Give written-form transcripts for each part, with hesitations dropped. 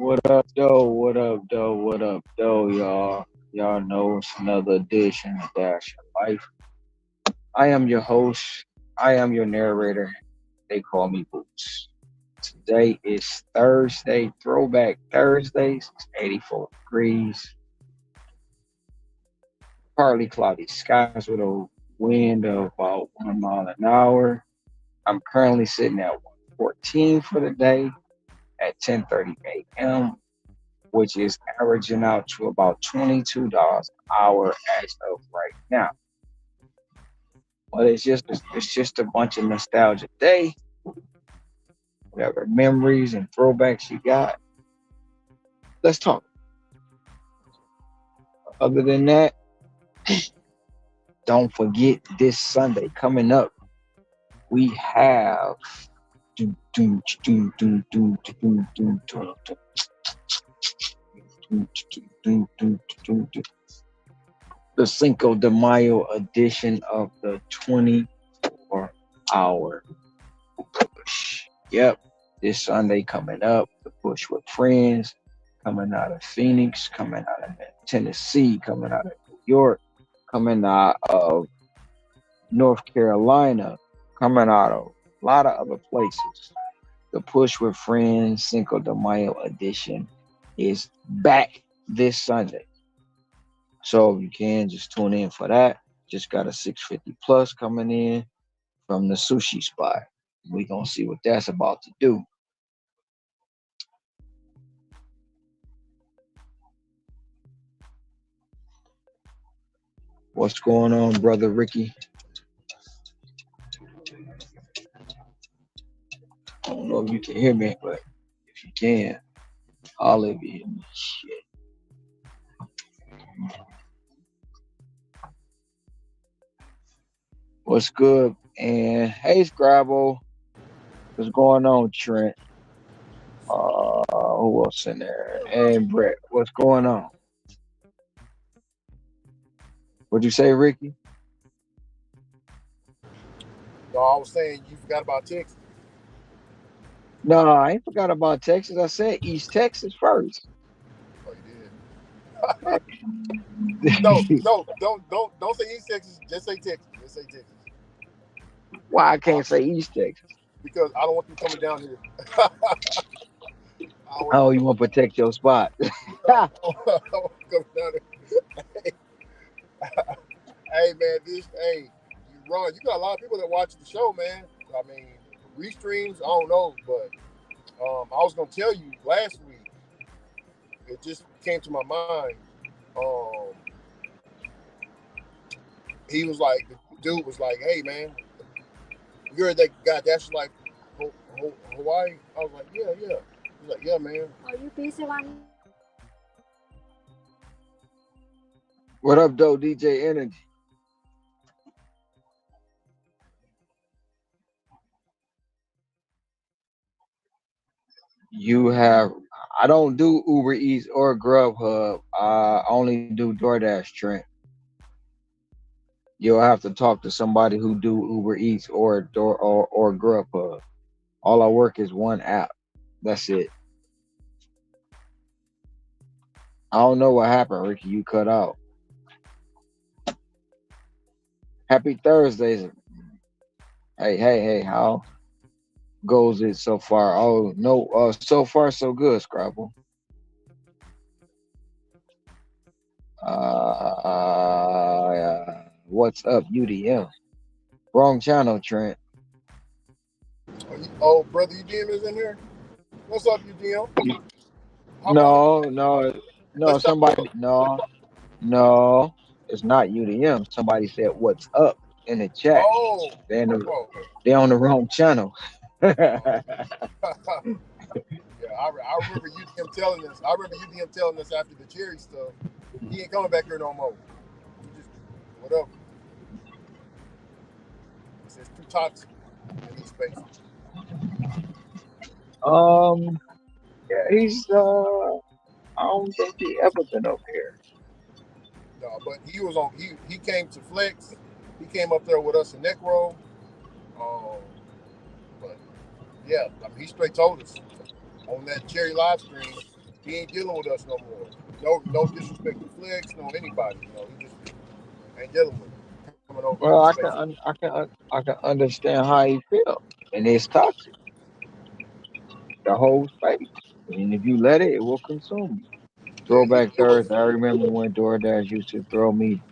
What up, though? What up, though? What up, though, y'all? Y'all know it's another edition of Dash of Life. I am your host. I am your narrator. They call me Boots. Today is Thursday, Throwback Thursdays. It's 84 degrees, partly cloudy skies with a wind of about 1 mile an hour. I'm currently sitting at 114 for the day at 10:30 a.m., which is averaging out to about $22 an hour as of right now. Well, it's just a bunch of nostalgia day, whatever memories and throwbacks you got. Let's talk. Other than that, don't forget this Sunday coming up, we have do, do, do, do, do, do, do, do, do, do, the Cinco de Mayo edition of the 24-hour push. Yep, this Sunday coming up, the push with friends, coming out of Phoenix, coming out of Tennessee, coming out of New York, coming out of North Carolina, coming out of a lot of other places. The push with friends Cinco de Mayo edition is back this Sunday. So you can just tune in for that. Just got a 650 plus coming in from the sushi spot. We gonna see what that's about to do. What's going on, brother Ricky? I don't know if you can hear me, but if you can, I'll if you hear me. Shit. What's good? And hey, Scrabble. What's going on, Trent? Who else in there? And Brett. What's going on? What'd you say, Ricky? No, I was saying you forgot about Texas. No, I ain't forgot about Texas. I said East Texas first. Oh, you did. No, no, don't say East Texas. Just say Texas. Just say Texas. Why I I, can't say East Texas? because I don't want them coming down here. I don't want Oh, them you coming. want to protect your spot? I don't want them coming down here. Hey man, hey, you run. You got a lot of people that watch the show, man. I mean, restreams. I don't know, but I was gonna tell you last week. It just came to my mind. Um, he was like, the dude was like, "Hey man, you heard that guy that's like Hawaii?" I was like, "Yeah, yeah." He's like, "Yeah, man." Are you busy right now? What up, though, DJ Energy? You have. I don't do Uber Eats or Grubhub. I only do DoorDash, Trent. You'll have to talk to somebody who do Uber Eats or Grubhub. All I work is one app. That's it. I don't know what happened, Ricky. You cut out. Happy Thursdays. Hey, hey, hey. How goes it so far? Oh no. So far so good, Scrabble. What's up, UDM? Wrong channel, Trent. Oh, brother UDM is in here. What's up, UDM? Hop on it. No, no, no. Let's chop it Somebody, up. no, no. It's not UDM. Somebody said, "What's up?" in the chat. Oh, They on the, oh. they on the wrong channel. Yeah, I remember UDM telling us. I remember UDM telling us after the Cherry stuff, he ain't coming back here no more. He just whatever. It's too toxic in these spaces. um, yeah, he's. I don't think he ever been up here. No, but he was on. He came to Flex. He came up there with us in Necro. Um, but yeah, I mean, he straight told us on that Cherry live stream. He ain't dealing with us no more. No disrespect to Flex, no anybody. He just ain't dealing with it. Coming over here Well, to I space. can I can understand how he feel, and it's toxic. The whole space, and if you let it, it will consume you. Yeah, Throwback it was. Thursday. I remember when DoorDash used to throw me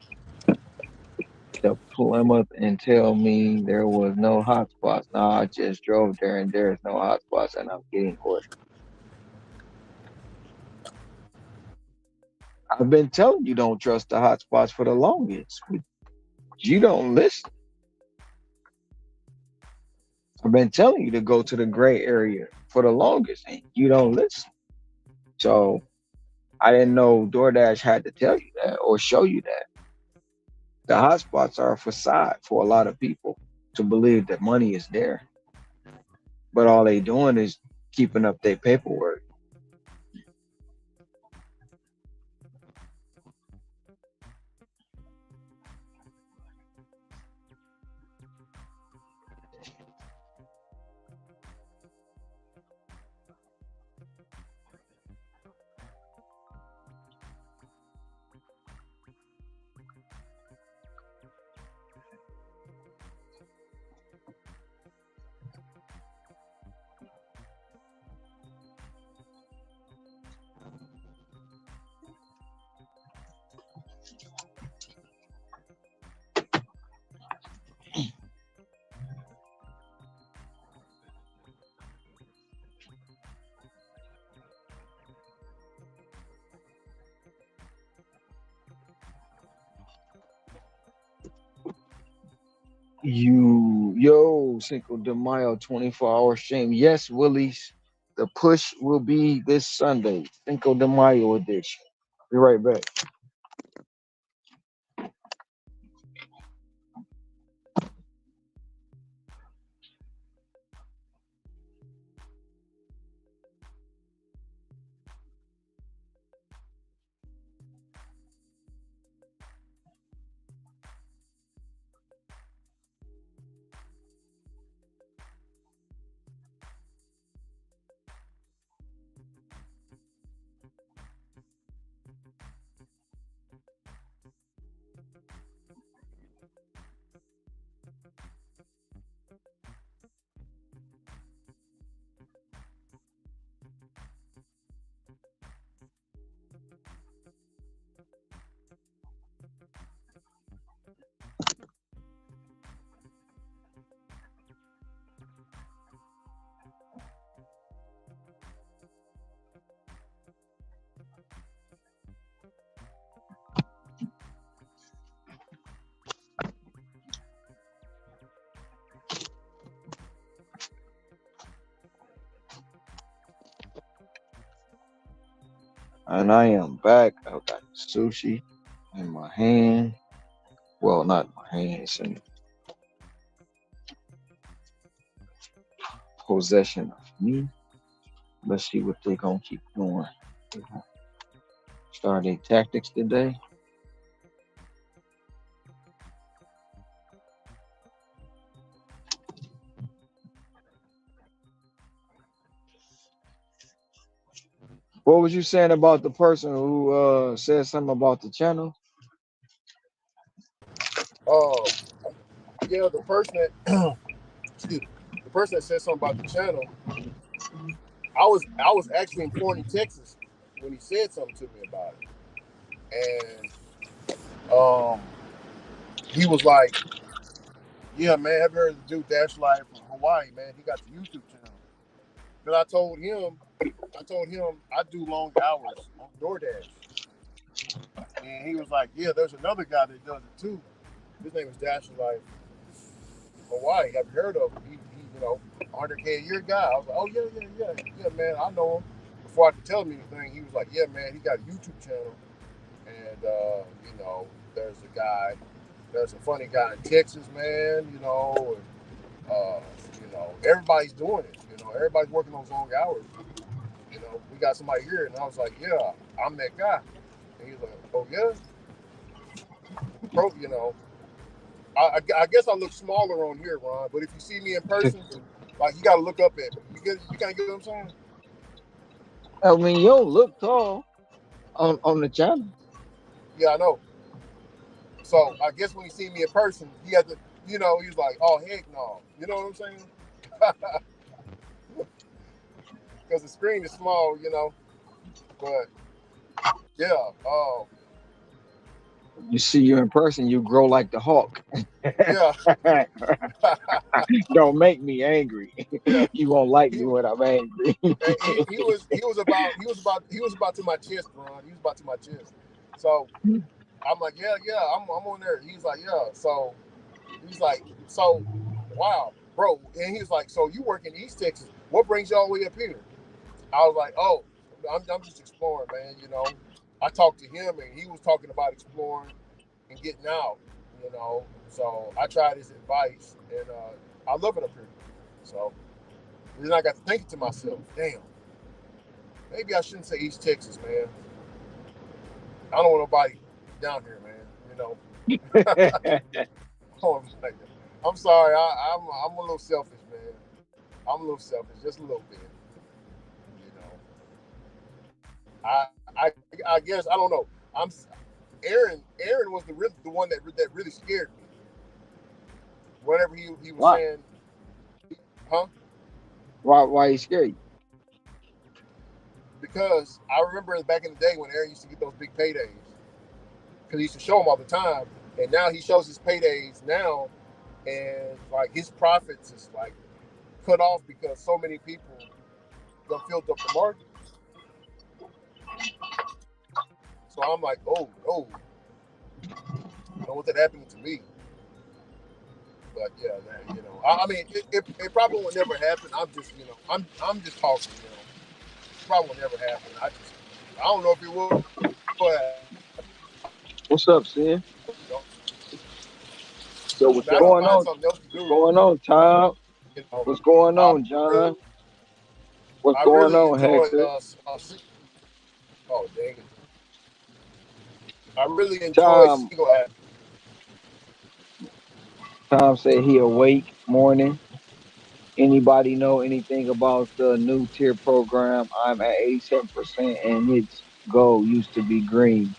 the Plymouth and tell me there was no hotspots. Now I just drove there and there's no hotspots, and I'm getting questions. I've been telling you don't trust the hotspots for the longest. You don't listen. I've been telling you to go to the gray area for the longest, and you don't listen. So I didn't know DoorDash had to tell you that or show you that. The hotspots are a facade for a lot of people to believe that money is there, but all they doing is keeping up their paperwork. Cinco de Mayo 24-hour stream. Yes, Willis, the push will be this Sunday, Cinco de Mayo edition. Be right back. And I am back. I got sushi in my hand. Well, not in my hand. It's in possession of me. Let's see what they gonna keep doing. Start their tactics today. What was you saying about the person who said something about the channel? Uh, yeah, the person that excuse me, the person that said something about the channel. I was actually in Forney, Texas, when he said something to me about it, and he was like, "Yeah, man, have you heard of the dude Dash Life from Hawaii? Man, he got the YouTube channel." Because I told him I do long hours on DoorDash, and he was like, "Yeah, there's another guy that does it too. His name is Dash Life Hawaii. Have you heard of him? He 100K a year guy." I was like, "Oh yeah, man, I know him." Before I could tell him anything, he was like, "Yeah, man, he got a YouTube channel, and there's a funny guy in Texas, man. And, everybody's doing it. Everybody's working those long hours. We got somebody here," and I was like, "Yeah, I'm that guy." And he's like, "Oh yeah, I guess I look smaller on here, Ron. But if you see me in person, like you got to look up at me. You kind of get what I'm saying?" I mean, you don't look tall on the channel. Yeah, I know. So I guess when he seen me in person, he had to, he was like, "Oh heck no," you know what I'm saying? Because the screen is small, But yeah, You see you in person, you grow like the Hawk. yeah, Don't make me angry. yeah. You won't like He me when I'm angry. he was about to my chest, Ron. He was about to my chest. So I'm like, yeah, yeah, I'm on there. He's like, yeah. So he's like, so wow, bro. And he's like, so you work in East Texas? What brings you all the way up here? I was like, oh, I'm just exploring, man. I talked to him and he was talking about exploring and getting out. So I tried his advice and I love it up here. So then I got to thinking to myself, damn, maybe I shouldn't say East Texas, man. I don't want nobody down here, man. I'm sorry. I'm a little selfish, man. I'm a little selfish, just a little bit. You know, I guess I don't know. I'm Aaron. Aaron was the one that really scared me. Whenever he was Why? saying, huh? Why you scared? Because I remember back in the day when Aaron used to get those big paydays, because he used to show them all the time, and now he shows his paydays now, and like his profits is like cut off because so many people done filled up the market. So I'm like, oh no, I don't want that happening to me. But yeah, I mean, it probably will never happen. I'm just talking. It probably will never happen. I don't know if it will happen. What's up, Sid? But So I what's got to up? Going find on? something else to What's do. going on, Tom? What's going I on, really, John? What's I going really on, enjoy. Hector? Oh dang it! I really enjoy Tom single act. Tom said he awake morning. Anybody know anything about the new tier program? I'm at 87% and its goal used to be green.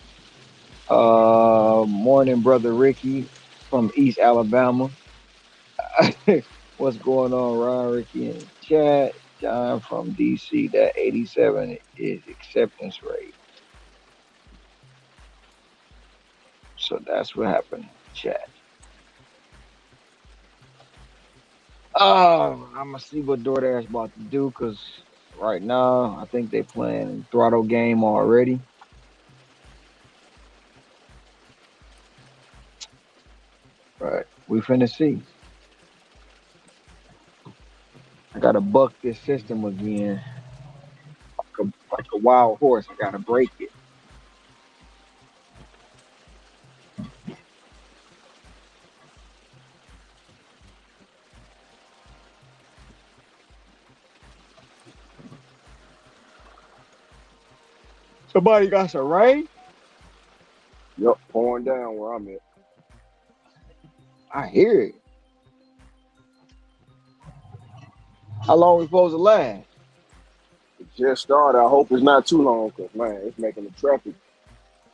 Morning, brother Ricky from East Alabama. What's going on, Ron, Ricky in the chat? John from DC. That 87 is acceptance rate. So that's what happened. Chat. I'm gonna see what DoorDash about to do because right now I think they playing throttle game already. Right, we finna see. I gotta buck this system again, like a wild horse. I gotta break it. Somebody got some rain? Yep, pouring down where I'm at. I hear it. How long we supposed to last? It just started. I hope it's not too long because, man, it's making the traffic,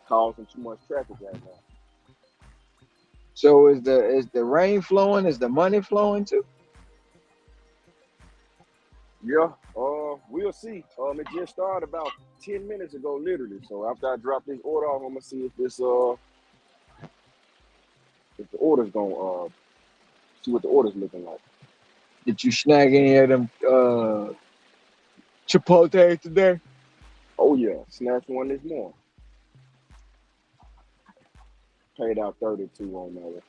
causing too much traffic right now. So is the rain flowing? Is the money flowing too? Yeah, we'll see. It just started about 10 minutes ago, literally. So after I drop this order off, I'm gonna see if the order's gonna see what the order's looking like. Did you snag any of them Chipotle today? Oh yeah, snatched one this morning. Paid out 32 on that.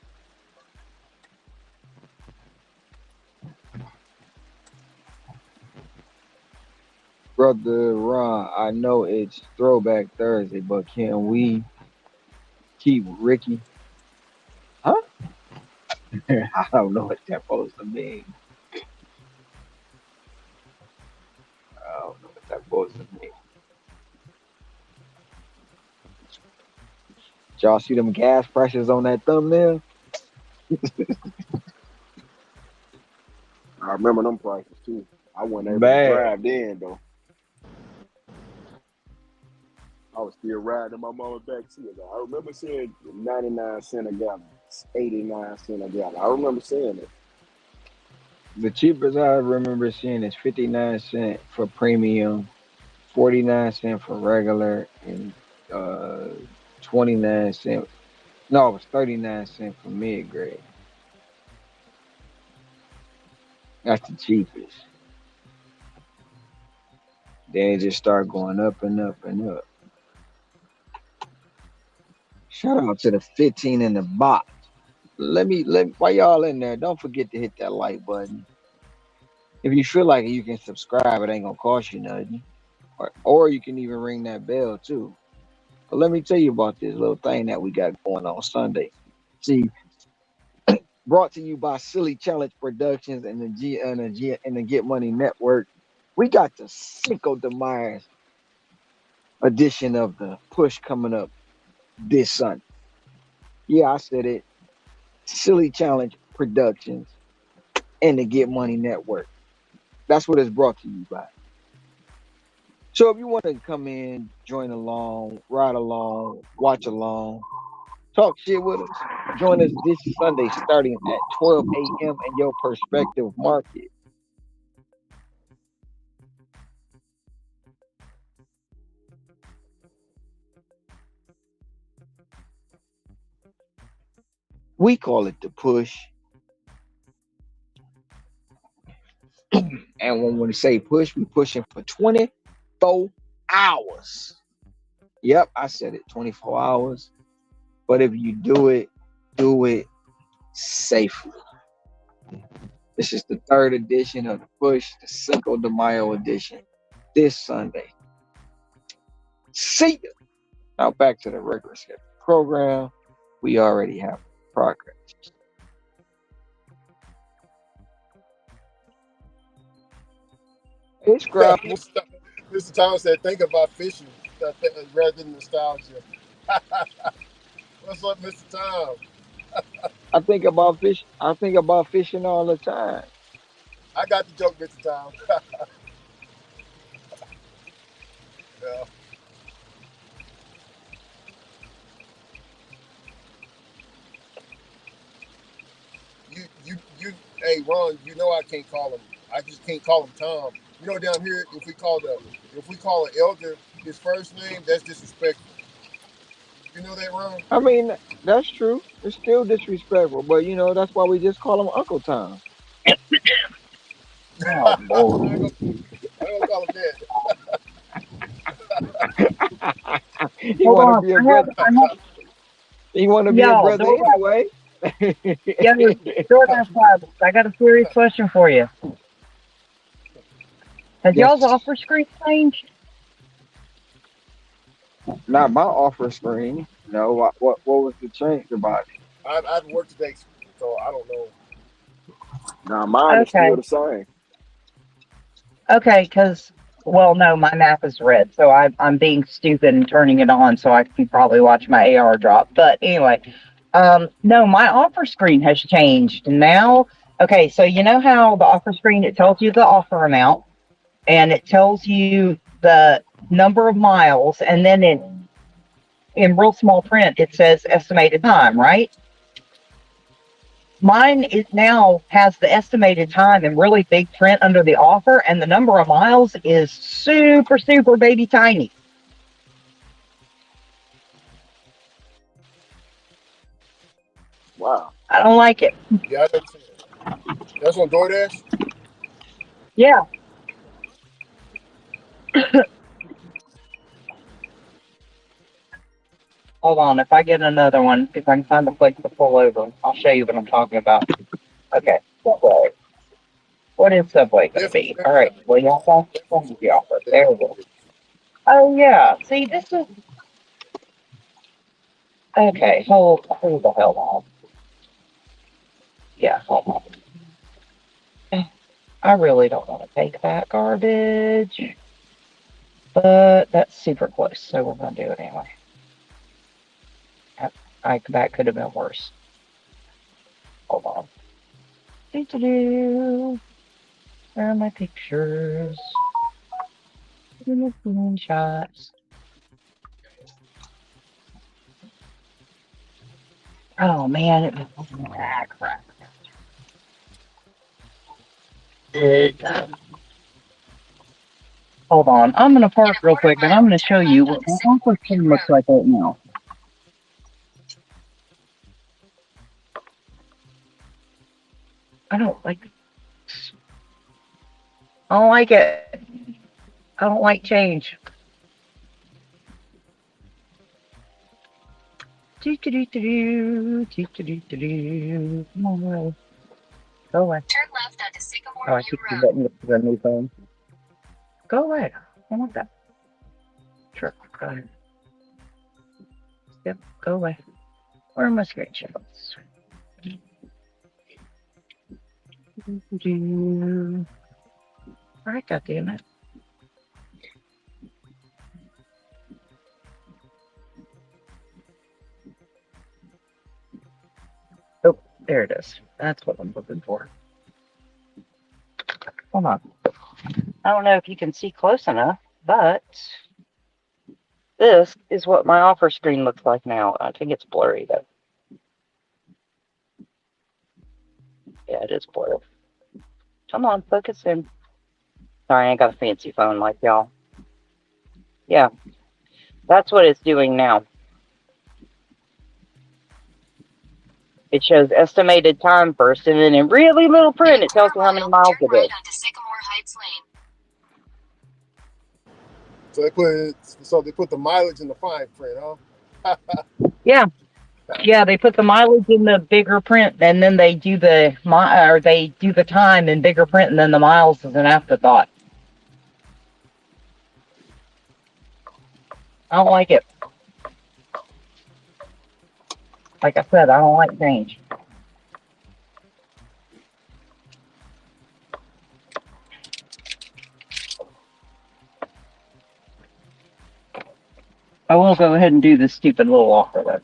Brother Ron, I know it's Throwback Thursday, but can we keep Ricky? Huh? I don't know what that supposed to mean. I don't know what that supposed to mean. Did y'all see them gas prices on that thumbnail? I remember them prices too. I wasn't able to Man, drive then though. I was still riding in my mama's back seat. I remember seeing 99 cents a gallon, 89 cents a gallon. I remember seeing it. The cheapest I remember seeing is 59 cent for premium, 49 cent for regular, and uh 29 cent. No, it was 39 cent for mid grade. That's the cheapest. Then it just start going up and up and up. Shout out to the 15 in the box. While y'all in there, don't forget to hit that like button. If you feel like it, you can subscribe. It ain't gonna cost you nothing. Or you can even ring that bell too. But let me tell you about this little thing that we got going on Sunday. See, brought to you by Silly Challenge Productions and the Get Money Network. We got the Cinco de Mayo edition of the push coming up this Sunday. Yeah, I said it. Silly Challenge Productions and the Get Money Network. That's what it's brought to you by. So if you want to come in, join along, ride along, watch along, talk shit with us, join us this Sunday starting at 12 a.m. in your perspective market. We call it the push. And when we say push, we pushing for 24 hours. Yep, I said it, 24 hours. But if you do it safely. This is the third edition of the push, the Cinco de Mayo edition, this Sunday. See ya. Now back to the regular schedule program. We already have progress. It's gravel. Mr. Thomas said, think about fishing rather than nostalgia. What's up, Mr. Tom? I think about fishing all the time. I got the joke, Mr. Tom. Yeah. You. Hey, Ron. You know I can't call him. I just can't call him Tom. You know, down here, if we call an elder his first name, that's disrespectful. You know that, Ron? I mean, that's true. It's still disrespectful, but that's why we just call him Uncle Tom. Oh Lord. I don't call him that. He Hold want to on. be a I brother. have, He want to be a y'all, brother DoorDash, anyway. yeah, DoorDash drivers. I got a serious question for you. Has y'all's Yes, offer screen changed? not my offer screen. No, what was the change about it? I've worked today, so I don't know. Now mine is still Okay. the same. Okay, because, well, no, my map is red, so I'm being stupid and turning it on so I can probably watch my AR drop. But anyway, no, my offer screen has changed. Now, okay, so you know how the offer screen, it tells you the offer amount and it tells you the number of miles, and then in real small print, it says estimated time, right? Mine is now has the estimated time in really big print under the offer, and the number of miles is super, super baby tiny. Wow. I don't like it. Yeah, I never seen it. That's on DoorDash. Yeah. Hold on. If I get another one, if I can find the place to pull over, I'll show you what I'm talking about. Okay. Subway. What is Subway going to Definitely, be? All right. Well, y'all found the offer. There we go. Oh, yeah. See, this is. Okay. Hold the hell on. Yeah. Hold on. I really don't want to take that garbage, but that's super close, so we're gonna do it anyway. That could have been worse. Hold on. Do. Where are my pictures? Screenshots. Oh man, crap. Hold on. I'm gonna park real quick and I'm gonna show you what my office screen looks like right now. I don't like I don't like it. I don't like change. Come on, Will. Go away. Turn left onto Sycamore Oh, I View keep Road. forgetting the new phone. Go away. I want that. Sure. Go ahead. Yep. Go away. Where are my screenshots? All right, goddamn it. Oh, there it is. That's what I'm looking for. Hold on. I don't know if you can see close enough, but this is what my offer screen looks like now. I think it's blurry though. Yeah, it is blurry. Come on, focus in. Sorry, I ain't got a fancy phone like y'all. Yeah, that's what it's doing now. It shows estimated time first, and then in really little print, it tells you how many miles Turn it right is. onto Sycamore Heights Lane. So they put the mileage in the fine print, huh? Yeah, yeah, they put the mileage in the bigger print, and then they do the time in bigger print, and then the miles is an afterthought. I don't like it. Like I said, I don't like change. I will go ahead and do this stupid little offer though.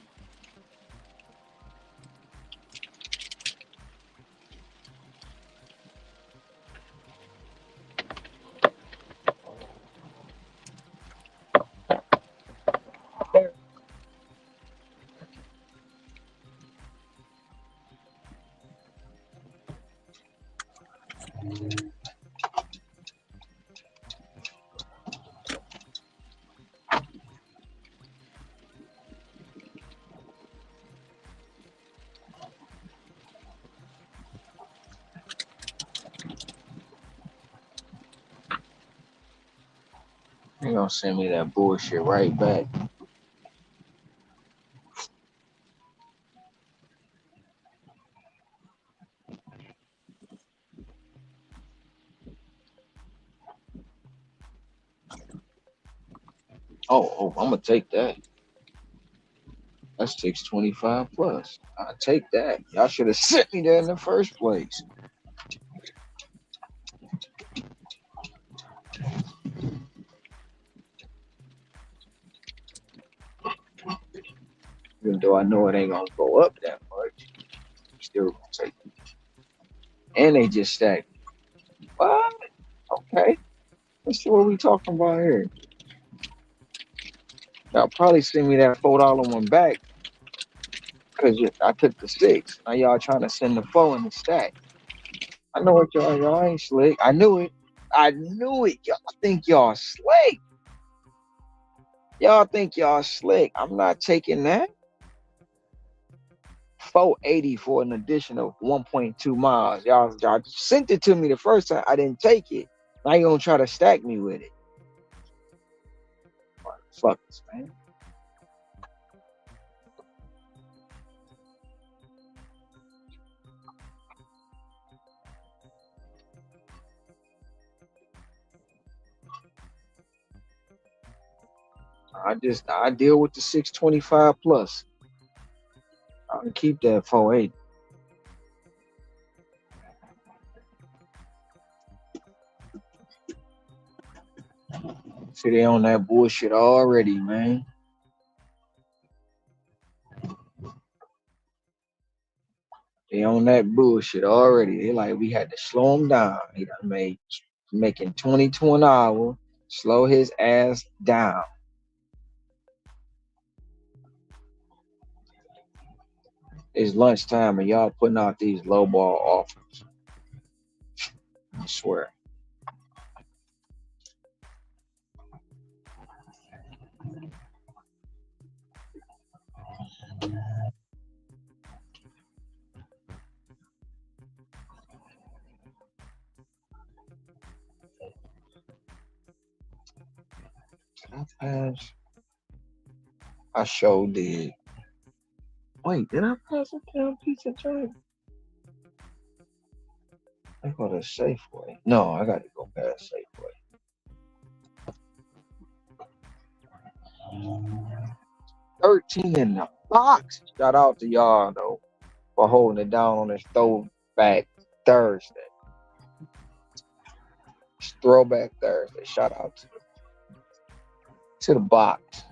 They gonna send me that bullshit right back. Oh, I'm gonna take that. That's 625 plus. I take that. Y'all should have sent me there in the first place. Even though I know it ain't gonna go up that much, I'm still gonna take it. And they just stacked. What? Okay. Let's see what we talking about here. Y'all probably send me that $4 one back because I took the six. Now y'all trying to send the four in the stack. I know what y'all ain't slick. I knew it. I knew it. Y'all think y'all slick. Y'all think y'all slick. I'm not taking that. 480 for an additional 1.2 miles. Y'all sent it to me the first time. I didn't take it. Now you gonna try to stack me with it. Fuckers, man. I deal with the 625 plus. I'll keep that 480. See, they on that bullshit already, man. They on that bullshit already. They like we had to slow him down. He done making 22 an hour. Slow his ass down. It's lunchtime and y'all putting out these low ball offers. I swear. Did I pass? I sure did. Wait, did I pass a damn pizza joint? I go to Safeway. No, I got to go past Safeway. 13 in the box. Shout out to y'all though for holding it down on this throwback Thursday. It's throwback Thursday. Shout out to the box.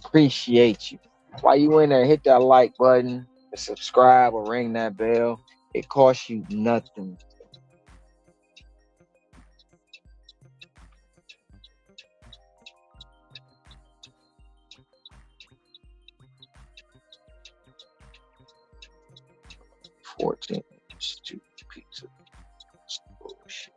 Appreciate you. While you in there, hit that like button, subscribe or ring that bell. It costs you nothing. $14 stupid pizza. It's bullshit.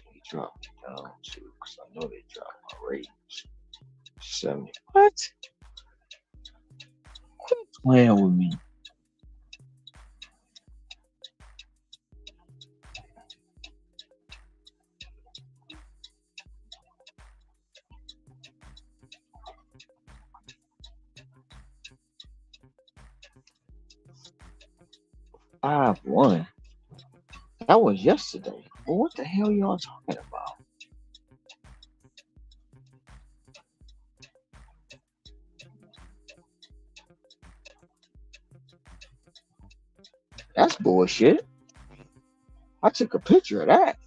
They dropped it down too, because I know they dropped my ratings. 70. What? Quit playing with me. Five one. That was yesterday. Well, what the hell y'all talking about? That's bullshit. I took a picture of that.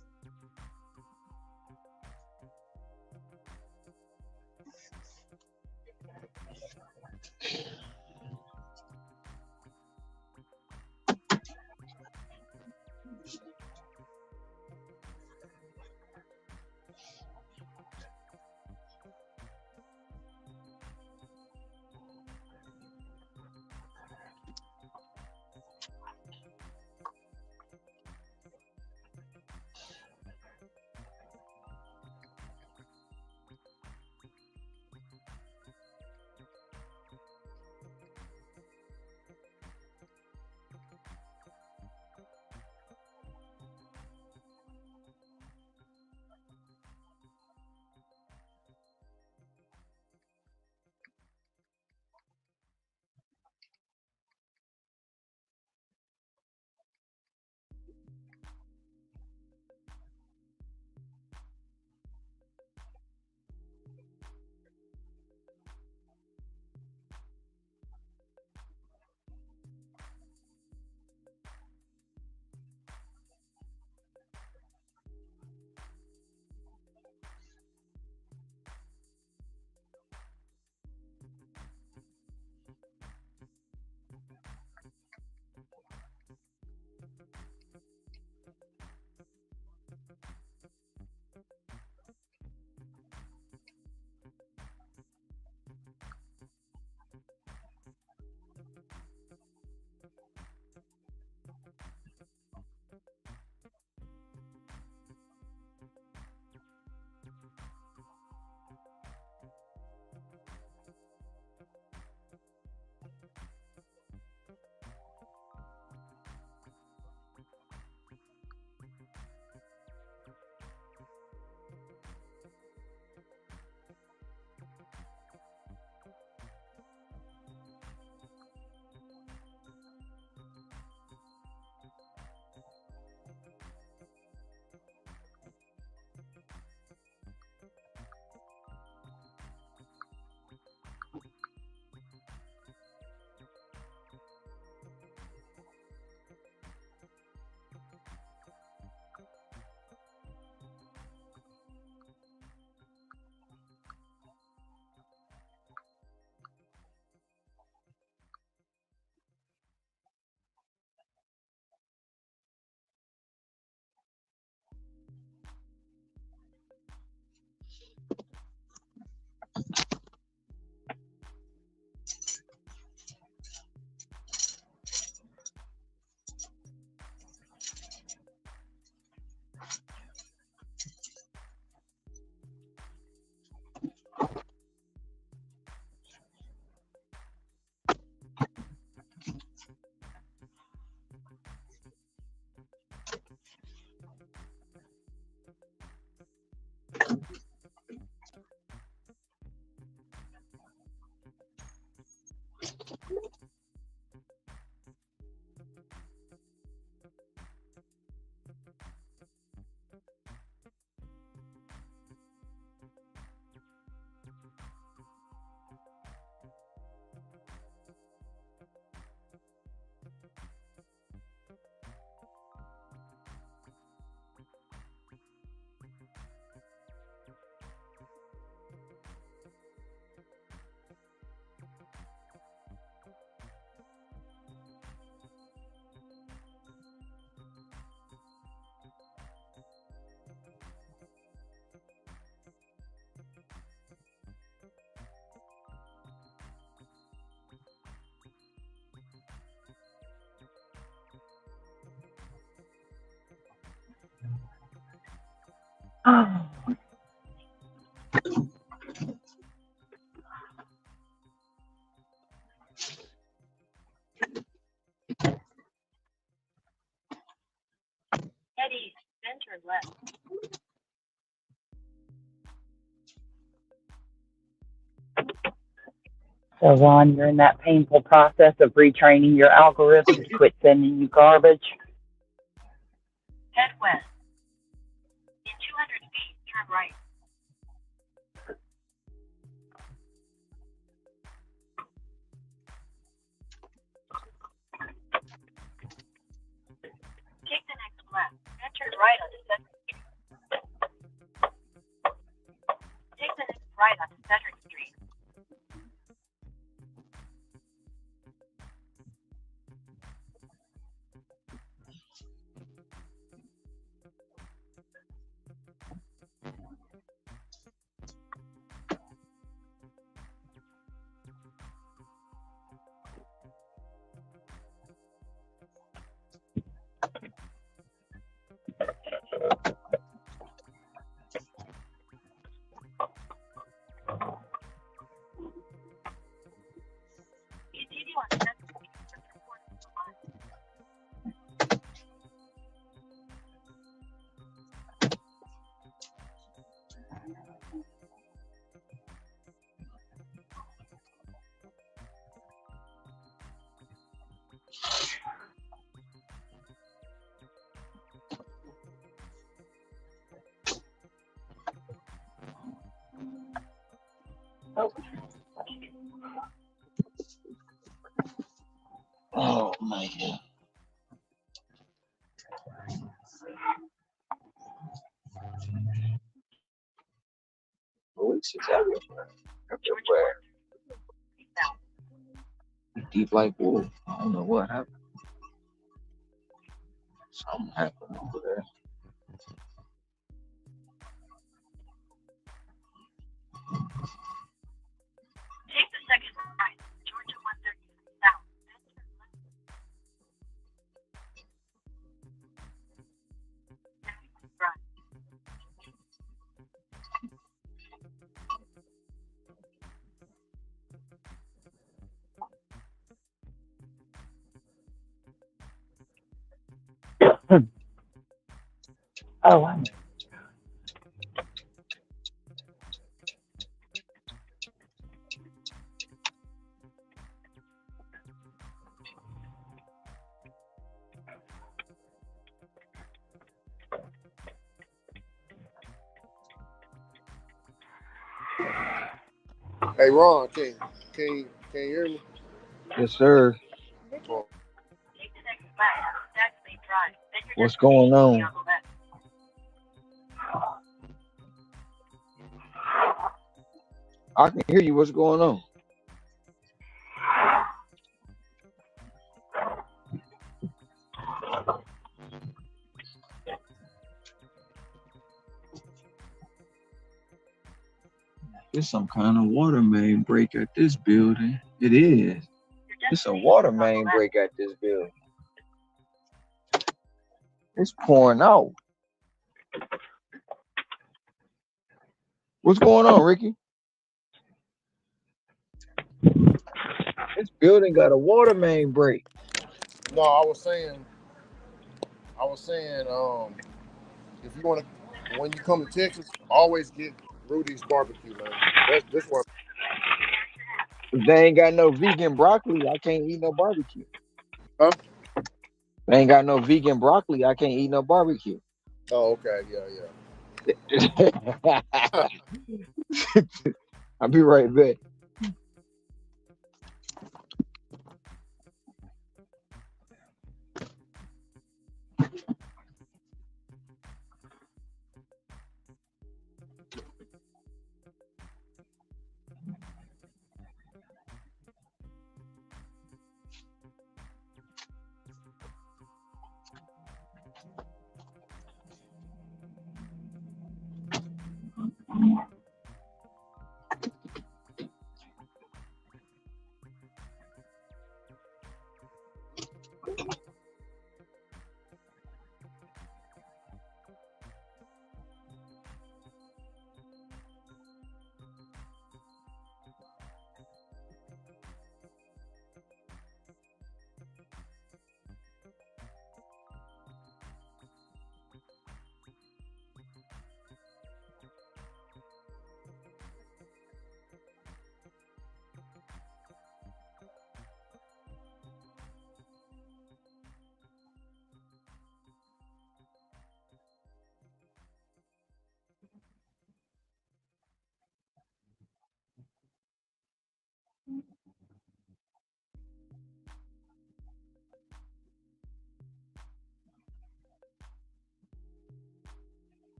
Oh, Eddie, center left. so Ron, you're in that painful process of retraining your algorithm to quit sending you garbage. Head west. In 200 feet, turn right. Take the next left. Then turn right onto Cedric Street. Take the next right onto Cedric Street. Continue on Cedric Street for 3/4 of a mile. Oh man. Police is everywhere. Everywhere. Deep like wolf. I don't know what happened. Something happened over there. Take the second right. Georgia 133 south. Then turn left. Next right. Oh, I know. Hey, Ron, can you hear me? Yes, sir. Oh, Take the next left. Stack Main Drive. Then your What's going destination will on? be on the left. I can hear you. What's going on? There's some kind of water main break at this building. It is. Your It's a destination water is on the main left. break at this building. It's pouring out. What's going on, Ricky? This building got a water main break. no, I was saying, if you want to, when you come to Texas, always get Rudy's barbecue, man. That's this one. If they ain't got no vegan broccoli, I can't eat no barbecue. Huh? They ain't got no vegan broccoli, I can't eat no barbecue. Oh, okay, yeah. I'll be right back.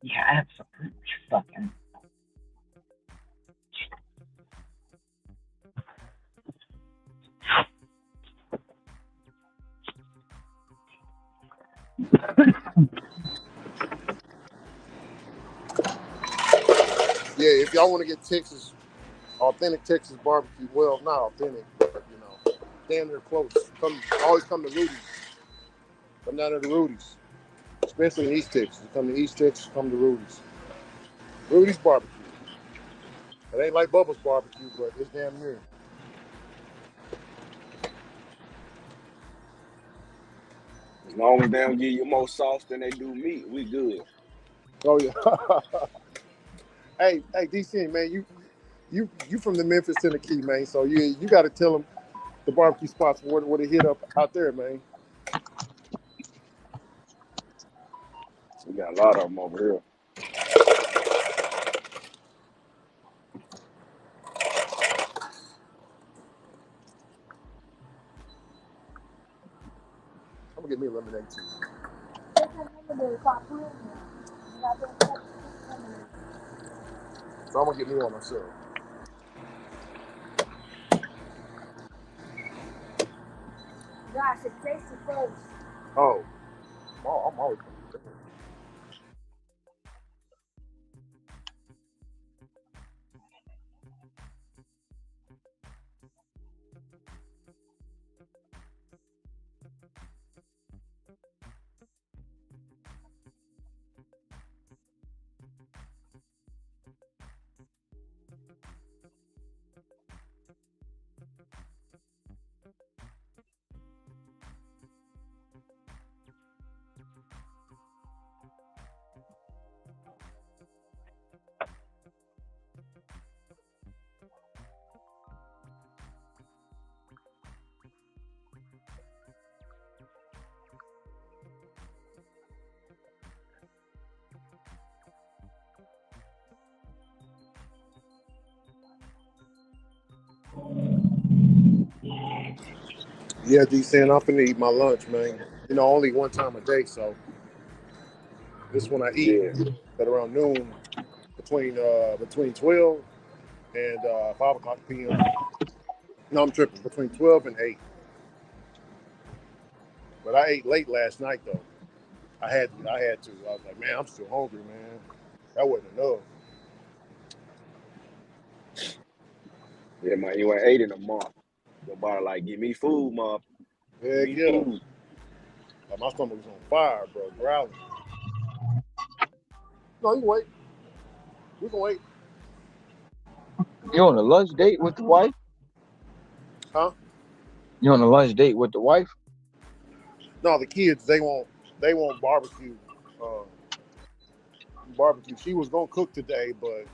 Yeah, absolutely. Fucking. Yeah, if y'all want to get Texas, authentic Texas barbecue, well, not authentic, but damn near close. Always come to Rudy's. Come down to the Rudy's, especially in East Texas. You come to East Texas, come to Rudy's. Rudy's barbecue. It ain't like Bubba's barbecue, but it's damn near. As long as they don't give you more sauce than they do meat, we good. Oh yeah. Hey, DC man, you from the Memphis, Tennessee, man. So you got to tell them the barbecue spots where they hit up out there, man. We got a lot of them over here. I'm gonna get me a lemonade too. So I'm gonna get me one myself. Oh, I'm always. Yeah, DC, and I'm finna eat my lunch, man. Only one time a day, so this one I eat Yeah. at around noon, between 12 and 5 o'clock p.m. No, I'm tripping. Between 12 and 8. But I ate late last night though. I had to. I was like, man, I'm still hungry, man. That wasn't enough. Yeah, man, you ain't ate in a month. Your body like, give me food, mom. Give Heck me yeah. food. Like, my stomach was on fire, bro. Growling. No, you can wait. We can wait. You on a lunch date with the wife? Huh? You on a lunch date with the wife? No, the kids they want barbecue. Uh, barbecue. She was gonna cook today, but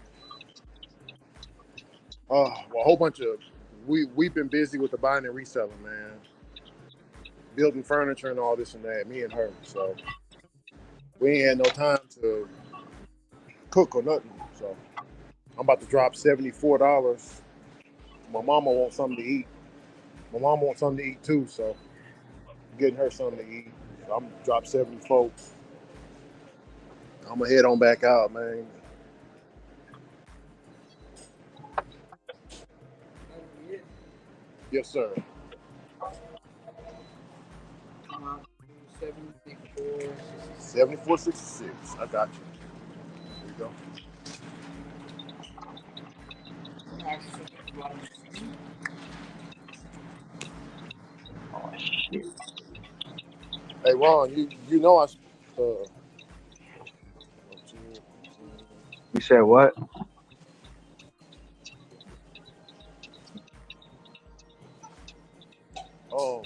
a whole bunch of we've been busy with the buying and reselling, man. Building furniture and all this and that. Me and her. So we ain't had no time to cook or nothing. So I'm about to drop $74. My mama wants something to eat. My mom wants something to eat too, so I'm getting her something to eat. So I'm gonna drop 70 folks. I'm gonna head on back out, man. Yes, sir. 7466. I got you. There you go. Oh shit! Hey, Ron, you know You said what? um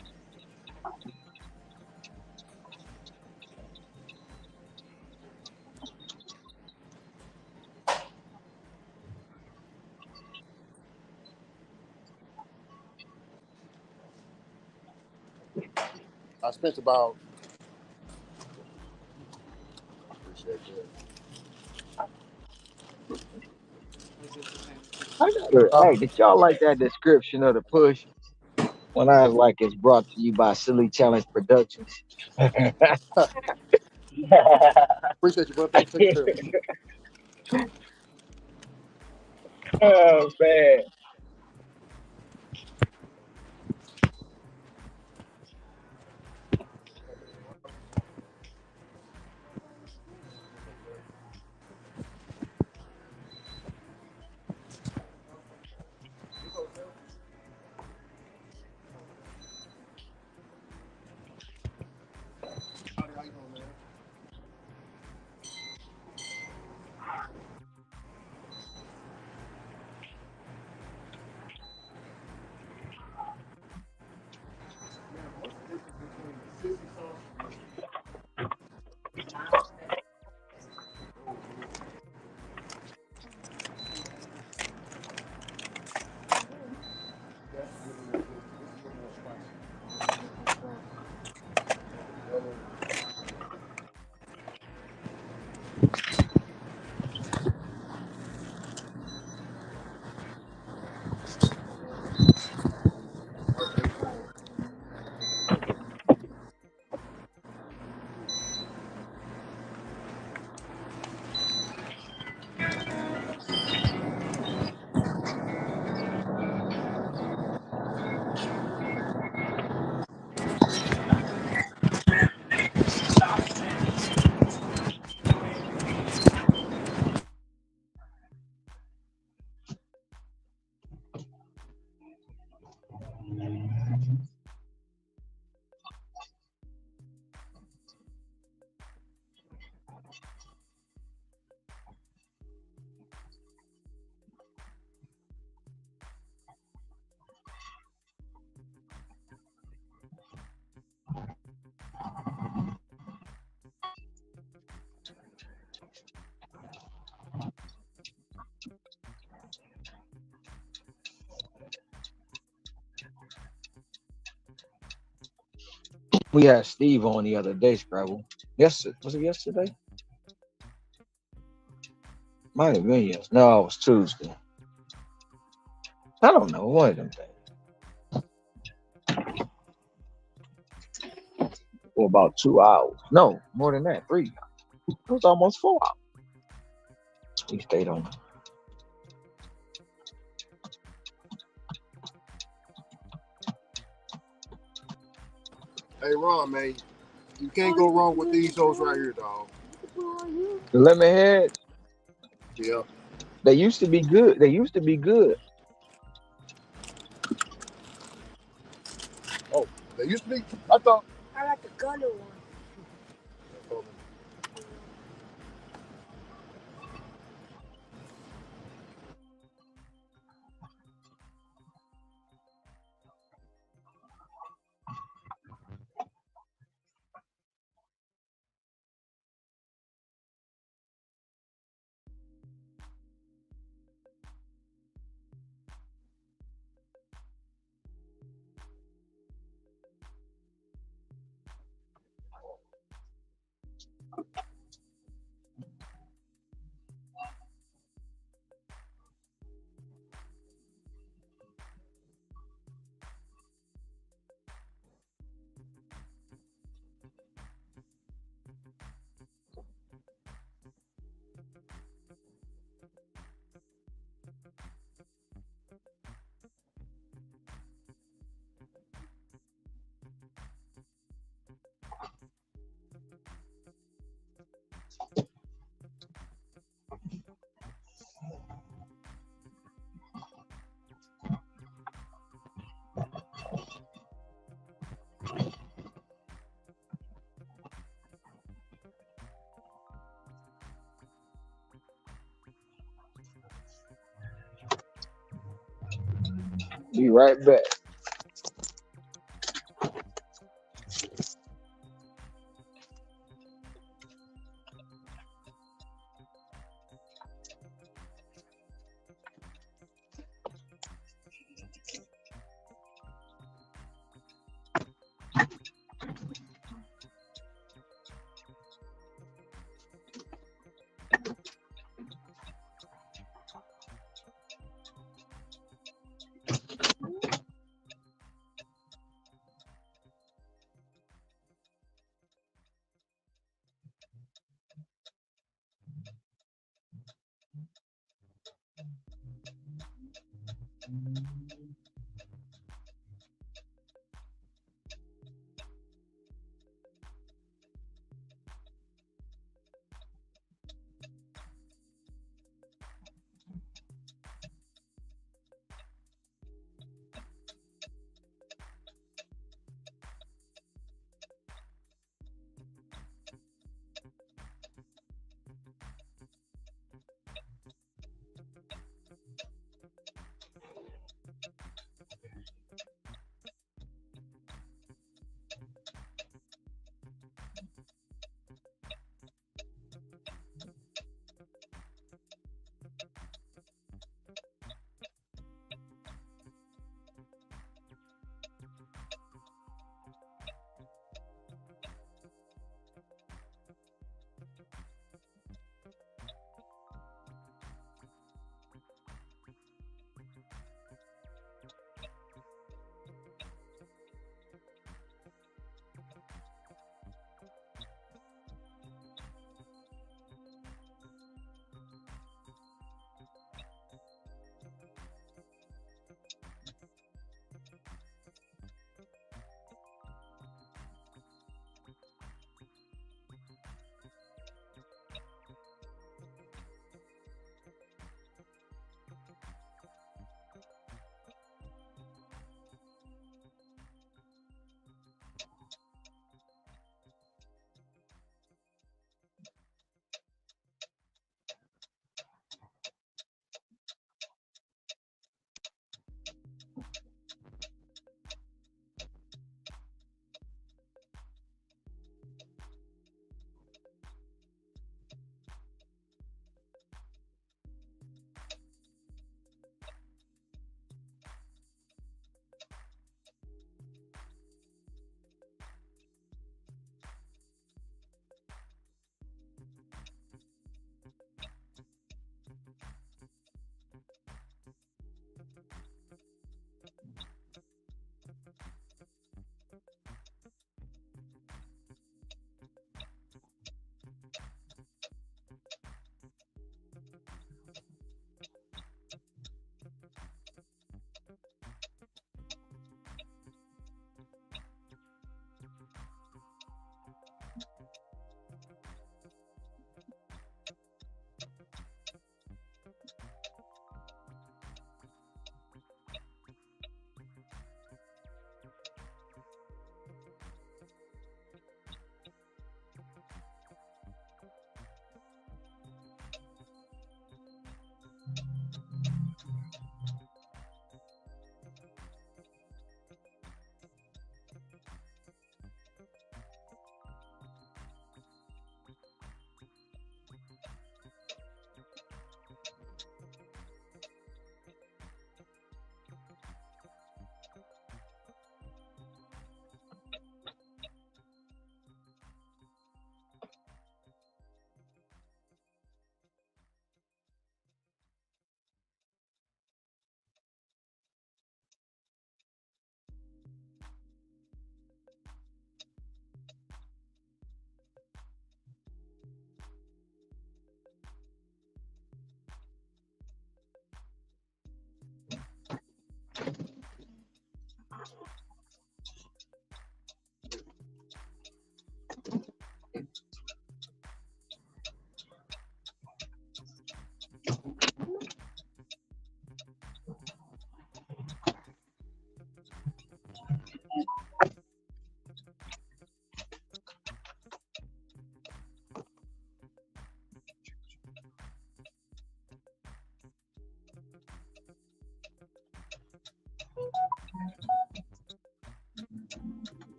I spent about appreciate Hey, did y'all like that description of the push when I was like, it's brought to you by Silly Challenge Productions? that. Appreciate you, bro. Thanks for taking care of me. Oh man. Howdy, how you doing, man? Man, what's the difference between sissy sauce and that's really what it is? This is a little more spicy. Okay, cool. We had Steve on the other day, Scrabble. Yes, was it yesterday? Might have been yes. No, it was Tuesday. I don't know. One of them days. For about 2 hours. No, more than that. 3. It was almost 4 hours. We stayed on. Hey, Ron, man, you can't go wrong with these hoes right here, dog. The lemon head, Yeah. they used to be good. They used to be good. Oh, they used to be. I thought. I like the color one. Be right back.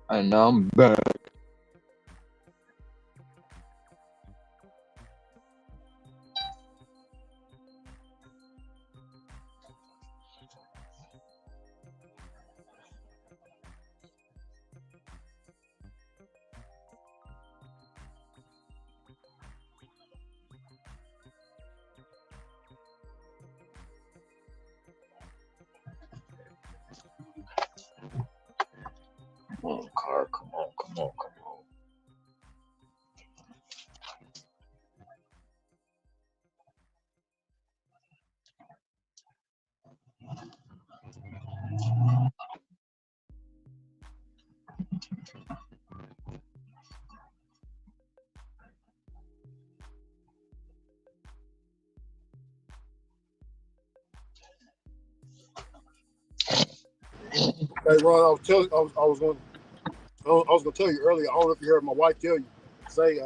And I'm back. Come on, car. Come on, come on, come on. Hey, Ron, I was going to tell you earlier. I don't know if you heard my wife tell you. Say, you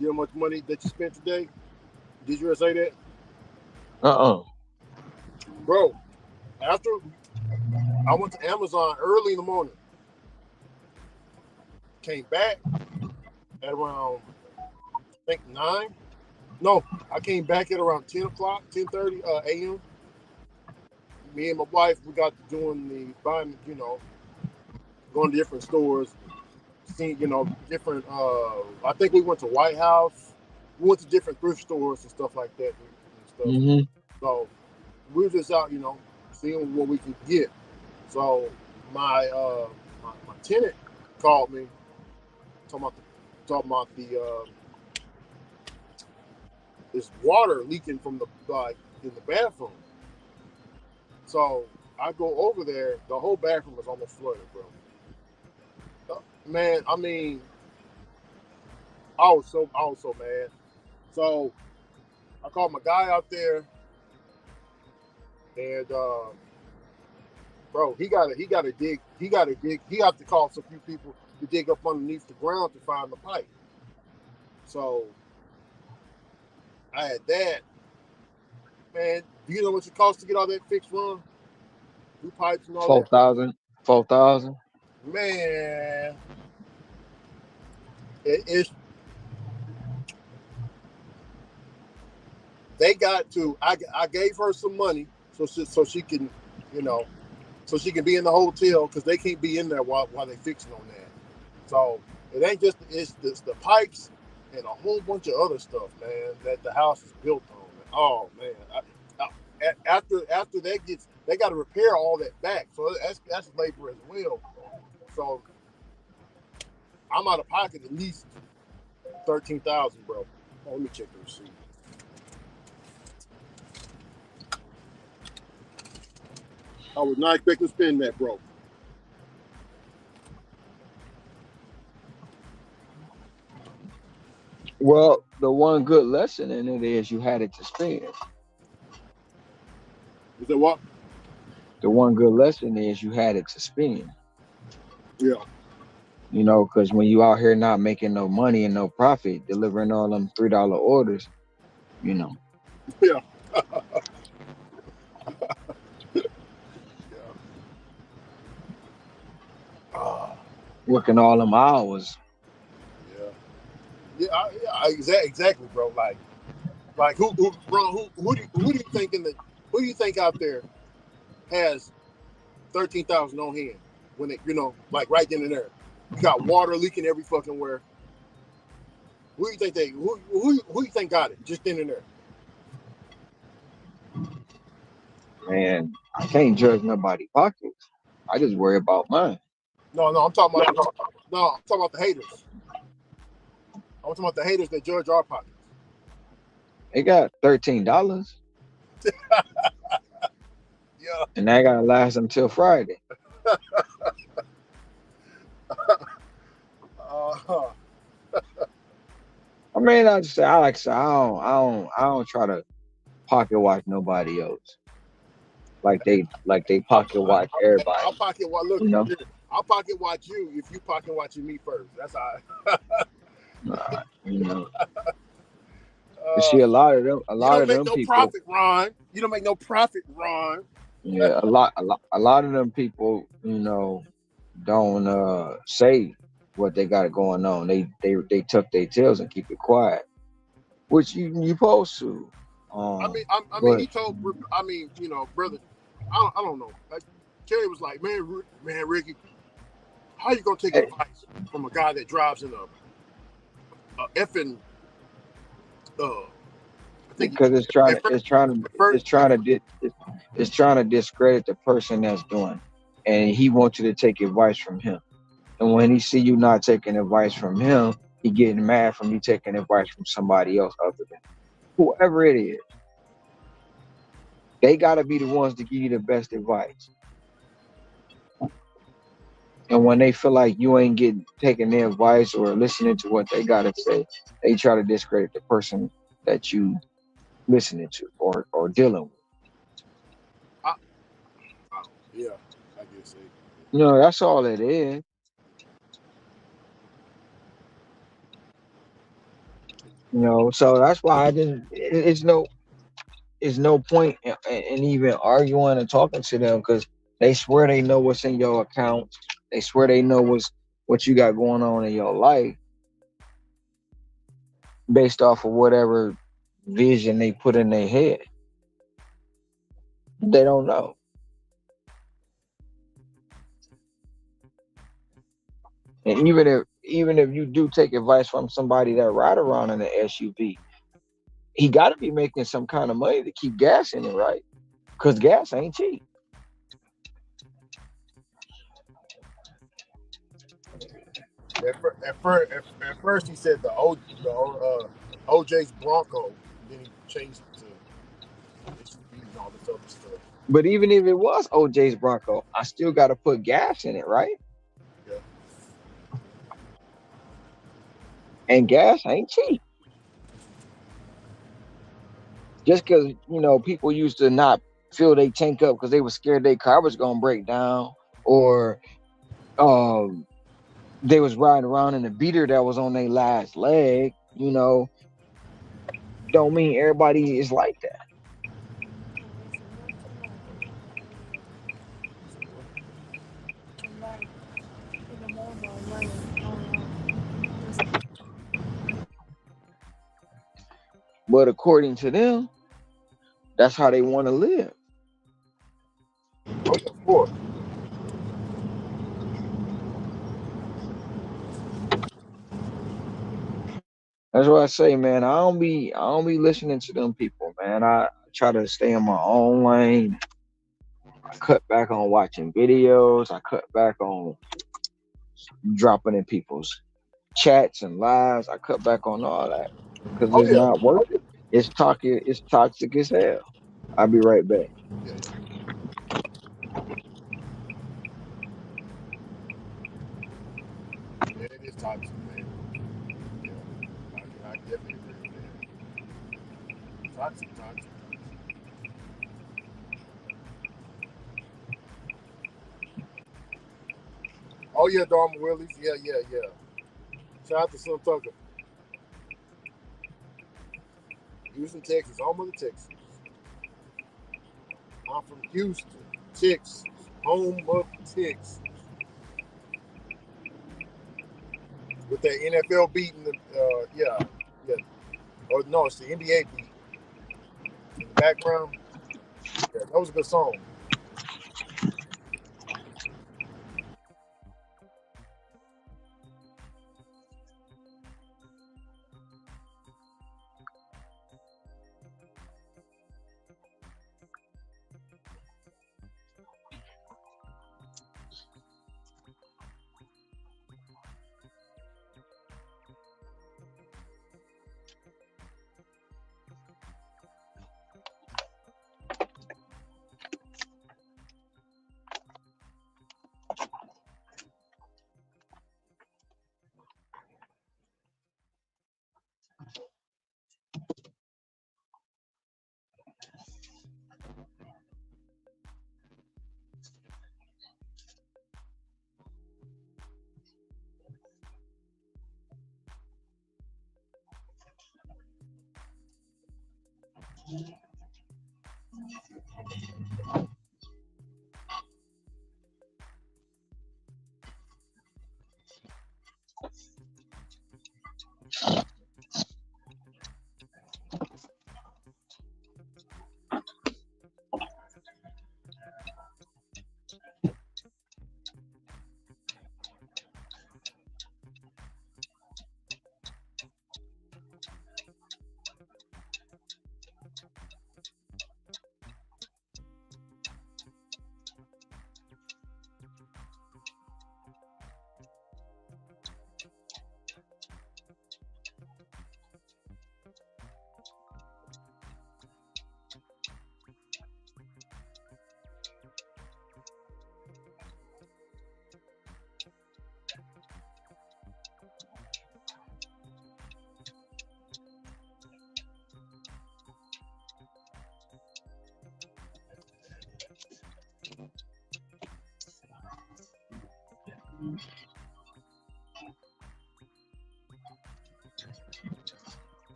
know how much money that you spent today? Did you ever say that, Uh-uh. bro? After I went to Amazon early in the morning, came back at around I think 9. No, I came back at around 10 o'clock, 10:30 a.m. Me and my wife, we got to doing the buying, going to different stores, seeing, different. I think we went to White House. We went to different thrift stores and stuff like that and stuff. Mm-hmm. So we were just out, seeing what we could get. So my tenant called me talking about the this water leaking from the in the bathroom. So I go over there. The whole bathroom was almost flooded, bro. Man, I mean, I was so mad. So I called my guy out there, and bro, he got to call some few people to dig up underneath the ground to find the pipe. So I had that. Man, do you know what it costs to get all that fixed, Ron? New pipes and all that. 4,000. 4,000. Man, it's they got to. I gave her some money so she can, you know, so she can be in the hotel because they can't be in there while they fixing on that. So it ain't just it's the pipes and a whole bunch of other stuff, man, that the house is built on. Oh man, after that gets, they got to repair all that back. So that's labor as well. So I'm out of pocket at least 13,000, bro. Oh, let me check the receipt. I was not expecting to spend that, bro. Well, the one good lesson in it is you had it to spend. Is that what? The one good lesson is you had it to spend. Yeah. You know, because when you out here not making no money and no profit, delivering all them $3 orders, you know, Yeah. Yeah. Ah, working all them hours. yeah. Exactly, bro. Like who do you think who do you think out there has 13,000 on hand when it, like right then and there? You got water leaking every fucking where. Who do you think who you think got it just then and there? Man, I can't judge nobody's pockets. I just worry about mine. No, I'm talking about I'm talking about the haters. I'm talking about the haters that judge our pockets. They got $13, Yeah. and that gotta last until Friday. Uh, I mean, I just say I like to say I don't try to pocket watch nobody else. Like they pocket watch I'll everybody. pocket watch. Look, You know, I'll pocket watch you if you pocket watching me first. That's all right. you know. You Uh, see, a you lot don't of make them no people, profit, Ron. You don't make no profit, Ron. yeah, a lot of them people, don't say what they got going on. They tuck their tails and keep it quiet, which you supposed to. I mean, But he told. I mean, brother. I don't know. Like Terry was like, man, Ricky, how you gonna take hey, advice from a guy that drives in a effing I think because it's trying at to it's trying to first it's trying to it's trying to discredit the person that's doing it. and he wants you to take advice from him. And when he see you not taking advice from him, he getting mad from you taking advice from somebody else other than whoever it is. They gotta be the ones to give you the best advice. And when they feel like you ain't getting taking their advice or listening to what they gotta say, they try to discredit the person that you listening to or dealing with. I, yeah, I guess so. You know, that's all it is. You know, so that's why it's no point in even arguing and talking to them because they swear they know what's in your account. They swear they know what you got going on in your life based off of whatever vision they put in their head. They don't know. And even if you do take advice from somebody that ride around in an SUV, he got to be making some kind of money to keep gas in it, right? Because gas ain't cheap. At first he said OJ's Bronco, then he changed it to SUV and all this other stuff. But even if it was OJ's Bronco, I still got to put gas in it, right? Yeah. And gas ain't cheap. Just because people used to not fill their tank up because they were scared their car was gonna break down, or um, they was riding around in a beater that was on their last leg. Don't mean everybody is like that. But according to them, that's how they want to live. Oh yeah, of course. That's what I say, man. I don't be listening to them people, man. I try to stay in my own lane. I cut back on watching videos. I cut back on dropping in people's chats and lives. I cut back on all that because Oh it's yeah. not worth it. It's toxic. It's toxic as hell. I'll be right back. Yeah, yeah, it is toxic, man. Yeah, I definitely agree with that. Toxic, toxic. Oh yeah, Dharma Willis. Yeah, yeah, yeah. Shout out to Slim Tucker. Houston, Texas, home of the Texans. I'm from Houston, Texas, home of the Texans. With that NFL beating the, yeah, yeah. Or no, it's the NBA beat in the background. Yeah, that was a good song.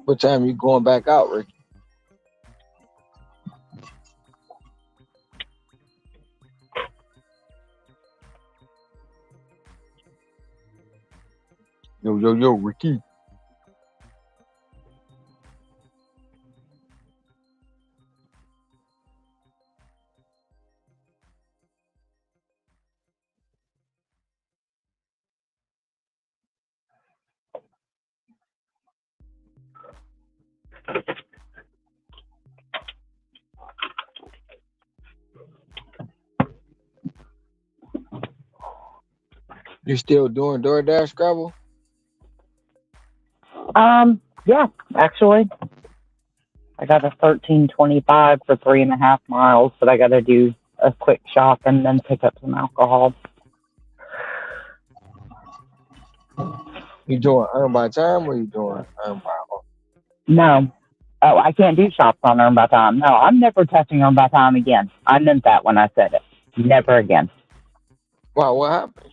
What time you going back out, Ricky? Yo, Ricky. You still doing DoorDash Scrabble? Yeah, actually, I got a 13.25 for 3.5 miles, but I got to do a quick shop and then pick up some alcohol. You doing earn by time or you doing earn by hour? No. Oh, I can't do shops on Earn by Time. No, I'm never touching Earn by Time again. I meant that when I said it. Never again. Wow, what happened?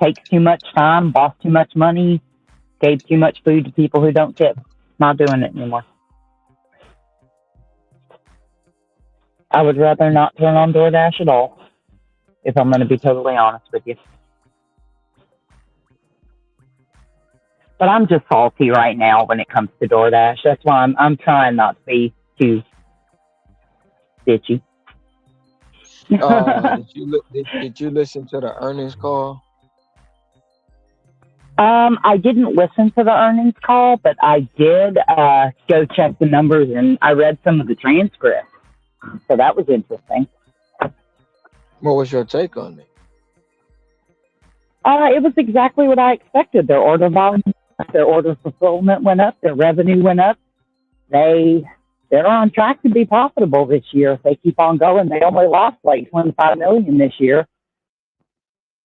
Takes too much time, lost too much money, gave too much food to people who don't tip. Not doing it anymore. I would rather not turn on DoorDash at all, if I'm going to be totally honest with you. But I'm just salty right now when it comes to DoorDash. That's why I'm trying not to be too bitchy. Did you listen to the earnings call? I didn't listen to the earnings call, but I did go check the numbers, and I read some of the transcripts. So that was interesting. What was your take on it? It was exactly what I expected. Their order volume, their order fulfillment went up, their revenue went up. They're on track to be profitable this year if they keep on going. They only lost like $25 million this year,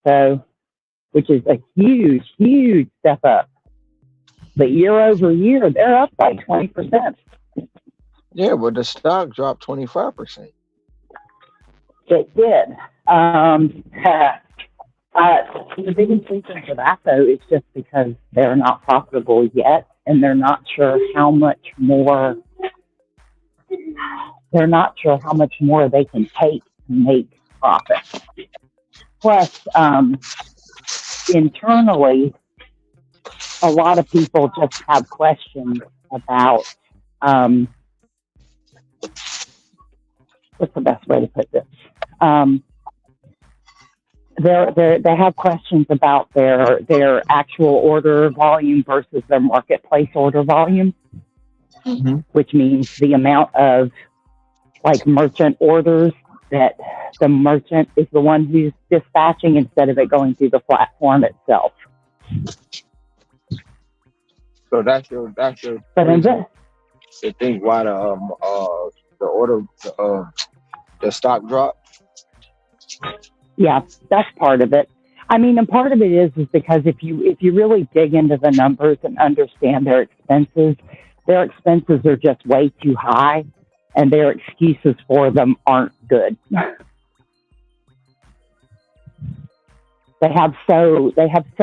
so which is a huge, huge step up. But year over year, they're up by 20%. Yeah, but the stock dropped 25%. It did. The biggest reason for that, though, is just because they're not profitable yet, and they're not sure how much more. They're not sure how much more they can take to make profit. Plus, internally, a lot of people just have questions about what's the best way to put this? They have questions about their actual order volume versus their marketplace order volume, Mm-hmm. which means the amount of like merchant orders that the merchant is the one who's dispatching instead of it going through the platform itself. So that's your But in reason this, to think why the order the stock dropped. yeah, that's part of it. I mean, and part of it is because if you really dig into the numbers and understand their expenses are just way too high, and their excuses for them aren't good. They have so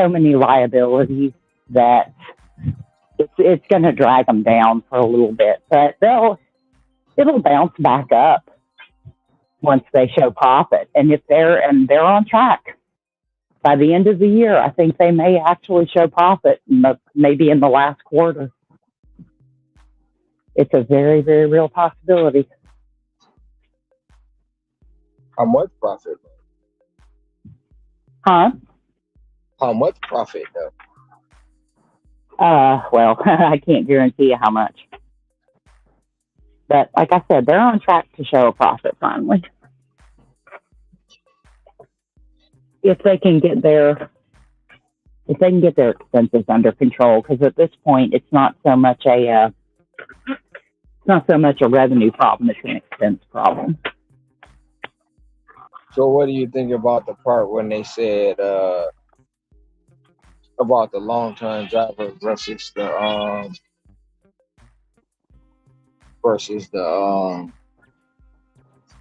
many liabilities that it's going to drag them down for a little bit, but it'll bounce back up once they show profit, and if they're on track by the end of the year. I think they may actually show profit, maybe in the last quarter. It's a very, very real possibility. How much profit? Huh? How much profit though? Well, I can't guarantee you how much. But like I said, they're on track to show a profit finally. If they can get their expenses under control, because at this point it's not so much a revenue problem, it's an expense problem. So what do you think about the part when they said about the long term driver versus the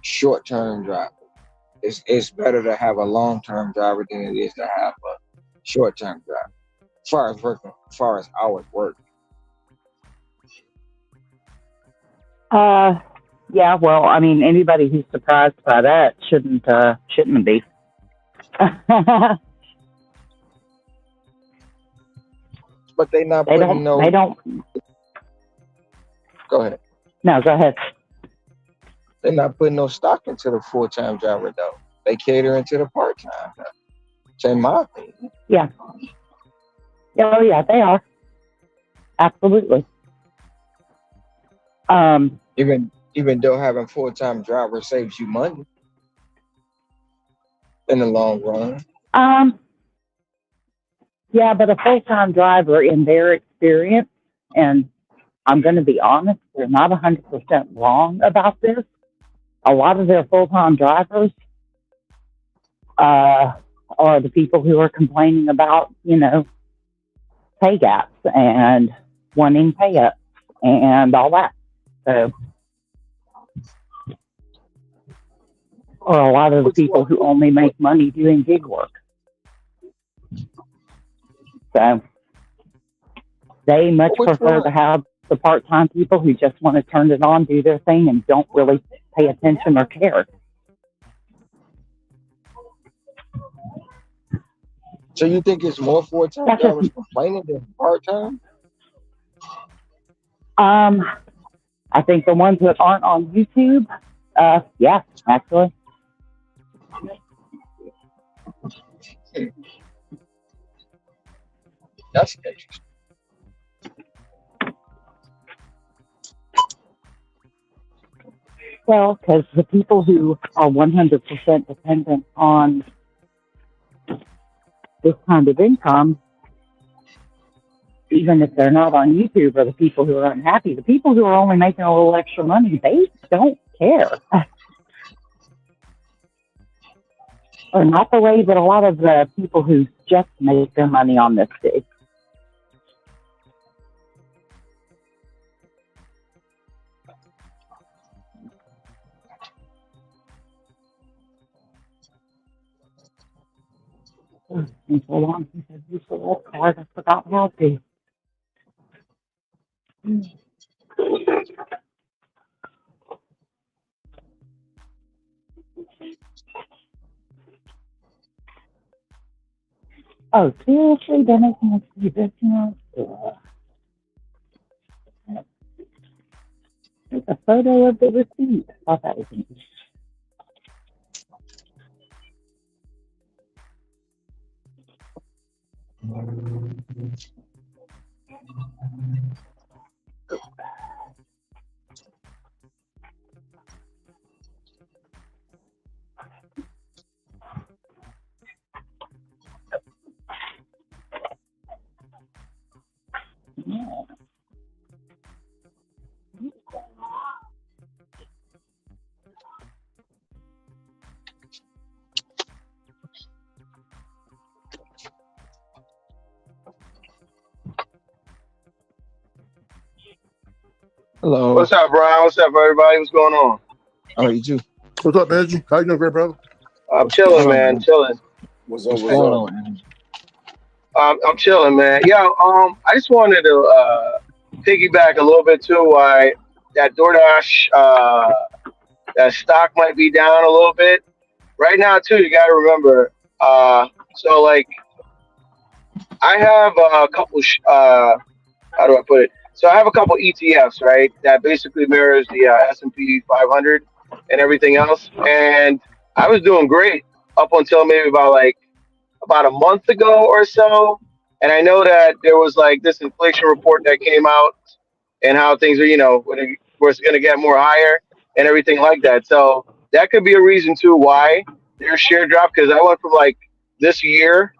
short term driver? It's better to have a long term driver than it is to have a short term driver. As far as hours work. Yeah, well, I mean, anybody who's surprised by that shouldn't be. But they not they putting don't. They no. don't. Go ahead. No, go ahead. They're not putting no stock into the full time driver though. They catering to the part time. In my opinion. Yeah. Oh, yeah, they are. Absolutely. Even though having full time driver saves you money in the long run. Um, yeah, but a full-time driver, in their experience, and I'm going to be honest, they're not 100% wrong about this. A lot of their full-time drivers uh, are the people who are complaining about, pay gaps and wanting pay ups and all that. So, or a lot of the Which people one? who only make money doing gig work. So they much Which prefer one? to have the part-time people who just want to turn it on, do their thing, and don't really pay attention or care. So you think it's more full time That's just, drivers complaining than part time? um, I think the ones that aren't on YouTube, yeah, actually. That's interesting. Well, because the people who are 100% dependent on this kind of income, even if they're not on YouTube, are the people who are unhappy. The people who are only making a little extra money, they don't care. Or not the way that a lot of the people who just make their money on this do. It's been so long since I've used the old card, I forgot how to. Oh, seriously? They're making us do this now? Take a photo of the receipt. I thought that was neat. Yeah. Hello. What's up, Brian? What's up, everybody? What's going on? How are you too? What's up, Angie? How you doing, great brother? I'm What's chilling, going on, man. man? Chilling. What's up? What's What's going up? on, Angie? I'm chilling, man. Yeah. I just wanted to piggyback a little bit too. Why that DoorDash that stock might be down a little bit right now too. You got to remember. So like I have a couple. How do I put it? So I have a couple ETFs, right? That basically mirrors the S&P 500 and everything else. And I was doing great up until maybe about a month ago or so. And I know that there was like this inflation report that came out and how things are, was going to get more higher and everything like that. So that could be a reason too why their share dropped because I went from like this year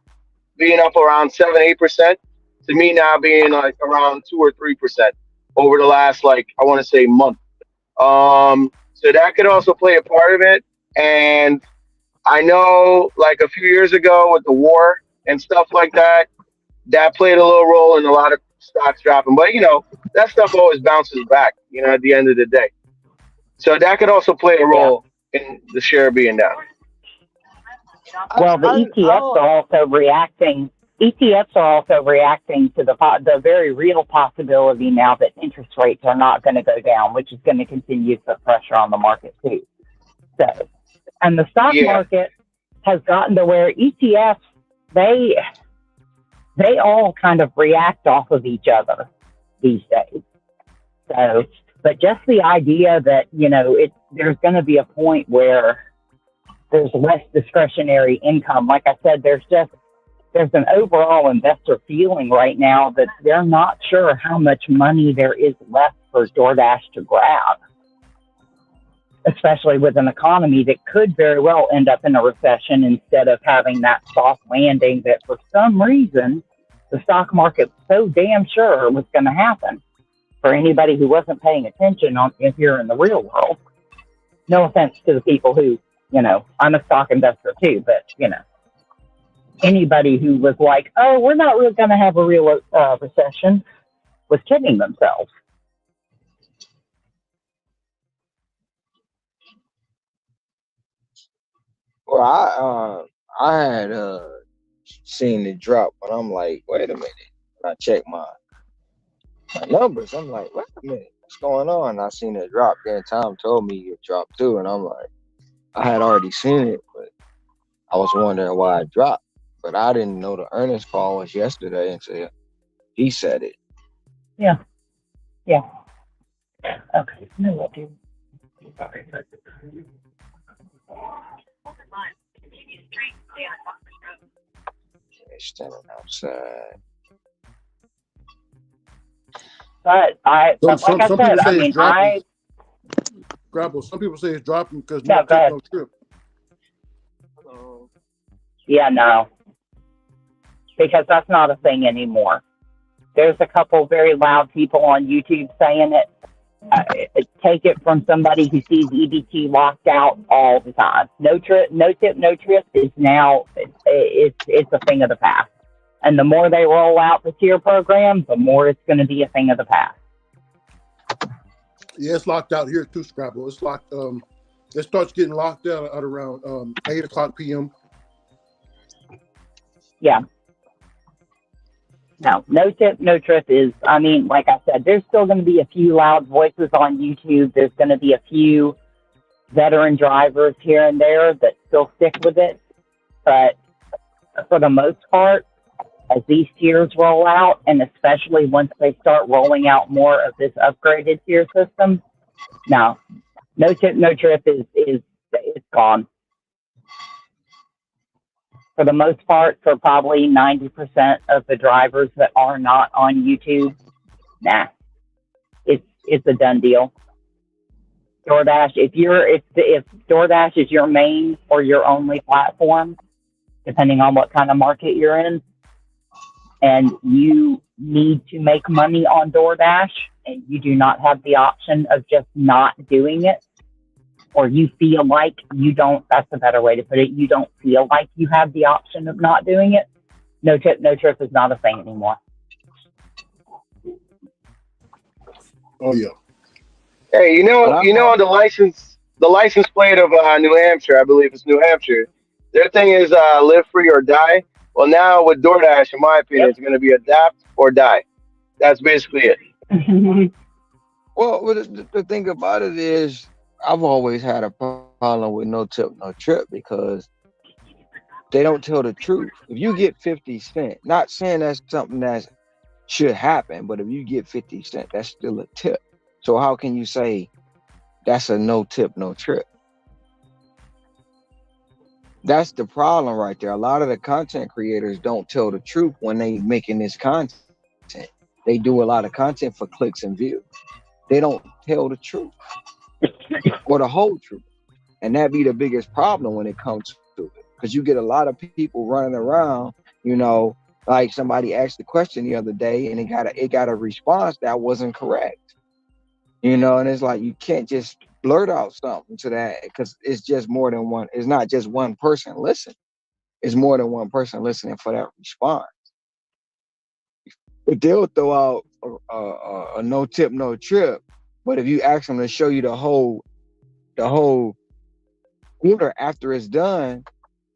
being up around 7, 8% to me now being like around 2 or 3% over the last like I want to say month. So that could also play a part of it. And I know like a few years ago with the war and stuff like that, that played a little role in a lot of stocks dropping. But that stuff always bounces back, at the end of the day. So that could also play a Yeah. role in the share being down. I, Well, the I, I ETFs don't. are also reacting. ETFs are also reacting to the very real possibility now that interest rates are not going to go down, which is going to continue to put pressure on the market too. So, and the stock Yeah, market has gotten to where ETFs they they all kind of react off of each other these days. So, but just the idea that there's going to be a point where there's less discretionary income. Like I said, there's an overall investor feeling right now that they're not sure how much money there is left for DoorDash to grab, especially with an economy that could very well end up in a recession instead of having that soft landing that for some reason the stock market's so damn sure was going to happen. For anybody who wasn't paying attention on here in the real world, no offense to the people who, I'm a stock investor too, but anybody who was like, oh, we're not really going to have a real recession was kidding themselves. Well, I had seen it drop, but I'm like, wait a minute. When I checked my numbers, I'm like, wait a minute, what's going on? I seen it drop. Then Tom told me it dropped too, and I'm like, I had already seen it, but I was wondering why it dropped. But I didn't know the earnings call was yesterday until he said it. Yeah. Yeah. Okay. No, what do It's standing outside. But like I Some said, people I say it's mean, dropping. Grapple. Some people say it's dropping because no no, go tip, ahead. no trip. Yeah, no, because that's not a thing anymore. There's a couple very loud people on YouTube saying it. Take it from somebody who sees EBT locked out all the time. No trip, no tip, no trip is now it's a thing of the past. And the more they roll out the tier program, the more it's going to be a thing of the past. Yeah, it's locked out here too, Scrabble. It's locked. It starts getting locked out at around 8 o'clock p.m. Yeah. No tip, no trip is, I mean, like I said, there's still going to be a few loud voices on YouTube. There's going to be a few veteran drivers here and there that still stick with it. But for the most part, as these tiers roll out, and especially once they start rolling out more of this upgraded tier system, no tip, no trip is it's gone. For the most part, for probably 90% of the drivers that are not on YouTube, nah, it's a done deal. DoorDash, if DoorDash is your main or your only platform, depending on what kind of market you're in, and you need to make money on DoorDash and you do not have the option of just not doing it, or you feel like you don't, that's a better way to put it, you don't feel like you have the option of not doing it, no tip, no trip is not a thing anymore. Oh yeah. Hey, But I'm not, the license plate of New Hampshire, I believe it's New Hampshire. Their thing is live free or die. Well, now with DoorDash, in my opinion, Yep. it's going to be adapt or die. That's basically it. well, the thing about it is, I've always had a problem with no tip, no trip because they don't tell the truth. If you get 50 cents, not saying that's something that should happen, but if you get 50 cents, that's still a tip. So how can you say that's a no tip, no trip? That's the problem right there. A lot of the content creators don't tell the truth when they making this content. They do a lot of content for clicks and views. They don't tell the truth or the whole truth. And that be the biggest problem when it comes to it. Because you get a lot of people running around, you know, like somebody asked the question the other day and it got a response that wasn't correct. And it's like you can't just blurt out something to that because it's just more than one, it's not just one person listening. It's more than one person listening for that response. But they'll throw out a no tip, no trip. But if you ask them to show you the whole order after it's done,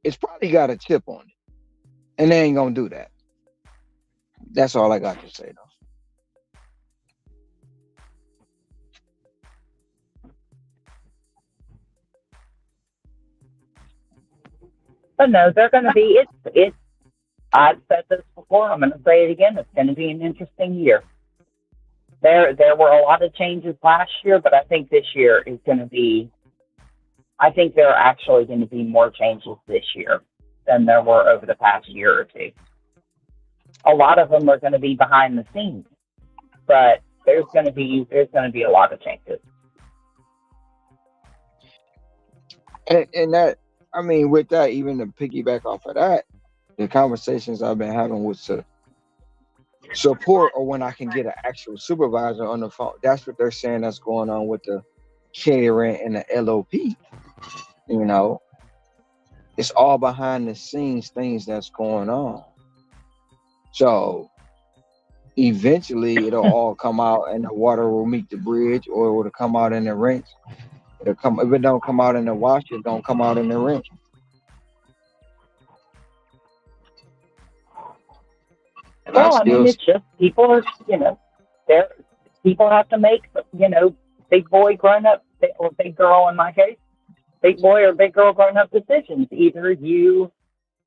it's probably got a tip on it, and they ain't gonna do that. That's all I got to say, though. But no, they're going to be, it's, I've said this before, I'm going to say it again, it's going to be an interesting year. There were a lot of changes last year, but I think this year is going to be, I think there are actually going to be more changes this year than there were over the past year or two. A lot of them are going to be behind the scenes, but there's going to be a lot of changes. And that, I mean, with that, even to piggyback off of that, the conversations I've been having with support, or when I can get an actual supervisor on the phone, that's what they're saying that's going on with the catering and the LOP. You know, it's all behind the scenes things that's going on. So eventually it'll all come out and the water will meet the bridge, or it'll come out in the rinse. It'll come, if it don't come out in the wash, it don't come out in the rinse. And I Well, I mean, still it's just people are, they're people have to make, big boy grown up or big girl in my case, big boy or big girl grown up decisions. Either you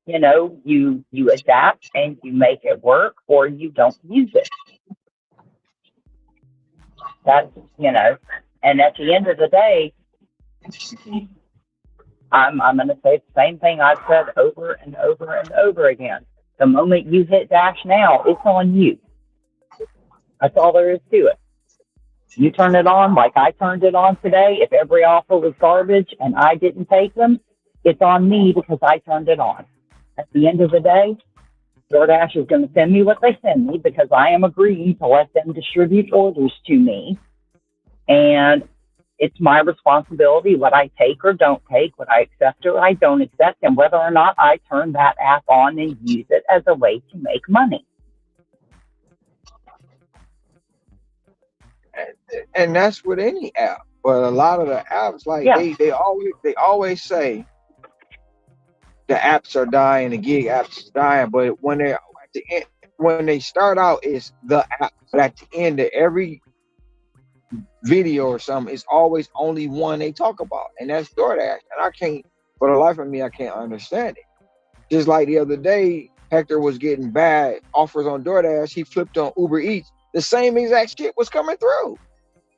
adapt and you make it work, or you don't use it. That's and at the end of the day, I'm going to say the same thing I've said over and over and over again. The moment you hit dash now, it's on you. That's all there is to it. You turn it on like I turned it on today. If every offer was garbage and I didn't take them, it's on me because I turned it on. At the end of the day, DoorDash is going to send me what they send me because I am agreeing to let them distribute orders to me. And it's my responsibility what I take or don't take, what I accept or I don't accept, and whether or not I turn that app on and use it as a way to make money. and that's with any app. But a lot of the apps, like Yeah. they always say the apps are dying, the gig apps are dying. But when they're at the end, when they start out, it's the app. But at the end of every video or something, it's always only one they talk about, and that's DoorDash. And I can't, for the life of me, I can't understand it. Just like the other day, Hector was getting bad offers on DoorDash. He flipped on Uber Eats. The same exact shit was coming through,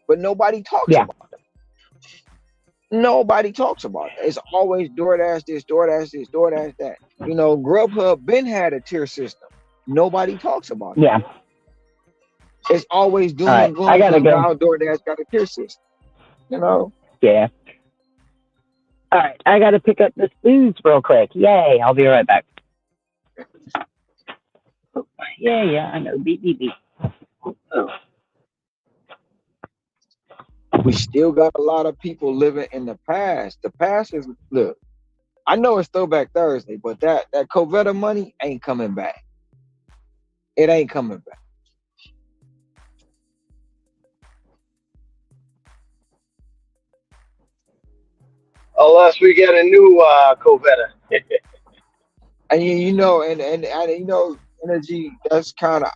but nobody talks Yeah. about it. Nobody talks about it. It's always DoorDash this, DoorDash this, DoorDash that. Grubhub been had a tier system. Nobody talks about it. Yeah. It's always doom All right. and I gloom. got to go. Now DoorDash got a tier system. You know. Yeah. All right. I got to pick up this booze real quick. Yay. I'll be right back. Yeah, I know. Beep, beep, beep. We still got a lot of people living in the past. The past is look. I know it's Throwback Thursday, but that Covetta money ain't coming back. It ain't coming back. Unless we get a new Covetta. And and energy. That's kind of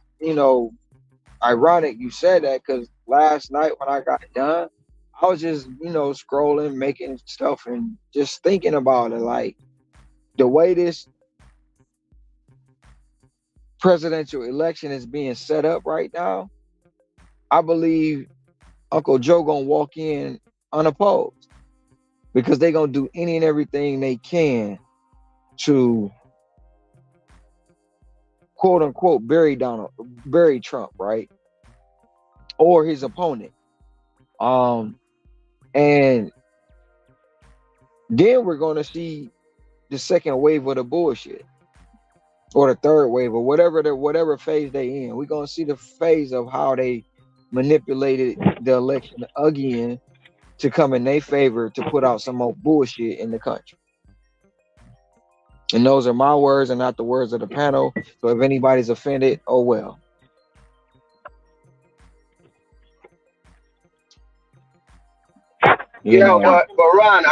ironic you said that because last night when I got done, I was just scrolling, making stuff, and just thinking about it. Like the way this presidential election is being set up right now, I believe Uncle Joe gonna walk in unopposed because they gonna do any and everything they can to quote unquote bury Trump, right? Or his opponent. Um and then we're gonna see the second wave of the bullshit. Or the third wave, or whatever phase they in. We're gonna see the phase of how they manipulated the election again to come in their favor to put out some more bullshit in the country. And those are my words and not the words of the panel. So if anybody's offended, oh well. You Yeah, know. but Ron,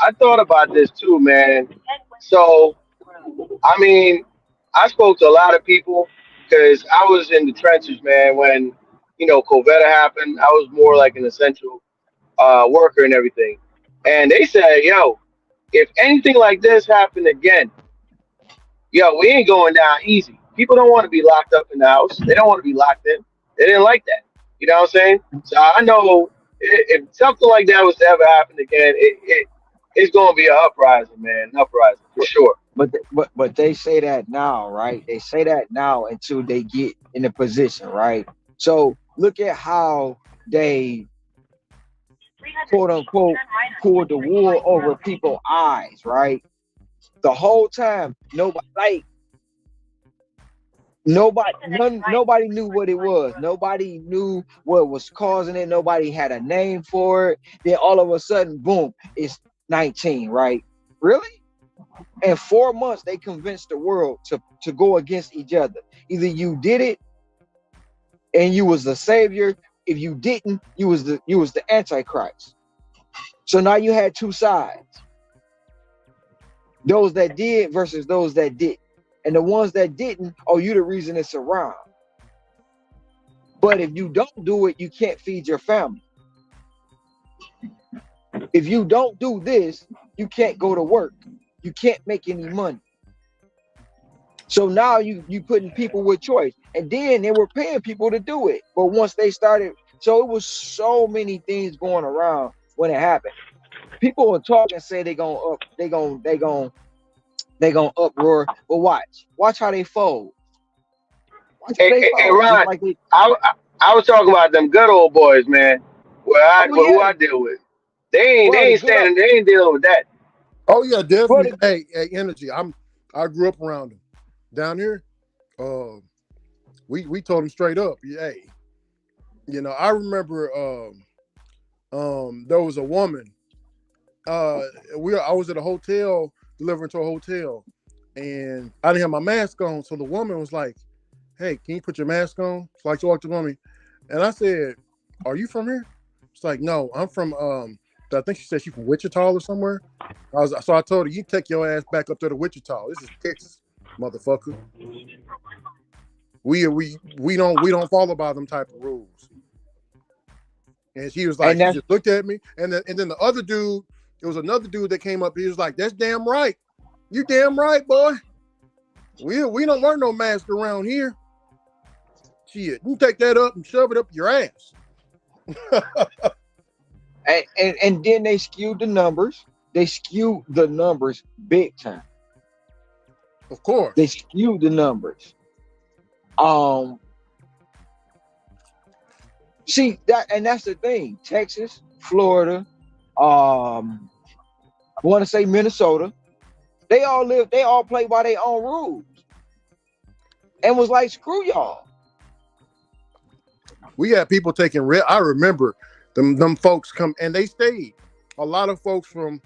I thought about this too, man. So I mean, I spoke to a lot of people because I was in the trenches, man. When Covetta happened, I was more like an essential worker and everything. And they said, yo, if anything like this happened again, yo, we ain't going down easy. People don't want to be locked up in the house. They don't want to be locked in. They didn't like that. You know what I'm saying? So I know if something like that was to ever happen again, it's going to be an uprising, man. An uprising for sure. But they say that now, right? They say that now until they get in a position, right? So look at how they quote unquote pulled the wool over people's eyes, right? The whole time, nobody knew what it was. Nobody knew what was causing it. Nobody had a name for it. Then all of a sudden, boom, it's 19, right? Really? In 4 months, they convinced the world to go against each other. Either you did it and you was the savior. If you didn't, you was the antichrist. So now you had two sides. Those that did versus those that didn't. And the ones that didn't, oh, you the reason it's around. But if you don't do it, you can't feed your family. If you don't do this, you can't go to work. You can't make any money. So now you putting people with choice. And then they were paying people to do it. But once they started, so it was so many things going around when it happened. People will talk and say they gonna uproar, but watch how they fold. Watch how they Hey, fold. Just Ron, like they, I was talking about them good old boys, man. oh Who yeah, I deal with. They bro, the ain't good up, standing. They ain't dealing with that. Oh yeah, bro, definitely. Hey, energy. I grew up around them. Down here, uh, we told them straight up, hey, I remember there was a woman. I was at a hotel delivering to a hotel, and I didn't have my mask on. So the woman was like, "Hey, can you put your mask on?" So like she walked up on me, and I said, "Are you from here?" She's like, "No, I'm from I think she said she's from Wichita or somewhere." So I told her, "You take your ass back up there to Wichita. This is Texas, motherfucker. We don't follow by them type of rules." And she was like, and she that's just looked at me, and then the other dude, it was another dude that came up. He was like, "That's damn right. You damn right, boy. We don't wear no mask around here. Shit, you take that up and shove it up your ass." and then they skewed the numbers. They skewed the numbers big time. Of course. They skewed the numbers. Um, See and that's the thing. Texas, Florida, I want to say Minnesota. They all play by their own rules. and was like, "Screw y'all." We had people taking I remember them folks come and they stayed. A lot of folks from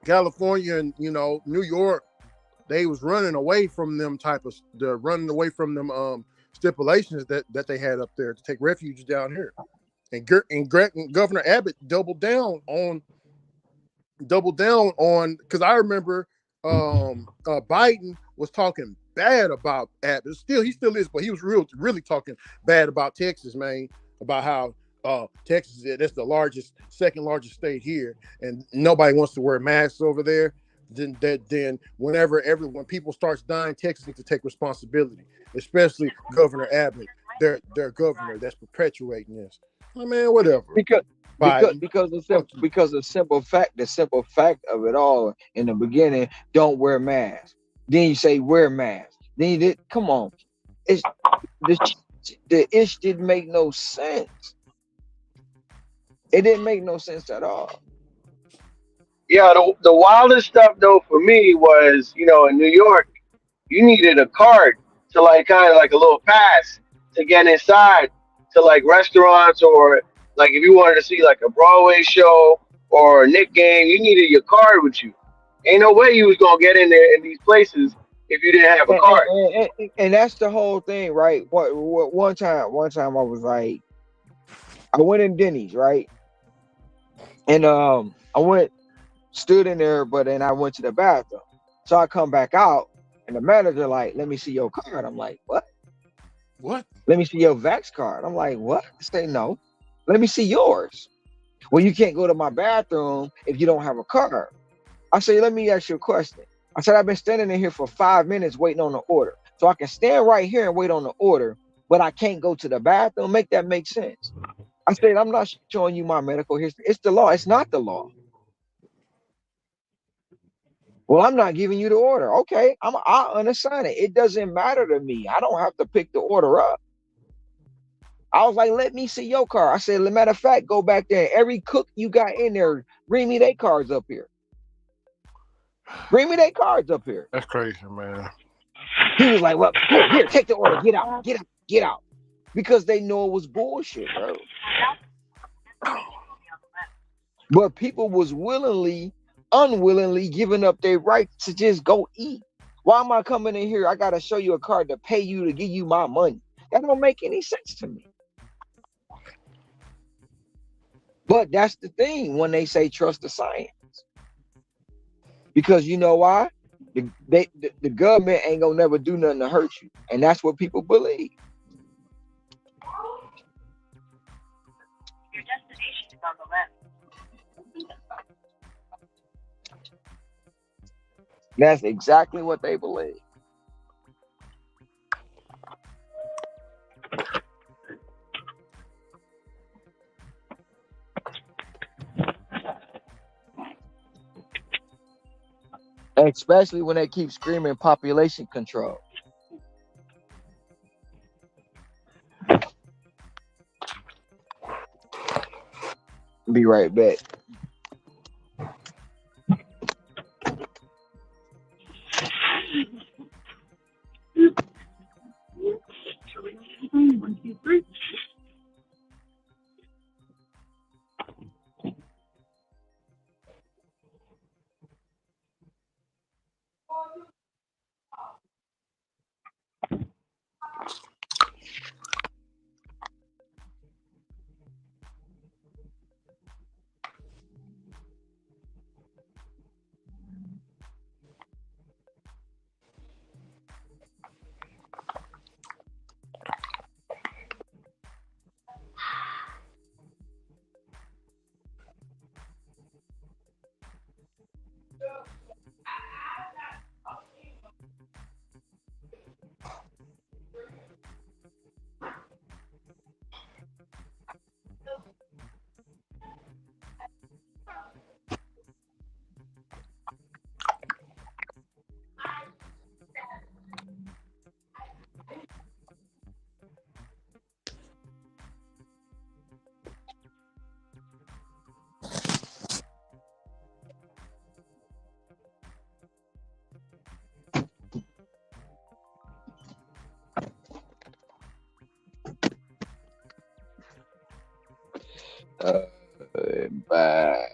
California and New York, they was running away from them running away from them stipulations that they had up there to take refuge down here. And Governor Abbott doubled down on because I remember Biden was talking bad about Abbott. He still is, but he was really talking bad about Texas, man, about how Texas that's the second largest state here, and nobody wants to wear masks over there. Then when people starts dying, Texas needs to take responsibility, especially Governor Abbott, their governor that's perpetuating this. I mean, whatever. Because Biden, because the simple fact of it all in the beginning, don't wear masks. Then you say wear masks. Then you did come on. It's the ish didn't make no sense. It didn't make no sense at all. Yeah, the wildest stuff though for me was, in New York, you needed a card to like kind of like a little pass to get inside to like restaurants or like if you wanted to see like a Broadway show or a Nick game, you needed your card with you. Ain't no way you was gonna get in there in these places if you didn't have a And, card. and that's the whole thing, right? One time I was like, I went in Denny's, right? And stood in there, but then I went to the bathroom. So I come back out, and the manager like, let me see your card. I'm like, what? what? Let me see your Vax card. I'm like, what? I say no. Let me see yours. Well, you can't go to my bathroom if you don't have a card. I say, let me ask you a question. I said, I've been standing in here for 5 minutes waiting on the order. So I can stand right here and wait on the order, but I can't go to the bathroom. Make that make sense? I said, I'm not showing you my medical history. It's the law. It's not the law. Well, I'm not giving you the order. Okay, I'll unassign it. It doesn't matter to me. I don't have to pick the order up. I was like, let me see your car. I said, matter of fact, go back there. Every cook you got in there, bring me their cards up here. Bring me their cards up here. That's crazy, man. He was like, well, here, take the order. Get out, get out, get out. Because they know it was bullshit, bro. But people was unwillingly giving up their right to just go eat. Why am I coming in here? I got to show you a card to pay you to give you my money. That don't make any sense to me. But that's the thing when they say trust the science. Because you know why? The government ain't going to never do nothing to hurt you. And that's what people believe. Your destination is on the left. That's exactly what they believe. Especially when they keep screaming population control. Be right back. One, two, three. Uh, bye.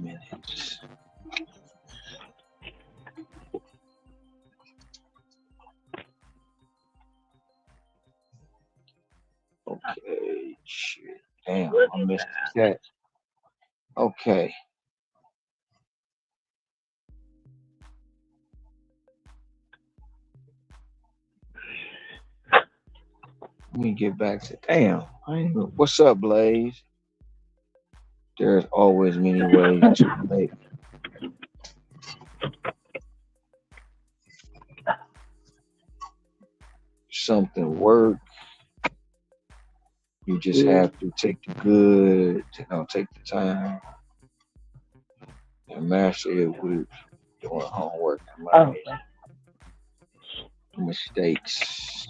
Minutes. Okay, shit. Damn, I missed that. Okay. Let me get back to damn. What's up, Blaze? There's always many ways to make something work. You just have to take the good, take the time and master it with doing homework and Oh, learning mistakes.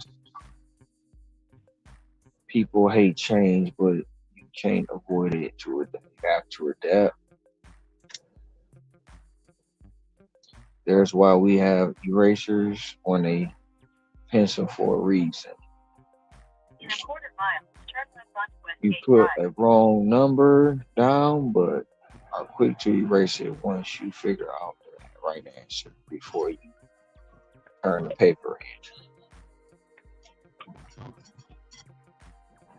People hate change, but you can't avoid it. You have to adapt. There's why we have erasers on a pencil for a reason. In a quarter mile, turn left onto You Westgate put Drive. a wrong number down, but are quick to erase it once you figure out the right answer before you turn the paper in.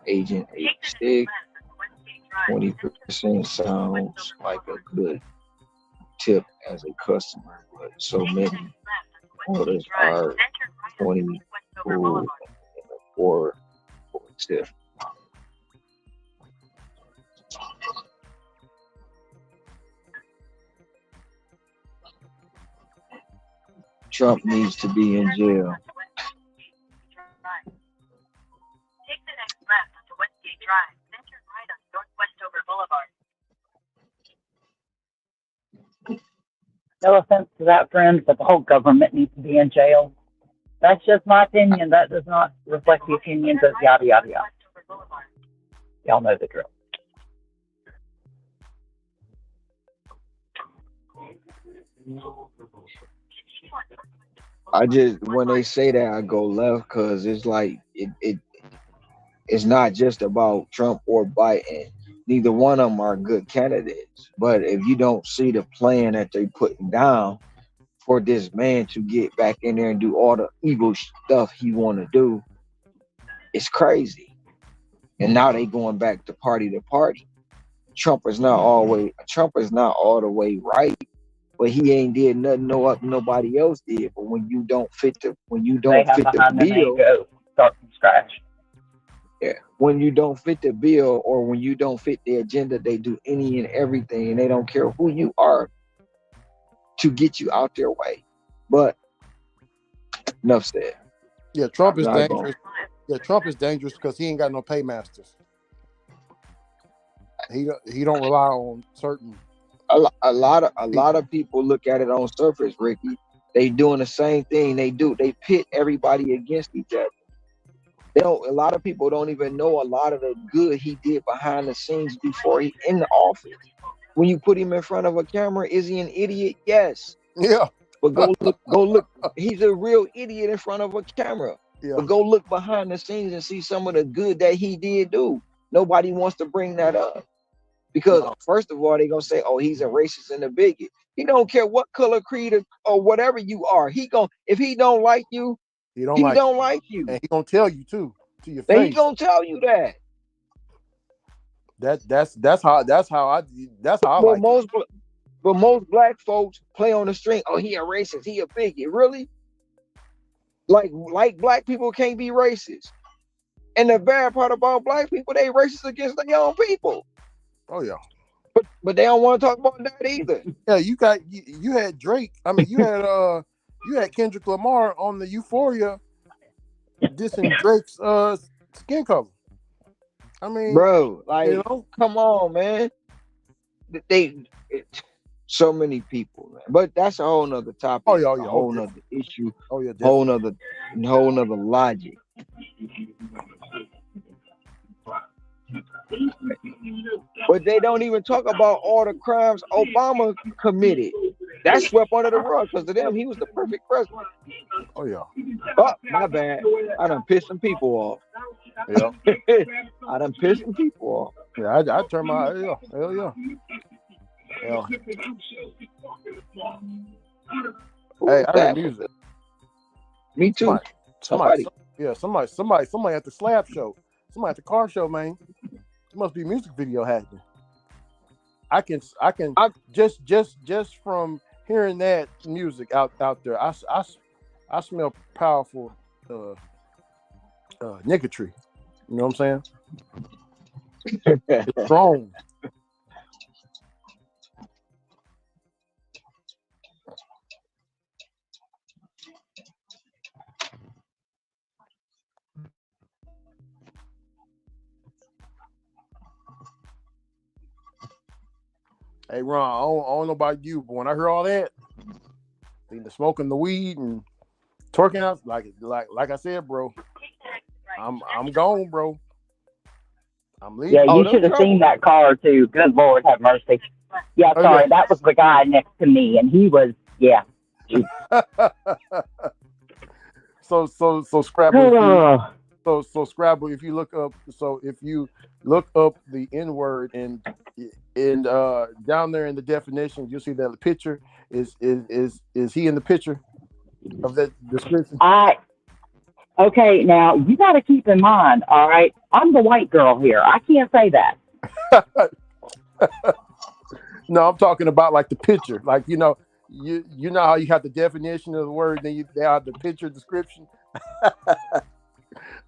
Agent Take the next 86, left onto Westgate Drive. 20% sounds like a good tip as a customer, but so Take the many next left onto Westgate orders Drive. are Then turn right onto 20 Westover food Boulevard. for a tip. Trump needs to be in Turn left jail. onto Westgate Drive. Take the next left onto Westgate Drive. Then turn right onto North Westover Boulevard. no offense to that friend, but the whole government needs to be in jail. That's just my opinion. That does not reflect the opinions of yada, yada, yada. Westover Boulevard. Y'all know the drill. I just when they say that I go left because it's like it's not just about Trump or Biden. Neither one of them are good candidates. But if you don't see the plan that they putting down for this man to get back in there and do all the evil stuff he want to do, it's crazy. And now they going back to party to party. Trump is not all the way right, but he ain't did nothing nobody else did. But when you don't fit They have the behind them and bill, go start from scratch. yeah, when you don't fit the bill or when you don't fit the agenda, they do any and everything, and they don't care who you are to get you out their way. But enough said. Yeah, Trump I'm is not going. dangerous. Yeah, Trump is dangerous because he ain't got no paymasters. He don't rely on certain A lot people. of people look at it on surface, Ricky. They doing the same thing. They pit everybody against each other. They don't. A lot of people don't even know a lot of the good he did behind the scenes before he in the office. When you put him in front of a camera, is he an idiot? Yes. Yeah, But go look. He's a real idiot in front of a camera. yeah. But go look behind the scenes and see some of the good that he did do. Nobody wants to bring that up because No, first of all, they gonna say, "Oh, he's a racist and a bigot." He don't care what color, creed, or whatever you are. If he don't like you, he don't he like don't you, like you. and he gonna tell you too to your And he face. gonna tell you that. That's how I But like it. most black folks play on the string. Oh, he a racist. He a bigot. Really? Like black people can't be racist. And the bad part about black people, they racist against their own people. Oh yeah, But they don't want to talk about that either. yeah. You had Drake. I mean, you had Kendrick Lamar on the Euphoria dissing Drake's skin color. I mean, Bro, like, you know, come on, man. They So many people, man. But that's a whole nother Oh topic, yeah, oh a yeah, oh whole definitely, nother issue, oh yeah, whole definitely. nother, whole nother logic. But they don't even talk about all the crimes Obama committed. That's swept under the rug because of them. He was the perfect president. Oh yeah, Oh, my bad. I done pissed some people off. yeah, I done pissed some people off. yeah. I turn my yeah, hell yeah, yeah. Hey, Who is I heard that? music. Me too. Somebody, somebody, Somebody. yeah, somebody at the slab show, somebody at the car show, man. It must be a music video happening. I can I just from hearing that music out there, I smell powerful niggatry. You know what I'm saying? It's strong. Hey Ron, I don't know about you, but when I hear all that, the smoking the weed and twerking out, like I said, bro, I'm gone, bro. I'm Yeah, leaving. oh, you them should have seen trouble. that car too. Good Lord, have mercy. Yeah, Oh yeah. sorry, that was the guy next to me, and he was, yeah. So Scrabble, if you Oh, so Scrabble, if you look up the N word and down there in the definition, you'll see that the picture is he in the picture of that description? I okay. Now you got to keep in mind. All right, I'm the white girl here. I can't say that. No, I'm talking about like the picture, like you know how you have the definition of the word, then they have the picture description.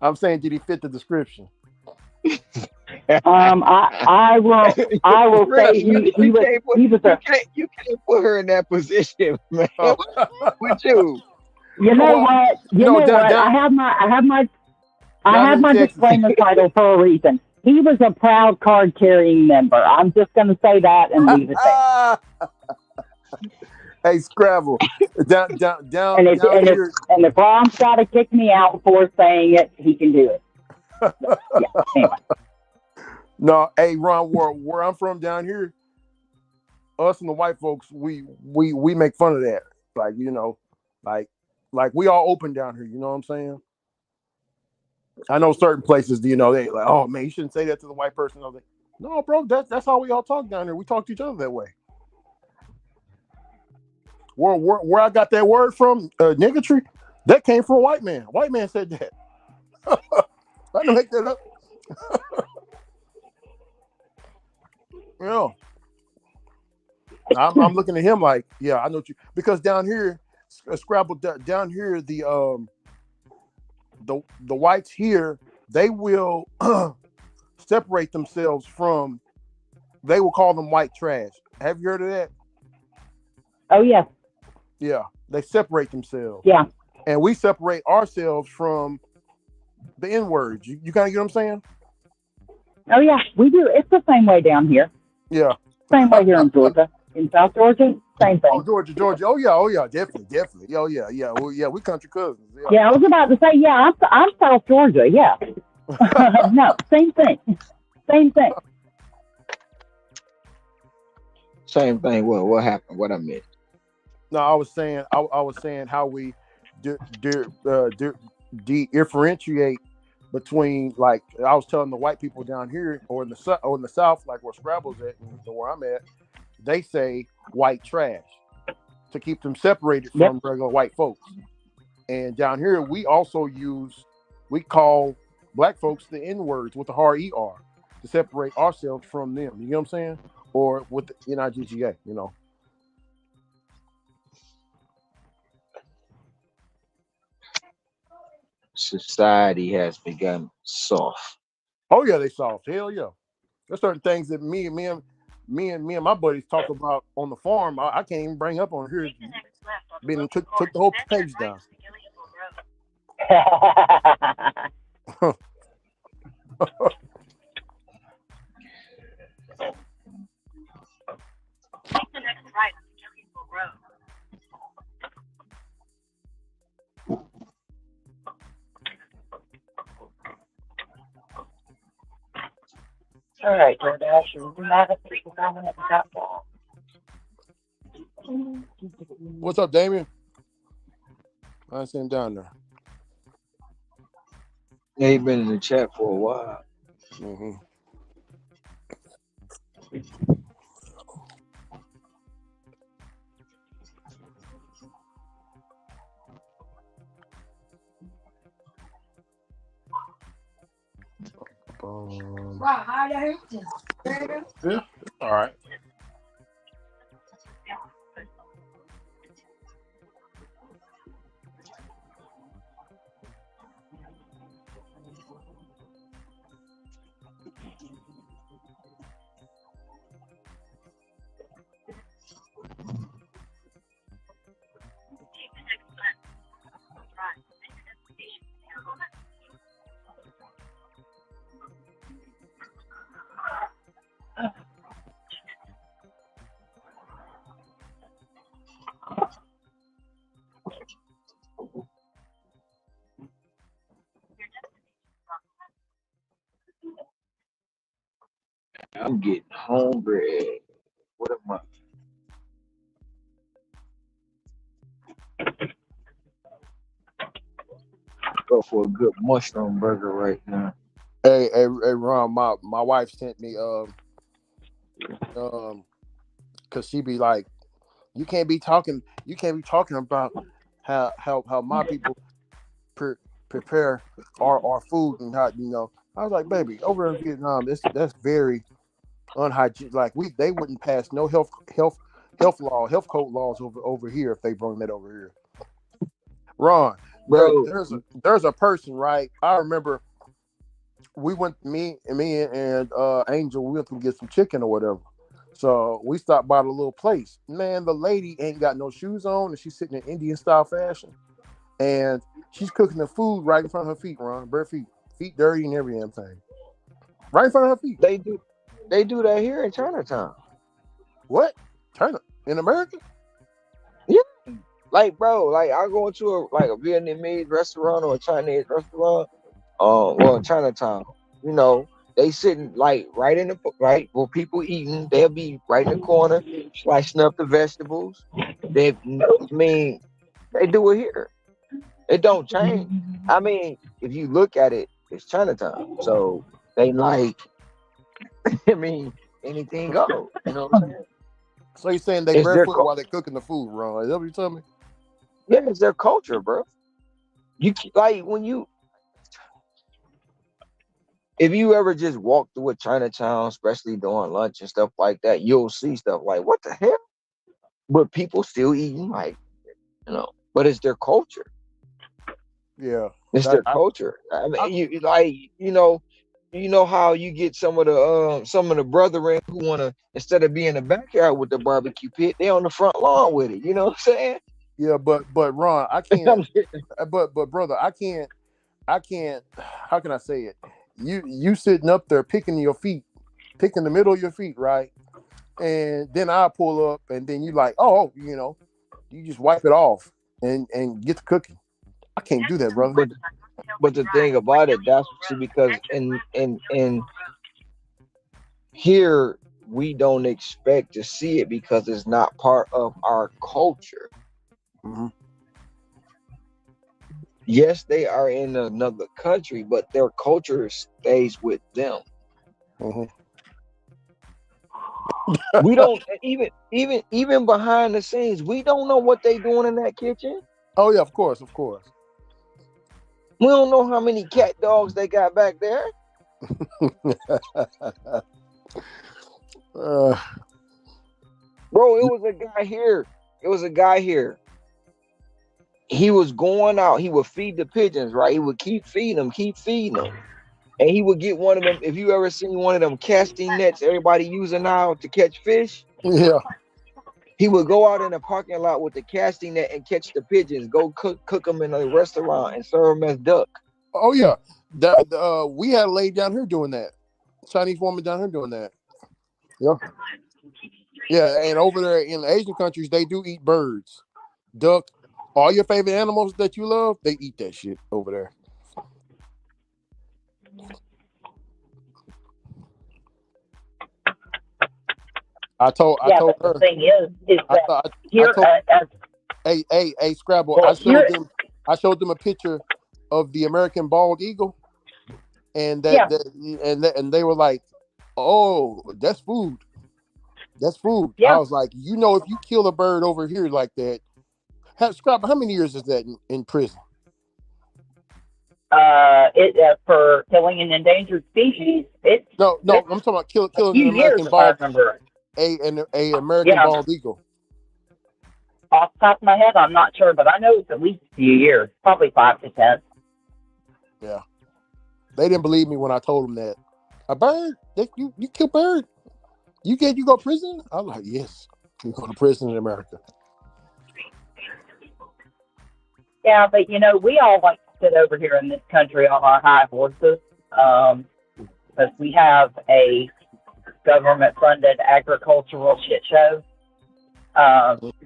I'm saying, did he fit the description? I will Real, say you can't put he was a. you can't put her in that position, man. Oh. What's wrong with you? You know Well, what? you You know, know what? I down here have in my Texas. disclaimer title for a reason. He was a proud card carrying member. I'm just going to say that and leave it there. Hey, Scrabble, down here. And if Ron's got to kick me out for saying it, he can do it. So, yeah. Anyway. No, hey, Ron, where I'm from down here, us and the white folks, we make fun of that. Like like we all open down here. You know what I'm saying? I know certain places, they like, oh man, you shouldn't say that to the white person. I was like, no, bro, that's how we all talk down here. We talk to each other that way. Where I got that word from, niggatry, that came from a white man. White man said that. I didn't make that up. Yeah, I'm looking at him like, yeah, I know what you, because down here, Scrabble, down here, the whites here, they will separate themselves from. They will call them white trash. Have you heard of that? Oh, yeah. Yeah, they separate themselves, Yeah. and we separate ourselves from the N words. You kind of get what I'm saying? Oh, yeah. We do. It's the same way down here. Yeah. Same way here in Georgia. In South Georgia, same Oh, thing. Georgia. Oh yeah, definitely. Oh yeah. Well, yeah, we country cousins. Yeah. Yeah, I was about to say, yeah, I'm South Georgia. Yeah. No, same thing. Same thing. Same thing. What happened? What I missed? No, I was saying how we differentiate between, like I was telling the white people down here or in the south, like where Scrabble's at and where I'm at, they say white trash to keep them separated Yep. from regular white folks. And down here, we call black folks the N words with the hard ER to separate ourselves from them. You know what I'm saying? Or with the NIGGA, Society has become soft. Oh yeah, they soft. Hell yeah. There's certain things that me and my buddies talk about on the farm. I can't even bring up on here. Take the next left on the Been local took course, the whole then turn page right down. on Gilliamville Road. Take the next right All right, DoorDash, you're mad at people coming at the top wall. What's up, Damien? I see him down there. They been in the chat for a while. Mm-hmm. Yeah. All right. Take the next left. Drive. Next destination. Arizona. Your destination. I'm getting hungry. What am I? Go for a good mushroom burger right now. Hey, Ron. My wife sent me cause she be like, you can't be talking about how my people pre- prepare our food and how I was like, baby, over in Vietnam, that's very unhygienic. Like they wouldn't pass no health code laws over here if they brought that over here. Ron, Bro, there's a person, right? I remember we went me and Angel, we went to get some chicken or whatever. So we stopped by the little place. Man, the lady ain't got no shoes on and she's sitting in Indian style fashion. And she's cooking the food right in front of her feet, Ron. Bare feet. Feet dirty and every damn thing. Right in front of her feet. they do that here in Chinatown. What? China? In America? Yeah. Like, bro, like I go into a Vietnamese restaurant or a Chinese restaurant, well, in Chinatown, you know, they sitting like right in the right where people eating. They'll be right in the corner, slicing up the vegetables. I mean, they do it here. It don't change. I mean, if you look at it, it's Chinatown, so they like. I mean, anything goes. You know what I'm saying? So you're saying they It's their barefoot while they're cooking the food, Ron? Is that what you telling me? yeah, it's their culture, bro. Like when you if you ever just walk through a Chinatown, especially during lunch and stuff like that, you'll see stuff like what the hell? But people still eating like but it's their culture. Yeah. It's That their culture. I I mean, you know how you get some of the brethren who wanna instead of being in the backyard with the barbecue pit, they on the front lawn with it. You know what I'm saying? yeah, but Ron, I can't. I'm just- But brother, I can't. How can I say it? You sitting up there picking the middle of your feet, right? And then I pull up, and then you like, oh, you just wipe it off and get to cooking. I can't do Next that, brother. but stoplight on North but Tailwood the thing Drive or about it, Neil that's Eagle see Road. because Enter left on Neil in Eagle Road. here we don't expect to see it because it's not part of our culture. Hmm. Yes, they are in another country, but their culture stays with them. Hmm. We don't even behind the scenes, we don't know what they doing in that kitchen. Oh yeah, of course, of course. We don't know how many cat dogs they got back there. uh, Bro, it was a guy here. It was a guy here. He was going out. He would feed the pigeons, right? He would keep feeding them. And he would get one of them. If you ever seen one of them casting nets everybody using now to catch fish, yeah. he would go out in the parking lot with the casting net and catch the pigeons, go cook them in a restaurant and serve them as duck. Oh yeah. We had a lady down here doing that. Chinese woman down here doing that. Yeah. Yeah, and over there in Asian countries, they do eat birds, duck, all your favorite animals that you love. They eat that shit over there. I Yeah, told but the her. thing is I that thought I here, told as hey Scrabble. well, here, I showed them a picture of the American bald eagle, and yeah, and they were like, "Oh, that's food. That's food." I yeah. was like, if you kill a bird over here like that, Scrabble, how many years is that in prison? It for killing an endangered species, No, it's I'm talking about a killing few an years American if I bald remember. a American Yeah, bald eagle. off the top of my head, I'm not sure, but I know it's at least a few years, probably 5 to 10. Yeah, they didn't believe me when I told them that a bird, you kill bird, you go to prison. I was like, yes, you go to prison in America. Yeah, but we all like to sit over here in this country on our high horses, because we have a government-funded agricultural shit show.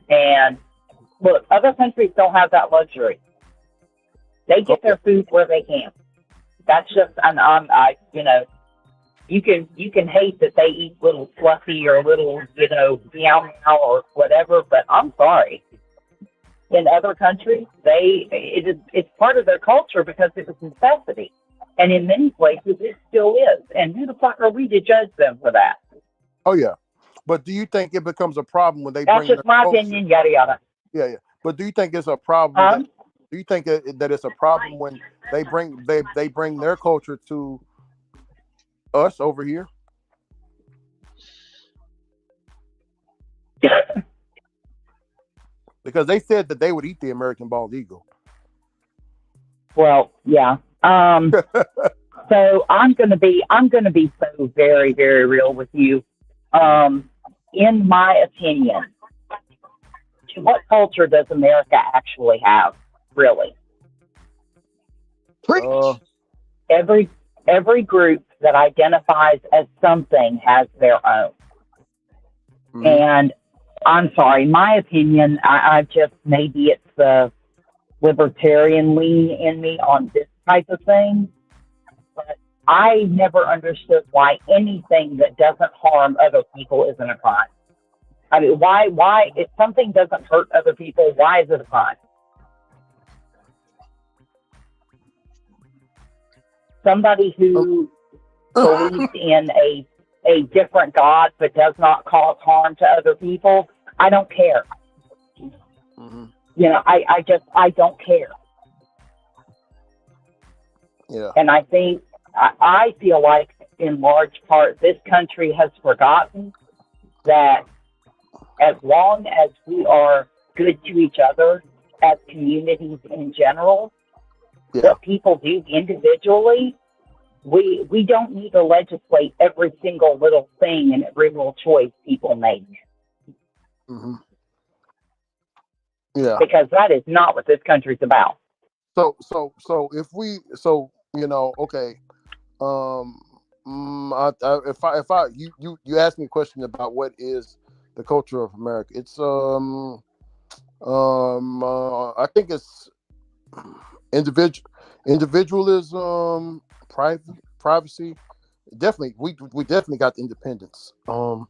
And look, other countries don't have that luxury. They get Okay. their food where they can. That's just, you can hate that they eat little fluffy or little, meow meow or whatever, but I'm sorry. In other countries, it's part of their culture because it was necessity. And in many places, it still is. And who the fuck are we to judge them for that? Oh yeah, but do you think it becomes a problem when they That's bring just their my culture? opinion, yada yada. Yeah. But do you think it's a problem that? Um, Do you think that it's a problem when they bring their culture to us over here? Because they said that they would eat the American bald eagle. Well, yeah. So I'm gonna be so very, very real with you. In my opinion, what culture does America actually have? Really, Uh, every group that identifies as something has their own. mhm. And I'm sorry, my opinion, I just maybe it's the libertarian lean in me on this type of thing, but I never understood why anything that doesn't harm other people isn't a crime. I mean, why, if something doesn't hurt other people, why is it a crime? Somebody who believes in a different God but does not cause harm to other people, I don't care. Mhm. I don't care. Yeah. And I think, I feel like in large part, this country has forgotten that as long as we are good to each other as communities in general, Yeah. what people do individually, we don't need to legislate every single little thing and every little choice people make. Mhm. Yeah. Because that is not what this country's about. So if we okay. If I you asked me a question about what is the culture of America. It's I think it's individualism, privacy. Definitely, we definitely got the independence. Um,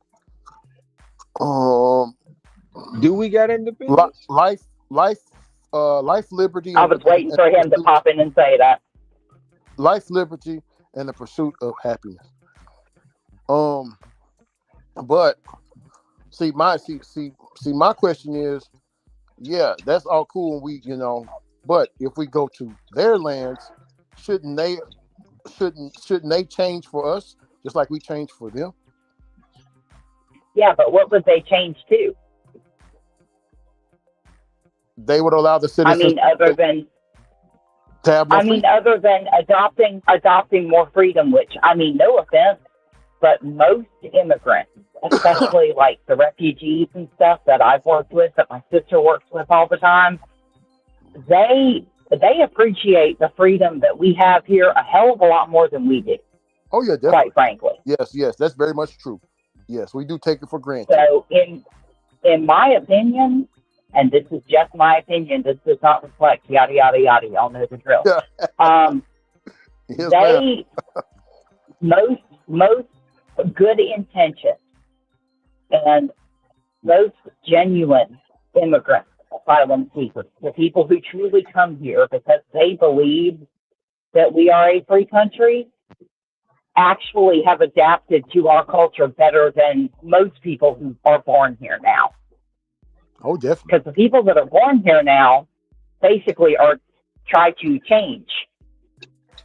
Do we got independence? life, liberty, I was waiting for him to pop in and say that. life, liberty, and the pursuit of happiness. But my question is, yeah, that's all cool. But if we go to their lands, shouldn't they shouldn't they change for us just like we change for them? Yeah, but what would they change to? They would allow the I citizens mean, other than to have more freedom. other than adopting more freedom, which, I mean, no offense, but most immigrants, especially like the refugees and stuff that I've worked with, that my sister works with all the time, they appreciate the freedom that we have here a hell of a lot more than we do. Oh yeah, definitely. Quite frankly. Yes, that's very much true. Yes, we do take it for granted. So in my opinion, and this is just my opinion, this does not reflect yada yada yada. Y'all know the drill. Yes, most good intentions And those genuine immigrants, asylum seekers, the people who truly come here because they believe that we are a free country, actually have adapted to our culture better than most people who are born here now. Oh, definitely. Because the people that are born here now basically are try to change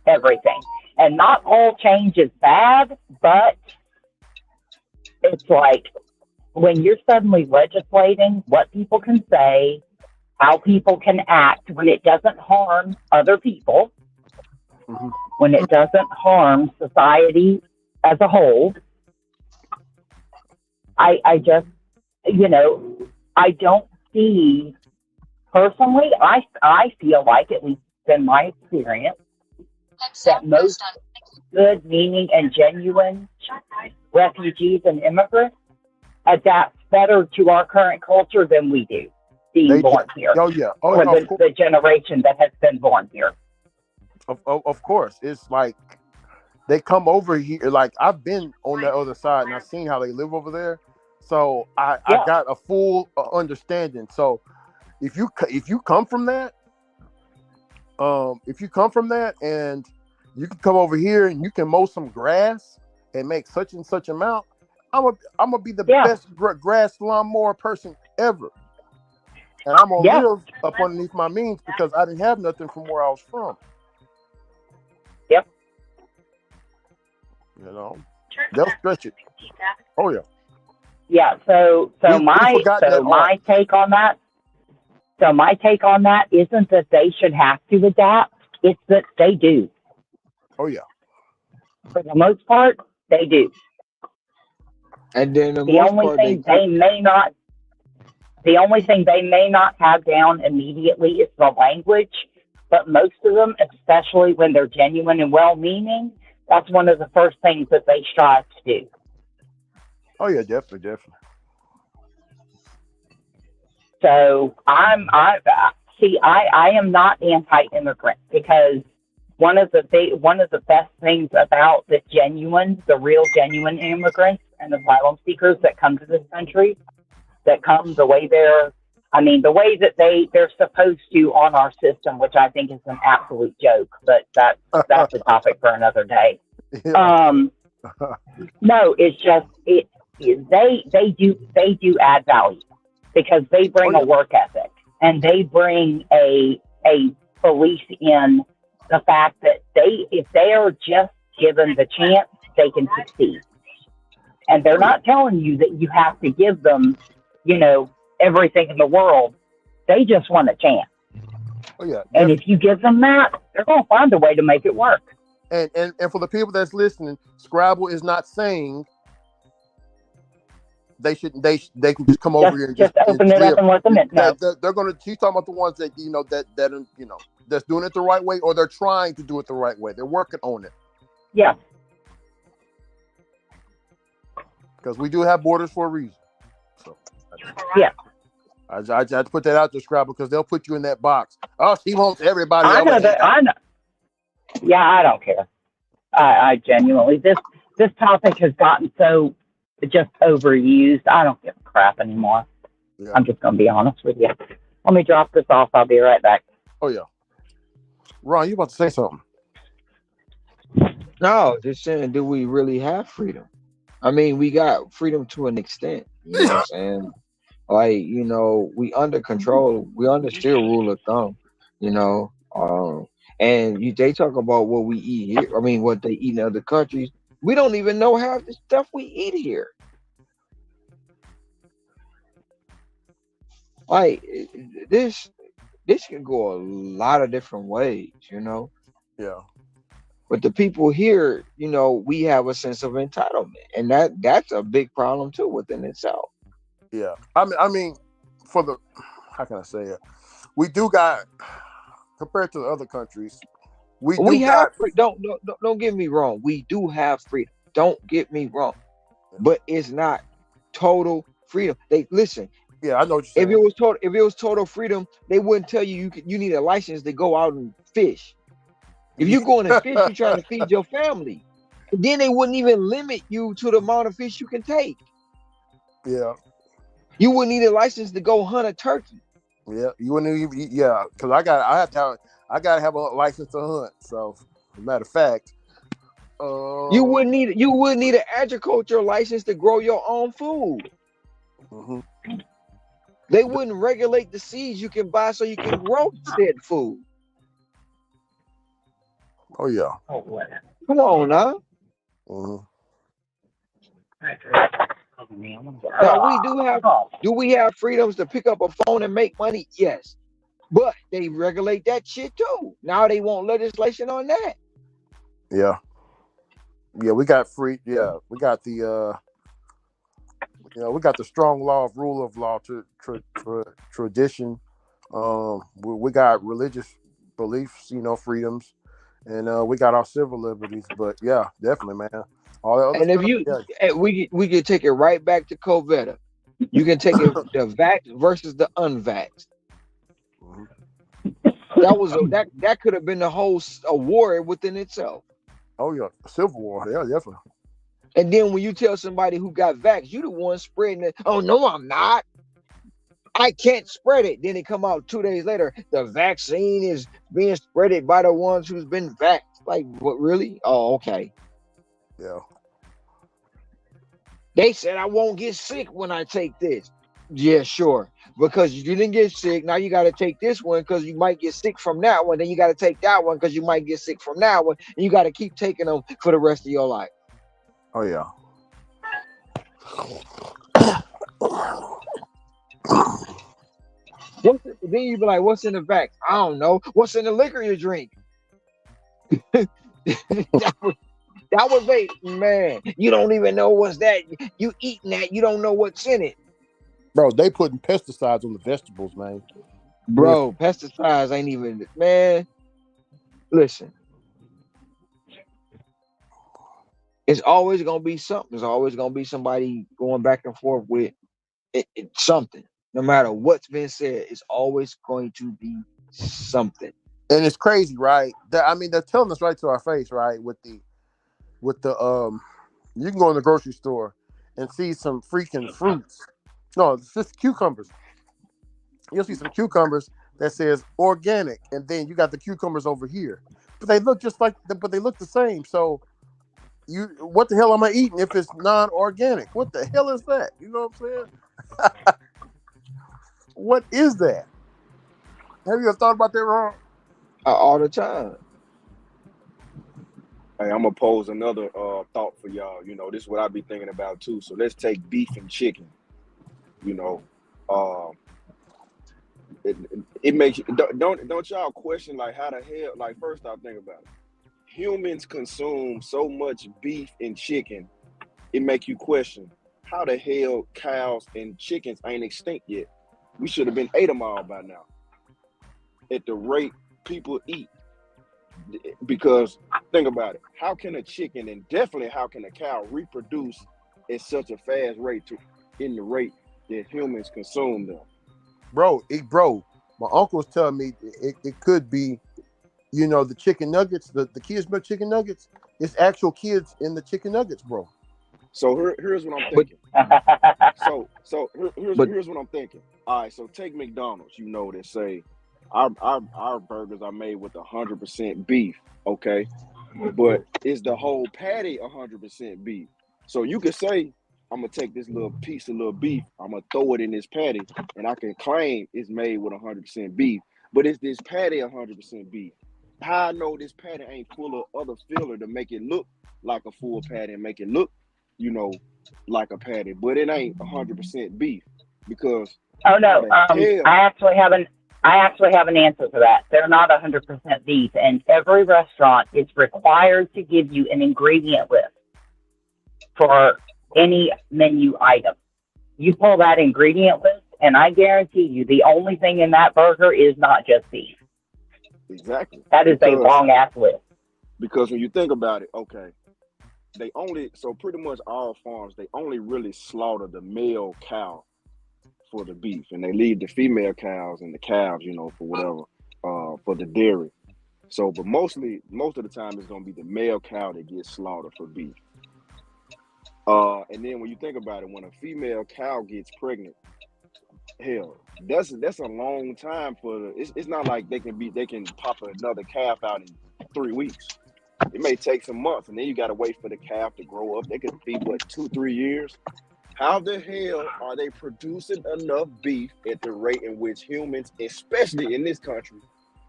everything. And not all change is bad, but it's like when you're suddenly legislating what people can say, how people can act when it doesn't harm other people, Mhm. when it doesn't harm society as a whole, I just, I don't see, personally, I feel like, at least in my experience, that most good, meaning, and genuine refugees and immigrants adapt better to our current culture than we do being born here, Oh yeah. Oh, or of course. the generation that has been born here. Of course. It's like they come over here. Like I've been on the other side and I've seen how they live over there. So I Yeah. got a full understanding. So if you come from that, and you can come over here and you can mow some grass and make such and such amount, I'm gonna be the Yeah. best grass lawnmower person ever. And I'm gonna Yeah. live up underneath my means because I didn't have nothing from where I was from. Yep. They'll stretch it. Oh yeah. Yeah. So We've forgotten that my art. take on that. So my take on that isn't that they should have to adapt. It's that they do. Oh yeah. For the most part, they do. And then the The most only part they thing they may not have down immediately is the language, but most of them, especially when they're genuine and well-meaning, that's one of the first things that they strive to do. Oh yeah, definitely. So I am not anti-immigrant because one of the best things about the real genuine immigrants and asylum seekers that come to this country, that come the way the way that they're supposed to on our system, which I think is an absolute joke, but that's a topic for another day. Yeah. No, it's just they do add value because they bring a work ethic and they bring a belief in the fact that if they are just given the chance, they can succeed. And they're not telling you that you have to give them, everything in the world. They just want a chance. Oh yeah. And if you give them that, they're going to find a way to make it work. And for the people that's listening, Scrabble is not saying they shouldn't. They can just come over here and just open it up and let them in. No, they're gonna. She's talking about the ones that that's doing it the right way, or they're trying to do it the right way. They're working on it. Yeah. Because we do have borders for a reason. So yeah. I had to put that out there, Scrabble, because they'll put you in that box. Oh, she wants everybody. I know. Yeah, I don't care. I genuinely this topic has gotten so just overused. I don't give a crap anymore. Yeah. I'm just gonna be honest with you. Let me drop this off. I'll be right back. Oh yeah. Ron, you about to say something? No, just saying, do we really have freedom? I mean, we got freedom to an extent. You know what I'm saying? Like, we under control. We under still rule of thumb. And they talk about what we eat here. I mean, what they eat in other countries. We don't even know half the stuff we eat here. Like this can go a lot of different ways, Yeah. But the people here, we have a sense of entitlement, and that's a big problem too within itself. Yeah. I mean, how can I say it? We do got, compared to the other countries, we have freedom. Don't get me wrong. We do have freedom. Don't get me wrong, but it's not total freedom. Listen. Yeah, I know what you're saying. If it was total freedom, they wouldn't tell you need a license to go out and fish. If you're going to fish, you're trying to feed your family. Then they wouldn't even limit you to the amount of fish you can take. Yeah. You wouldn't need a license to go hunt a turkey. Yeah. You wouldn't even. Yeah. Because I gotta have a license to hunt. So, as a matter of fact, You uh, wouldn't need an agricultural license to grow your own food. mhm. They wouldn't regulate the seeds you can buy so you can grow said food. Oh yeah. Oh, what? Come on now. Mhm. Now do we have freedoms to pick up a phone and make money? Yes. But they regulate that shit too. Now they want legislation on that. Yeah. Yeah. We got free. Yeah. We got the. We got the strong law of rule of law to tradition. We got religious beliefs, freedoms, and we got our civil liberties. But yeah, definitely, man. All the other And if stuff, you yeah. we could take it right back to Covetta. You can take it the vax versus the unvaxxed. Mhm. That could have been the whole a war within itself. Oh yeah, Civil War. Yeah, definitely. And then when you tell somebody who got vaxxed, you the one spreading it. Oh no, I'm not. I can't spread it. Then it come out 2 days later. The vaccine is being spreaded by the ones who's been vaxxed. Like what? Really? Oh, okay. Yeah. They said I won't get sick when I take this. Yeah, sure. Because you didn't get sick, now you got to take this one because you might get sick from that one. Then you got to take that one because you might get sick from that one. And you got to keep taking them for the rest of your life. Oh yeah. Then you be like, what's in the vax? I don't know. What's in the liquor you drink? that was man. You don't even know what's that. You eating that, you don't know what's in it. Bro, they putting pesticides on the vegetables, man. Bro, pesticides ain't even, man. Listen, it's always gonna be something. There's always gonna be somebody going back and forth with something. No matter what's been said, it's always going to be something. And it's crazy, right? They're telling us right to our face, right? With the you can go in the grocery store and see some freaking fruits. No, it's just cucumbers. You'll see some cucumbers that says organic, and then you got the cucumbers over here, but they look but they look the same. So what the hell am I eating if it's non-organic? What the hell is that? You know what I'm saying? What is that? Have you ever thought about that, Ron? All the time. Hey, I'm gonna pose another thought for y'all. This is what I be thinking about too. So let's take beef and chicken. You know, uh, it makes you don't y'all question like how the hell? Like first off, think about it. Humans consume so much beef and chicken. It make you question how the hell cows and chickens ain't extinct yet. We should have been ate them all by now. At the rate people eat. Because think about it, how can a chicken and definitely how can a cow reproduce at such a fast rate in the rate that humans consume them? Bro, my uncle was telling me it could be, the chicken nuggets, the kids make chicken nuggets. It's actual kids in the chicken nuggets, bro. So here's what I'm thinking. Here's what I'm thinking. All right, so take McDonald's. They say our burgers are made with 100% beef. Okay, but is the whole patty 100% beef? So you could say, I'm gonna take this little piece of little beef, I'm gonna throw it in this patty, and I can claim it's made with 100% beef. But is this patty 100% beef? How I know this patty ain't full of other filler to make it look like a full patty and make it look, like a patty, but it ain't 100% beef because Oh how no, the hell? I actually have an answer for that. They're not 100% beef, and every restaurant is required to give you an ingredient list for any menu item. You pull that ingredient list, and I guarantee you, the only thing in that burger is not just beef. Exactly. That is a long ass list. Because when you think about it, okay, so pretty much all farms, they only really slaughter the male cow for the beef, and they leave the female cows and the calves, for whatever, for the dairy. So, but most of the time, it's gonna be the male cow that gets slaughtered for beef. And then when you think about it, when a female cow gets pregnant, hell, that's a long time for it's not like they can pop another calf out in 3 weeks. It may take some months, and then you got to wait for the calf to grow up. They could be what 2-3 years. How the hell are they producing enough beef at the rate in which humans, especially in this country,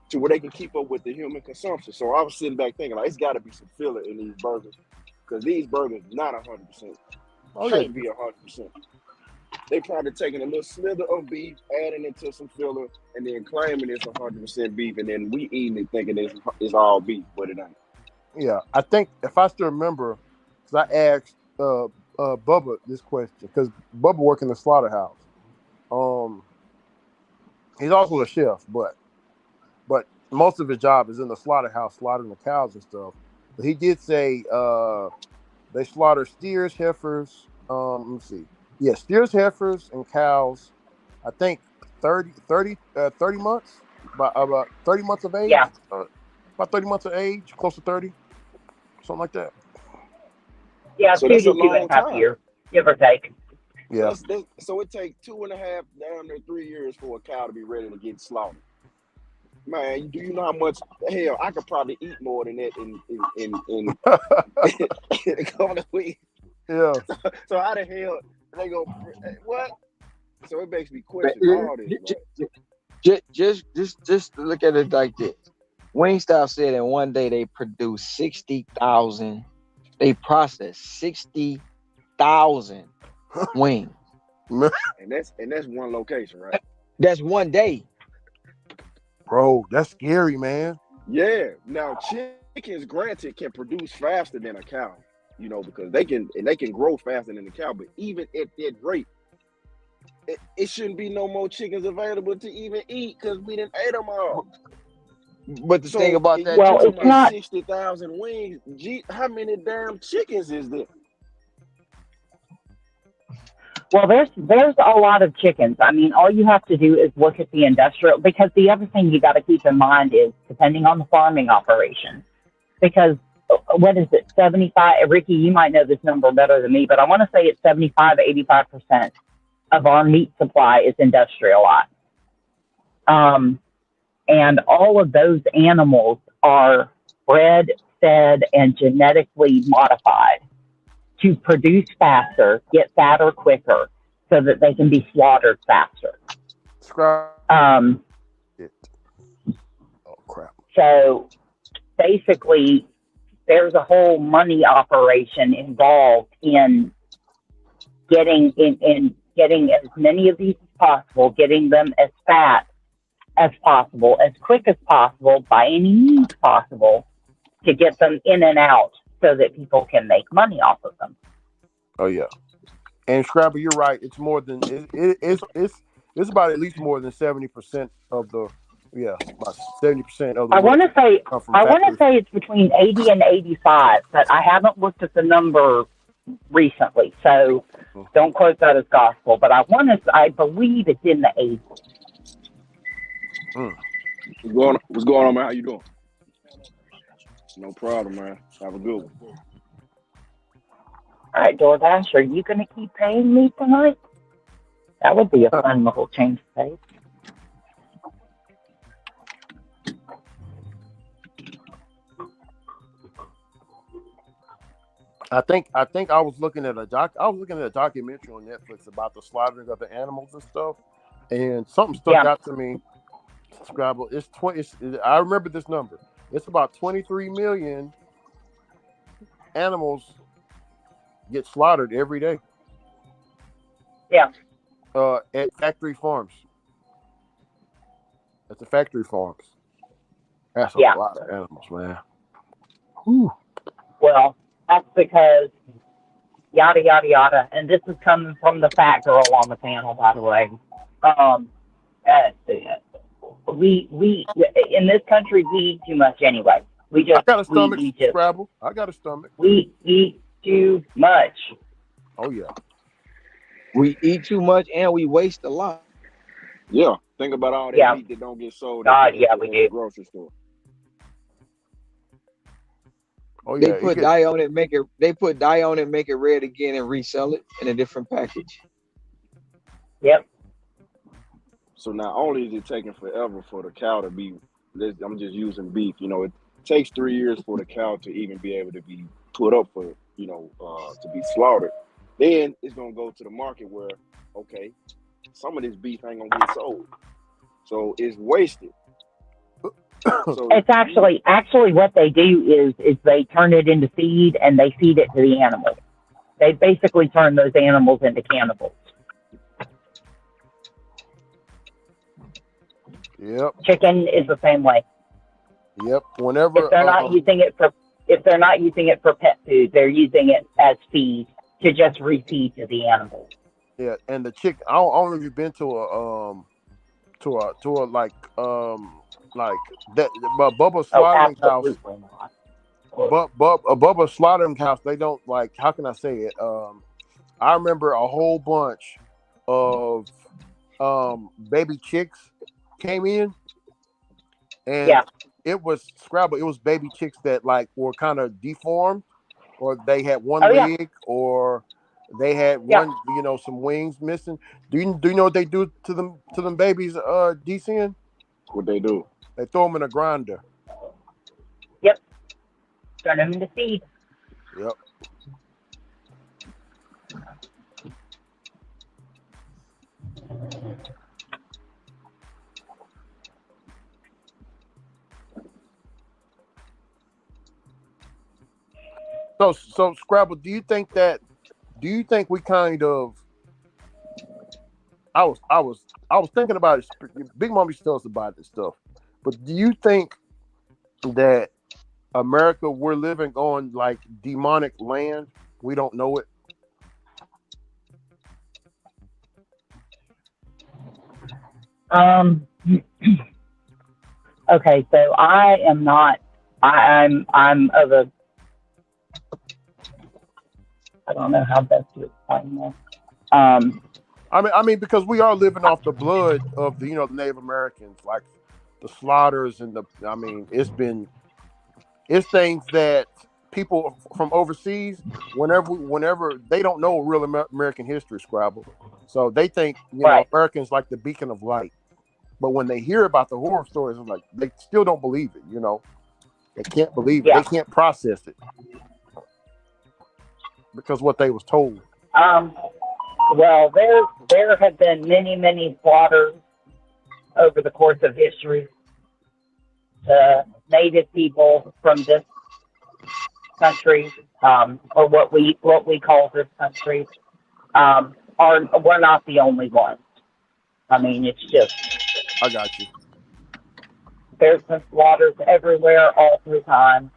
to where they can keep up with the human consumption? So I was sitting back thinking, like, it's got to be some filler in these burgers, because these burgers not 100%, Oh yeah, can't be 100%. They probably taking a little slither of beef, adding it to some filler, and then claiming it's 100% beef, and then we eating it thinking it's all beef, but it ain't. yeah. I think if I still remember, because I asked Bubba this question, because Bubba work in the slaughterhouse. Um, he's also a chef, but most of his job is in the slaughterhouse, slaughtering the cows and stuff. But he did say they slaughter steers, heifers. Let me see. Yeah, steers, heifers, and cows. I think 30 months, about 30 months of age. Yeah. About 30 months of age, close to 30, something like that. Yeah, So 2 that's a to two long and a half time. years, give or take. Yeah. So it takes 2.5 down to 3 years for a cow to be ready to get slaughtered. Man, do you know how much? Hell, I could probably eat more than that in a couple of weeks. Yeah. So how the hell they go? What? So it makes me question all this. Right? Just look at it like this. Wingstop said in one day they produced 60,000. They processed 60,000 wings. And that's one location, right? That's one day. Bro, that's scary, man. Yeah. Now chickens, granted, can produce faster than a cow, because they can grow faster than the cow. But even at that rate, it shouldn't be no more chickens available to even eat because we didn't ate them all. But the thing about that, well, it's not 60,000 wings. Gee, how many damn chickens is there? Well, there's a lot of chickens. I mean, all you have to do is look at the industrial, because the other thing you got to keep in mind is depending on the farming operation, because what is it, 75, Ricky, you might know this number better than me, but I want to say it's 75 to 85% of our meat supply is industrialized. And all of those animals are bred, fed, and genetically modified to produce faster, get fatter quicker, so that they can be slaughtered faster. Oh crap! So basically, there's a whole money operation involved in getting as many of these as possible, getting them as fat as possible, as quick as possible, by any means possible, to get them in and out so that people can make money off of them. Oh yeah, and Scrabble, you're right. It's more than it's about at least more than 70% of the about 70% of the. I want to say it's between 80 and 85, but I haven't looked at the number recently, so don't quote that as gospel. But I believe it's in the 80s. What's going on, man? How you doing? No problem, man. Have a good one. All right, DoorDash, are you going to keep paying me tonight? That would be a fun little change of pace. I think I was looking at a documentary on Netflix about the slaughtering of the animals and stuff, and something stuck out to me. Scrabble, it's 20. I remember this number. It's about 23 million animals get slaughtered every day. Yeah. At factory farms. At the factory farms. That's a lot of animals, man. Whew. Well, that's because yada yada yada, and this is coming from the fat girl on the panel, by the way. We in this country we eat too much anyway. I got a stomach, Scrabble. I got a stomach. We eat too much. Oh yeah. We eat too much and we waste a lot. Yeah. Think about all that meat that don't get sold at the we do. grocery store. Oh They yeah, it put gets. dye on it, make it. They put dye on it, make it red again, and resell it in a different package. Yep. So not only is it taking forever for the cow to be, I'm just using beef. It takes 3 years for the cow to even be able to be put up for, to be slaughtered. Then it's gonna go to the market where, okay, some of this beef ain't gonna get sold, so it's wasted. So It's actually what they do is they turn it into feed and they feed it to the animals. They basically turn those animals into cannibals. Yep. Chicken is the same way. Yep. If Whenever they're not using it for pet food, they're using it as feed to just refeed to the animals. yeah, and the chicken. I don't know if you've been to a like that, but Bubba Oh, Slaughtering House. absolutely not. But a Bubba Slaughtering House. They don't like. How can I say it? I remember a whole bunch of baby chicks came in, and Yeah. it was Scrabble. It was baby chicks that like were kind of deformed, or they had one Oh yeah. leg, or they had Yeah. one, some wings missing. Do you know what they do to them babies? DCN, what they do? they throw them in a grinder. Yep. Turn them into feed. Yep. So Scrabble, do you think we kind of I was thinking about it. Big Mom used to tell us about this stuff. But do you think that America, we're living on like demonic land? We don't know it. Um. Okay, so I am not. I'm of a. I don't know how best to explain this. I mean, because we are living off the blood of the Native Americans, like the slaughters and I mean, it's things that people from overseas, whenever they don't know real American history, Scrabble, so they think Right. Americans like the beacon of light. But when they hear about the horror stories, it's like they still don't believe it. They can't believe it. They Yeah. can't process it because what they was told. Well, there have been many slaughters over the course of history. The native people from this country, or what we call this country, we're not the only ones. I mean, it's just I got you. there's been slaughters everywhere all through time.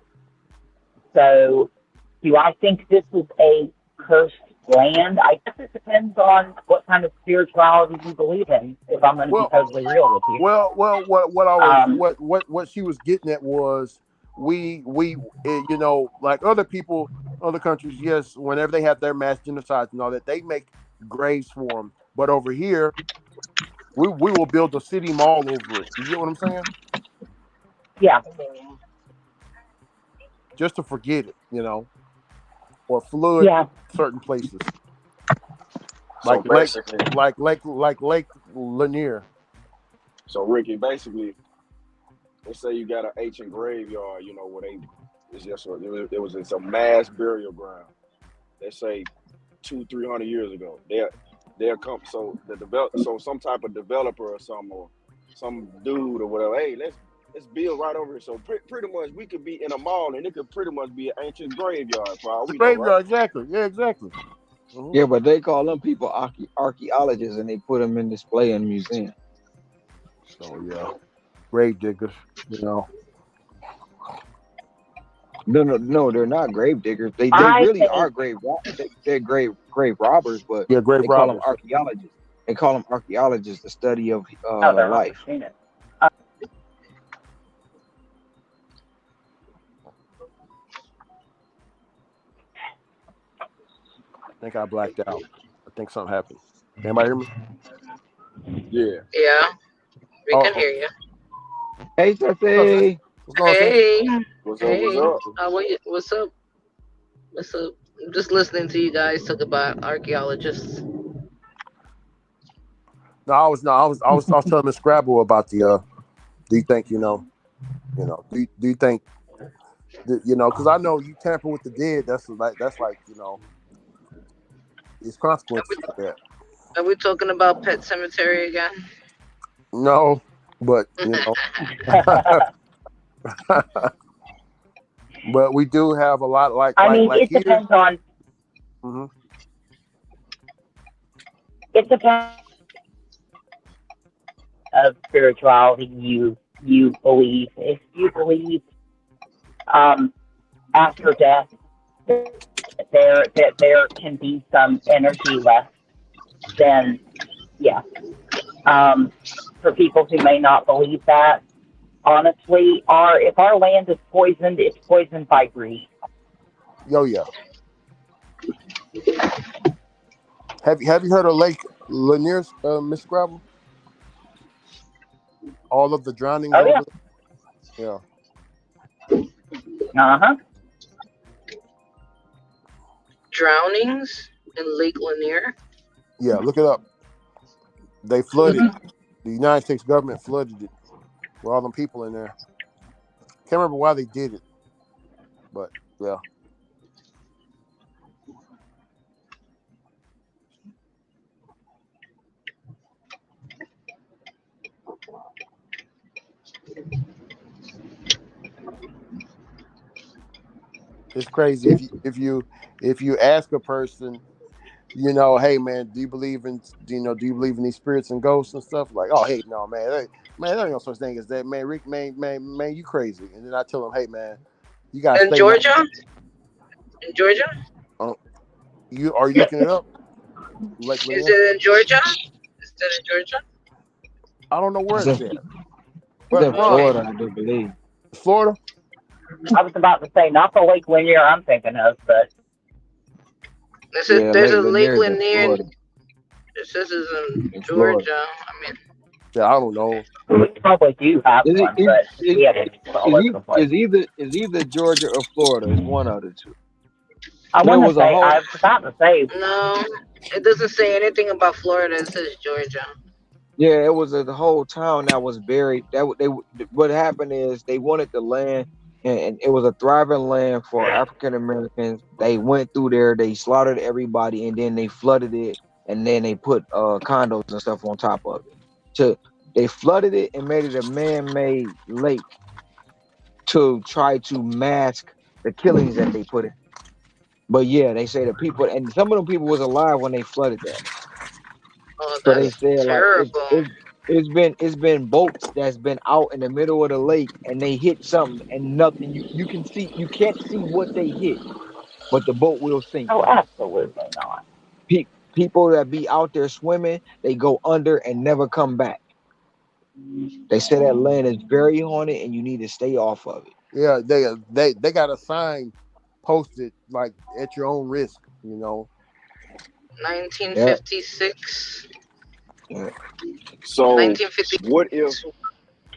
So, do I think this is a cursed land? I guess it depends on what kind of spirituality you believe in. If I'm going to be totally real with you. Well, what I Um, was what she was getting at was we like other people, other countries, yes, whenever they have their mass genocides and all that, they make graves for them. But over here, we will build a city mall over it. You get what I'm saying? yeah, Just to forget it, or flood yeah. certain places So like basically, Lake Lanier. so Ricky, basically, let's say you got an ancient graveyard, where it was it's a mass burial ground. Let's say 200-300 years ago. They'll come, so some type of developer or some dude or whatever. Hey, let's build right over here. So pretty much we could be in a mall and it could pretty much be an ancient graveyard for all The we know, right? graveyard, exactly. Yeah, exactly. Mm-hmm. Yeah, but they call them people archaeologists, and they put them in display in museum. So yeah, grave diggers. No, they're not grave diggers. They really are they're grave robbers, but Yeah, grave they call them robbers. archaeologists. They call them archaeologists, the study of They're not life. seen it. I think I blacked out. I think something happened. Anybody hear me? Yeah. Yeah, we can hear you. Hey, Tete. What's going on, sis? Hey, What's up? What's Hey, up? what's up? What's up? I'm just listening to you guys talk about archaeologists. No, I was telling Miss Scrabble about the. Do you think Do you think that, Because I know you tamper with the dead. That's like it's Are we, consequences for that. are we talking about Pet Cemetery again? No, but but we do have a lot like I like mean, like it here. depends on Hmm. it depends of spirituality you believe. If you believe um, after death there can be some energy left, then yeah. Um, for people who may not believe that, honestly, if our land is poisoned, it's poisoned by greed. Yo, yeah. Have you heard of Lake Lanier's, Miss Scrabble? All of the drownings Oh yeah, over there. Yeah, uh-huh. Drownings in Lake Lanier. yeah. Look it up. They flooded. The United States government flooded it with all them people in there. Can't remember why they did it, but yeah. It's crazy if you ask a person, hey man, do you believe in these spirits and ghosts and stuff? Like, oh hey, no man, man, there ain't no such thing as that, man. Rick, man, you crazy. And then I tell them, hey man, you gotta In stay now. Georgia? In Georgia? Uh, you are you looking it up, Lake Is Lanier? it in Georgia? Is it in Georgia? I don't know where It's it's in, at, it's but in Okay. Florida, I do believe. Florida. I was about to say not the Lake Lanier I'm thinking of, but Yeah, There's Lake a Lake Lanier is in Lanier. Florida. It says it's in In Florida. Georgia. I mean, Yeah, I don't know. we probably do have Is it one, but we have it all over the place. is either Georgia or Florida? It's one of the two. I There want to was a say whole I was about to say no, it doesn't say anything about Florida. It says Georgia. Yeah, it was the whole town that was buried. What happened is they wanted the land, and it was a thriving land for African Americans. They went through there, they slaughtered everybody, and then they flooded it, and then they put condos and stuff on top of it. To They flooded it and made it a man-made lake to try to mask the killings that they put in. But yeah, they say the people, and some of them people was alive when they flooded that. Oh, So they that's said like terrible. it's been boats that's been out in the middle of the lake and they hit something and nothing you can't see what they hit, but the boat will sink. oh, absolutely not. People that be out there swimming, they go under and never come back. They say that land is very haunted and you need to stay off of it. Yeah, they got a sign posted like at your own risk. Yeah, 1956. yeah. So what if 1956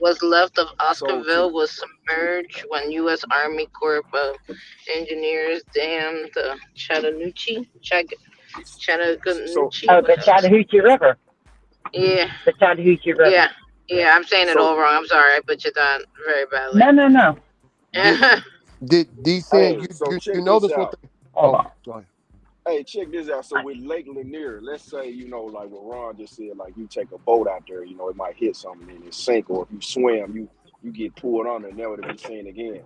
was left of so to Oscarville was submerged when U.S. Army Corps of Engineers dammed the so Chattahoochee, Oh, the whatever. Chattahoochee River, Yeah, the Chattahoochee yeah, River. yeah. I'm saying it so all wrong. I'm sorry. I butchered that very badly. No, no, no. Did did DC and hey, you so you, you check this notice what out. they? Hold Oh, on. go ahead. Hey, check this out. So with Lake Lanier, let's say, like what Ron just said, like you take a boat out there, it might hit something and it sink, or if you swim, you get pulled under and never to be seen again.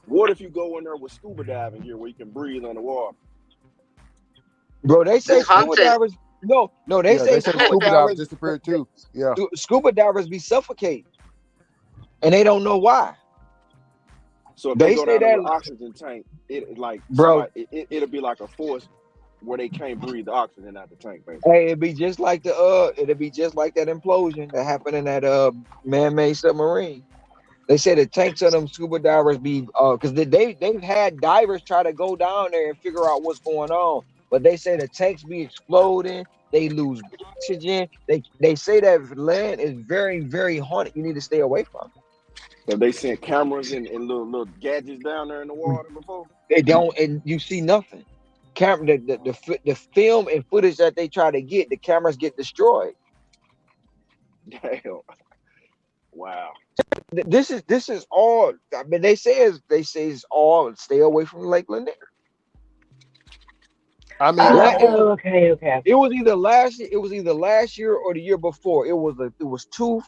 What if you go in there with scuba diving here where you can breathe underwater? Bro, they say It's scuba haunted. divers. No, they Yeah, they say say scuba scuba divers divers. disappeared too. Yeah, Scuba divers be suffocating, and they don't know why. So if they They go say down there that, with oxygen tank, it like bro. somebody it'll be like a force where they can't breathe the oxygen out the tank, basically. Hey, it'd be just like that implosion that happened in that man-made submarine. They say the tanks of them scuba divers be because they've had divers try to go down there and figure out what's going on, but they say the tanks be exploding. They lose oxygen. They say that land is very very haunted. You need to stay away from it. Have they sent cameras and little gadgets down there in the water before? They don't, and you see nothing. Camera, the film and footage that they try to get, the cameras get destroyed. Damn. Wow. This is all. I mean, they say it's all stay away from Lake Lanier. I mean, It was Oh, okay, okay. it was either last year or the year before. It was two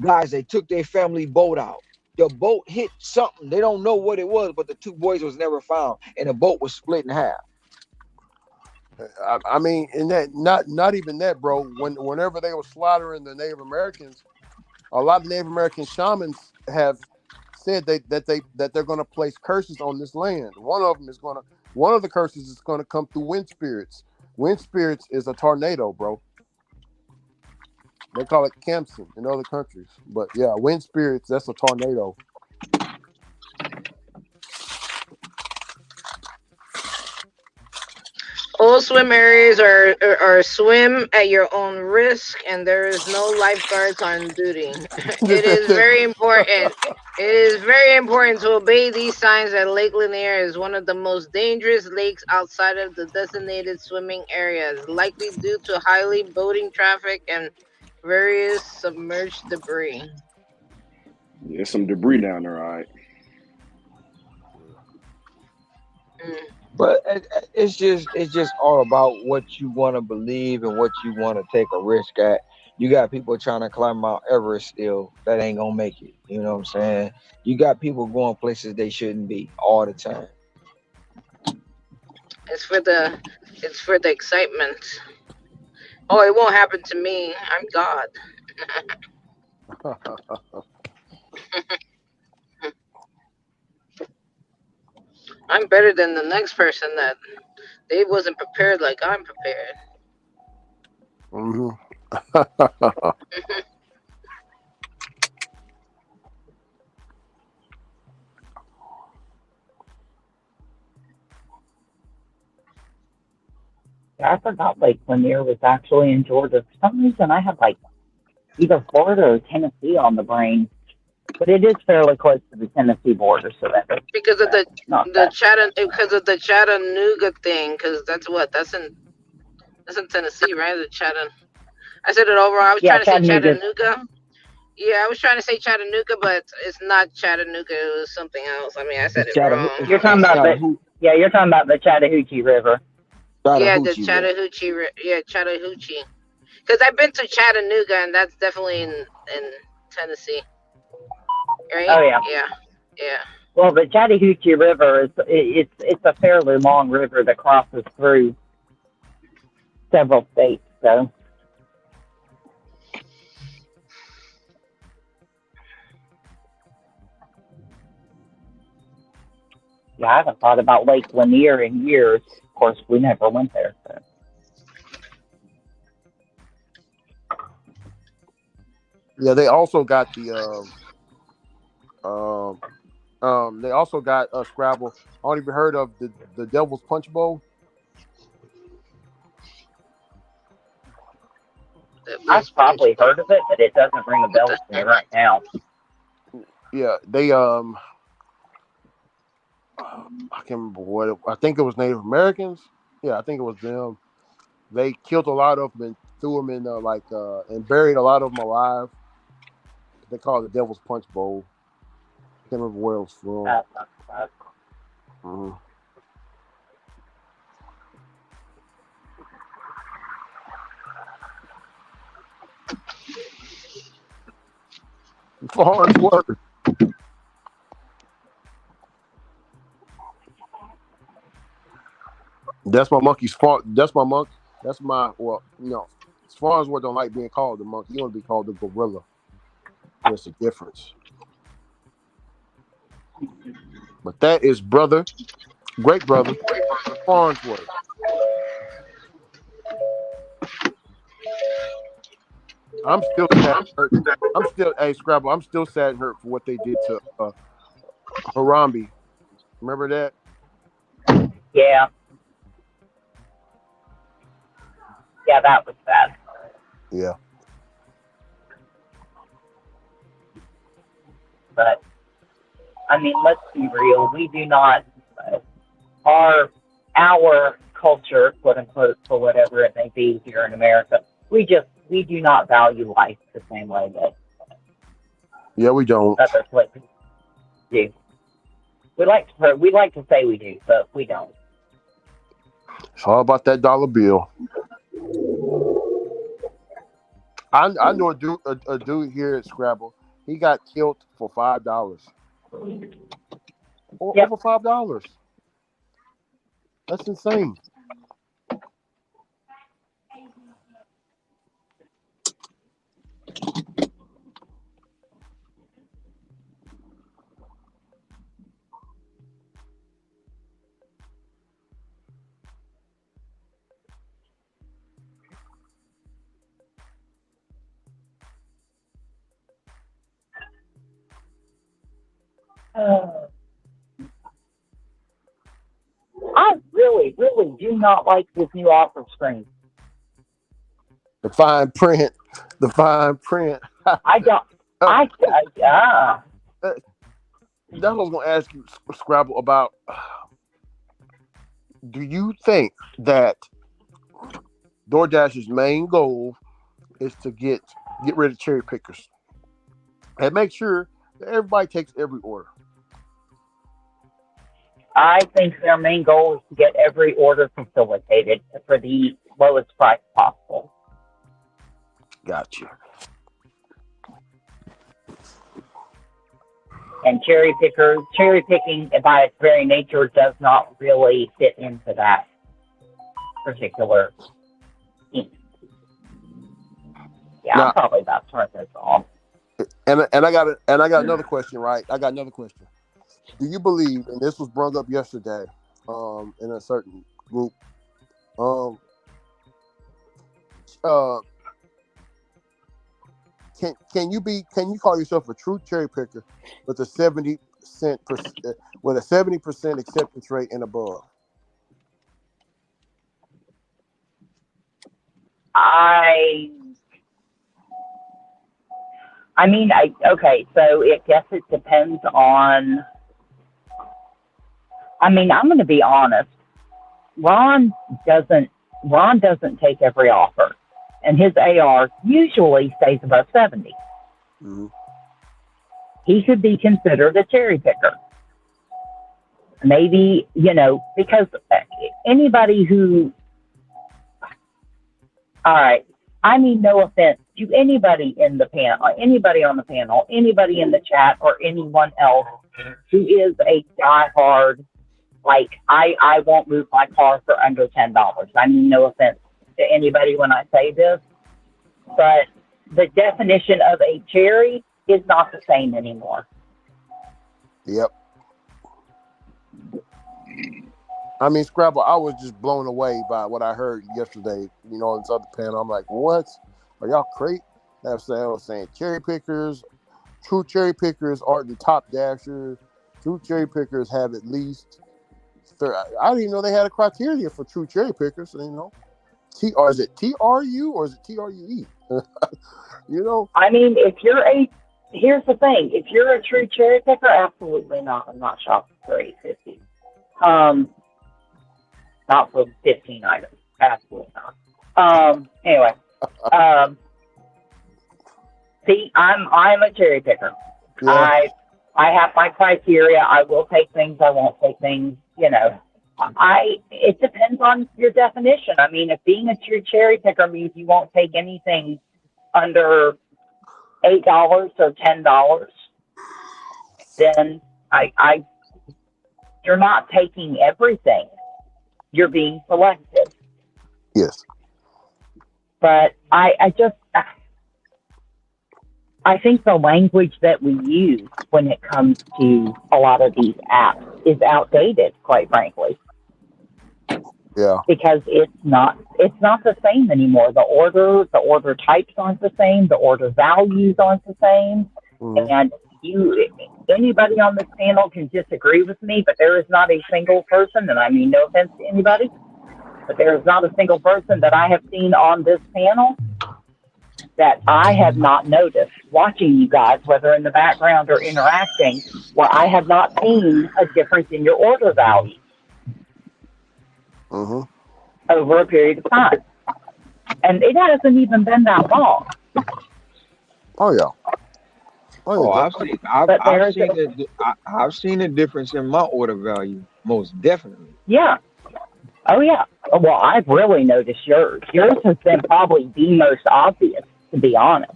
guys. They took their family boat out. The boat hit something. They don't know what it was, but the two boys was never found, and the boat was split in half. I mean, in that not even that, bro. Whenever they were slaughtering the Native Americans, a lot of Native American shamans have said that they're going to place curses on this land. One of the curses is going to come through wind spirits. Wind spirits is a tornado, bro. They call it Kempson in other countries, but yeah, wind spirits, that's a tornado. All swim areas are swim at your own risk, and there is no lifeguards on duty. It is very important. It is very important to obey these signs that Lake Lanier is one of the most dangerous lakes outside of the designated swimming areas, likely due to highly boating traffic and various submerged debris. There's some debris down there, all right. Mm. But it's just all about what you want to believe and what you want to take a risk at. You got people trying to climb Mount Everest still that ain't gonna make it. You know what I'm saying? You got people going places they shouldn't be all the time. It's for the it's for the excitement. Oh, it won't happen to me. I'm God. I'm better than the next person that they wasn't prepared like I'm prepared. hmm Yeah, I forgot Lake Lanier was actually in Georgia. For some reason, I had like either Florida or Tennessee on the brain, but it is fairly close to the Tennessee border, so Because of that's not that. Because of the Chattanooga thing, because that's in Tennessee, right? The Chatta. I said it over. I was Yeah, trying to say Chattanooga. Chattanooga. Yeah, I was trying to say Chattanooga, but it's not Chattanooga. It was something else. I mean, I said It's it wrong. You're I mean, talking about the Chattahoochee, yeah, you're talking about the Chattahoochee River. yeah, the Chattahoochee River. Chattahoochee. Yeah, Chattahoochee. Because I've been to Chattanooga, and that's definitely in Tennessee, right? Oh yeah. Yeah, yeah. Well, the Chattahoochee River it's a fairly long river that crosses through several states. So yeah, I haven't thought about Lake Lanier in years. Of course, we never went there. So. Yeah, they also got they also got Scrabble. I don't even heard of the Devil's Punch Bowl. That I've was Punch probably Bowl. heard of it, but it doesn't ring a What bell the to me heck? right now. Yeah, they I can't remember I think it was Native Americans. Yeah, I think it was them. They killed a lot of them and threw them in and buried a lot of them alive. They call it the Devil's Punch Bowl. I can't remember where it was from. Uh, Mhm. Farnsworth. That's my monkey's fault. That's my monk. That's my Farnsworth don't like being called the monkey. He want to be called the gorilla. There's a difference. But that is great brother, Farnsworth. I'm still sad. And hurt. I'm still, hey Scrabble. I'm still sad and hurt for what they did to Harambe. Remember that? yeah, yeah, that was bad. Yeah. But I mean, let's be real. We do not our culture, quote unquote, for whatever it may be here in America. We do not value life the same way that Yeah, we don't. other places do. We like to say we do, but we don't. It's all about that dollar bill. I know a dude here at Scrabble. He got killed for $5. Yep. Over $5. That's insane. I really, really do not like this new offer screen. The fine print. The fine print. I don't. Yeah. That's what I was going to ask you, Scrabble, about. Do you think that DoorDash's main goal is to get rid of cherry pickers and make sure that everybody takes every order? I think their main goal is to get every order facilitated for the lowest price possible. Gotcha. And cherry picking by its very nature does not really fit into that particular scheme. Yeah, Now, I'm probably about to turn this off. And I got another question, right? I got another question. Do you believe, and this was brought up yesterday, in a certain group, can you call yourself a true cherry picker with a 70% acceptance rate and above? Okay, so I guess it depends on. I mean, I'm going to be honest. Ron doesn't take every offer, and his AR usually stays above 70. Mm-hmm. He could be considered a cherry picker. Maybe, because anybody who, all right, I mean, no offense to anybody in the panel, anybody on the panel, anybody in the chat, or anyone else who is a diehard, like, I won't move my car for under $10. I mean, no offense to anybody when I say this, but the definition of a cherry is not the same anymore. Yep. I mean, Scrabble, I was just blown away by what I heard yesterday, on this other panel. I'm like, what? Are y'all crazy? I was saying cherry pickers, true cherry pickers aren't the top dashers. True cherry pickers have at least, I didn't even know they had a criteria for true cherry pickers, or is it TRU or is it TRUE? I mean, here's the thing. If you're a true cherry picker, absolutely not. I'm not shopping for $8.50. Not for 15 items. Absolutely not. Anyway. See, I'm a cherry picker. Yeah. I have my criteria. I will take things. I won't take things. It depends on your definition. I mean, if being a true cherry picker means you won't take anything under $8 or $10, then you're not taking everything. You're being selective. Yes. But I think the language that we use when it comes to a lot of these apps is outdated, quite frankly. Yeah. Because it's not the same anymore. The order types aren't the same. The order values aren't the same. Mm-hmm. And anybody on this panel can disagree with me, but there is not a single person, and I mean no offense to anybody, but there is not a single person that I have seen on this panel that I have not noticed watching you guys, whether in the background or interacting, where I have not seen a difference in your order value Mm-hmm. over a period of time. And it hasn't even been that long. Oh yeah. Oh Oh, yeah. But I've there's, seen it. I've seen a difference in my order value, most definitely. yeah. Oh, yeah. Well, I've really noticed yours. Yours has been probably the most obvious, to be honest.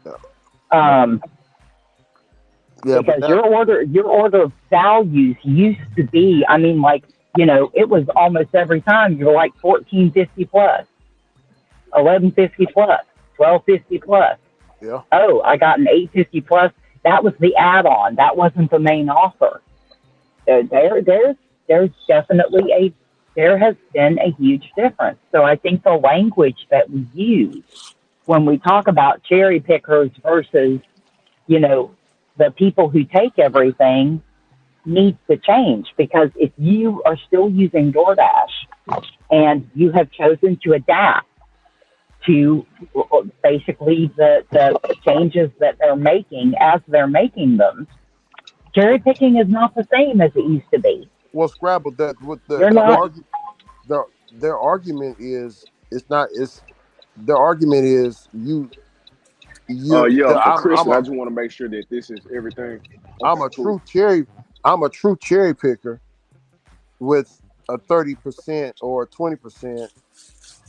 Yeah. Um, Yeah, but because now, your order values used to be, I mean, like, it was almost every time you were like 1450 plus, 1150 plus, 1250 plus. yeah. Oh, I got an 850 plus. That was the add-on. That wasn't the main offer. There's definitely there has been a huge difference. So I think the language that we use when we talk about cherry pickers versus, you know, the people who take everything needs to change, because if you are still using DoorDash and you have chosen to adapt to basically the changes that they're making as they're making them, cherry picking is not the same as it used to be. Well, Scrabble, that what You're not. their argument is, it's not, it's their argument is Yeah, for I'm Christian, I a just want to make sure that this is everything. I'm Okay, a cool. true cherry I'm a true cherry picker with a 30% or 20%,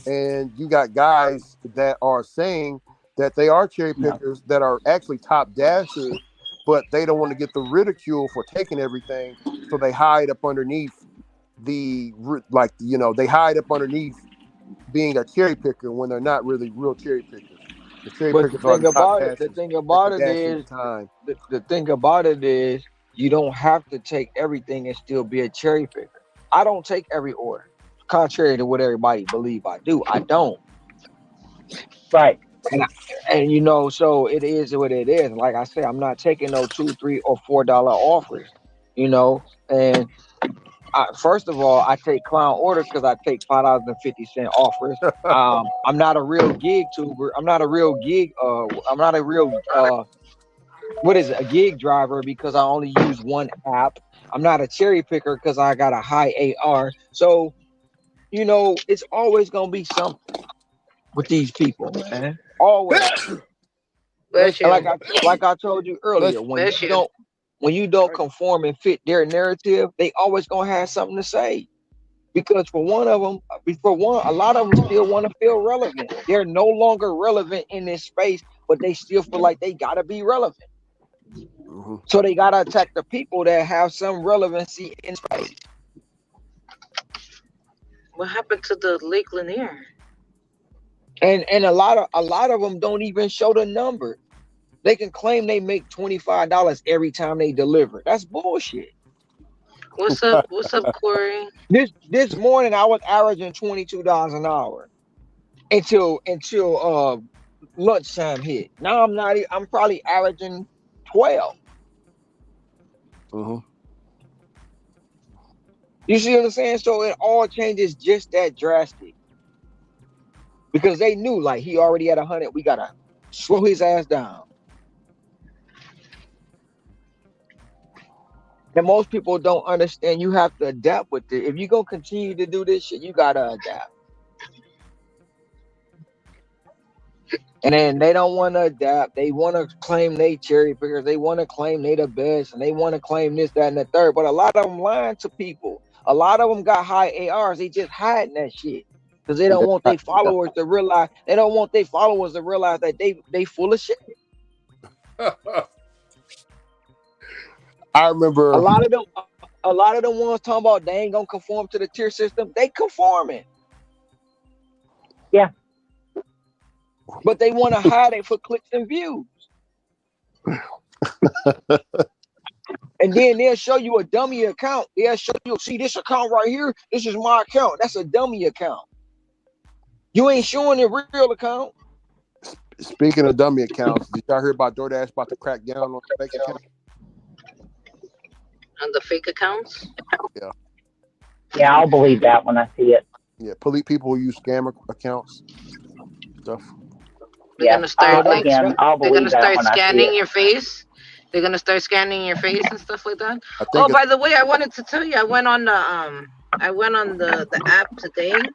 and you got guys that are saying that they are cherry No. pickers that are actually top dashers, but they don't want to get the ridicule for taking everything, so they hide up underneath they hide up underneath being a cherry picker when they're not really real cherry pickers. The cherry But the pickers are the thing top about it, dashers that can dash any time. the thing about it is, you don't have to take everything and still be a cherry picker. I don't take every order, contrary to what everybody believe I do. I don't, Right. and so it is what it is. Like I say, I'm not taking no $2, $3, or $4 offers. And first of all, I take clown orders because I take $5.50 offers. I'm not a real gig tuber. I'm not a real gig. I'm not a real what is it, a gig driver, because I only use one app. I'm not a cherry picker because I got a high AR. So it's always gonna be something with these people, man. Always. Bless And you. like I told you earlier, Let's when Bless you you. don't conform and fit their narrative, they always gonna have something to say. Because a lot of them still want to feel relevant. They're no longer relevant in this space, but they still feel like they gotta be relevant. Mhm. So they gotta attack the people that have some relevancy in space. What happened to the Lake Lanier? And a lot of them don't even show the number. They can claim they make $25 every time they deliver. That's bullshit. What's up? What's up, Corey? This morning I was averaging $22 an hour until lunchtime hit. Now I'm not. I'm probably averaging 12. Mhm. You see what I'm saying? So it all changes just that drastic, because they knew, like, he already at 100. We gotta slow his ass down. And most people don't understand. You have to adapt with it. If you gonna continue to do this shit, you gotta adapt. And then they don't want to adapt. They want to claim they cherry pickers. They want to claim they the best, and they want to claim this, that, and the third. But a lot of them lying to people. A lot of them got high ARs. They just hiding that shit because they don't Yeah, want their followers to realize. They don't want their followers to realize that they full of shit. I A remember. lot of them, a lot of them ones talking about they ain't gonna conform to the tier system. They conforming, Yeah. but they want to hide it for clicks and views. And then they'll show you a dummy account. They'll show you, see this account right here. This is my account. That's a dummy account. You ain't showing the real account. Speaking of dummy accounts, did y'all hear about DoorDash about to crack down on fake accounts? On the fake accounts? Yeah, Yeah, I'll believe that when I see it. yeah. Police people who use scammer accounts. Stuff. They're Yeah. gonna start like Again, I'll they're gonna believe that start when I see scanning it. your face. They're gonna start scanning your face and stuff like that. I Oh, think it's by the way, I wanted to tell you, I went on the app today,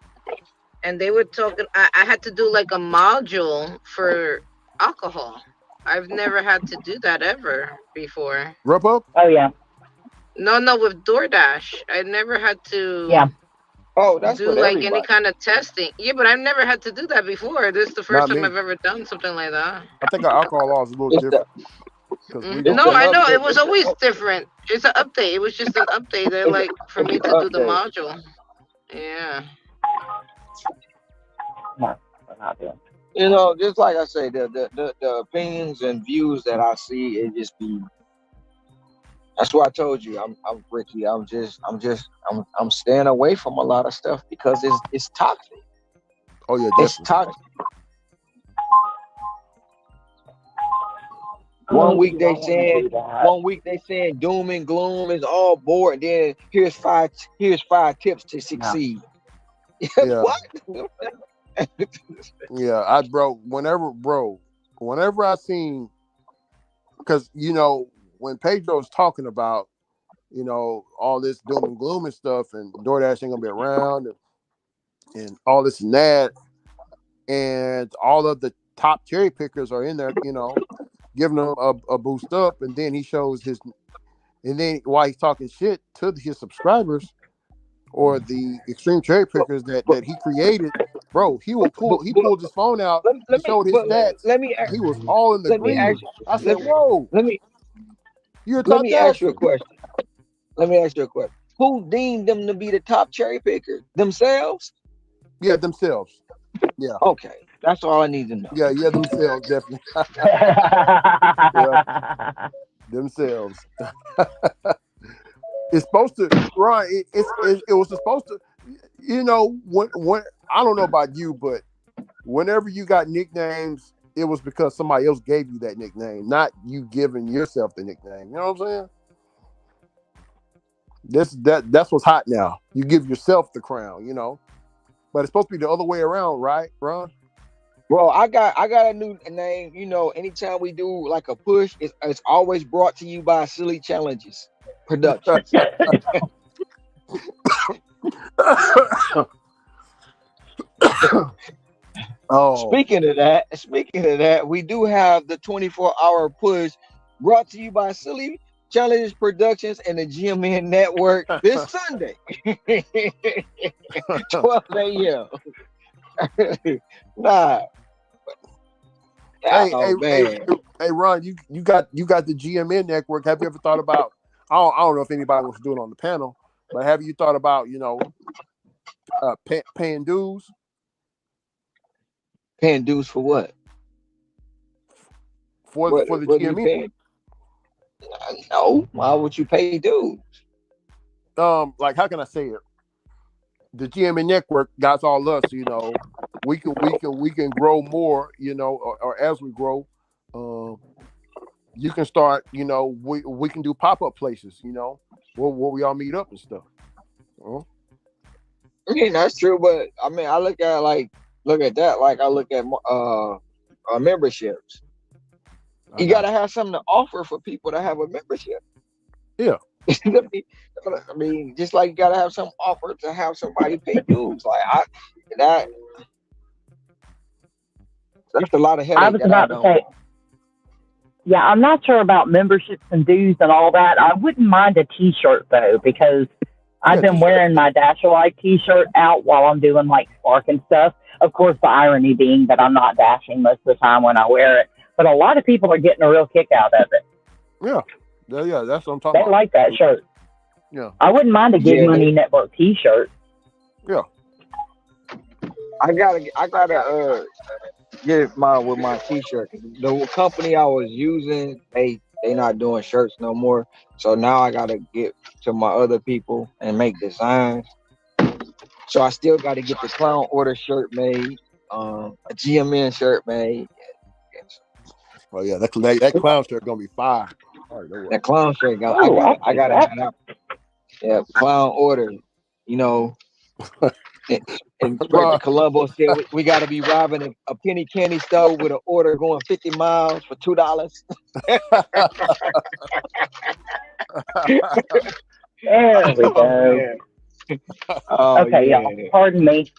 and they were talking. I had to do like a module for alcohol. I've never had to do that ever before. Rub Up. Oh yeah, No, no, with DoorDash, I never had to yeah. Oh, that's do with like any everybody. kind of testing. Yeah, but I've never had to do that before. This is the first Not time me. I've ever done something like that. I think our alcohol law is a little It's the different because we it's don't. No, the I know it update. was always different. It's an update. It was just an update. They're It's, like for it's me the to do the update. module. Yeah. No, we're not doing. Just like I say, the opinions and views that I see, it just be. That's why I told you, I'm Ricky. I'm staying away from a lot of stuff because it's toxic. Oh yeah, It's definitely. toxic. One Oh, week do I they want to saying, do that? one week they saying doom and gloom is all bored. And then here's five tips to No. succeed. Yeah, What? yeah. Whenever I seen, because when Pedro was talking about all this doom and gloom and stuff, and DoorDash ain't gonna be around, and all this and that, and all of the top cherry pickers are in there, giving them a boost up, and then he shows his, and then while he's talking shit to his subscribers or the extreme cherry But, pickers that but, he created, bro, but, he but pulled his phone out let, and let me showed his but stats. let me He was all in the let me ask green. I said, let, whoa, let me you're a let top me ask you a dasher. question. Let me ask you a question. Who deemed them to be the top cherry pickers? Themselves? Yeah, themselves. Yeah, Okay, that's all I need to know. yeah, themselves, definitely. Yeah, themselves. It's supposed to, Ron. It was supposed to, when I don't know about you, but whenever you got nicknames, it was because somebody else gave you that nickname, not you giving yourself the nickname. You know what I'm saying? That's what's hot now. You give yourself the crown, but it's supposed to be the other way around, right, Ron? Well, I got a new name. Anytime we do like a push, it's always brought to you by Silly Challenges Productions. Oh, Speaking of that, we do have the 24-hour push brought to you by Silly Challenges Productions and the GMN Network this Sunday, 12 a.m. Nah, hey, oh hey, hey, man. hey, Ron, you got the GMN network. Have you ever thought about? I don't know if anybody wants to do it on the panel, but have you thought about paying dues Paying dues for what? What for the what are you GMN? paying? No, why would you pay dues? Like how can I say it? The GMN network got all us, we can grow more, or as we grow, you can start, we can do pop-up places, where we all meet up and stuff. Uh-huh. I mean, that's true, but I mean, I look at that like I look at memberships. I You got gotta have something to offer for people to have a membership. you. Yeah. I mean, just like you gotta have some offer to have somebody pay dues. That that's a lot of I headache was that I about to don't say, want. yeah, I'm not sure about memberships and dues and all that. I wouldn't mind a T-shirt though, because I've Yeah, been t-shirt. wearing my Dash Alike T-shirt out while I'm doing like Spark and stuff. Of course, the irony being that I'm not dashing most of the time when I wear it, but a lot of people are getting a real kick out of it. Yeah. Yeah, that's what I'm talking They about. like that shirt. Yeah. I wouldn't mind a Give Yeah, Money Network T-shirt. Yeah. I gotta get mine with my T-shirt. The company I was using, they not doing shirts no more. So now I gotta get to my other people and make designs. So I still got to get the clown order shirt made, a GMN shirt made. Oh yeah, that clown shirt gonna be fire. All right, no The worries. clown shirt, Oh, I I'll take gotta that. have, yeah, clown order. You know, And Inspector Ron, Colombo said we got to be robbing a penny candy store with an order going 50 miles for $2. There we Oh go. man. Oh Okay, y'all. yeah. Pardon me.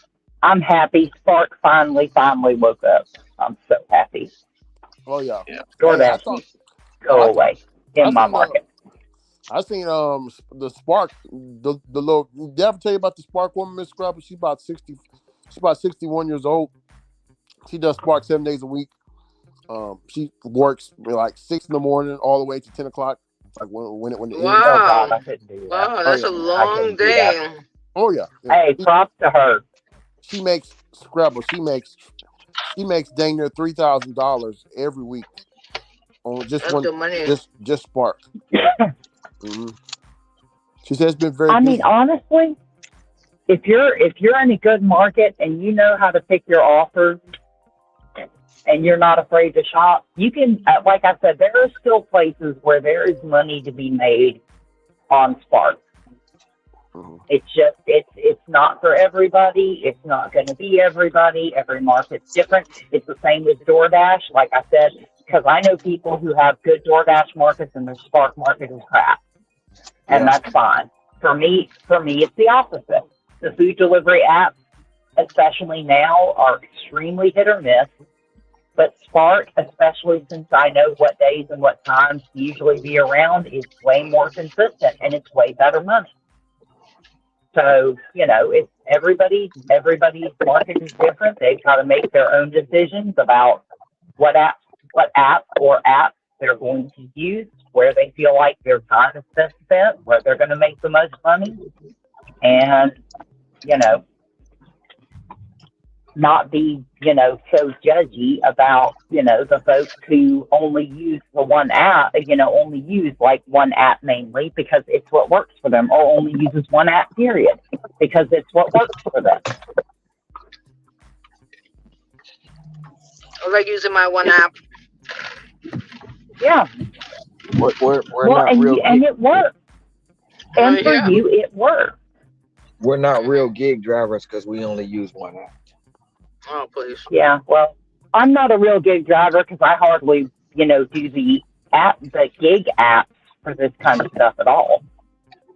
I'm happy. Spark finally woke up. I'm so happy. oh yeah. Yeah. Hey, I DoorDash thought needs to go I away I in my seen market. the Spark the little. Did I ever tell you about the Spark woman, Miss Scrubber? She's about 60. She's about 61 years old. She does Spark 7 days a week. She works like 6 in the morning all the way to 10 o'clock. Like when it ends. Oh God, Wow. I couldn't do that. Wow, Oh that's yeah. a I long couldn't do that. day. Oh yeah. Yeah. Hey, props to her. She makes Scrabble. She makes dang near $3,000 every week on just That's one good money. just Spark. hmm She says it's been very I mean, busy. honestly, if you're in a good market and you know how to pick your offers and you're not afraid to shop, you can. Like I said, there are still places where there is money to be made on Spark. hmm It's just it's not for everybody. It's not going to be everybody. Every market's different. It's the same with DoorDash. Like I said, because I know people who have good DoorDash markets and their Spark market is crap, and Yeah. that's fine. For me, it's the opposite. The food delivery apps, especially now, are extremely hit or miss. But Spark, especially since I know what days and what times to usually be around, is way more consistent and it's way better money. So, it's everybody's market is different. They've got to make their own decisions about what app or apps they're going to use, where they feel like their time is best spent, where they're going to make the most money, and, you know, not be, so judgy about, the folks who only use the one app, only use like one app mainly because it's what works for them, or only uses one app period because it's what works for them. I like using my one app. Yeah. We're Well, not and real gig. it works. And for Yeah. you, it works. We're not real gig drivers because we only use one app. Oh, please. Yeah. Well, I'm not a real gig driver because I hardly, do the gig apps for this kind of stuff at all.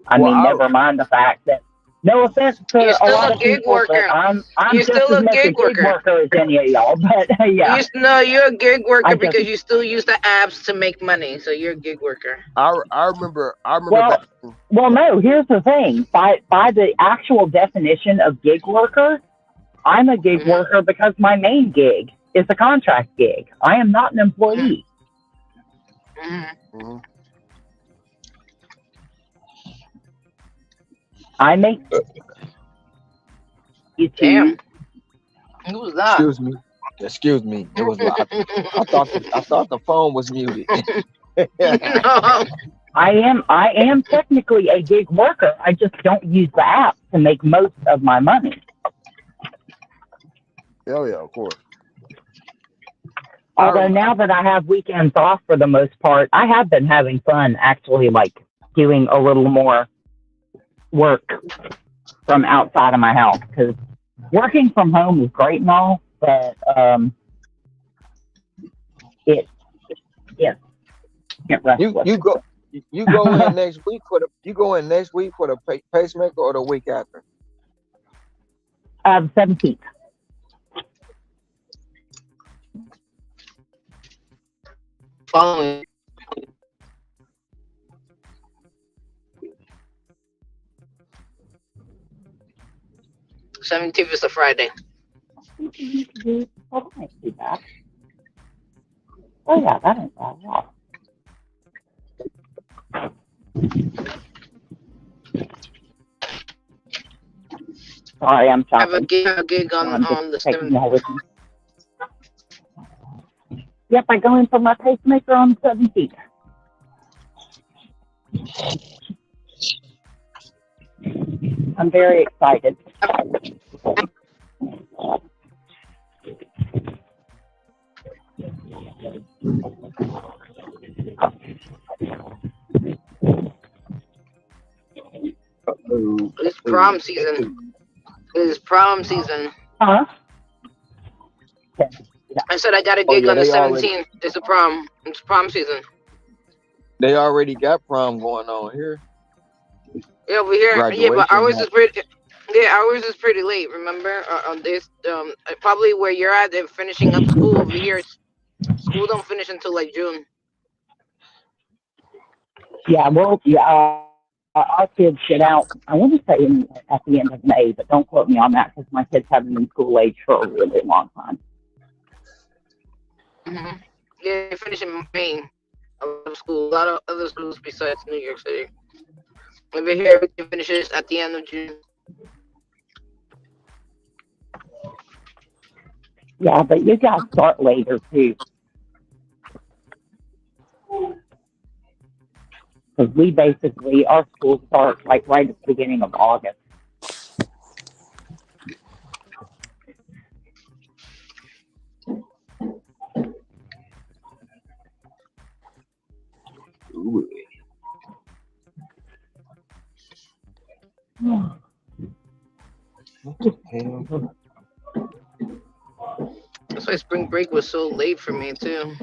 I Well, mean, never mind the fact that, no offense You're to a still lot a of gig people, but worker. I'm You're just still as a much a gig gig worker. worker as any of y'all. But yeah, You're a gig worker I just because you still use the apps to make money. So you're a gig worker. I remember back. well, no. Here's the thing: by the actual definition of gig worker, I'm a gig Mhm. worker because my main gig is a contract gig. I am not an employee. Mhm. hmm I make Damn. YouTube. Who was that? Excuse me. It was like I thought the phone was muted. No. I am technically a gig worker. I just don't use the app to make most of my money. Hell yeah, of course. Although now that I have weekends off for the most part, I have been having fun actually, like doing a little more work from outside of my house, because working from home is great and all, but it get restless. You go in next week for the pacemaker or the week after? 17th. Following. Seventeenth is a Friday. Oh, I see that. Oh yeah, that ain't bad at all. Sorry, I'm I have a shopping. gig on the Taking 7th. y'all with me. Yep, I go in for my pacemaker on the 17th. I'm very excited. It's prom season. It's It's prom season. Huh? Yeah. I said I got a Oh gig yeah, on the 17th. It's a prom. It's prom season. they already got prom going on here. Yeah, over here. Yeah, but Graduation. ours is pretty. Yeah, ours is pretty late. Remember, on this, probably where you're at, they're finishing up school. Over here, school don't finish until like June. Yeah, well, yeah, our kids get out, I want to say at the end of May, but don't quote me on that because my kids haven't been school age for a really long time. Hmm. Yeah, they finish in May. A lot of schools, a lot of other schools besides New York City. Over here, everything finishes at the end of June. Yeah, but you guys start later too. Because we basically, our school starts like right at the beginning of August. Ooh. What the hell? That's why spring break was so late for me too.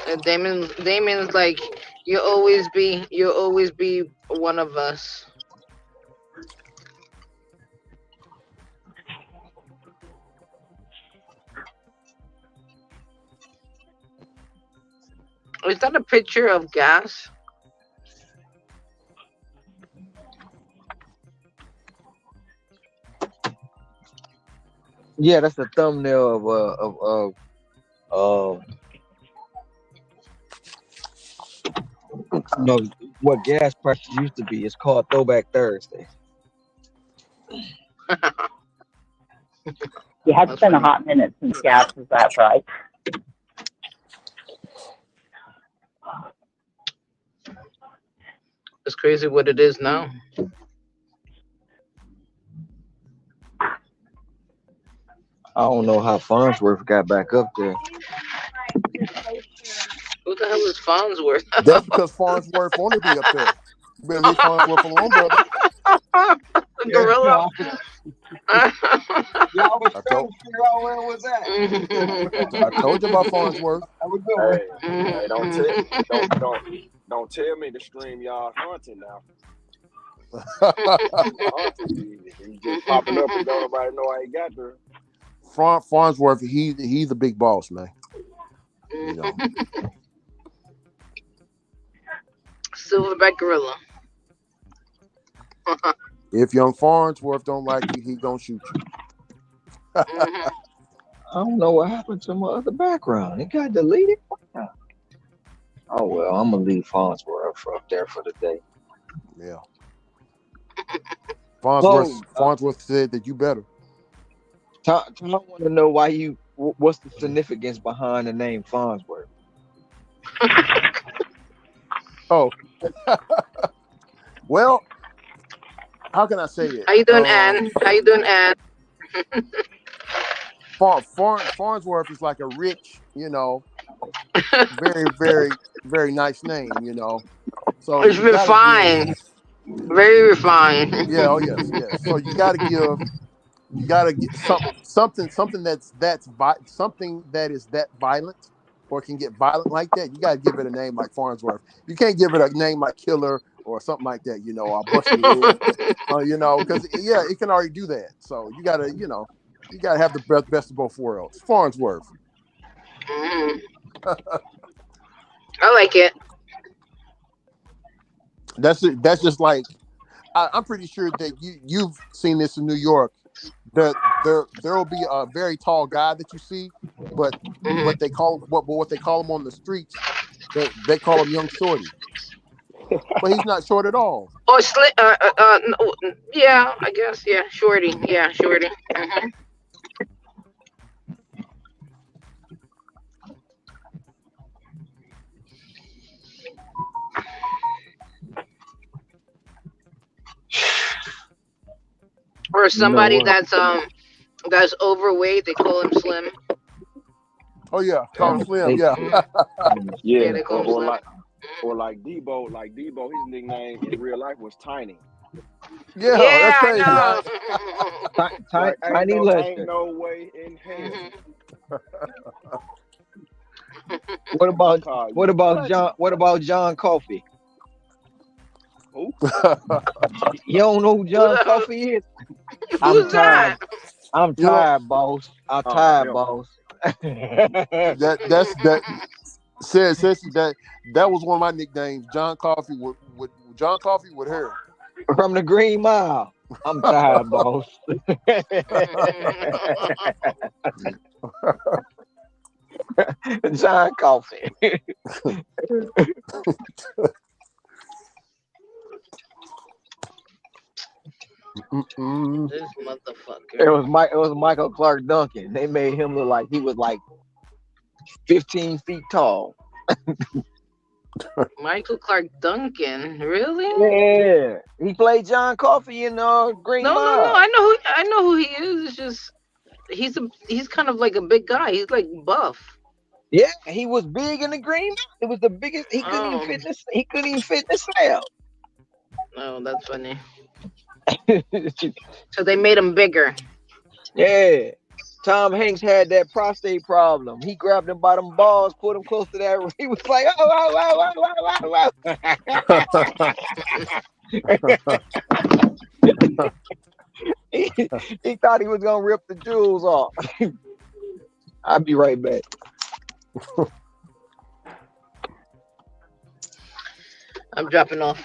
And Damon's like, you'll always be one of us. Is that a picture of gas? Yeah, that's the thumbnail of you know what gas prices used to be. It's called Throwback Thursday. You had That's been a funny. hot minute since gas was that price. It's crazy what it is now. I don't know how Farnsworth got back up there. Who the hell is Farnsworth? That's because Farnsworth want to be up there. You better leave Farnsworth alone, brother. Gorilla. Yeah, I was I trying told, to figure out where it was at. I told you about Farnsworth. I was doing. Hey, don't tell me to stream y'all content now. He just popping up and don't nobody know how he got there. Farnsworth, he's a big boss, man. You know. Silverback gorilla. If young Farnsworth don't like you, he gonna shoot you. I don't know what happened to my other background. It got deleted. Oh well, I'm gonna leave Farnsworth up there for the day. Yeah. So, Farnsworth said that you better. I want to know what's the significance behind the name Farnsworth? Oh. Well, how can I say it? How you doing, Ann? How you doing, Ann? Farnsworth is like a rich, very, very, very nice name, So It's refined. Very refined. Yeah, oh yes. So you gotta get something something that is that violent or can get violent like that. You gotta give it a name like Farnsworth. You can't give it a name like Killer or something like that, I'll bust your head. Because it can already do that. So you gotta have the best of both worlds. Farnsworth. Mm. I like it. That's just like I'm pretty sure that you've seen this in New York. That there will be a very tall guy that you see, but what they call him on the streets, they call him Young Shorty. But he's not short at all. Oh, no, yeah, I guess, yeah, Shorty, yeah, Shorty. Mm-hmm. Or somebody that's overweight, they call him Slim. Oh yeah, call him Slim. Yeah. Yeah, they call him Slim. Or like Debo, his nickname in real life was Tiny. Yeah, that's Yeah, crazy. I Like Tiny ain't Lester. no way in know. hell. What about Call what you about country. John? What about John Coffey? Who? You don't know who Who John the, Coffey is? I'm who's tired. that? I'm you know tired, boss. I'm Oh, tired, him. boss. that says that was one of my nicknames. John Coffee with John Coffee with hair. From the Green Mile. I'm tired, boss. John Coffey. Mm-mm. This It motherfucker. was Mike. It was Michael Clark Duncan. They made him look like he was like 15 feet tall. Michael Clark Duncan. Really? Yeah, he played John Coffey in Green No. Mile. I know who he is. It's just he's kind of like a big guy. He's like buff. Yeah, he was big in the Green Mile. It was the biggest. He couldn't even Oh, fit this. He couldn't even fit in the no, that's funny. cell. So they made him bigger. Yeah. Tom Hanks had that prostate problem. He grabbed him by them balls, put him close to that. He was like, oh, he, he thought he was gonna rip the jewels off. I'll be right back. I'm dropping off.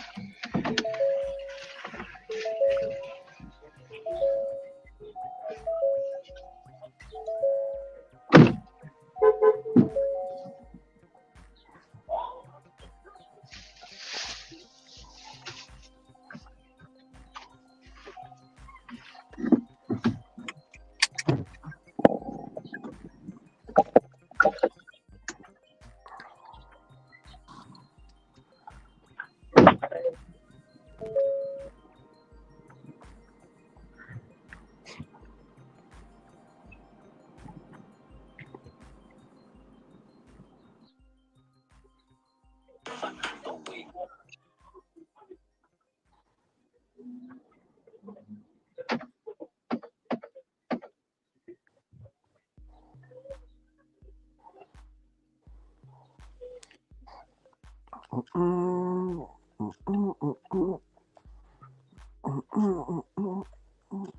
Mm, mm, mm, mm, mm, mm, mm, mm, mm.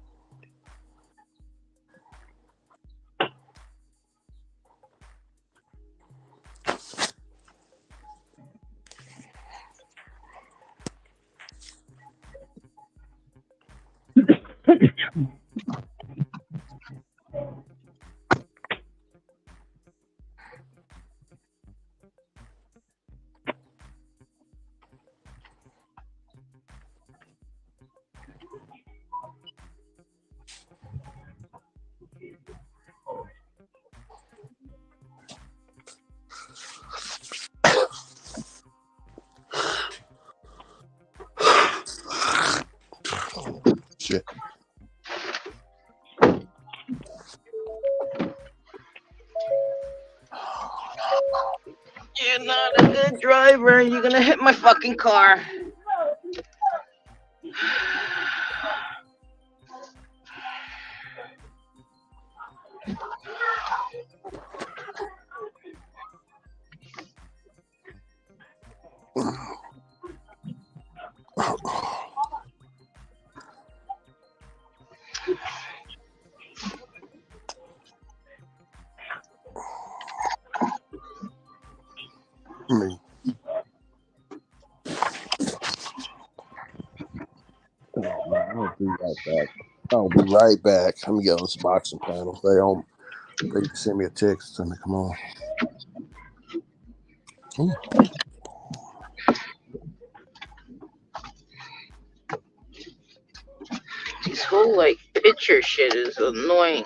Shit. You're not a good driver. You're gonna hit my fucking car. Me. Oh, man, I'll be right back. I'll be right back. Let me get on this boxing panel. They send me a text. Tell me, come on. Ooh. This whole like picture shit is annoying.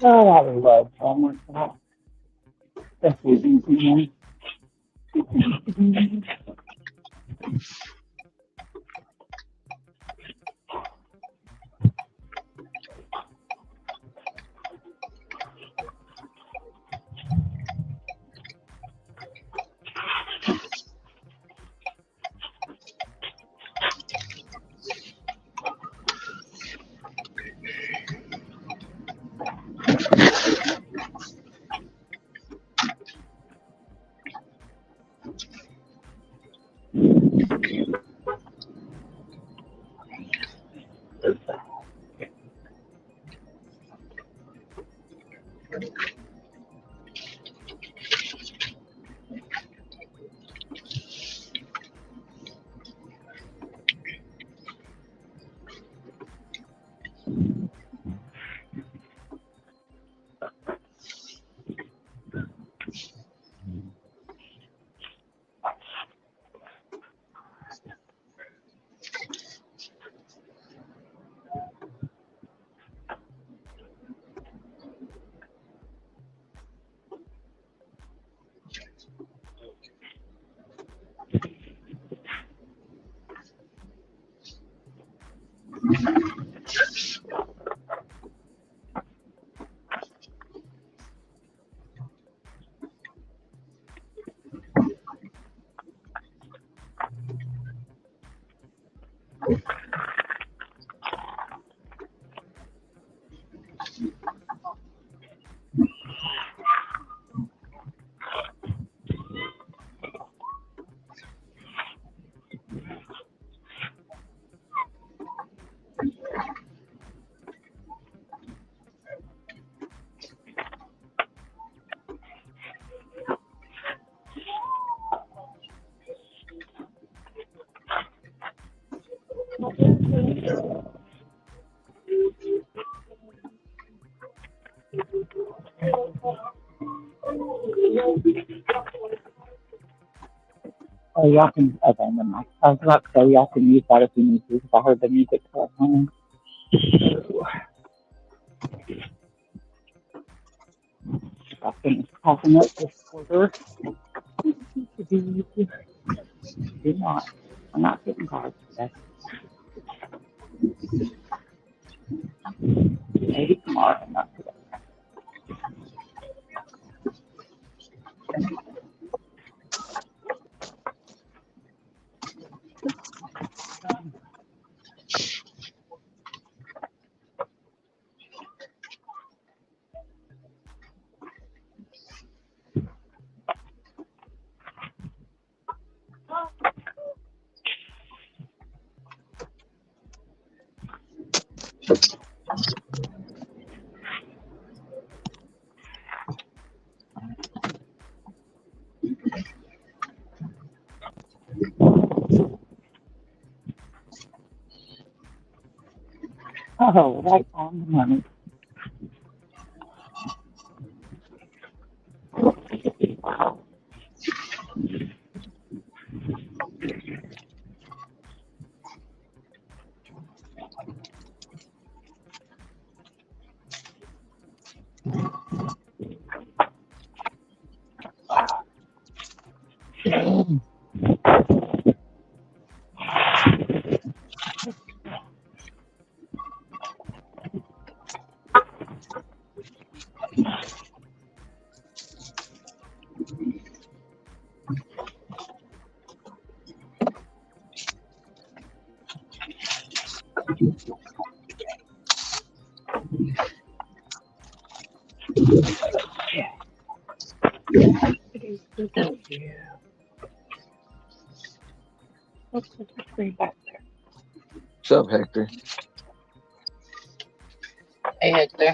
Oh, I love Homework. That's easy. Oh, y'all can. Okay, never mind. I was about to say y'all can use that if you need to, because I heard the music start playing. I finish coughing up this quarter. Do not. I'm not getting cards today. Maybe tomorrow, not today. Oh, right on the money. Let's put the screen back there. What's up, Hector? Hey, Hector.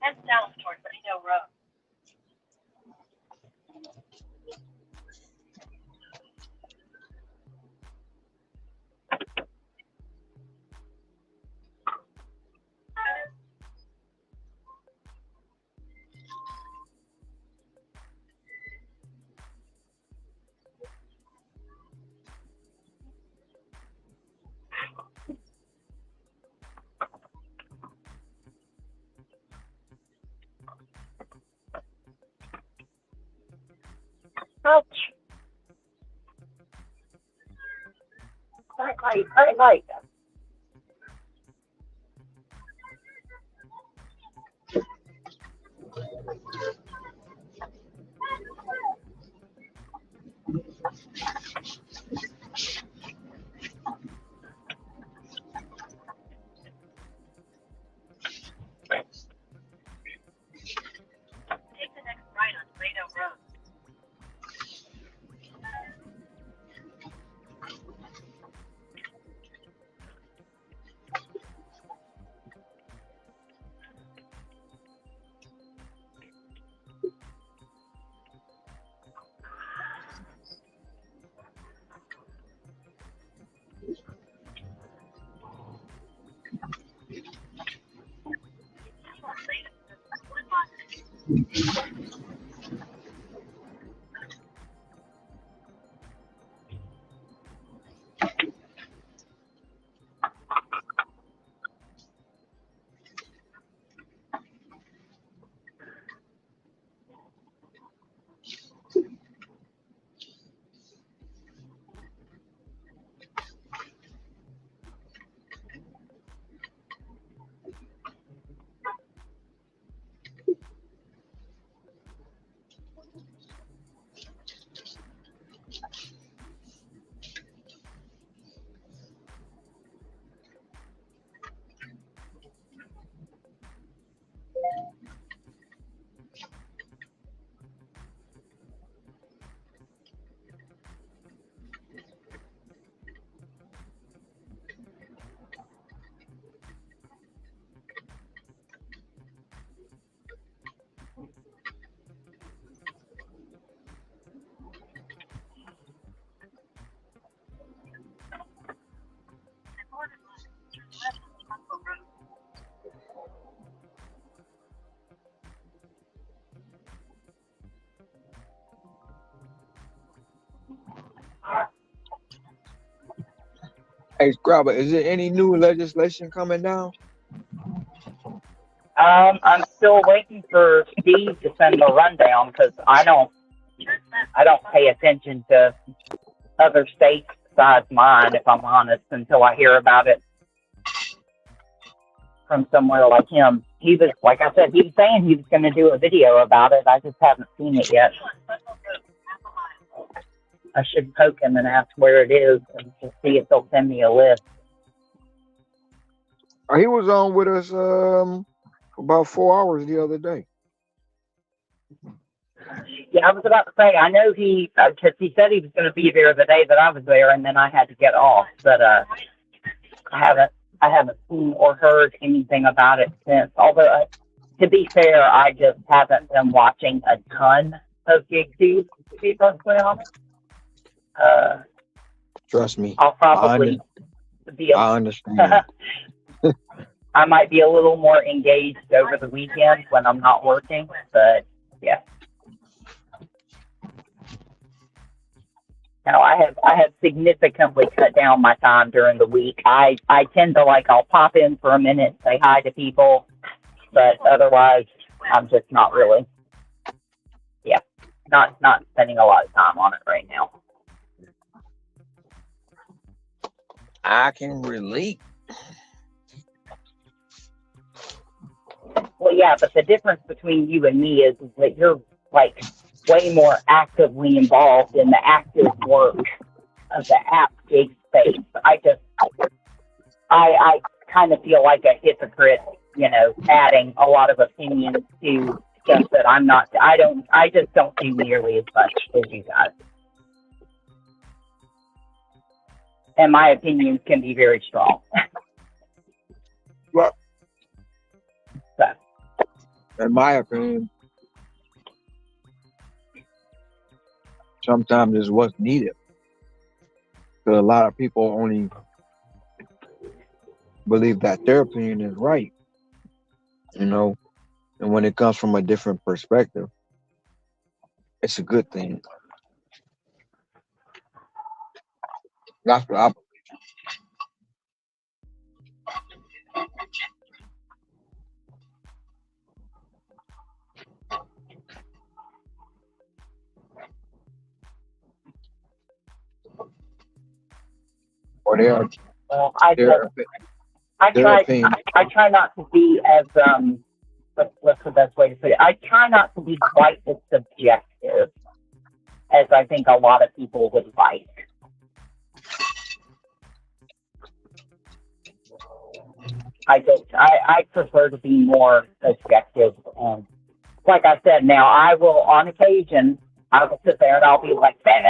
Head south toward Lido Road. Ouch. Bright light. Take the next right on Lido Road. Hey, Scrabble, is there any new legislation coming down? I'm still waiting for Steve to send the rundown because I don't pay attention to other states besides mine, if I'm honest, until I hear about it from somewhere like him. He was, like I said, he was saying he was going to do a video about it. I just haven't seen it yet. I should poke him and ask where it is and to see if they'll send me a list. He was on with us about 4 hours the other day. Yeah, I was about to say, I know because he said he was going to be there the day that I was there, and then I had to get off. But I haven't seen or heard anything about it since. Although, to be fair, I just haven't been watching a ton of GigTube, to be perfectly honest. Trust me, I'll probably be. I understand. I might be a little more engaged over the weekend when I'm not working, but yeah. No, I have significantly cut down my time during the week. I tend to I'll pop in for a minute, say hi to people, but otherwise I'm just not really, not spending a lot of time on it right now. I can relate. Well, yeah, but the difference between you and me is that you're way more actively involved in the active work of the app gig space. I kind of feel like a hypocrite, adding a lot of opinions to stuff that I just don't do nearly as much as you guys. And my opinions can be very strong. Well, so. In my opinion, sometimes it's what's needed. Because a lot of people only believe that their opinion is right, and when it comes from a different perspective, it's a good thing. That's what I believe. Or Well, I try not to be as what's the best way to put it? I try not to be quite as subjective as I think a lot of people would like. I prefer to be more objective. And like I said, now I will, on occasion, I will sit there and I'll be like, because,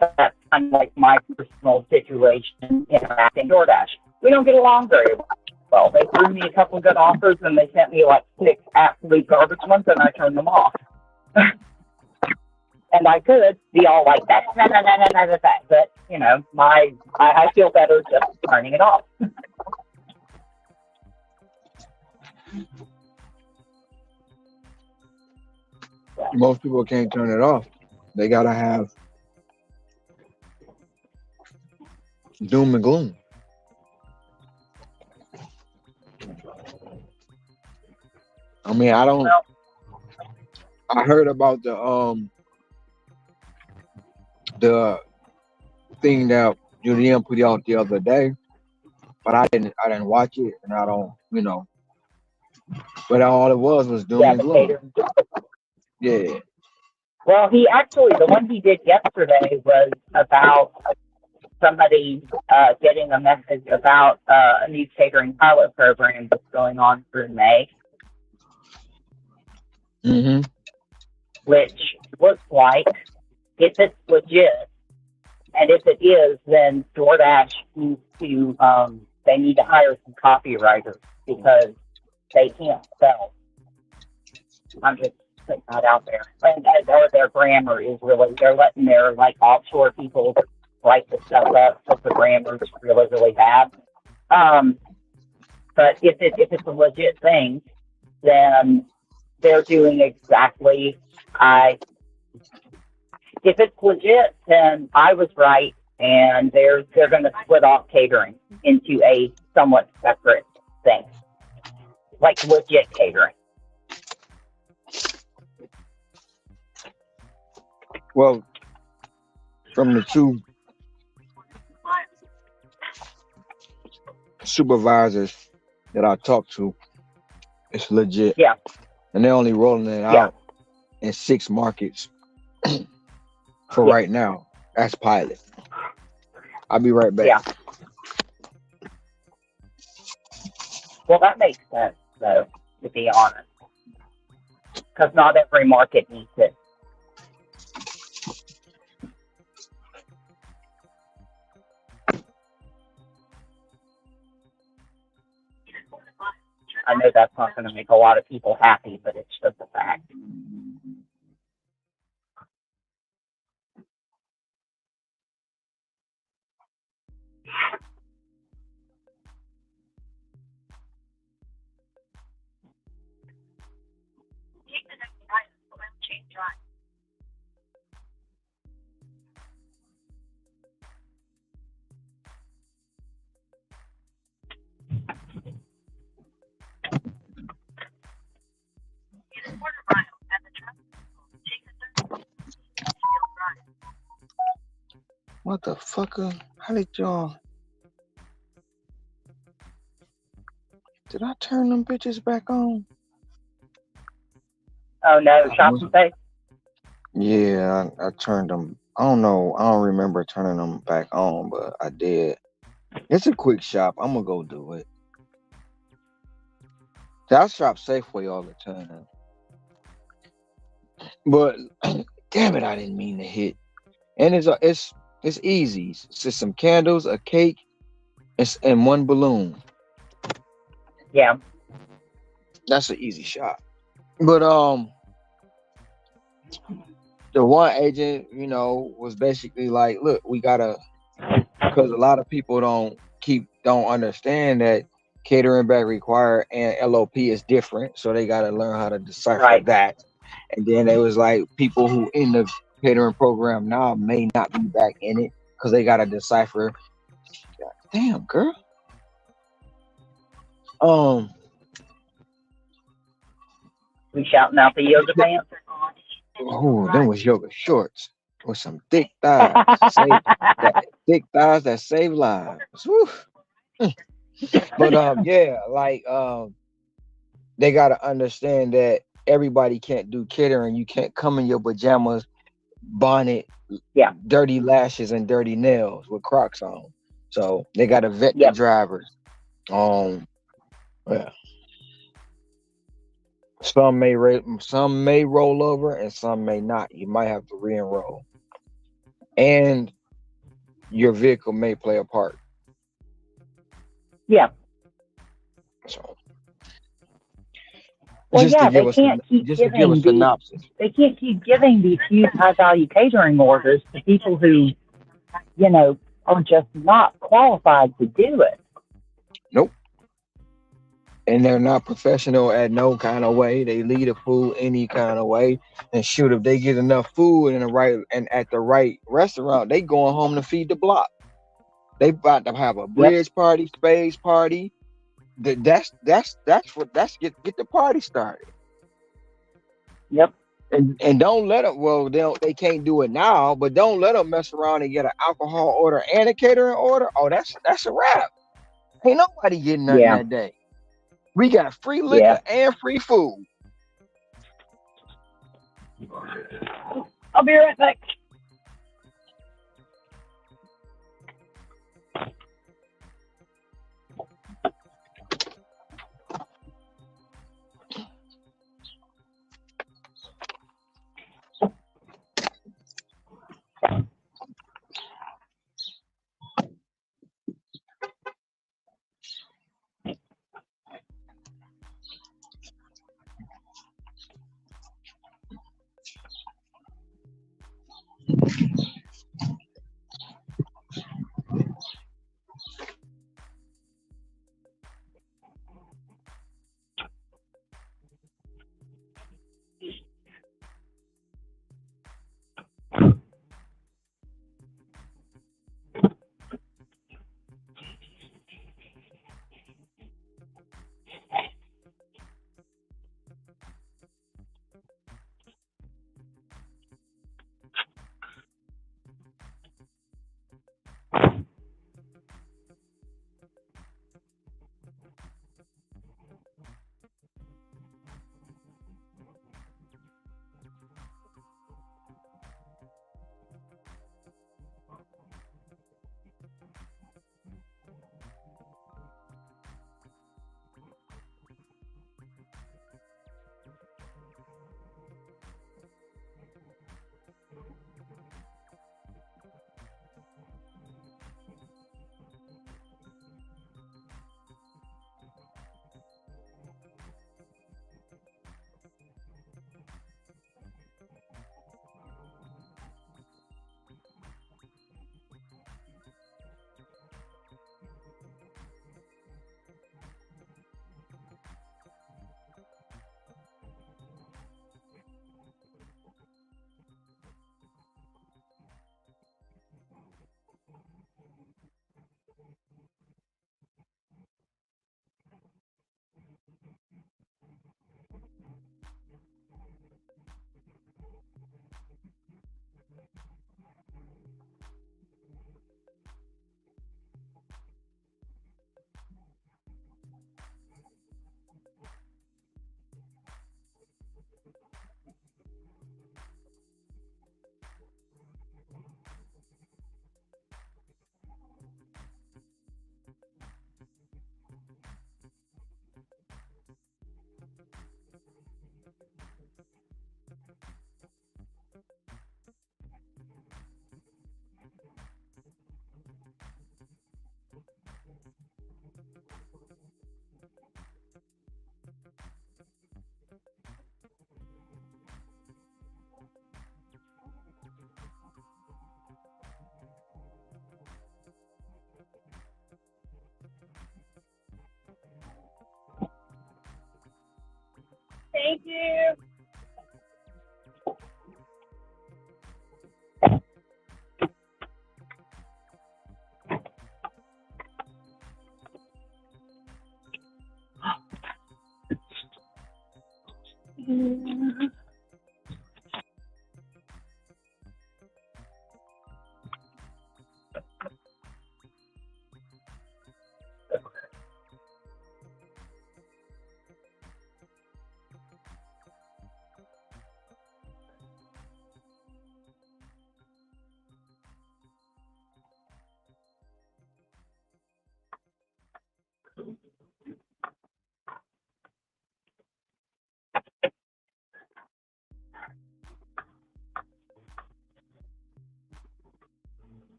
that's kind of like my personal situation interacting DoorDash. We don't get along very well. They threw me a couple good offers and they sent me 6 absolute garbage ones and I turned them off. And I could be all like that, but I feel better just turning it off. Most people can't turn it off. They gotta have doom and gloom. I mean, I heard about the thing that Julian put out the other day, but I didn't watch it, and I don't, but all it was doom and gloom. Yeah. Well, the one he did yesterday was about somebody getting a message about a new catering pilot program that's going on through May. Mm-hmm. Which looks like, if it's legit, and if it is, then DoorDash needs to, they need to hire some copywriters because they can't spell. I'm just putting that out there. And their grammar is really, they're letting their offshore people write the stuff up because the grammar is really, really bad. But if it's a legit thing, then they're doing exactly, I If it's legit, then I was right, and they're going to split off catering into a somewhat separate thing, like legit catering. Well, from the two supervisors that I talked to, it's legit, Yeah, and they're only rolling it yeah, out in 6 markets for yeah, right now. That's pilot. I'll be right back. yeah. Well, that makes sense, though, to be honest, because not every market needs it. I know that's not going to make a lot of people happy, but it's just a fact. Take the next right on Oil Chain Drive. In a quarter mile at the traffic signal, take the third Field Drive. What the fucker? How did y'all? Did I turn them bitches back on? Oh no, I shop must. and say. Yeah, I turned them. I don't know. I don't remember turning them back on, but I did. It's a quick shop. I'm gonna go do it. I shop Safeway all the time, but damn it, I didn't mean to hit. And it's easy. It's just some candles, a cake, and one balloon. Yeah, That's an easy shot. But the one agent, was basically like, look, we gotta, because a lot of people don't understand that catering bag required and LOP is different, so they gotta learn how to decipher right. that. And then it was like people who in the catering program now may not be back in it because they gotta decipher. Damn, girl. Um, We shouting out the yoga pants. oh, them was yoga shorts with some thick thighs. Thick thighs that save lives. Woo. But yeah, like they gotta understand that everybody can't do catering. You can't come in your pajamas, bonnet, Yeah, dirty lashes, and dirty nails with Crocs on. So they gotta vet the yep, drivers. Yeah. Some may roll over and some may not. You might have to re-enroll, and your vehicle may play a part. yeah. So Well, just to yeah, give us just to give a synopsis. they can't keep giving these huge high value catering orders to people who, are just not qualified to do it. Nope. And they're not professional at no kind of way. They lead the food any kind of way. And shoot, if they get enough food in the right and at the right restaurant, they going home to feed the block. They about to have a Yep, bridge party, spades party. That's get the party started. yep, And don't let them. Well, they can't do it now, but don't let them mess around and get an alcohol order and a catering order. Oh, that's a wrap. Ain't nobody getting nothing yeah, that day. We got free yeah. liquor and free food. I'll be right back. Thank you.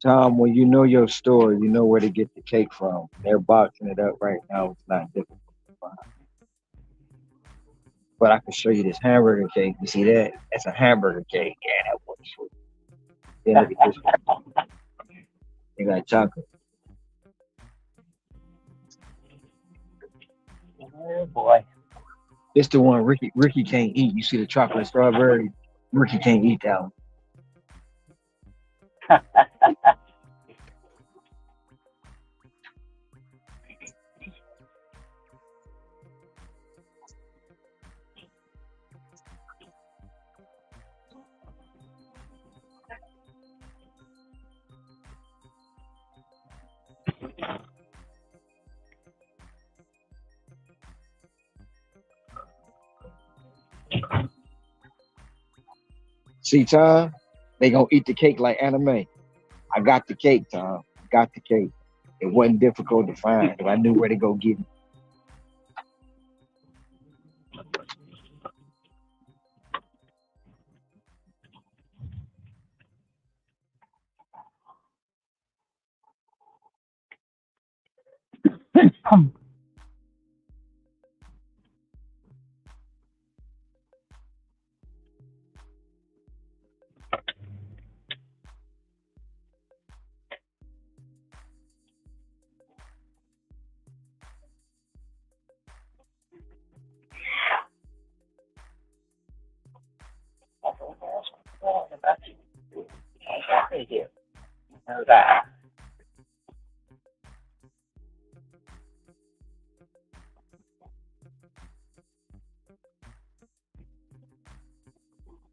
Tom, when you know your store, you know where to get the cake from. They're boxing it up right now. It's not difficult to find. But I can show you this hamburger cake. You see that? That's a hamburger cake. Yeah, that works for you. Then look at this one. They got chocolate. Oh boy. It's the one Ricky can't eat. You see the chocolate strawberry? Ricky can't eat that one. See, Tom? They gonna eat the cake like anime. I got the cake, Tom. I got the cake. It wasn't difficult to find because I knew where to go get it.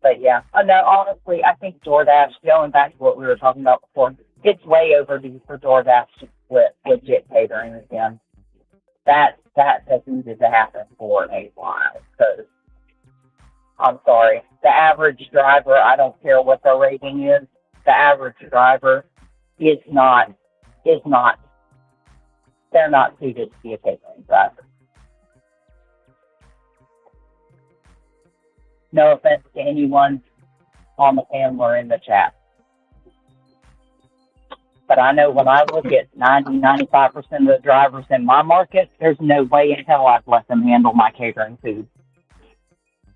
But yeah, no, honestly, I think DoorDash, going back to what we were talking about before, it's way overdue for DoorDash to split legit catering again. That has needed to happen for a while. Because I'm sorry, the average driver, I don't care what their rating is, the average driver is not is not they're not suited to be a catering driver. No offense to anyone on the panel or in the chat. But I know when I look at 95% of the drivers in my market, there's no way in hell I'd let them handle my catering food.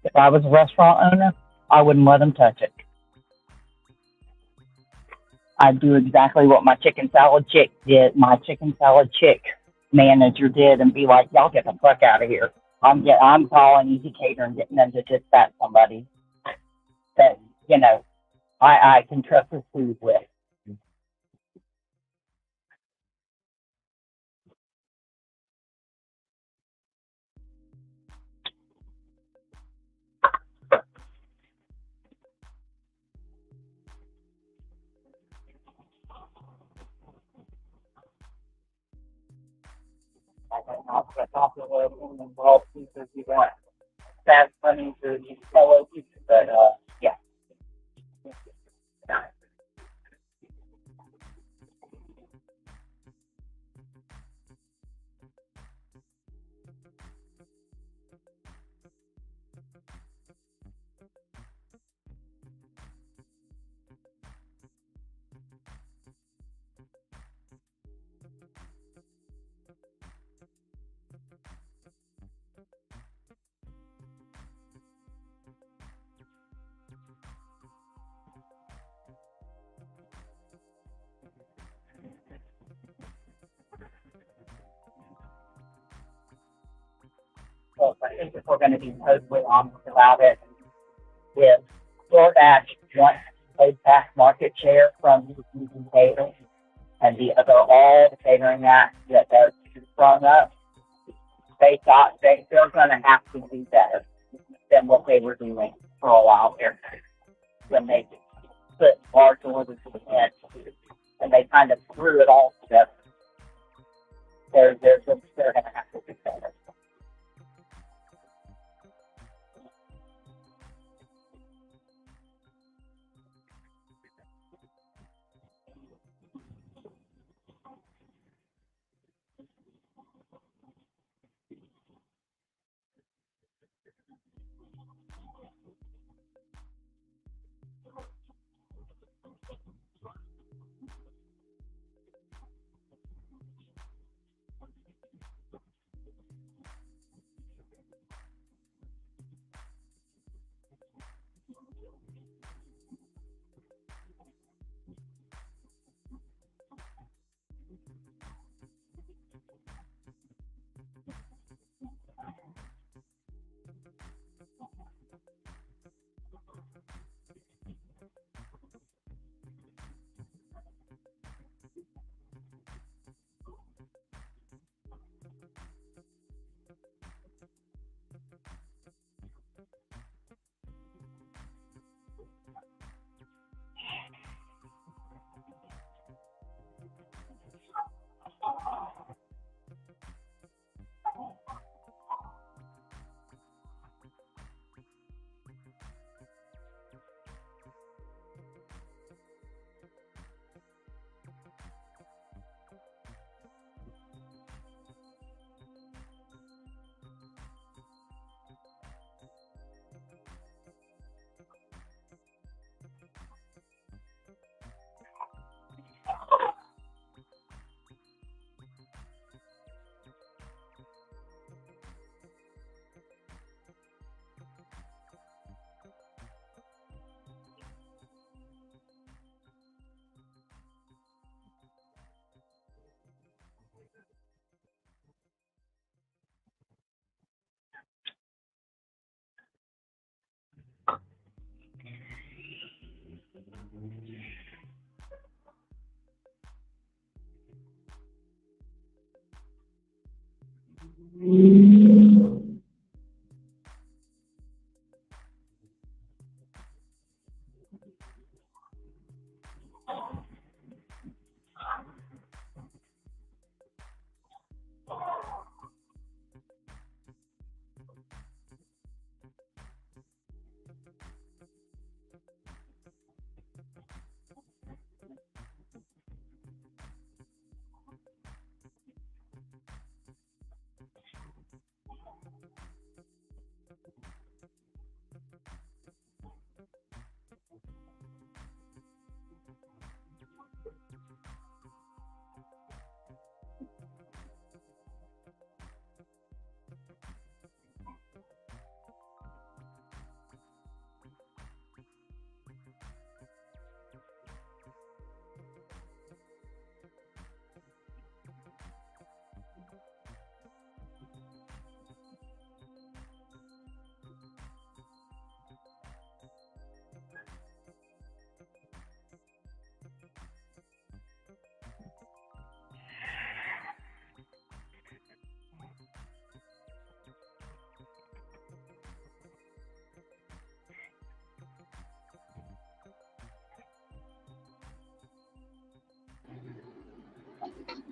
If I was a restaurant owner, I wouldn't let them touch it. I'd do exactly what my chicken salad chick manager did and be like, y'all get the fuck out of here. I'm calling Easy Catering, getting them to dispatch somebody that, I can trust his food with. Involved pieces you want fast money to these fellow pieces, but yeah. well, I think if we're going to be totally honest about it, if DoorDash wants to take back market share from these catering, and they're all catering that they're sprung up, they're going to have to do better than what they were doing for a while there when they put large orders in and they kind of threw it all together. They're going to have to do better.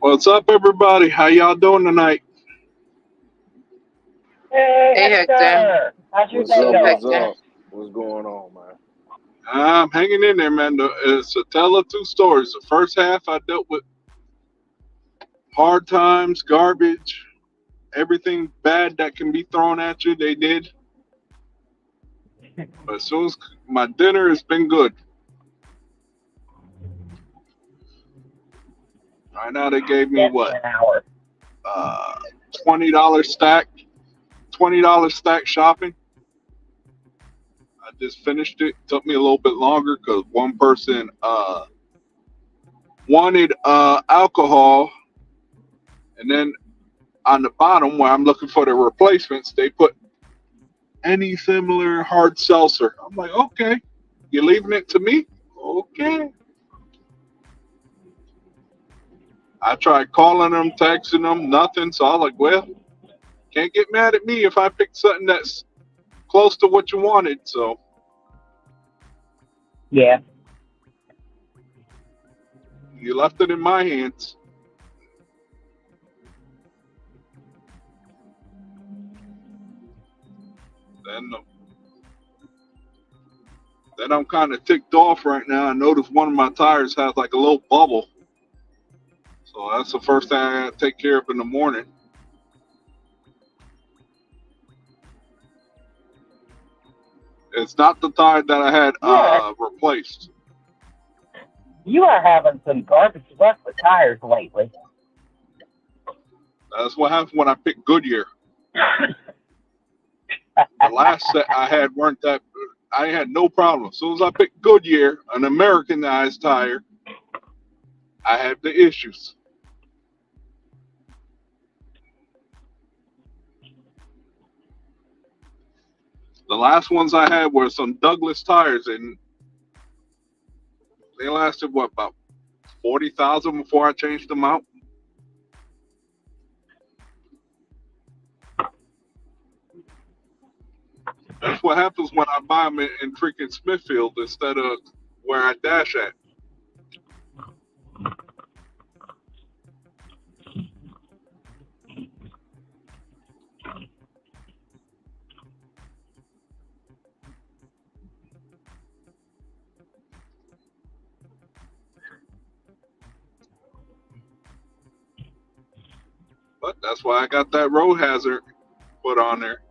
What's up, everybody? How y'all doing tonight? Hey, Hey, Hector. Hector, how's your What's day What's up? up, going? What's Hector? up? What's going on, man? I'm hanging in there, man. It's a tale of two stories. The first half, I dealt with hard times, garbage, everything bad that can be thrown at you. They did, but as soon as my dinner has been good. Right now, they gave me Get me what? an hour. Uh, $20 stack. $20 stack shopping. I just finished it. Took me a little bit longer because one person wanted alcohol, and then on the bottom where I'm looking for the replacements, they put any similar hard seltzer. I'm like, okay, you're leaving it to me? Okay. I tried calling them, texting them, nothing. So I was like, well, can't get mad at me if I picked something that's close to what you wanted. So Yeah. you left it in my hands. Then, then I'm kind of ticked off right now. I noticed one of my tires has like a little bubble. So that's the first thing I got to take care of in the morning. It's not the tire that I had replaced. You are having some garbage luck with tires lately. That's what happened when I picked Goodyear. The last set I had weren't that. I had no problem. As soon as I picked Goodyear, an Americanized tire, I had the issues. The last ones I had were some Douglas tires, and they lasted what, about 40,000 before I changed them out. That's what happens when I buy them in freaking Smithfield instead of where I dash at. But that's why I got that road hazard put on there.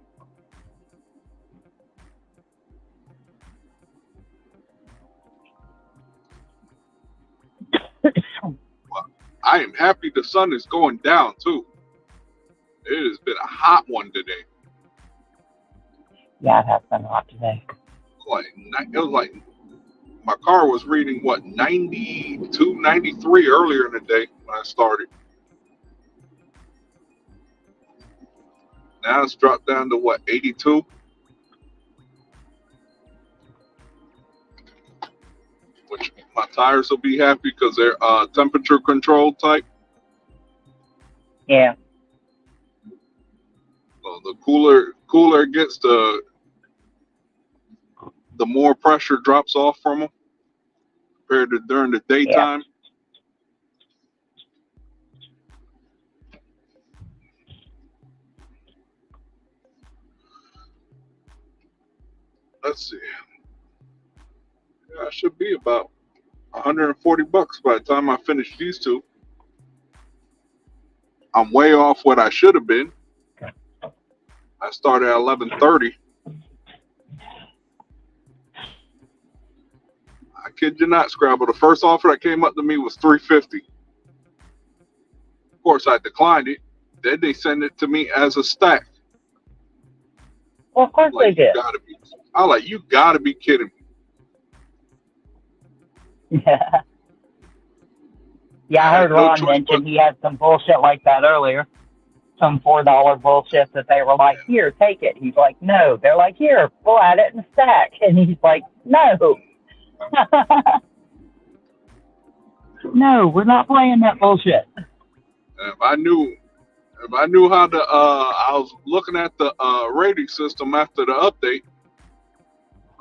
I am happy the sun is going down too. It has been a hot one today. Yeah, it has been hot today. It was like my car was reading what, 92, 93 earlier in the day when I started. Now it's dropped down to what, 82? Which my tires will be happy because they're temperature controlled type. Yeah. So the cooler it gets, the more pressure drops off from them compared to during the daytime. Let's see. Yeah, I should be about $140 by the time I finish these two. I'm way off what I should have been. I started at 11:30. I kid you not, Scrabble. The first offer that came up to me was $350. Of course, I declined it. Then they sent it to me as a stack. Well, of course they did. You gotta be kidding me. Yeah. Yeah, I heard Ron mention he had some bullshit like that earlier. Some $4 bullshit that they were like, here, take it. He's like, no. They're like, here, we'll add it in stack. And he's like, no. No, we're not playing that bullshit. If I knew how to, I was looking at the rating system after the update.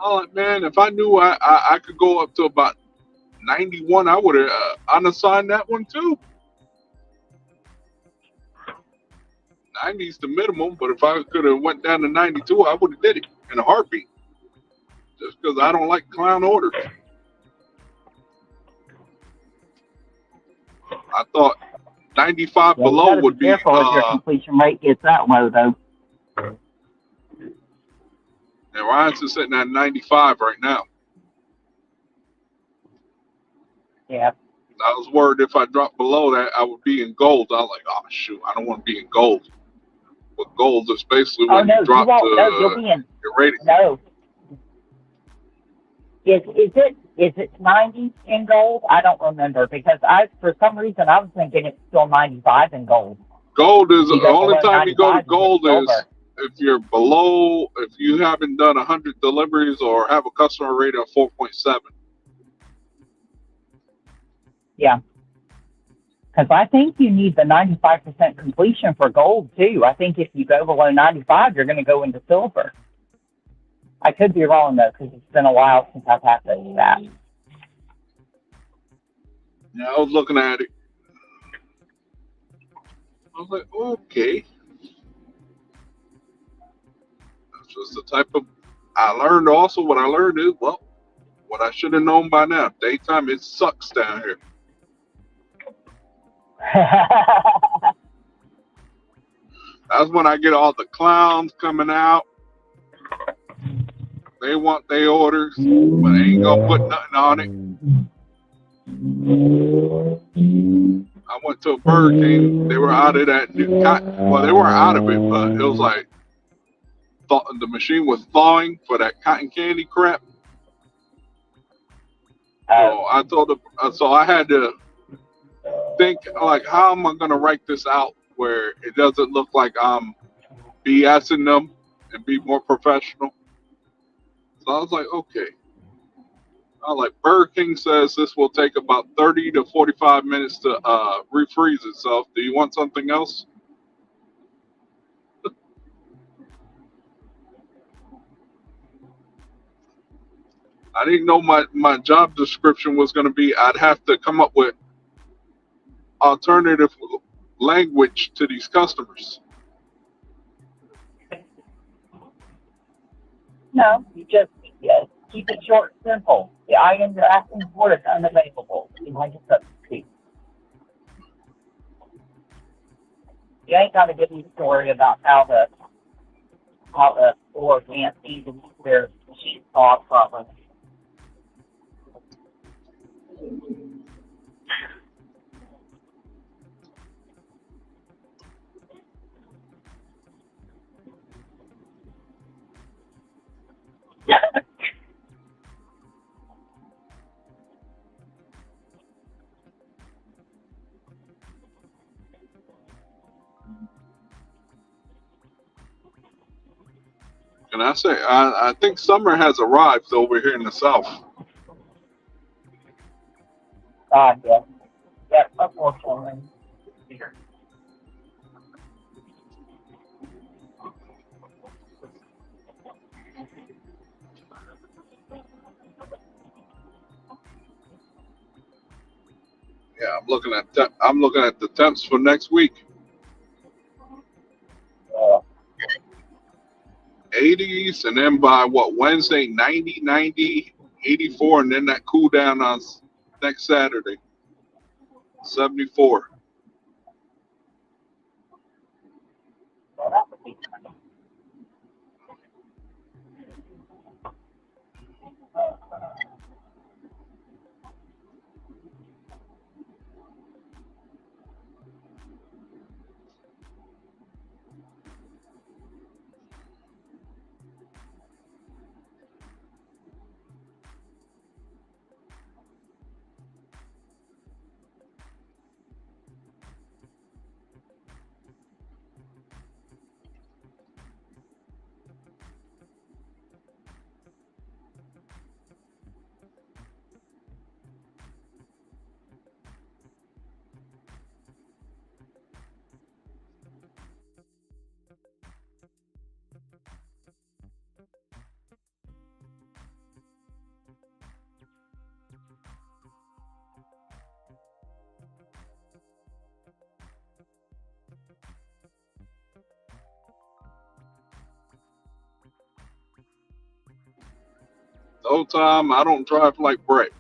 I'm like, man, if I knew I could go up to about 91, I would have unassigned that one too. 90 is the minimum, but if I could have went down to 92, I would have did it in a heartbeat. Just because I don't like clown orders. I thought 95 below would be. Careful if your completion rate gets that low, though. And Ryan's is sitting at 95 right now. Yeah. I was worried if I dropped below that, I would be in gold. I was like, oh, shoot, I don't want to be in gold. But gold is basically when you drop you'll be in, your rating. No. Is it 90 in gold? I don't remember because for some reason I was thinking it's still 95 in gold. Gold is If you the go only below time you go to 95, you hit gold is silver. if you haven't done 100 deliveries or have a customer rating of 4.7. Yeah. Because I think you need the 95% completion for gold, too. I think if you go below 95, you're going to go into silver. I could be wrong, though, because it's been a while since I've had those stats. Yeah, I was looking at it. I was like, okay. That's just the type of. I learned also what I learned is, well, what I should have known by now. Daytime, it sucks down here. That's when I get all the clowns coming out. They want their orders, but they ain't gonna put nothing on it. I went to a Burger King. They were out of that new cotton. Well, they weren't out of it, but it was like the machine was thawing for that cotton candy crap. So I told them. So I had to think like, how am I gonna write this out where it doesn't look like I'm BSing them and be more professional. So I was like, okay. I was like, Burger King says this will take about 30 to 45 minutes to refreeze itself. Do you want something else? I didn't know my job description was going to be I'd have to come up with alternative language to these customers. No, you just keep it short and simple. The item you're asking for is unavailable. You might just substitute. You ain't got to give me a story about how the store can't even their machine solve problems. And I say, I think summer has arrived over here in the South. Yeah. Yeah, unfortunately. Yeah, I'm looking at the temps for next week. Uh, 80s, and then by Wednesday 90, 90, 84, and then that cool down on next Saturday 74. so that would be The whole time I don't drive like Brett.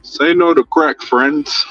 Say no to crack, friends.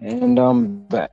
And I'm back.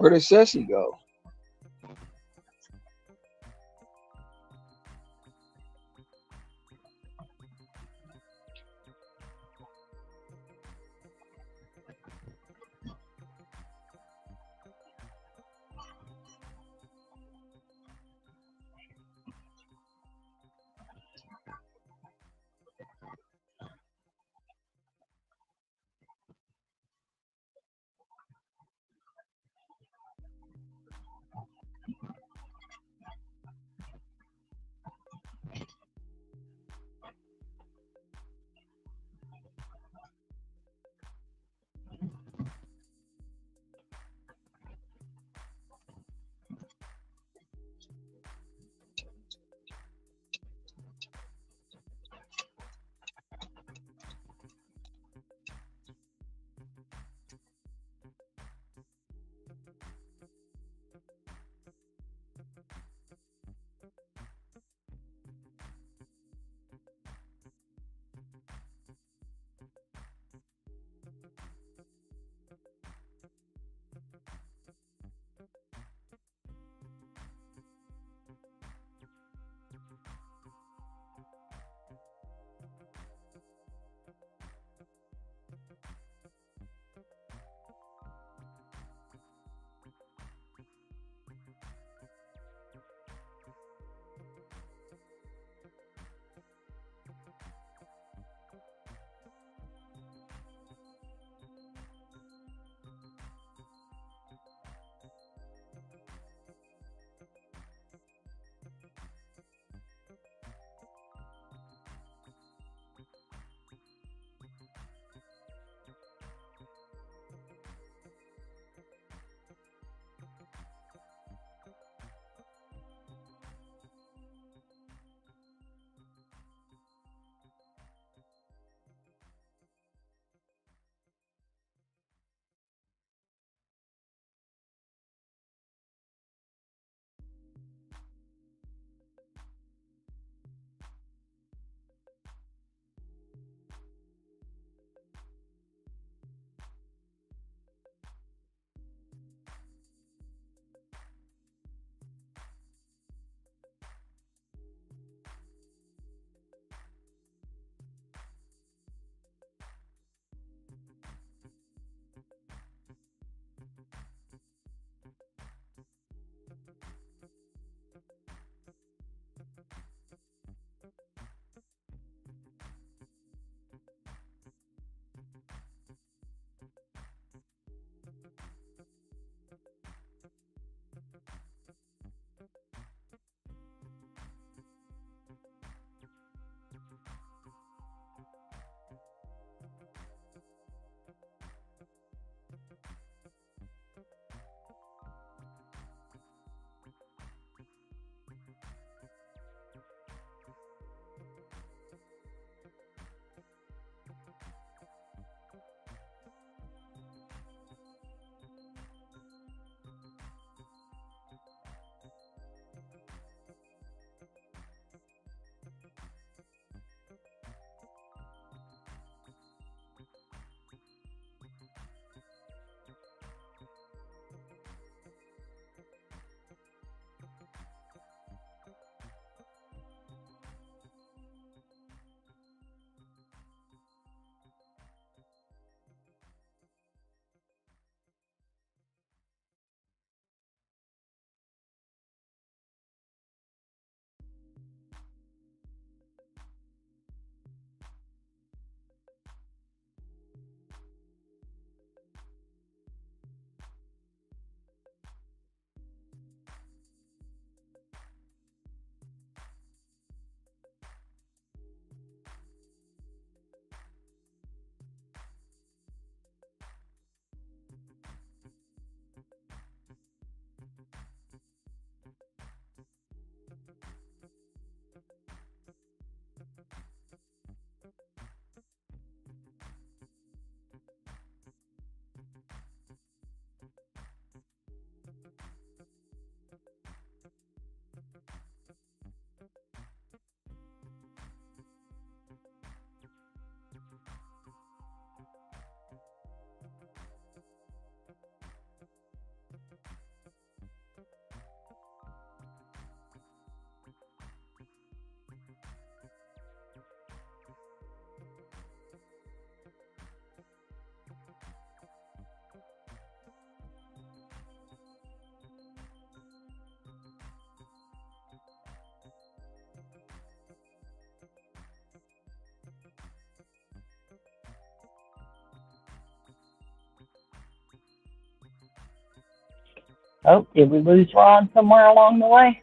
Where did Ceci go? Oh, did we lose Ron somewhere along the way?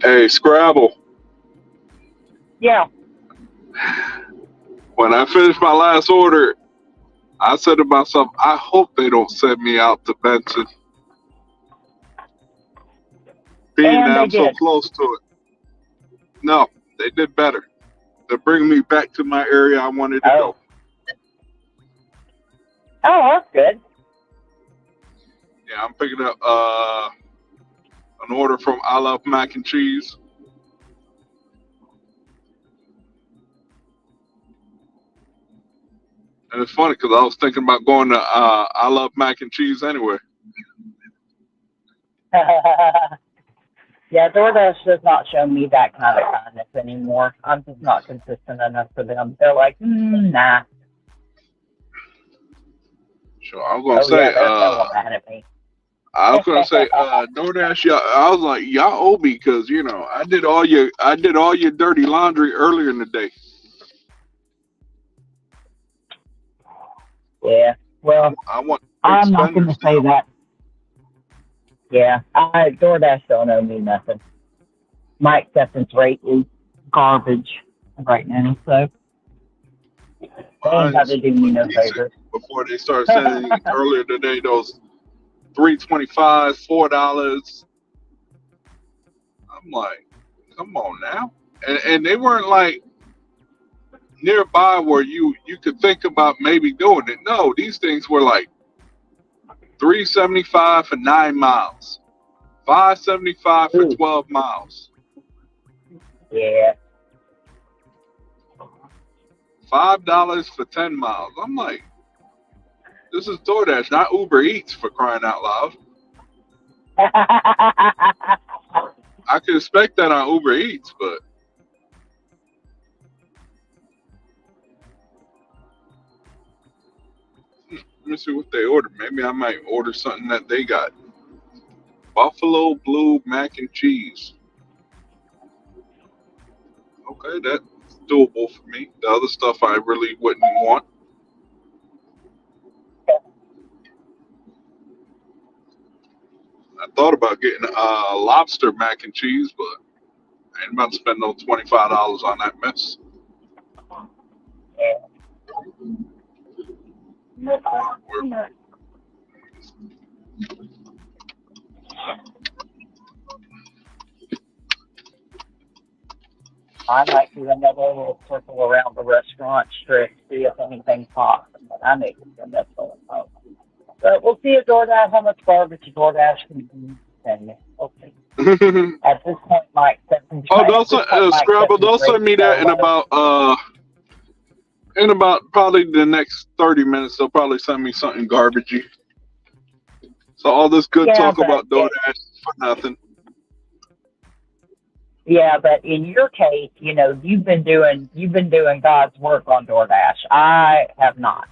Hey, Scrabble. Yeah. When I finished my last order, I said to myself, I hope they don't send me out to Benson, being And that they I'm so did. close to it. No, they did better. They bring me back to my area I wanted to Oh. go. Oh, that's good. Yeah, I'm picking up an order from I Love Mac and Cheese. And it's funny because I was thinking about going to I Love Mac and Cheese anyway. Yeah, DoorDash does not show me that kind of kindness anymore. I'm just not consistent enough for them. They're like, nah. So I was gonna Oh yeah, say, they're hella mad at me. DoorDash. Y'all, I was like, y'all owe me because I did all your dirty laundry earlier in the day. Yeah. Well, I want big I'm not going to spenders say now. that. Yeah, DoorDash don't owe me nothing. My acceptance rate is garbage right now, so they ain't got Mine's to do me no decent favors. before they started sending earlier today those $3.25, $4. I'm like, come on now, and they weren't like nearby where you could think about maybe doing it. No, these things were like $3.75 for 9 miles, $5.75 for Ooh, 12 miles, yeah. $5 for 10 miles. I'm like, this is DoorDash, not Uber Eats, for crying out loud. I could expect that on Uber Eats, but let me see what they ordered. Maybe I might order something that they got. Buffalo Blue Mac and Cheese. Okay, that's doable for me. The other stuff I really wouldn't want. I thought about getting lobster mac and cheese, but I ain't about to spend no $25 on that mess. Where I might do another little circle around the restaurant strip, see if anything pops, but I may just end up going home. But we'll see at DoorDash how much garbage DoorDash can send me. We'll see. At this point, oh, don't my Scrabble. acceptance Don't rate send is me so that low. in about probably the next 30 minutes. They'll probably send me something garbagey. So all this good Yeah, talk but about DoorDash for nothing. but in your case, you've been doing God's work on DoorDash. I have not.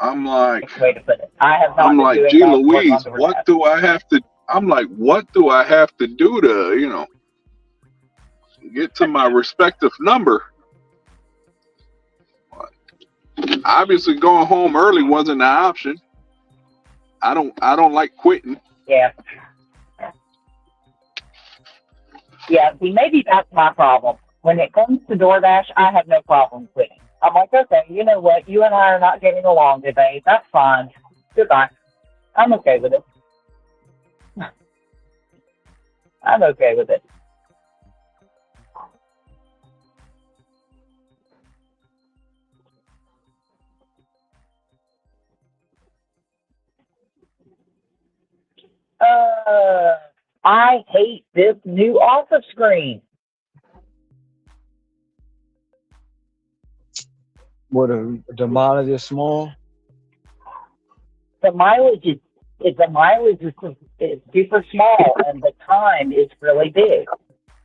I'm like, Way to put it. I have not been doing gee God's work on Louise, what DoorDash. do I have to? I'm like, what do I have to do to, get to my respective number? Obviously, going home early wasn't an option. I don't like quitting. Yeah. Yeah, see, maybe that's my problem. When it comes to DoorDash, I have no problem quitting. I'm like, okay, you know what? You and I are not getting along today. That's fine. Goodbye. I'm okay with it. I'm okay with it. Uh, I hate this new offer screen. What the mileage is small. The mileage is super small, and the time is really big.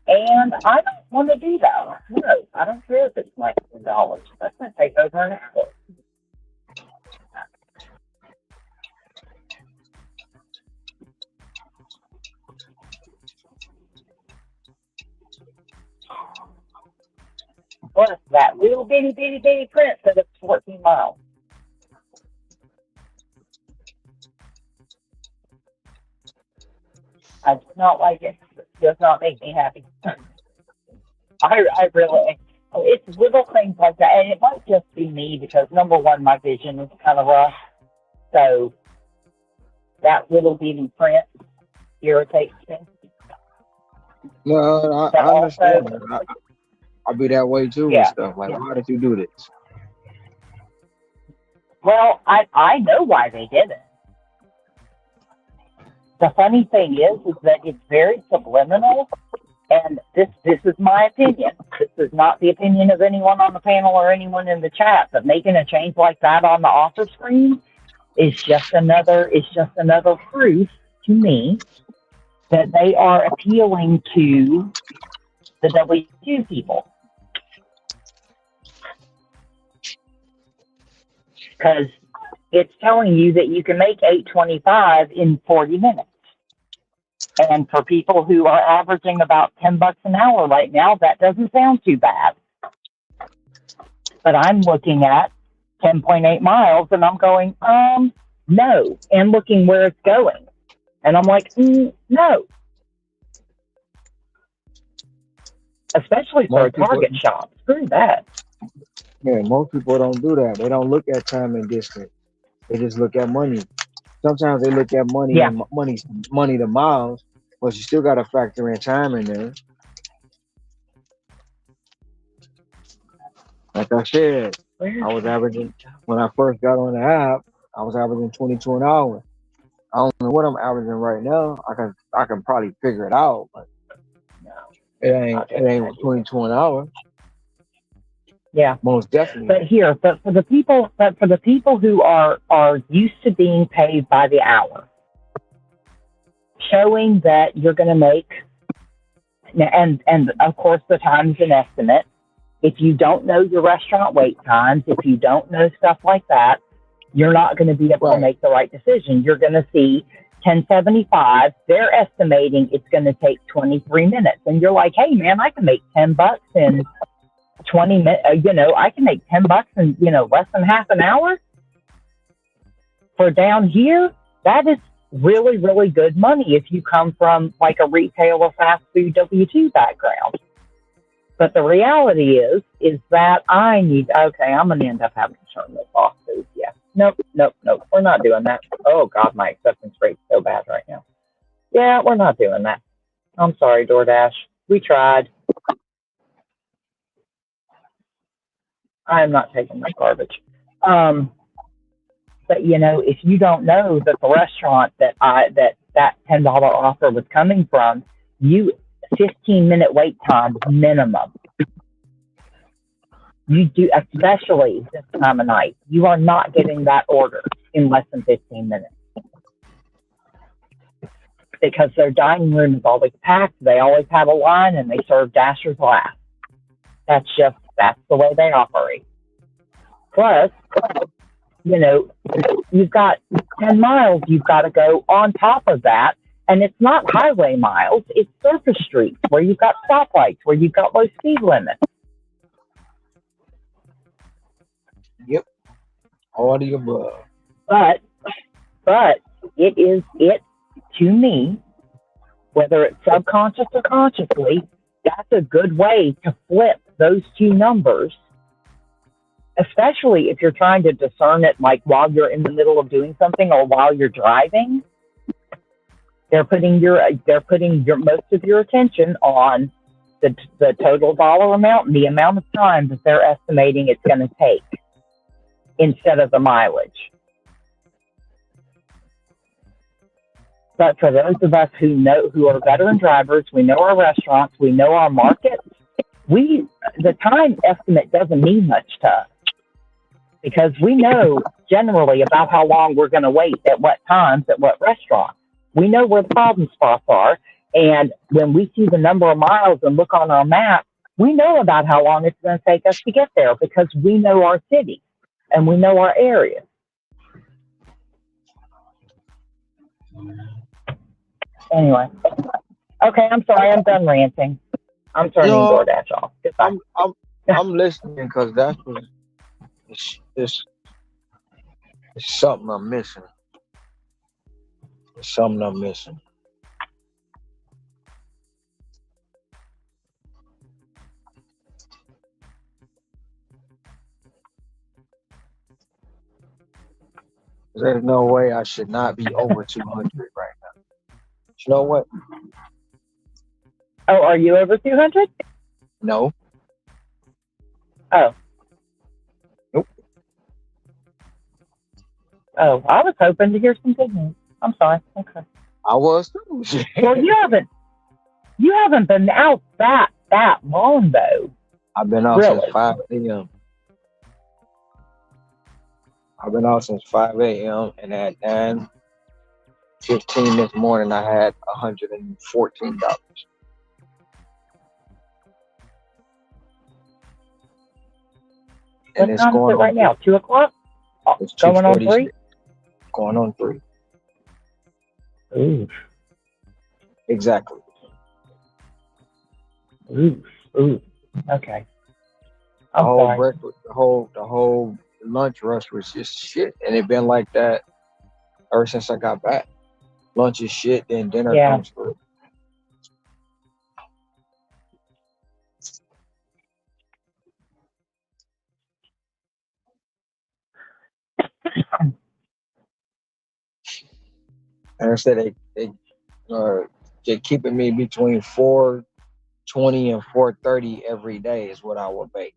And I don't want to do that. No, I don't care if it's like $10. That's going to take over an hour. Plus, that little bitty print said it's 14 miles. I do not like it. It does not make me happy. I really, it's little things like that. And it might just be me because, number one, my vision is kind of rough. So that little bitty print irritates me. No, But I understand. also, I'll be that way too with yeah, stuff. Like, yeah. why did you do this? Well, I know why they did it. The funny thing is that it's very subliminal, and this is my opinion. This is not the opinion of anyone on the panel or anyone in the chat. But making a change like that on the offer screen is just another proof to me that they are appealing to the W2 people. Because it's telling you that you can make $8.25 in 40 minutes. And for people who are averaging about $10 an hour right now, that doesn't sound too bad. But I'm looking at 10.8 miles and I'm going, no. And looking where it's going. And I'm like, no. Especially for a Target shop. Screw that. Yeah, most people don't do that. They don't look at time and distance. They just look at money. Sometimes they look at money and money to miles, but you still got to factor in time in there. Like I said, I was averaging, when I first got on the app, I was averaging 22 an hour. I don't know what I'm averaging right now. I can probably figure it out, but it ain't 22 an hour. Yeah, most definitely. But for the people who are used to being paid by the hour, showing that you're going to make, and of course the time's an estimate. If you don't know your restaurant wait times, if you don't know stuff like that, you're not going to be able to make the right decision. You're going to see 10.75. They're estimating it's going to take 23 minutes, and you're like, hey man, I can make $10 in 20 minutes, I can make $10 in, less than half an hour. For down here, that is really, really good money if you come from like a retail or fast food W2 background. But the reality is that I'm going to end up having to turn this off. So yeah, nope, we're not doing that. Oh God, my acceptance rate's so bad right now. Yeah, we're not doing that. I'm sorry, DoorDash. We tried. I'm not taking that garbage. But if you don't know that the restaurant that $10 offer was coming from, 15-minute wait time minimum. You do, especially this time of night. You are not getting that order in less than 15 minutes. Because their dining room is always packed, they always have a line, and they serve dashers last. That's the way they operate. Plus, you've got 10 miles you've got to go on top of that. And it's not highway miles, it's surface streets where you've got stoplights, where you've got low speed limits. Yep. All the above. But it to me, whether it's subconscious or consciously, that's a good way to flip those two numbers, especially if you're trying to discern it like while you're in the middle of doing something or while you're driving. They're putting your most of your attention on the total dollar amount and the amount of time that they're estimating it's going to take instead of the mileage. But for those of us who are veteran drivers, we know our restaurants, we know our markets, the time estimate doesn't mean much to us because we know generally about how long we're going to wait at what times at what restaurants. We know where the problem spots are, and when we see the number of miles and look on our map, we know about how long it's going to take us to get there because we know our city and we know our area. Anyway, okay, I'm sorry, I'm done ranting. I'm turning No, DoorDash off. Goodbye. I'm listening because it's something I'm missing. It's something I'm missing. There's no way I should not be over 200 right now. You know what? Oh, are you over 200? No. Oh. Nope. Oh, I was hoping to hear some good news. I'm sorry. Okay. I was too. Well, you haven't been out that long though. I've been out Really? since 5 a.m. I've been out since 5 a.m. and at 9:15 this morning I had $114. And What it's time is going it right on. now? 2 o'clock? Oh, It's going on 2:46. 3? Going on 3. Ooh. Exactly. Ooh. Okay. The I'm whole sorry. breakfast, the whole lunch rush was just shit, and it been like that ever since I got back. Lunch is shit, then dinner Yeah. comes through. And instead they're keeping me between 4:20 and 4:30 every day is what I would make.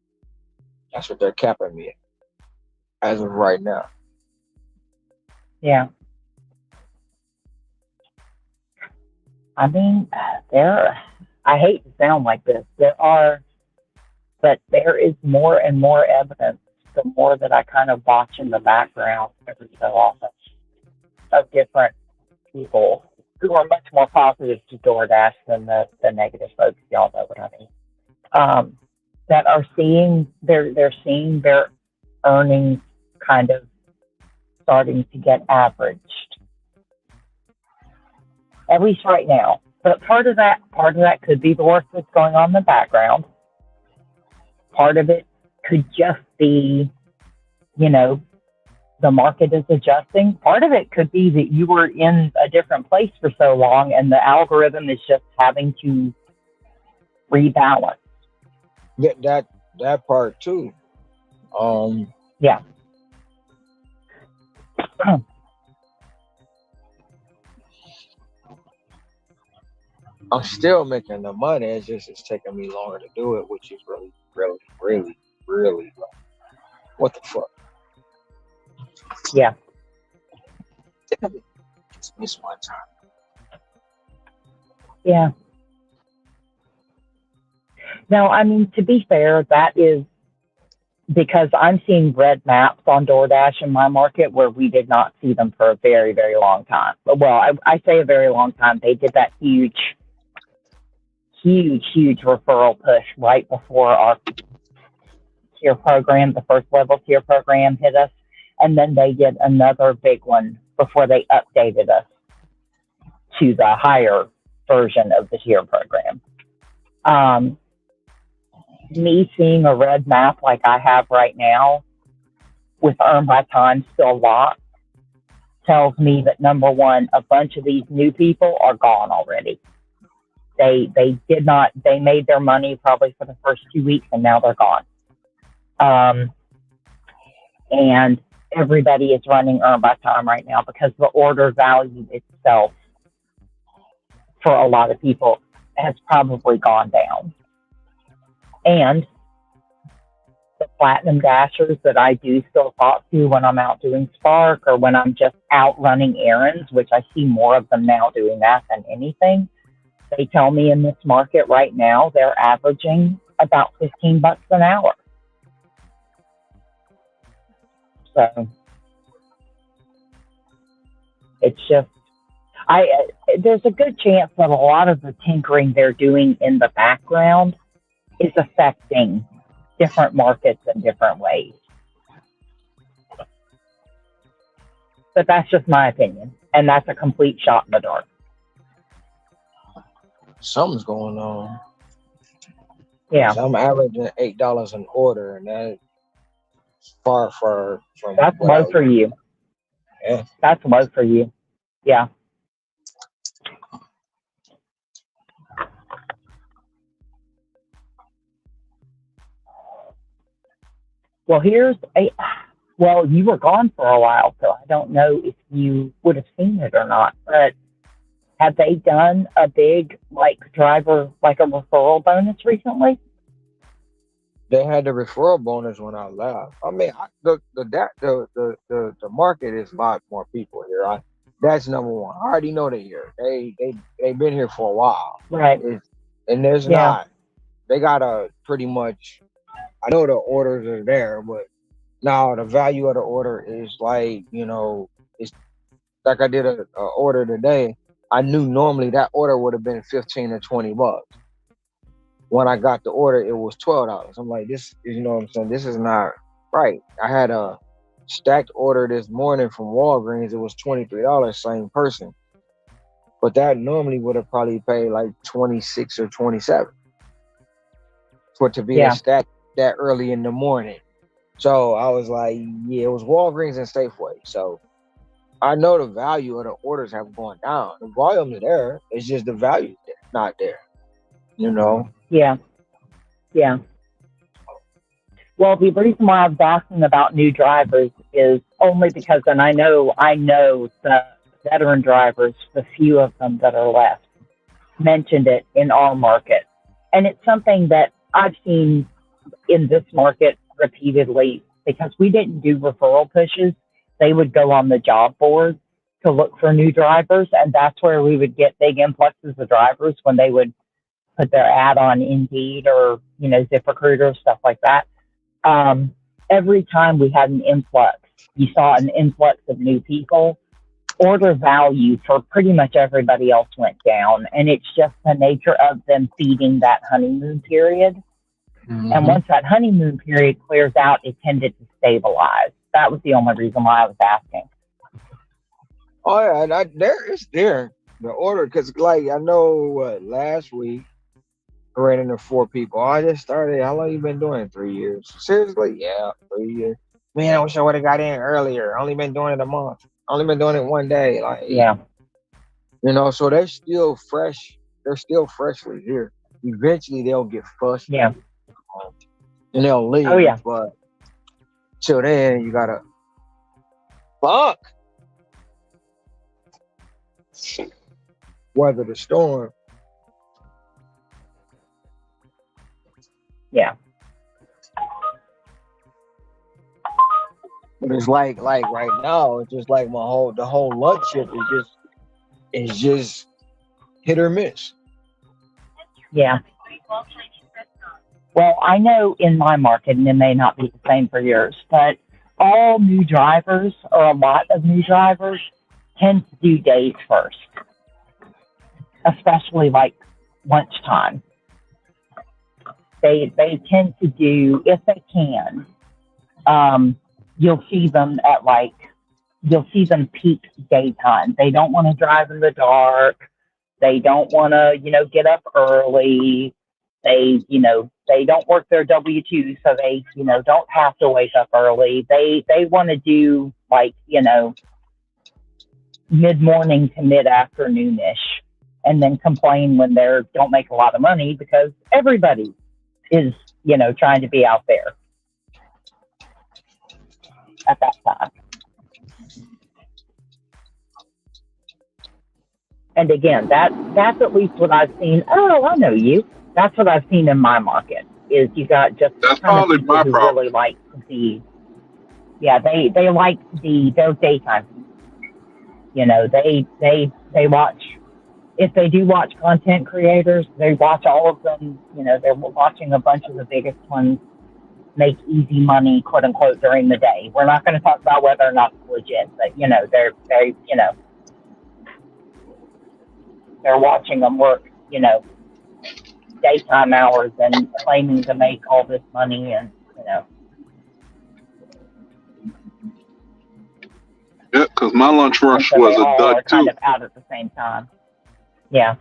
That's what they're capping me at as of right now. Yeah. I mean, I hate to sound like this. But there is more and more evidence the more that I kind of watch in the background every so often of different people who are much more positive to DoorDash than the negative folks. Y'all know what I mean. That are they're seeing their earnings kind of starting to get averaged, at least right now. But part of that could be the work that's going on in the background. Part of it could just be, the market is adjusting. Part of it could be that you were in a different place for so long and the algorithm is just having to rebalance. Yeah, that part too. Yeah. I'm still making the money. It's taking me longer to do it, which is really, really, really, really low. What the fuck? Yeah. Just miss my time. Yeah. Now, I mean, to be fair, that is because I'm seeing red maps on DoorDash in my market where we did not see them for a very, very long time. Well, I say a very long time. They did that huge referral push right before our tier program, the first level tier program hit us. And then they did another big one before they updated us to the higher version of the tier program. Me seeing a red map like I have right now with earn by time still locked tells me that number one, a bunch of these new people are gone already. They did not. They made their money probably for the first 2 weeks, and now they're gone. And everybody is running earn by time right now because the order value itself for a lot of people has probably gone down. And the platinum dashers that I do still talk to when I'm out doing Spark or when I'm just out running errands, which I see more of them now doing that than anything, they tell me in this market right now they're averaging about $15 an hour. So it's just, there's a good chance that a lot of the tinkering they're doing in the background is affecting different markets in different ways. But that's just my opinion, and that's a complete shot in the dark. Something's going on. Yeah. I'm averaging $8 an order, and that's far from. That's low for you. Yeah. That's low for you. Yeah. Well, well, you were gone for a while, so I don't know if you would have seen it or not, but have they done a big, driver, a referral bonus recently? They had the referral bonus when I left. I mean, the market is a lot more people here. That's number one. I already know they're here. They've been here for a while. Right. And there's not. They got pretty much. I know the orders are there, but now the value of the order is it's like I did a order today. I knew normally that order would have been $15 or $20. When I got the order, it was $12. I'm like, this, you know what I'm saying? This is not right. I had a stacked order this morning from Walgreens. It was $23, same person. But that normally would have probably paid like 26 or 27 for it to be a stack that early in the morning. So I was like, yeah, it was Walgreens and Safeway. So I know the value of the orders have gone down. The volume is there. It's just the value not there. You know? Yeah. Yeah. Well, the reason why I was asking about new drivers is only because, and I know the veteran drivers, the few of them that are left, mentioned it in our market. And it's something that I've seen in this market repeatedly because we didn't do referral pushes. They would go on the job board to look for new drivers, and that's where we would get big influxes of drivers when they would put their ad on Indeed or, ZipRecruiter, stuff like that. Every time we had an influx, you saw an influx of new people, order value for pretty much everybody else went down. And it's just the nature of them feeding that honeymoon period. Mm-hmm. And once that honeymoon period clears out, it tended to stabilize. That was the only reason why I was asking. Oh, yeah, it's there, the order, because, I know last week, I ran into 4 people. I just started. How long you been doing it? 3 years. Seriously? Yeah, 3 years. Man, I wish I would have got in earlier. Only been doing it a month. Only been doing it one day. Yeah. So they're still fresh. They're still freshly here. Eventually, they'll get fussed. Yeah. And they'll leave. Oh, yeah. But till then, you gotta weather the storm. Yeah. But it's like right now, it's just like the whole lunch shift is just hit or miss. Yeah. Well, I know in my market, and it may not be the same for yours, but all new drivers, or a lot of new drivers, tend to do days first, especially lunchtime. They tend to do, if they can, you'll see them peak daytime. They don't want to drive in the dark. They don't want to, get up early. They don't work their W-2, so they, don't have to wake up early. They want to do like, mid-morning to mid-afternoon-ish, and then complain when they don't make a lot of money because everybody is, trying to be out there at that time. And again, that's at least what I've seen. Oh, I know you. That's what I've seen in my market. Is you got just That's kind of probably people my who problem. really like they like their daytime. They watch. If they do watch content creators, they watch all of them. They're watching a bunch of the biggest ones make easy money, quote unquote, during the day. We're not going to talk about whether or not it's legit, but they're watching them work, daytime hours and claiming to make all this money, and Yeah, because my lunch and rush so was they a all dud are kind too. of out at the same time. Yeah.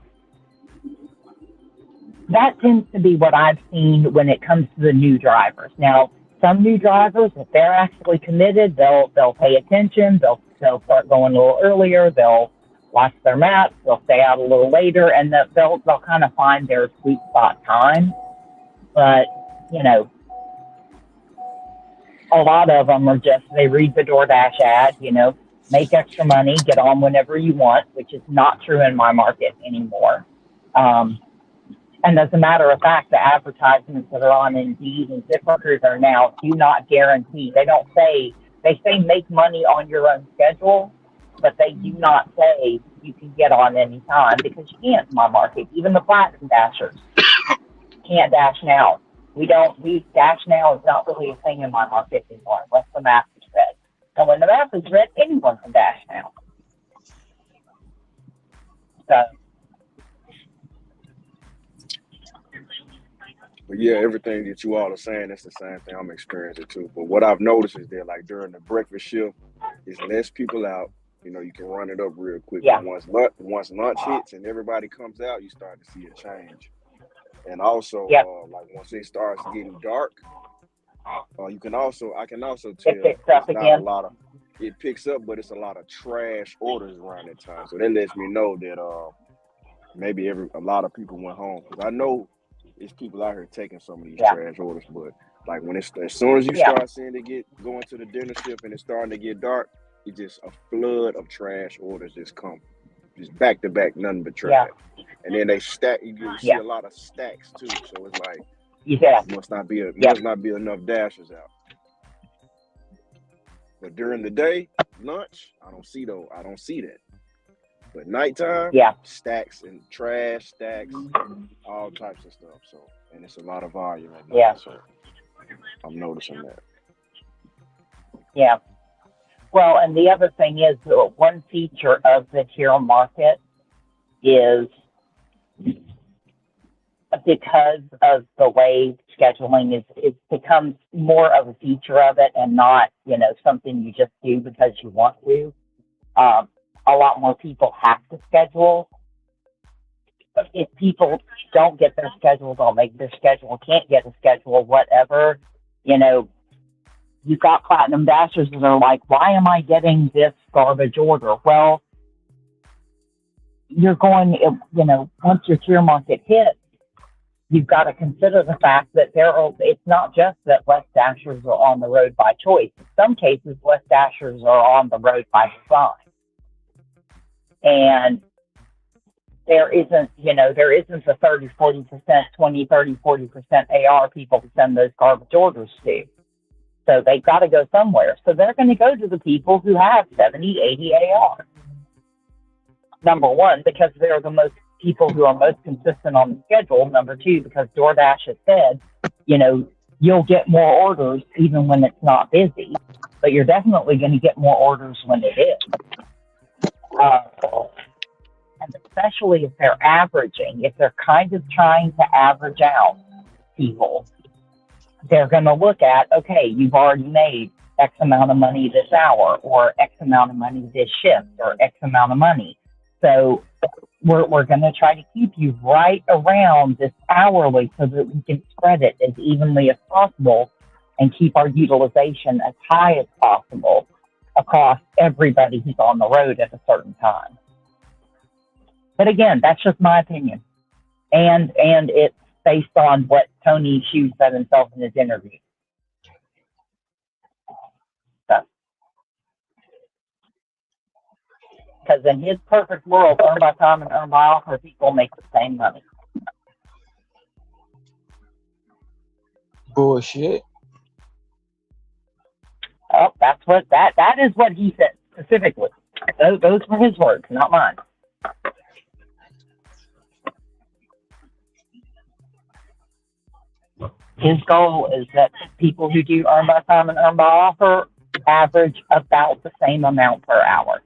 That tends to be what I've seen when it comes to the new drivers. Now, some new drivers, if they're actually committed, they'll pay attention. They'll start going a little earlier. They'll watch their maps. They'll stay out a little later, and they'll kind of find their sweet spot time. But a lot of them are just, they read the DoorDash ad, make extra money, get on whenever you want, which is not true in my market anymore. And as a matter of fact, the advertisements that are on Indeed and ZipRecruiter now do not guarantee. They say make money on your own schedule, but they do not say you can get on any time, because you can't in my market. Even the Platinum Dashers can't dash now. We dash now is not really a thing in my market anymore unless the map is red. So when the map is red, anyone can dash now. So. But yeah, everything that you all are saying, that's the same thing I'm experiencing too. But what I've noticed is that like during the breakfast shift, there's less people out. You can run it up real quick. Yeah. Once lunch hits and everybody comes out, you start to see a change. And also, Yep. like once it starts getting dark, I can also tell It picks up it's not a again. lot of. It picks up, but it's a lot of trash orders around that time. So that lets me know that maybe a lot of people went home, because I know it's people out here taking some of these Yeah. trash orders. But like as soon as you Yeah. start seeing it going to the dinner shift and it's starting to get dark, it's just a flood of trash orders just come, just back to back, nothing but trash. Yeah. And then they stack. You see a lot of stacks too. So it's like must not be enough dashers out. But during the day, lunch, I don't see that. But nighttime, stacks and trash, stacks, all types of stuff. So, and it's a lot of volume at night. Yeah. So I'm noticing that. Yeah. Well, and the other thing is, one feature of the tier market is, because of the way scheduling is, it becomes more of a feature of it and not, something you just do because you want to. A lot more people have to schedule. If people don't get their schedule, don't make their schedule, can't get a schedule, whatever, you've got Platinum Dashers that are like, why am I getting this garbage order? Well, you're going, once your tier market hits, you've got to consider the fact that it's not just that less dashers are on the road by choice. In some cases, less dashers are on the road by design. And there isn't the 30, 40%, 20, 30, 40% AR people to send those garbage orders to. So they've got to go somewhere. So they're going to go to the people who have 70, 80 AR. Number one, because they're the most people who are most consistent on the schedule. Number two, because DoorDash has said, you'll get more orders even when it's not busy, but you're definitely going to get more orders when it is. And especially if they're averaging, if they're kind of trying to average out people, they're going to look at, okay, you've already made X amount of money this hour, or X amount of money this shift, or X amount of money. So we're going to try to keep you right around this hourly so that we can spread it as evenly as possible and keep our utilization as high as possible across everybody who's on the road at a certain time. But again, that's just my opinion, and it's based on what Tony Hughes said himself in his interview. Because in his perfect world, earn by time and earn by offer, people make the same money. Bullshit. Oh, that is what he said specifically. Those were his words, not mine. His goal is that people who do earn by time and earn by offer average about the same amount per hour.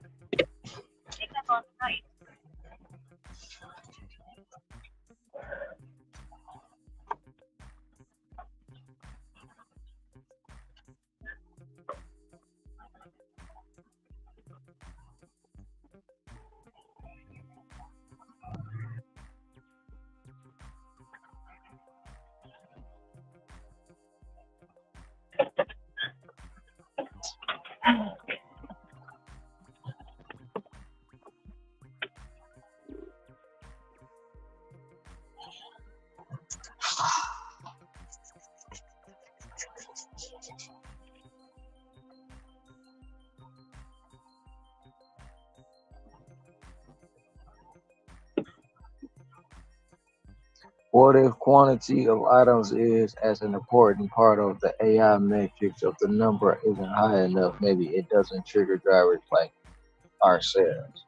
What if quantity of items is as an important part of the AI metrics of the number isn't high enough? Maybe it doesn't trigger drivers like ourselves.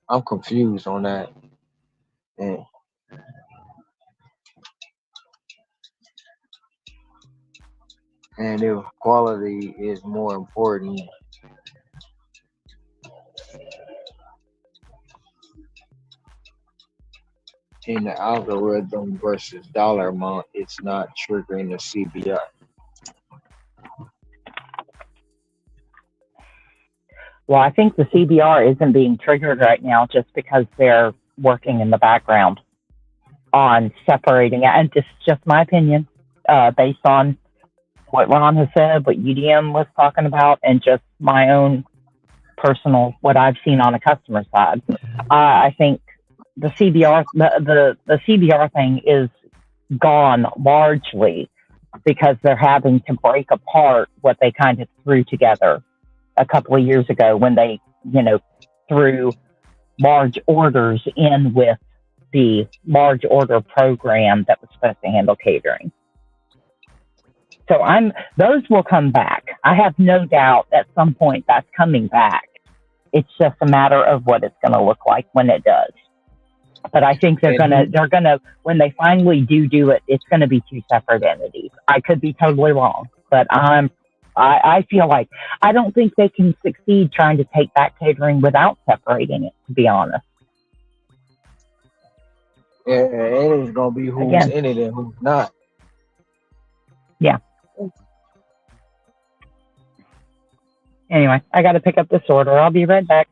I'm confused on that. And, and if quality is more important in the algorithm versus dollar amount, it's not triggering the CBI. Well, I think the CBR isn't being triggered right now just because they're working in the background on separating it. And this is just my opinion, based on what Ron has said, what UDM was talking about, and just my own personal, what I've seen on the customer side. I think the CBR, the CBR thing is gone largely because they're having to break apart what they kind of threw together a couple of years ago when they, threw large orders in with the large order program that was supposed to handle catering. So those will come back. I have no doubt at some point that's coming back. It's just a matter of what it's going to look like when it does. But I think they're gonna when they finally do it, it's gonna be two separate entities. I could be totally wrong, but I feel like I don't think they can succeed trying to take back catering without separating it, to be honest. Yeah, and it's gonna be who's in it and who's not. Yeah. Anyway, I got to pick up this order. I'll be right back.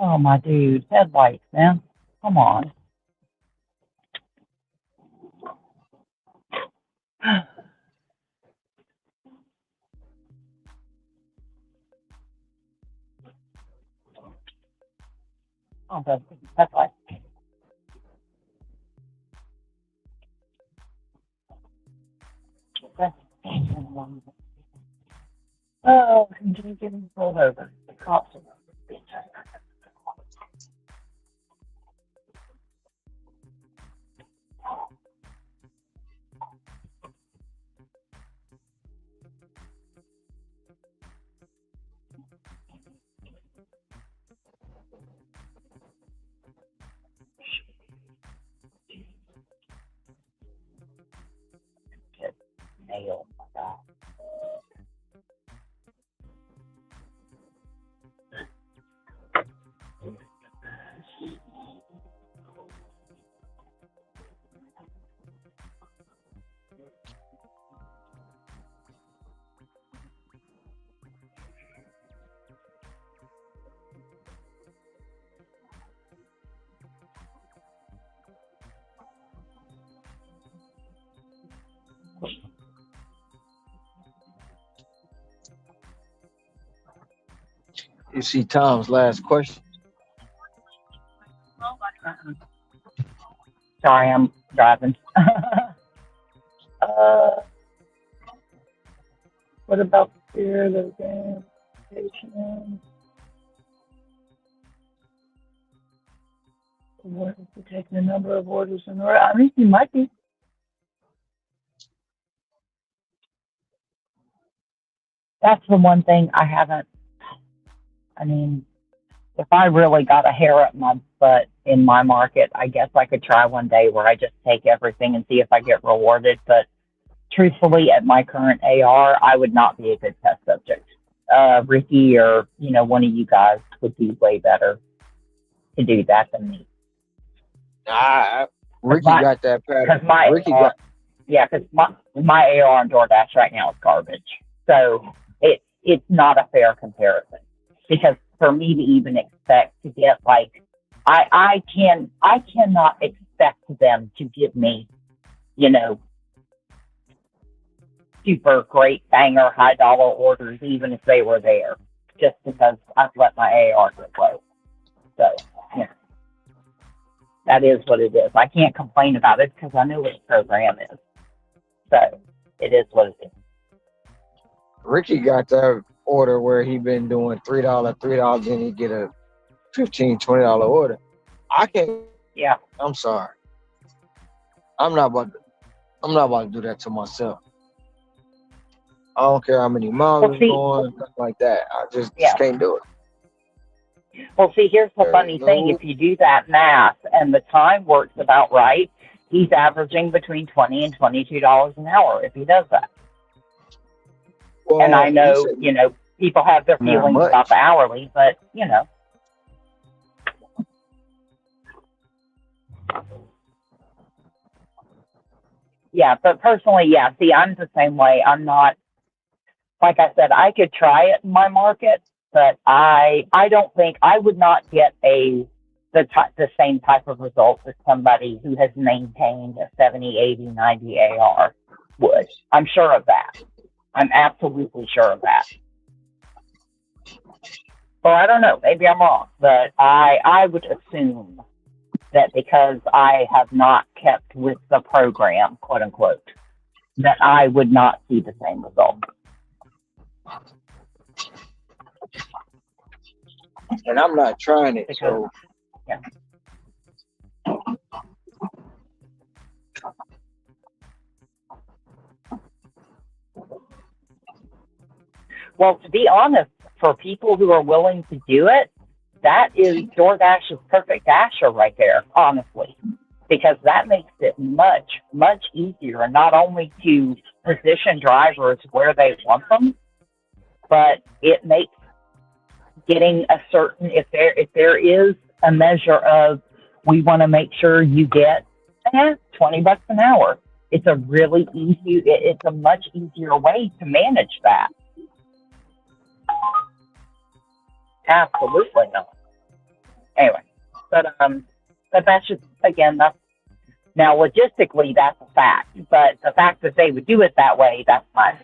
Oh, my dude. Headlights, man. Come on. Oh, that's headlights. Okay. Oh, I'm just getting pulled over. The cops are. Nail. Oh my God. You see Tom's last question. Sorry, I'm driving. What about fear of the game? What if we take the number of orders in order? I mean, you might be. That's the one thing I haven't. I mean, if I really got a hair up my butt in my market, I guess I could try one day where I just take everything and see if I get rewarded. But truthfully, at my current AR, I would not be a good test subject. Ricky or, one of you guys would be way better to do that than me. Ricky got that pattern. Because my Ricky AR, got. yeah, because my AR on DoorDash right now is garbage. So it's not a fair comparison. Because for me to even expect to get I cannot expect them to give me, super great banger high dollar orders even if they were there, just because I've let my AR get low. So that is what it is. I can't complain about it because I know what the program is. So it is what it is. Ricky got that order where he been doing $3, and he get a $15, $20 order. I can't. Yeah. I'm sorry. I'm not about to do that to myself. I don't care how many miles is going, nothing like that. I just can't do it. Well, see, here's the funny thing. If you do that math and the time works about right, he's averaging between $20 and $22 an hour if he does that. Well, and I know, people have their feelings about the hourly, but, Yeah, but personally, see, I'm the same way. I'm not, like I said, I could try it in my market, but I don't think I would not get the same type of result as somebody who has maintained a 70, 80, 90 AR would. I'm sure of that. I'm absolutely sure of that. Well, I don't know. Maybe I'm wrong, but I would assume that because I have not kept with the program, quote unquote, that I would not see the same result. And I'm not trying it, because, Well, to be honest, for people who are willing to do it, that is DoorDash's perfect dasher right there, honestly, because that makes it much, much easier, not only to position drivers where they want them, but it makes getting a certain, if there is a measure of, we want to make sure you get $20 an hour. It's a really it's a much easier way to manage that. Absolutely not. Anyway, but that's just, again, that's, now logistically that's a fact, but the fact that they would do it that way, that's fine.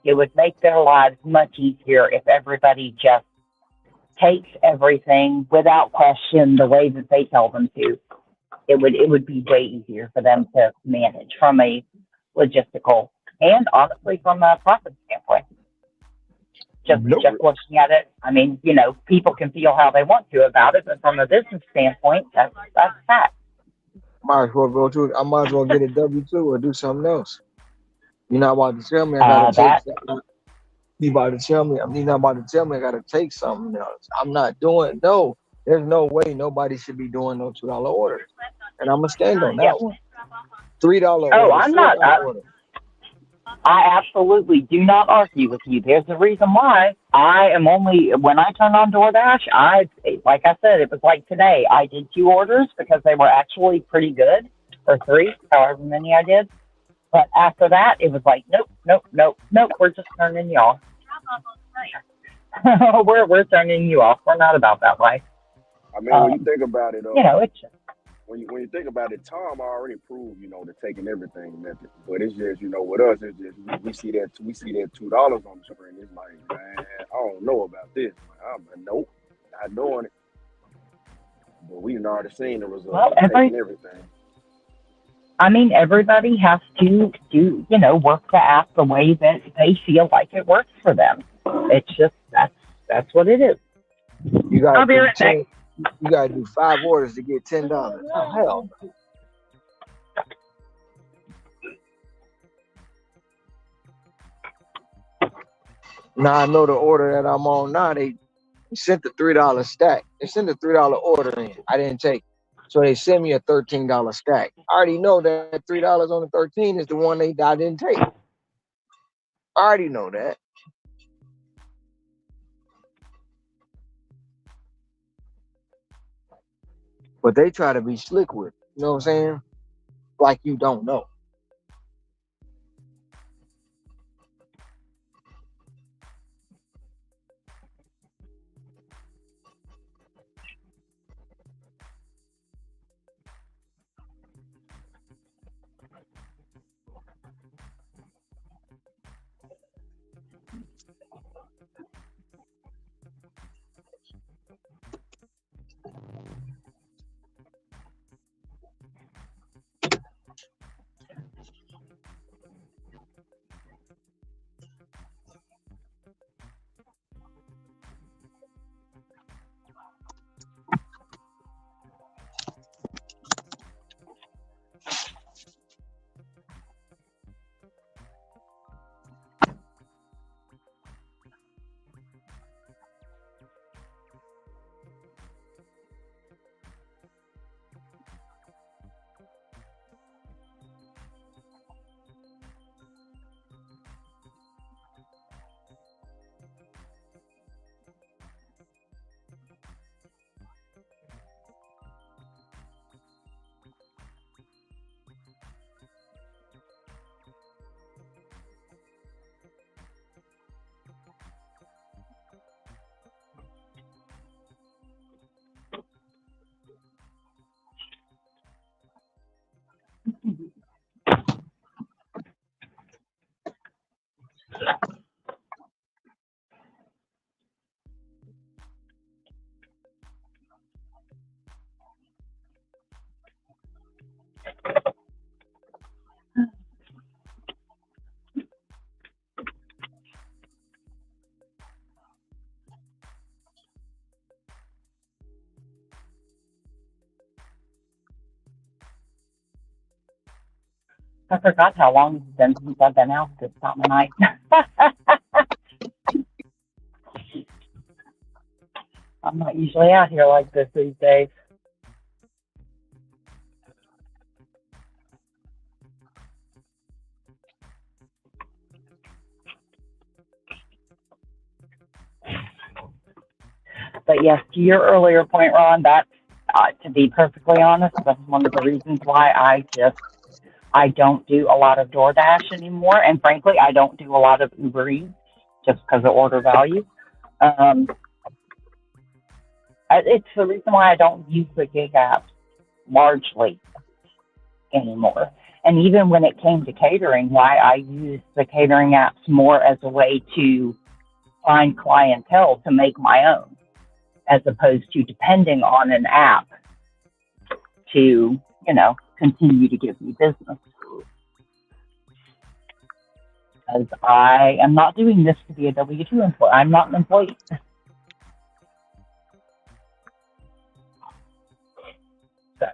It would make their lives much easier if everybody just takes everything without question the way that they tell them to. It would be way easier for them to manage from a logistical and honestly from a profit standpoint. Just Nope. looking at it, I mean, people can feel how they want to about it, but from a business standpoint, that's fact. Might as well go to. I might as well get a W-2 or do something else. You're not about to tell me I gotta take That something. You about to tell me. You're not about to tell me I gotta take something else. I'm not doing. No, there's no way nobody should be doing no $2 orders, and I'm gonna stand on yeah. that one. $3 Oh, order, I'm not. $4 order. I absolutely do not argue with you. There's a reason why I am only, when I turn on DoorDash, like I said, it was like today. I did 2 orders because they were actually pretty good, or 3, however many I did. But after that, it was like, nope, we're just turning you off. we're turning you off. We're not about that life. I mean, when you think about it, it's just, when you think about it, Tom already proved, the taking everything method. But it's just, with us, it's just we see that $2 on the screen. It's like, man, I don't know about this. I'm like, nope, not doing it. But we've already seen the results of taking everything. I mean, everybody has to do, work the app the way that they feel like it works for them. It's just, that's what it is. You gotta I'll be right back. You gotta do 5 orders to get $10. Oh hell. Now I know the order that I'm on now. They sent the $3 stack. They sent the $3 order in. I didn't take it. So they sent me a $13 stack. I already know that $3 on the 13 is the one I didn't take. I already know that. But they try to be slick with it. You know what I'm saying? Like you don't know. I forgot how long it's been since I've been out this time of night. I'm not usually out here like this these days. But yes, to your earlier point, Ron, that's to be perfectly honest, that's one of the reasons why I don't do a lot of DoorDash anymore, and frankly, I don't do a lot of Uber Eats just because of order value. Um, it's the reason why I don't use the gig apps largely anymore. And even when it came to catering, why I use the catering apps more as a way to find clientele to make my own, as opposed to depending on an app to, continue to give me business. Because I am not doing this to be a W-2 employee. I'm not an employee. So,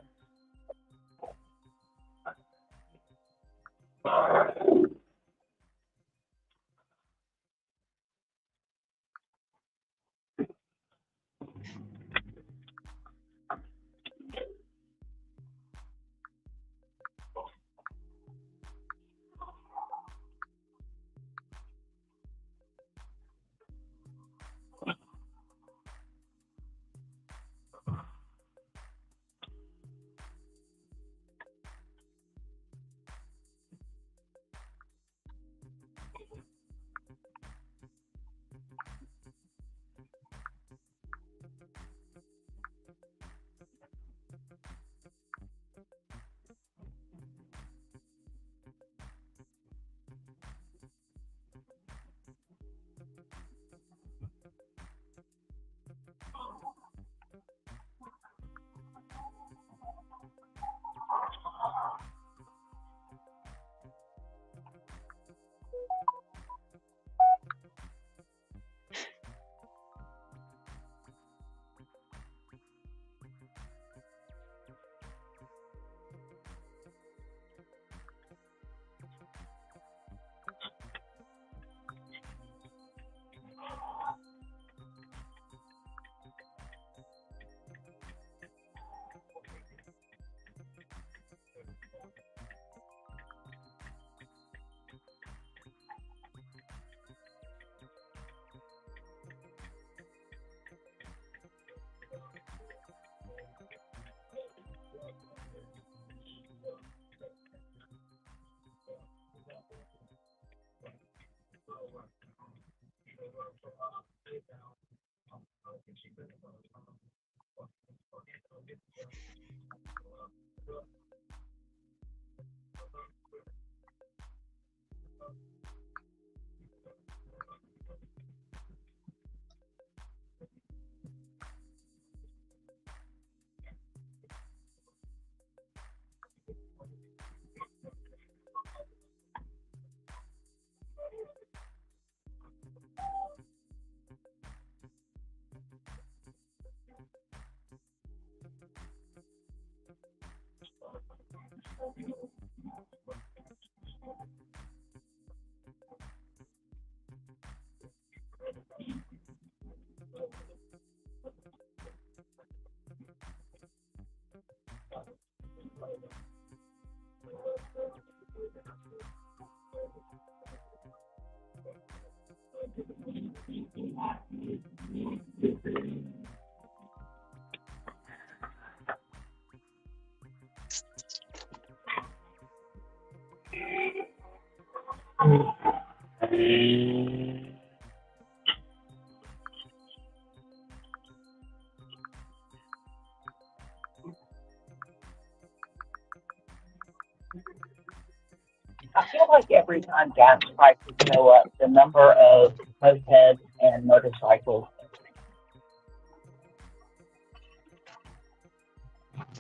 I feel like every time gas prices go up, the number of mopeds and motorcycles.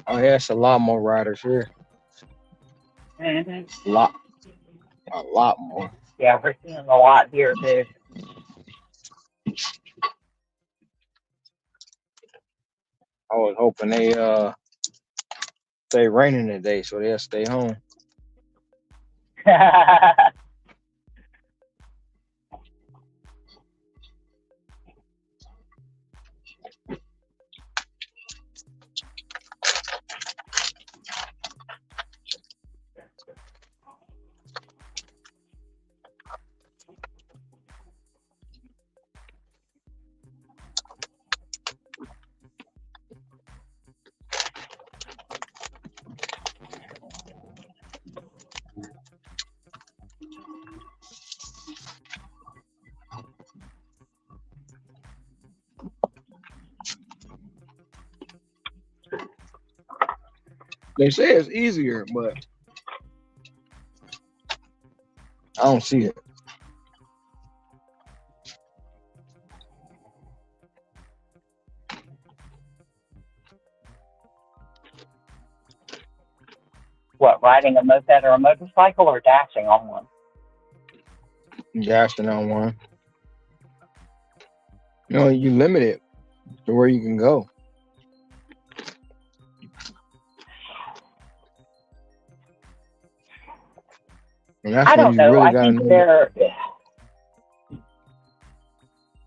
Oh yeah, it's a lot more riders here. Mhm. Lot, a lot more. Yeah, we're seeing a lot here too. I was hoping they stay raining today, so they'll stay home. They say it's easier, but I don't see it. What, riding a moped or a motorcycle or dashing on one? Dashing on one. You limit it to where you can go. And that's I when don't you know. really I got to think know. they're,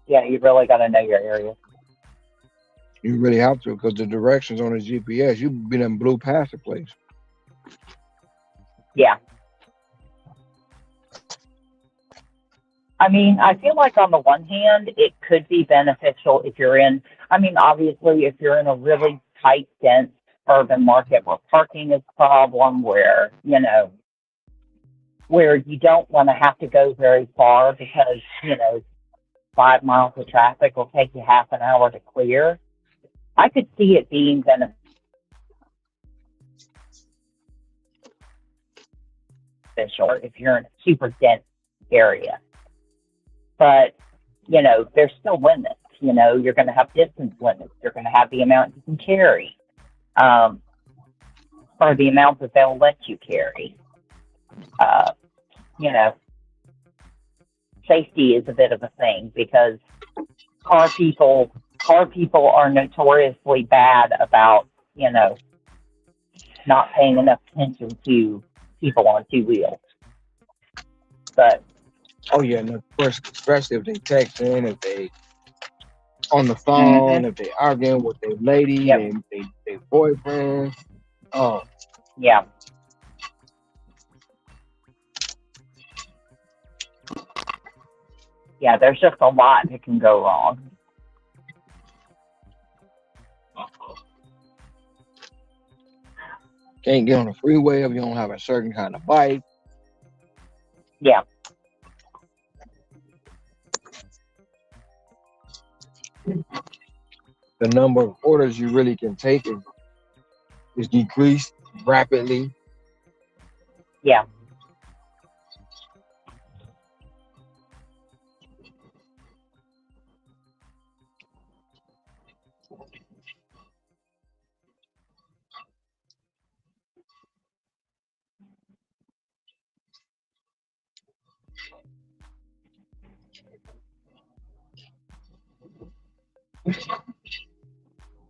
yeah, you really got to know your area. You really have to because the directions on the GPS, you've been in blew past the place. Yeah. I mean, I feel like on the one hand, it could be beneficial if you're in, I mean, obviously, if you're in a really tight, dense urban market where parking is a problem, where you don't want to have to go very far because, 5 miles of traffic will take you half an hour to clear. I could see it being beneficial if you're in a super dense area. But, there's still limits. You're going to have distance limits. You're going to have the amount you can carry, or the amount that they'll let you carry. Uh, you know, Safety is a bit of a thing because car people car people are notoriously bad about, not paying enough attention to people on two wheels. But Oh yeah, no, of course, especially if they text in, if they on the hmm phone, if they arguing with their lady, yep, they boyfriend. Oh, yeah, yeah. There's just a lot that can go wrong. can't get on the freeway if you don't have a certain kind of bike. Yeah. The number of orders you really can take is decreased rapidly. Yeah.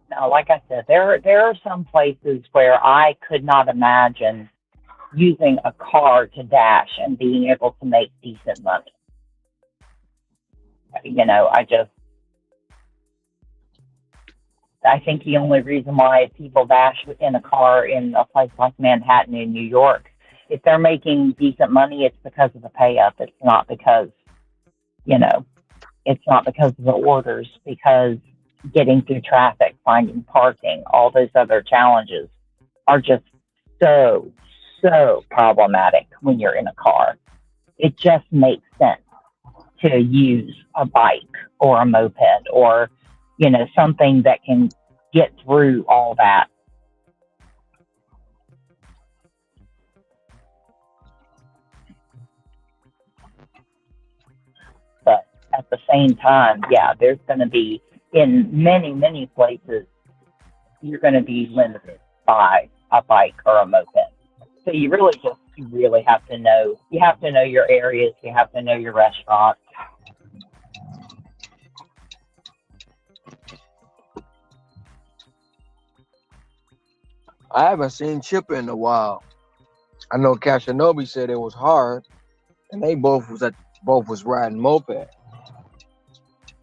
Now, like I said, there are some places where I could not imagine using a car to dash and being able to make decent money. I think the only reason why people dash in a car in a place like Manhattan in New York, if they're making decent money, it's because of the pay up. You know, it's not because of the orders, because getting through traffic, finding parking, all those other challenges are just so, so problematic when you're in a car. It just makes sense to use a bike or a moped or, something that can get through all that. But at the same time, yeah, there's going to be, in many, many places, you're going to be limited by a bike or a moped. So you really have to know, your areas, you have to know your restaurants. I haven't seen Chipper in a while. I know Kashinobi said it was hard, and they both was riding moped.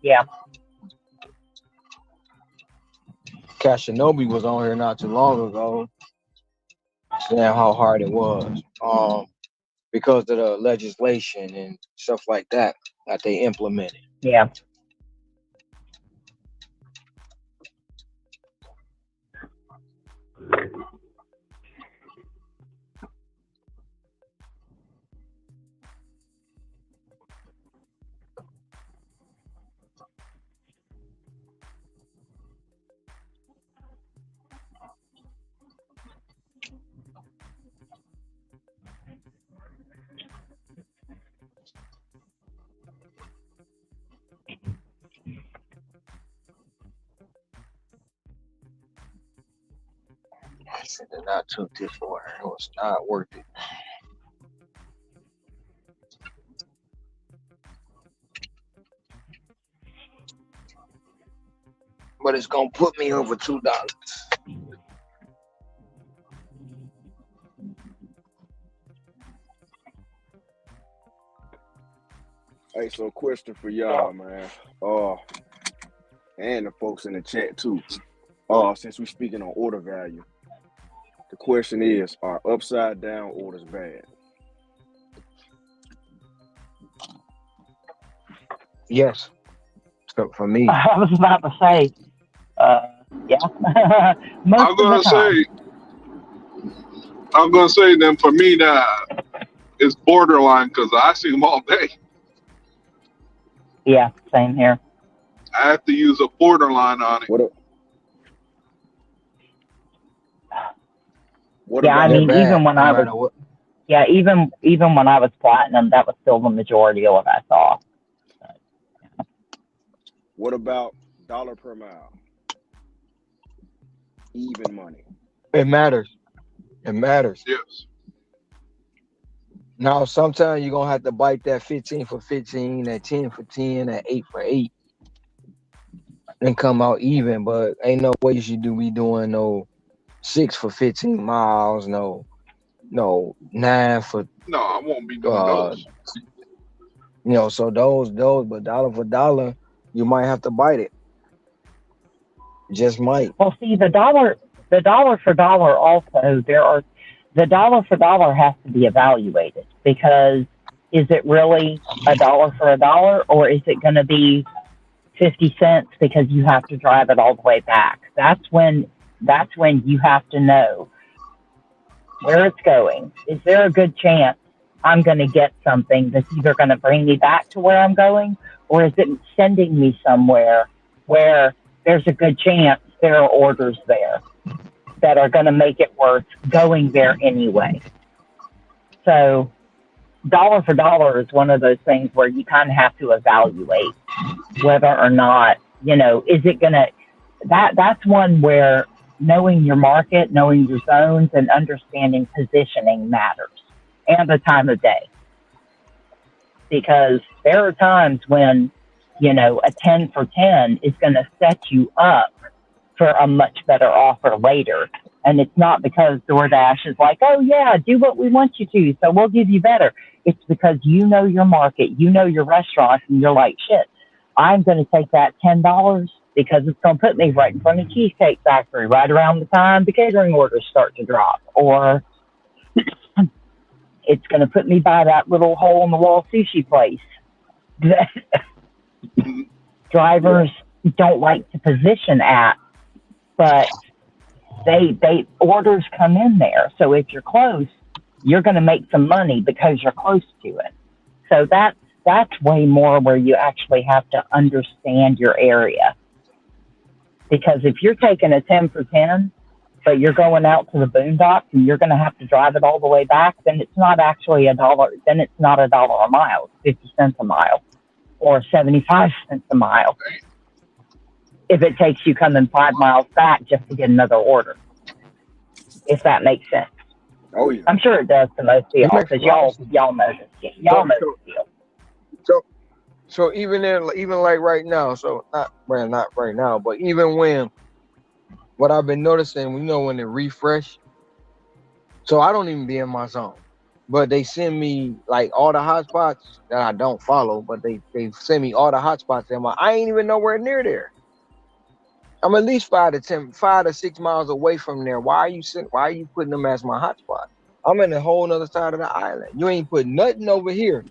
Yeah. Kashinobi was on here not too long ago saying how hard it was. Because of the legislation and stuff like that they implemented. Yeah. Said that I took this for her. It was not worth it. But it's gonna put me over $2. Hey, so question for y'all, man. Uh, and the folks in the chat too. Since we're speaking on order value, the question is: are upside down orders bad? Yes. So for me, I was about to say, uh, yeah, most I'm of the gonna time. say, I'm gonna say then for me that it's borderline because I see them all day. Yeah, same here. I have to use a borderline on it. What a- what Yeah, I they're about mean, bad even when no I was, matter what. yeah, even when I was platinum, that was still the majority of what I saw. what about dollar per mile? Even money. It matters. It matters. Yes. Now sometimes you're gonna have to bite that 15 for 15, that 10 for 10, that 8 for 8, and come out even. But ain't no way you should be doing no 6 for 15 miles, no 9 for No, I won't be doing uh those. so those but dollar for dollar, you might have to bite it. Just might. Well, see, the dollar for dollar also, the dollar for dollar has to be evaluated because is it really a dollar for a dollar or is it going to be 50 cents because you have to drive it all the way back? That's when you have to know where it's going. Is there a good chance I'm going to get something that's either going to bring me back to where I'm going, or is it sending me somewhere where there's a good chance there are orders there that are going to make it worth going there anyway? So, dollar for dollar is one of those things where you kind of have to evaluate whether or not, is it going to, that's one where knowing your market, knowing your zones, and understanding positioning matters, and the time of day. Because there are times when, a 10 for 10 is going to set you up for a much better offer later. And it's not because DoorDash is like, oh, yeah, do what we want you to, so we'll give you better. It's because you know your market, you know your restaurant, and you're like, shit, I'm going to take that $10 because it's going to put me right in front of Cheesecake Factory right around the time the catering orders start to drop. Or it's going to put me by that little hole in the wall sushi place that Mhm. Yeah. drivers don't like to position at, but they orders come in there. So if you're close, you're going to make some money because you're close to it. So that's way more where you actually have to understand your area. Because if you're taking a 10 for 10, but you're going out to the boondocks and you're going to have to drive it all the way back, then it's not actually a dollar. Then it's not a dollar a mile, 50 cents a mile, or 75 cents a mile. If it takes you coming 5 miles back just to get another order, if that makes sense. Oh yeah. I'm sure it does to most of It y'all makes a because lot of sense. y'all know this. Y'all So know so this deal. so so even like right now, so not right now, but even when what I've been noticing, when it refresh, so I don't even be in my zone. But they send me like all the hotspots that I don't follow, but they send me all the hotspots and I ain't even nowhere near there. I'm at least 5 to 6 miles away from there. Why are you putting them as my hotspot? I'm in a whole other side of the island. You ain't put nothing over here.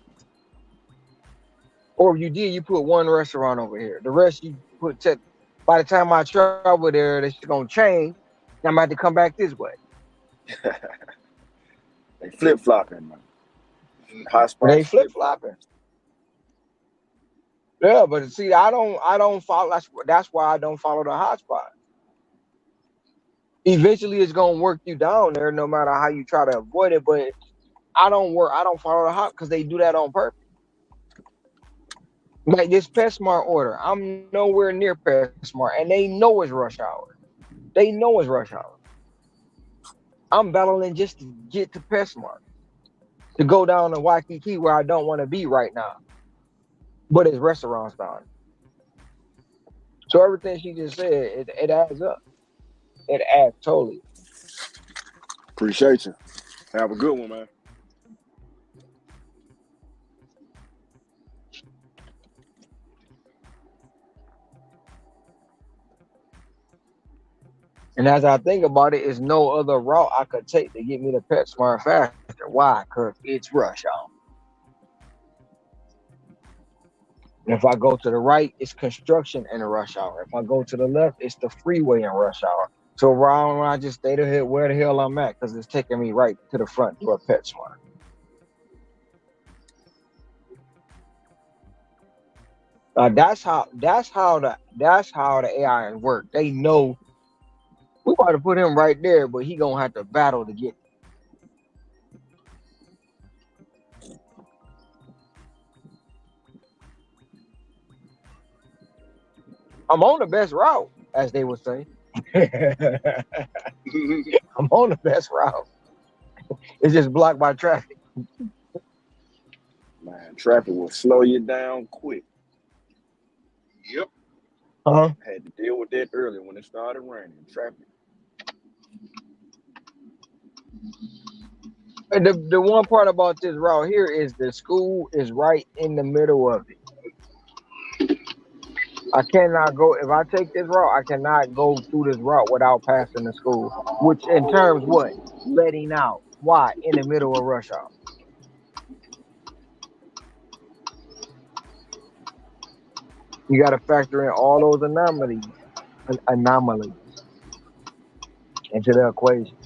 Or if you did, you put one restaurant over here. The rest you put by the time I travel there, that's gonna change. I'm about to come back this way. They flip flopping, man. Hot They spots flip flip flopping. flopping. Yeah, but see, I don't follow. That's why I don't follow the hotspot. Eventually, it's gonna work you down there, no matter how you try to avoid it. But I don't follow the hot because they do that on purpose. Like this PetSmart order, I'm nowhere near PetSmart, and they know it's rush hour. They know it's rush hour. I'm battling just to get to PetSmart, to go down to Waikiki where I don't want to be right now, but it's restaurants down. So everything she just said, it adds up. It adds totally. Appreciate you. Have a good one, man. And as I think about it, it's no other route I could take to get me to PetSmart faster. Why? Because it's rush hour. If I go to the right, it's construction in a rush hour. If I go to the left, it's the freeway in rush hour. So around when I just stay the hell where the hell I'm at, because it's taking me right to the front to a PetSmart. That's how the AI work. They know we about to put him right there, but he gonna have to battle to get. I'm on the best route, as they would say. I'm on the best route. It's just blocked by traffic. Man, traffic will slow you down quick. Yep. Uh-huh. Had to deal with that earlier when it started raining. Traffic. And the one part about this route here is the school is right in the middle of it. I cannot go if I take this route. I cannot go through this route without passing the school. Which in terms what letting out. Why in the middle of rush hour? You got to factor in all those anomalies into the equation.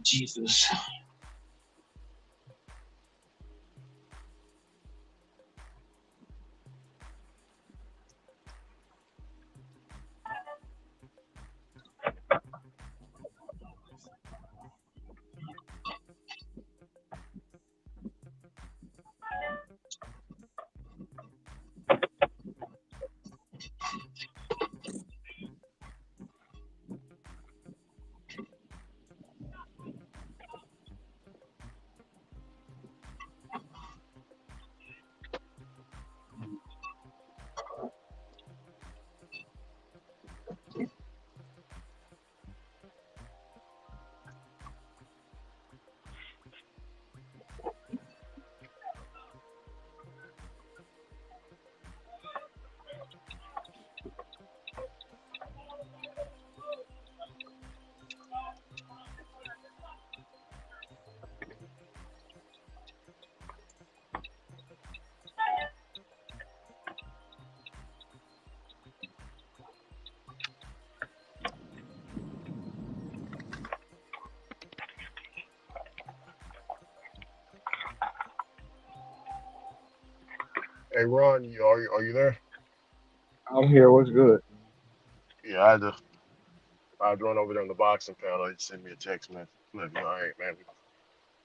Jesus. Hey, Ron, are you there? I'm here. What's good? Yeah, I joined over there on the boxing panel. They sent me a text message. Let me know, hey man,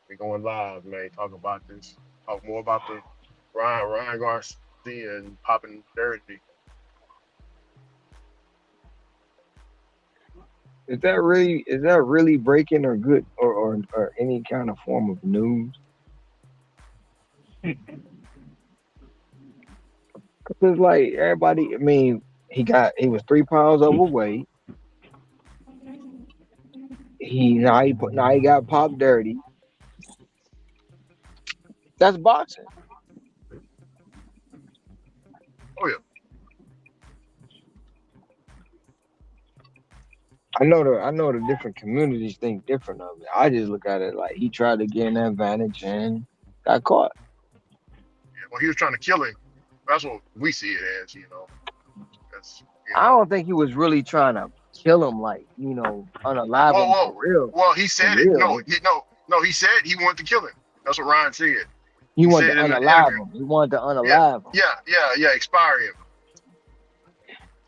we going live, man. Talk about this. Talk more about the Ryan Garcia and popping dirty. Is that really breaking or good or any kind of form of news? Because like everybody, I mean, he was 3 pounds overweight. Now he got popped dirty. That's boxing. Oh yeah, I know the different communities think different of it. I just look at it like he tried to gain an advantage and got caught. yeah. Well, he was trying to kill him. That's what we see it as, That's I don't think he was really trying to kill him, like unalive Well, him for well, real. well. He For said it. real, No. He said he wanted to kill him. That's what Ryan said. he He wanted said to it in an unalive interview. him. He wanted to Yeah, unalive him. yeah. Expire him.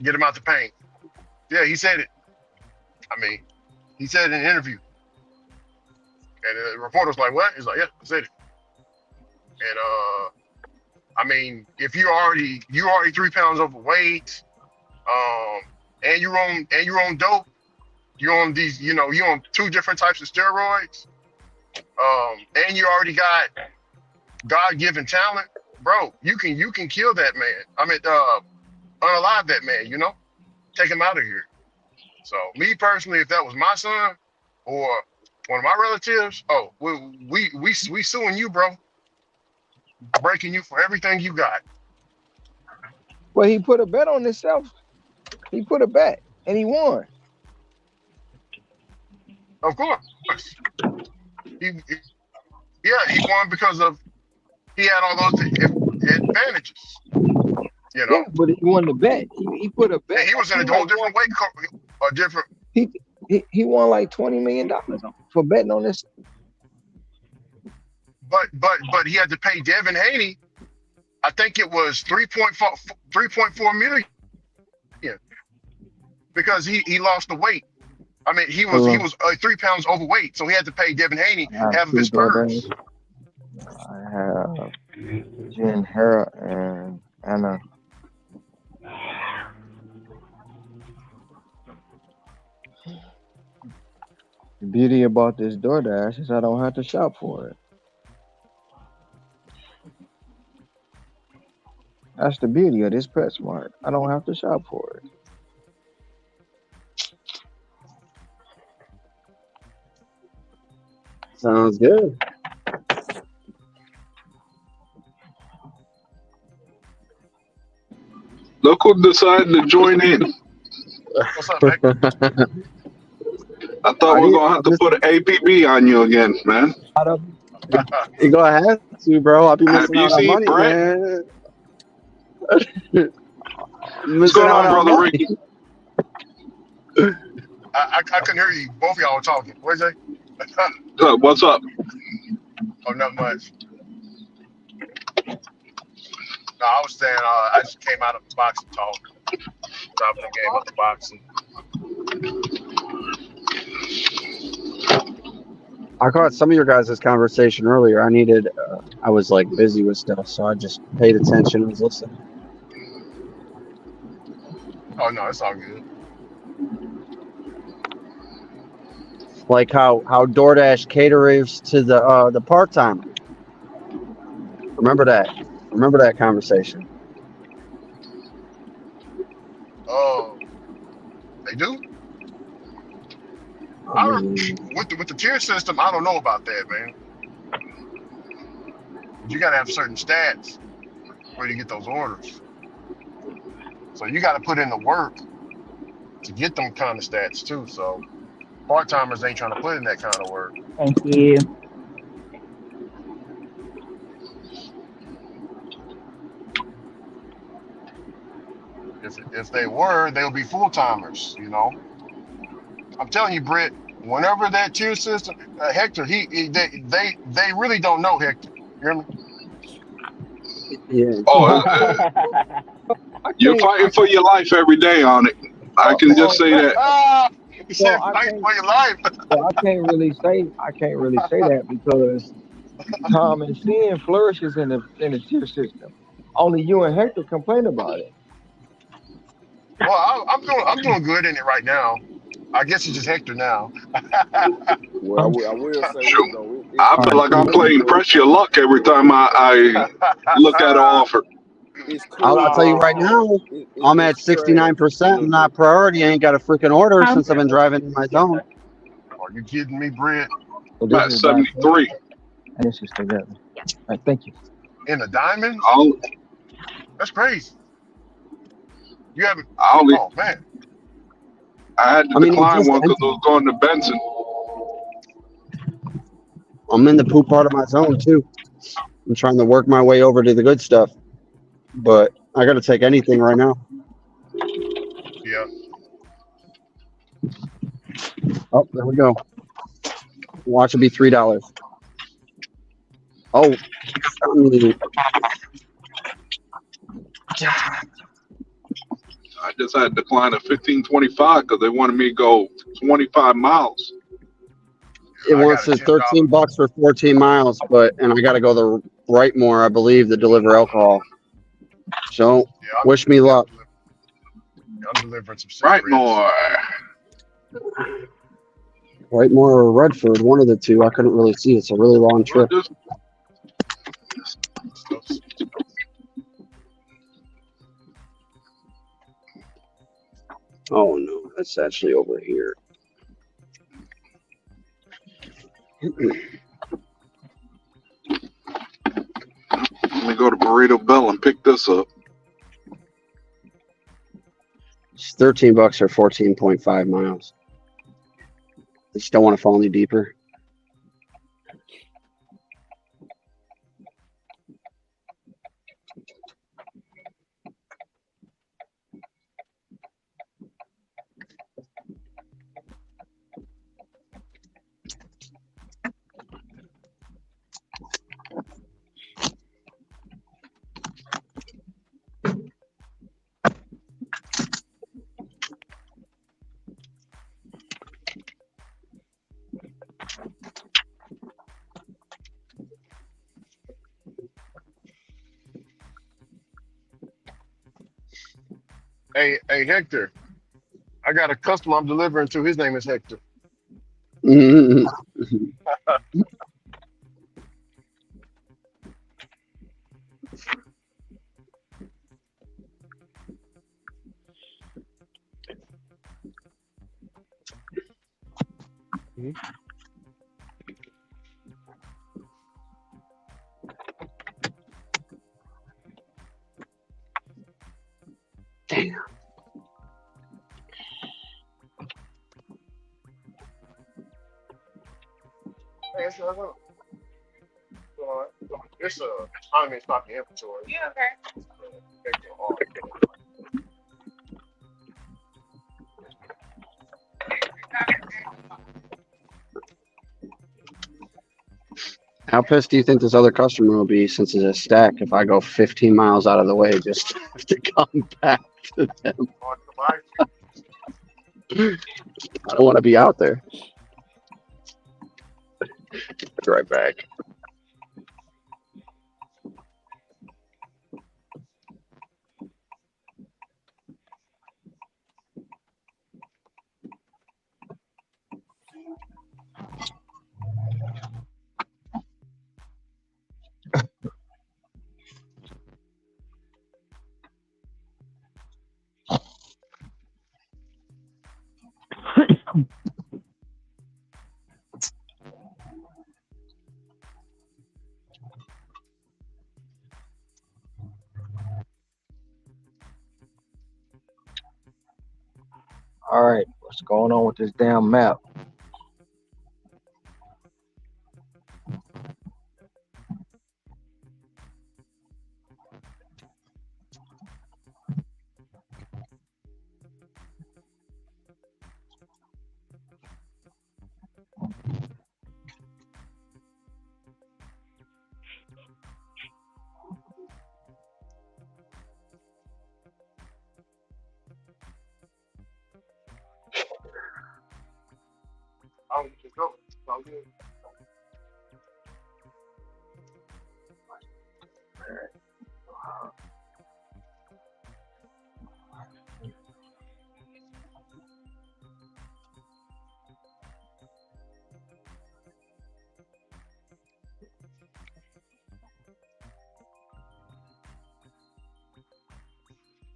Get him out the paint. Yeah, he said it. I mean, he said it in an interview, and the reporter was like, "What?" He's like, "Yeah, I said it." And I mean, if you already 3 pounds overweight, um, and you're on dope, you're on these, you're on two different types of steroids, and you already got God-given talent, bro. You can kill that man. I mean, unalive that man. Take him out of here. So me personally, if that was my son or one of my relatives, oh, we suing you, bro, breaking you for everything you got. But he put a bet on himself. He put a bet and he won. Of course, he won because of he had all those advantages, you know, Yeah, but he won the bet. He put a and bet. he I was in think a like whole one. different a different. He won like $20 million for betting on this. But he had to pay Devin Haney. I think it was 3.4 million because he lost the weight. I mean, Hold he was 3 pounds overweight, so he had to pay Devin Haney on. I have half of two his daughters. purse. I have Jen, Hera, and Anna. The beauty about this DoorDash is I don't have to shop for it. That's the beauty of this PetSmart. I don't have to shop for it. Sounds good. Look who decided to join in. What's up, Vic? I thought Are we are you? gonna have to put an APB on you again, man. Out of You go ahead, to bro. I'll be Have missing you out on seen money, Brett? man. What's Missing going out on, on brother money. Ricky? I couldn't hear you. Both of y'all were talking. Where's they? What's up? Oh, not much. No, I was saying I just came out of the boxing talk. Dropping the game of the boxing. I caught some of your guys' conversation earlier. I was like busy with stuff, so I just paid attention and was listening. Oh no, it's all good. Like how DoorDash caters to the part timer. Remember that conversation. Oh, they do. With the tier system, I don't know about that, man. You got to have certain stats where you get those orders. So you got to put in the work to get them kind of stats too. So part timers ain't trying to put in that kind of work. Thank you. If they were, they would be full timers. You know, I'm telling you, Britt. Whenever that tier system, Hector, they really don't know Hector. You hear me? Yeah. Oh, you're fighting for your life every day on it. I can just say that. You said fight for your life. Well, I can't really say that because Tom and Sin flourishes in the tier system. Only you and Hector complain about it. Well, I'm doing good in it right now. I guess it's just Hector now. Well, I will say this though. I feel like I'm playing press your luck every time I look at an offer. It's I'll cool, tell you but right now, I'm at it's trash. 69%, not priority. I ain't got a freaking order since I've been driving in my zone. Are you kidding me, Britt? So I'm at 73. And this is together. All right, thank you. In the diamonds? That's crazy. You haven't. Oh man. I had to decline one because I was going to Benson. I'm in the poop part of my zone too. I'm trying to work my way over to the good stuff, but I got to take anything right now. Yeah. Oh, there we go. Watch it be $3. Oh, I just had to decline at 15.25 because they wanted me to go 25 miles. it wants to $13 for 14 miles, and I got to go the right more, I believe, to deliver alcohol. So, wish me luck. I'm delivering some cigarettes. Right more. Whitemore or Redford, one of the two. I couldn't really see. It's a really long trip. Oh no, that's actually over here. Let me go to Burrito Bell and pick this up. It's $13 or 14.5 miles. I just don't want to fall any deeper. Hey, Hector. I got a customer I'm delivering to. His name is Hector. Damn. Hey, it's economy is not the inventory. You okay? How pissed do you think this other customer will be since it's a stack if I go 15 miles out of the way just to come back to them? I don't want to be out there. Be right back. All right, what's going on with this damn map?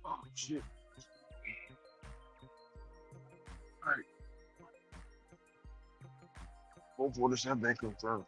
Oh shit. All right. Hopefully this have been confirmed.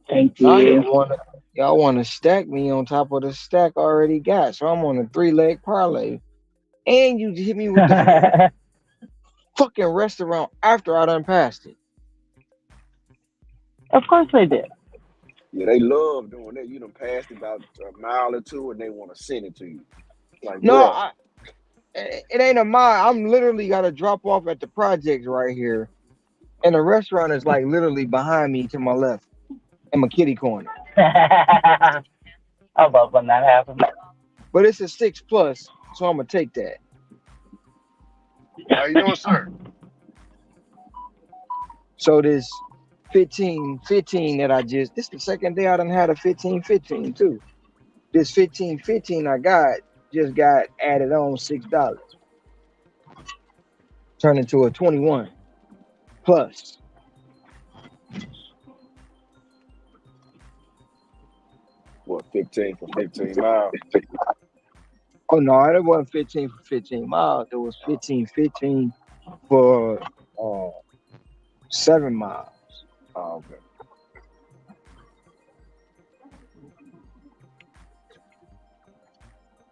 Thank Y'all you. want to stack me on top of the stack I already got, so I'm on a 3-leg parlay, and you hit me with the fucking restaurant after I done passed it. Of course they did. Yeah, they love doing that. You done passed about a mile or two, and they want to send it to you. Like, No, bruh, it ain't a mile. I'm literally got to drop off at the projects right here, and the restaurant is like literally behind me to my left in my kitty corner. I love when that happens. But it's a 6+, so I'm gonna take that. How you doing, sir? So this 15 that I just, this is the second day I done had a 15 too. This 15 I got just got added on $6, turned into a 21 plus. What, 15 for 15 miles? Oh no, it wasn't 15 for 15 miles. It was 15 for 7 miles. Oh, okay.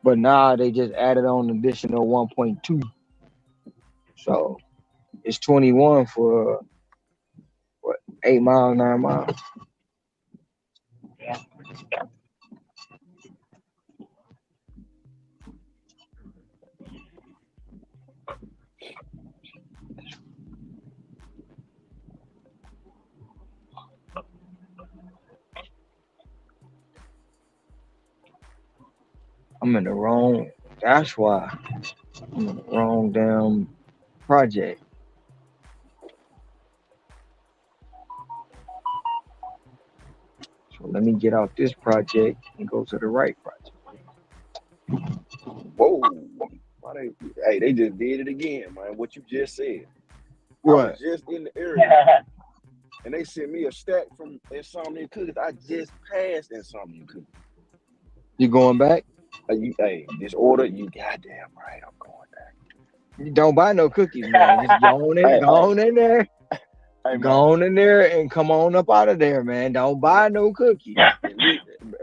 But now they just added on an additional 1.2. So it's 21 for what, 8 miles, 9 miles. I'm in the wrong. That's why I'm in the wrong damn project. So let me get out this project and go to the right project. Whoa. Why they just did it again, man. What you just said. I was What? just in the area and they sent me a stack from Insomnia Cookies. I just passed Insomnia Cookies. You going back? This order, you goddamn right. I'm going back. You don't buy no cookies, man. Just go on in there. Hey, Go on in there and come on up out of there, man. Don't buy no cookies.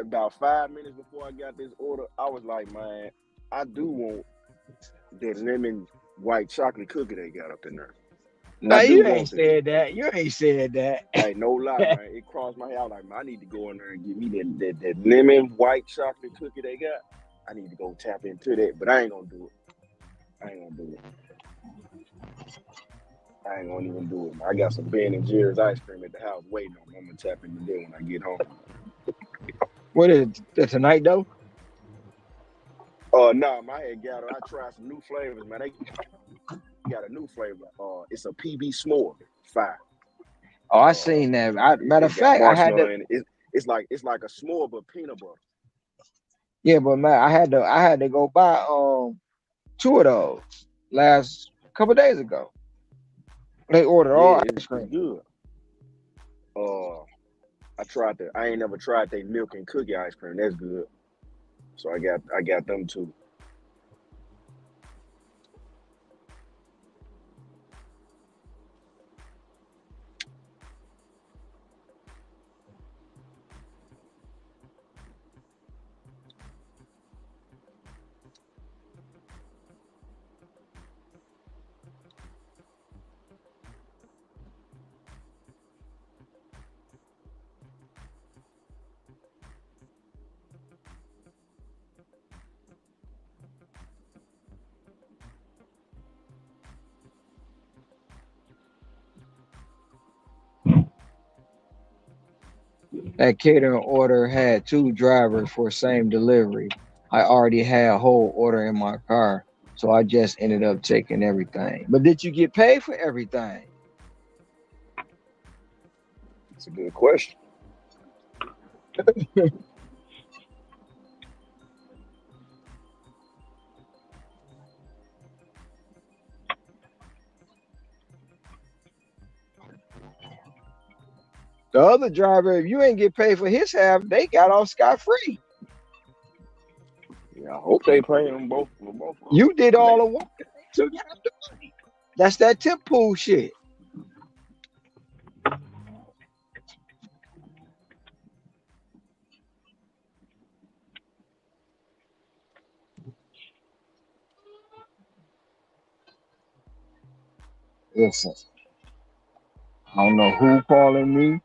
About 5 minutes before I got this order, I was like, man, I do want that lemon white chocolate cookie they got up in there. No, you ain't said that. You ain't said that. Hey, no lie, man. It crossed my head. I was like, man, I need to go in there and get me that lemon white chocolate cookie they got. I need to go tap into that, but I ain't gonna do it. I ain't gonna even do it, man. I got some Ben and Jerry's ice cream at the house waiting on me. I'm gonna tap into that when I get home. What is it tonight though? No, I had gathered. I tried some new flavors, man. They got a new flavor. It's a PB s'more 5. Oh, I seen that. Matter of fact, I had to. It's like a s'more but peanut butter. Yeah, but man, I had to go buy 2 of those last couple days ago. They ordered all ice cream. Good. I ain't never tried their milk and cookie ice cream. That's good. So I got them too. That catering order had 2 drivers for same delivery. I already had a whole order in my car, so I just ended up taking everything. But did you get paid for everything? That's a good question. The other driver, if you ain't get paid for his half, they got off scot-free. Yeah, I hope they pay them both. You did all the work, so you have to money. That's that tip pool shit. Listen, I don't know who calling me.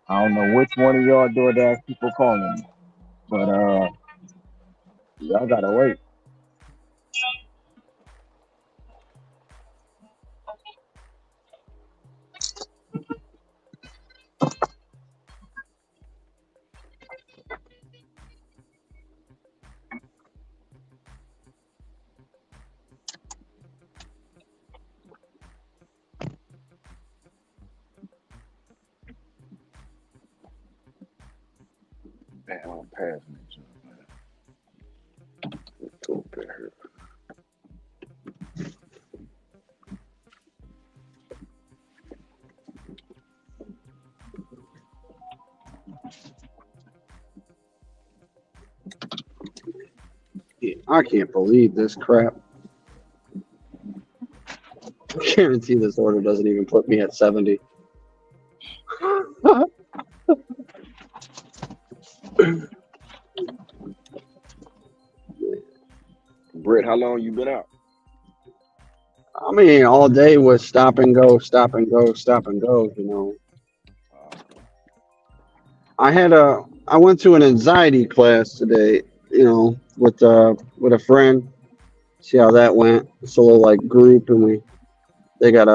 I don't know which one of y'all DoorDash people calling me, but y'all gotta wait. I'm passing each other, man. Let's go up here. I can't believe this crap. I guarantee this order doesn't even put me at 70. Brett, how long you been out? I mean, all day was stop and go, stop and go, stop and go. You know, I went to an anxiety class today. You know, with a friend. See how that went. It's a little like group, and they got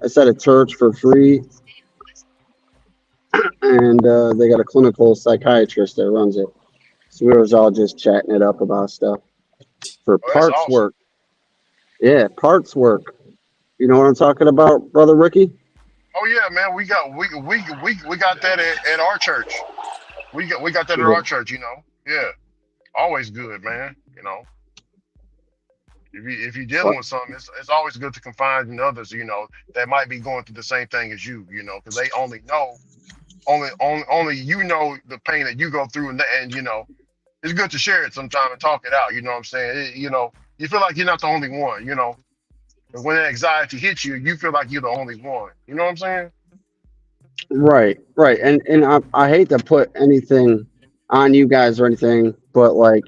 it's at a church for free, and they got a clinical psychiatrist that runs it. So we was all just chatting it up about stuff for Oh, that's parts awesome. work. Yeah, parts work. You know what I'm talking about, brother Ricky? Oh yeah, man. We got that at our church. We got that at Yeah. our church. Yeah. Always good, man. If you're dealing with something, it's always good to confide in others. That might be going through the same thing as you. Because they only know only the pain that you go through, and it's good to share it sometime and talk it out. You know what I'm saying? You feel like you're not the only one. But when that anxiety hits you, you feel like you're the only one. You know what I'm saying? Right, right. And I hate to put anything on you guys or anything, but like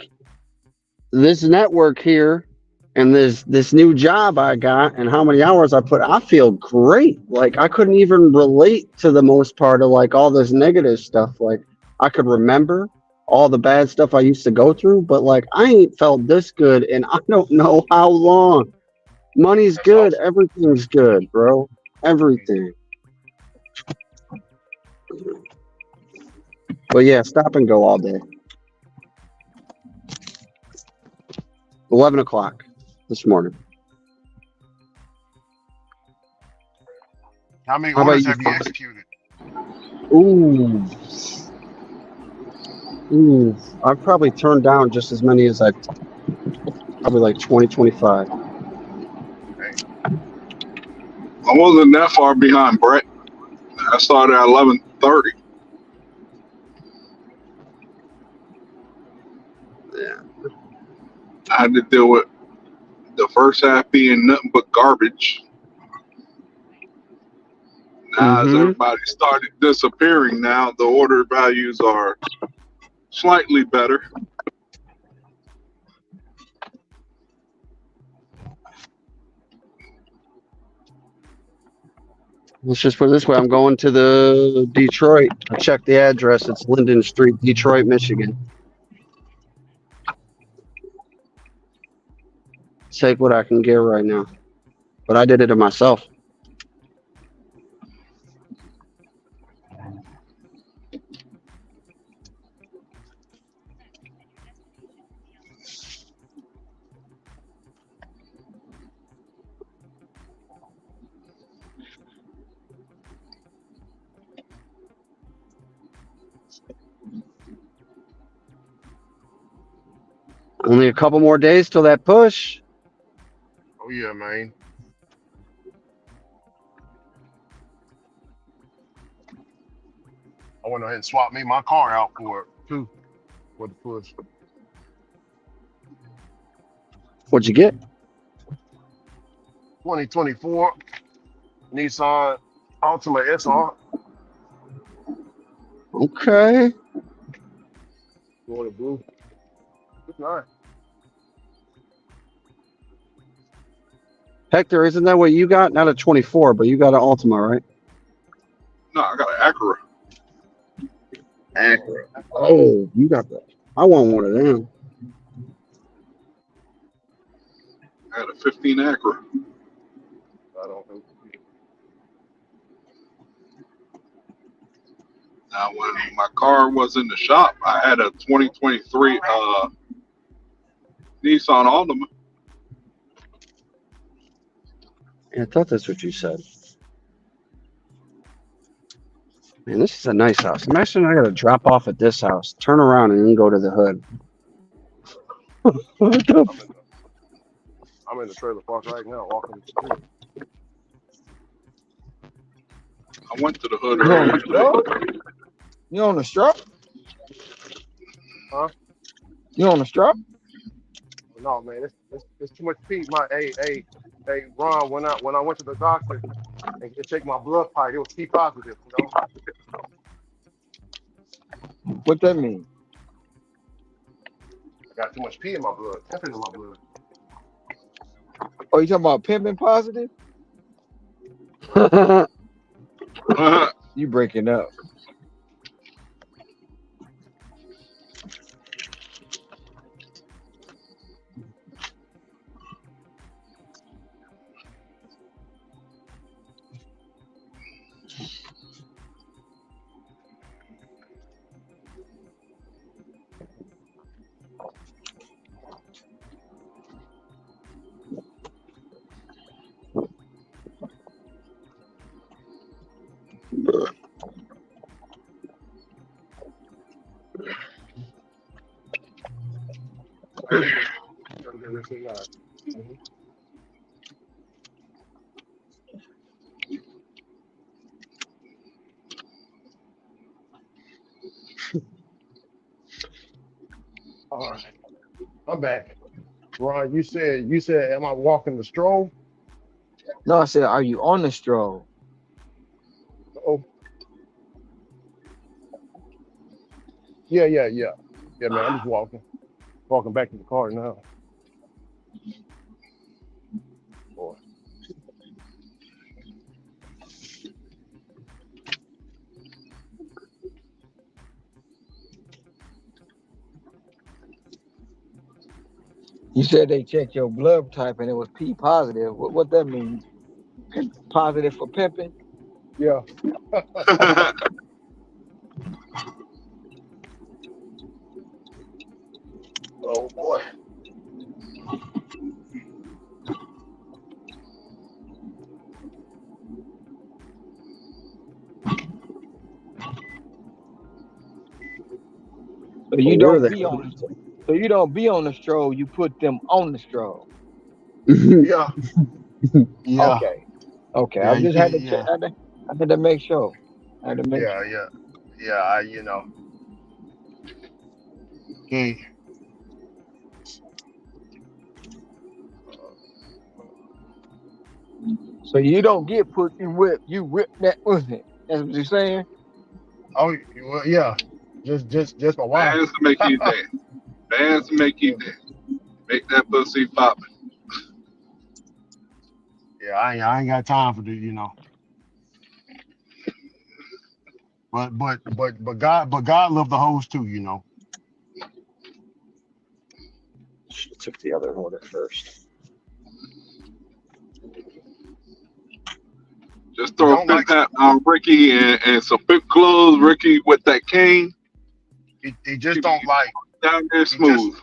this network here and this new job I got and how many hours I put, I feel great. Like I couldn't even relate to the most part of like all this negative stuff. Like I could remember all the bad stuff I used to go through, but like I ain't felt this good and I don't know how long. Money's That's good, awesome. everything's good, bro. Everything. But yeah, stop and go all day. 11 o'clock this morning. How many How about orders you? have you executed? Ooh, ooh. I've probably turned down just as many as probably like 20, 25. I wasn't that far behind Brett. I started at 11:30. Yeah. I had to deal with the first half being nothing but garbage. Now, as Mm-hmm. everybody started disappearing, now the order values are slightly better. Let's just put it this way. I'm going to the Detroit. I checked the address. It's Linden Street, Detroit, Michigan. Take what I can get right now. But I did it to myself. Only a couple more days till that push. Oh yeah, man. I went ahead and swapped my car out for it too, for the push. What'd you get? 2024 Nissan Altima SR. Okay. Going to blue. It's nice. Hector, isn't that what you got? Not a 24, but you got an Altima, right? No, I got an Acura. Acura. Oh, you got that. I want one of them. I had a 15 Acura. I don't know. Now, when my car was in the shop, I had a 2023 Nissan Altima. Yeah, I thought that's what you said. Man, this is a nice house. Imagine I got to drop off at this house, turn around, and then go to the hood. What the I'm in the I'm in the trailer park right now, walking the street. I went to the hood You on earlier the today. straw? You on the straw? Huh? You on the straw? No, man, it's too much pee. Hey, Ron. When I went to the doctor and they checked my blood pipe, it was P positive. What that mean? I got too much pee in my blood, pimping in my blood. Oh, you talking about pimping positive? f- You breaking up? I gotta get this thing out. Mhm. All right, I'm back. Ron, you said, am I walking the stroll? No, I said, are you on the stroll? Oh, yeah. Yeah, man, I'm just walking back to the car now. Boy. You said they checked your blood type and it was P positive. What that mean? Positive for pimping? Yeah. Oh boy. So but you where don't the be hell? on. So you don't be on the stroll. You put them on the stroll. Yeah. Yeah. Okay. Okay. I Yeah. just had to check. Yeah. I had to make sure. I had to make Yeah. sure. Yeah. Yeah. Okay. So you don't get put in whip. You whip that pussy. That's what you're saying. Oh, well, yeah. Just my wife. Bands to make you dance. Bands to make you dance. Make that pussy pop. Yeah, I ain't got time for this. But God loved the hoes too. Should have took the other order first. Just He throw a don't like pimp hat on Ricky and some pimp clothes. Ricky with that cane. he just He be don't like down there he just smooth.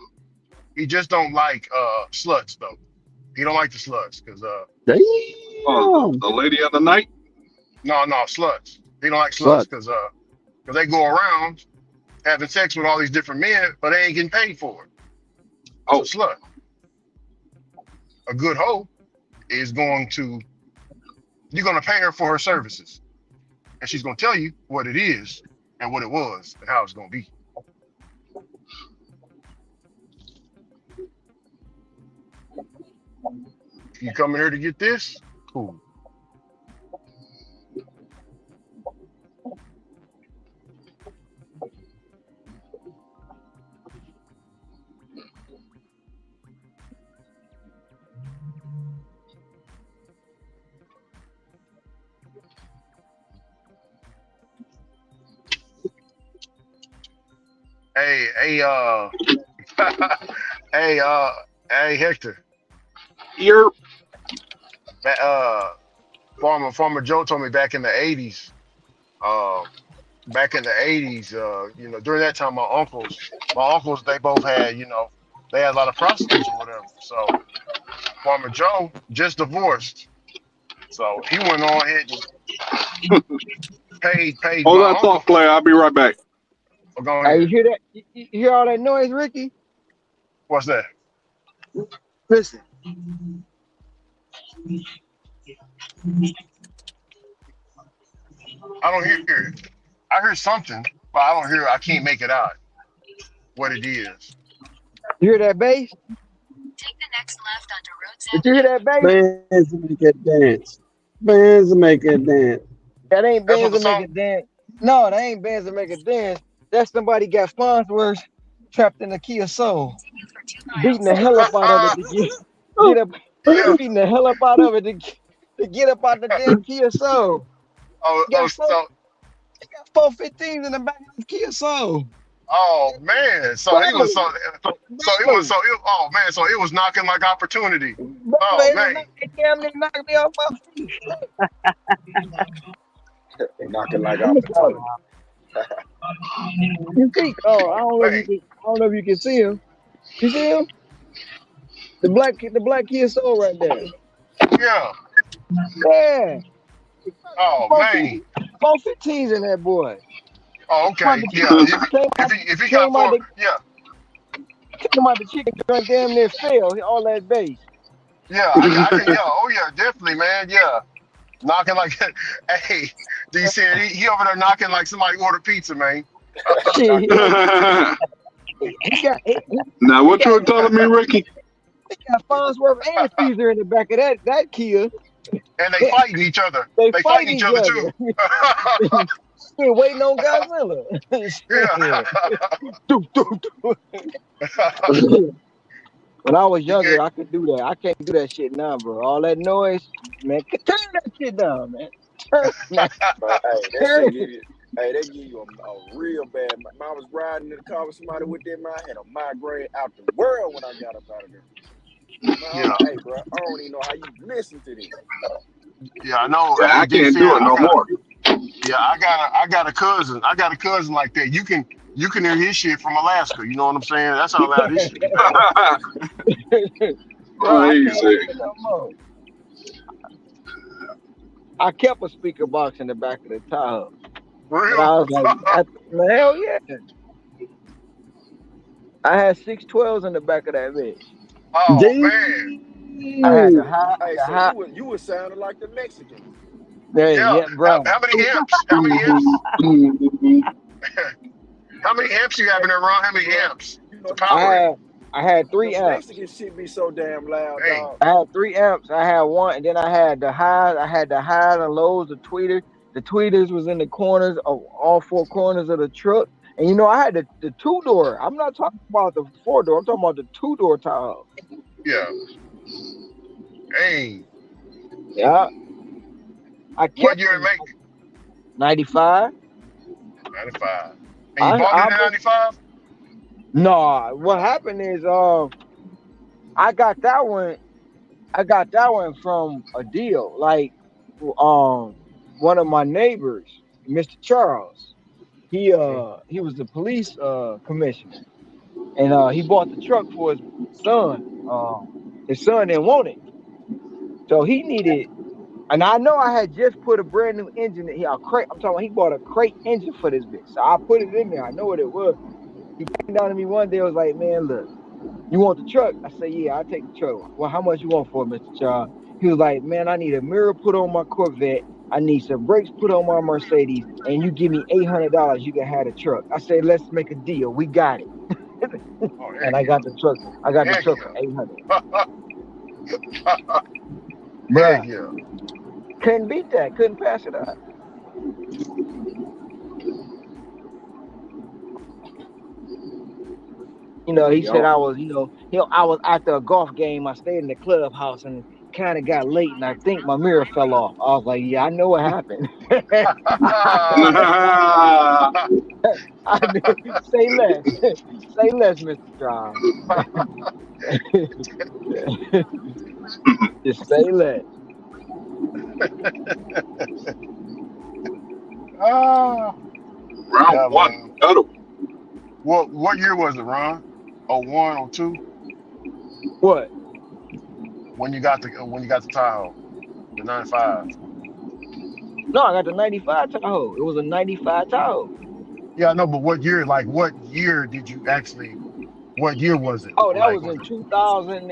he just don't like sluts though. He don't like the sluts because Oh, Damn. the lady of the night. no sluts. He don't like sluts Slut. because they go around having sex with all these different men, but they ain't getting paid for it. It's a Oh, slut. A good hoe is you're gonna pay her for her services, and she's gonna tell you what it is and what it was and how it's gonna be. You coming here to get this? Cool. Hey, hey, hey, Hector. you're That Farmer Joe told me uh, back in the '80s, during that time, my uncles, they both had, they had a lot of prostitutes or whatever. So Farmer Joe just divorced, so he went on ahead paid Hold my that uncle. thought, player. I'll be right back. Oh, go Hey, you ahead. hear that? You hear all that noise, Ricky? What's that? Listen. I don't hear it. I hear something, but I don't hear. I can't make it out what it is. You hear that bass? Take the next left onto Rhodes Did you hear Avenue. that bass? Bands make it dance. Bands make it dance. That ain't That's what bands the that make song. a dance. No, that ain't bands that make a dance. That's somebody got Farnsworth trapped in the Kia Soul, Continue for 2 beating the miles. hell up out of it to get up, Yeah. beating the hell up out of it to get up out the damn Kia Soul. Oh, He oh, got four, so, he got 415s in the back of the Kia Soul. oh man. So Bro, he was so. So it was bro, so. It, oh man. So it was knocking like opportunity. bro, Oh man. it damn near knocked me off my feet. Knocking like Let me tell opportunity. you. You see? Oh, I don't know if you Man. can. I don't know if you can see him. You see him? The black Kia Soul right there. Yeah. Yeah. Oh Four man. 15, 415s in that boy. Oh Came out okay. the Yeah. chicken. If he got Came out four. the Yeah. came out the chicken joint damn near fell. All that bass. Yeah. I can. Yeah. Oh yeah. Definitely, man. Yeah. Knocking like. Hey. Do you see it? He over there knocking like somebody ordered pizza, man. Shit, Knocking like he got Now, he what you got were telling me, Ricky? he got Farnsworth and Caesar in the back of that Kia. And they fighting each other. They They fighting fighting each each other other. too. He waiting on Godzilla. Yeah. Shit. Doo, doo, doo. When I was You younger, get I could do that. I can't do that shit now, bro. All that noise, man. Turn that shit down, man. Turn, man. man, hey, that Turn shit give it. you hey, they give you a real bad I was riding in the car with somebody with them, I had a migraine out the world when I got up out of there. Man, yeah. hey bro, I don't even know how you listen to this. Yeah, I know. Yeah, Hey, I J can't said do it I no got a more. yeah, I got a cousin. I got a cousin like that. You can hear his shit from Alaska. You know what I'm saying? That's how loud his shit be going. Bro, I can't do Crazy. it no more. I kept a speaker box in the back of the Tahoe. For But real? I was like, hell yeah. I had 612s in the back of that bitch. Oh man. I had Damn. Hey, the so high. you was sounding like the Mexicans. Hey, Yeah. yeah, bro. How many amps? How many amps? How many amps you have in there, Ron? How many amps You to know them I power it? had I had three them amps. Mexican shit be so damn loud, Dang. dog. I had 3 amps. I had one, and then I had the highs. I had the highs and lows. The tweeters was in the corners of all four corners of the truck. And I had the 2 door. I'm not talking about the 4 door. I'm talking about the 2 door Tahoe. Yeah. Dang. Yeah, I What kept year it them make? 95. 95. And you I bought it I in 95? no. What happened is I got that one. I got that one from a deal. Like one of my neighbors, Mr. Charles. He was the police commissioner, and he bought the truck for his son. His son didn't want it, so he needed. And I know I had just put a brand new engine in here. A crate. I'm talking. He bought a crate engine for this bitch, so I put it in there. I know what it was. He came down to me one day. Was like, "Man, look, you want the truck?" I said, "Yeah, I'll take the truck." "Well, how much you want for it, Mr. Charles?" He was like, "Man, I need a mirror put on my Corvette. I need some brakes put on my Mercedes, and you give me $800, you can have the truck." I said, "Let's make a deal. We got it." Oh, And heck I yeah. got the truck. I got the Heck truck for yeah. 800. Heck Bruh, yeah. couldn't beat that. Couldn't pass it up. He said Yo. I was, I was after a golf game. I stayed in the clubhouse and kind of got late, and I think my mirror fell off. I was like, "Yeah, I know what happened." I knew. Say less. Say less, Mr. Charles. Just say less. Ah, Round yeah, one. man. That'll. What year was it, Ron? Oh one, oh two? What? When you got the Tahoe, the 95. No, I got the 95 Tahoe. It was a 95 Tahoe. Yeah, I know, but what year? Like, what year did you actually? What year was it? Oh, that Like, was was in it? 2000.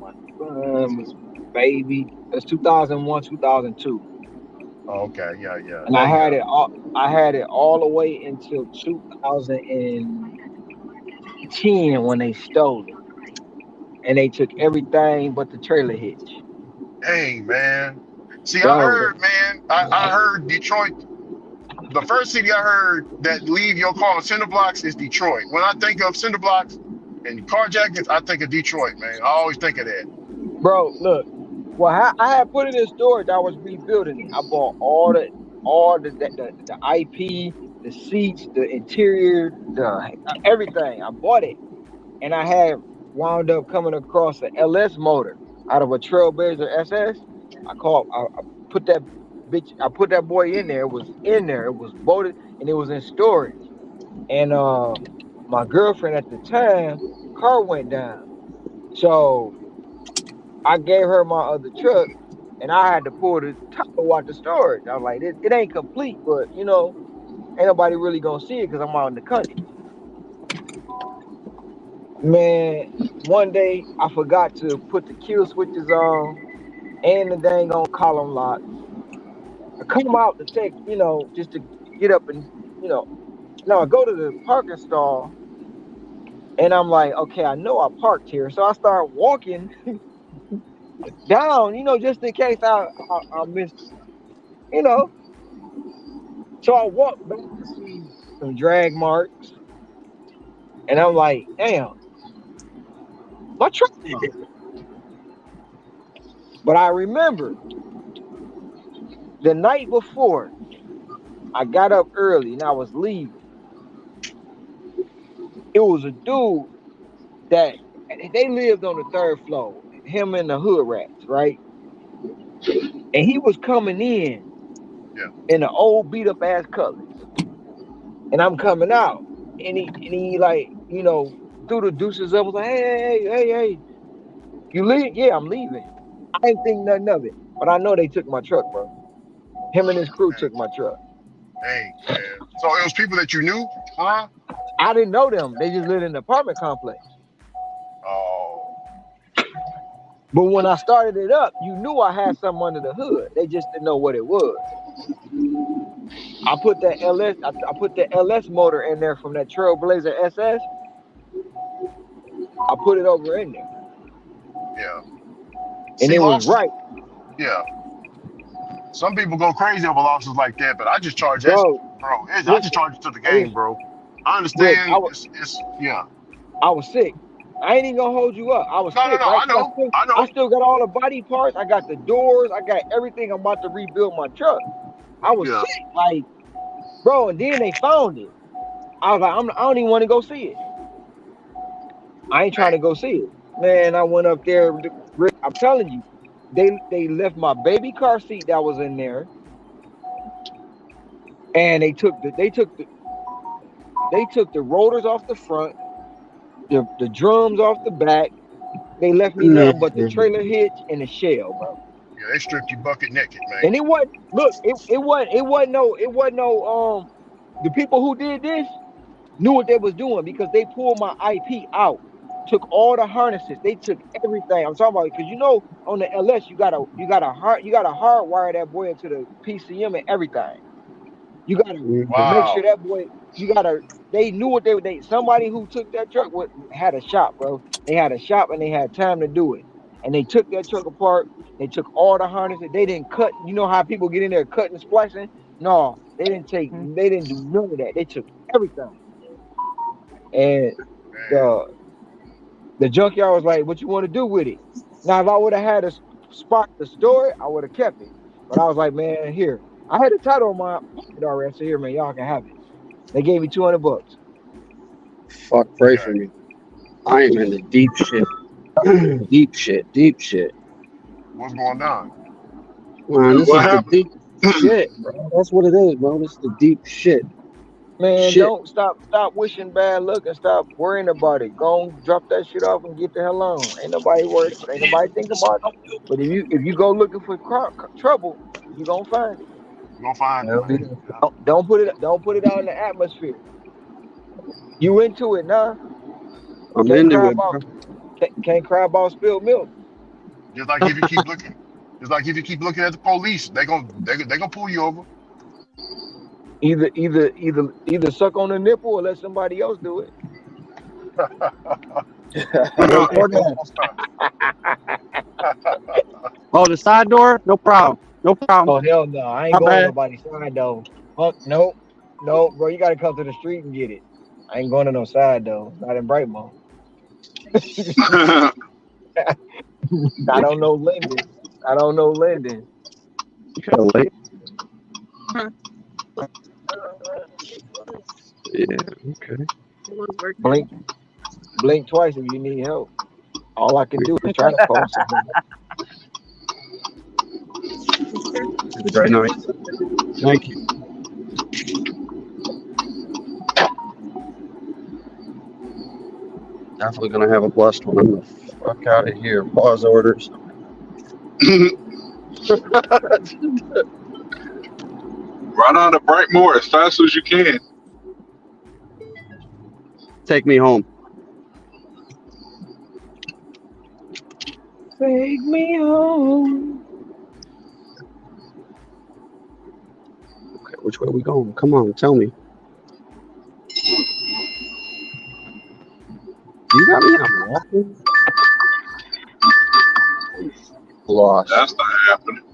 My son was baby. That's 2001, 2002. Oh, okay, yeah, yeah, And that, yeah. I had it all the way until 2010 when they stole it. And they took everything but the trailer hitch. Dang, man. See, I Bro, heard, man. I heard Detroit. The first city I heard that leave your car on cinder blocks is Detroit. When I think of cinder blocks and carjackings, I think of Detroit, man. I always think of that. bro, look. Well, I had put it in storage. I was rebuilding it. I bought all the IP, the seats, the interior, the everything. I bought it, and I had wound up coming across an LS motor out of a Trailblazer SS. I put that bitch. I put that boy in there. It was in there. It was bolted, and it was in storage. And my girlfriend at the time, car went down, so I gave her my other truck, and I had to pull the topper out the storage. I was like, it ain't complete, but ain't nobody really gonna see it because I'm out in the country. Man, one day I forgot to put the kill switches on and the dang on column lock. I come out to take, just to get up and, you know, now I go to the parking stall and I'm like, okay, I know I parked here. So I start walking down, just in case I missed, you know. So I walk back to see some drag marks and I'm like, damn, my truck is there. But I remember the night before, I got up early and I was leaving. It was a dude that they lived on the third floor, him and the hood rats, right? And he was coming Yeah. in the old beat up ass colors. And I'm coming out. And he like, threw the deuces up, was like, hey, you leave? Yeah, I'm leaving. I ain't think nothing of it. But I know they took my truck, bro. Him and his crew took my truck. Dang, man. So it was people that you knew, huh? I didn't know them. They just lived in the apartment complex. Oh, But when I started it up, you knew I had something under the hood. They just didn't know what it was. I put the LS motor in there from that Trailblazer SS. I put it over in there, yeah. and See, it was losses, right, yeah. Some people go crazy over losses like that, but I just charge that, bro. bro. I just Listen, charge it to the game, listen, bro. I Rick. understand. Yeah. I was sick. I ain't even gonna hold you up. I was No, no, sick, no. right? I Because know. I I know. still got all the body parts. I got the doors. I got everything. I'm about to rebuild my truck. I was Yeah. sick, like, bro. And then they found it. I was like, I don't even want to go see it. I ain't trying to Dang. go see it. Man, I went up there, Rick. I'm telling you, they left my baby car seat that was in there, and they took the rotors off the front, the drums off the back. They left me nothing but the Mhm. trailer hitch and the shell, bro. Yeah, they stripped you bucket naked, man. And it wasn't look, it wasn't no the people who did this knew what they was doing because they pulled my IP out, took all the harnesses, they took everything. I'm talking about because on the LS you gotta hardwire that boy into the PCM and everything. You gotta Mhm. make sure Wow. that boy. You gotta. They knew what they. Somebody who took that truck had a shop, bro. They had a shop and they had time to do it. And they took that truck apart. They took all the harnesses. They didn't cut. You know how people get in there cutting, splicing? No, they didn't take. They didn't do none of that. They took everything. And Man. the the junkyard was like, "What you want to do with it?" Now, if I would have had a spot to store it, I would have kept it. But I was like, "Man, here." I had a title on my pocket already. So here, man, y'all can have it. They gave me $200. Fuck, pray for Okay. me. I am in the deep shit. Deep shit. Deep shit. What's going on? Man, this What is the happened? deep shit, bro. That's what it is, bro. This is the deep shit. Man, Shit. don't stop wishing bad luck and stop worrying about it. Go on, drop that shit off and get the hell on. Ain't nobody worried. Ain't nobody think about it. But if you go looking for trouble, you gonna find it. You gonna find it, Hell man. yeah. Yeah. Don't put it out in the atmosphere. You into it now? I'm Can't into cry it, about bro. can't cry about spilled milk. Just like if you keep looking, just like if you keep looking at the police, they gonna pull you over. Either suck on the nipple or let somebody else do it. No Hey, DoorDash. almost time. Oh, the side door? No problem. No problem. Oh hell no, I ain't My going to bad. nobody's side though. Fuck nope, nope, bro. You gotta come to the street and get it. I ain't going to no side though. Not in Brightmore. I don't know Linden. I don't know Linden. Kinda late. Yeah, okay. Blink blink twice if you need help. All I can do is try to post something. Very nice. Thank you. Definitely gonna have a blessed one. I'm the fuck out of here. Pause orders. Run on to Brightmore as fast as you can. Take me home. Take me home. Okay, which way are we going? Come on, tell me. You got me out walking? Lost. That's not happening.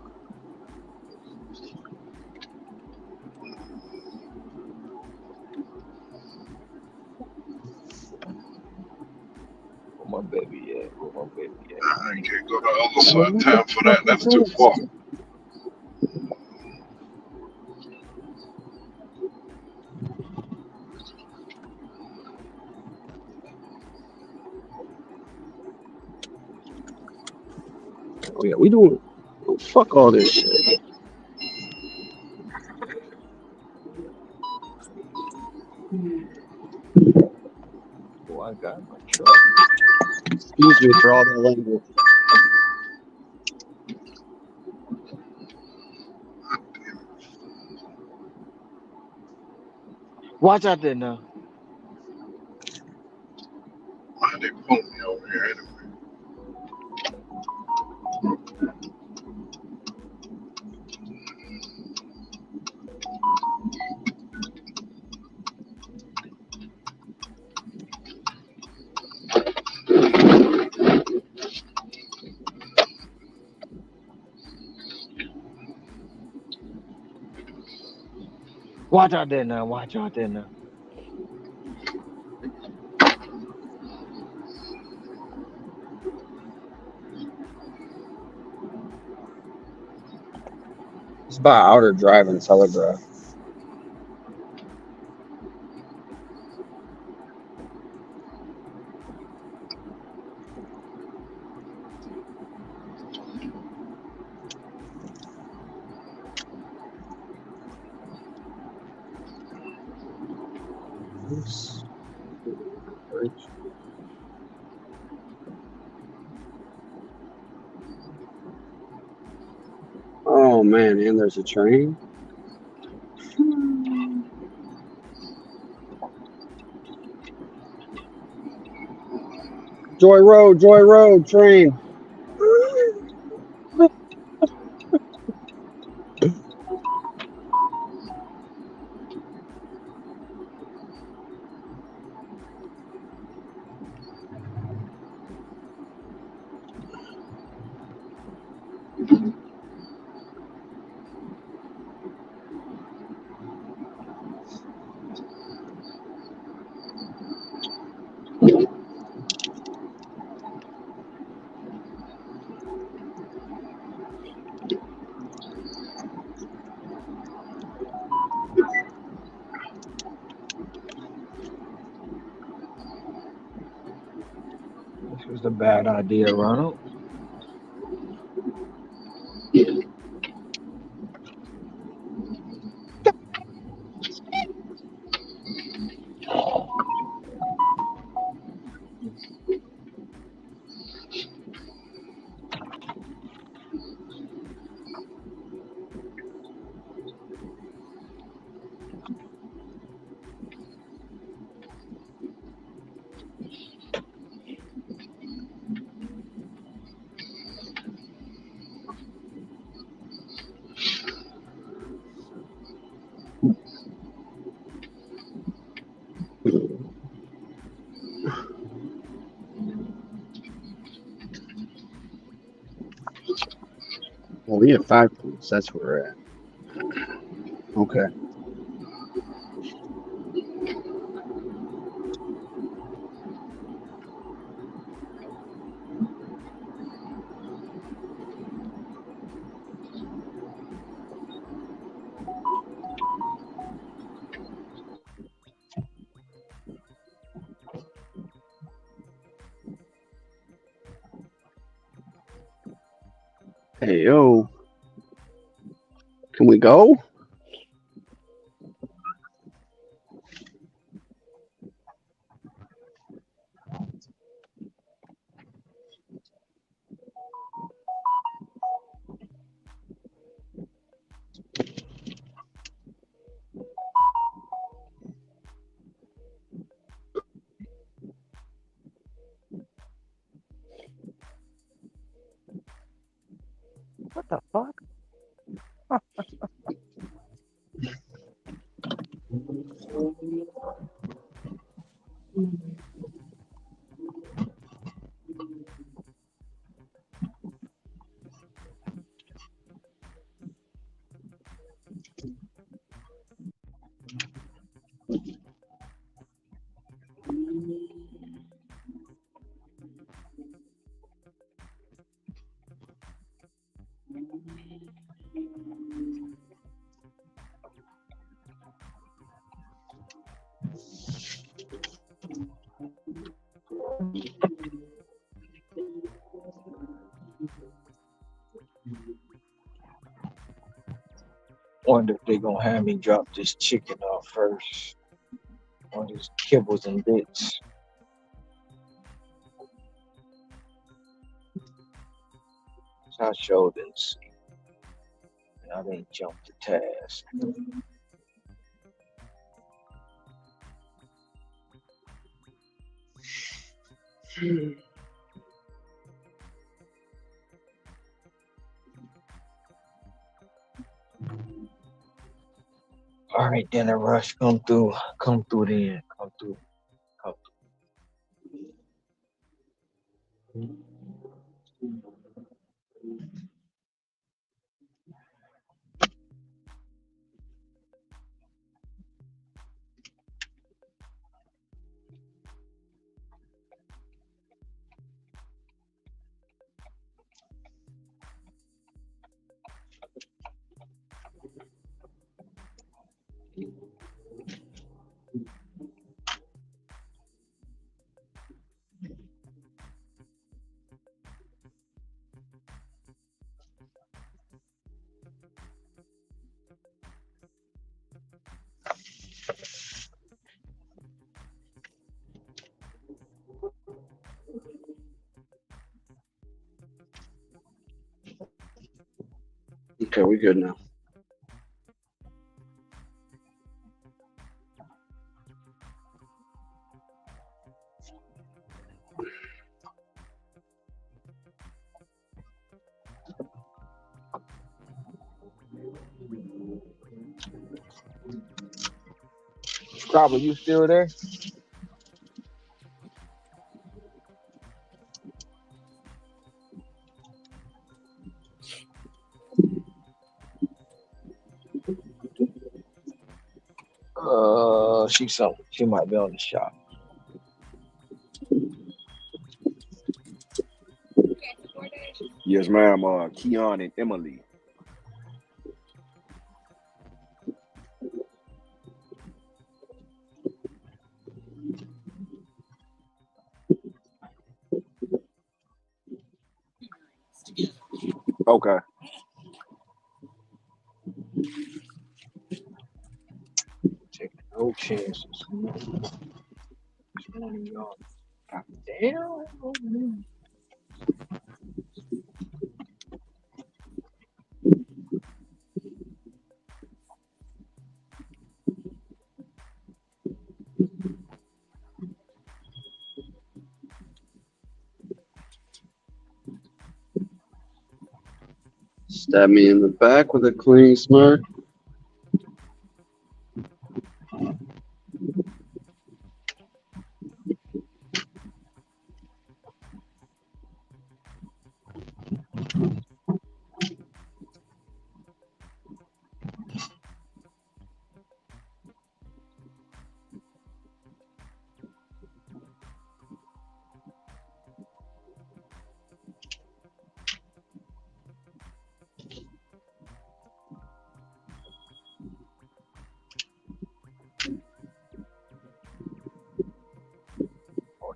Where my baby at? Where my baby at? I can't go to the other side of town for that. That's too far. Oh yeah, we doing. Oh, fuck all this shit. Oh, I got my truck. Excuse me for all that language. Watch out there now. Why they pulling me over here anyway? Watch out there now. Watch out there now. It's by Outer Drive and Telegraph. Oh man, and there's a train. Joy Road, train. This was a bad idea, Ronald. Well, we have 5 points. That's where we're at. Okay. Hey, yo. Can we go? What the fuck? Wonder if they gonna have me drop this chicken off first, or just kibbles and bits. So I showed them, and I didn't jump the task. All right, then a rush, come through then, come through, come Okay, we good now. Probably you still there? She might be on the shop. Yes, ma'am. Keon and Emily. Okay. Taking no chances. Damn. Stab me in the back with a clean smirk.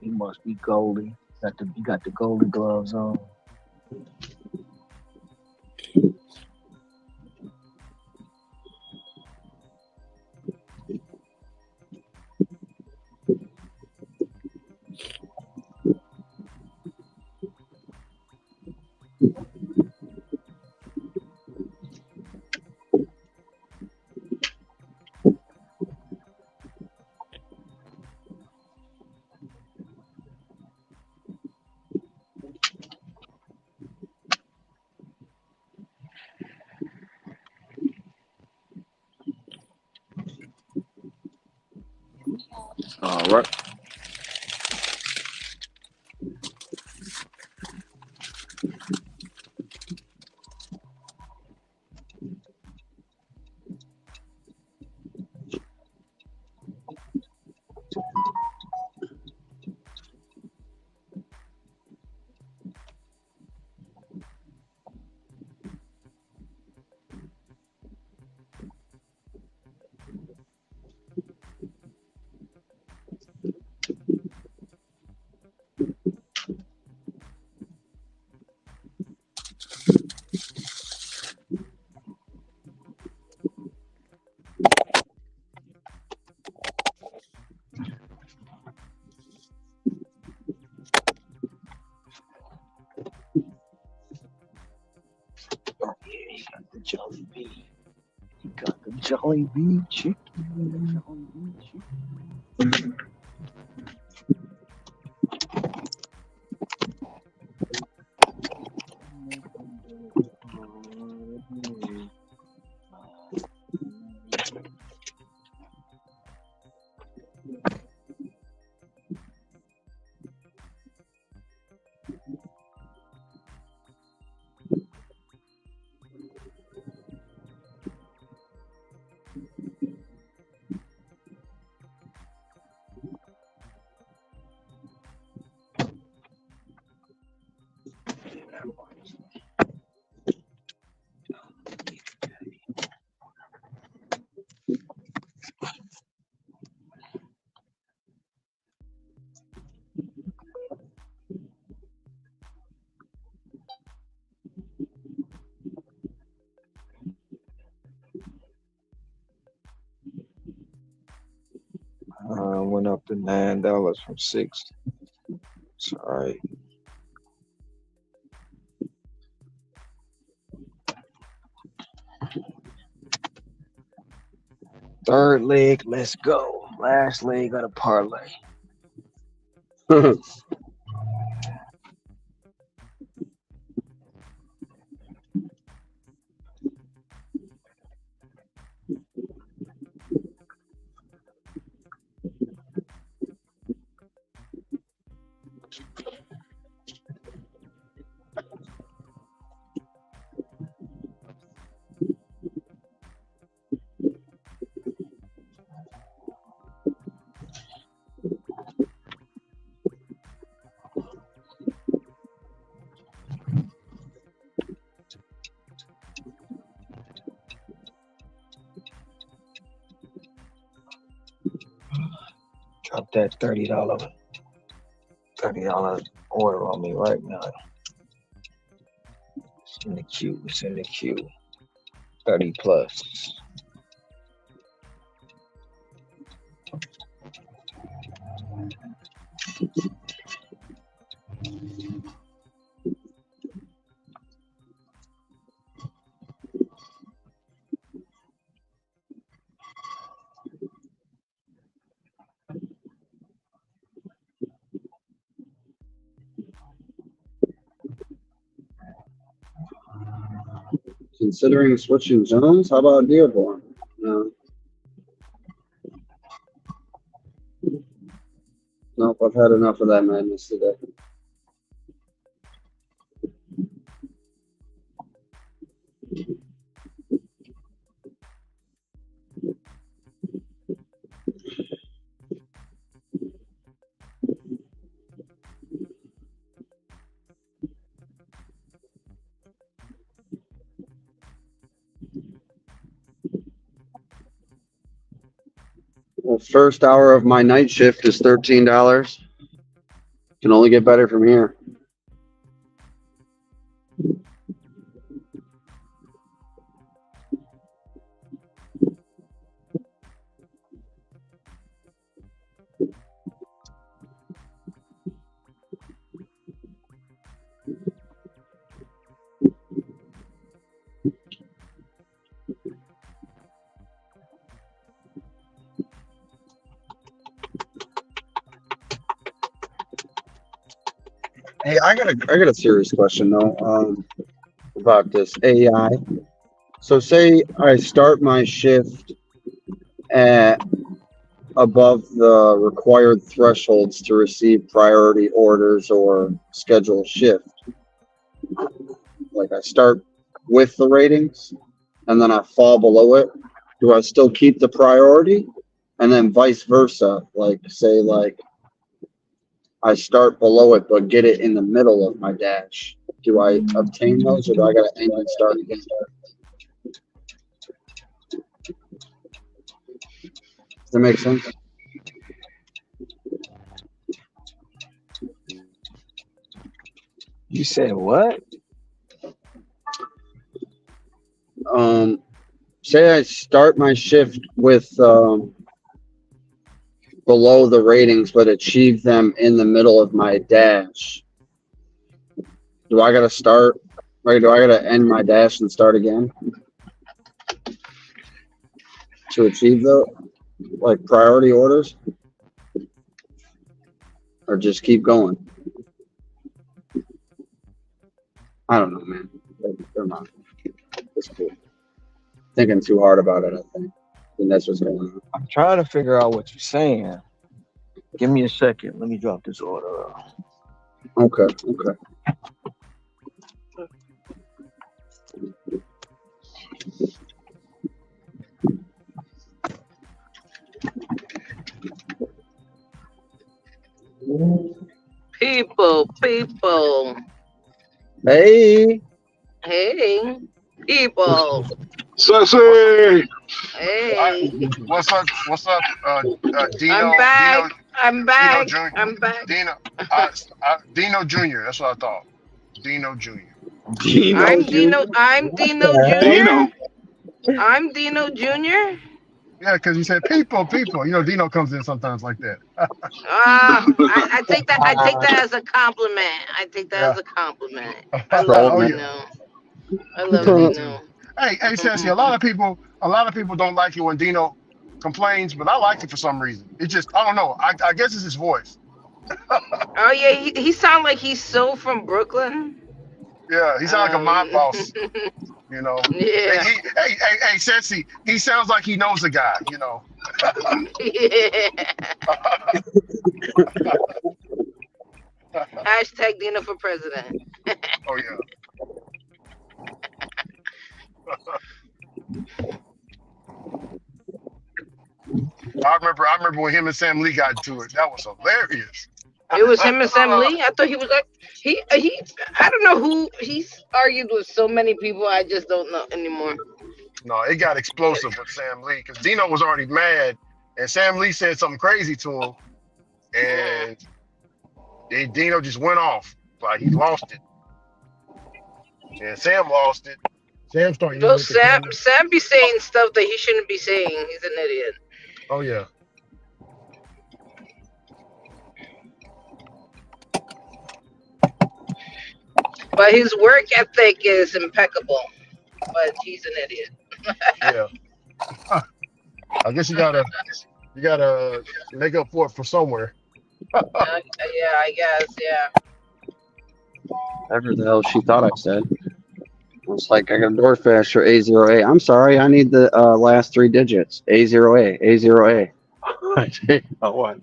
He must be Goldie. He got the Goldie gloves on. All right. Oh yeah, he got the Jelly Bee. He got the Jelly Bee chicken. Went up to $9 from 6. It's all right. Third leg, let's go. Last leg of the parlay. Drop that $30 order on me right now. It's in the queue. It's in the queue. 30 plus. Considering switching zones, how about Dearborn? No. Nope, I've had enough of that madness today. Well, first hour of my night shift is $13. Can only get better from here. Hey, I got a serious question though, about this AI. So say I start my shift at above the required thresholds to receive priority orders or schedule a shift. Like I start with the ratings and then I fall below it. Do I still keep the priority? And then vice versa. Like say like I start below it but get it in the middle of my dash. Do I obtain those or do I gotta end and start again? Does that make sense? You said what? Say I start my shift with below the ratings, but achieve them in the middle of my dash. Do I gotta start? Right? Do I gotta end my dash and start again to achieve the like priority orders, or just keep going? I don't know, man. Never mind. It's cool. Thinking too hard about it. I think. And that's what's going on. I'm trying to figure out what you're saying. Give me a second. Let me drop this order. Okay. Okay. People, people. Hey. Hey, people. Sassy! Hey, What's up? What's up? I'm Dino, back. I'm Dino back. Jr. I'm back. Dino Jr. That's what I thought. Dino Jr. Gino I'm Jr. Dino. I'm What Dino the heck? Dino. Jr. I'm Dino Jr. Yeah, because you said people, people. You know, Dino comes in sometimes like that. I take that. I take that as a compliment. I take that Yeah. as a compliment. I love Oh Trolling. yeah. Dino. I love Yeah, me it. too. Dino. Hey, Sassy. A lot of people don't like it when Dino complains, but I like it for some reason. It just, I don't know. I guess it's his voice. Oh yeah, he sounds like he's so from Brooklyn. Yeah, he sounds like a mob Um, boss. You know. yeah, Hey, Sassy. He sounds like he knows a guy. You know. yeah. Oh Hashtag Dino for president. yeah. I remember when him and Sam Lee got into it. That was hilarious. It was him and Sam Lee. I thought he was like he. I don't know who he's argued with. So many people. I just don't know anymore. No, it got explosive with Sam Lee because Dino was already mad, and Sam Lee said something crazy to him, Mm. and then Dino just went off like he lost it, and Sam lost it. Sam started Well, yelling at the camera. Sam be saying stuff that he shouldn't be saying. He's an idiot. Oh yeah, But his work ethic is impeccable. But he's an idiot. yeah. I guess you gotta make up for it from somewhere. Yeah, I guess. Yeah. Whatever the hell she thought I said. It's like I got a DoorDash for A0A. I'm sorry, I need the last three digits. A0A, A0A. I say, oh, what?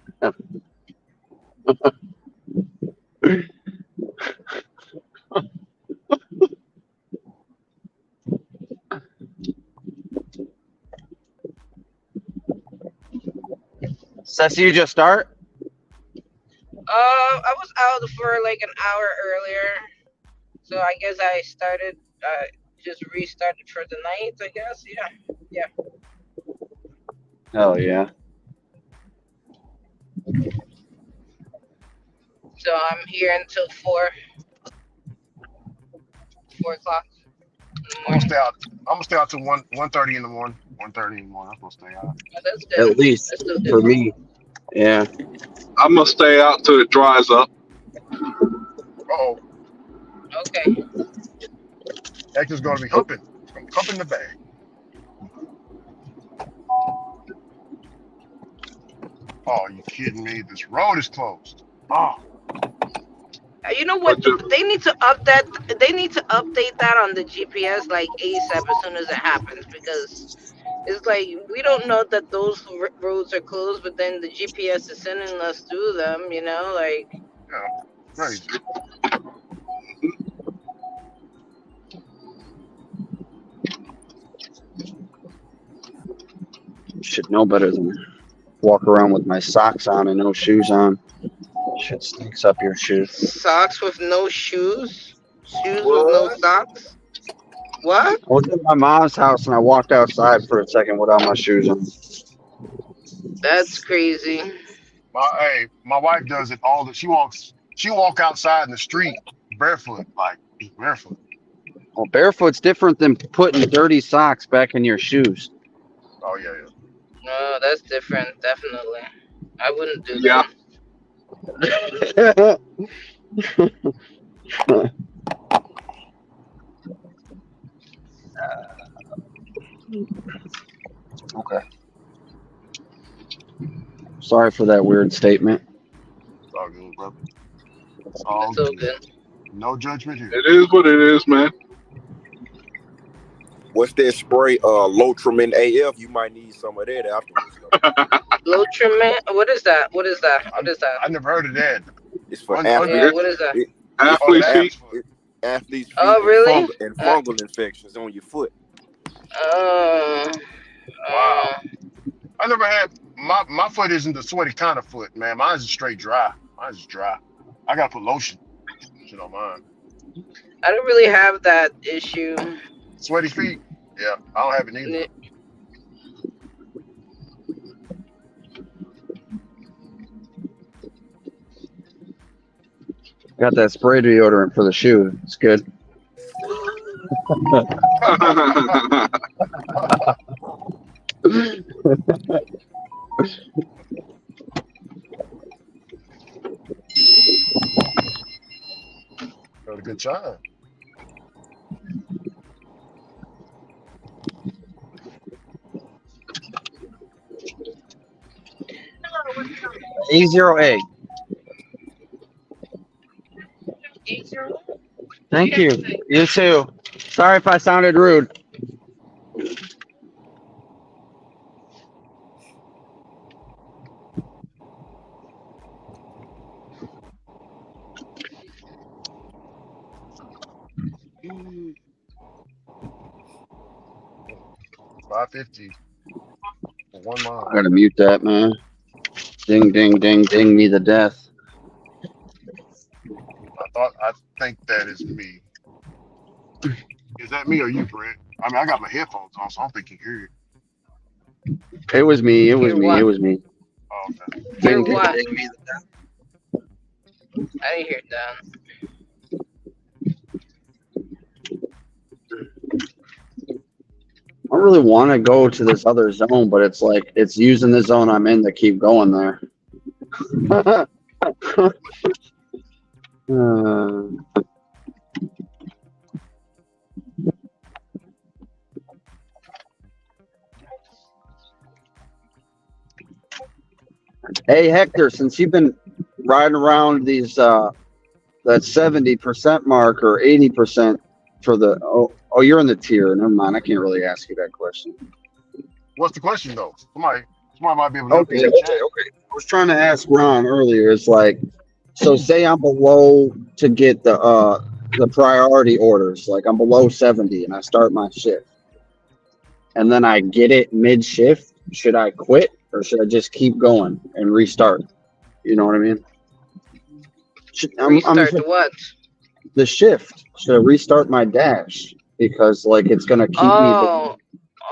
Sassy, you just start? I was out for like an hour earlier, so I guess I started. Just restarted for the night. I guess. Yeah. Yeah. Hell yeah. So I'm here until 4 o'clock in the I'm gonna morning. stay out. I'm gonna stay out till 1:30 in the morning. 1:30 in the morning. I'm gonna stay out. Oh, that's At good. least That's still for good. me. Yeah. I'm gonna stay out till it dries up. Oh, Okay. Hector's gonna be humping. Humping the bag. Oh, you kidding me? This road is closed. Oh, You know what? But the, They need to update. They need to update that on the GPS like ASAP as soon as it happens because it's like we don't know that those roads are closed, but then the GPS is sending us through them. You know, like yeah, crazy. Should know better than walk around with my socks on and no shoes on. Shit stinks up your shoes. socks with no shoes, shoes with no What? socks. What? I was at my mom's house and I walked outside for a second without my shoes on. That's crazy. My wife does it all. She walk outside in the street barefoot, like just barefoot. Well, barefoot's different than putting dirty socks back in your shoes. Oh yeah, yeah. No, that's different. Definitely, I wouldn't do yeah, that. Okay. Sorry for that weird statement. It's all good, brother. It's all It's all good. good. No judgment here. it is what it is, man. What's that spray? Lotrimin AF. You might need some of that afterwards. Low trim. What is that? What is that? I What is that? I never heard of that. It's for Yeah. athletes. What is that? It, it's Oh, for Athlete the feet. apps for it, athletes' feet Oh, and really? Uh, fungal infections on your foot. uh, wow. uh, I never had my foot isn't the sweaty kind of foot, man. Mine's just straight dry. Mine's just dry. I gotta put lotion. Shit on mine. I don't really have that issue. Sweaty feet. Yeah, I don't have it either. N- Got that spray deodorant for the shoe. It's good. Had a good time. A0A. Thank you. You too. Sorry if I sounded rude. Mm. 550 for 1 I mile. gotta mute that, man. Ding, ding, ding, ding me to death. I think that is me. Is that me or you, Brent? I mean, I got my headphones on, so I don't think you hear it. It was me. It was Hear me. It what? was me. Oh, okay. Hear Ding, ding, what? ding me to death. I didn't hear that. I don't really want to go to this other zone, but it's like it's using the zone I'm in to keep going there. Hey Hector, since you've been riding around these that 70% mark or 80% for the you're in the tier. Never mind, I can't really ask you that question. What's the question though? Somebody might be able to help you Okay, in the okay, chat. okay. I was trying to ask Ron earlier. It's like, so say I'm below to get the priority orders. Like I'm below 70 and I start my shift, and then I get it mid shift. Should I quit or should I just keep going and restart? You know what I mean? Restart what? The shift. Should I restart my dash because like it's gonna keep me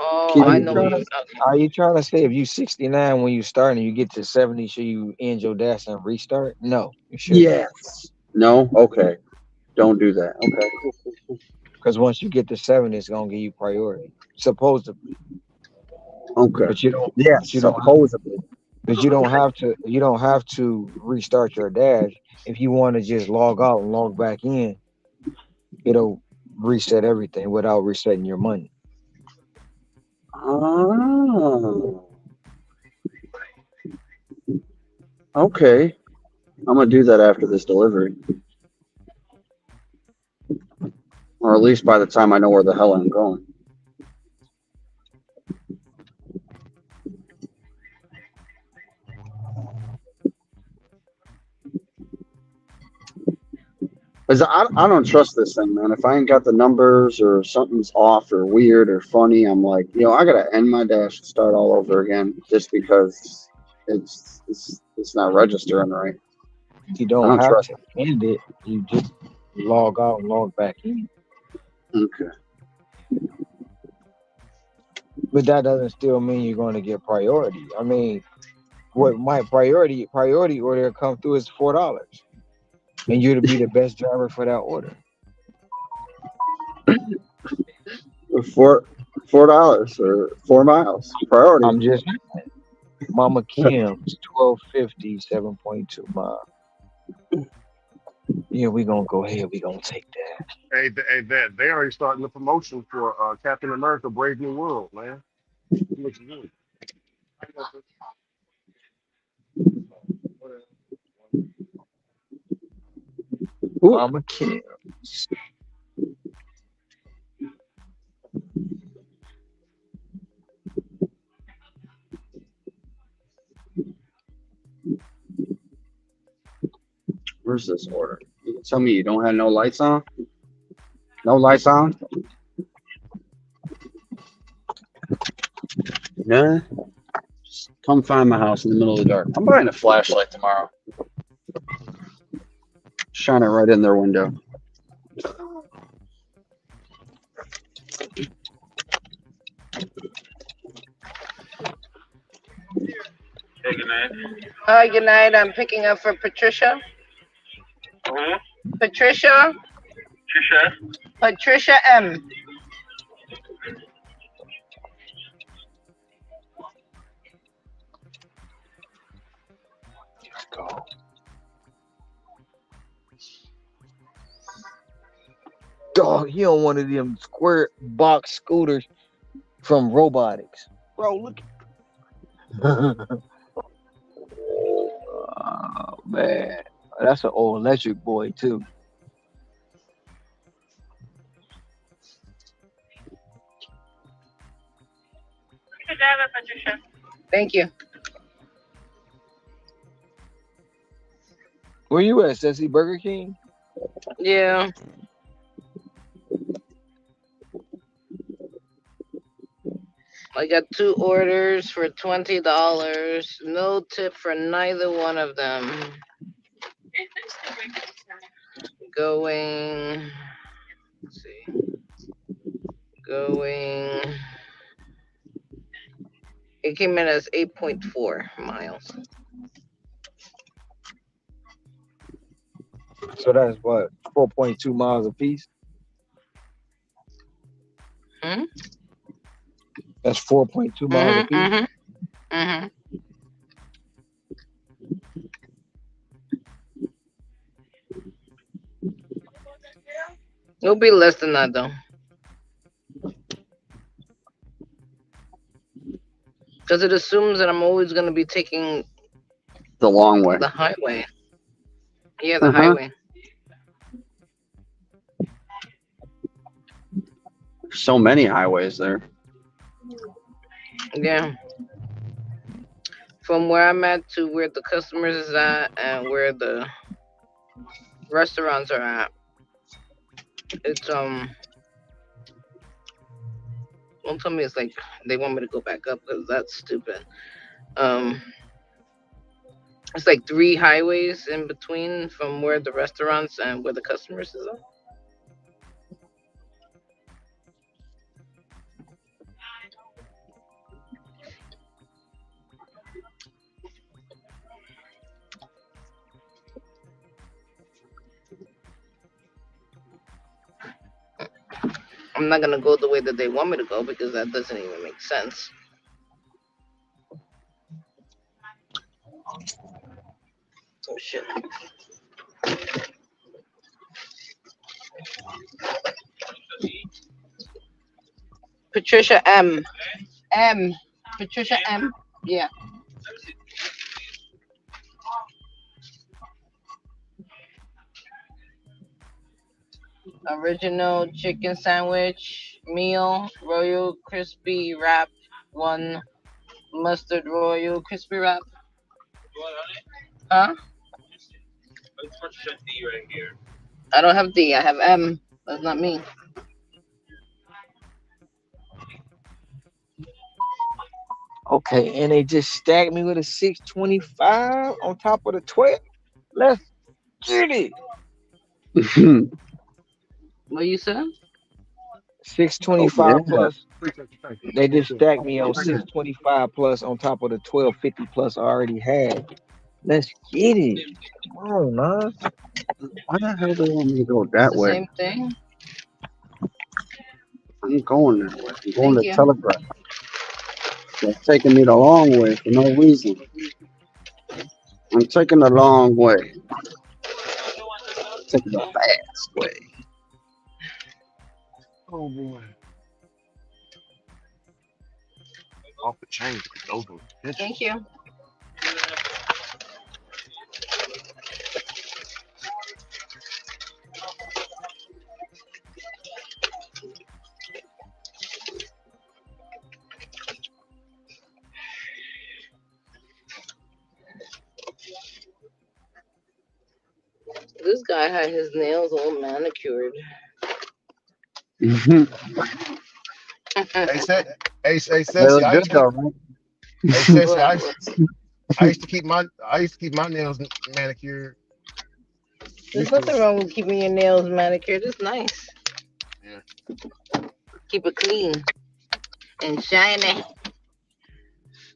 Oh, Oh, keep Are I it you know what trying you. to? going. Okay. Are you trying to say if you 69 when you start and you get to 70, should you end your dash and restart? No, you shouldn't. Yes. No. Okay. Don't do that. Okay. Cool. Cool. Cool. Because once you get to 70, it's gonna give you priority, supposedly. Okay. But you don't. Yes. But you don't. Supposedly. But you don't have to. You don't have to restart your dash if you want to just log out and log back in. It'll reset everything without resetting your money. Oh. Okay. I'm gonna do that after this delivery, or at least by the time I know where the hell I'm going. Cause I don't trust this thing, man. If I ain't got the numbers or something's off or weird or funny, I'm like, I gotta end my dash and start all over again just because it's not registering right. You I don't don't have trust to end it. You just log out and log back in. it. Okay. But that doesn't still mean you're going to get priority. I mean, what my priority order come through is $4, and you're to be the best driver for that order. $4 or 4 miles priority. I'm just Mama Kim's 1250 7.2 mile. Yeah, we gonna go ahead. We gonna take that. That they already starting the promotion for Captain America: Brave New World, man. It looks good. Ooh, Mama Kim's. where's this order? You tell me you don't have no lights on? No lights on? Yeah. Just come find my house in the middle of the dark. I'm buying a flashlight tomorrow. Shine it right in their window. Hey, good night. Hi, good night. I'm picking up for Patricia. Who? Patricia. Trisha? Patricia M. Let's go. Dog, he on one of them square box scooters from Robotics. Bro, look. Oh man, that's an old electric boy too. Good driver, Patricia. Thank you. Where you at, Sassy Burger King? Yeah. I got 2 orders for $20. No tip for neither one of them. Going. Let's see. Going. It came in as 8.4 miles. So that's what 4.2 miles apiece. Hmm? That's 4.2 miles Mm-hmm. apiece. Mm-hmm. Mm-hmm. It'll be less than that though. Because it assumes that I'm always going to be taking The long way. the highway. Yeah, the Uh-huh. highway. So many highways there. Yeah. From where I'm at to where the customers is at and where the restaurants are at. It's don't tell me it's like they want me to go back up because that's stupid. Um it's like 3 highways in between from where the restaurants and where the customers is at. I'm not gonna go the way that they want me to go because that doesn't even make sense. Oh shit. Patricia M. M. Patricia M. Yeah. Original chicken sandwich meal, royal crispy wrap, one mustard royal crispy wrap. Huh? I don't have D. I have M. That's not me. Okay, and they just stacked me with a 625 on top of the 12. Let's get it. What you said? Oh 625 yeah. plus. They just stacked me on 625 plus on top of the 1250 plus I already had. Let's get it. Come on, man. Why the hell do they want me to go It's that the way? same thing. I'm going that way. I'm going Thank to you. Telegraph. They're taking me the long way for no reason. I'm taking the long way. Taking the fast way. Oh boy. Off the chain. Those were pictures. Thank you. This guy had his nails all manicured. They Hey, hey, Ceci, look good though, right? Hey, Ceci, What? I used to keep my nails manicured. There's Used to. nothing wrong with keeping your nails manicured. It's nice. Yeah. Keep it clean and shiny.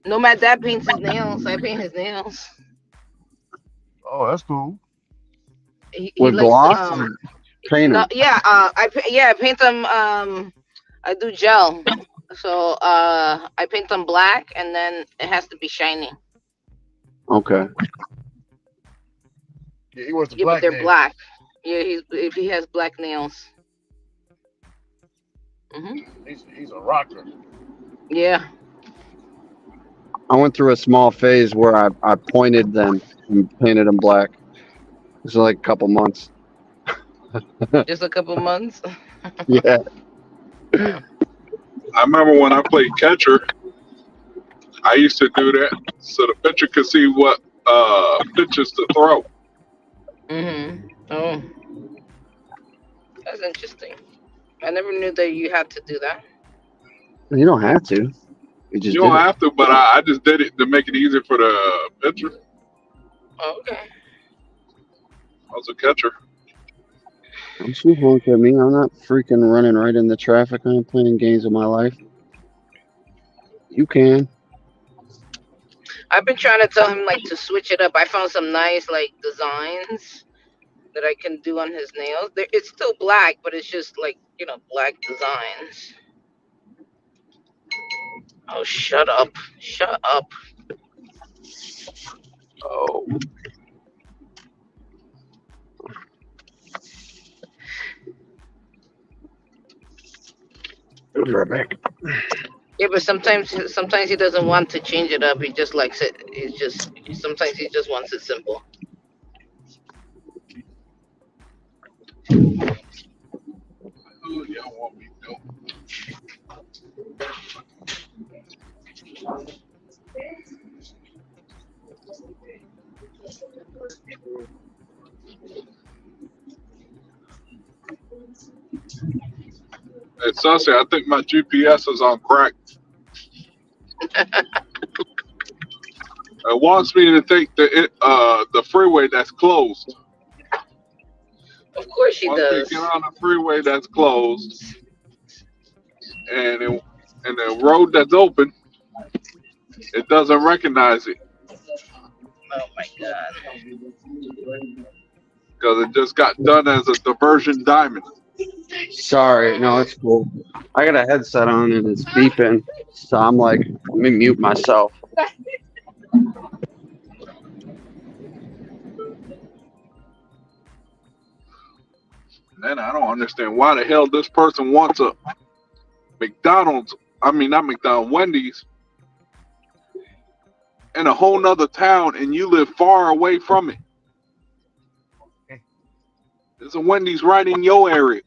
No, my dad paints his nails. I paint his nails. Oh, that's cool. He With likes to gloss or paint no, 'em? yeah, I paint them. I do gel. So I paint them black, and then it has to be shiny. Okay. Yeah, he was the Yeah, but black they're nails. black. Yeah, if he has black nails. He's a rocker. Yeah. I went through a small phase where I pointed them and painted them black. It was like a couple months. Just a couple months. Yeah. Oh. I remember when I played catcher, I used to do that so the pitcher could see what pitches to throw. Oh, that's interesting. I never knew that you had to do that. You don't have to. You just You did don't it. have to, but I just did it to make it easier for the pitcher. Oh, okay. I was a catcher. Don't you honk at me. I'm not freaking running right into traffic. I ain't playing games with my life. You can. I've been trying to tell him like to switch it up. I found some nice like designs that I can do on his nails. It's still black, but it's just like black designs. Oh, shut up! Shut up! Oh. I'll be right back. Yeah, but sometimes he doesn't want to change it up. He just likes it. Sometimes he just wants it simple. Oh, y'all want me to go. Hey, Sussy, I think my GPS is on crack. It wants me to take the freeway that's closed. Of course he Once we does. get on the freeway that's closed, and the road that's open, it doesn't recognize it Oh my god. because it just got done as a diversion diamond. Sorry, no, it's cool. I got a headset on and it's beeping, so I'm like, let me mute myself. Then I don't understand why the hell this person wants a McDonald's. I mean, not McDonald's, Wendy's in a whole nother town, and you live far away from it. There's a Wendy's right in your area.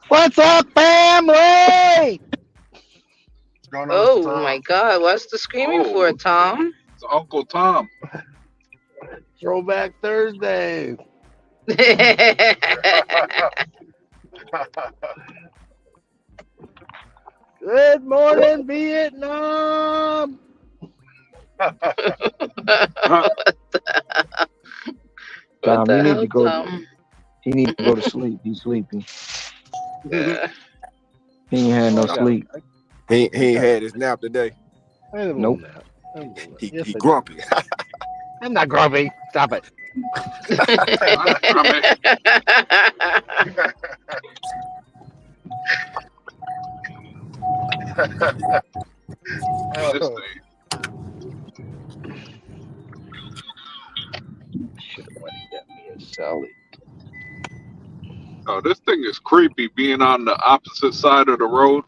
What's up, family? What's going on, Mr. Oh Tom? my God, what's the screaming for, Oh, Tom? it's Uncle Tom. Throwback Thursday. Good morning, Vietnam. Tom, What you the need hell, to go. Tom? He need to go to sleep. He's sleepy. Uh, He ain't had no Nah, sleep. he I ain't got had his nap today. I had a little Nope. nap. I had a little nap. He Yes, he I did. grumpy. I'm not grumpy. Stop it. I mean, this Oh, thing. Should have went and got me a salad. Oh, this thing is creepy. Being on the opposite side of the road.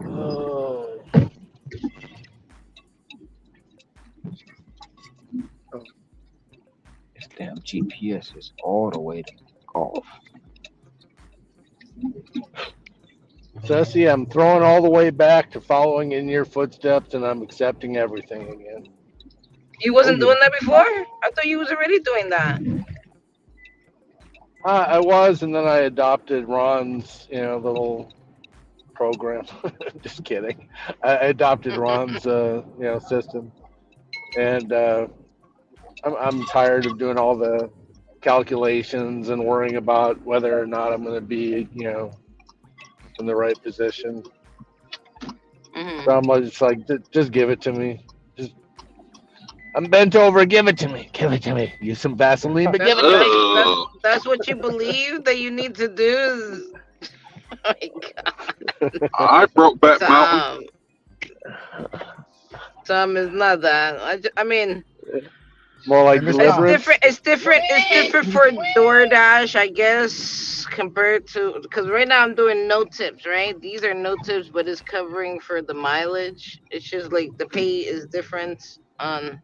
Oh. This damn GPS is all the way off. Ceci, I'm throwing all the way back to following in your footsteps, and I'm accepting everything again. You Oh wasn't yeah. doing that before? I thought you was already doing that. I was, and then I adopted Ron's, little program. Just kidding. I adopted Ron's, system, and I'm tired of doing all the calculations and worrying about whether or not I'm going to be, in the right position. Mhm. So I'm just like, just give it to me. Just, I'm bent over. Give it to me. Give it to me. Use some Vaseline, but give That's it to that's me. that's Ugh. that's what you believe that you need to do. Oh my God, I broke back mountain. Tom. Tom is not that. I mean, More hey, like Mr. it's Tom. deliverance. different. It's different. It's different for DoorDash, I guess, compared to because right now I'm doing no tips. Right, these are no tips, but it's covering for the mileage. It's just like the pay is different on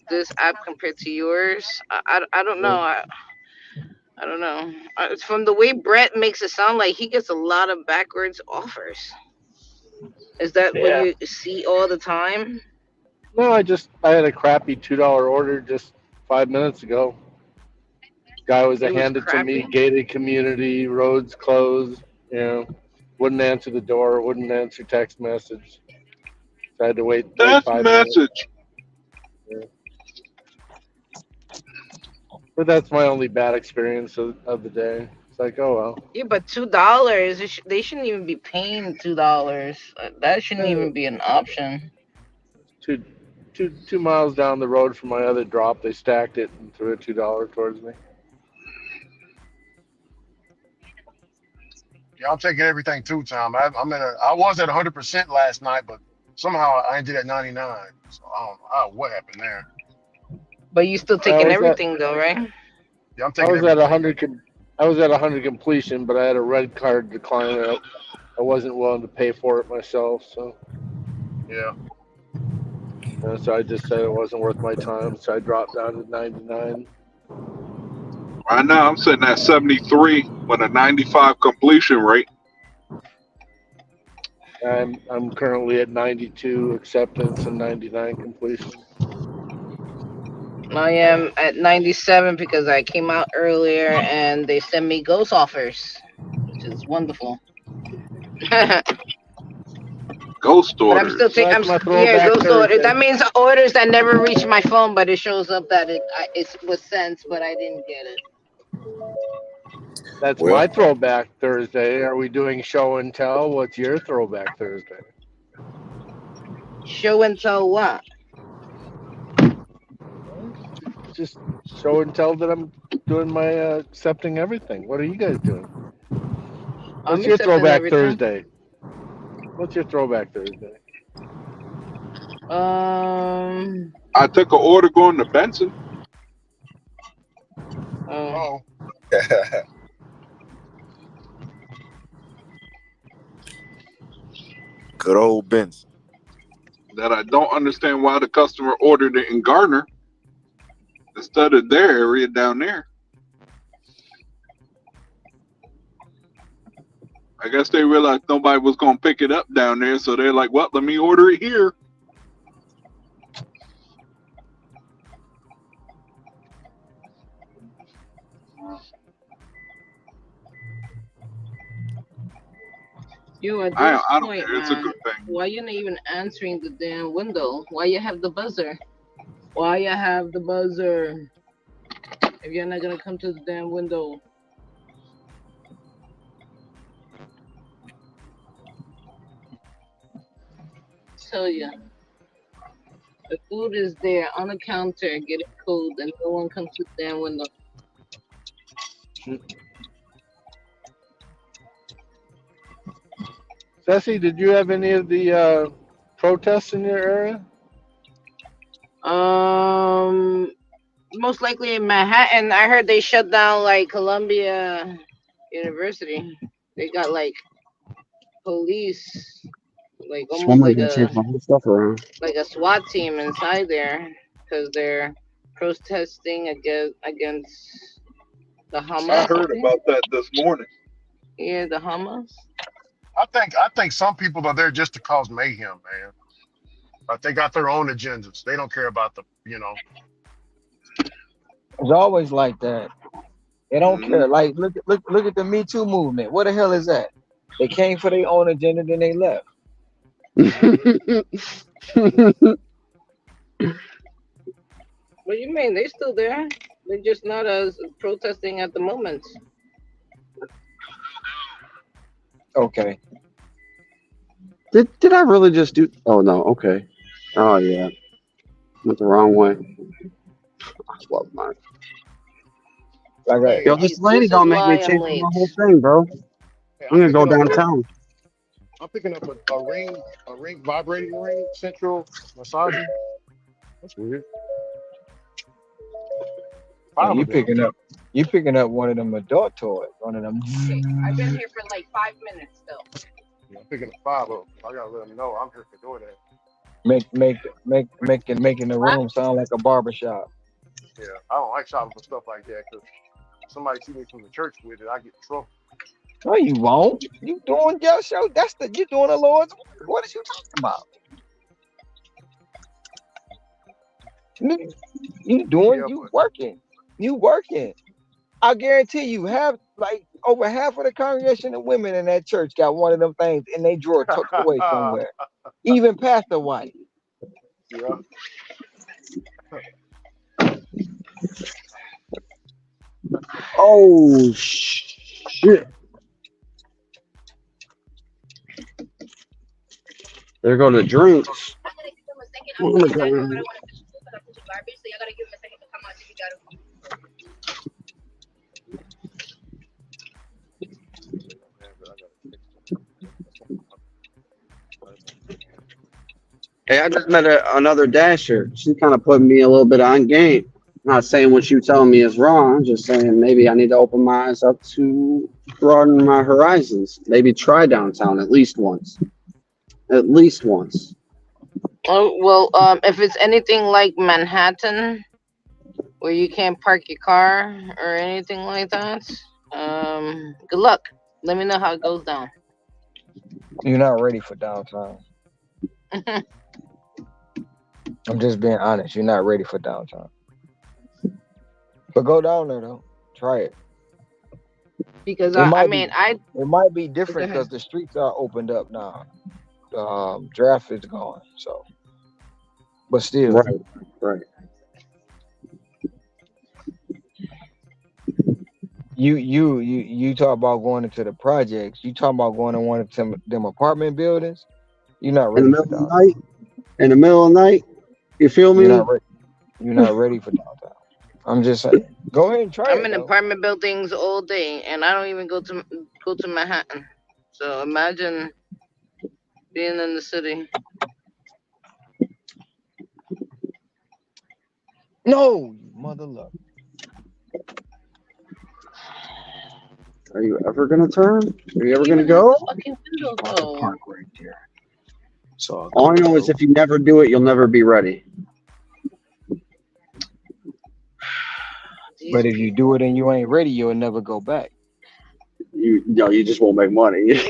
this app compared to yours. I don't know. I don't know. It's from the way Brett makes it sound like he gets a lot of backwards offers. Is that what Yeah. you see all the time? No, I had a crappy $2 order just 5 minutes ago. Guy was a It was hand it to me, crappy. gated community, roads closed, wouldn't answer the door, wouldn't answer text message. So I had to wait Text 5 minutes. message. Yeah. But that's my only bad experience of the day. It's like, oh well. Yeah, but $2, they shouldn't even be paying $2. That shouldn't Eh, even be an option. two, 2 miles down the road from my other drop, they stacked it and threw a $2 towards me. Yeah, I'm taking everything too, Tom. I was at 100% last night, but Somehow I ended at 99. So I don't know what happened there. But you still I taking was at everything though, right? Yeah, I'm I taking was at everything. 100. I was at 100 completion, but I had a red card decline. I wasn't willing to pay for it myself, Yeah. so I just said it wasn't worth my time. So I dropped down to 99. Right now, I'm sitting at 73 with a 95 completion rate. I'm currently at 92 acceptance and 99 completion. I am at 97 because I came out earlier and they sent me ghost offers, which is wonderful. But Ghost I'm still orders. taking. That's my Yeah, throwback ghost order. Thursday. That means orders that never reach my phone, but it shows up that it was sent, but I didn't get it. That's Well, my throwback Thursday. Are we doing show and tell? What's your throwback Thursday? Show and tell what? Just show and tell that I'm doing my accepting everything. What are you guys doing? I'm What's your accepting throwback everything. Thursday? What's your throwback Thursday? Um. I took an order going to Benson. Oh. Oh, good old Benson. That I don't understand why the customer ordered it in Gardner instead of their area down there. I guess they realized nobody was going to pick it up down there, so they're like, well, let me order it here. Yo, at this I don't point, care. It's a man, good thing. why you not even answering the damn window? Why you have the buzzer? Why you have the buzzer? If you're not gonna come to the damn window. Tell ya. The food is there on the counter, get it cold, and no one comes to the damn window. Ceci, did you have any of the protests in your area? Most likely in Manhattan. I heard they shut down like Columbia University. They got like police, like almost Somebody gonna change my whole stuff around. like a SWAT team inside there because they're protesting against the I Hamas. I heard think. about that this morning. Yeah, the Hamas. I think some people are there just to cause mayhem, man. But they got their own agendas. They don't care about It's always like that. They don't Mhm. care. Like look at the Me Too movement. What the hell is that? They came for their own agenda, then they left. What do you mean? They're still there. They're just not as protesting at the moment. Okay. Did I really just do? Oh no. Okay. Oh yeah. Went the wrong way. I love mine. Like Hey, Yo, this lady This is gonna make me why I'm change late. my whole thing, bro. hey, I'm gonna go downtown. I'm picking up a ring, vibrating ring, central massaging. That's weird. Yeah, Five of them. you picking up one of them adult toys, one of them. Okay, I've been here for like 5 minutes though. Yeah, I'm picking up five of them. I gotta let them know I'm here for doing that. Making the room sound like a barbershop. Yeah, I don't like shopping for stuff like that because somebody see me from the church with it, I get in trouble. No, you won't. You doing your show. You doing the Lord's work. What are you talking about? You working. You working. I guarantee you have like over half of the congregation of women in that church got one of them things in their drawer tucked away somewhere. Even Pastor White. Yeah. Oh shit! There go the drinks. Oh my God. Hey, I just met another dasher. She's kind of putting me a little bit on game. Not saying what you telling me is wrong. I'm just saying maybe I need to open my eyes up to broaden my horizons. Maybe try downtown at least once. At least once. Oh, well, if it's anything like Manhattan, where you can't park your car or anything like that, good luck. Let me know how it goes down. You're not ready for downtown. I'm just being honest. You're not ready for downtown. But go down there though. Try it. Because It I might be mean, I it might be go different because ahead. the streets are opened up now. Draft is gone. So, but still, Right. Right. you talk about going into the projects. You talk about going to one of them apartment buildings. You're not In the ready middle for of the downtown. night. In the middle of the night. You feel You're not me? ready. You're not ready for downtown. I'm just saying. Go ahead and try I'm it in though. apartment buildings all day, and I don't even go to Manhattan. So imagine being in the city. No, you mother love. Are you ever gonna turn? Are you They ever gonna even have a go? fucking Just window about to though. park right there. It's all All I good, know is bro. if you never do it, you'll never be ready. These But if you do people. it and you ain't ready, you'll never go back. You no, you just won't make money.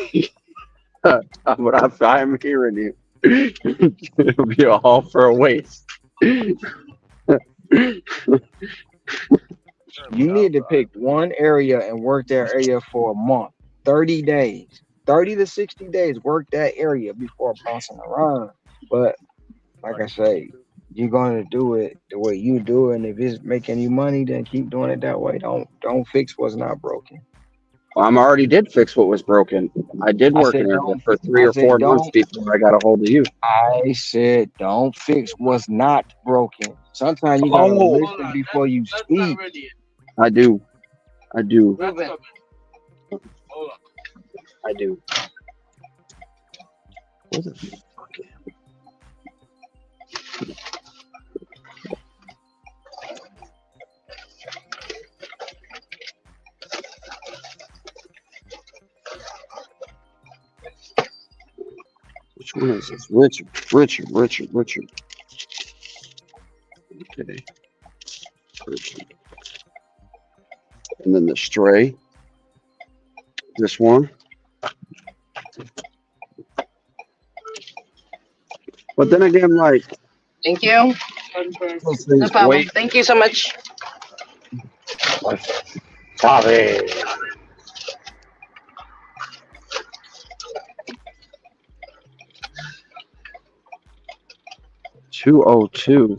But I'm hearing you. It'll be all for a waste. You need to pick one area and work that area for a month, 30 days, 30 to 60 days. Work that area before bouncing around. But like I say, you're gonna do it the way you do it, and if it's making you money, then keep doing it that way. Don't fix what's not broken. I'm already did fix what was broken. I did I work said an area don't. for three I or said 4 months don't. before I got a hold of you. I said don't fix what's not broken. Sometimes you gotta Oh, listen before you speak. I do. I do. Ruben. I do. Where the fuck am Which one is this? Richard. Richard. Richard. Richard. Okay. Richard. And then the stray. This one. But then again, like Thank you. those No things problem. wait. Thank you so much. Suave. 202.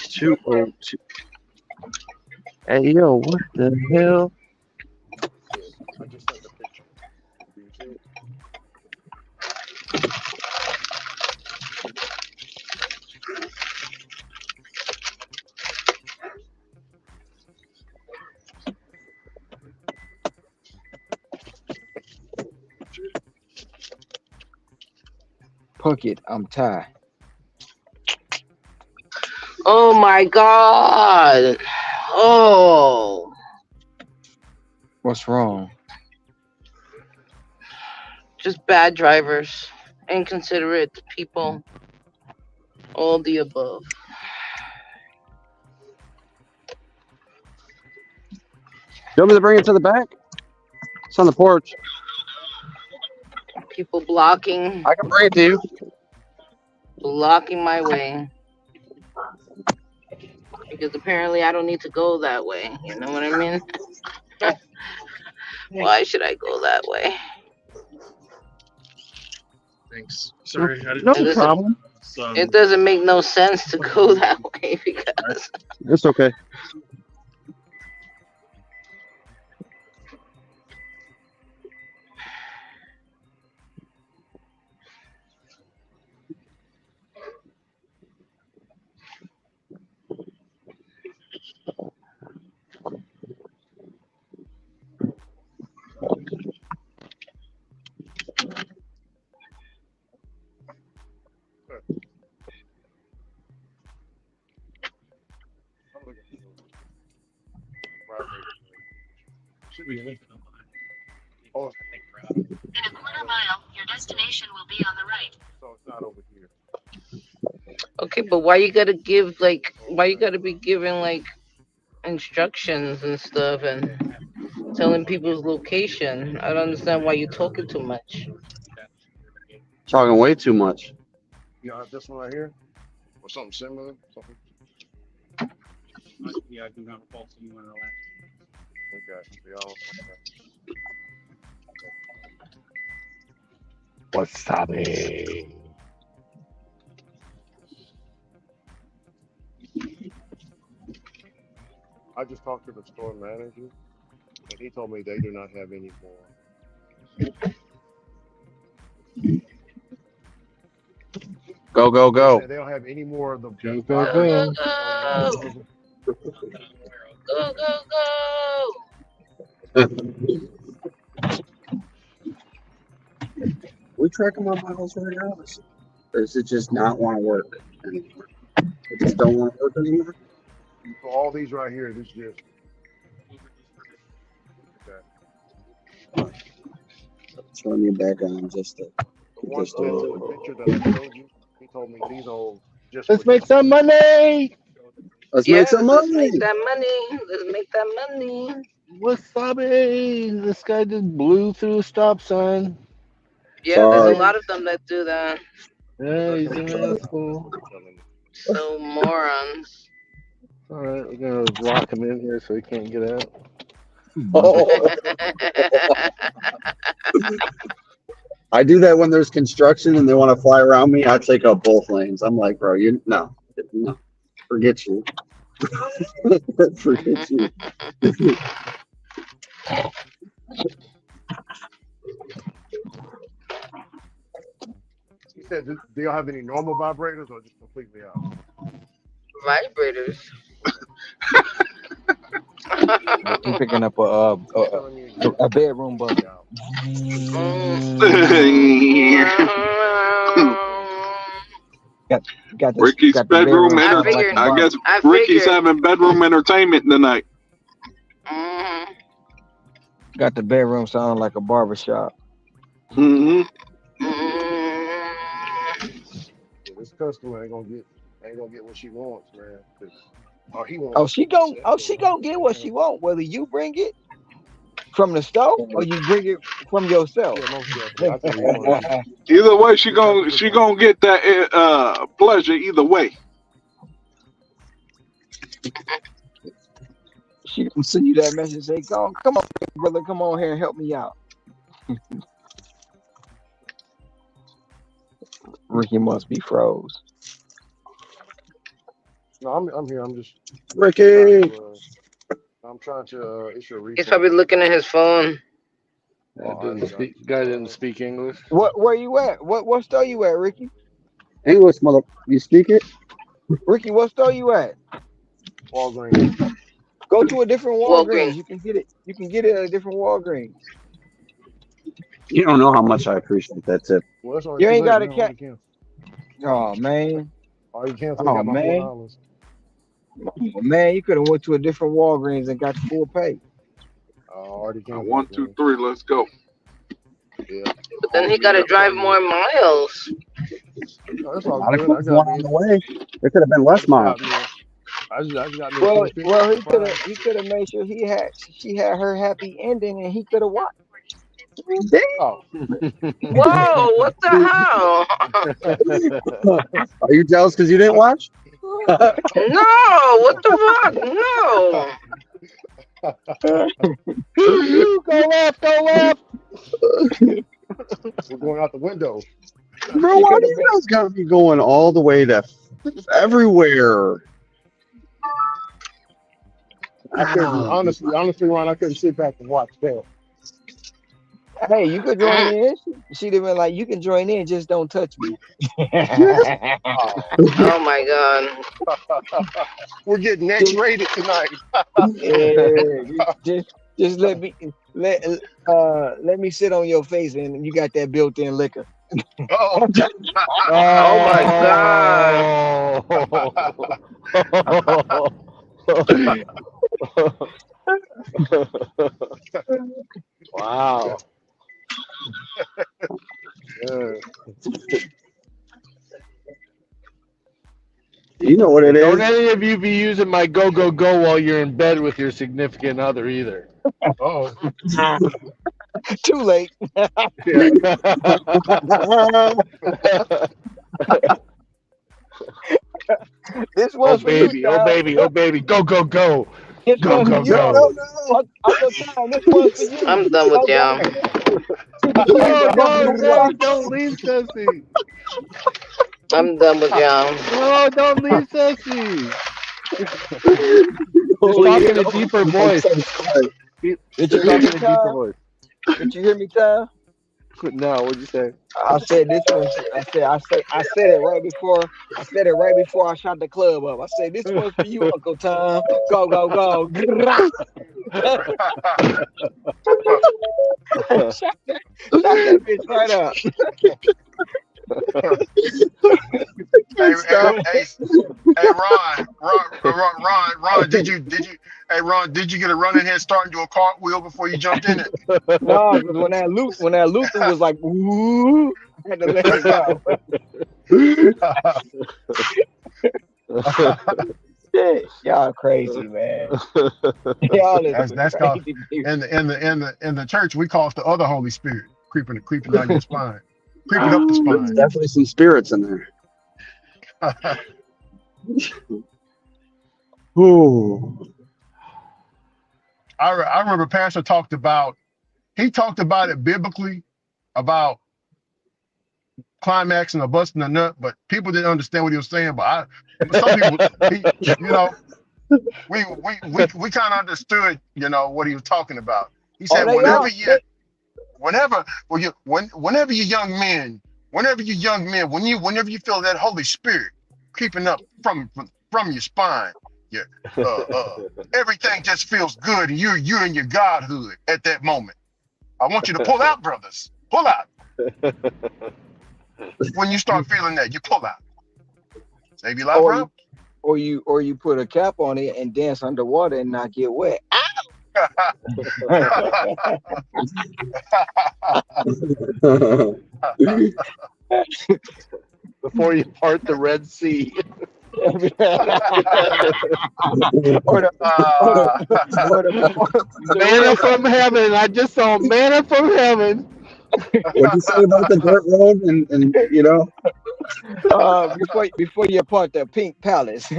202. Hey yo, what the hell? I just sent the picture. Do you see it? 'Puck it, I'm tired. Oh my god. Oh, What's wrong? just bad drivers, inconsiderate people, all the above. You want me to bring it to the back? It's on the porch. People blocking, I can bring it to you. blocking my way because apparently I don't need to go that way. You know what I mean? Why should I go that way? Thanks. No, Sorry, I didn't no It see that. doesn't. problem. It doesn't make no sense to go that way Right. because It's okay. Oh, In a quarter mile, your destination will be on the right. so it's not over here. Okay, but why you gotta give like? Why you gotta be giving like instructions and stuff and telling people's location? I don't understand why you talking too much. Talking way too much. You have this one right here, or something similar. Something. Okay. Y'all. Wasabi. I just talked to the store manager, and he told me they do not have any more. Go, go, go. They don't have any more of the Go, Go go, go go. go go go go. We tracking my miles right now, or does it just not want to work anymore? It just don't want to work anymore. So all these right here, this just okay. Turn you back on just to The get one this to work. the picture that I showed you, he told me these are just Let's for make him. some money. Let's Yeah, make some let's money. make that money. Let's make that money. Wasabi. This guy just blew through a stop sign. Yeah, there's a Sorry. lot of them that do that. Yeah, he's That's an asshole. So morons. All right, we're gonna lock him in here so he can't get out. Oh, I do that when there's construction and they want to fly around me. I take up both lanes. I'm like, bro, no, forget you, forget you. He said, do y'all have any normal vibrators or just completely out? Vibrators. I'm picking up a bedroom bug. Got this. Ricky's Got the bedroom. bedroom sounding like a I barber. guess Ricky's having bedroom entertainment tonight. Got the bedroom sounding like a barber shop. Mm-hmm. Yeah, this customer ain't gonna get what she wants, man. Or he wants. Oh, she gonna get what she want, whether you bring it from the store or you bring it from yourself. Yeah, most definitely. I can refund it. Either way, she gonna get that pleasure. Either way. She gonna send you that message. Say, come on, brother, come on here and help me out. Ricky must be froze. No, I'm here. I'm just Ricky. I'm trying to issue a refund. He's probably looking at his phone. Guy didn't speak English. Where you at? What store you at, Ricky? English, mother. You speak it? Ricky, what store you at? Walgreens. Go to a different Walgreens. Walgreens. You can get it. You can get it at a different Walgreens. You don't know how much I appreciate that tip. Well, that's already You ain't got a cat. Oh man. Oh, you canceled. Oh Got my man. $4. Oh, man, you could have went to a different Walgreens and got the full pay. Already canceled. 1, 2, 3. Let's go. Yeah. But then he gotta drive more miles. No, that's all Not if good. I it's got one me. on the way. There could have been less miles. I just got me. Well, he could have made sure she had her happy ending and he could have watched. Oh. Whoa! What the hell? Are you jealous because you didn't watch? No! What the fuck? No! Go left! Go left! We're going out the window. Bro, why do you guys gotta be going all the way to everywhere? I couldn't honestly, Ron, I couldn't sit back and watch that. Hey, you could join in. She'd have been like, "You can join in, just don't touch me." Oh my god. We're getting X-rated tonight. Yeah, just let me sit on your face and you got that built-in liquor. Oh my god. Wow. You know what it Don't is. any of you be using my go go go while you're in bed with your significant other either. Oh, Too late. Yeah. This Oh one's for you, baby, oh Tom. baby, oh baby, go go go, This go one's for go you. No, No, go. no, no. Uncle Tom, this one's for you. I'm done with Go, go, y'all. go. This Oh one's for no, you, Ceci, Rock. don't leave Ceci. I'm done with y'all. No, don't leave Ceci. He's no. talking a deeper I'm voice. so sorry. Did He's you hear me, talking a deeper Tom? voice. Did you hear me, Tom? No, what'd you say? I said this one's. I said it right before. I said it right before I shot the club up. I said this one's for you, Uncle Tom. Go, go, go. shot that bitch right up. hey, Stop. hey, hey, Ron, hey, Ron, did you get a running head start and do a cartwheel before you jumped in it? No, because when that Luther was like, ooh, I had to let it go. Shit, y'all crazy, man. Y'all is That's called crazy people. in the church we call it the other Holy Spirit creeping down your spine, creeping up the There's spine. definitely some spirits in there. Ooh. I remember Pastor talked about it biblically about climaxing or busting a nut, but people didn't understand what he was saying. But some people, you know, we kind of understood, what he was talking about. He Oh, said, they are. whenever you young men, whenever you feel that Holy Spirit creeping up from your spine, yeah, everything just feels good, and you're in your godhood at that moment. I want you to pull out, brothers. Pull out. When you start feeling that, you pull out. Save your life, Or Rob. you put a cap on it and dance underwater and not get wet. Before you part the Red Sea. or the, or the Manna Red from heaven. I just saw manna from heaven. What'd you say about the dirt road and before you part the Pink Palace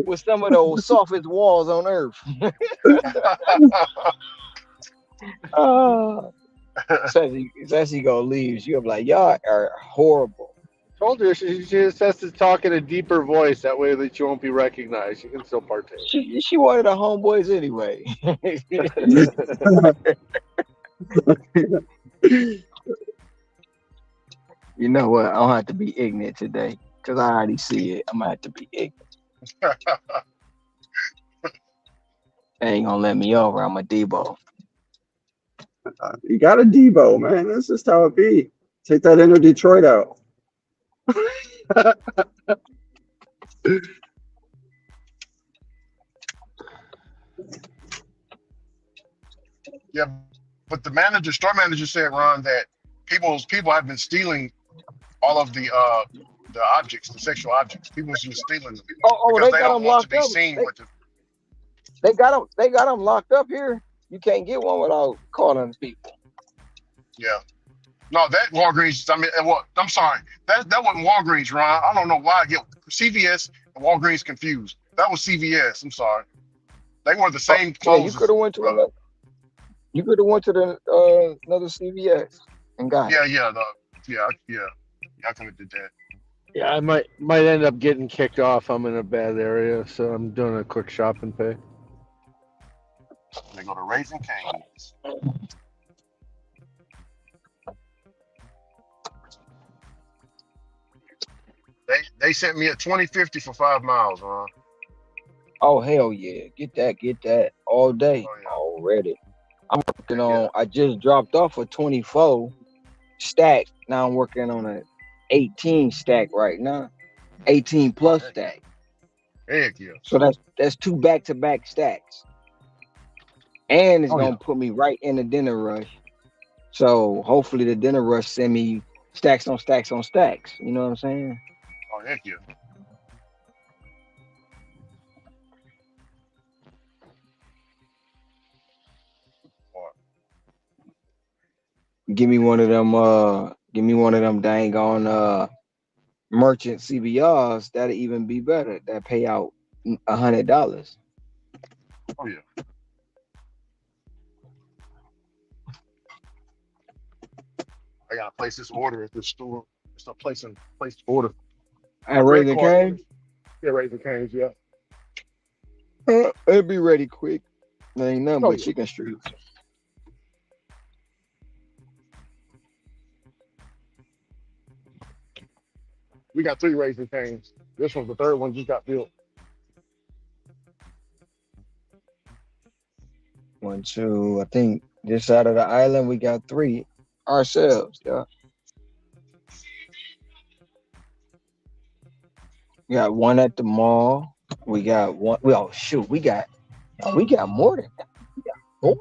with some of those softest walls on earth. Sassy gonna leave. You'll be like, y'all are horrible. Told her she just has to talk in a deeper voice. That way that you won't be recognized. You can still partake. She wanted her homeboys anyway. You know what? I don't have to be ignorant today because I already see it. I'm gonna have to be ignorant. They ain't gonna let me over. I'm a Debo. you got a Debo, man. That's just how it be. Take that inner Detroit out. Yeah, but the store manager said, Ron, that people have been stealing all of the objects, the sexual objects. People's just stealing them because They they got don't them want to locked be up. seen with them. They got them locked up here. You can't get one without calling people. Yeah. No, that Walgreens. I'm sorry. That wasn't Walgreens, Ron. I don't know why I get CVS and Walgreens confused. That was CVS. I'm sorry. They were the same Yeah, you clothes. could have went to another. You could have went to the another CVS and got it. Yeah. I could have did that. Yeah, I might end up getting kicked off. I'm in a bad area, so I'm doing a quick shop and pay. They go to Raising Cane's. They sent me at $20.50 for 5 miles, Ron. Oh hell yeah! Get that all day already. I'm working on. I just dropped off a 24 stack. Now I'm working on a 18 stack right now. 18 plus stack. Heck yeah. So that's two back-to-back stacks, and it's Oh yeah. gonna put me right in the dinner rush. So hopefully the dinner rush send me stacks on stacks on stacks. You know what I'm saying? Oh heck yeah. Boy, Give me one of them dang on merchant CBRs. That'll even be better. That pay out $100. oh yeah. I gotta place this order at this store. Start place order. At Red Raising Card Cane, orders. Yeah, Raising Cane's, yeah. it'll be ready quick. There ain't nothing Oh but yeah. chicken strips. We got 3 Raising Cane's. This one's the third one just got built. One, two. I think this side of the island we got three ourselves. Yeah, we got one at the mall. We got one. Well, shoot, we got more than that. We got four.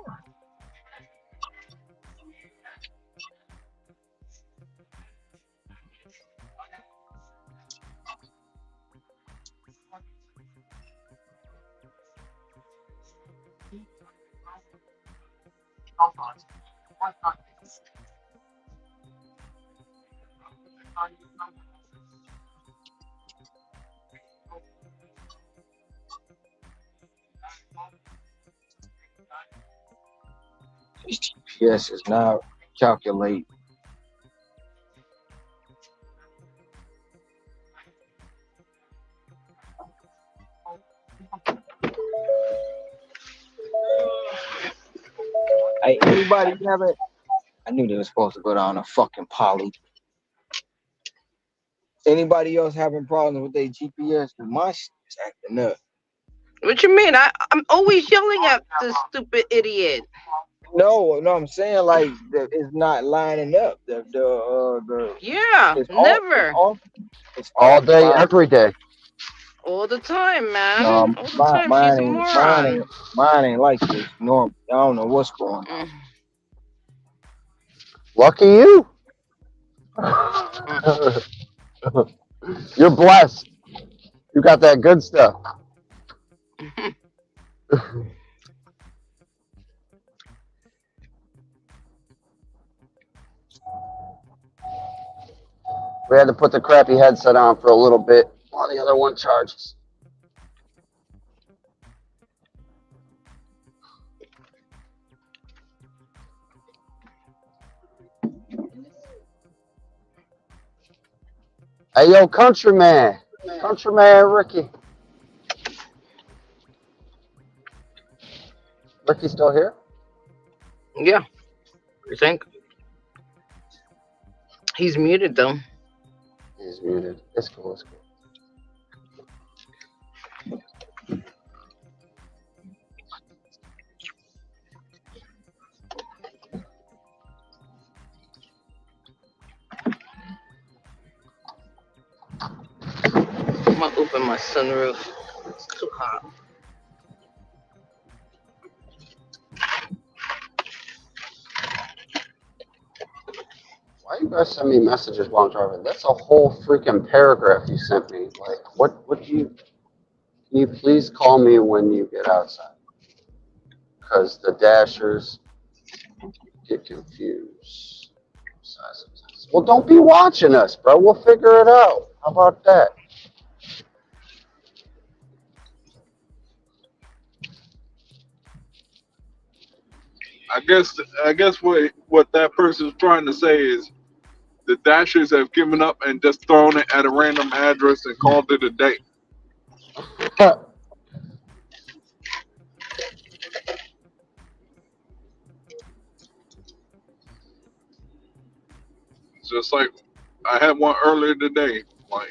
This GPS is now calculate. Hey, anybody having? I knew they were supposed to go down a fucking poly. Anybody else having problems with their GPS? 'Cause my shit is acting up. What you mean? I'm always yelling at this stupid idiot. No, no, I'm saying like it's not lining up. The Yeah, it's off. It's never. off. It's All off day, by every day. All the time, man. All the time. She's mine a ain't mine moron. ain't mine ain't like this. Norm, I don't know what's going on. Mm, Lucky you. mm. You're blessed. You got that good stuff. We had to put the crappy headset on for a little bit while the other one charges. Hey, yo, countryman. Countryman Ricky. Ricky still here? Yeah, I think he's muted though. He's muted. It's cool. It's cool. I'm gonna open my sunroof. It's too hot. Why you guys send me messages while I'm driving? That's a whole freaking paragraph you sent me. Like, what do you? Can you please call me when you get outside? Because the dashers get confused. Well, don't be watching us, bro. We'll figure it out. How about that? I guess what that person's trying to say is the Dashers have given up and just thrown it at a random address and called it a day. Just like I had one earlier today. Like,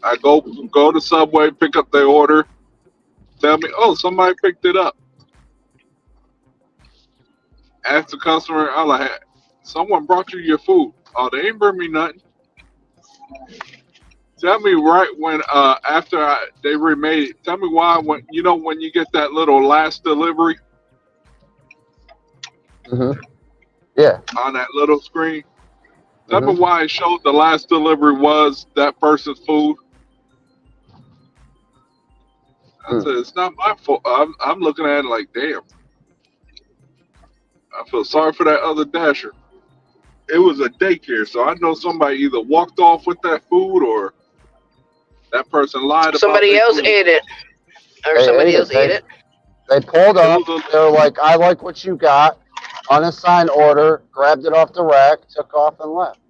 I go to Subway, pick up their order, tell me, oh, somebody picked it up. Ask the customer, I'm like, someone brought you your food. Oh, they ain't bring me nothing. Tell me right when after they remade it. Tell me why when when you get that little last delivery Yeah. on that little screen. Tell me hmm why it showed the last delivery was that person's food. I said it's not my fault. I'm looking at it like, damn. I feel sorry for that other dasher. It was a daycare, so I know somebody either walked off with that food or that person lied about Somebody their else food. ate it, or They somebody ate else it. ate it. They pulled It up. was They were like, "I like what you got." Unassigned order. Grabbed it off the rack. Took off and left.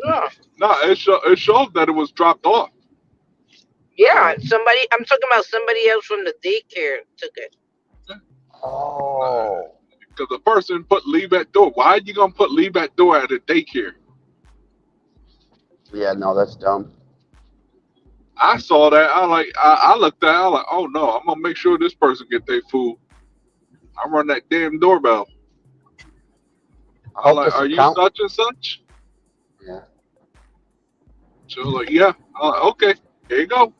Yeah, no. It showed that it was dropped off yeah. Somebody. I'm talking about somebody else from the daycare took it. Oh. because the person put leave at door. Why are you gonna put leave at door at a daycare? Yeah. No, that's dumb. I saw that. I looked at it. I like, oh no, I'm gonna make sure this person get their food. I run that damn doorbell. I I'm hope like, this are you account. such and such? Yeah. She was like, yeah. I'm like, okay, here you go.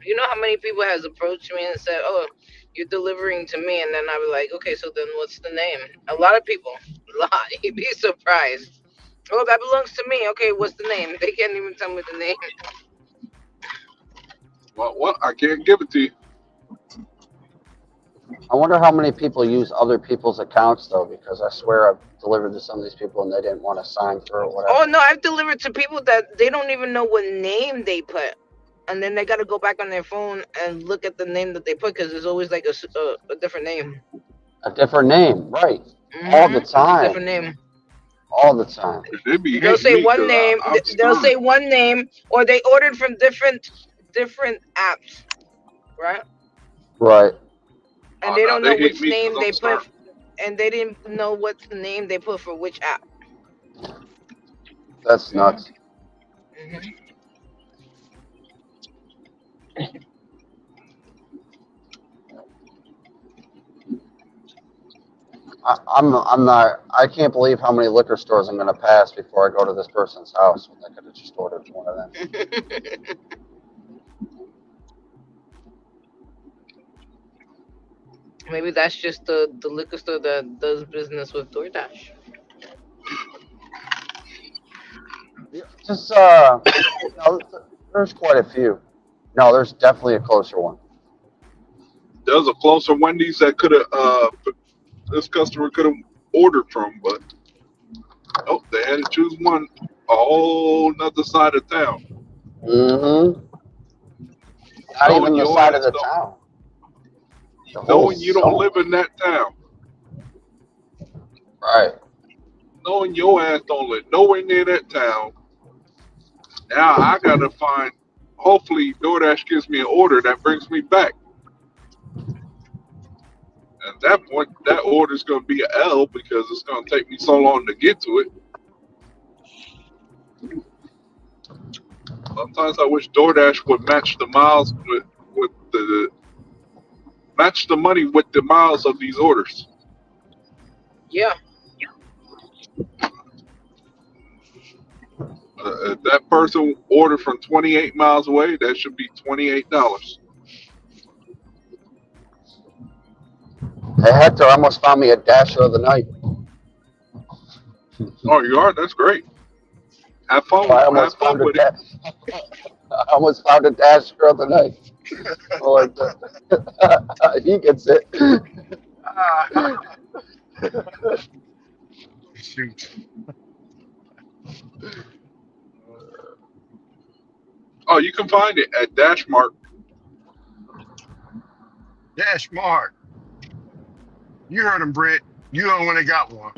You know how many people has approached me and said, "Oh, you're delivering to me," and then I was like, "Okay, so then what's the name?" A lot of people, a lot. You'd be surprised. Oh, that belongs to me. Okay, what's the name? They can't even tell me the name. Well, what? I can't give it to you. I wonder how many people use other people's accounts though, because I swear I've delivered to some of these people and they didn't want to sign for it or Oh whatever. no, I've delivered to people that they don't even know what name they put, and then they got to go back on their phone and look at the name that they put because there's always like a different name. A different name, right? All the It's a different time. name. All the time. They be They'll hating say me one because name. I'm They'll stern. say one name, or they ordered from different apps, right? Right. And Oh they no, don't know they hate which me because name I'm they stern. put, and they didn't know what name they put for which app. That's hmm nuts. hmm I'm not. I can't believe how many liquor stores I'm going to pass before I go to this person's house when I could have just ordered from one of them. Maybe that's just the liquor store that does business with DoorDash. Just no, there's quite a few. No, there's definitely a closer one. There's a closer Wendy's that could have this customer could have ordered from, but oh, they had to choose one a whole nother side of town. Mm-hmm. Not Knowing even the your side of ass the don't, town. The whole knowing you don't zone. live in that town, Right. knowing your ass don't live nowhere near that town. Now I gotta find. Hopefully, DoorDash gives me an order that brings me back. At that point, that order's gonna be an L because it's gonna take me so long to get to it. Sometimes I wish DoorDash would match the miles with the match the money with the miles of these orders. Yeah. If that person ordered from 28 miles away, that should be $28. Hey Hector, I almost found me a dasher of the night. Oh, you are? That's great. Have fun. Oh, I Have almost fun found a with it. I almost found a dasher of the night. I like that. He gets it. Shoot. Oh, you can find it at Dashmart. Dash Mart. You heard him, Britt. You the one that got one.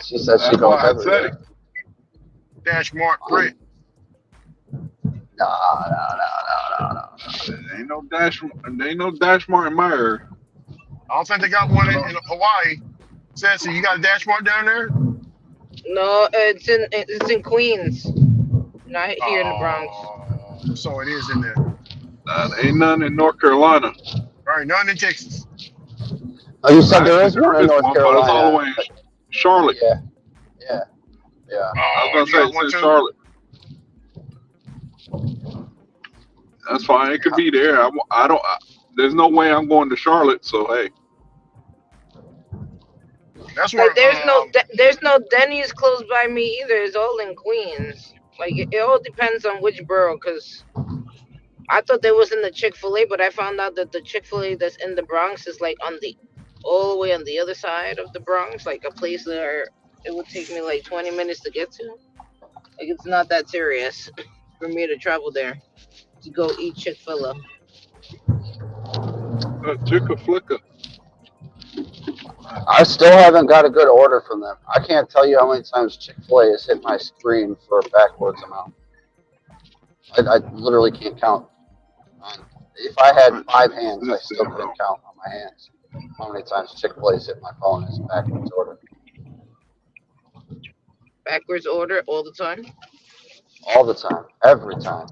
She says she That's goes why I said it. everywhere. Dash Mart, Britt. No. There ain't no Dashmart in my area. I don't think they got one in Hawaii. Sassy, you got a Dash Mart down there? No, it's in Queens, not here in the Bronx. So it is in there. Ain't none in North Carolina. All right, none in Texas. Oh, you said I didn't there think is one there in is North one, but it's all the Carolina. way in Charlotte. Yeah, yeah, yeah. I was Oh, gonna you say got it's one in too? Charlotte. That's fine. It could Yeah. be there. I don't. There's no way I'm going to Charlotte. So hey, That's where Like there's no Denny's close by me either. It's all in Queens. Like it all depends on which borough. Cause I thought there was in the Chick-fil-A, but I found out that the Chick-fil-A that's in the Bronx is like on the all the way on the other side of the Bronx, like a place where it would take me like 20 minutes to get to. Like it's not that serious for me to travel there to go eat Chick-fil-A. Chicka flicka. I still haven't got a good order from them. I can't tell you how many times Chick-fil-A has hit my screen for a backwards amount. I literally can't count. If I had 5 hands, I This still damn bro. couldn't count on my hands how many times Chick-fil-A's hit my phone as a backwards order. Backwards order all the time. All the time, every time.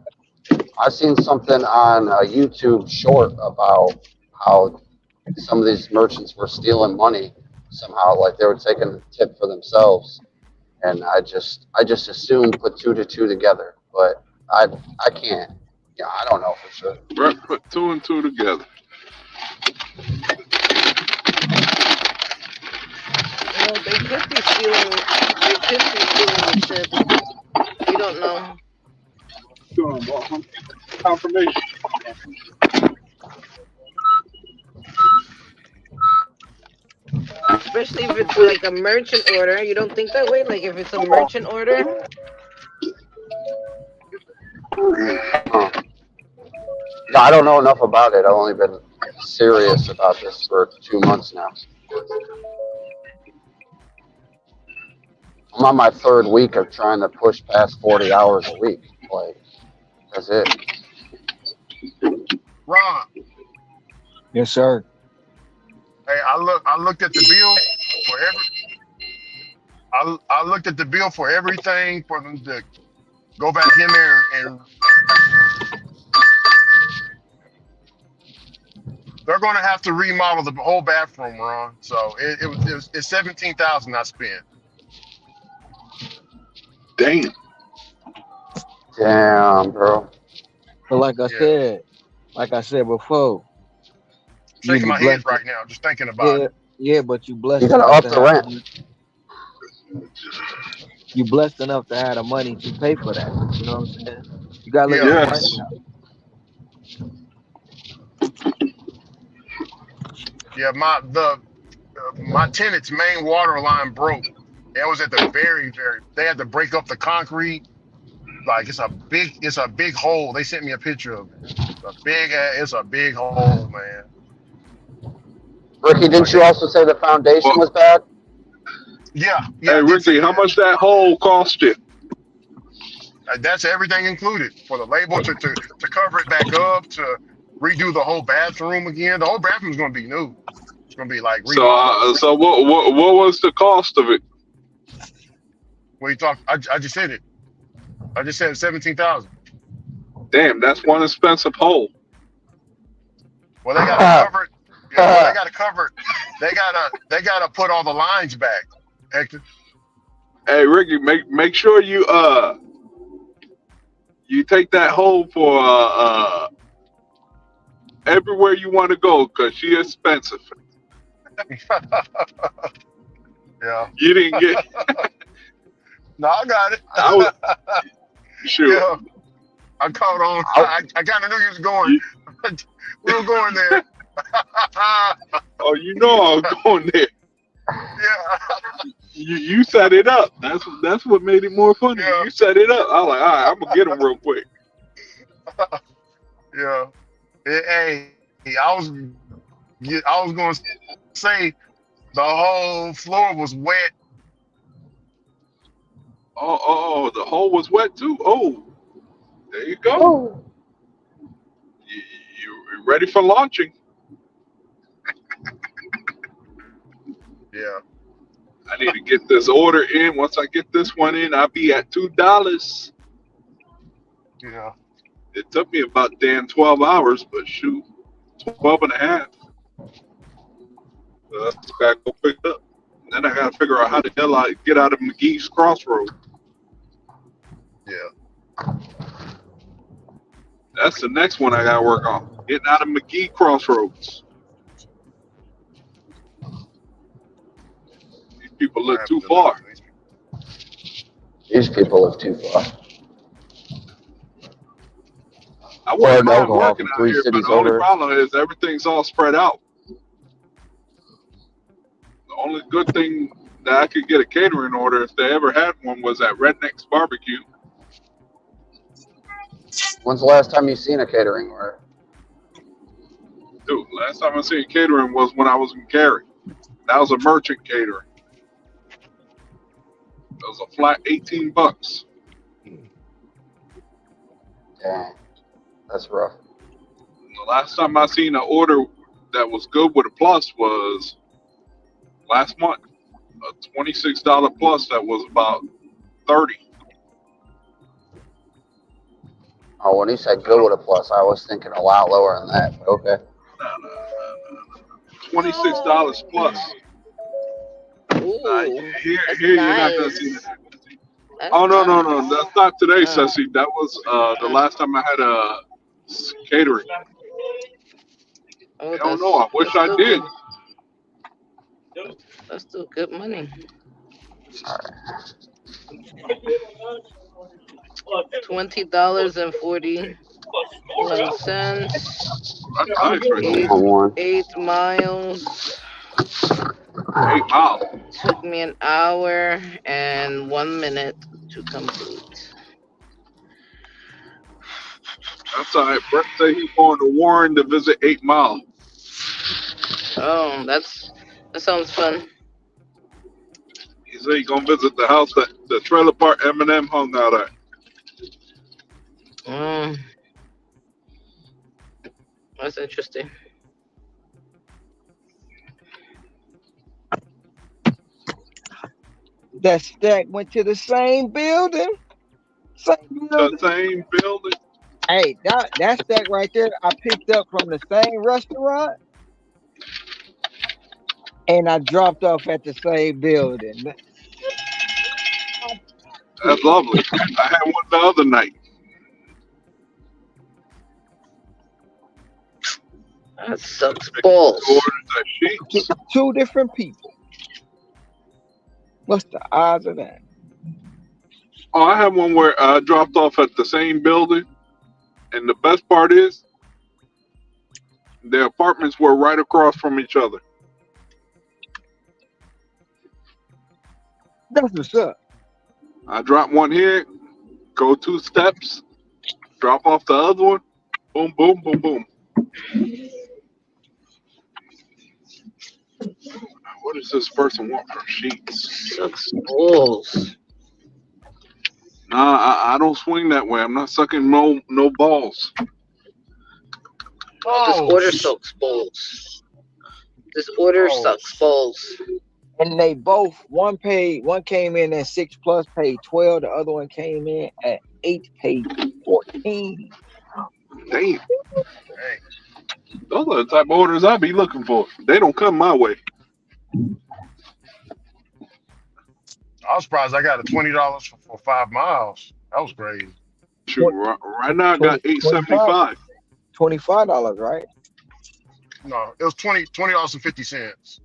I've seen something on a YouTube short about how some of these merchants were stealing money somehow, like they were taking a tip for themselves, and I just assumed put two to two together, but I can't. Yeah, I don't know for sure. Brett put two and two together. You know, they could be stealing. They could be stealing the chips. We don't know. Confirmation. Especially if it's like a merchant order. You don't think that way? Like if it's a merchant order? Huh. No, I don't know enough about it. I've only been serious about this for 2 months now. I'm on my third week of trying to push past 40 hours a week. Like, that's it. Ron, Yes, sir. hey, I looked at the bill for I looked at the bill for everything for them to go back in there and they're going to have to remodel the whole bathroom, Ron. So it's 17,000 I spent. Damn. Damn, bro. But Yeah, like I said before, you shaking be my head blessed. right now just thinking about Yeah, it. yeah, but you You blessed gotta enough up to the have rent. you blessed enough to have the money to pay for that. You know what I'm saying? You gotta look at Yeah, it like Yes. that. yeah. My tenant's main water line broke. It was at the very. They had to break up the concrete. Like it's a big hole. They sent me a picture of it. It's a big hole, man. Ricky, Like didn't you they, also say the foundation was Well, bad? yeah, hey I did say Ricky, how that. much that hole cost you? That's everything included for the label to cover it back up, to redo the whole bathroom again. The whole bathroom's gonna be new. It's gonna be like So, remodeled. so what was the cost of it? What you talk? I just said it. I just said 17,000. Damn, that's one expensive hole. Well, they got to cover it. Yeah, well, they got to cover it. They gotta put all the lines back. Hector. Hey Ricky, make sure you take that hole for everywhere you want to go, cause she expensive. Yeah. You didn't get. No, I got it. I was sure. Yeah, I caught on. I, I kind of knew you was going. You, We were going there. oh, you know I was going there. Yeah, You set it up. That's what made it more funny. yeah, You set it up. I was like, all right, I'm gonna get him real quick. yeah. Hey, I was going to say the whole floor was wet. Oh, the hole was wet too. Oh, there you go. oh, You ready for launching? Yeah, I need to get this order in. Once I get this one in, I'll be at $2. yeah. It took me about damn 12 hours, but shoot, 12 and a half. That's gotta go pick it up. Then I gotta figure out how the hell I get out of McGee's Crossroad. Yeah. That's the next one I gotta work on. Getting out of McGee Crossroads. These people I live have too to deliver far. to these people. These people live too far. I wouldn't Poured mind alcohol working from out 3 here, but cities the only over. problem is everything's all spread out. The only good thing that I could get a catering order if they ever had one was at Redneck's Barbecue. When's the last time you seen a catering order? Dude, last time I seen catering was when I was in Cary. That was a merchant catering. It was a flat $18. Dang, that's rough. The last time I seen an order that was good with a plus was last month. A $26 plus that was about 30. Oh, when he said good with a plus, I was thinking a lot lower than that. But okay. $26 plus. Ooh, Here that's you're not gonna see nice. that. That's Oh no, nice. that's not today, Uh, Ceci. That was the uh, last time I had a catering. oh, Hell no, I wish that's I still did. good. That's still good money. $20.41. That's nice right there. 8 miles. 8 miles. Took me an hour and 1 minute to complete. That's all right. Brett said he's going to Warren to visit 8 Mile. Oh, that sounds fun. He said he's gonna visit the house that the trailer park Eminem hung out at. Mm, that's interesting. That stack went to the same building. Same The building. same building. Hey, that stack right there, I picked up from the same restaurant, and I dropped off at the same building. That's lovely. I had one the other night. That sucks balls. Orders that sheets. Two different people. What's the odds of that? Oh, I had one where I dropped off at the same building, and the best part is the apartments were right across from each other. That's what's up. I drop one here, go 2 steps, drop off the other one, boom, boom, boom, boom. What does this person want for sheets? Sucks balls. Nah, I don't swing that way. I'm not sucking no balls. This order sucks balls. This order sucks balls. And they both one came in at 6 plus, paid 12. The other one came in at 8, paid 14. Damn. Hey, Those are the type of orders I be looking for. They don't come my way. I was surprised I got a $20 for 5 miles. That was crazy. Shoot, right now I got $8.75. $25, right? No, it was $20.50.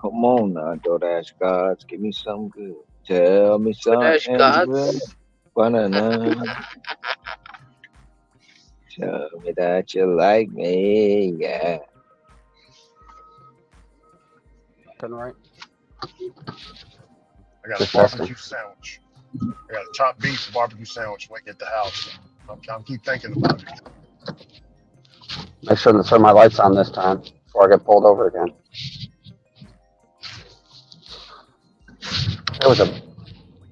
Come on now, DoorDash gods, give me something good. Tell me something DoorDash good. gods. Banana. Tell me that you like me, yeah. Turn right. I got a barbecue sandwich. I got a chopped beef barbecue sandwich waiting at the house. I'm keep thinking about it. Make sure to turn my lights on this time before I get pulled over again. That was a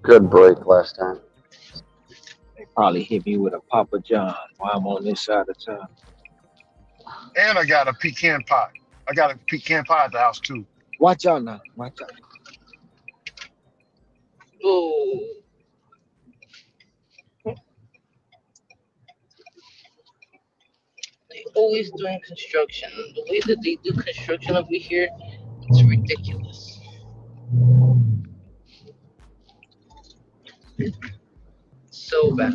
good break last time. They probably hit me with a Papa John while I'm on this side of town. And I got a pecan pie. I got a pecan pie at the house too. Watch out now. Watch out. Ooh. always doing construction. The way that they do construction over here, it's ridiculous. So bad.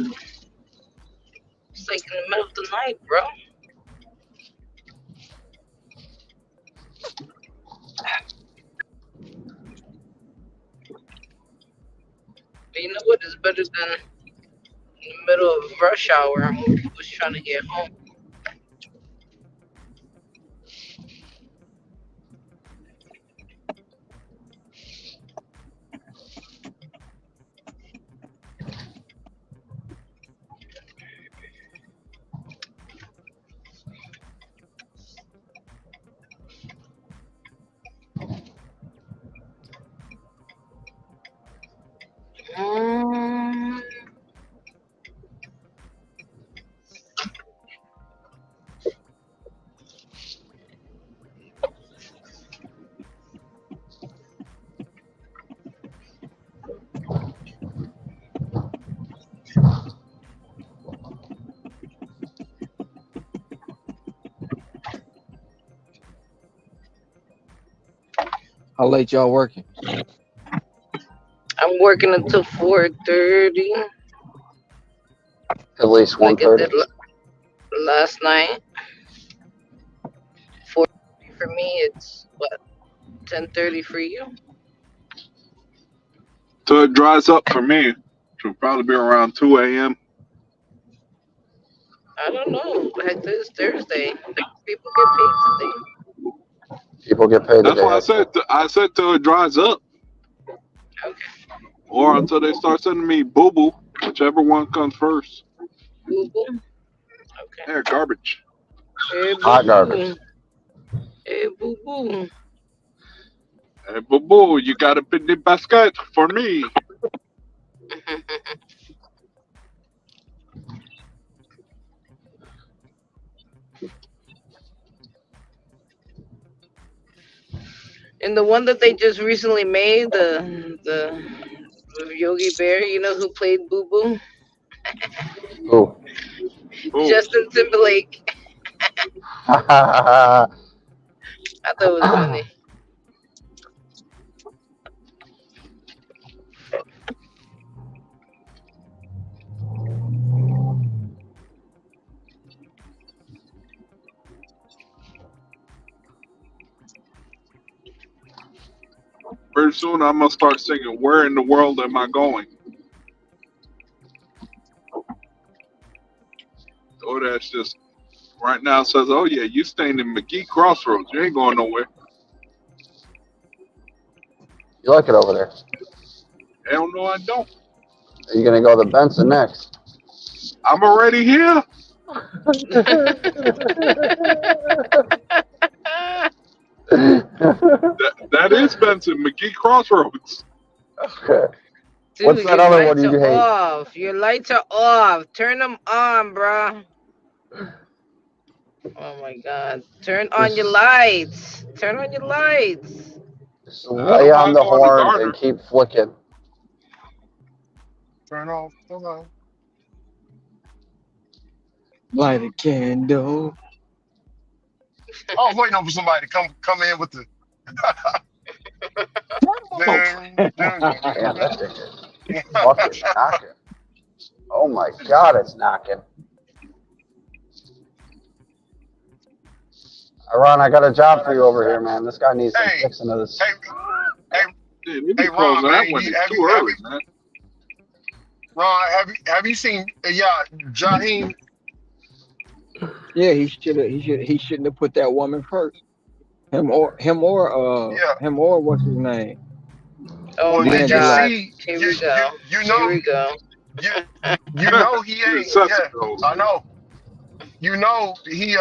It's like in the middle of the night, bro. But you know what is better than in the middle of rush hour when people's trying to get home? Mm, How late y'all working? I'm working until 4:30, At least like I 1:30. did last night. 4:30 for me. It's what 10:30 for you. So it dries up for me. It'll probably be around 2 a.m. I don't know. Heck, this Thursday. People get paid today. People get paid That's today, why I Hector. said I said till it dries up, Okay. or until they start sending me boo boo, whichever one comes first. Boo boo. Okay. They're garbage. Hey boo Hot garbage. boo. Hey boo boo. Hey, boo boo, you got to put the basket for me. And the one that they just recently made, the with Yogi Bear, you know who played Boo Boo? Ooh. Oh, Justin Timberlake. I thought it was funny. pretty soon I'm gonna start singing. Where in the world am I going? Oh, that's just right now says, oh yeah, you staying in McGee Crossroads. You ain't going nowhere. You like it over there? Hell no, I don't. Are you gonna go to Benson next? I'm already here. That is Benson McGee Crossroads. Okay. What's Dude, that your other one lights you are hate? off. Your lights are off. Turn them on, bruh. Oh my god. Turn on your Just, lights. Turn on your lights. just I lay don't on mind the going to horn and Garner. keep flicking. Turn off the light. Light a candle. I was waiting on for somebody to come in with the. Dun, dun, dun, Damn, dun, that thing is dun. fucking knocking. Oh my god, it's knocking. Ron, I got a job for you over here, man. This guy needs some Hey, fixing of this. hey, hey, Dude, you hey, be Ron, closing that man. one. It's too early, man. Ron, have you seen? Yeah, Jaheim. Yeah, he shouldn't have put that woman first. Yeah. Him or what's his name? Oh Well, my did you god. D'Angelo. see? Here You we you go. you Here know we go. you you know he ain't. Sesame Yeah, rolls. I know. You know he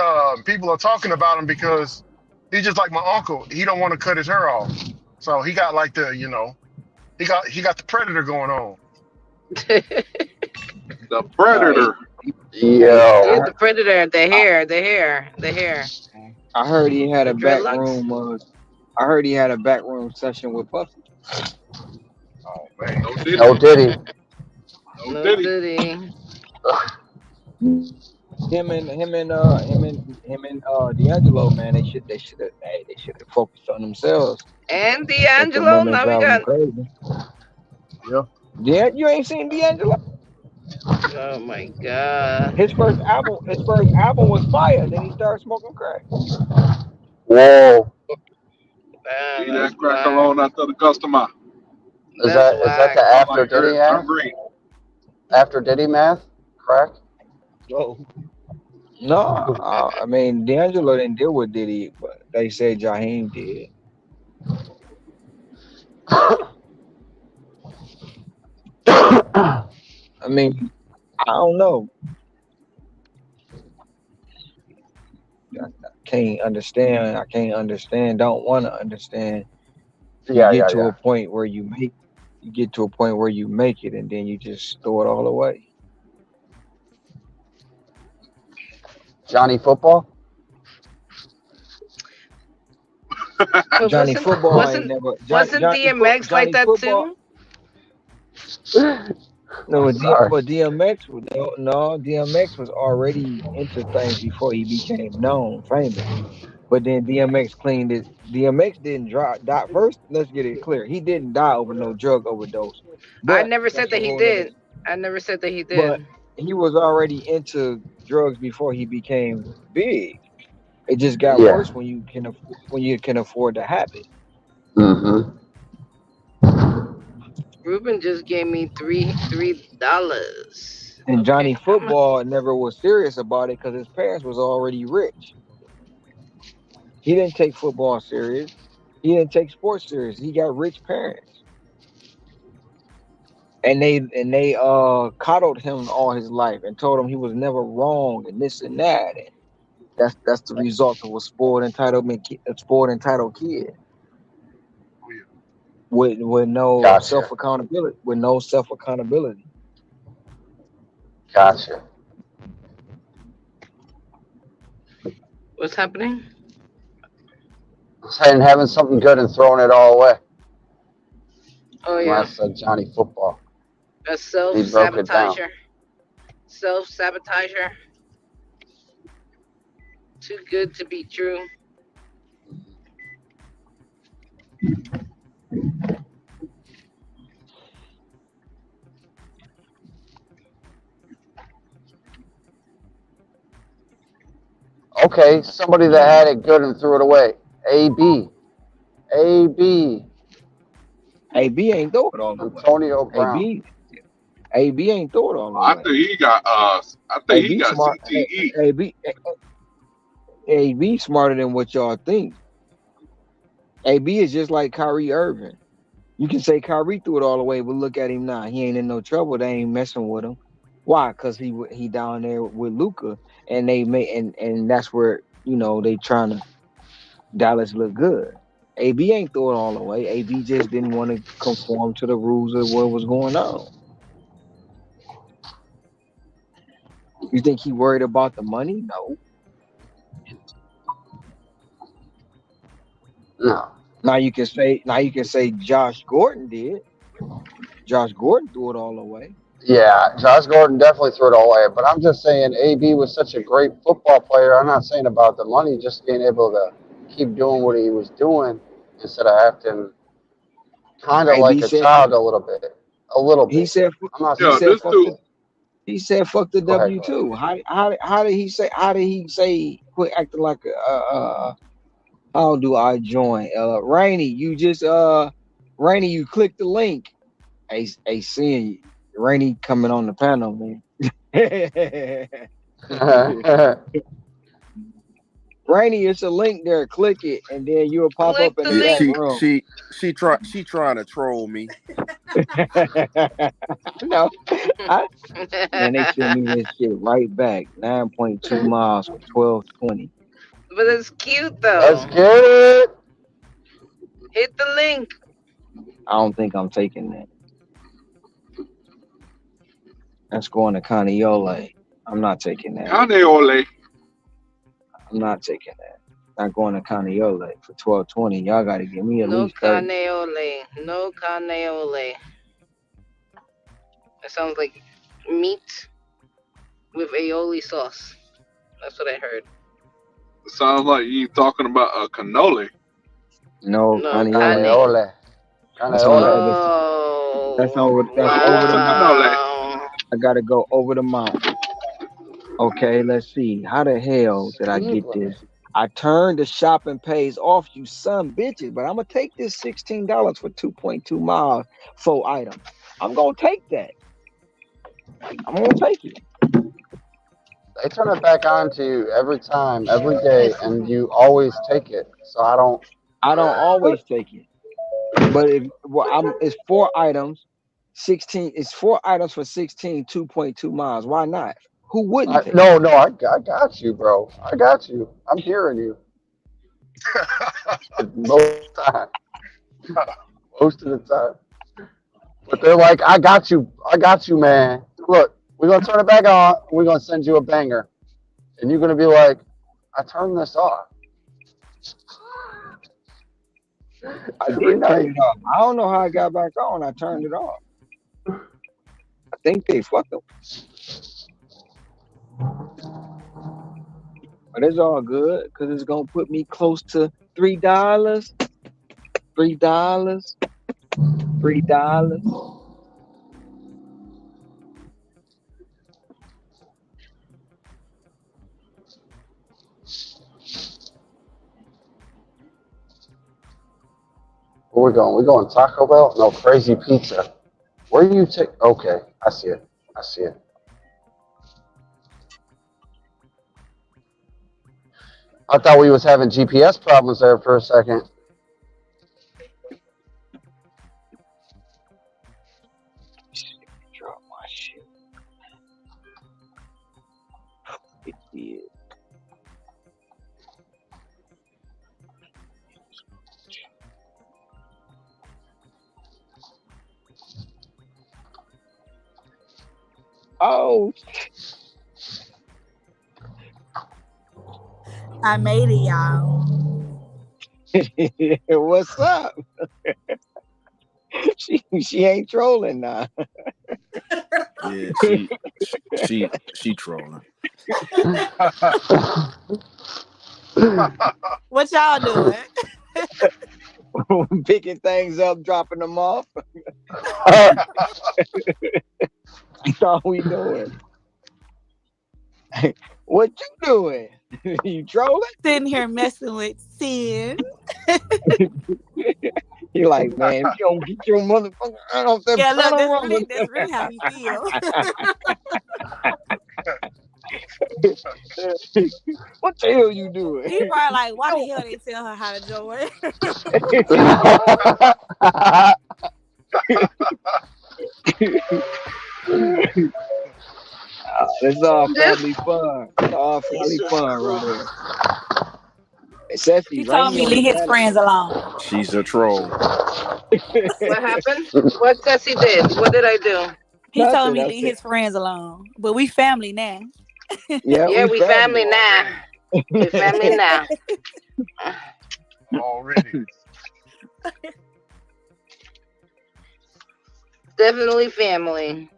people are talking about him because he's just like my uncle. He don't want to cut his hair off, so he got like the he got the predator going on. The Hey, Predator. hey, You're Yo. the predator. The I, hair. The hair. The hair. I heard he had The a back dreadlocks. room. I heard he had a back room session with Puffy. Oh man. No Diddy. No Diddy. No No Diddy. Diddy. him and D'Angelo, man, they should have focused on themselves. And Let them D'Angelo. women Now we drive them got. crazy. Yeah. You ain't seen D'Angelo? Oh my god. His first album was fire. Then he started smoking crack. Whoa. Man, Leave that's that crack whack. alone after the customer. That's Is that the whack. I after like that. Diddy I math? agree. After Diddy math? Correct. Oh. No, I mean D'Angelo didn't deal with Diddy, but they said Jaheim did. I mean, I don't know. Can't understand. I can't understand. Don't want to understand. You Yeah, get yeah, to yeah. a point where you get to a point where you make it, and then you just throw it all away. Johnny Football? But Johnny wasn't Football ain't wasn't never wasn't DMX like Johnny that Football. too? No, Sorry. but DMX no, DMX was already into things before he became known, famous. But then DMX cleaned it. DMX didn't die first. Let's get it clear. He didn't die over no drug overdose. I But never said that's a that he whole nother. did. I never said that he But did. he was already into drugs before he became big. It just got Yeah. worse when you can afford to have it. Mm-hmm. Ruben just gave me $3. And Okay, Johnny Football never was serious about it because his parents was already rich. He didn't take football serious. He didn't take sports serious. He got rich parents, and they coddled him all his life and told him he was never wrong and this and that. And that's the result of a spoiled entitled kid with no Gotcha. self accountability. With no self accountability. Gotcha. what's happening? Saying having something good and throwing it all away. Oh When I yeah, said Johnny Football, a he broke it down. self sabotager, too good to be true. Okay, somebody that had it good and threw it away. AB. AB. AB ain't throw it all the way. Antonio Brown. AB AB ain't throw it all the I way. think he got AB smart. CTE. AB smarter than what y'all think. AB is just like Kyrie Irving. You can say Kyrie threw it all away, but look at him now. He ain't in no trouble. They ain't messing with him. Why? Because he down there with Luca, and they may and that's where they trying to Dallas look good. AB ain't throw it all away. AB just didn't want to conform to the rules of what was going on. You think he worried about the money? No. No. Now you can say Josh Gordon did. Josh Gordon threw it all away. Yeah, Josh Gordon definitely threw it all away. But I'm just saying AB was such a great football player. I'm not saying about the money, just being able to keep doing what he was doing instead of acting kind of AB like a said fuck. child a little bit. A little He bit. said fuck. I'm not He Yeah, saying. said this fuck dude. the. He said fuck the Go ahead, W go ahead. two. How did he say? How did he say? Quit acting like a. How do I join? Rainy, you just Rainy, you click the link. A seeing Rainy coming on the panel, man. Rainy, it's a link there. Click it, and then you'll pop Click up in the the Yeah, back link. room. she trying to troll me. No, I man, they send me this shit right back. 9.2 miles for 12.20. But it's cute Let's though. get it. Hit the link. I don't think I'm taking that. That's going to Caniole. I'm not taking that. Kanye Ole. I'm not taking that. Not going to Caniole for 12.20. Y'all got to give me at No least 30. carne ole. No carne ole. That sounds like meat with aioli sauce. That's what I heard. It sounds like you talking about a cannoli. No, No, Caniole. Caneole. That's on the Caneole. other. That's Oh, over. That's over What's the a mountain. cannoli? wow. I gotta go over the mountain. Okay, let's see. How the hell did I Speed get limit. this? I turned the shopping pays off, you son bitches, but I'm gonna take this $16 for 2.2 miles, 4 items. I'm gonna take that. I'm gonna take it. They turn it back on to you every time, every day, and you always take it. So I don't. I don't What? always take it, but if well, it's 4 items, 16. It's 4 items for 16, 2.2 miles. Why not? Who wouldn't take it? No, I got you, bro. I got you. I'm hearing you most of the time. Most of the time. But they're like, I got you, man. Look, we're gonna turn it back on. We're gonna send you a banger, and you're gonna be like, I turned this off I every did turn night. it off. I don't know how I got back on. I turned it off. I think they fucked them, but it's all good because it's gonna put me close to $3, $3, $3. Where we going? We going Taco Bell? No, Crazy Pizza. Where do you take? Okay, I see it. I see it. I thought we was having GPS problems there for a second. Drop my shit. It did. Oh, I made it, y'all. what's up? She ain't trolling now. Yeah, she trolling. What y'all doing? Picking things up, dropping them off. That's all we doing. What you doing? You trolling? Sitting here messing with Sin. You like, man, if you don't get your motherfucker out off that Yeah, look, panel roller. that's really how he feels. What the hell you doing? He probably like, why the hell they tell her how to join? It's all This family fun. It's all family fun right here. Especially He told Rainy me on the leave his panel. friends alone. She's a troll. what happened? What Tessie did? What did I do? He told Nothing. me I leave said, his friends alone. But we family now. yeah, Yeah, we we family. family now. We family now. Already. Definitely family.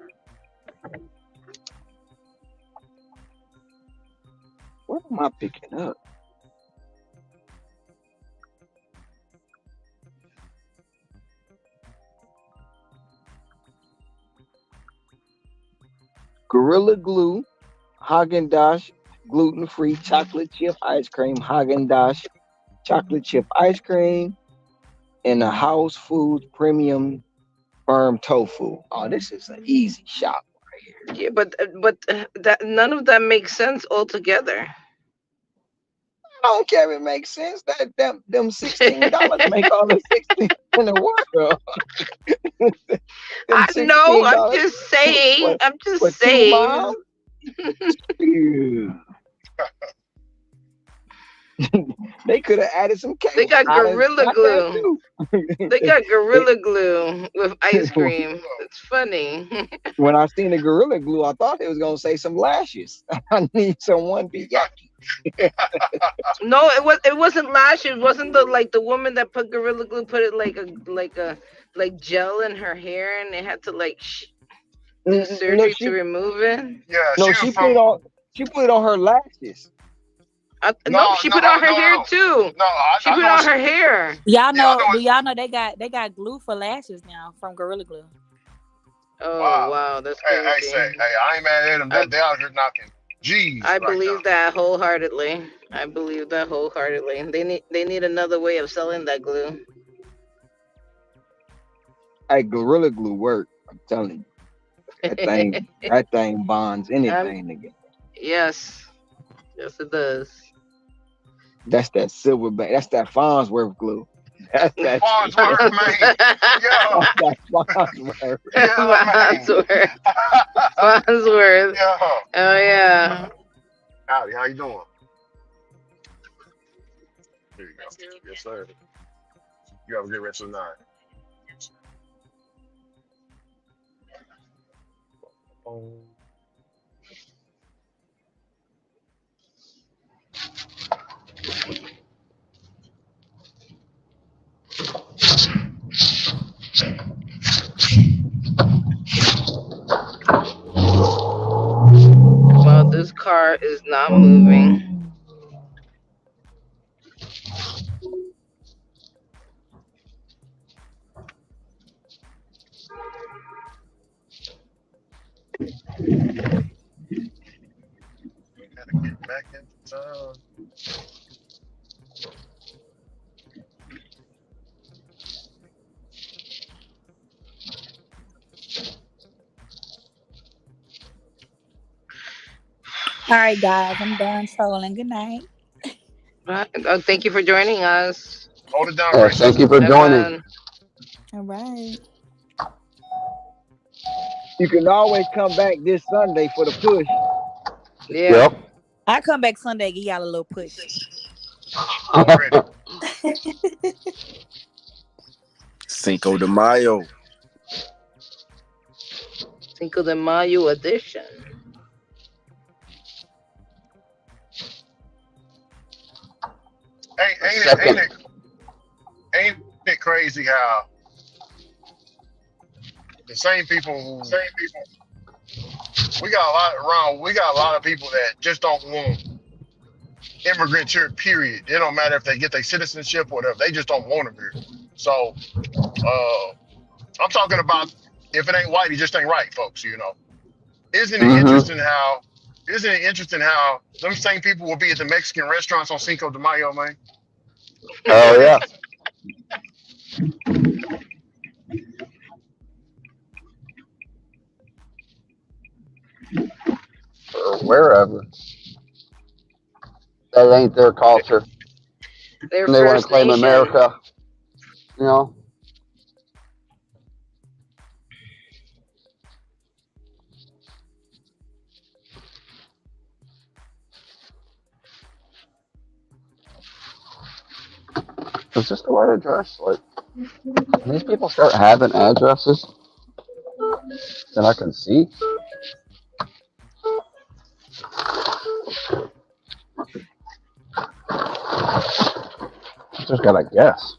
What am I picking up? Gorilla Glue, Haagen-Dazs, gluten-free chocolate chip ice cream, Haagen-Dazs chocolate chip ice cream, and a House Foods premium firm tofu. Oh, this is an easy shop right here. Yeah, but that none of that makes sense altogether. I don't care if it makes sense. Them $16 make all the 16 in the world. Them I know. I'm $16 just saying. for, I'm for just 2 saying. miles. Ew. They could have added some cake. They got Gorilla got Glue. too. They got Gorilla Glue with ice cream. It's funny. When I seen the Gorilla Glue, I thought it was gonna say some lashes. I need someone be yucky. No, it wasn't lashes. It wasn't the woman that put Gorilla Glue put it like gel in her hair and they had to do No, surgery to remove it. Yeah, no, she she was put it from. on. She put it on her lashes. Nope, No, she no, put on her no, hair no. too. No, She I put know on what her hair. Y'all yeah, I know? know Do what y'all know they got glue for lashes now from Gorilla Glue? Oh wow. wow, that's Hey, say, crazy. hey, I ain't mad at them. I They out here knocking G's I right now. believe that wholeheartedly. I believe that wholeheartedly. They need another way of selling that glue. Hey, Gorilla Glue work. I'm telling you, that thing bonds um, anything together. yes, yes it does. That's that silverback. That's that Farnsworth glue. That's that shit. Farnsworth, man. Yo, That's that Farnsworth. yeah, man. Farnsworth. Farnsworth. Yo. Oh yeah. Howdy, how you doing? Here you go. Yes, sir. You have a good rest of the night. Well, this car is not moving. We gotta get back into town. All right, guys, I'm done trolling. Good night. Right. Oh, thank you for joining us. Hold it down, Yes, thank you Gracious. for Have joining. fun. All right. You can always come back this Sunday for the push. Yeah. Yep. I come back Sunday, give y'all a little push. Already. Cinco de Mayo. Cinco de Mayo edition. Second. Ain't it crazy how the same people who we got a lot around, we got a lot of people that just don't want immigrants here, period. It don't matter if they get their citizenship or whatever, they just don't want them here. So I'm talking about if it ain't white, it just ain't right, folks, you know. Isn't it Mm-hmm. interesting how them same people will be at the Mexican restaurants on Cinco de Mayo, man? Oh yeah. Or wherever. That ain't their culture. They're And they want to First claim Nation. America. You know. Is this the right address? Like, can these people start having addresses that I can see? Just gotta guess.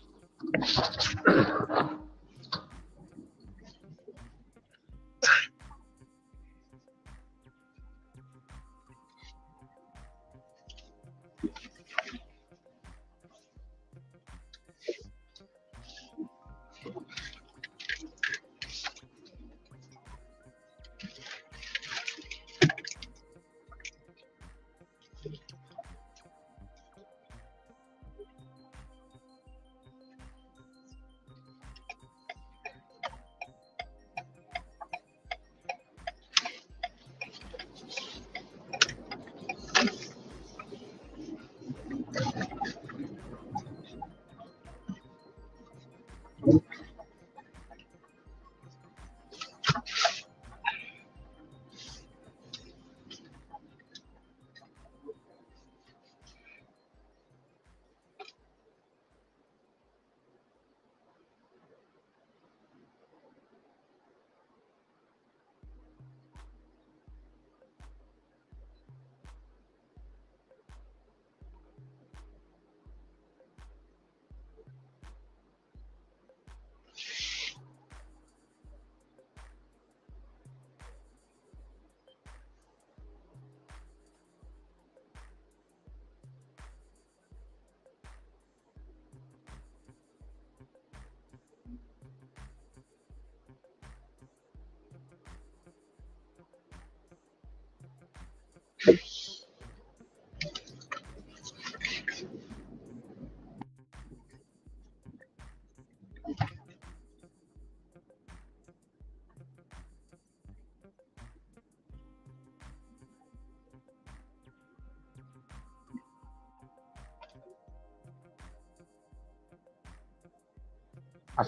I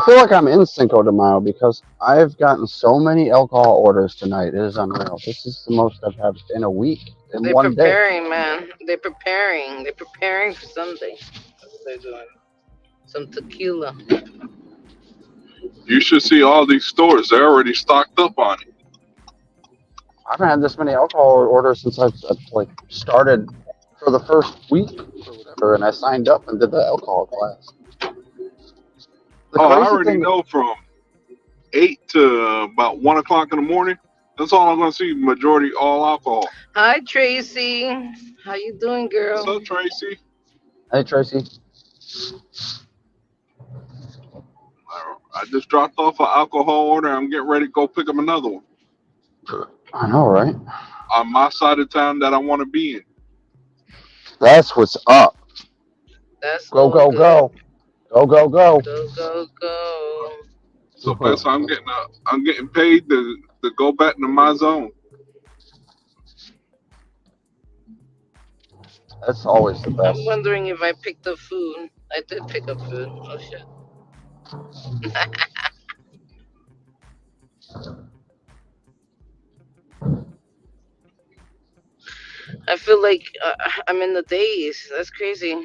feel like I'm in Cinco de Mayo because I've gotten so many alcohol orders tonight. It is unreal. This is the most I've had in a week in They're one day. preparing, man. They're preparing. They're preparing for something. That's what they're doing. Some tequila. You should see all these stores. They're already stocked up on it. I haven't had this many alcohol orders since I've like started for the first week or whatever, and I signed up and did the alcohol class. The Oh, I crazy already thing, know from 8 to about 1 o'clock in the morning. That's all I'm going to see. Majority all alcohol. Hi, Tracy. How you doing, What's girl? up, Tracy? hey Tracy, I just dropped off an alcohol order. I'm getting ready to go pick up another one I know, right? on my side of town that I want to be in. That's what's up. That's Go all go good. go go go go. Go, go, go. So that's how I'm getting paid to go back into my zone. That's always the I'm best. wondering if I picked up food. I did pick up food. Oh, shit. I feel like I'm in the days. That's crazy.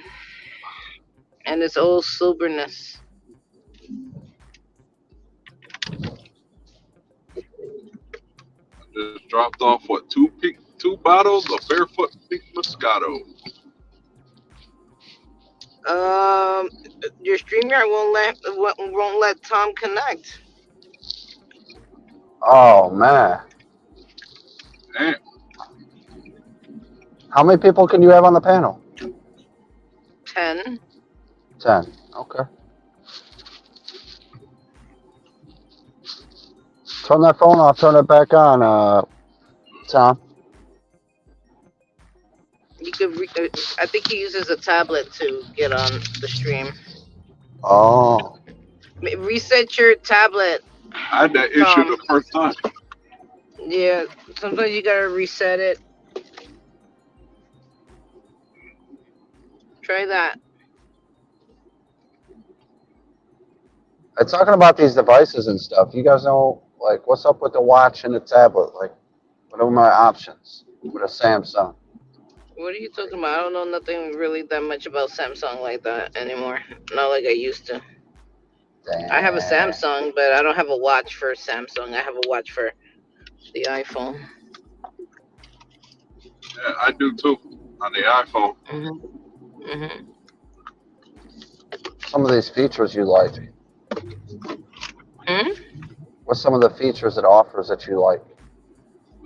And it's all soberness. Just dropped off what two bottles of barefoot pink Moscato. Um, your StreamYard won't let Tom connect. Oh man, Damn. how many people can you have on the panel? 10. 10. Okay. Turn that phone off. Turn it back on, Tom. You could. I think he uses a tablet to get on the stream. Oh. Reset your tablet, I had that issue Tom. the first time. Yeah, sometimes you gotta reset it. Try that. I'm talking about these devices and stuff. You guys know, like, what's up with the watch and the tablet? Like, what are my options with a Samsung? What are you talking about? I don't know nothing really that much about Samsung like that anymore. Not like I used to. I have a Damn. Samsung, but I don't have a watch for Samsung. I have a watch for the iPhone. Yeah, I do too on the iPhone. Mhm. Some of these features you like. Hmm? What's some of the features it offers that you like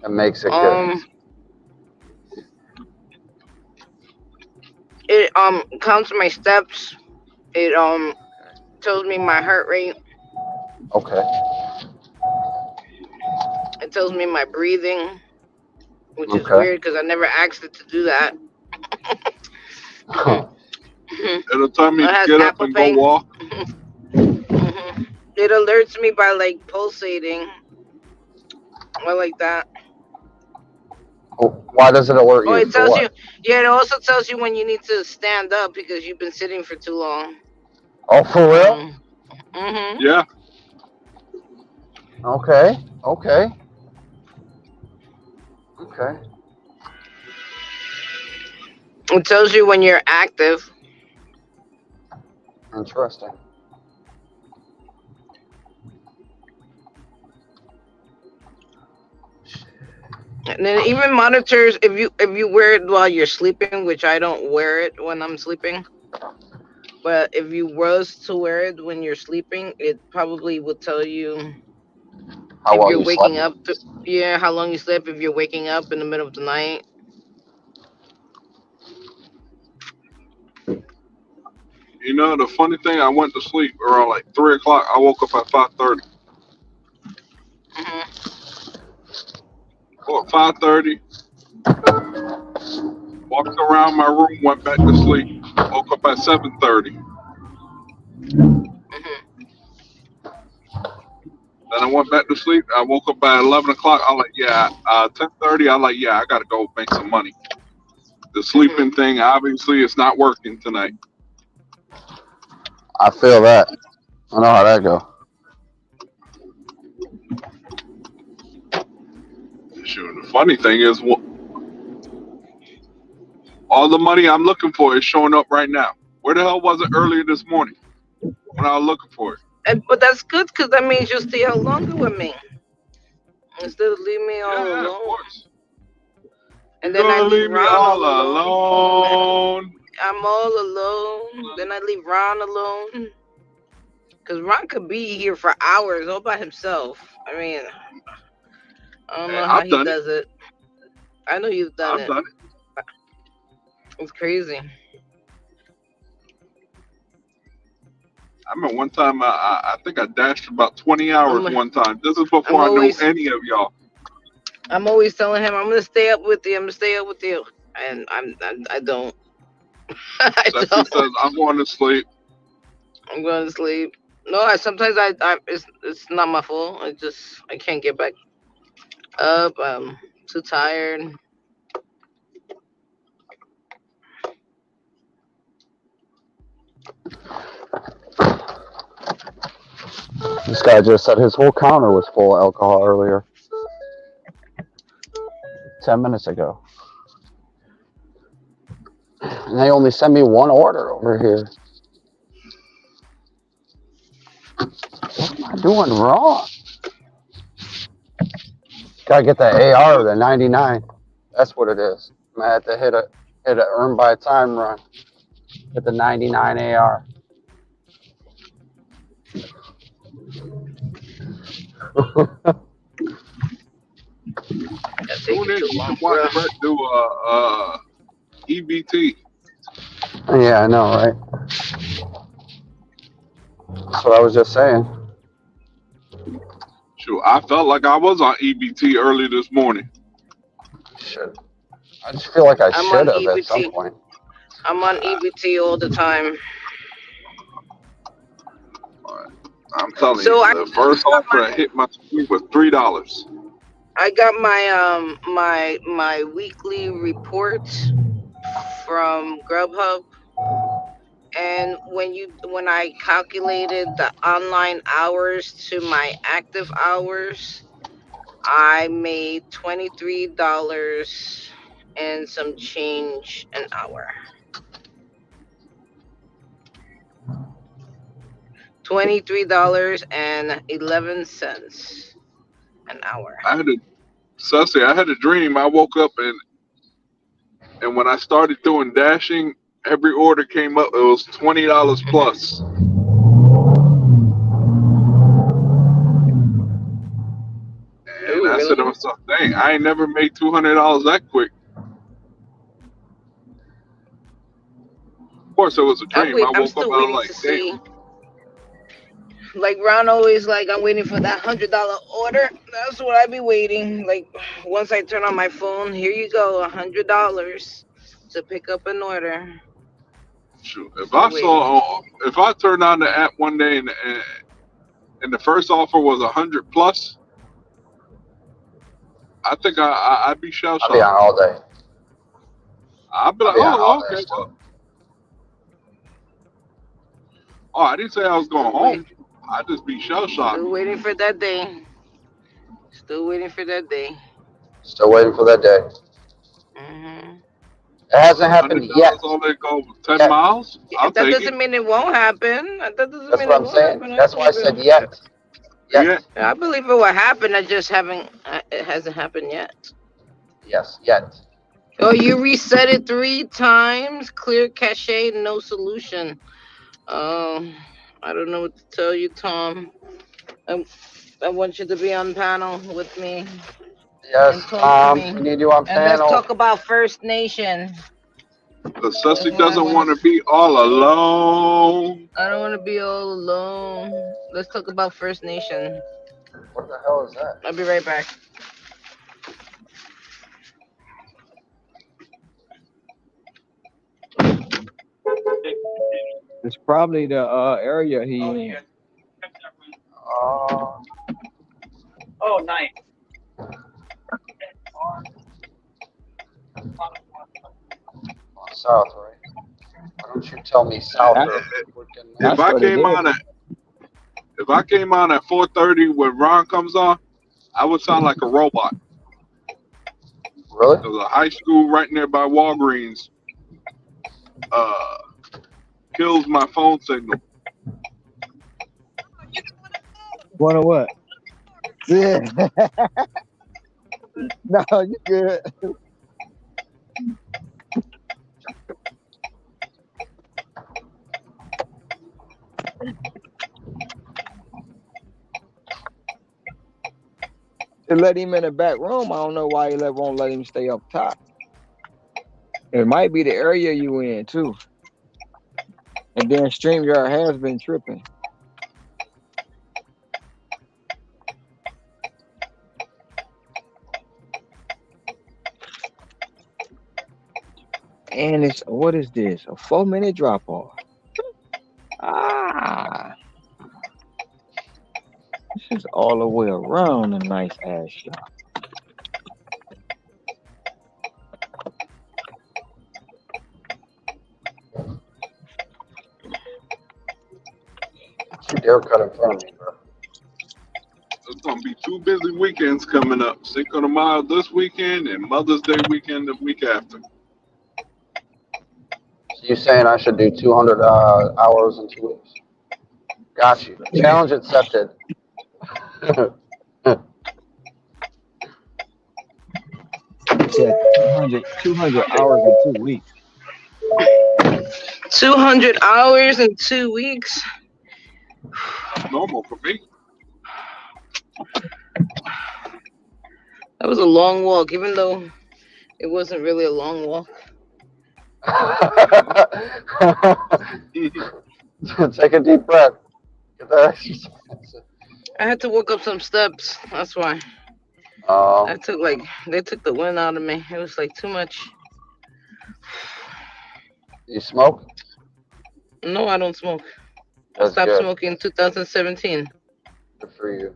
and makes it good? It counts my steps. It tells me my heart rate. Okay. It tells me my breathing, which is Okay. weird because I never asked it to do that. Huh. It'll tell me It to has get up Apple and go Pay. walk. It alerts me by like pulsating. I like that. Oh, why does it alert Oh, you? it For tells you. what? Yeah, it also tells you when you need to stand up because you've been sitting for too long. Oh, for real? Yeah. Okay. Okay. Okay. It tells you when you're active. Interesting. And then it even monitors if you wear it while you're sleeping, which I don't wear it when I'm sleeping. But if you was to wear it when you're sleeping, it probably would tell you How if well you're you slept? waking up. Yeah, how long you slept. If you're waking up in the middle of the night. You know, the funny thing, I went to sleep around like 3 o'clock. I woke up at 5:30. Well, 5:30. Walked around my room, went back to sleep. Woke up at 7:30. Then I went back to sleep. I woke up at 11 o'clock. I'm like, yeah, 10:30. I'm like, yeah, I got to go make some money. The sleeping thing, obviously, it's not working tonight. I feel that. I know how that go. Shoot, the funny thing is, all the money I'm looking for is showing up right now. Where the hell was it earlier this morning when I was looking for it? But that's good because that means you'll stay out longer with me instead of leave me Yeah, all yeah, of alone. course. And You're then I gonna leave leave me Ron all all alone. alone. I'm all alone. Then I leave Ron alone. Because Ron could be here for hours all by himself. I mean, I don't Hey, know how I've he done it. does it. I know you've done I've it. done it. It's crazy. I remember one time I think I dashed about 20 hours I'm, one time. This is before I'm I knew always any of y'all. I'm always telling him I'm gonna stay up with you. I'm gonna stay up with you, and I don't. I Ceci don't. says I'm going to sleep. I'm going to sleep. No, sometimes I it's not my fault. I can't get back up. I'm too tired. This guy just said his whole counter was full of alcohol earlier, 10 minutes ago, and they only sent me one order over here. What am I doing wrong? Gotta get the AR or the 99. That's what it is. I'm gonna have to hit a earn by time run. Get the 99 AR. Gotta take Tune it in. to You long can watch breath. Brett do EBT. Yeah, I know, right? That's what I was just saying. Shoot, I felt like I was on EBT early this morning. Should. I just feel like I I'm should on have at some EBT. point. I'm on EBT all the time. I'm telling So you, the first offer that hit my screen was $3. I got my weekly report from Grubhub, and when I calculated the online hours to my active hours, I made $23 and some change an hour. $23.11 an hour. I had a dream. I woke up and when I started doing dashing, every order came up. It was $20 plus. And Ooh, I said to really? myself, "Dang, I ain't never made $200 that quick." Of course, it was a dream. I I'm woke up. still I was waiting like, to "Damn, see. Like Ron always like I'm waiting for that $100 order. That's what I be waiting. Like once I turn on my phone, here you go, $100 to pick up an order. shoot." Still waiting. If I turned on the app one day and the first offer was 100 plus, I think I'd be shell I'll be on shocked. all day. I'd be I'll like, be on all "Oh, day okay, well, still. oh, I didn't say I was going Still home. wait. I'd just be shell shocked." Still waiting for that day. Still waiting for that day. Still waiting for that day. Hmm. It hasn't $100 happened yet. all they go 10 Yet. miles. Yeah, I'll that take it. doesn't mean it won't happen. That doesn't That's mean what it I'm won't saying. happen. I That's why I believe said it. yet. Yeah. Yet. I believe it will happen. I just haven't. It hasn't happened yet. Yes, yet. Oh, you reset it 3 times. Clear cache, no solution. Oh, I don't know what to tell you, Tom. I, I want you to be on panel with me and Yes, talk to Tom. me. We need you on And let's panel. talk about First Nation. Because That's Ceci what I doesn't want want to to. be all alone. I don't want to be all alone. Let's talk about First Nation. What the hell is that? I'll be right back. It's probably the area he in. Uh, Oh, nice. south, right? Why don't you tell me south That's or freaking If north? that's I what it came is. out of If I came on at 4:30 when Ron comes on, I would sound like a robot. Really? There's a high school right nearby Walgreens. Uh, kills my phone signal. Wanna what? Yeah. No, you good. To let him in the back room, I don't know why won't let him stay up top. It might be the area you in too. And then StreamYard has been tripping. And it's what is this? A 4-minute drop off. Ah, this is all the way around a nice ass shop. You dare cut in front of me, bro. There's gonna be 2 busy weekends coming up. Cinco de Mayo this weekend and Mother's Day weekend the week after. So you saying I should do 200 hours in 2 weeks? Got you. Challenge accepted. You said 200 hours in 2 weeks. 200 hours in 2 weeks. Normal for me. That was a long walk, even though it wasn't really a long walk. Take a deep breath. Get that exercise. I had to walk up some steps. That's why. Oh, They took the wind out of me. It was like too much. you smoke? No, I don't smoke. I That's stopped good. smoking in 2017. Good for you.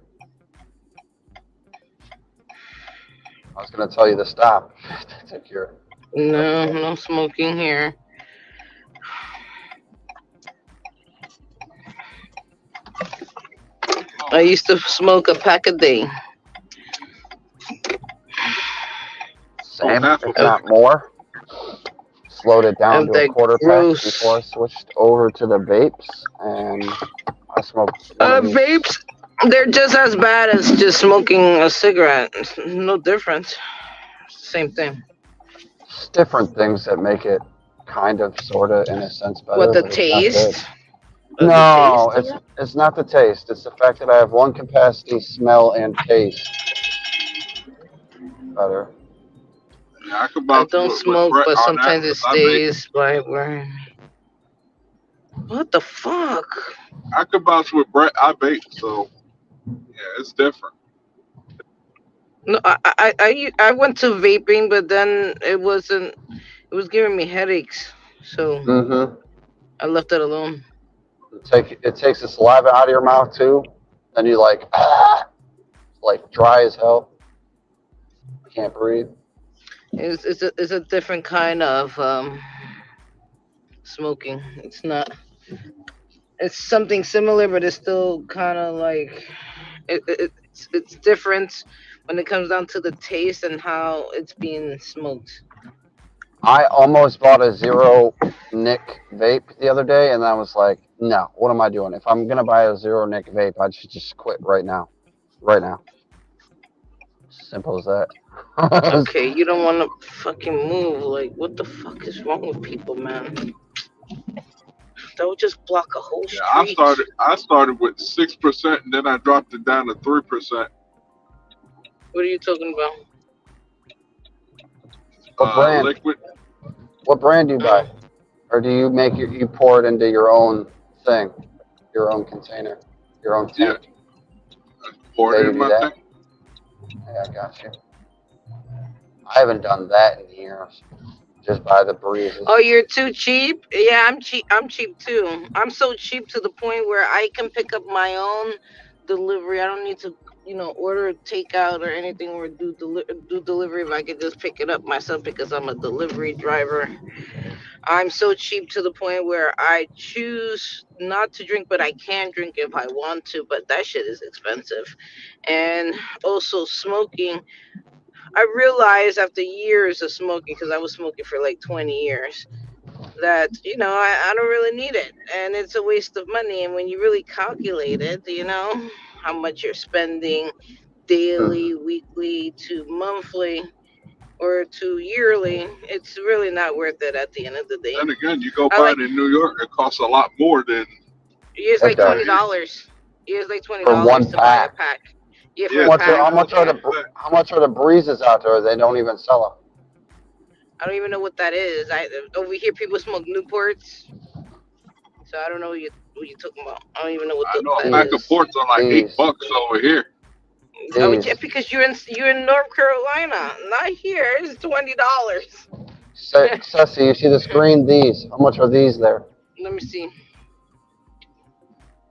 I was gonna tell you to stop. Take your. No smoking here. I used to smoke a pack a day. Same, if not more. Slowed it down Of to a that quarter pack gross. before I switched over to the vapes, and I smoked one of these. Vapes, they're just as bad as just smoking a cigarette. It's no difference. Same thing. It's different things that make it kind of, sort of, in a sense better. What, the but it's not good. taste? No, it's not the taste. It's the fact that I have lung capacity, smell, and taste better. Yeah, I could I bounce don't with smoke, Brett but on that sometimes it because I vape. stays by where. What the fuck? I could bounce with Brett. I vape, so yeah, it's different. No, I went to vaping, but then it wasn't. It was giving me headaches, so Mm-hmm. I left it alone. It takes the saliva out of your mouth too. Then you like dry as hell. Can't breathe. It's a different kind of smoking. It's not. It's something similar, but it's still kind of like it's different when it comes down to the taste and how it's being smoked. I almost bought a zero nick vape the other day, and I was like, no, what am I doing? If I'm gonna buy a zero nick vape, I should just quit right now. Right now. Simple as that. Okay, you don't want to fucking move. Like, what the fuck is wrong with people, man? That would just block a whole Yeah, street. I started with 6%, and then I dropped it down to 3%. What are you talking about? What brand? Liquid. What brand do you buy? Or do you you pour it into your own thing, your own container, your own tank? Yeah. Pour it in my tank. Yeah, I got you. I haven't done that in years. Just buy the breezes. Oh, you're too cheap? Yeah, I'm cheap. I'm cheap too. I'm so cheap to the point where I can pick up my own delivery. I don't need to, order takeout or anything or do delivery if I could just pick it up myself because I'm a delivery driver. I'm so cheap to the point where I choose not to drink, but I can drink if I want to. But that shit is expensive. And also smoking. I realized after years of smoking, because I was smoking for like 20 years, that I don't really need it, and it's a waste of money. And when you really calculate it, how much you're spending daily, weekly to monthly or to yearly, it's really not worth it at the end of the day. Then again, you go I buy like it in New York, it costs a lot more than it's It like over does. twenty here. dollars. It's like twenty For dollars one to buy a pack. pack. Yeah, for Yeah, a pack. How much are Yeah, how much are the breezes out there? They don't even sell I don't even know what that is. I over here people smoke Newports, so I don't know what you talking about. I don't even know what I know a that pack them. of is. ports are like These, $8 over here. Oh, yeah, these. because you're in North Carolina, not here. It's $20. Ceci, you see the screen? These. How much are these there? Let me see.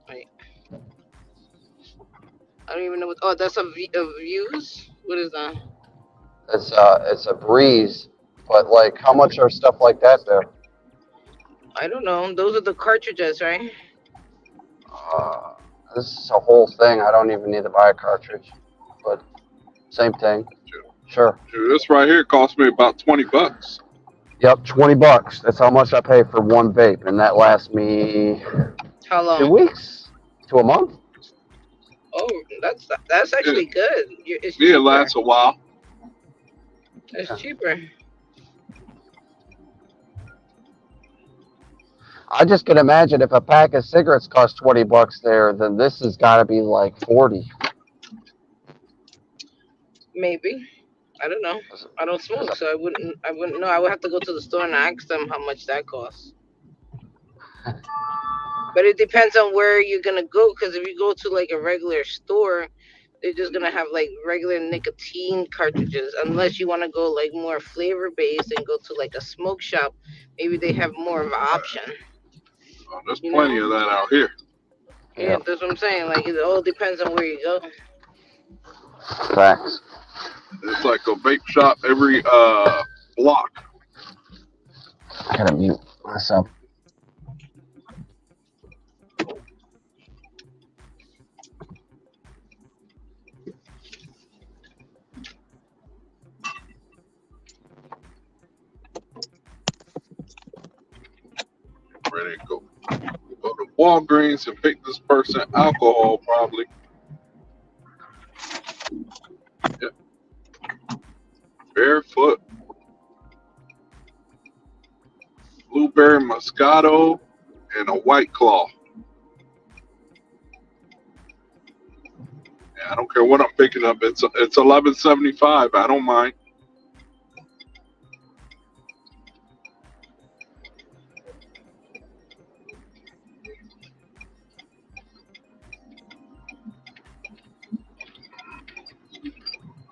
Wait, I don't even know what. Oh, that's a views. What is that? It's a breeze, but like, how much are stuff like that there? I don't know. Those are the cartridges, right? Uh, this is a whole thing. I don't even need to buy a cartridge, but same thing. Sure. Dude, this right here cost me about $20. Yep, $20. That's how much I pay for one vape, and that lasts me How 2 long? weeks to a month. Oh, that's Yeah, actually good. It's yeah, it cheaper. lasts a while. It's Yeah. cheaper. I just can imagine if a pack of cigarettes costs $20 there, then this has got to be like 40. Maybe. I don't know. I don't Because smoke, so I wouldn't know. I would have to go to the store and ask them how much that costs. But it depends on where you're gonna go. Because if you go to like a regular store, they're just gonna have like regular nicotine cartridges. Unless you want to go like more flavor based and go to like a smoke shop, maybe they have more of an option. There's You plenty know? of that out here. Yeah, yeah, that's what I'm saying. Like it all depends on where you go. facts. It's like a vape shop every block. I gotta mute myself. Ready to go. Go to Walgreens and pick this person alcohol probably. Yep. Barefoot, blueberry Moscato, and a White Claw. Yeah, I don't care what I'm picking up. It's $11.75. I don't mind.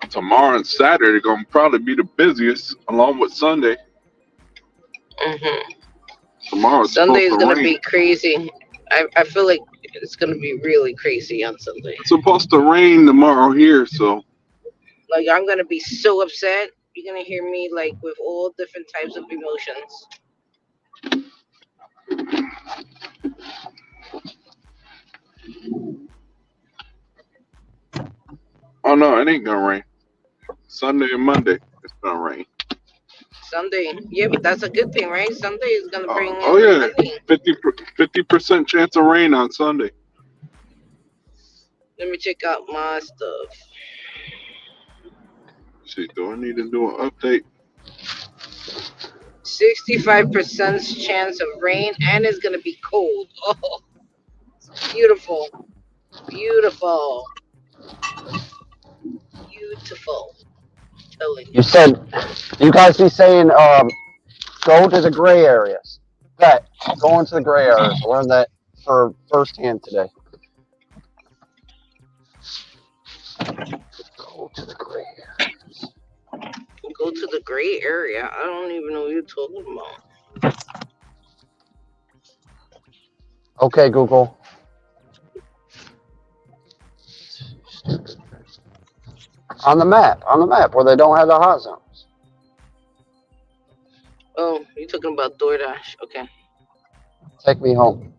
Tomorrow and Saturday are gonna probably be the busiest, along with Sunday. Hmm Tomorrow's Sunday supposed is to gonna rain. be crazy. I feel like it's gonna be really crazy on Sunday. It's supposed to rain tomorrow here, so Like I'm gonna be so upset. You're gonna hear me like with all different types of emotions. oh no, it ain't gonna rain. Sunday and Monday, it's gonna rain. Sunday, yeah, but that's a good thing, right? Sunday is gonna bring Oh in yeah, money. 50% chance of rain on Sunday. Let me check out my stuff. Let's see, do I need to do an update? 65% chance of rain, and it's gonna be cold. Oh, beautiful, beautiful, beautiful. Telling You you. said you guys be saying go to the gray areas. Bet go into the gray areas. I learned that for firsthand today. Go to the gray areas. Go to the gray area. I don't even know what you're talking about. Okay, Google. On the map where they don't have the hot zones. Oh, you talking about DoorDash. Okay. Take me home.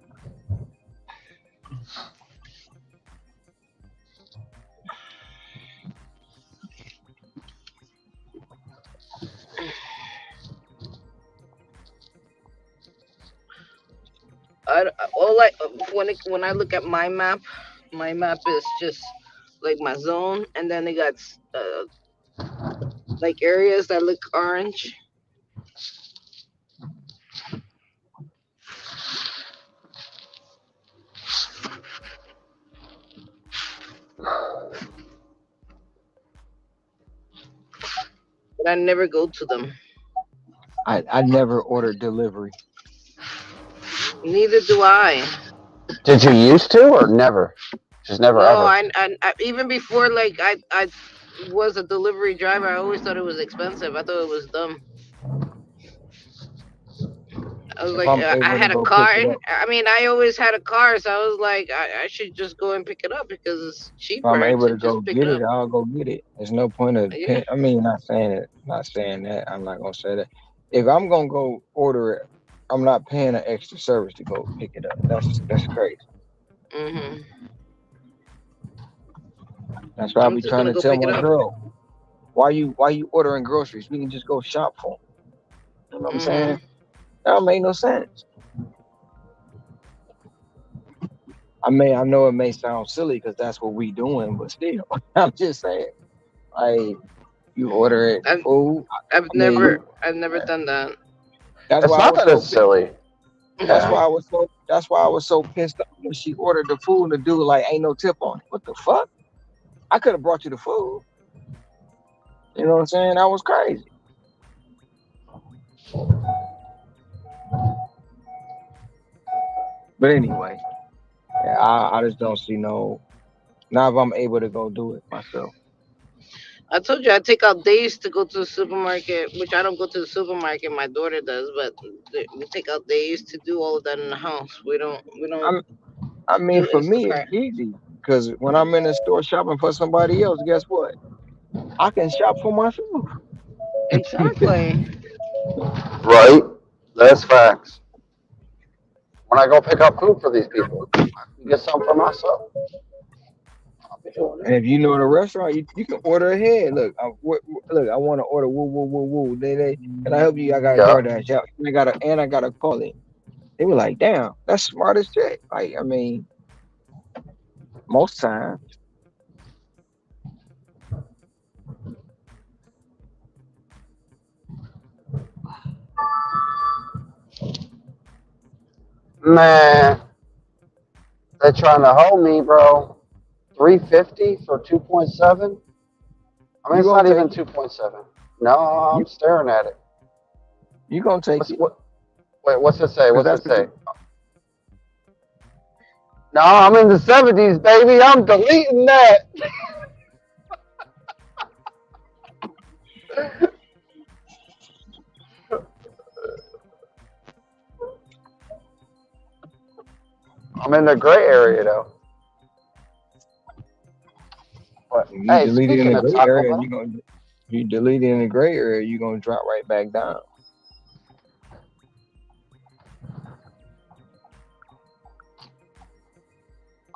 All I when I look at my map is just like my zone, and then they got like areas that look orange. But I never go to them. I never ordered delivery. Neither do I. Did you used to or never? Just never No, ever. I even before like I was a delivery driver, I always thought it was expensive. I thought it was dumb. I was If like, I'm I able to had a go pick car. it up, I mean, I always had a car, so I was like, I should just go and pick it up because it's if I'm cheaper able to to go just pick get it it, up. I'll go get it. There's no point of Yeah. I mean, not saying that. I'm not gonna say that. If I'm gonna go order it, I'm not paying an extra service to go pick it up. That's crazy. Mhm. That's why I I'm be just trying gonna to go tell pick it my up. girl, why you ordering groceries? We can just go shop for 'em. You know what I'm saying? Mhm. That don't make no sense. I know it may sound silly because that's what we doing, but still, I'm just saying, like you order it I've food. I've I mean, never done that. that's It's why I not was that so it's silly. That's Yeah. why I was so. That's why I was so pissed off when she ordered the food and the dude like ain't no tip on it. What the fuck? I could have brought you the food. You know what I'm saying? That was crazy. But anyway, yeah, I just don't see no. Now if I'm able to go do it myself, I told you I take out days to go to the supermarket, which I don't go to the supermarket. My daughter does, but we take out days to do all of that in the house. We don't I'm. I mean, do for me, it's Instacart. easy because when I'm in the store shopping for somebody else, guess what? I can shop for myself. Exactly. Right? That's facts. When I go pick up food for these people, I can get some for myself. I'll be doing And it. if you know the restaurant, you can order ahead. Look, I want to order woo woo woo woo. Can I help you? I got a Yeah. DoorDash out. I got to call it. They were like, damn, that's smart as shit. Like, I mean, most times. Man, they're trying to hold me, bro. 350 for 2.7? I mean, You it's gonna not even take it. 2.7. No, You I'm staring at it. you gonna take What's it. what? Wait, what's it say? Cause What's that's it what say? No, I'm in the 70s, baby. I'm deleting that. I'm in the gray area though. But if you hey, delete it in speaking the of gray Taco area, Bell, if you delete it in the gray area, you're gonna drop right back down.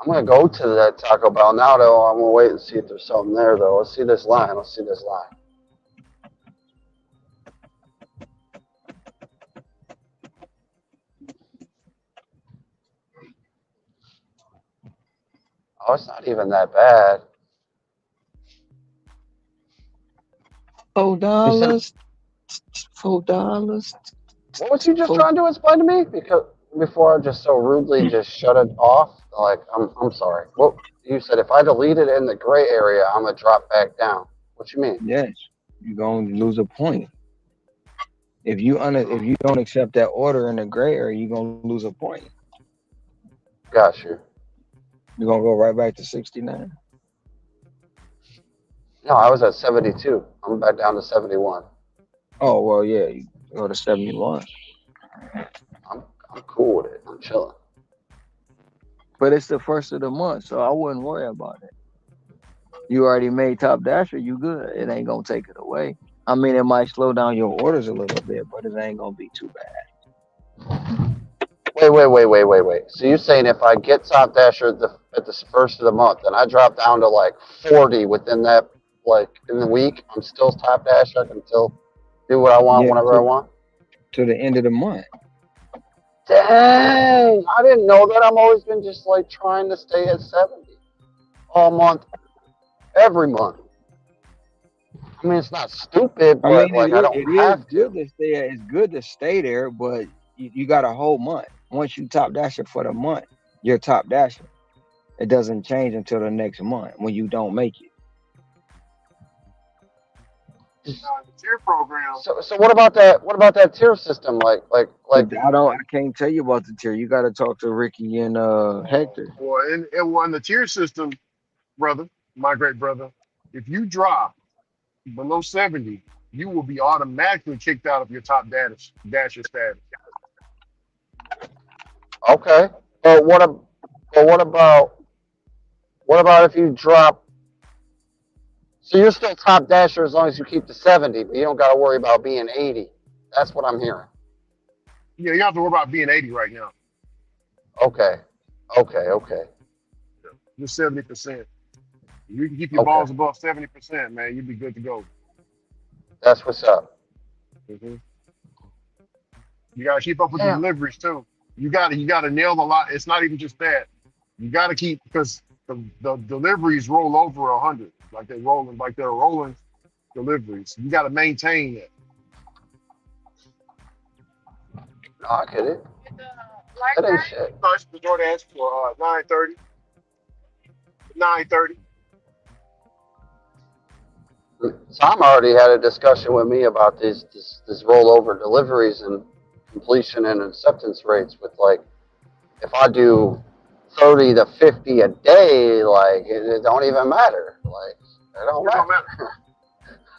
I'm gonna go to that Taco Bell now though. I'm gonna wait and see if there's something there though. Let's see this line. Let's see this line. Oh, it's not even that bad. Four You said dollars, $4. what was you just Four. trying to explain to me? Because before I just so rudely just shut it off. Like I'm sorry. What you said? If I delete it in the gray area, I'm gonna drop back down. What you mean? Yes, you're gonna lose a point. If you don't accept that order in the gray area, you're gonna lose a point. Got you. You're gonna go right back to 69. No, I was at 72. I'm back down to 71. Oh well, yeah, you go to 71. I'm I'm cool with it. I'm chilling. But it's the first of the month, so I wouldn't worry about it. You already made top dasher, you good. It ain't gonna take it away. I mean, it might slow down your orders a little bit, but it ain't gonna be too bad. Wait. So you're saying if I get Top Dasher at the first of the month and I drop down to like 40 within that, like in the week, I'm still Top Dasher. I can still do what I want Yeah, whenever I want. to the end of the month. Dang, I didn't know that. I've always been just like trying to stay at 70 all month, every month. I mean, it's not stupid, I but mean, like I don't it is have good to. to stay. It's good to stay there, but you got a whole month. Once you top dasher for the month, you're top dasher. It doesn't change until the next month when you don't make it. The tier program. So what about that? What about that tier system? I can't tell you about the tier. You got to talk to Ricky and Hector. In the tier system, brother, my great brother, if you drop below 70, you will be automatically kicked out of your top dasher status. Okay, but what about if you drop? So you're still top dasher as long as you keep the 70, but you don't got to worry about being 80. That's what I'm hearing. Yeah, you don't have to worry about being 80 right now. Okay. Just 70%. You can keep your balls above 70%, man. You'll be good to go. That's what's up. Mm-hmm. You gotta keep up with the deliveries too. You gotta nail the lot. It's not even just that. You gotta keep because the deliveries roll over 100, like they're rolling deliveries. You gotta maintain it. No, I get it. That ain't shit. The DoorDash for 9:30. 9:30. Tom already had a discussion with me about this rollover deliveries and completion and acceptance rates with like if I do 30 to 50 a day, like it don't even matter. Like it don't matter.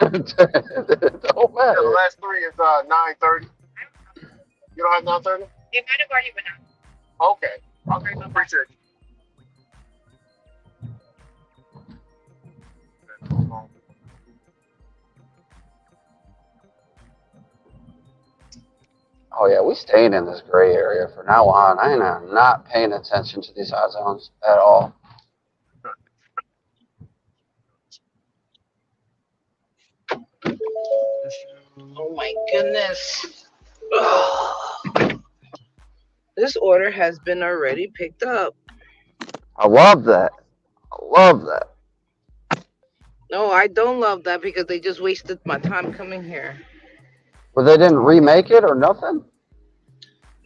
It don't matter. Yeah, the last three is 9:30. You don't have 9:30? It might have already went out. Okay, I appreciate you. Oh yeah, we staying in this gray area from now on. I am not paying attention to these hot zones at all. Oh my goodness. This order has been already picked up. I love that. No, I don't love that because they just wasted my time coming here. But they didn't remake it or nothing?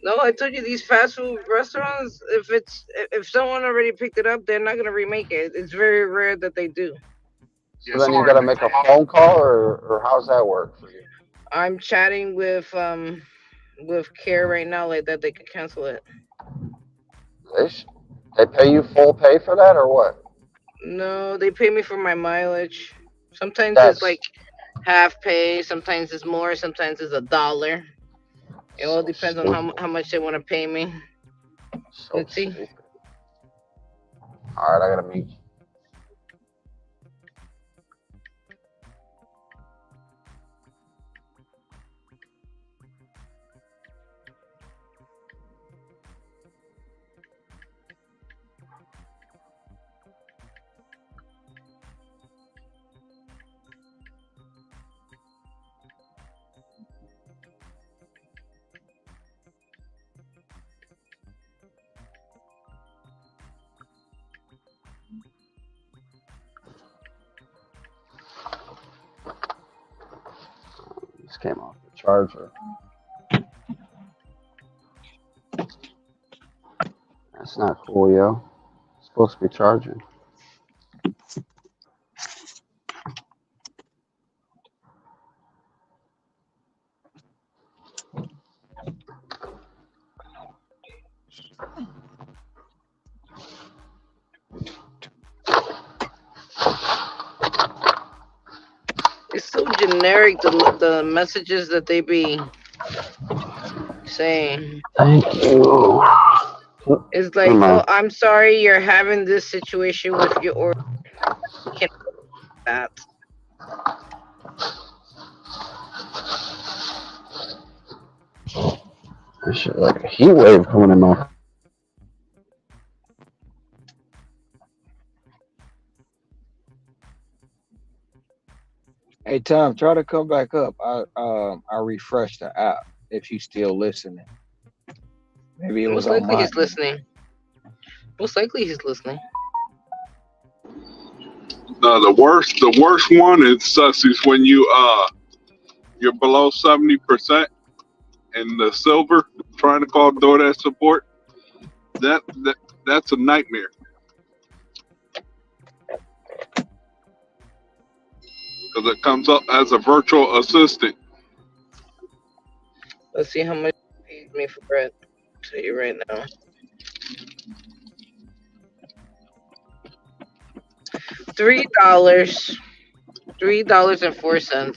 No, I told you these fast food restaurants, if someone already picked it up, they're not gonna remake it. It's very rare that they do. So then you gotta make a phone call or how's that work for you? I'm chatting with Care right now, like that they could cancel it. They pay you full pay for that or what? No, they pay me for my mileage. Sometimes it's like half pay, sometimes it's more, sometimes it's $1. It all depends on how much they want to pay me. Let's see. All right, I gotta meet you. This came off the charger. That's not cool, yo. It's supposed to be charging. It's so generic, the messages that they be saying. Thank you. It's like, oh, I'm sorry you're having this situation with your order. Can't that. Shit, like a heat wave coming in my. Hey Tom, try to come back up. I refreshed the app if you still listening. Maybe it was Most on likely my he's end. listening. Most likely he's listening. The worst one is is when you're below 70% in the silver trying to call DoorDash support. That that's a nightmare because it comes up as a virtual assistant. Let's see how much he paid me for it. I'll tell you right now. $3. $3.04.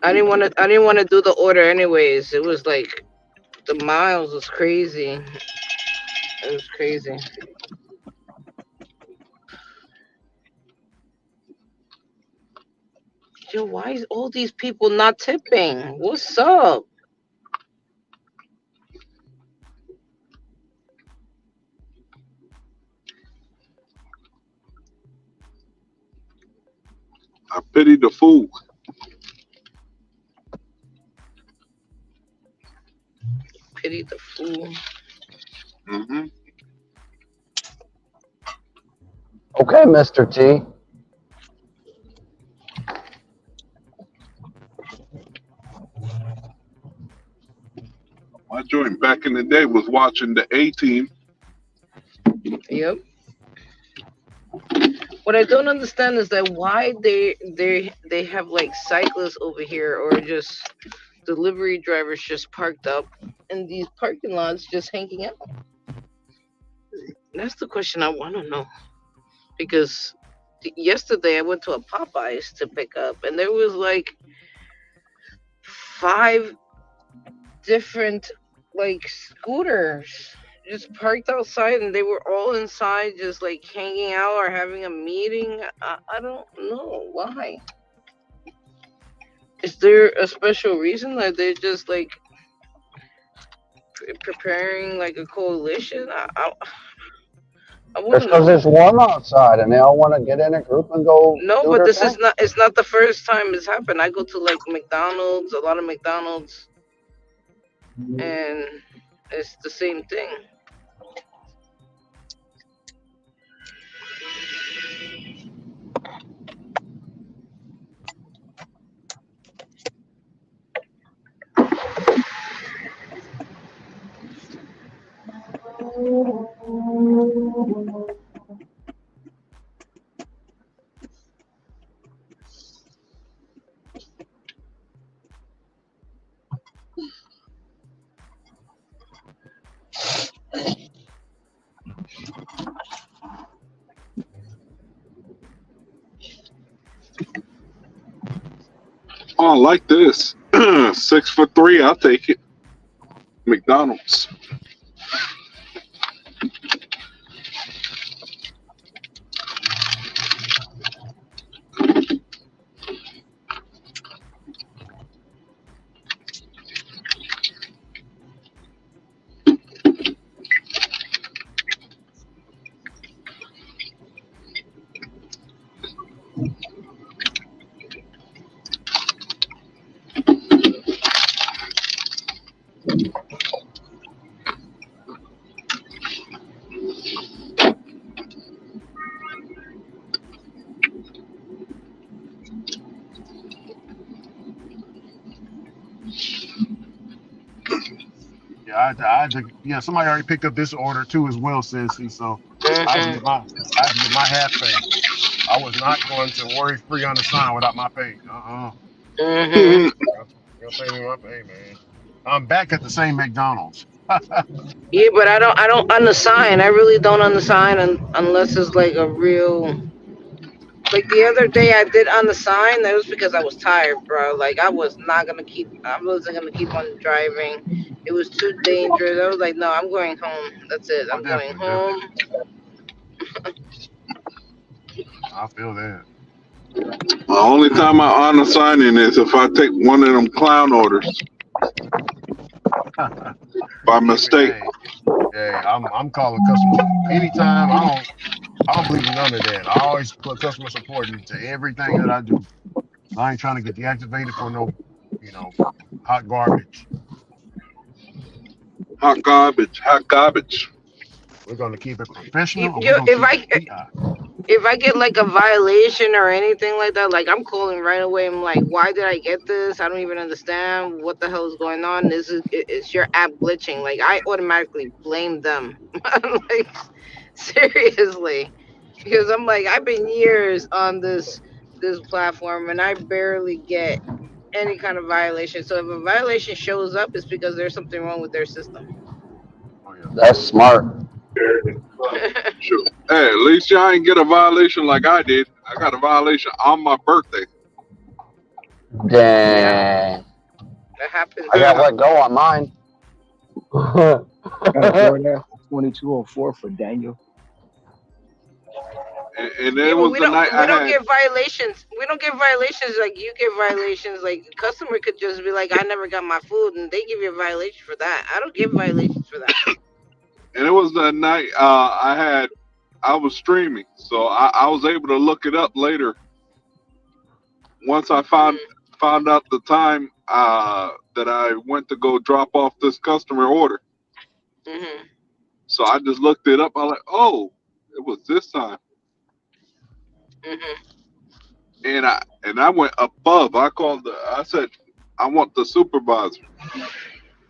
I didn't want to do the order anyways. It was like the miles was crazy. It was crazy. Yo, why is all these people not tipping? What's up? I pity the fool. Pity the fool. Hmm. Okay, Mr. T. My joint back in the day was watching the A Team. Yep. What I don't understand is that why they have like cyclists over here or just delivery drivers just parked up in these parking lots just hanging out. That's the question I want to know because yesterday I went to a Popeyes to pick up and there was like five different like scooters just parked outside and they were all inside just like hanging out or having a meeting. I don't know why. Is there a special reason that they're just like preparing like a coalition? I want It's to because know. it's warm outside and they all want to get in a group and go No, do but their this is thing. not. It's not the first time it's happened. I go to like McDonald's, a lot of McDonald's, and it's the same thing. Oh, I like this. 6 for 3. I'll take it. McDonald's. Yeah, yeah. Somebody already picked up this order too, as well, Sissy. So Hmm. I have to get my half pay. I was not going to worry free unassigned without my pay. Hmm. You gonna pay me my pay, man. I'm back at the same McDonald's. Yeah, but I don't unassign. I really don't unassign unless it's like a real. Like the other day, I did unassign. That was because I was tired, bro. Like I was not gonna keep. I wasn't gonna keep on driving. It was too dangerous. I was like, no, I'm going home. That's it. Oh, I'm going definitely, home. definitely. I feel that. The only time I honor signing is if I take one of them clown orders. by Give me, mistake. hey, I'm calling customer anytime. I don't believe in none of that. I always put customer support into everything that I do. I ain't trying to get deactivated for no, you know, hot garbage. Hot garbage, hot garbage. We're gonna keep it professional, or we're You, gonna keep it PI. if I get like a violation or anything like that, like I'm calling right away. I'm like, why did I get this? I don't even understand what the hell is going on. It's your app glitching. Like I automatically blame them. Like seriously, because I'm like I've been years on this platform and I barely get any kind of violation. So if a violation shows up, it's because there's something wrong with their system. Oh yeah. That's smart. Sure. Hey, at least y'all ain't get a violation like I did. I got a violation on my birthday. Yeah, Dang. that happens. I got let go on mine. Got a DoorDash 2204 for Daniel. And Yeah, it but was the night we I don't had. get violations. We don't get violations like you get violations. Like customer could just be like, I never got my food, and they give you a violation for that. I don't give violations for that. And it was the night I was streaming, so I was able to look it up later. Once I found out the time that I went to go drop off this customer order, Mhm. so I just looked it up. I'm like, oh, it was this time, Mhm. and I went above. I said, I want the supervisor.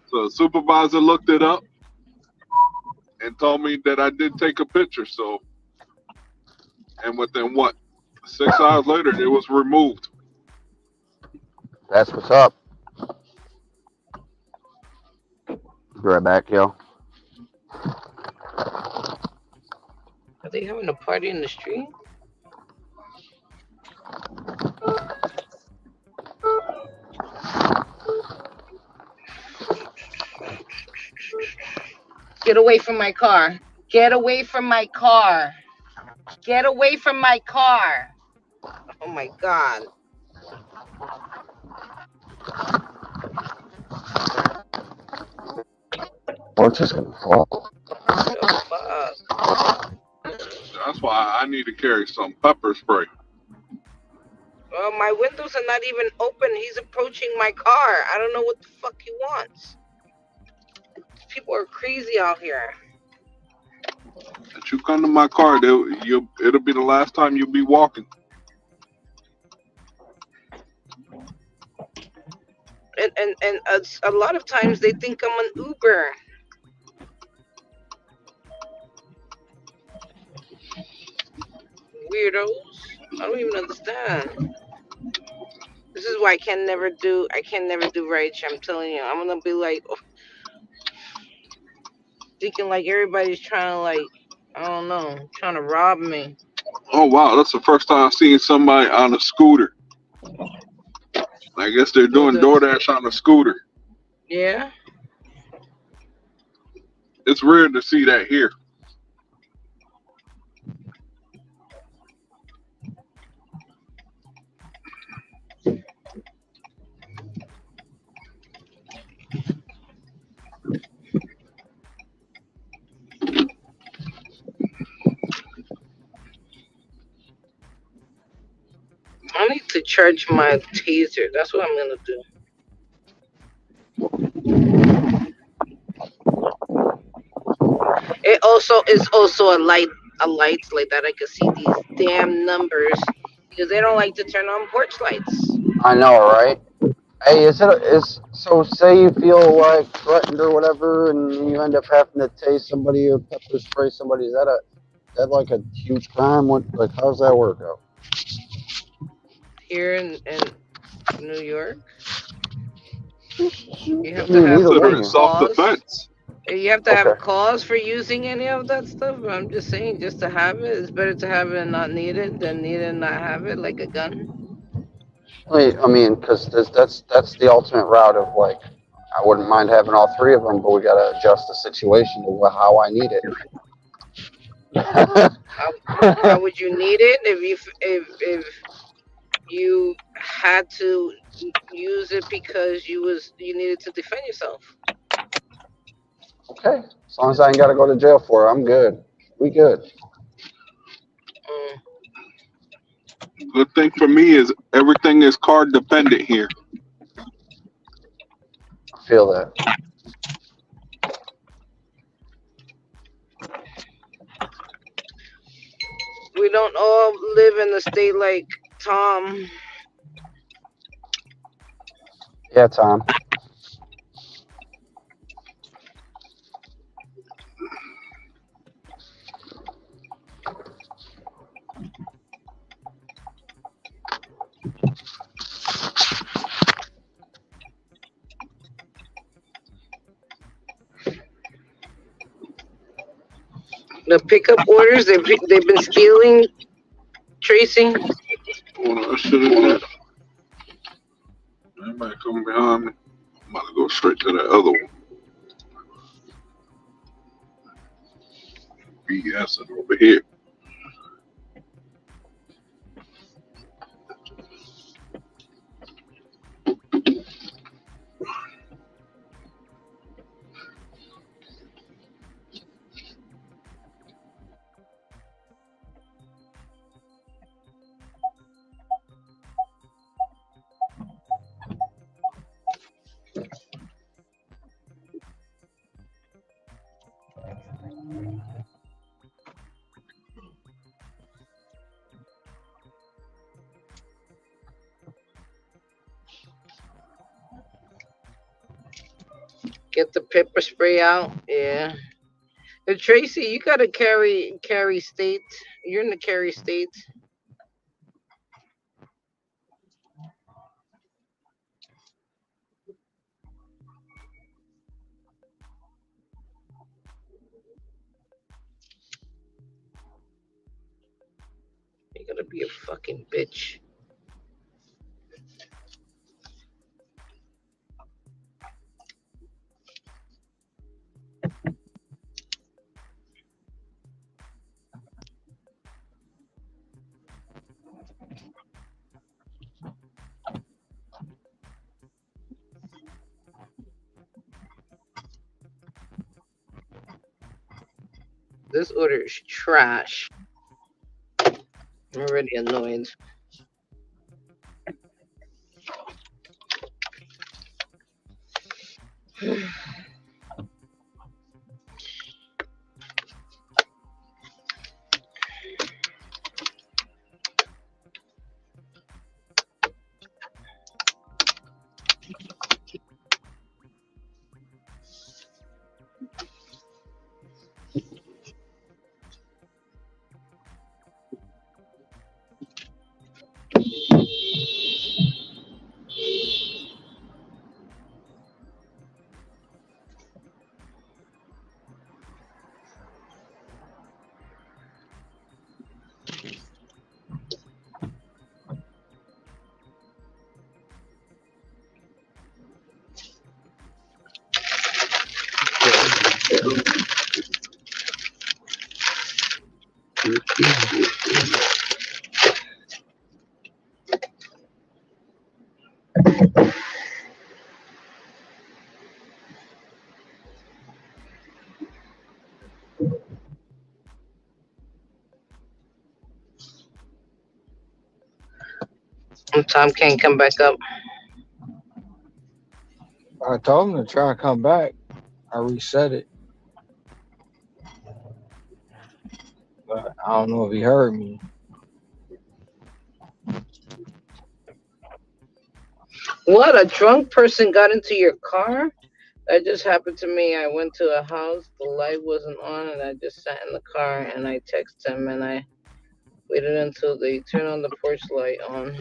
So the supervisor looked it up and told me that I did take a picture. So, and within what 6 hours later, it was removed. That's what's up. Be right back, yo. Are they having a party in the street? Get away from my car! Get away from my car! Get away from my car! Oh my god! Or it's just gonna fall. The fuck! That's why I need to carry some pepper spray. Well, my windows are not even open. He's approaching my car. I don't know what the fuck he wants. People are crazy out here. If you come to my car, it'll be the last time you'll be walking. And a lot of times they think I'm an Uber. Weirdos. I don't even understand. This is why I can never do right. I'm telling you, I'm gonna be like thinking like everybody's trying to like I don't know, trying to rob me. Oh wow, that's the first time I've seen somebody on a scooter. I guess they're Who doing does? DoorDash on a scooter. Yeah. It's rare to see that here. I need to charge my taser. That's what I'm gonna do. It also is also a light like that. I can see these damn numbers because they don't like to turn on porch lights. I know, right? Hey, is so? Say you feel like threatened or whatever, and you end up having to tase somebody or pepper spray somebody. Is that like a huge crime? What like how's that work out? Here in New York, You you have can to do it have either way Consider it here. self cause. defense. You have to have Okay. a cause for using any of that stuff. But I'm just saying, just to have it, it's better to have it and not need it than need it and not have it, like a gun. Wait, I mean, because that's the ultimate route of like, I wouldn't mind having all three of them, but we gotta adjust the situation to how I need it. How, how would you need it if you had to use it because you needed to defend yourself? Okay. As long as I ain't got to go to jail for it, I'm good. We good. Mm. Good thing for me is everything is card dependent here. I feel that. We don't all live in a state like Tom. Yeah, Tom. The pickup orders they've been stealing, Tracy. Hold on, I should have. Everybody coming behind me. I'm about to go straight to that other one. BS over here. Get the pepper spray out. Yeah. Tracy, you gotta carry state. You're in the carry state. You gotta be a fucking bitch. This order is trash. I'm already annoyed. Tom can't come back up. I told him to try and come back. I reset it, but I don't know if he heard me. What? A drunk person got into your car? That just happened to me. I went to a house, the light wasn't on, and I just sat in the car and I texted him and I waited until they turned on the porch light on.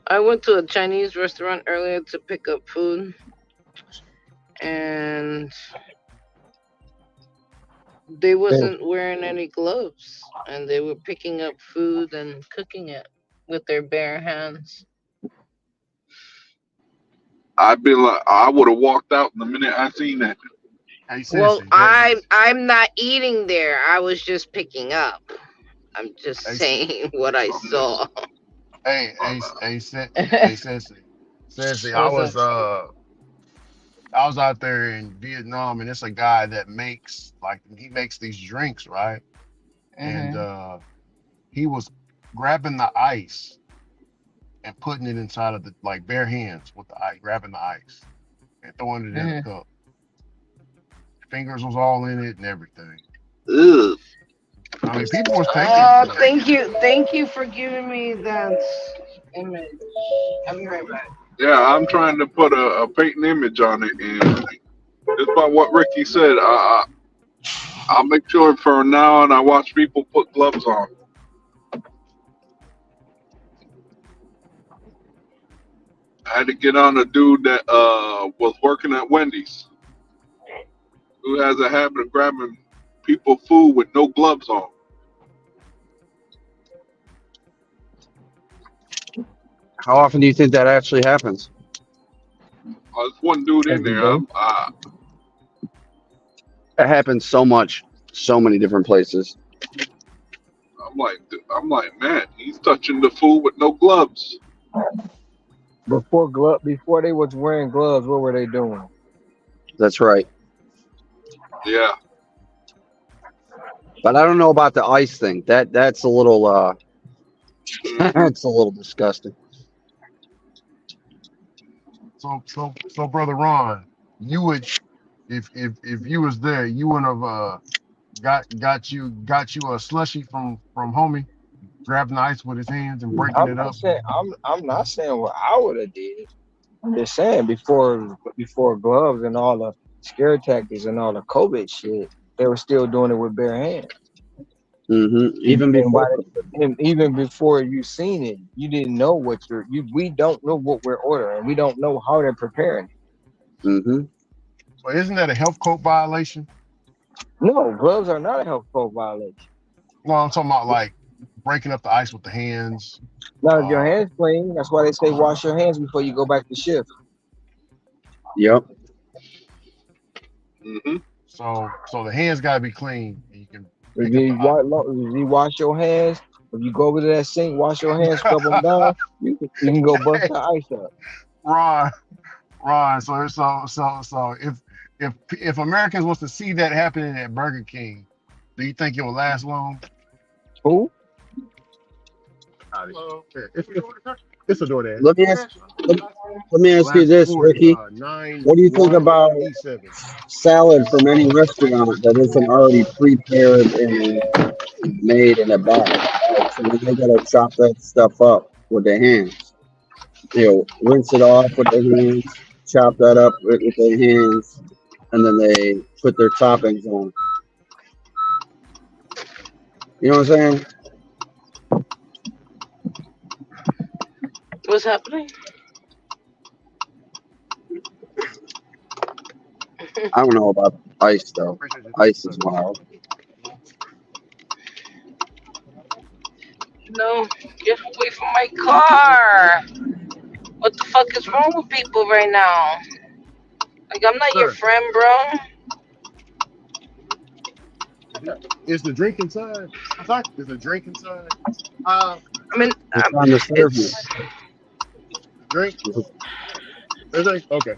I went to a Chinese restaurant earlier to pick up food, and they Hey, wasn't wearing any gloves, and they were picking up food and cooking it with their bare hands. I'd be like, I would have walked out the minute I seen that. Hey, Well, sissy, I'm not eating there. I was just picking up. I'm just hey, saying what I saw. hey, sissy. What's up? I was out there in Vietnam, and it's a guy that he makes these drinks, right? And Mhm. he was grabbing the ice and putting it inside of the like bare hands with the ice, grabbing the ice and throwing it in the Mhm. cup. Fingers was all in it and everything. ugh. I mean, people was taking it though. Thank you for giving me that image. I'll be right back. Yeah, I'm trying to put a paint image on it, and it's about what Ricky said. I'll make sure from now on I watch people put gloves on. I had to get on a dude that was working at Wendy's, who has a habit of grabbing people food with no gloves on. How often do you think that actually happens? There's one dude in Every there. day. It happens so much, so many different places. I'm like, man, he's touching the food with no gloves. Before they was wearing gloves, what were they doing? That's right. Yeah, But I don't know about the ice thing. That's a little hmm that's a little disgusting. So brother Ron, you would if you was there, you wouldn't have got you a slushy from homie, grabbing the ice with his hands and breaking I'm it not up. saying I'm not saying what I would have did. I'm just saying before gloves and all the scare tactics and all the COVID shit, they were still doing it with bare hands. Even And before. even before you seen it, you didn't know what we don't know what we're ordering. We don't know how they're preparing it. hmm But isn't that a health code violation? No, gloves are not a health code violation. Well, I'm talking about like breaking up the ice with the hands. Not if your Uh, hands clean. That's why they say wash your hands before you go back to shift. Yep. hmm so the hands gotta be clean. And you can If pick up the you, wash your hands, if you go over to that sink, wash your hands, scrub them down, you can go bust Hey, the ice up. Ron, Ron. So if Americans was to see that happening at Burger King, do you think it will last long? Who? It's, it's a DoorDash. Let me ask let, let me ask you Last this, four Ricky. nine What do you think one about E 7. salad from any restaurant that isn't already prepared and made in a bag? Like, so then they gotta chop that stuff up with their hands. Rinse it off with their hands, chop that up with their hands, and then they put their toppings on. You know what I'm saying? What's happening? I don't know about ice though. Appreciate you. Thank you, Ice sir. is wild. No, get away from my car. What the fuck is wrong with people right now? Like, I'm not your Sir, friend, bro. is the drink inside? Sorry, is the drink inside? Uh, I mean, They're trying to serve you. it's drink. Is it? Okay.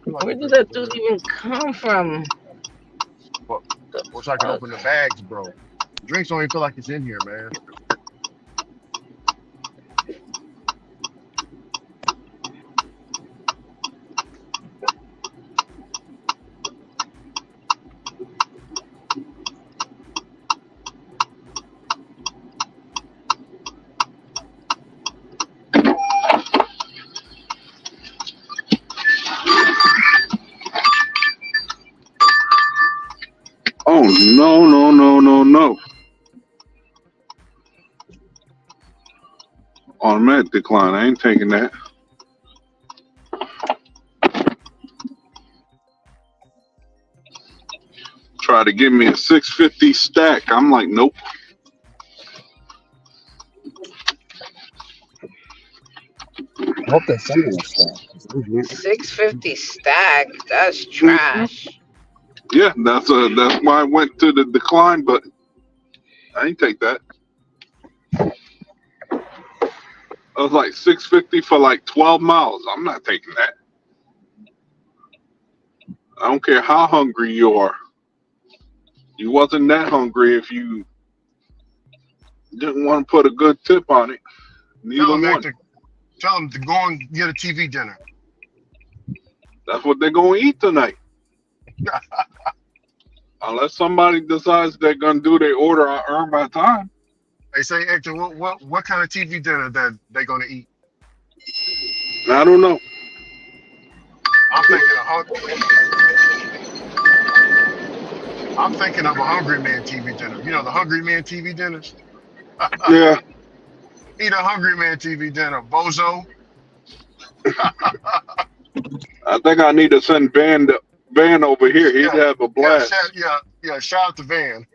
I like where the did drink that is in dude there. even come from? Well, The wish I could fuck? open the bags, bro. Drinks don't even feel like it's in here, man. Oh no, no, no, no, no! Automatic decline. I ain't taking that. Try to give me a 650 stack. I'm like, nope. I hope they send me a stack. 650 stack. That's trash. Yeah, that's why I went to the decline button. I ain't take that. I was like 650 for like 12 miles. I'm not taking that. I don't care how hungry you are. You wasn't that hungry if you didn't want to put a good tip on it. Neither one. Tell them to go and get a TV dinner. That's what they're going to eat tonight. Unless somebody decides they're going to do their order, I earn my time. They say, Hector, what kind of TV dinner that they're going to eat? I don't know. I'm thinking of a Hungry Man TV dinner. You know the Hungry Man TV dinners? Yeah. Eat a Hungry Man TV dinner, bozo. I think I need to send Van over here. He'd have a blast. Shout out to Van.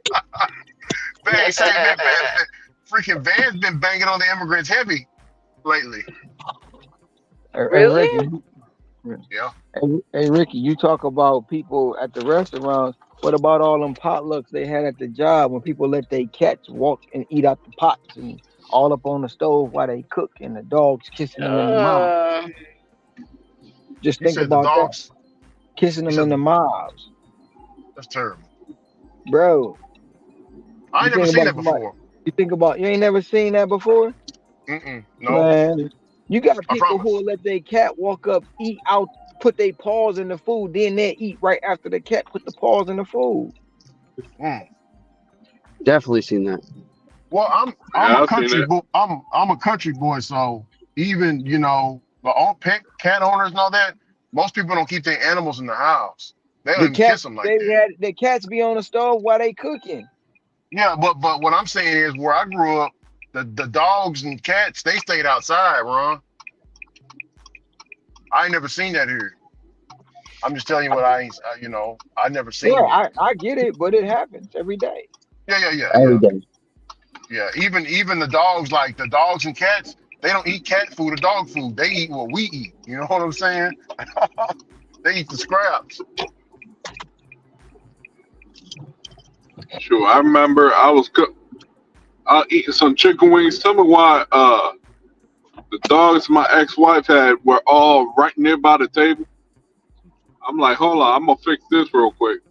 Freaking Van's been banging on the immigrants heavy lately. Really? Ricky, yeah. Hey, Ricky, you talk about people at the restaurants. What about all them potlucks they had at the job when people let their cats walk and eat out the pots and all up on the stove while they cook and the dogs kissing them in the mouth? Just think about that. Kissing them in the mouths. That's terrible. Bro. I ain't never seen that before. You ain't never seen that before? No. Man, you got people who will let their cat walk up, eat out, put their paws in the food, then they eat right after the cat put the paws in the food. Definitely seen that. Well, I'm a country boy. I'm a country boy, so even the pet cat owners and all that, most people don't keep their animals in the house. They don't even kiss them like that. The cats be on the stove while they cooking. Yeah, but what I'm saying is where I grew up, the dogs and cats, they stayed outside, Ron. I ain't never seen that here. I'm just telling you what I never seen. Yeah, I get it, but it happens every day. Yeah. Every day. Yeah, even the dogs, like the dogs and cats, they don't eat cat food or dog food. They eat what we eat. You know what I'm saying? They eat the scraps. Sure, I remember I was eating some chicken wings. Tell me why the dogs my ex-wife had were all right nearby the table. I'm like, hold on, I'm gonna fix this real quick.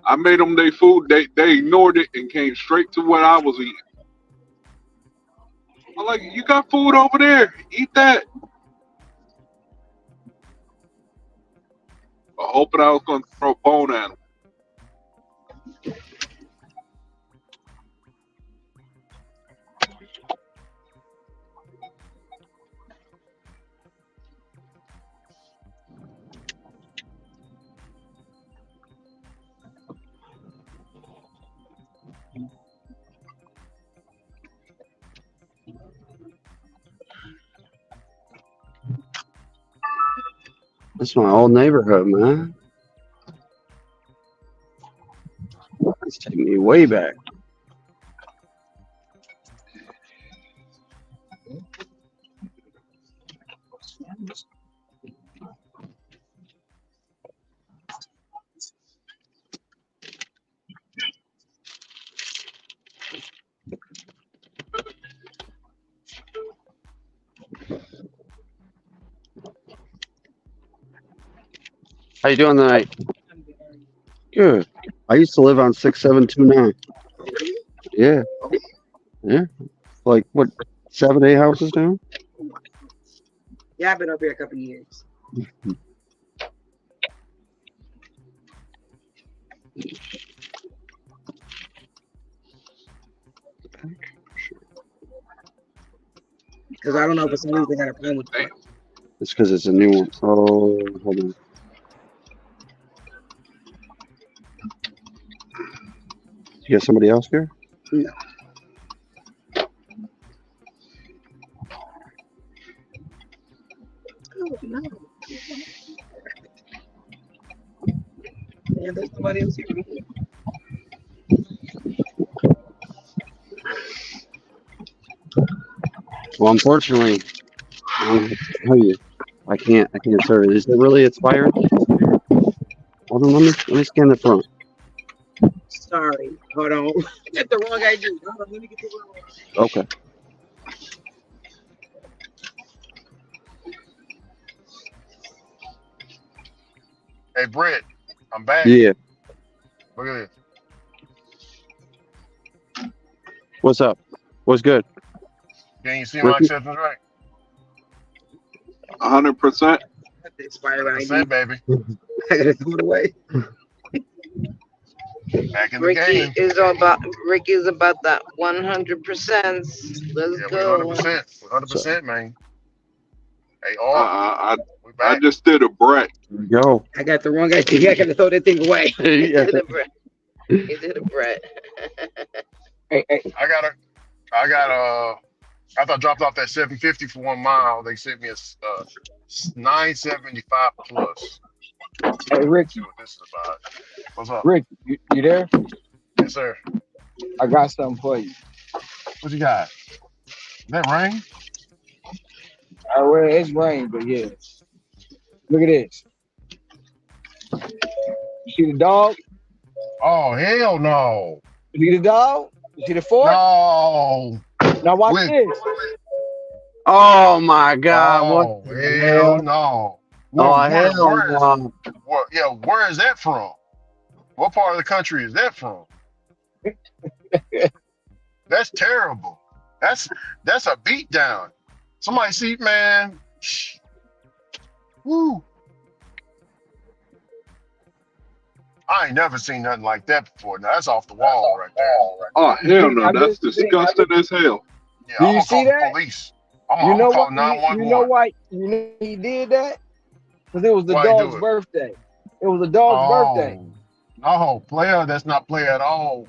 I made them their food. They ignored it and came straight to what I was eating. I'm like, you got food over there. Eat that. I hoping I was gonna throw a bone at them. That's my old neighborhood, man. It's taking me way back. How you doing tonight? Good. I used to live on 6729. Yeah. Yeah. Like what, 7, 8 houses down? Yeah, I've been up here a couple of years. Because I don't know for some reason they got a problem with that. It's because it's a new one. Oh, hold on. You got somebody else here? No. Yeah, there's nobody else here. Well, unfortunately, I don't know what to tell you. I can't serve it. Is it really expired? Hold on, let me scan the front. Sorry. Hold on. Get the wrong ID. Hold on, let me get the wrong ID. Okay. Hey, Brett, I'm back. Yeah. Look at this. What's up? What's good? Can you see my Ricky? acceptance right? 100%. That's the expired 100%, ID. baby. I gotta throw it away. Back in the Ricky game. is about that 100%. Let's Yeah, we go. 100%. We So 100%, man. Hey, R, I we I back. just did a Brett. here we go. I got the wrong ID. I gotta throw that thing away. He Yeah. did a Brett. He did a Brett. Hey, I after I dropped off that 750 for 1 mile, they sent me a 975 plus. hey, See Ricky, what this is about. What's up? Rick, you there? Yes, sir. I got something for you. What you got? Is that rain? Well, it's rain, but yeah. Look at this. You see the dog? Oh, hell no. You see the dog? You see the fork? No. Now watch Wait. this. Oh my God! What Oh, the hell hell? no. Oh Where hell no! where is that from? What part of the country is that from? That's terrible. That's a beat down. Somebody see, man. Woo. I ain't never seen nothing like that before. Now that's off the wall right there. Oh hell no, I that's just, disgusting as hell. Yeah, do I'm you gonna see call the that? police. I'm You gonna know call what? You know 911. why? You know he did that? Because it was the Why he dog's do it? birthday. It was the dog's birthday. Oh no, player, that's not player at all.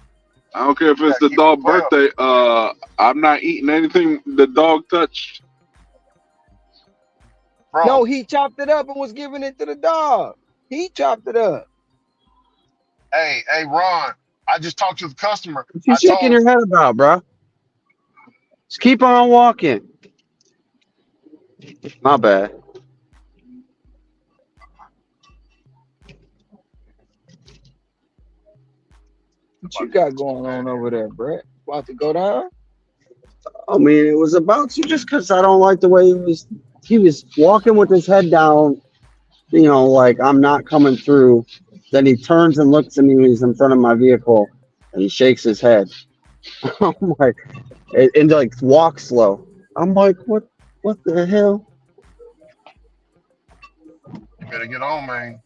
I don't care if You it's gotta the keep it dog player. birthday. I'm not eating anything the dog touched. Bro, No, he chopped it up and was giving it to the dog. He chopped it up. hey, Ron, I just talked to the customer. What you I shaking told your head about, bro? Just keep on walking. My bad. What you got going on over there, Brett? About to go down? I mean, it was about to just because I don't like the way he was walking with his head down, like I'm not coming through. Then he turns and looks at me when he's in front of my vehicle and he shakes his head. I'm like, and like walk slow. I'm like, what the hell? you better get on, man.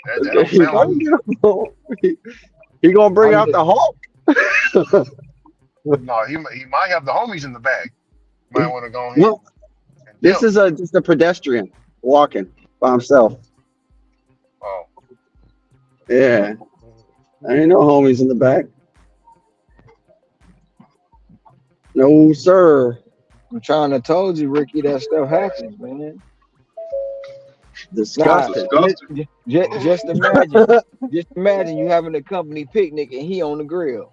That don't sound like He gonna bring I'm out just, the Hulk? no, he might have the homies in the back. Might want to go ahead No, and this dip. is just a pedestrian walking by himself. Oh. Yeah, there ain't no homies in the back. No, sir. I'm trying to told you, Ricky, that stuff happens, man. Nah, Disgusting. Disgusting. just imagine you having a company picnic and he on the grill.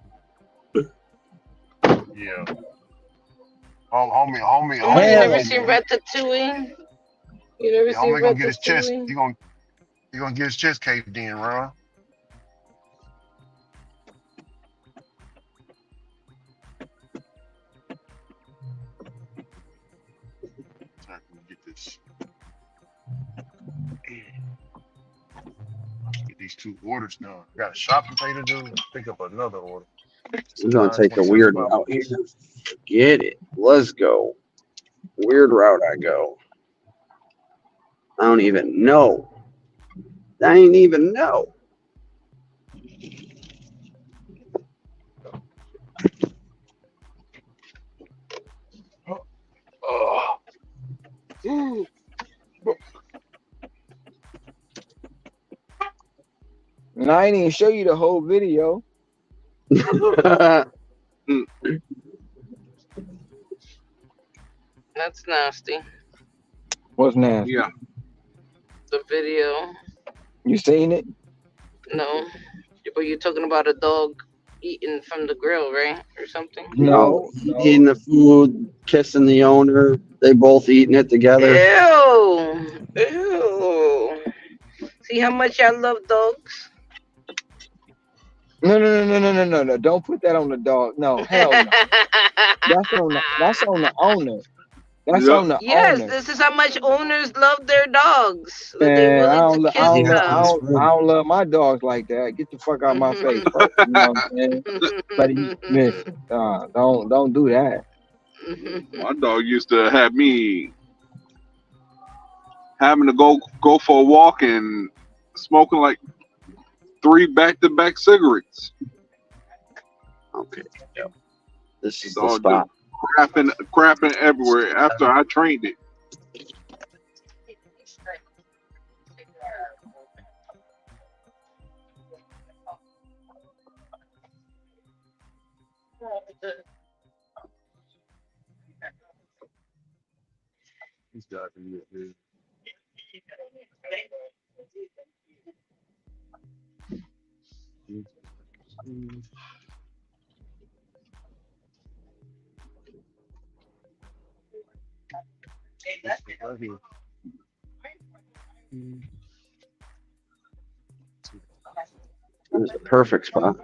Yeah. Homie, Come on, you never Hell seen no. Ratatouille? You never seen homie gonna get his chest. Ratatouille? He gonna get his chest caved in, Ron. So I can get this. Get these 2 orders done. I got a shopping pay to do. Pick up another order. We're gonna take a 927 weird about route here. Get it. Let's go. Weird route I go. I don't even know. I ain't even know. Oh. And I ain't even show you the whole video. That's nasty. What's nasty? Yeah. the video. You seen it? No, but you're talking about a dog eating from the grill, right, or something? No, No, no. eating the food, kissing the owner. They both eating it together. Ew, ew. See how much I love dogs. No, no, no, no, no, no, no, no. Don't put that on the dog. No, hell no. That's on the owner. That's Yep. on the Yes, owner. this is how much owners love their dogs. That they're Man, willing to I kiss don't, Yeah, lo- that's them. I right. don't love my dogs like that. Get the fuck out of my face first. You know what I'm saying? But listen, don't do that. My dog used to have me having to go for a walk and smoking like 3 back-to-back cigarettes. Okay. Yep. This is the Dog just spot. crapping everywhere after I trained it. He's got to be it, dude. This is the perfect spot.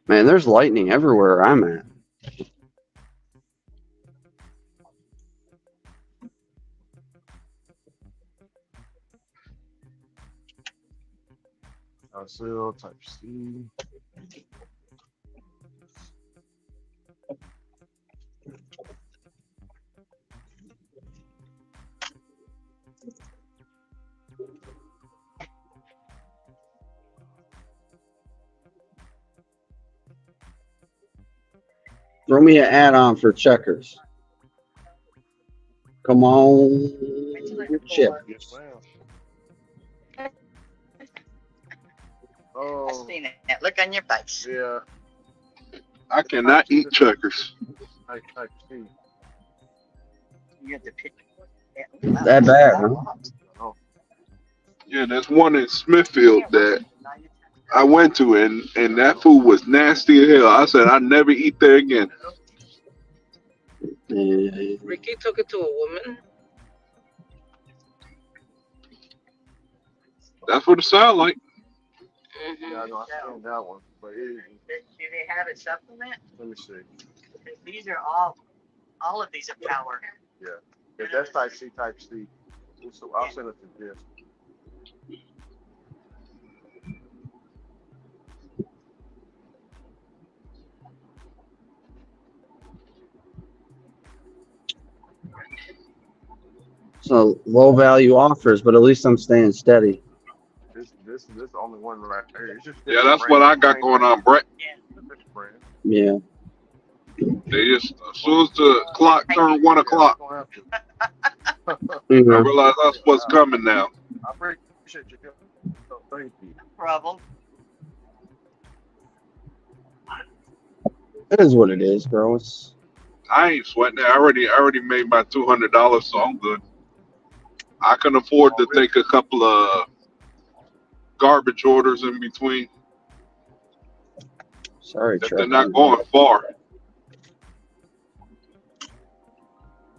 Man, there's lightning everywhere I'm at. Cell type C. Throw me an add-on for checkers. Come on, chip. Yes, ma'am. I've Oh, seen it. Look on your face. yeah. I cannot eat checkers. Type C. You have to pick. That bad, huh? Oh. Yeah, there's one in Smithfield that I went to, and that food was nasty as hell. I said I'd never eat there again. Ricky took it to a woman. That's what it sounded like. Yeah, I know I seen that one, but Do they have a supplement? let me see. Because these are all of these are power. Yeah, if that's type C, type C. So I'll send it to Jeff. So low value offers, but at least I'm staying steady. This is the only one right here. It's just yeah, that's what I got going on, Brett. Yeah. They just as soon as the clock turned 1 o'clock, I Mhm. realized that's what's coming now. I appreciate you. Thank you. No problem. It is what it is, bro. It's I ain't sweating it. I already made my $200, so I'm good. I can afford to take a couple of garbage orders in between sorry, if they're Trevor. not going far.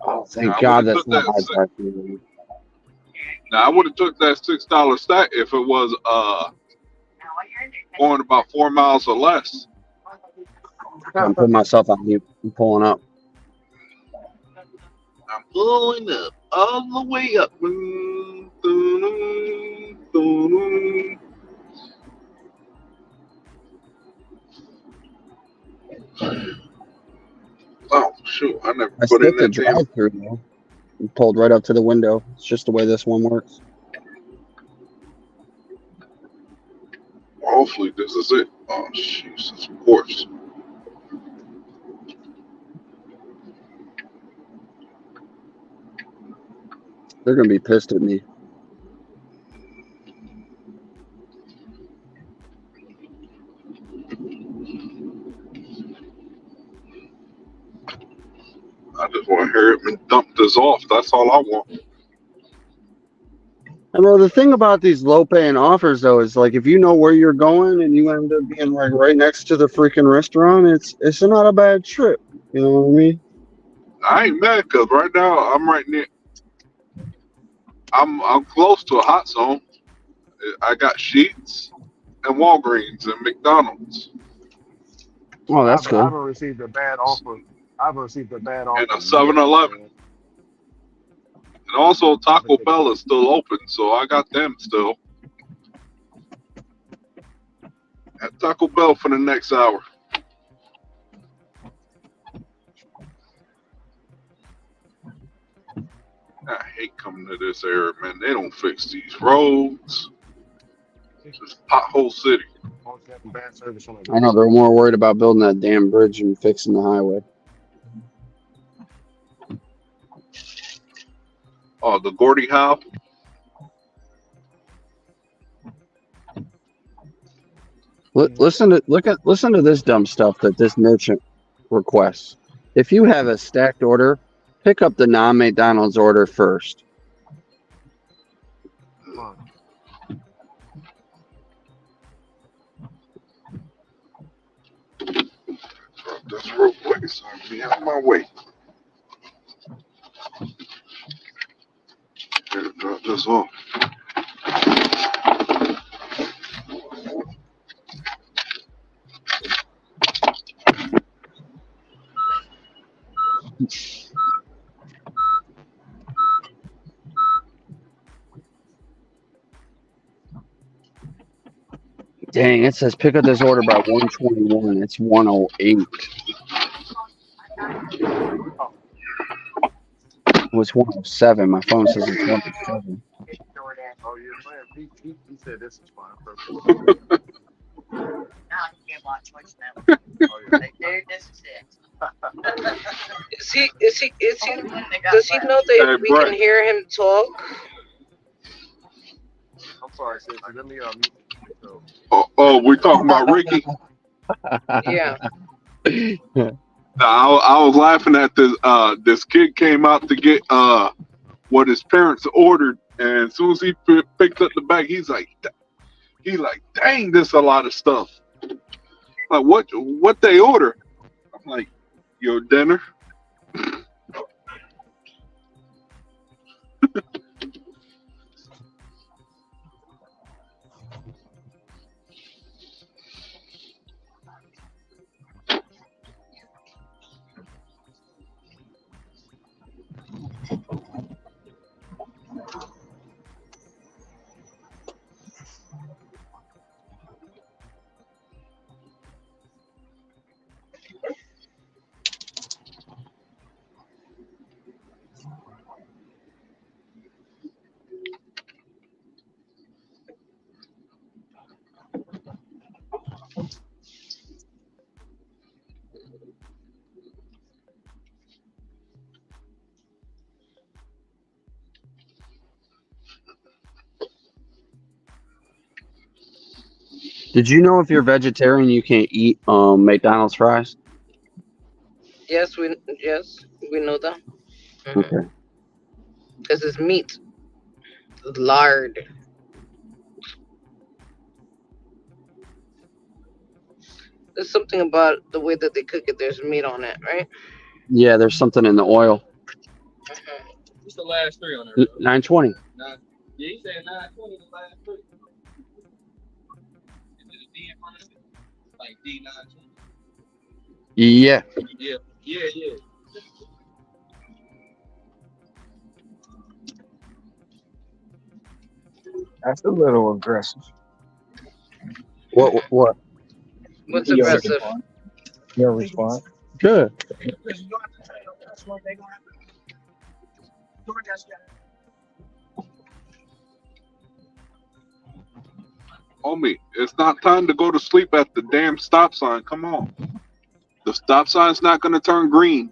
Oh, thank Now, I God would've that's took not that high si- price. Now I would have took that $6 stack if it was going about 4 miles or less. I'm putting myself on mute. I'm pulling up. I'm pulling up all the way up. Oh shoot! I never I put in skipped the that damn. drive-through though. And pulled right up to the window. It's just the way this one works. Hopefully this is it. Oh Jesus! Of course. They're gonna be pissed at me. I just want to hear him dump this off. That's all I want. And bro, the thing about these low paying offers though is like if you know where you're going and you end up being like right next to the freaking restaurant, it's not a bad trip. You know what I mean? I ain't mad because right now I'm right near. I'm close to a hot zone. I got Sheets and Walgreens and McDonald's Oh, I that's haven't, I good. haven't received a bad offer. I haven't received a bad and a offer yet, 7-Eleven. man. And also I haven't Taco taken Bell is still open, so I got them still. At Taco Bell for the next hour. I hate coming to this area, man. They don't fix these roads. It's pothole city. always having bad service when I I go know there. they're more worried about building that damn bridge and fixing the highway. Oh, the Gordie Howe. Listen to this dumb stuff that this merchant requests. If you have a stacked order, pick up the non-McDonald's order first. Fine. Drop this real quick so I be out of my way. Here, drop this off. Dang, it says pick up this order by 121. It's 108. It was 107. My phone says it's 107. Oh, yeah, man. He said this is fine. Perfect. Now you can't watch Twitch now. Oh, yeah. Like, dude, this is it. Does he know that Hey, we Brett. can hear him talk? I'm sorry, sis. Let me mute. So, Oh, we talking about Ricky? Yeah. I was laughing at this. This kid came out to get what his parents ordered, and as soon as he picked up the bag, he's like, dang, this a lot of stuff. Like what they order? I'm like, your dinner. Did you know if you're vegetarian you can't eat McDonald's fries? Yes, we know that. Okay. Because it's meat, lard. There's something about the way that they cook it. There's meat on it, right? Yeah, there's something in the oil. What's the last three on there, bro? 920. Yeah, he said 920 the last three. Is it a D in front of it? Like D920? Yeah. Yeah. That's a little aggressive. What? What's Your aggressive? response. Your response. Good. Homie, it's not time to go to sleep at the damn stop sign. Come on. The stop sign's not going to turn green.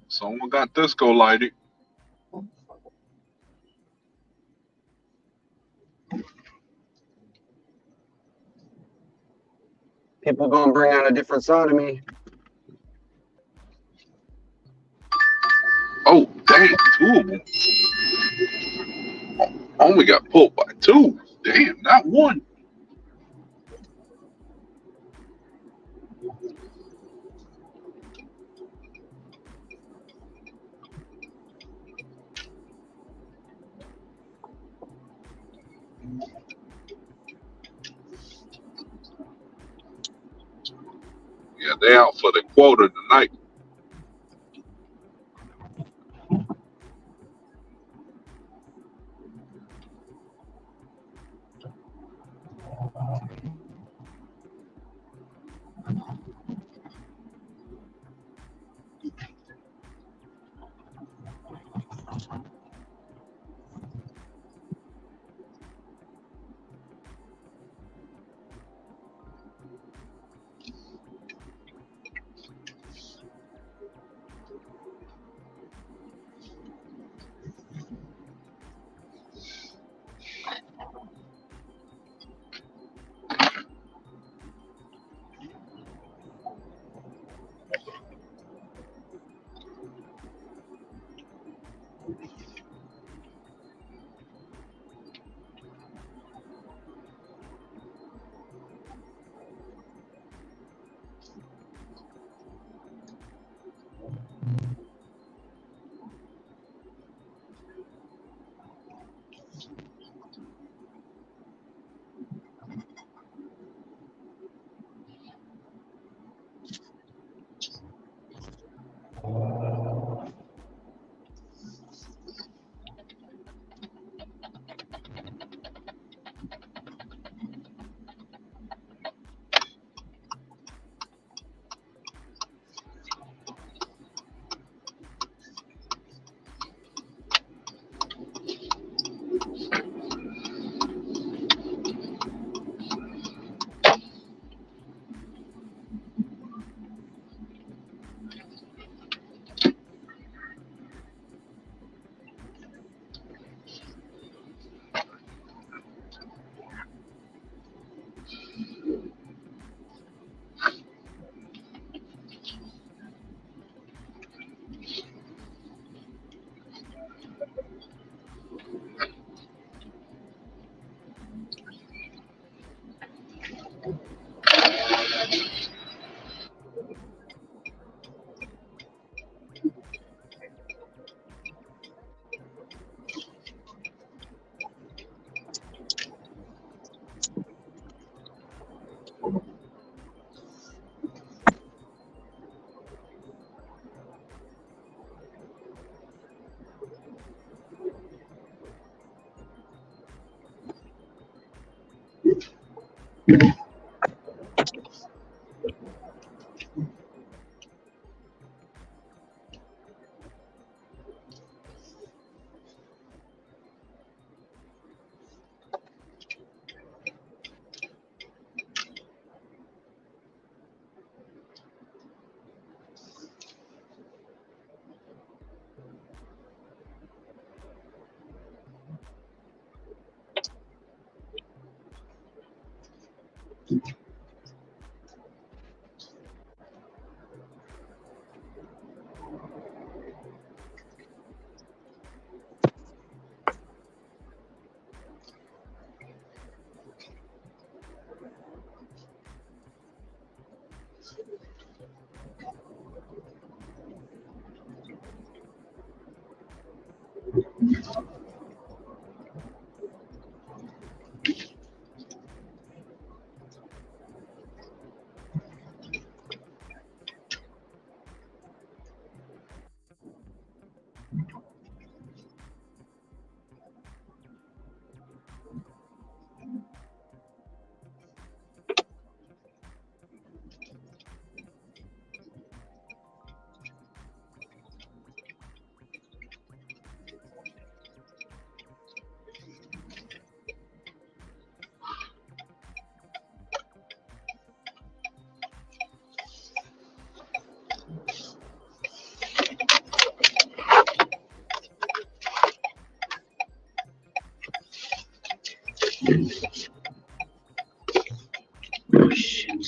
Someone got disco lighting. People gonna bring out a different side of me. Oh, dang, two of them. Only got pulled by two. Damn, not one. Yeah, they out for the quota tonight. Oh, shit.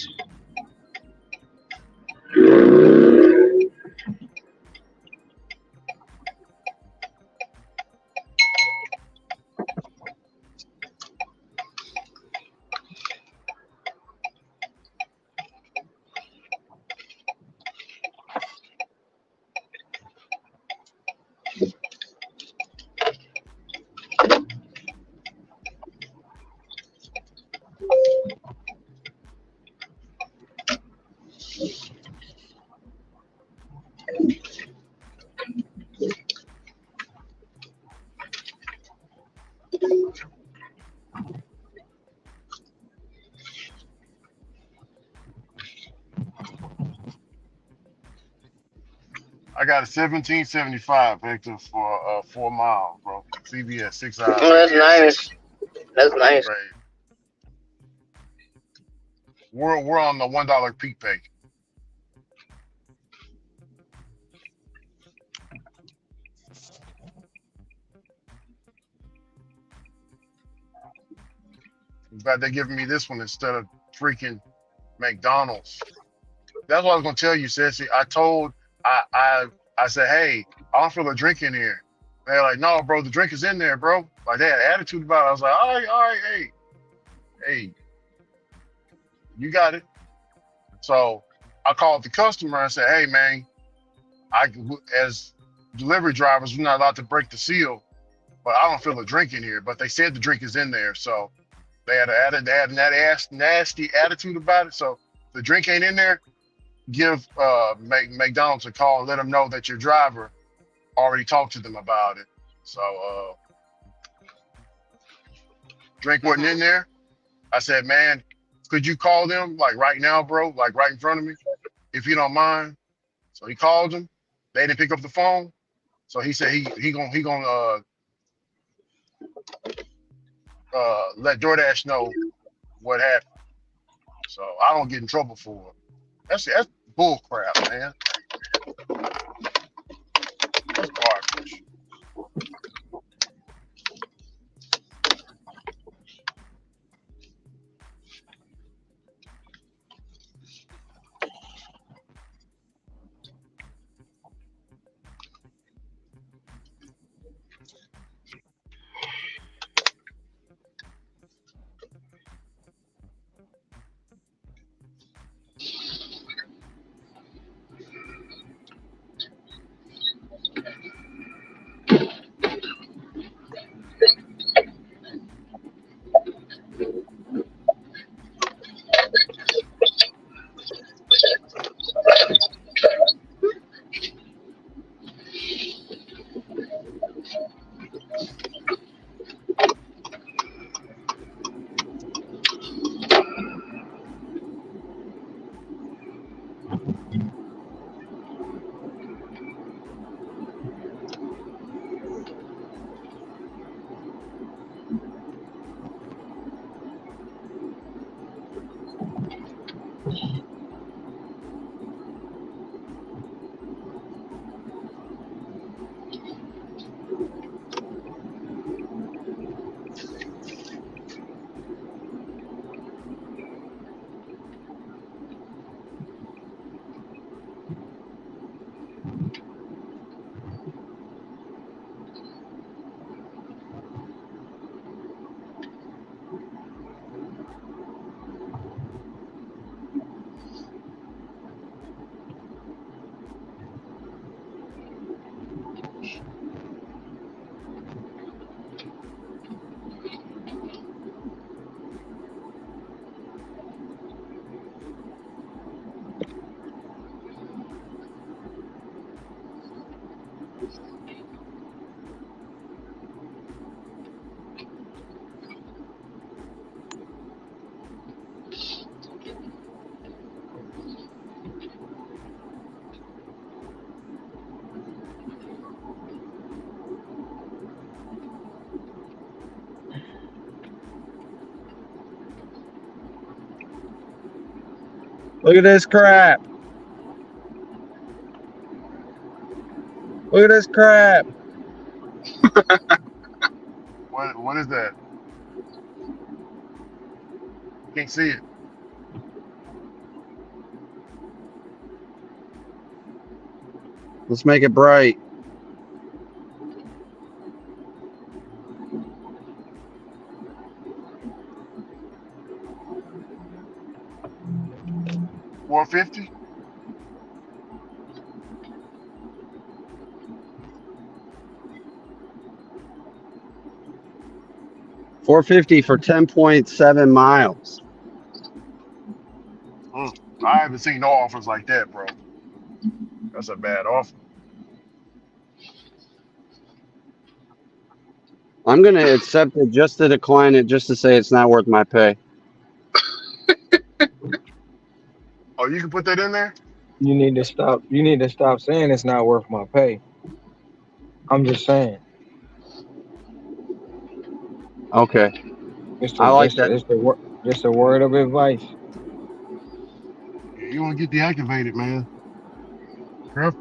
I got a 1775 Hector for 4 miles, bro. CBS 6 hours. Oh, that's nice. That's nice. Right. We're on the $1 peak pay. In fact, they're giving me this one instead of freaking McDonald's. That's what I was gonna tell you, Sissy. I said, hey, I don't feel a drink in here. They're like, no, bro, the drink is in there, bro. Like they had attitude about it. I was like, all right, hey, you got it. So I called the customer and said, hey, man, as delivery drivers, we're not allowed to break the seal, but I don't feel a drink in here. But they said the drink is in there, so they had a nasty attitude about it. So if the drink ain't in there, give McDonald's a call and let them know that your driver already talked to them about it. So drink wasn't in there. I said, man, could you call them like right now, bro? Like right in front of me, if you don't mind. So he called them. They didn't pick up the phone. So he said he gonna let DoorDash know what happened. So I don't get in trouble for it. That's bull crap, man. That's garbage. Look at this crap. Look at this crap. What is that? Can't see it. Let's make it bright. $450. 450 for 10.7 miles. I haven't seen no offers like that, bro. That's a bad offer. I'm gonna accept it just to decline it, just to say it's not worth my pay. Oh, you can put that in there? You need to stop. You need to stop saying it's not worth my pay. I'm just saying. Okay, Just I a like just a that. just a word of advice. Yeah, you want to get deactivated, man. Yep.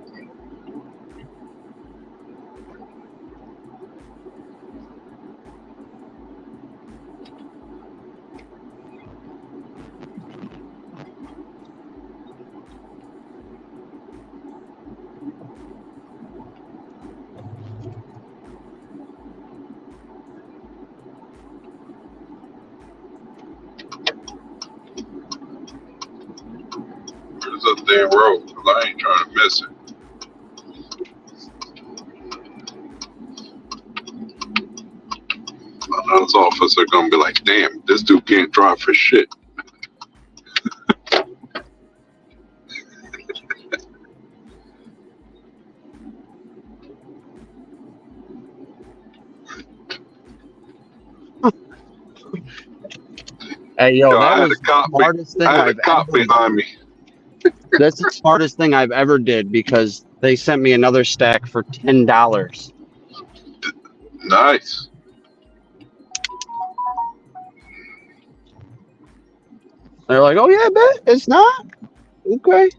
Where's that damn road? 'Cause I ain't trying to miss it. Another officer gonna be like, damn, this dude can't drive for shit. Hey, yo, Yo, that I had a was the cop. smartest I thing had a I've cop ever behind done. me. That's the smartest thing I've ever did because they sent me another stack for $10. Nice. They're like, "Oh yeah, bet it's not okay."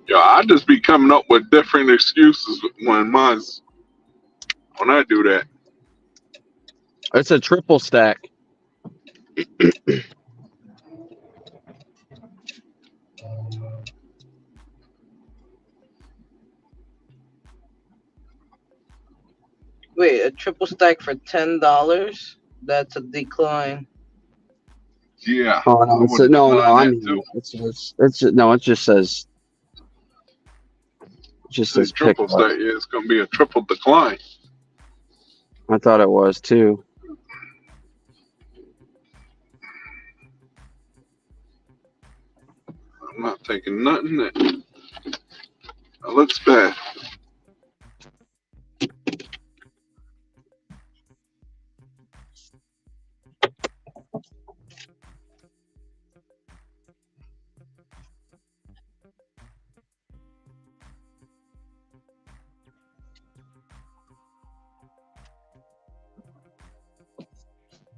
Yo, I just be coming up with different excuses when I do that. It's a triple stack. Wait, a triple stack for $10? That's a decline. Yeah, Oh I no, would have no. declined I that mean, too. no. It just says Say pick triple up. stack. Yeah, it's gonna be a triple decline. I thought it was too. I'm not taking nothing that looks bad.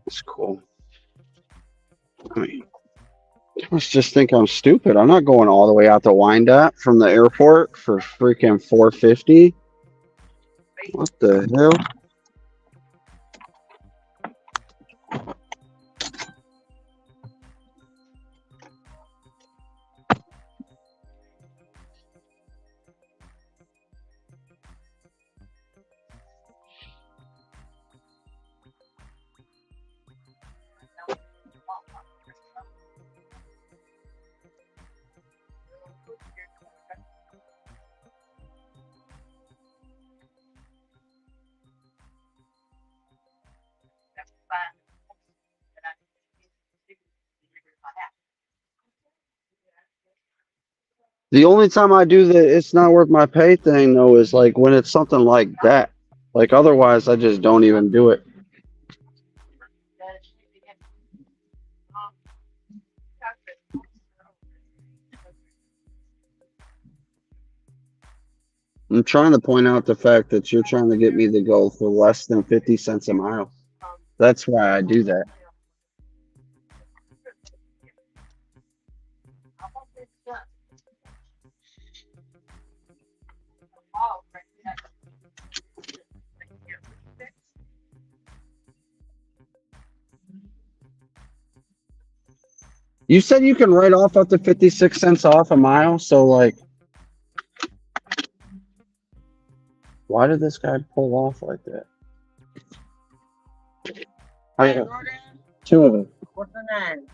It's cool. I mean, let's just think I'm stupid. I'm not going all the way out to Wyandotte from the airport for freaking 450. What the hell? The only time I do the it's not worth my pay thing though is like when it's something like that. Like otherwise, I just don't even do it. I'm trying to point out the fact that you're trying to get me to go for less than 50 cents a mile. That's why I do that. You said you can write off up to 56 cents off a mile. So like, why did this guy pull off like that? I got two of them. What's the name?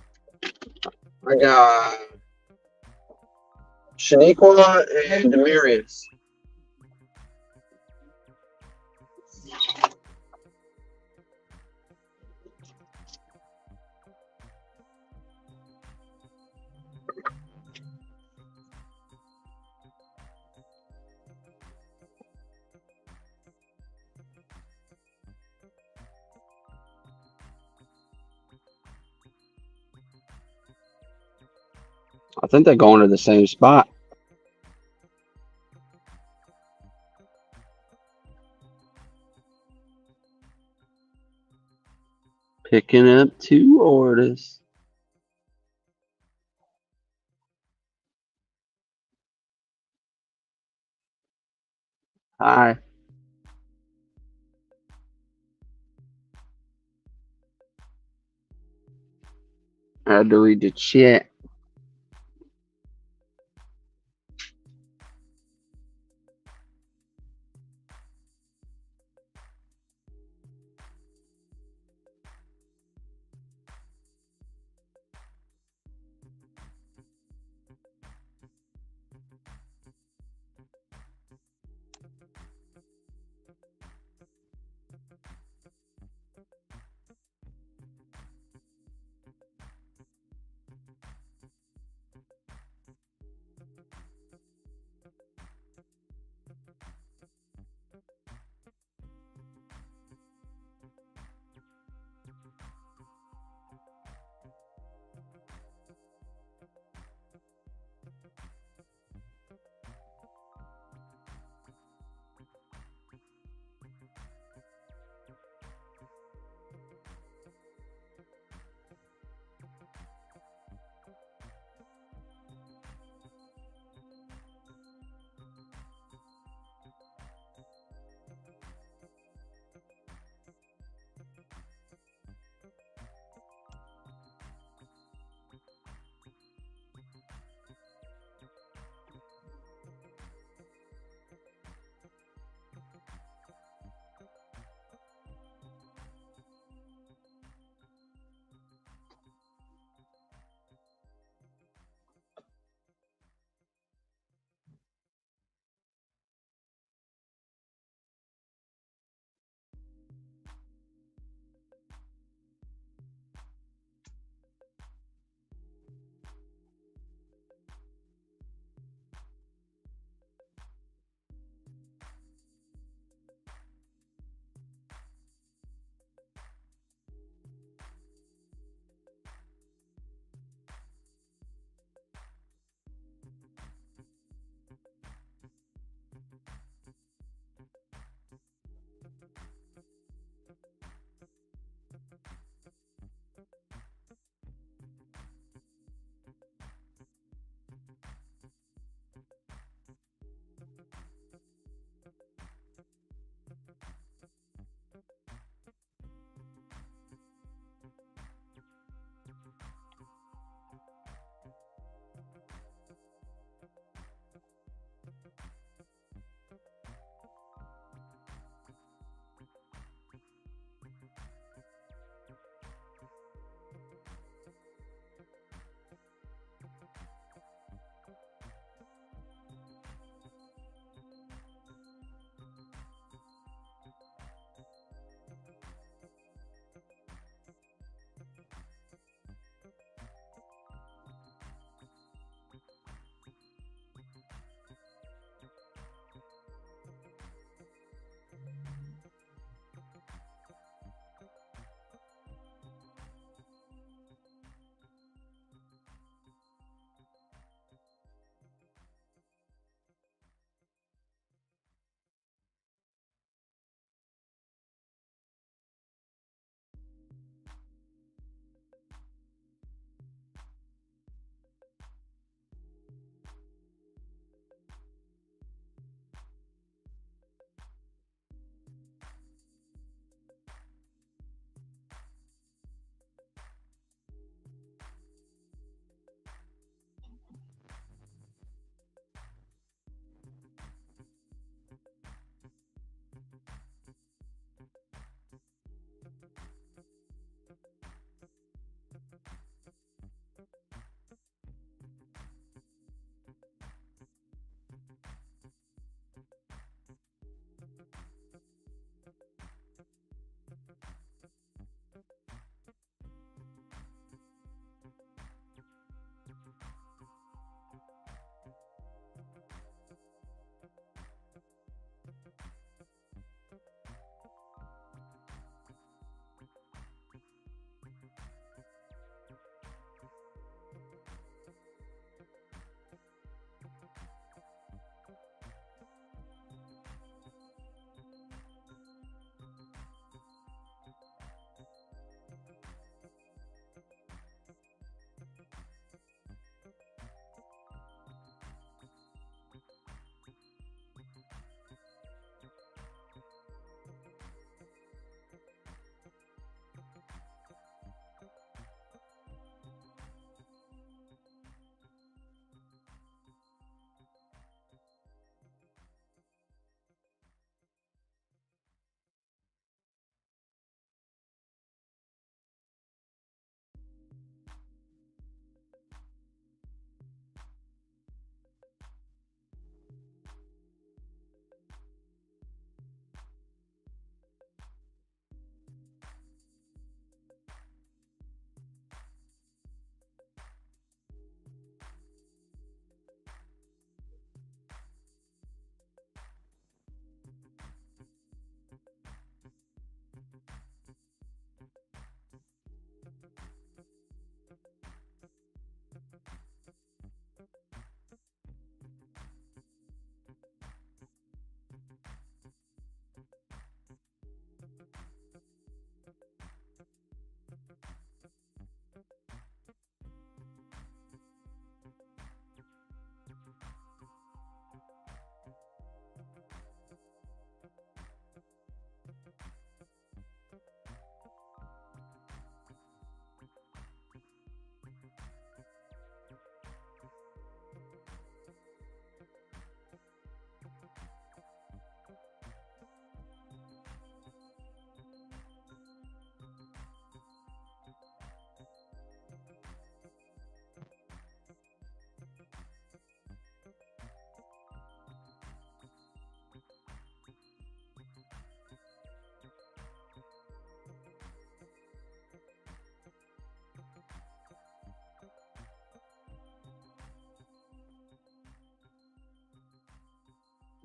I got Shaniqua and Demarius. I think they're going to the same spot. Picking up 2 orders. Hi. I had to read the chat.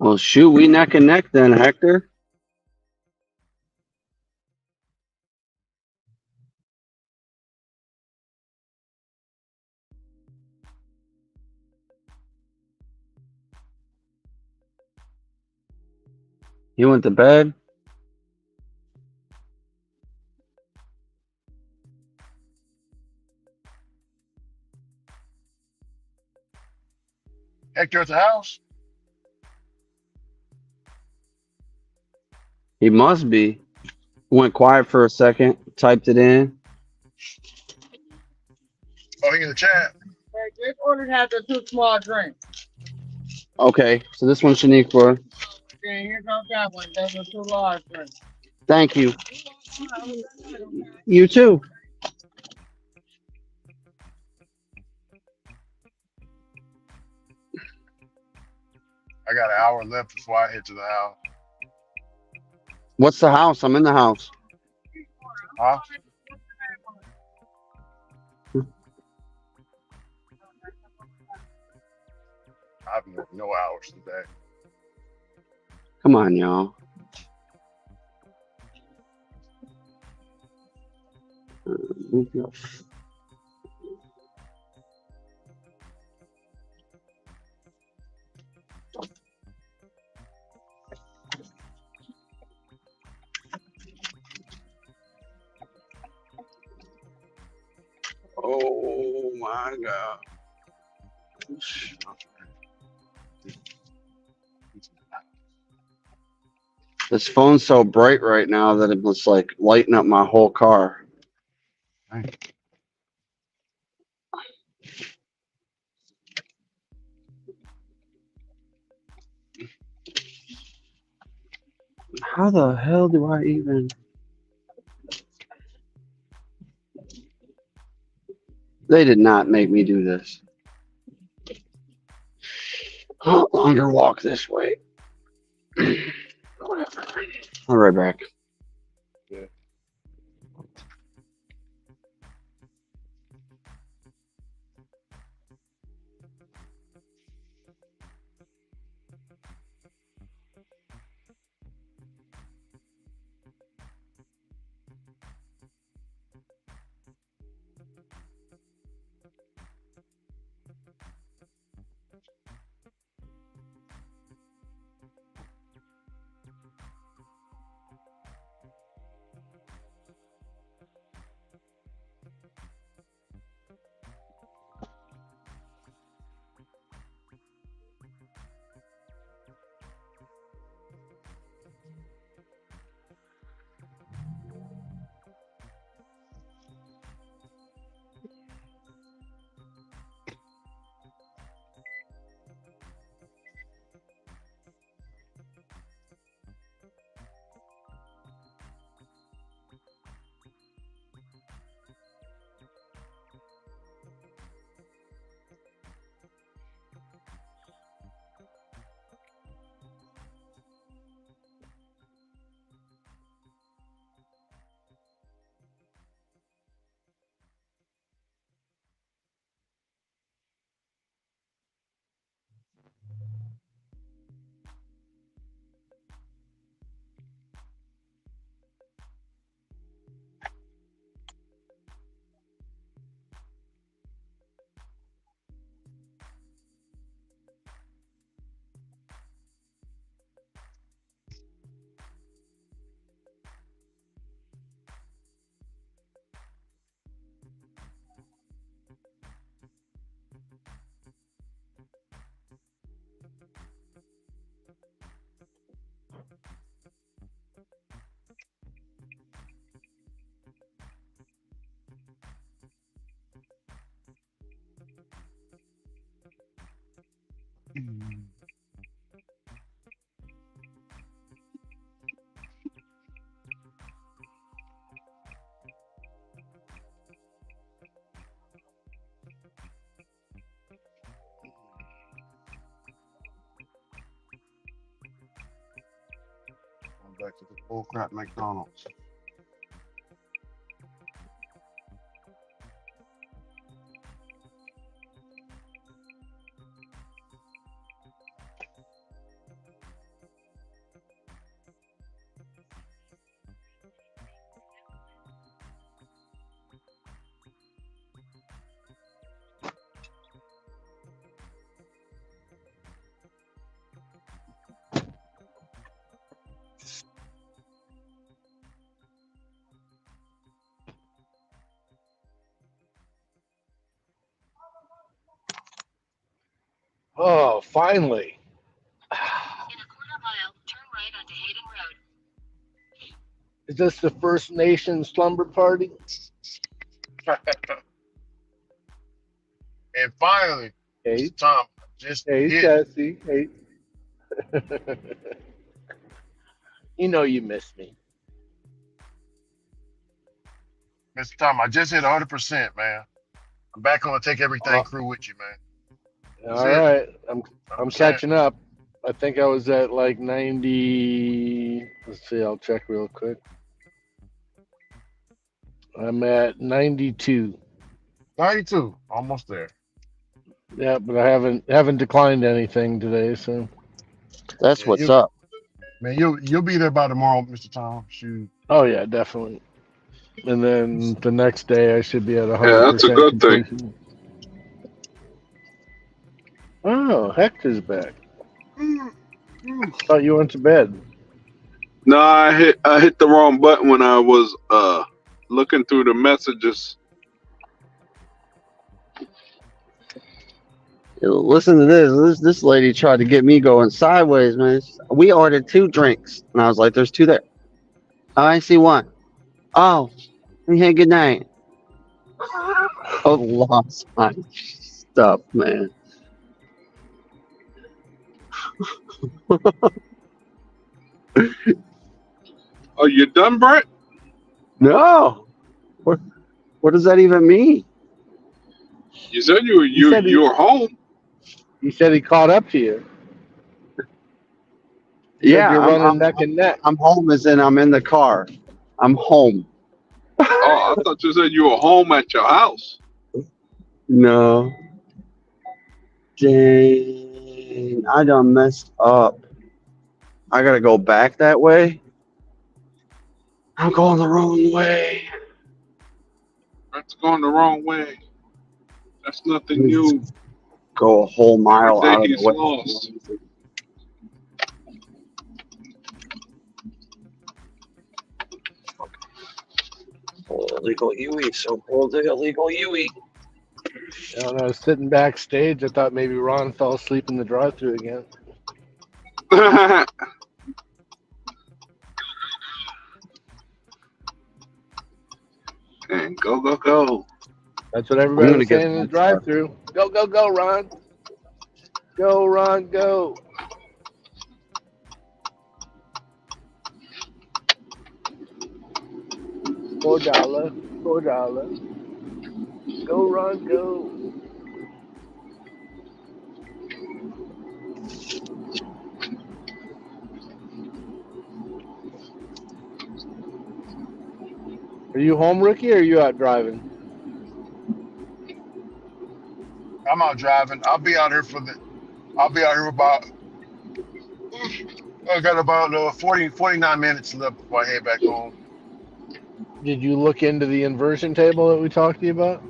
Well, shoot, we neck and neck then, Hector. You went to bed? Hector at the house? He must be. Went quiet for a second, typed it in. Oh, he in the chat. Hey, just ordered half the two small drinks. Okay, so this one Shaniqua. Okay, here comes that one. Those are two large drinks. Thank you. You too. I got an hour left before I head to the house. What's the house? I'm in the house. Huh? I have no hours today. Come on, y'all. Oh my God. This phone's so bright right now that it was like lighting up my whole car. How the hell do I even? They did not make me do this. I'll longer walk this way. Whatever. I'll be right back. Yeah. I'm back to the bull crap McDonald's. Oh, finally. In a quarter mile, turn right onto Hayden Road. Is this the First Nation slumber party? And finally, Hey, Mr. Tom, just hey, hit. Sassy. Hey. You know you miss me. Mr. Tom, I just hit 100%, man. I'm back on the Take Everything crew with you, man. That's All it. right, I'm 100%. catching up. I think I was at like 90. Let's see, I'll check real quick. I'm at 92. 92, almost there. Yeah, but I haven't declined anything today, so That's Yeah, what's up. man, you'll be there by tomorrow, Mr. Tom. Shoot. oh yeah, definitely. And then the next day I should be at Yeah, that's a 100% good thing. completion. Oh, Hector's back. Thought you went to bed. No, I hit the wrong button when I was looking through the messages. Listen to this. This lady tried to get me going sideways, man. We ordered 2 drinks, and I was like, "There's 2 there." Oh, I see 1. Oh, hey, good night. Oh, lost my stuff, man. Are you done, Brett? No. What does that even mean? You said you were home. He said he caught up to you. He said Yeah, you're running neck and neck. I'm home as in I'm in the car. I'm home. Oh, I thought you said you were home at your house. No. Dang, I done messed up. I gotta go back that way. I'm going the wrong way. Brett's going the wrong way. That's nothing new. Go a whole mile Every day out of he's the way. lost. Illegal Yui, so hold the illegal Yui. When I was sitting backstage, I thought maybe Ron fell asleep in the drive-thru again. And go. That's what everybody was saying in the drive-thru. Go, Ron. Go, Ron, go. $4. Go, Ron, go. Are you home, Ricky, or are you out driving? I'm out driving. I'll be out here about. I got about 49 minutes left before I head back home. Did you look into the inversion table that we talked to you about?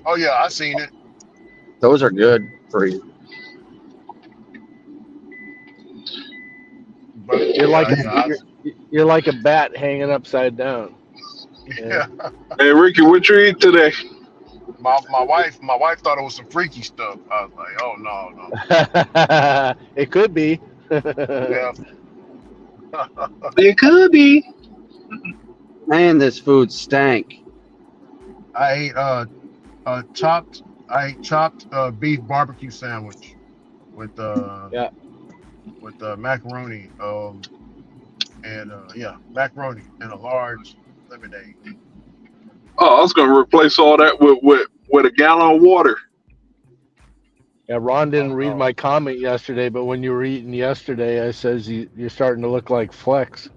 Oh yeah, I seen it. Those are good for you. But you're like a bat hanging upside down. Yeah. Hey Ricky, what you eat today? My wife thought it was some freaky stuff. I was like, oh no. It could be. Yeah. It could be. Man, this food stank. I ate chopped beef barbecue sandwich with macaroni macaroni and a large lemonade. Oh, I was gonna replace all that with a gallon of water. Yeah, Ron didn't read my comment yesterday, but when you were eating yesterday, I says you're starting to look like Flex.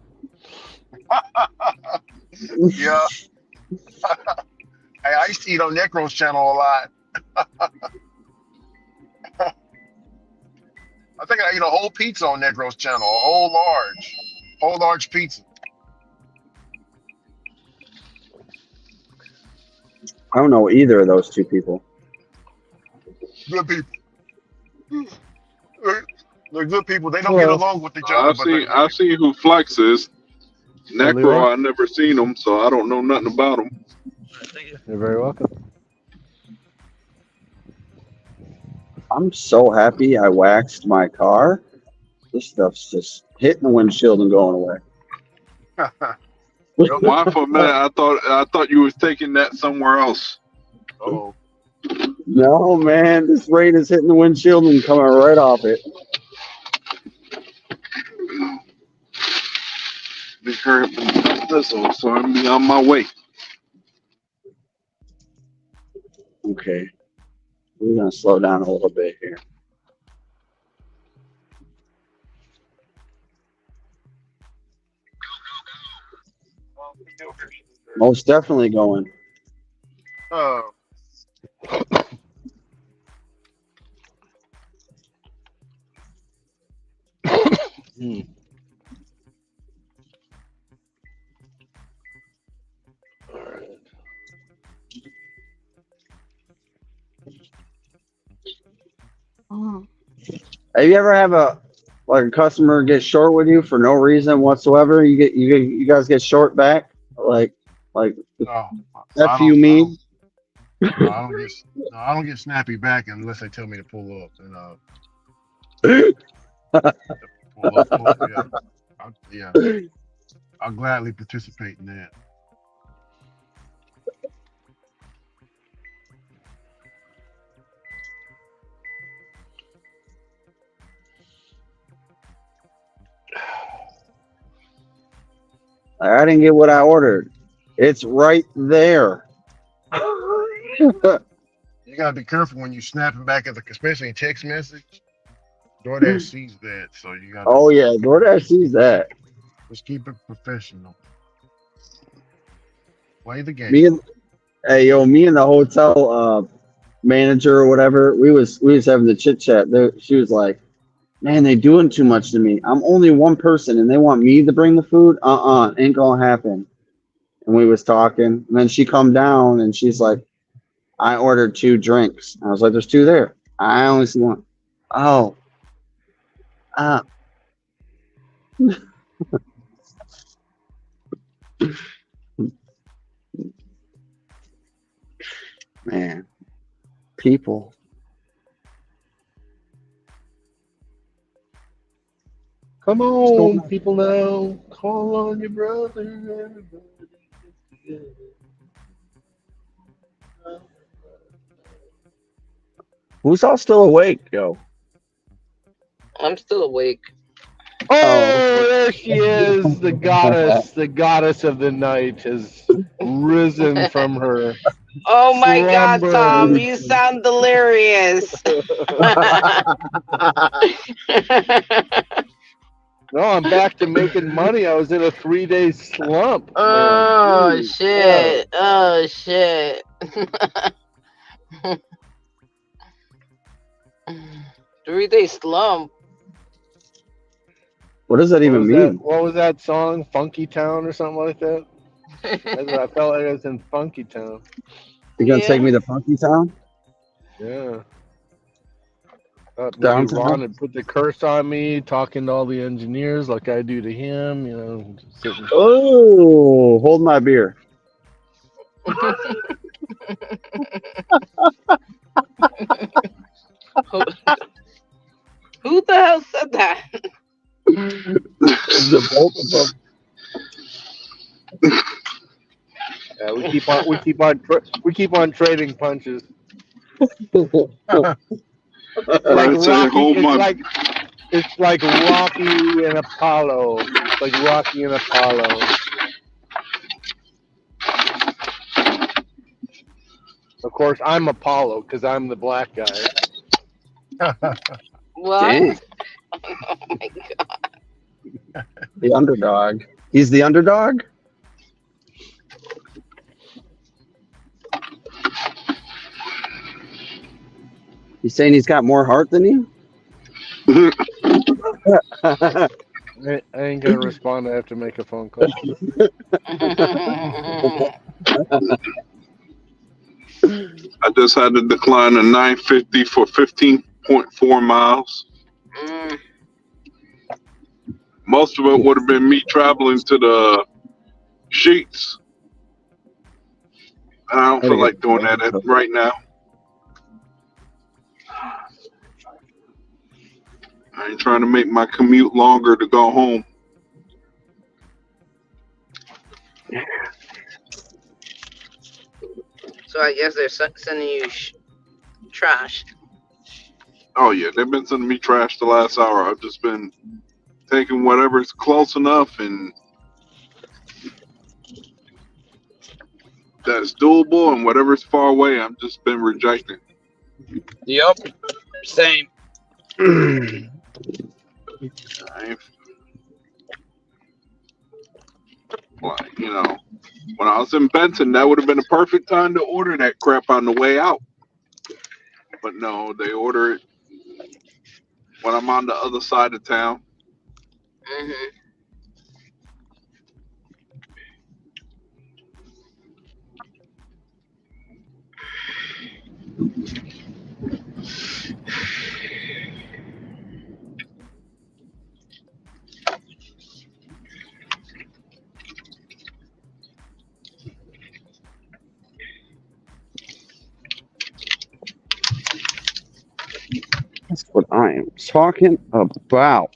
Yeah. I used to eat on Necro's channel a lot. I think I ate a whole pizza on Necro's channel, a whole large pizza. I don't know either of those 2 people. Good people. They're good people. They don't get along with each other. I've seen who Flex is. Necro, I never seen him, so I don't know nothing about him. You're very welcome. I'm so happy I waxed my car. This stuff's just hitting the windshield and going away. Mine for a minute, I thought you was taking that somewhere else. Oh, No, man, this rain is hitting the windshield and coming right off it. Big hurry up and cut this off so I'm be on my way. Okay, we're gonna slow down a little bit here. Most definitely going. uh, Hmm. All right. Have you ever have a customer get short with you for no reason whatsoever? You guys get short back like no, I F don't. you I me. don't. No, I don't get snappy back unless they tell me to pull up and pull up. Yeah, I'll gladly participate in that. I didn't get what I ordered. It's right there. You gotta be careful when you snapping back at especially in text message. DoorDash sees that, so you gotta Oh yeah, DoorDash sees that. just keep it professional. Play the Me game. and me and the hotel manager or whatever, we was having the chit chat. She was like, "Man, they doing too much to me. I'm only one person, and they want me to bring the food. Ain't gonna happen." And we was talking, and then she come down and she's like, "I ordered 2 drinks." I was like, "There's 2 there. I only see one." Oh, uh, man, people. Come What's going on, on? people now. Call on your brother. Everybody get together. Who's all still awake, yo? I'm still awake. Oh, Oh, there she is. The goddess of the night has risen from her Oh my God, Tom, slumber. you sound delirious. No, I'm back to making money. I was in a 3-day slump, man. Oh Jeez. Yeah. shit. Oh shit. 3 day slump. what does that What even was that? mean? What was that song? Funky Town or something like that? I felt like I was in Funky Town. You gonna take Yeah. me to Funky Town Yeah. Thought maybe Ron downtown? had put the curse on me, talking to all the engineers like I do to him. Just sitting. Oh, hold my beer. who, who the hell said that? The both of them. Yeah, we keep on trading punches. It's like I say, Rocky. hold my. It's like Rocky and Apollo. It's like Rocky and Apollo. Of course, I'm Apollo because I'm the black guy. What? Dang, Oh my God. the underdog. He's the underdog. He's saying he's got more heart than you. I ain't gonna respond. I have to make a phone call. I just had to decline a 950 for 15.4 miles. Mm. Most of it would have been me traveling to the sheets. And I don't Gotta feel get like doing that right now. I ain't trying to make my commute longer to go home. So I guess they're sending you trash. Oh yeah, they've been sending me trash the last hour. I've just been taking whatever's close enough and that's doable, and whatever's far away, I've just been rejecting. Yep. Same. I ain't, like, when I was in Benton, that would have been the perfect time to order that crap on the way out. But no, they order it when I'm on the other side of town. Hmm. That's what I am talking about.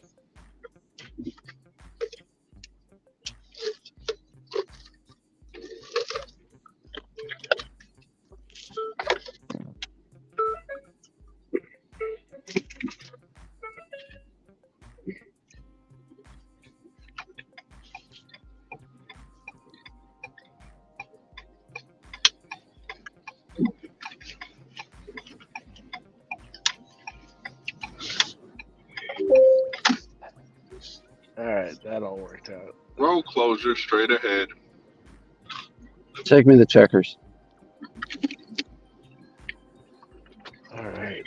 All right, that all worked out. Road closure straight ahead. Take me to Checkers. All right.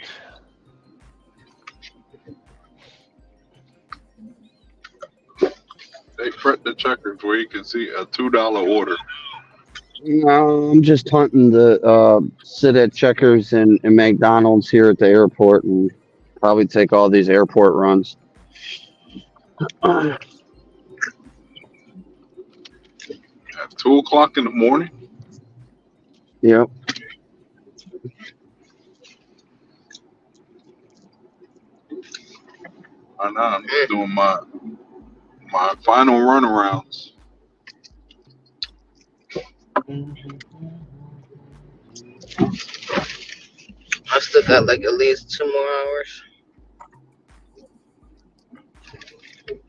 They print the Checkers where you can see a $2 order. No, I'm just hunting to sit at Checkers and McDonald's here at the airport and probably take all these airport runs. At 2 o'clock in the morning. Yep. I know. I'm just doing my final runarounds. I still got like at least 2 more hours.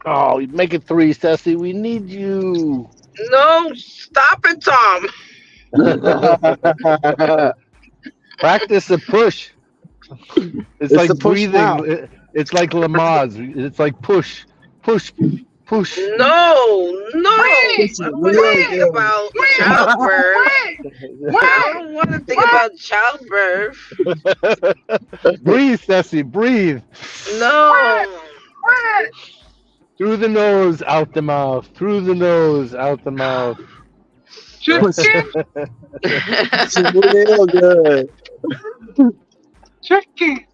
Oh, make it 3, Ceci. We need you. No, stop it, Tom. Practice a push. It's like a push now. breathing. It's like Lamaze. It's like push, push, push. No. It's I don't want to real think good. about childbirth. I don't want to think about childbirth. Breathe, Ceci. Breathe. No. Through the nose, out the mouth. Through the nose, out the mouth. It's real good. Chicken.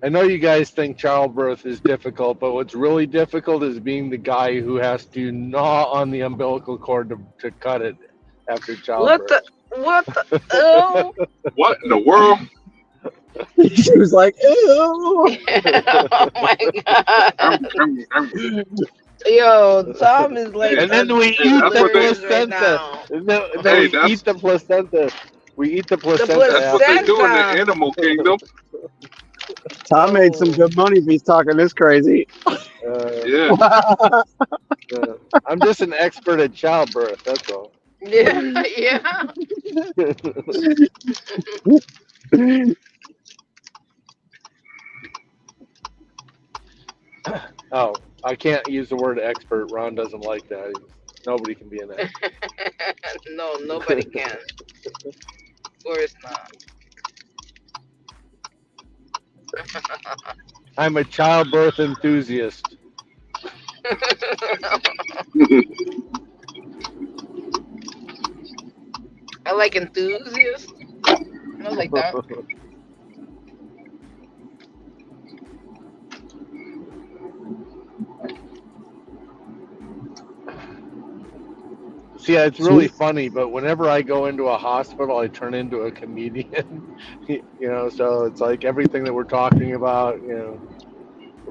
I know you guys think childbirth is difficult, but what's really difficult is being the guy who has to gnaw on the umbilical cord to cut it after childbirth. What the oh. What in the world? She was like, ew. Oh my god. Yo, Tom is like. And then we eat the placenta. And then we eat the placenta. We eat the placenta. That's what they do in the animal kingdom. Tom made some good money if he's talking this crazy. Yeah. I'm just an expert at childbirth. That's all. Yeah. Oh, I can't use the word expert. Ron doesn't like that. Nobody can be an expert. No, nobody can. Of course not. I'm a childbirth enthusiast. I like enthusiast. I like that. See, it's really Sweet. funny, but whenever I go into a hospital, I turn into a comedian. So it's like everything that we're talking about. We're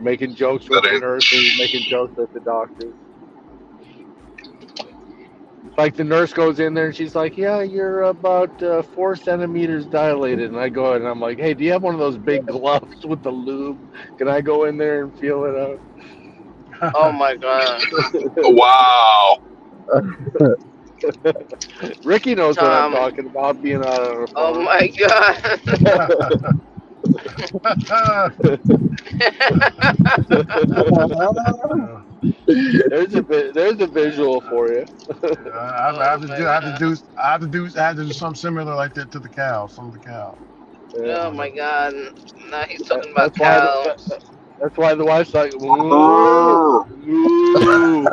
making jokes That with the ain't. nurses, making jokes with the doctors. Like the nurse goes in there and she's like, "Yeah, you're about 4 centimeters dilated," and I go and I'm like, "Hey, do you have one of those big gloves with the lube? Can I go in there and feel it out?" Oh my god. Wow. Ricky knows what I'm Tom. talking about, being out on a Oh farm. my god. There's a visual for you. I have Oh to my do. I have to god. do. I have to do. I have to do something similar like that to the cow. Some of the cow. Yeah. Oh my god. Now he's talking about That's why cows. that's why the wife's like, "Ooh, ooh."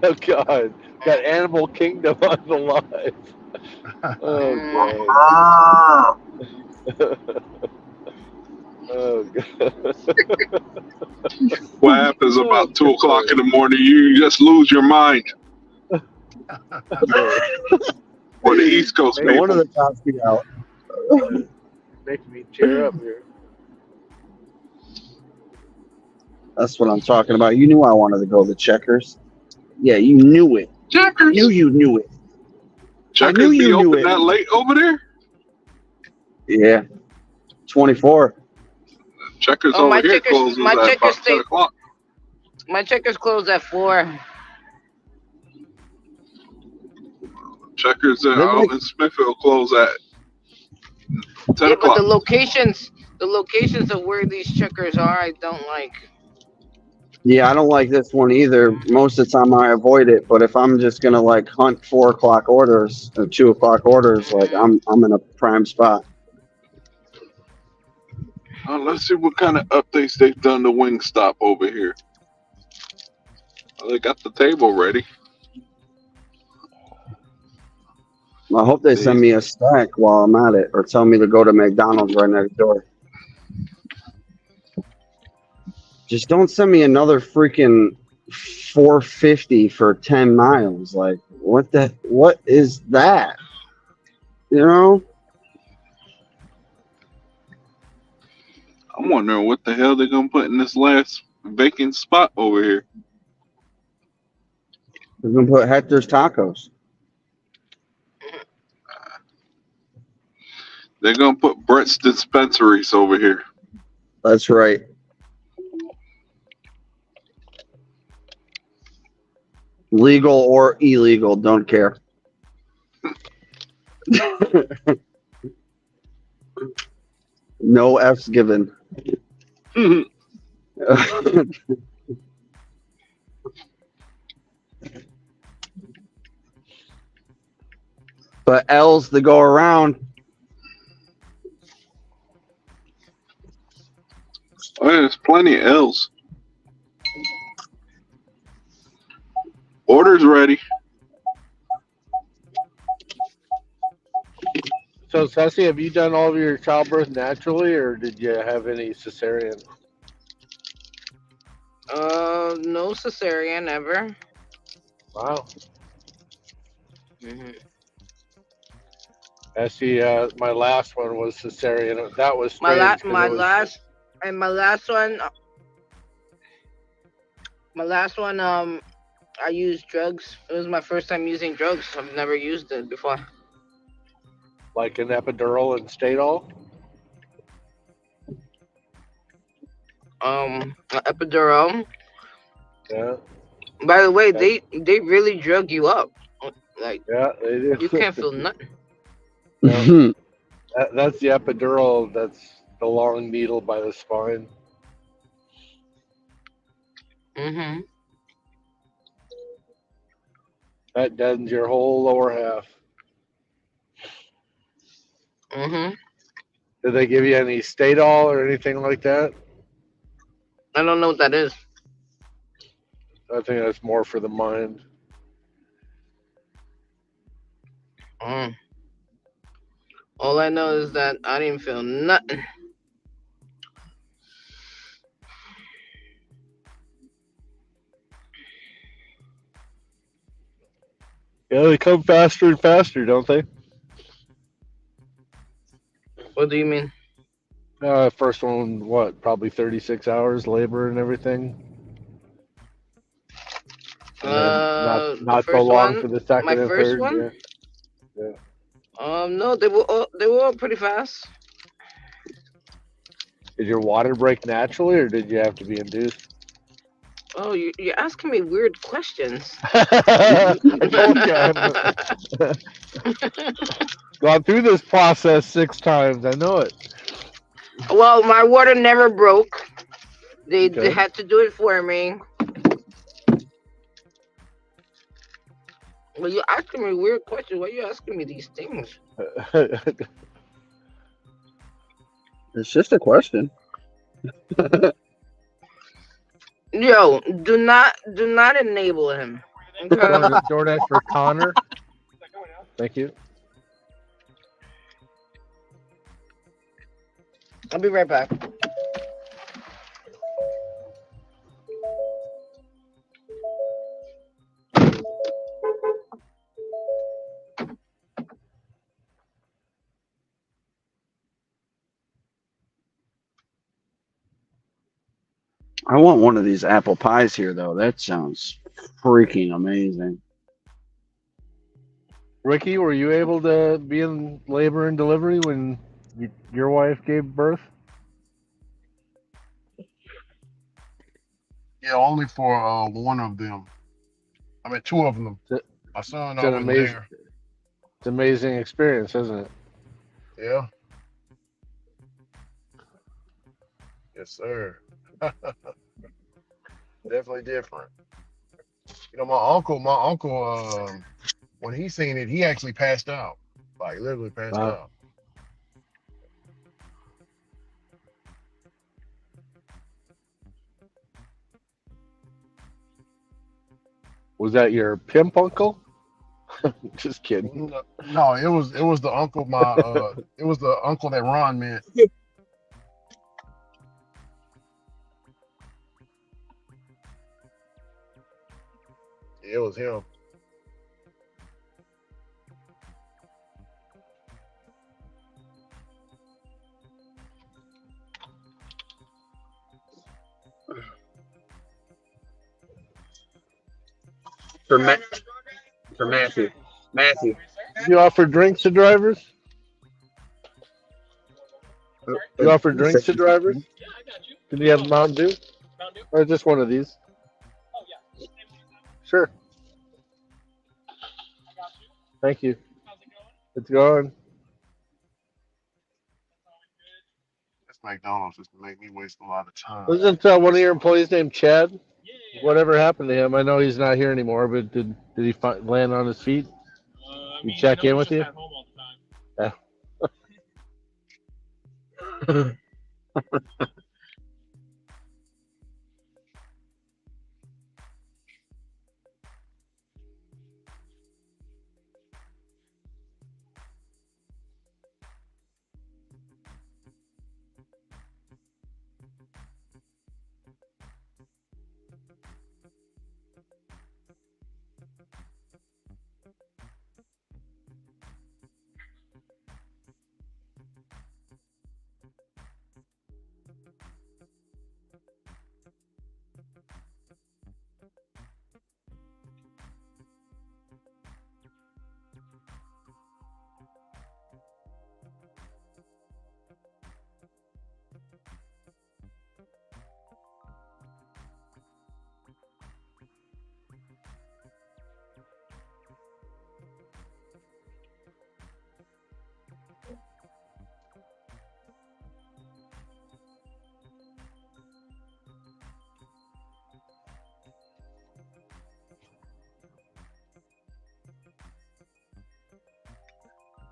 Oh God, got Animal Kingdom on the line. Oh God. Oh God. What happens Oh about 2 o'clock God. in the morning? You just lose your mind. For the East Coast No wonder people. the cops be out. Making me tear up here. That's what I'm talking about. You knew I wanted to go to Checkers. Yeah, you knew it. Checkers. You knew it. I knew Checkers be you knew open it. that late over there? Yeah, 24. Checkers Oh, over here closes at about 10 o'clock. my checkers closed at 4. Checkers They're out like, in Smithfield close at 10 Yeah, but o'clock. the locations of where these checkers are, I don't like. yeah, I don't like this one either. Most of the time I avoid it, but if I'm just gonna like hunt 4 o'clock orders or 2 o'clock orders, like Mm-hmm. I'm in a prime spot. Let's see what kind of updates they've done to Wingstop over here. They got the table ready. I hope they They, send me a stack while I'm at it, or tell me to go to McDonald's right next door. Just don't send me another freaking 450 for 10 miles. Like, what is that? You know? I'm wondering what the hell they're gonna put in this last vacant spot over here. We're gonna put Hector's Tacos. They're gonna put Brett's dispensaries over here. That's right. Legal or illegal, don't care. No F's given. But L's to go around. Oh, yeah, there's plenty of L's. Orders ready. So, Sassy, have you done all of your childbirth naturally, or did you have any cesarean? No cesarean ever. Wow. Mm-hmm. I see. My last one was cesarean. That was My strange because it was. my last one. I used drugs. It was my first time using drugs. I've never used it before. Like an epidural and Stadol? Epidural. Yeah. By the way, they really drug you up. Like, yeah, they do. You can't feel nothing. Yeah. That's the epidural. That's the long needle by the spine. Mm-hmm. That deadens your whole lower half. Mm-hmm. Did they give you any Stadol or anything like that? I don't know what that is. I think that's more for the mind. All I know is that I didn't feel nothing. Yeah, they come faster and faster, don't they? What do you mean? First one, what? Probably 36 hours labor and everything, and then The not so first long one, for the my second and first third. one. Yeah, yeah. No, they were all pretty fast. Did your water break naturally, or did you have to be induced? Oh, you're asking me weird questions. I told you I've gone through this process 6 times. I know it. Well, my water never broke. They Okay. had to do it for me. Well, you're asking me weird questions. Why are you asking me these things? It's just a question. Yo, do not enable him. Okay. DoorDash for Connor. Thank you. I'll be right back. I want one of these apple pies here, though. That sounds freaking amazing. Ricky, were you able to be in labor and delivery when your wife gave birth? Yeah, only for one of them. I mean, two of them. It's My son, it's I an wasn't amazing, there. it's an amazing experience, isn't it? Yeah. Yes, sir. Definitely different. You know, my uncle, when he seen it, he actually passed out. Like literally passed Wow. out. Was that your pimp uncle? Just kidding. No, it was the uncle it was the uncle that Ron met. It was him. For Ma- for Matthew. Matthew. You offer drinks to drivers? You offer drinks to drivers? Can you have a Mountain Dew? Or just one of these? Sure. Thank you. It's going. This McDonald's just make me waste a lot of time. Wasn't one of your employees named Chad? Whatever happened to him? I know he's not here anymore, but did he land on his feet? You check in with you? Yeah.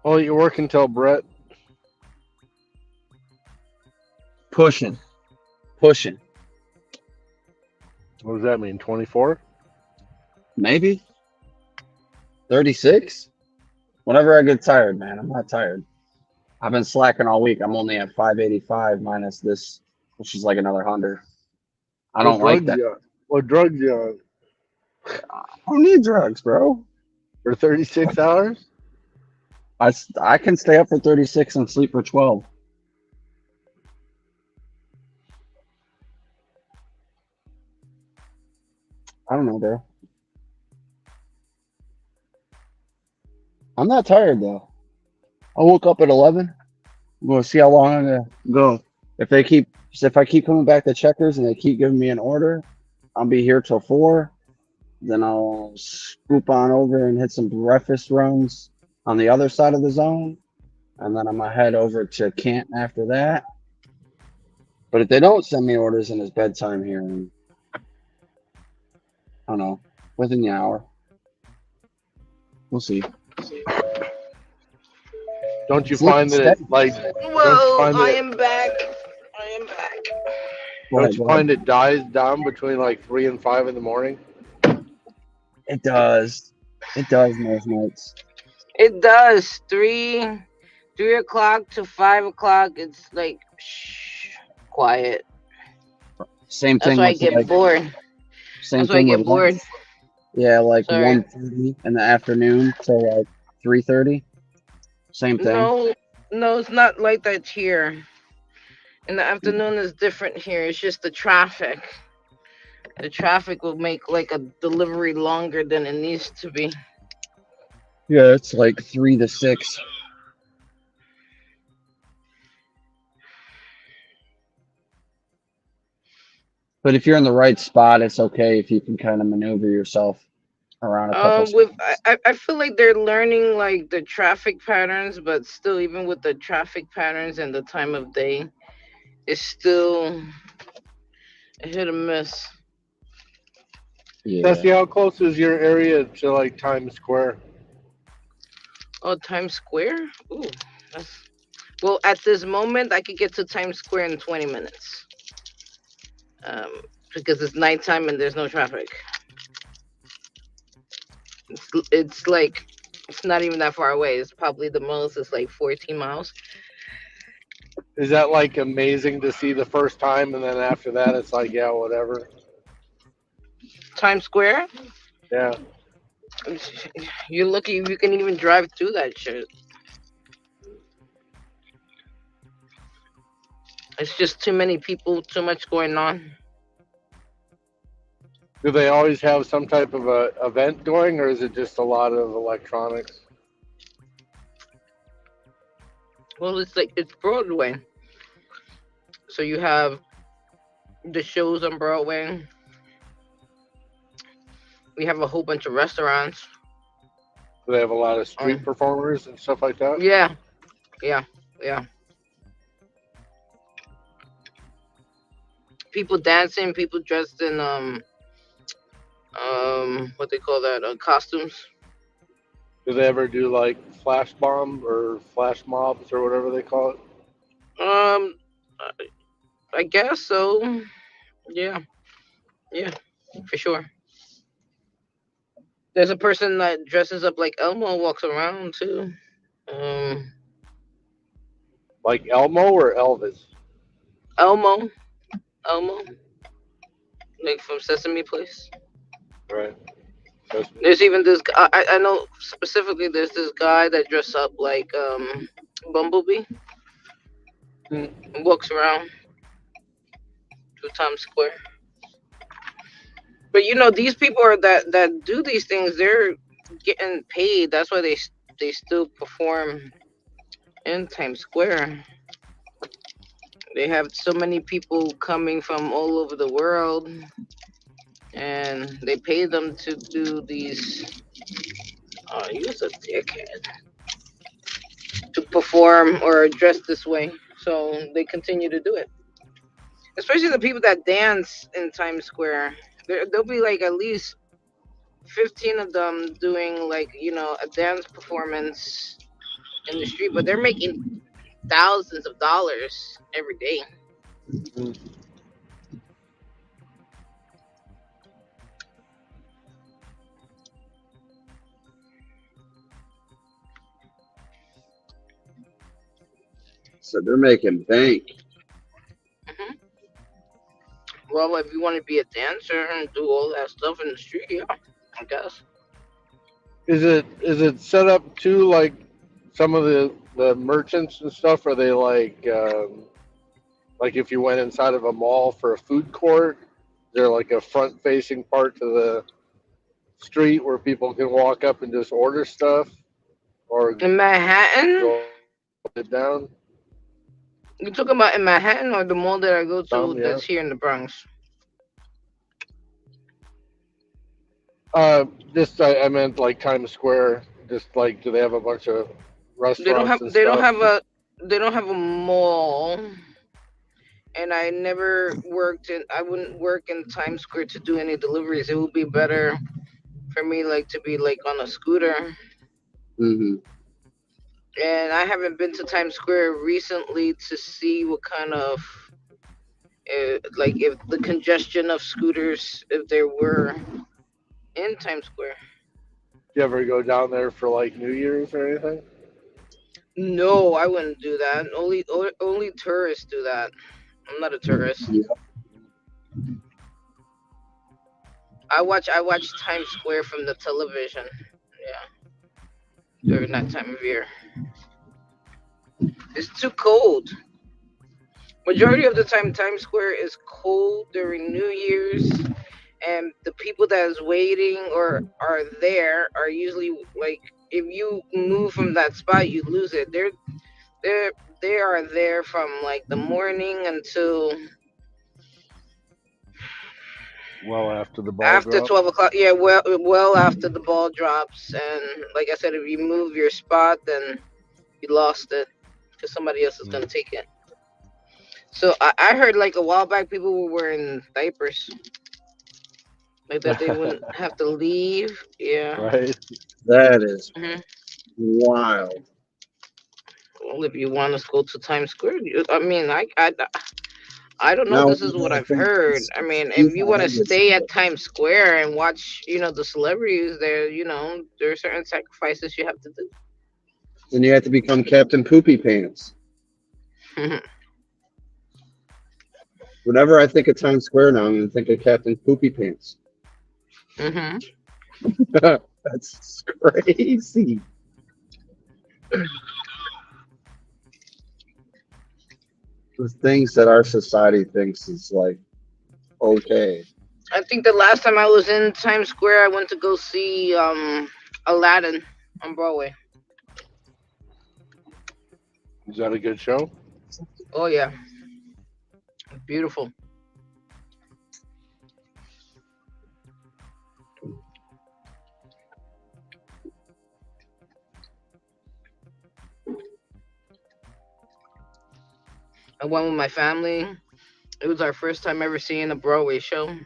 Oh, you're working till Brett? Pushing. What does that mean? 24? Maybe. 36? Whenever I get tired, man. I'm not tired. I've been slacking all week. I'm only at 585 minus this, which is like another 100. I don't like that. What drugs you on? I don't need drugs, bro. For 36 hours? I can stay up for 36 and sleep for 12. I don't know, bro. I'm not tired though. I woke up at 11. We'll see how long I'm gonna go. If I keep coming back to Checkers and they keep giving me an order, I'll be here till 4. Then I'll scoop on over and hit some breakfast runs on the other side of the zone, and then I'm gonna head over to Canton after that. But if they don't send me orders and it's bedtime here, and I don't know, within the hour, we'll see. Don't you It's looking find that it steady. like? Don't you Whoa, find that I it? am back. I am back. Go Don't ahead, you go ahead. find it dies down between like 3 and 5 in the morning? It does. It does most nights. It does. 3 o'clock to 5 o'clock. It's like quiet. Same That's thing why I with get like bored. same That's why I thing with get bored. lunch. Yeah, like Sorry. 1:30 in the afternoon till like 3:30. Same thing. No, no, it's not like that here. In the afternoon is different here. It's just the traffic. The traffic will make like a delivery longer than it needs to be. Yeah, it's like 3 to 6. But if you're in the right spot, it's okay if you can kind of maneuver yourself around a couple With spots. I feel like they're learning like the traffic patterns, but still, even with the traffic patterns and the time of day, it's still a hit or miss. Yeah. Tessie, how close is your area to like Times Square? Oh, Times Square? Ooh, that's well. At this moment, I could get to Times Square in 20 minutes. Um, because it's nighttime and there's no traffic. It's like it's not even that far away. It's probably the most. It's like 14 miles. Is that like amazing to see the first time, and then after that, it's like yeah, whatever. Times Square? Yeah. You're lucky if you can even drive through that shit. It's just too many people, too much going on. Do they always have some type of a event going, or is it just a lot of electronics? Well, it's like it's Broadway, so you have the shows on Broadway. We have a whole bunch of restaurants. Do they have a lot of street performers and stuff like that? Yeah, yeah, yeah. People dancing, people dressed in what they call that, costumes. Do they ever do like flash bomb or flash mobs or whatever they call it? Um, I guess so. Yeah, yeah, for sure. There's a person that dresses up like Elmo, walks around too. Um, Like Elmo or Elvis? Elmo, Elmo, like from Sesame Place. Right. That's There's even this. I know specifically. There's this guy that dressed up like Bumblebee mm, and walks around through Times Square. But you know, these people are that do these things. They're getting paid. That's why they still perform in Times Square. They have so many people coming from all over the world, and they pay them to do these. Oh, you're a dickhead. To perform or dress this way, so they continue to do it. Especially the people that dance in Times Square. There'll be like at least 15 of them doing like a dance performance in the street, but they're making thousands of dollars every day. mm. So they're making bank. hmm Well, if you want to be a dancer and do all that stuff in the street, yeah, I guess. Is it set up too like some of the merchants and stuff? Are they like if you went inside of a mall for a food court? Is there like a front facing part to the street where people can walk up and just order stuff, or In Manhattan? go sit down? You talking about in Manhattan or the mall that I go to Yeah. that's here in the Bronx? Just I meant like Times Square. Just like, do they have a bunch of They don't have restaurants and they don't stuff? have a they don't have a mall, and I never worked in I wouldn't work in Times Square to do any deliveries. It would be better for me like to be like on a scooter. Hmm. And I haven't been to Times Square recently to see what kind of like if the congestion of scooters if there were in Times Square. Do you ever go down there for like New Year's or anything? No, I wouldn't do that. Only tourists do that. I'm not a tourist. Yeah. I watch Times Square from the television. Yeah, during that time of year. It's too cold. Majority of the time, Times Square is cold during New Year's, and the people that is waiting or are there are usually like if you move from that spot, you lose it. They're they are there from like the morning until Well, after the ball after drop. 12 o'clock. Yeah, well after the ball drops, and like I said, if you move your spot, then you lost it because somebody else is gonna take it. So I heard like a while back people were wearing diapers like that they wouldn't have to leave. Yeah. Right. That is Hmm. wild. Well, if you want to go to Times Square, I mean, I don't know. Now, This is what I I've think heard. I mean, if you want to 2,500. stay at Times Square and watch, the celebrities there, there are certain sacrifices you have to Then you have to become Captain Poopy Pants. do. Whenever I think of Times Square now, I'm going to think of Captain Poopy Pants. Hmm. That's crazy. The things that our society thinks is like okay. I think the last time I was in Times Square, I went to go see Aladdin on Broadway. Is that a good show? Oh yeah, beautiful. I went with my family. It was our first time ever seeing a Broadway show.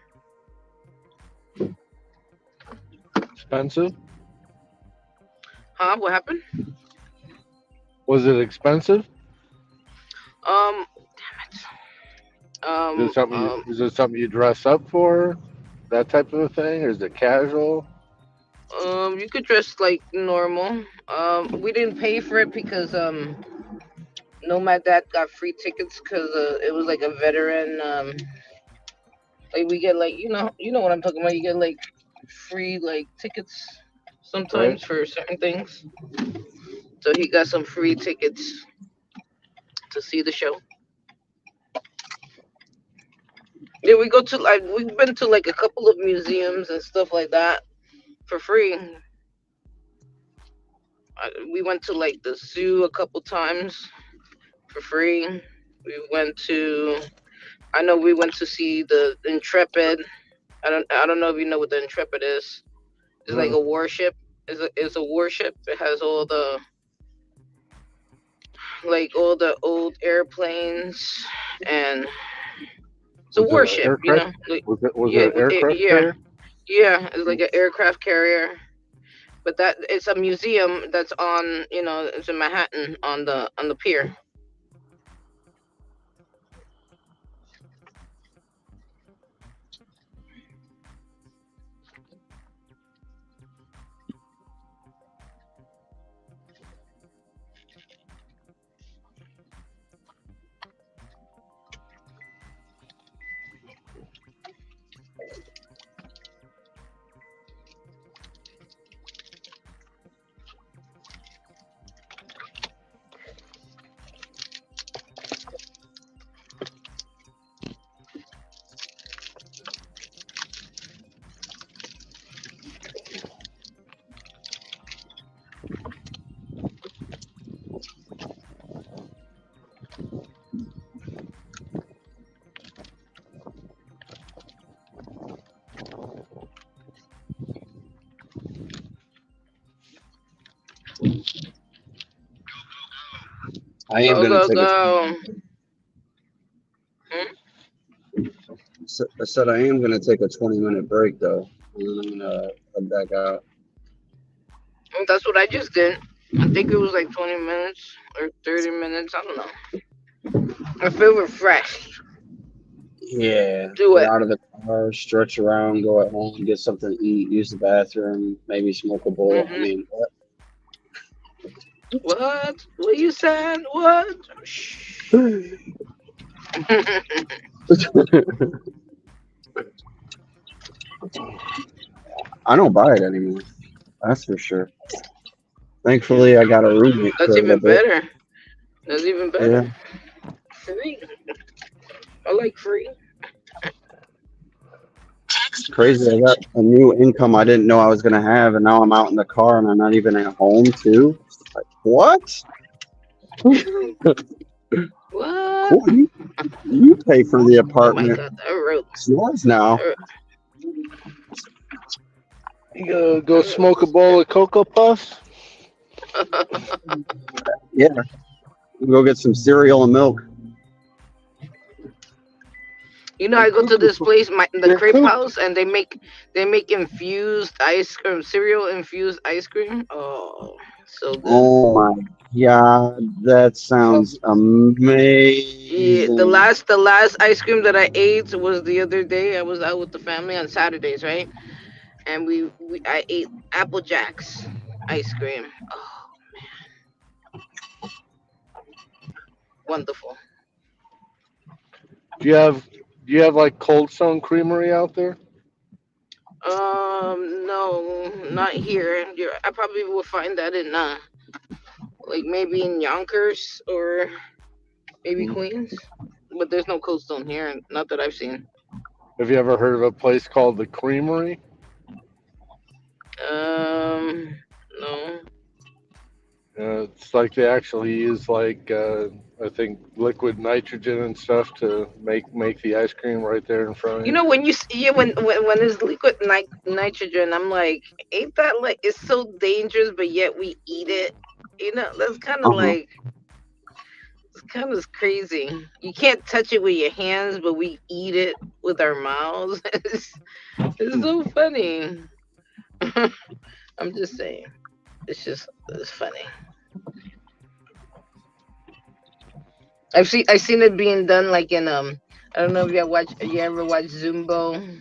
Expensive? Huh? What happened? Was it expensive? Um, Is it something? um, Is it something you dress up for? That type of a thing, or is it casual? you could dress like normal. We didn't pay for it because no, my dad got free tickets because it was like a veteran. Like we get like you know what I'm talking about. You get like free like tickets Right. sometimes for certain things. So he got some free tickets to see the show. Yeah, we go to like we've been to like a couple of museums and stuff like that for free. We went to like the zoo a couple times for free. We went to I know we went to see the Intrepid. I don't know if you know what the Intrepid is. It's like Uh, a warship. It's a warship. It has all the old airplanes, and it's a was it an warship. aircraft? Like, Was yeah, it an aircraft yeah, carrier? yeah. It's like an aircraft carrier. But that it's a museum that's on it's in Manhattan on the pier. I am Go, gonna go, take a. go. Hmm? I said I am gonna take a 20-minute break though, and then I'm gonna head back out. That's what I just did. I think it was like 20 minutes or 30 minutes. I don't know. I feel refreshed. Yeah, Do get it. out of the car, stretch around, go at home, get something to eat, use the bathroom, maybe smoke a bowl. I Hmm. mean, what? What? What you said? What? Shh. I don't buy it anymore. That's for sure. Thankfully, I got a roommate for That's a little even bit. better. That's even Yeah, better. Free. I like free. it's crazy. I got a new income I didn't know I was gonna have, and now I'm out in the car and I'm not even at home too. Like, what? What? Cool. You pay for the Oh my apartment. god, I wrote. It's yours now. You gonna go smoke a bowl of Cocoa Puffs? Yeah, go get some cereal and milk. You know, I go to this place, the They're Crepe cooked. House, and they make infused ice cream, cereal infused ice cream. Oh, so good. Oh my God, that sounds Yeah, amazing. the last ice cream that I ate was the other day. I was out with the family on Saturdays, right? And I ate Apple Jacks ice cream. Oh, wonderful. Do you have like Cold Stone Creamery out there? No, not here. I probably will find that in like maybe in Yonkers or maybe Mm. Queens. But there's no Cold Stone here, not that I've seen. Have you ever heard of a place called the Creamery? No. It's like they actually use like I think liquid nitrogen and stuff to make the ice cream right there in front of You you. know when you see it when it's liquid nitrogen, I'm like, ain't that like it's so dangerous, but yet we eat it. You know, that's kind of Uh-huh. like it's kind of crazy. You can't touch it with your hands, but we eat it with our mouths. It's so funny. I'm just saying, it's funny. I seen it being done like in I don't know if you ever watch Zumbo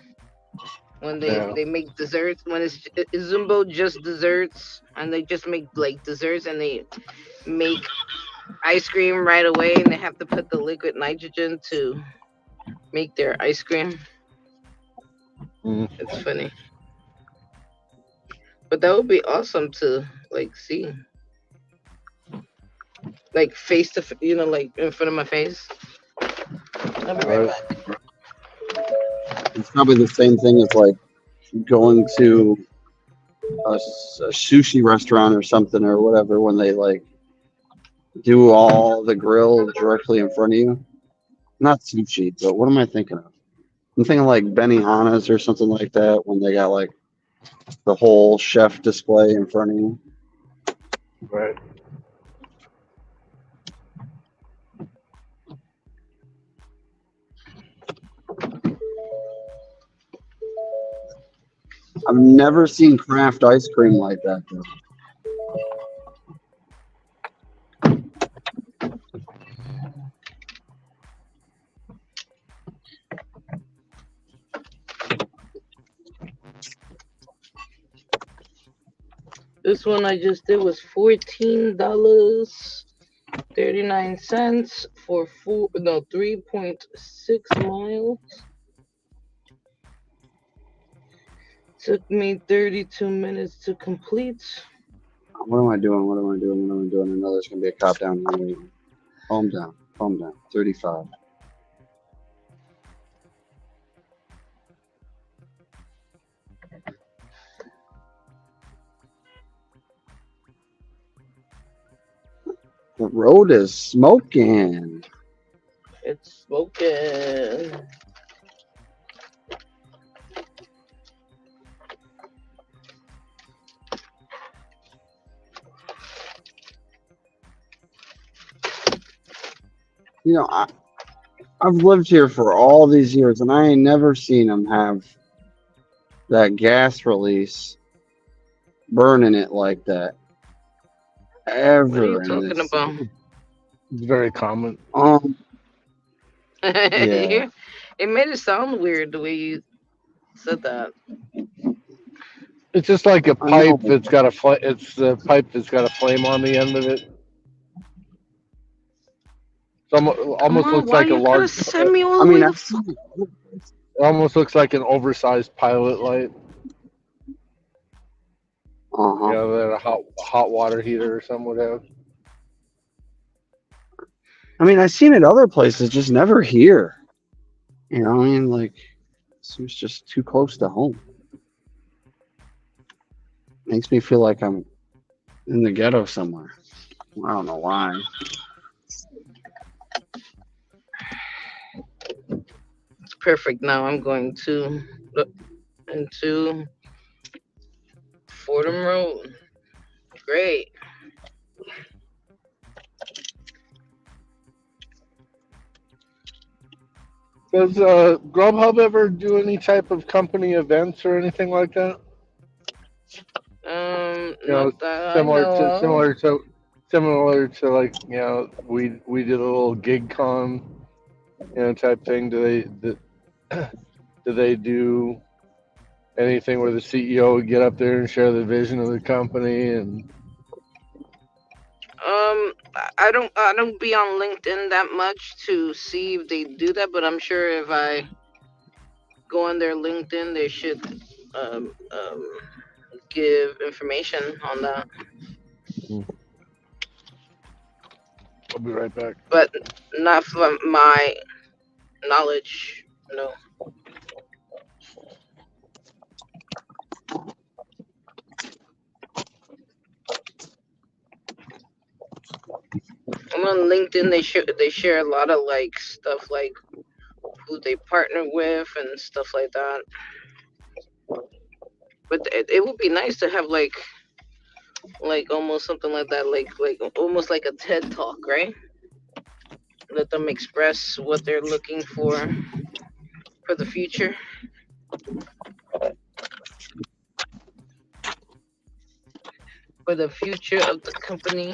when Yeah. they make desserts when it's Zumbo just desserts and they just make like desserts and they make ice cream right away and they have to put the liquid nitrogen to make their ice cream. Mm. It's funny, but that would be awesome to like see like face to like in front of my face. I'll be right Right. back. It's probably the same thing as like going to a sushi restaurant or something or whatever when they like do all the grill directly in front of you. Not sushi, but what am I thinking of? I'm thinking like Benihana's or something like that when they got like the whole chef display in front of you. Right. I've never seen craft ice cream like that though. This one I just did was $14.39 for 3.6 miles. Took me 32 minutes to complete. What am I doing? What am I doing? What am I doing? I know there's gonna be a cop down here waiting. Calm down. Calm down. 35. The road is smoking. It's smoking. You know, I've lived here for all these years, and I ain't never seen them have that gas release burning it like that What are you ever in talking this. about? It's very common. Yeah, It made it sound weird the way you said that. It's just like a I know. pipe that's got a it's a pipe that's got a flame on the end of it. It Come almost on, looks why like a you gotta large. send me all I the mean, way I've the seen fuck? it other places. It almost looks like an oversized pilot light. Uh-huh. That a hot water heater or something would have. I mean, I've seen it other places, just never here. You know what I mean? Like, seems just too close to home. Makes me feel like I'm in the ghetto somewhere. I don't know why. It's perfect. Now I'm going to look into Fordham Road. Great. Does Grubhub ever do any type of company events or anything like that? Not that I know of. Similar to like we did a little gig con type thing. Do they do anything where the CEO would get up there and share the vision of the company and I don't be on LinkedIn that much to see if they do that, but I'm sure if I go on their LinkedIn, they should um, um, give information on that. I'll be right back. But not from my knowledge. No. And on LinkedIn, they share a lot of like stuff like who they partner with and stuff like that. But it would be nice to have like almost something like that, like almost like a TED talk, right? Let them express what they're looking for the future. For the future of the company.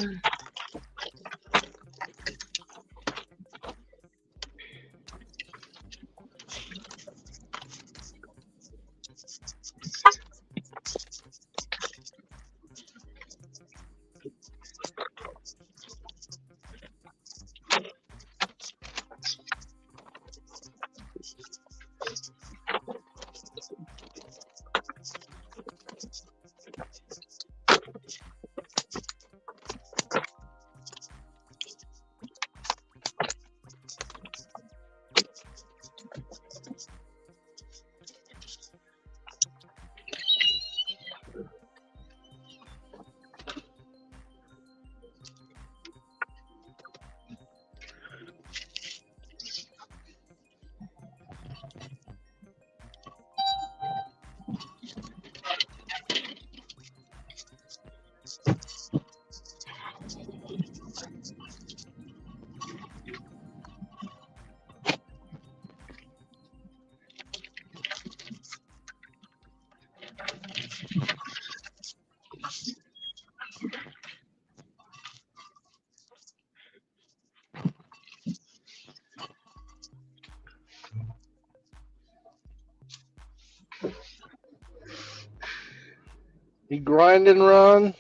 You grinding, Ron?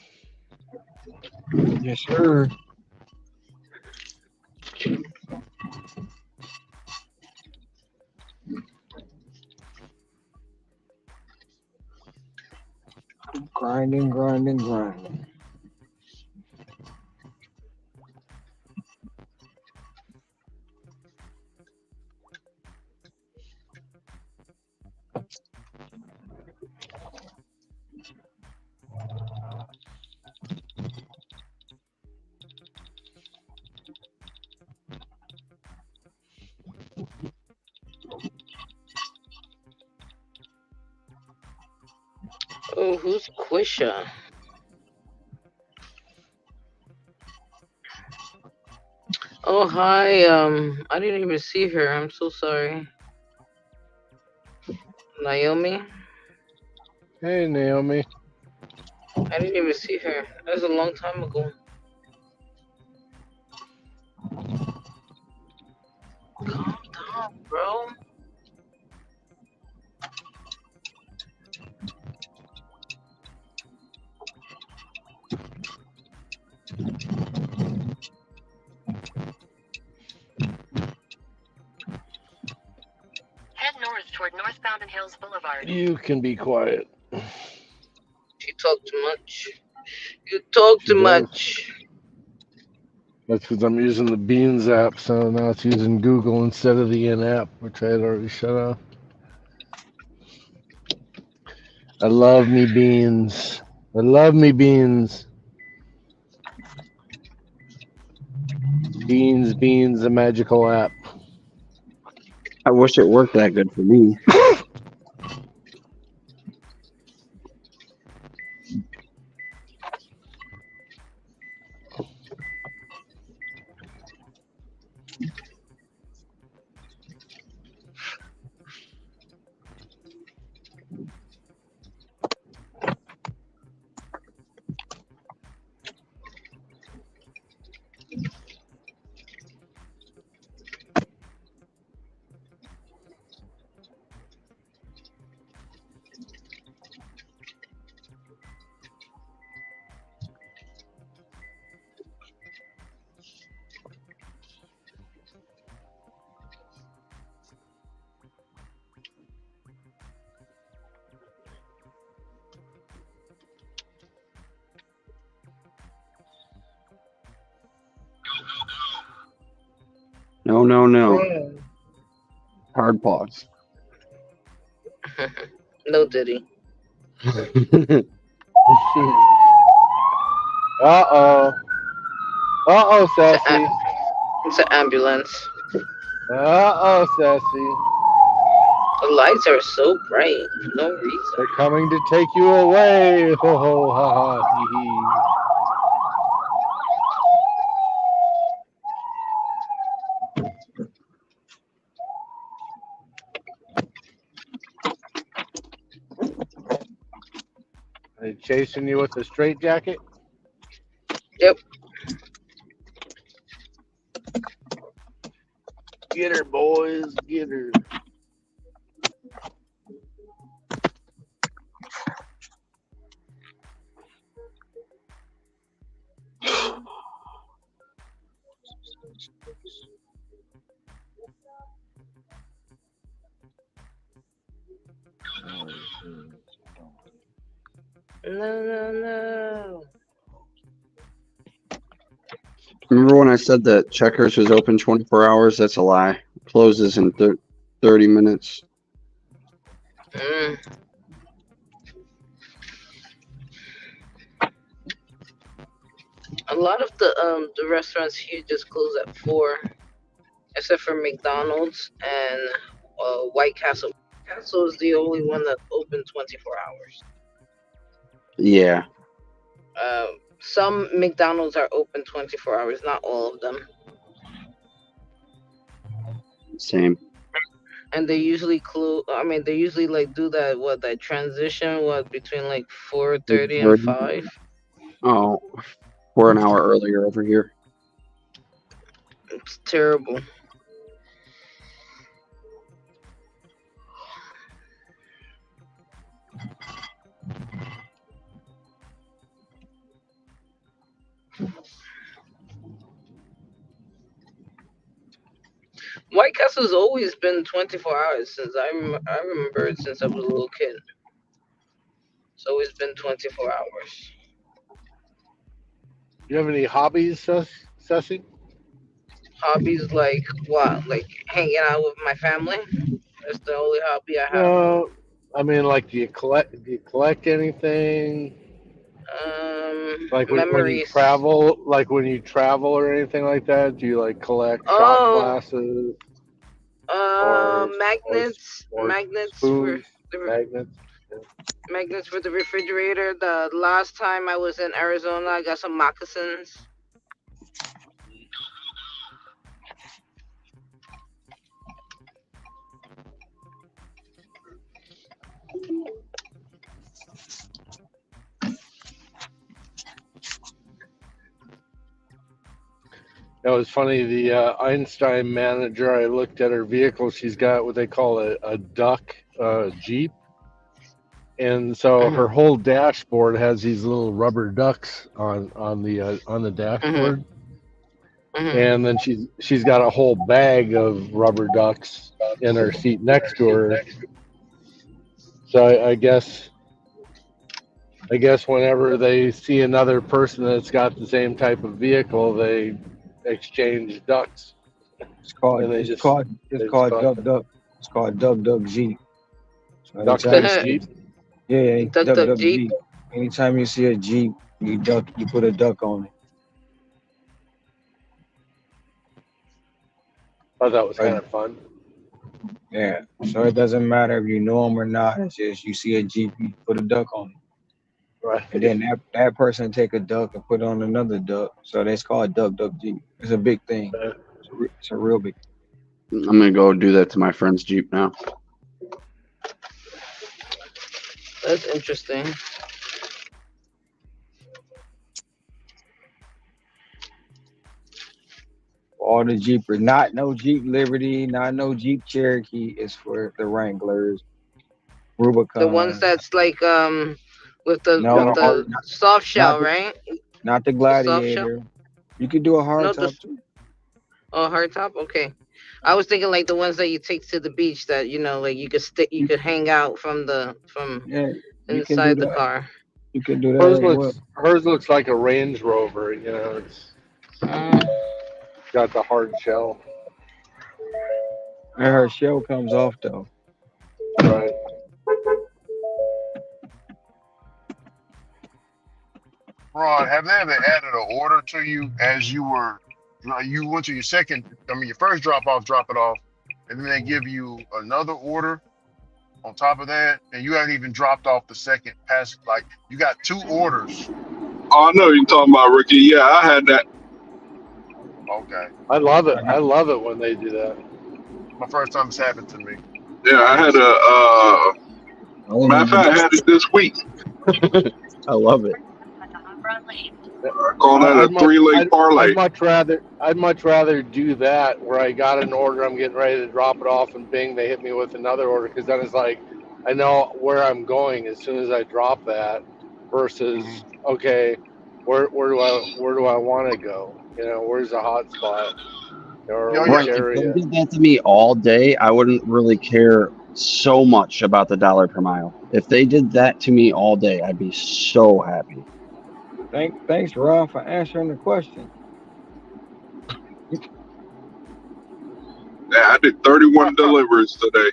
Yes, sir. Grinding, grinding, grinding. Oh, who's Quisha? Oh hi. I didn't even see her. I'm so sorry, Naomi. Hey, Naomi. I didn't even see her. That was a long time ago. Calm down, bro. Head north toward northbound and Hills Boulevard. You can be quiet. She talked too much. You talk She too does. much. That's because I'm using the Beans app, so now it's using Google instead of the in app, which I had already shut off. I love me beans. I love me beans. Beans, a magical app. I wish it worked that good for me. No, no, no. Hard pause. No Diddy. Uh-oh. Uh-oh, Sassy. It's an ambulance. Uh-oh, Sassy. The lights are so bright for no reason. They're coming to take you away. Ho, ho, ha, ha, hee, hee. Are they chasing you with a straight jacket? Yep. Get her, boys. Get her. No. Remember when I said that Checkers was open 24 hours? That's a lie. It closes in 30 minutes. Mm. A lot of the restaurants here just close at 4, except for McDonald's and White Castle. Castle is the only one that open 24 hours. Yeah. Some McDonald's are open 24 hours, not all of them. Same. And they usually close. I mean, they usually like do that transition between like 4:30 and 5. Oh, we're an hour earlier over here. It's terrible. White Castle's always been 24 hours since I remember it since I was a little kid. It's always been 24 hours. You have any hobbies, Sassy? Hobbies like what? Like hanging out with my family. That's the only hobby I have. No. I mean, like, do you collect anything? Like when you memories. travel, or anything like that? Do you like collect shot glasses? Magnets. Magnets spoons, for the magnets. Yeah. magnets for the refrigerator. The last time I was in Arizona, I got some moccasins. It was funny. The Einstein manager, I looked at her vehicle. She's got what they call a duck Jeep. And so her Mm-hmm. whole dashboard has these little rubber ducks on the Mm-hmm. dashboard, Mm-hmm. and then she's got a whole bag of rubber ducks in her seat next to her. So I guess whenever they see another person that's got the same type of vehicle, they exchange ducks, It's called and it's called it's they just called call Duck Duck. It's called Duck Duck Jeep. So duck anytime you duck see, Jeep. yeah, Duck Duck Duck Duck Jeep. Jeep. Anytime you see a Jeep, you put a duck on it. I thought it was Right? kind of fun. Yeah. So it doesn't matter if you know them or not. It's just you see a Jeep, you put a duck on it, and Right. then that person take a duck and put on another duck. So that's called Duck Duck Jeep. It's a big thing. It's a real big. I'm gonna go do that to my friend's Jeep now. That's interesting. All the Jeepers, not no Jeep Liberty, not no Jeep Cherokee. It's for the Wranglers, The ones Rubicons. that's like with the No, with the soft not shell, the right? not the The soft shell. Gladiator. You could do a hard No, top too. oh, hard top. Okay. I was thinking like the ones that you take to the beach that like you You, could hang out from yeah, you can do inside the that. car. You can do that Hers as well. looks like a Range Rover. It's Mm. got the hard shell. And her shell comes off though. Right. Ron, have they ever added an order to you as you went to your first drop it off, and then they give you another order on top of that, and you haven't even dropped off the second pass. Like you got two orders. Oh, I know you're talking about Ricky. Yeah, I had that. Okay, I love it. I I got love it when they do that. my first time it's happened to me. Yeah, I had I only matter of need fact, I had it this week. I love it. I call that a I'd much, three-leg parlay. I'd much rather do that where I got an order, I'm getting ready to drop it off, and bing, they hit me with another order, because then it's like I know where I'm going as soon as I drop that, versus okay, where do I want to go? Where's the hot spot, or Yo, yo, which Right. If they area? did that to me all day, I wouldn't really care so much about the dollar per mile. If they did that to me all day, I'd be so happy. Thanks, Ron, for answering the question. Yeah, I did 31 deliveries today.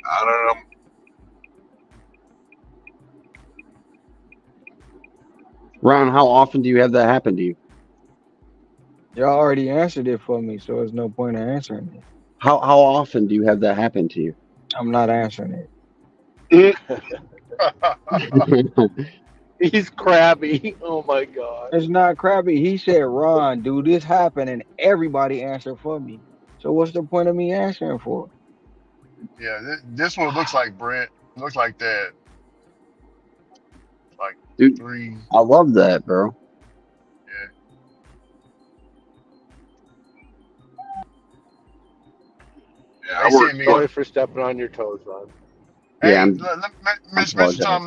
I don't know. Ron, how often do you have that happen to you? Y'all already answered it for me, so there's no point in answering it. How often do you have that happen to you? I'm not answering it. He's crabby. Oh my god. It's not crabby. He said, Ron, do this happen, and everybody answered for me. So what's the point of me answering for? yeah. This one looks like Brent. Looks like that. Like Dude, 3. I love that, bro. Yeah. Yeah, They I sent worked. me. Sorry for stepping on your toes, Ron. Hey, Yeah, I Mr. Tom, apologize.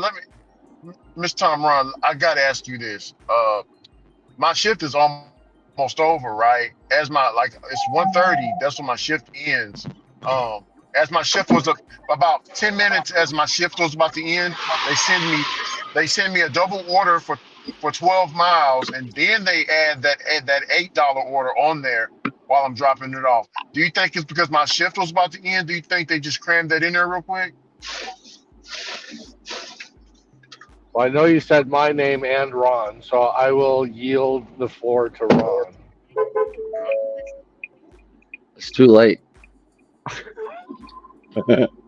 Mr. Tom, Ron, I gotta ask you this. My shift is almost over, right? As my it's 1:30. That's when my shift ends. As my shift was about 10 minutes as my shift was about to end, they send me a double order for 12 miles, and then they add that $8 order on there while I'm dropping it off. Do you think it's because my shift was about to end? Do you think they just crammed that in there real quick? Well, I know you said my name and Ron, so I will yield the floor to Ron. It's too late.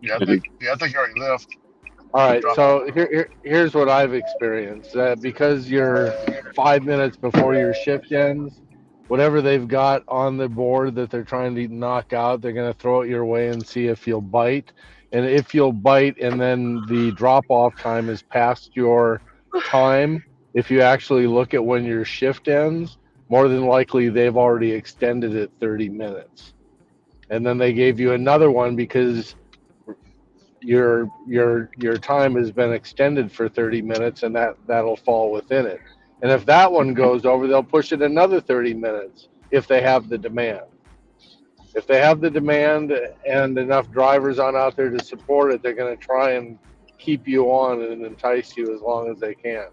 Yeah, I think you already left. All right, Drop off. so here's what I've experienced. Because you're 5 minutes before your shift ends, whatever they've got on the board that they're trying to knock out, they're going to throw it your way and see if you'll bite. And if you'll bite, and then the drop off time is past your time, if you actually look at when your shift ends, more than likely they've already extended it 30 minutes. And then they gave you another one because your time has been extended for 30 minutes, and that'll fall within it. And if that one goes over, they'll push it another 30 minutes if they have the demand. If they have the demand and enough drivers on out there to support it, they're going to try and keep you on and entice you as long as they can.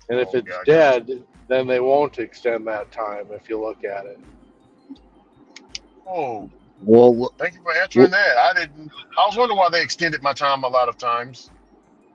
And if it's dead, then they won't extend that time if you look at it. Oh, Well, thank you for answering that. I was wondering why they extended my time a lot of times.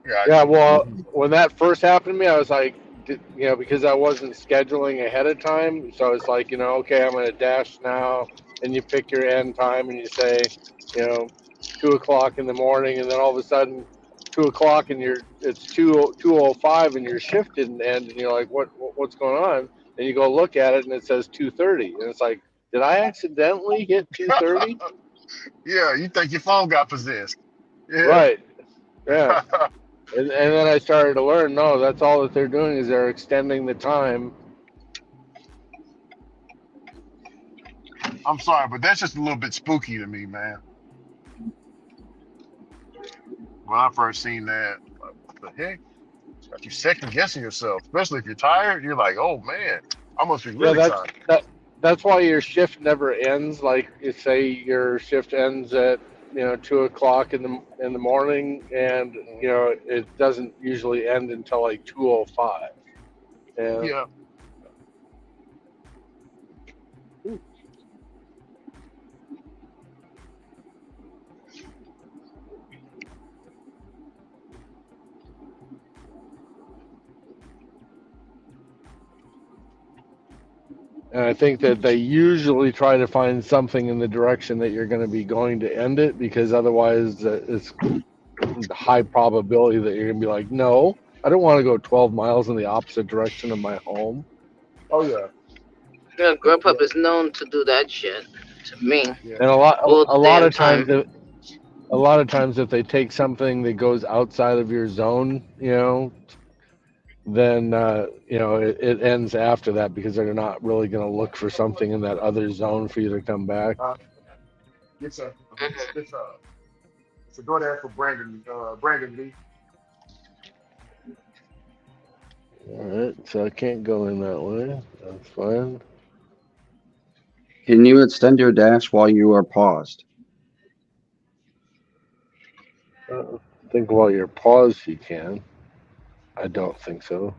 Yeah, well, when that first happened to me, I was like, because I wasn't scheduling ahead of time. So it's like, okay, I'm going to dash now. And you pick your end time and you say, 2 o'clock in the morning. And then all of a sudden, 2 o'clock and it's 2:05 and your shift didn't end. And you're like, what's going on? And you go look at it and it says 2:30. And it's like, did I accidentally hit 2:30? Yeah, you think your phone got possessed. Yeah. Right. Yeah. And then I started to learn, no, that's all that they're doing is they're extending the time. I'm sorry, but that's just a little bit spooky to me, man. When I first seen that, like, what the heck? It's got you second guessing yourself, especially if you're tired. You're like, oh man, I must be really tired. That's why your shift never ends. Like, you say your shift ends at 2 o'clock in the morning, and it doesn't usually end until like 2:05. Yeah. And I think that they usually try to find something in the direction that you're going to be going to end it, because otherwise it's the high probability that you're going to be like, no, I don't want to go 12 miles in the opposite direction of my home. Oh yeah. Yeah, Grubhub is known to do that shit to me. Yeah. And a lot of times, if they take something that goes outside of your zone, then it ends after that, because they're not really going to look for something in that other zone for you to come back. It's a DoorDash for Brandon Lee. All right, so I can't go in that way. That's fine. Can you extend your dash while you are paused? I think while you're paused, you can. I don't think so.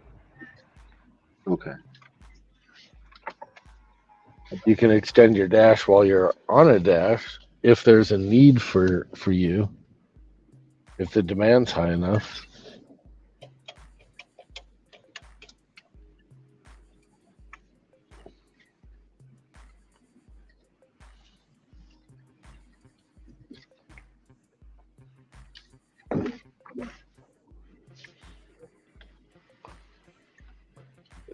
Okay. You can extend your dash while you're on a dash if there's a need for you, if the demand's high enough.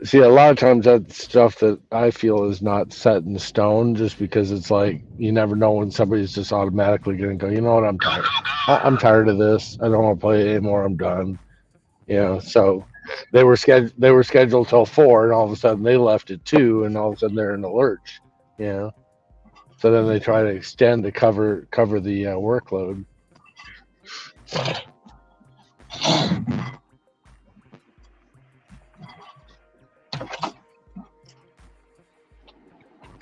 See, a lot of times that's stuff that I feel is not set in stone, just because it's like you never know when somebody's just automatically going to go, you know what, I'm tired. I'm tired of this. I don't want to play anymore. I'm done. So they were scheduled till 4, and all of a sudden they left at 2, and all of a sudden they're in the lurch. So then they try to extend to cover the workload.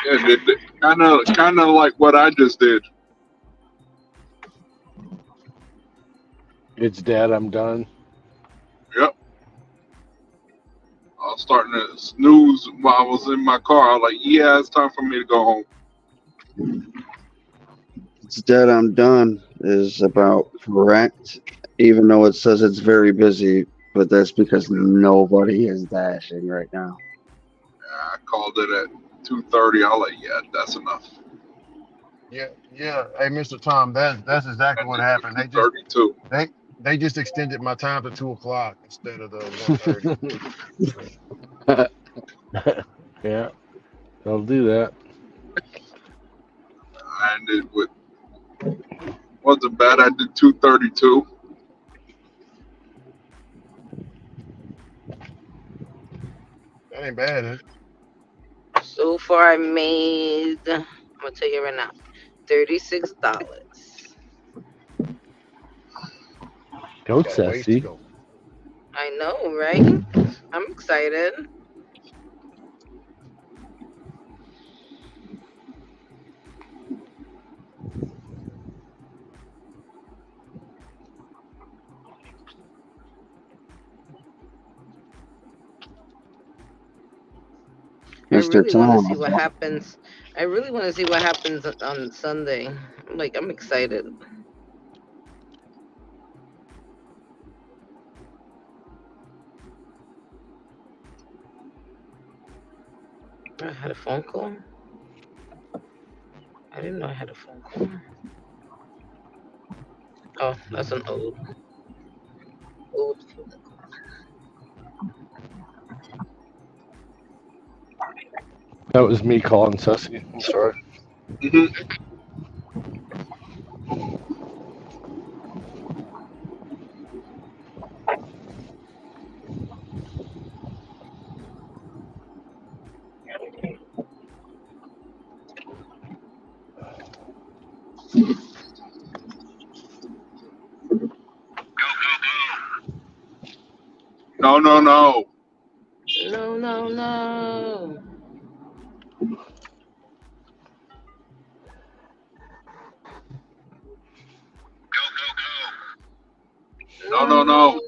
Yeah, kind of like what I just did. It's dead. I'm done. Yep. I was starting to snooze while I was in my car. I was like, yeah, it's time for me to go home. It's dead. I'm done is about correct, even though it says it's very busy, but that's because nobody is dashing right now. I called it at 2:30. I was like, yeah, that's enough. Yeah. Hey, Mr. Tom, that's exactly what happened. They just extended my time to 2 o'clock instead of the 1:30. Yeah, they'll do that. I ended with wasn't bad. I did 232. That ain't bad. Is it? So far, I made. I'm gonna tell you right now, $36. Go, Got a ways to Sassy. go. I know, right? I'm excited. I Mr. really want to see Tom. what happens. I really want to see what happens on Sunday. Like, I'm excited. I had a phone call. I didn't know I had a phone call. Oh, that's an old. That was me calling Sassy. I'm sorry. Hmm. No, no, no. No, no, no. No, No, no, no, no.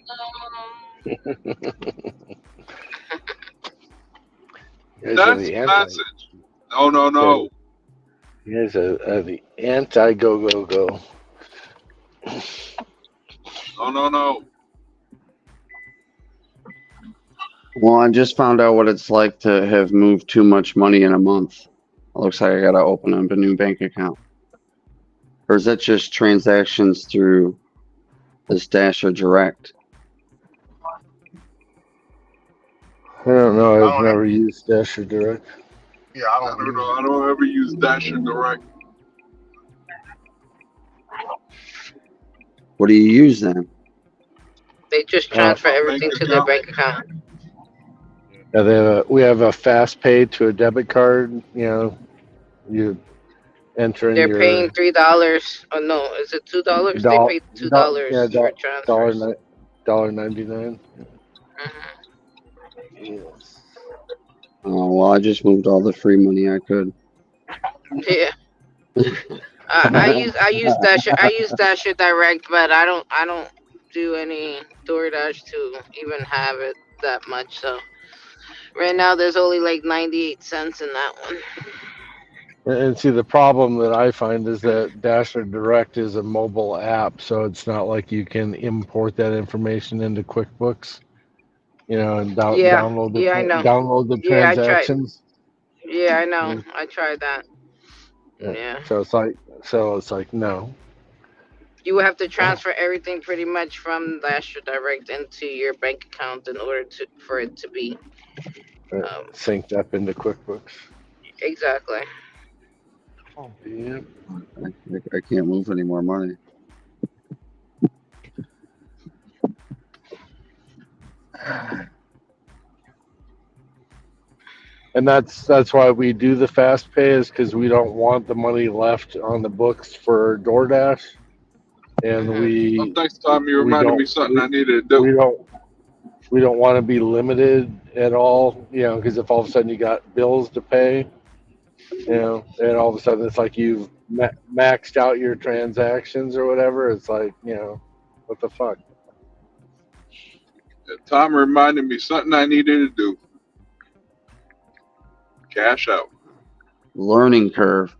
You guys are That's the a anti. message. No, no, You no. guys are the anti go. No, no, no. Well, I just found out what it's like to have moved too much money in a month. It looks like I gotta open up a new bank account. Or is that just transactions through the Stash or Direct? I don't know. I I've don't have. never used Dash or Direct. Yeah, I I don't don't use know. it. I don't ever use Dash or Direct. What do you use then? They just Uh, transfer My bank everything to their account. bank account. yeah, we have a fast pay to a debit card. You know, you enter in They're paying your $3. Oh no, is it $2? They pay yeah, $2 for transfers. $1.99. Mhm. Yes. Oh, well, I just moved all the free money I could. Yeah. I use Dasher Direct, but I don't do any DoorDash to even have it that much. So right now there's only like 98 cents in that one. And see, the problem that I find is that Dasher Direct is a mobile app, so it's not like you can import that information into QuickBooks, you know, and Yeah, yeah, I know. download the Yeah, I tried. transactions. Yeah, I know. Yeah. I tried that. Yeah. Yeah. So it's like no. You would have to transfer everything pretty much from Dasher Direct into your bank account in order to for it to be Synced up into QuickBooks. exactly. Yep. I can't move any more money. And that's why we do the fast pay is because we don't want the money left on the books for DoorDash, and Mhm. Next time you we reminded me don't something we, I needed to do. we don't want to be limited at all, you know, because if all of a sudden you got bills to pay, you know, and all of a sudden it's like you've maxed out your transactions or whatever, it's like, you know, what the fuck? Tom reminded me something I needed to do. Cash out. Learning curve.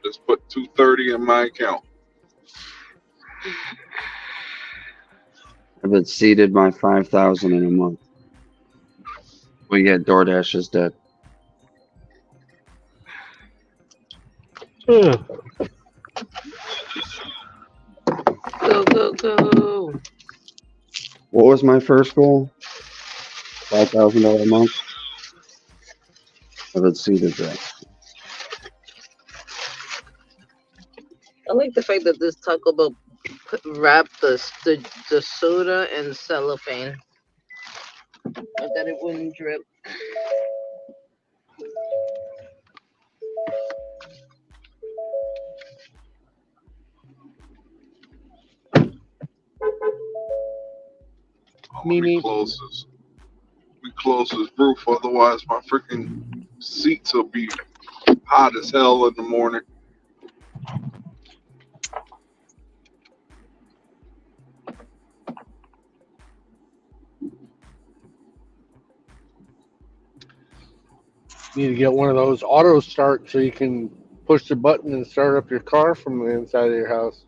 Just put 230 in my account. I've exceeded my 5,000 in a month. But yet DoorDash is dead. Go, go, go. What was my first goal? $5,000 a month. I've exceeded that. I like the fact that this Taco Bell wrapped the soda in cellophane, so that it wouldn't drip. We close this roof, otherwise my freaking seats will be hot as hell in the morning. You need to get one of those auto start so you can push the button and start up your car from the inside of your house.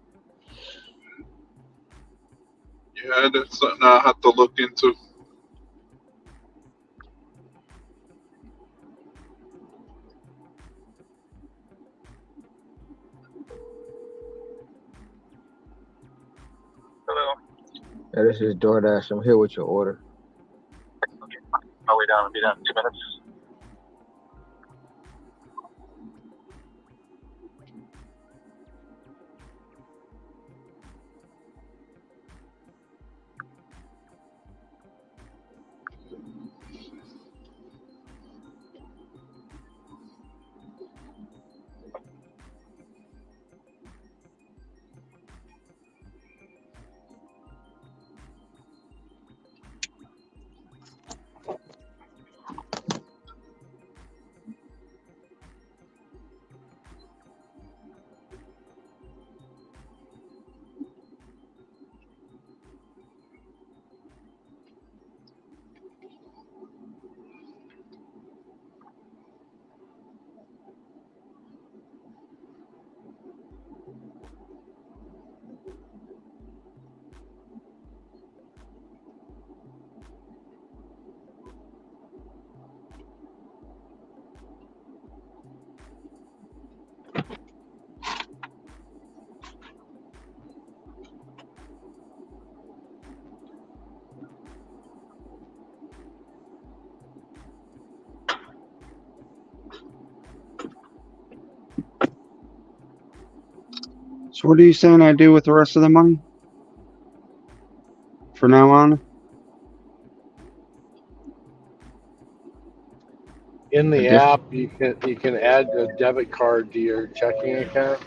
Yeah, that's something I have to look into. Hello. Yeah, this is DoorDash. I'm here with your order. Okay. My way down. I'll be down in 2 minutes. So what are you saying I do with the rest of the money? For now on? In the app, you can add a debit card to your checking account.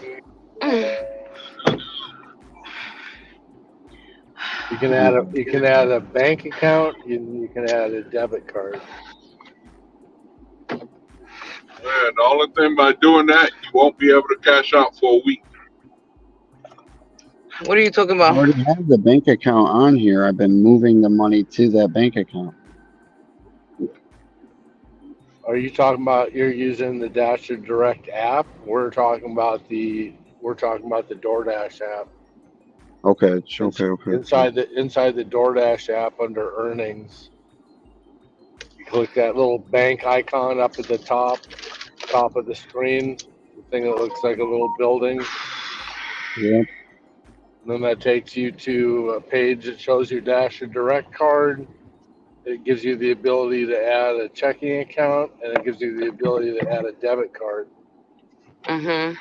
You can add a bank account. You can add a debit card. Yeah, the only thing by doing that, you won't be able to cash out for a week. What are you talking I about? already have the bank account on here. I've been moving the money to that bank account. Are you talking about you're using the Dasher Direct app? We're talking about the DoorDash app. Okay. Inside the DoorDash app under earnings, you click that little bank icon up at the top of the screen, the thing that looks like a little building. Yep. And then that takes you to a page that shows your Dasher Direct card. It gives you the ability to add a checking account, and it gives you the ability to add a debit card. Mm-hmm.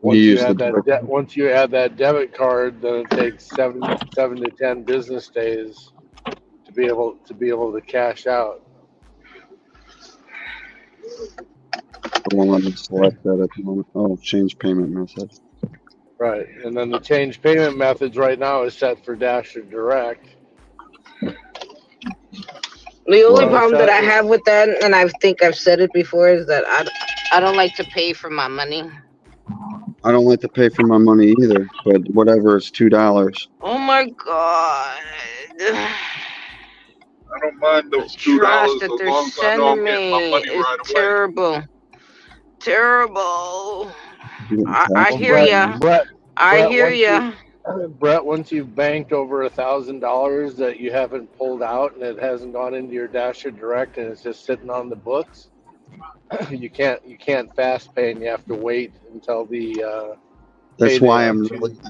Once you add that debit card, then it takes 7 to 10 business days to be able to cash out. I won't let me select that at the moment. Oh, change payment method. Right, and then the change payment methods right now is set for Dasher Direct. The only problem that I have with that, and I think I've said it before, is that I don't like to pay for my money. I don't like to pay for my money either, but whatever, it's $2. Oh my god. I don't mind those $2 as long as I know I'm getting my money right away. Terrible. Terrible. I hear ya. I hear ya. Brett, once you've banked over $1,000 that you haven't pulled out and it hasn't gone into your Dasher Direct and it's just sitting on the books, you can't fast pay and you have to wait until the. That's why I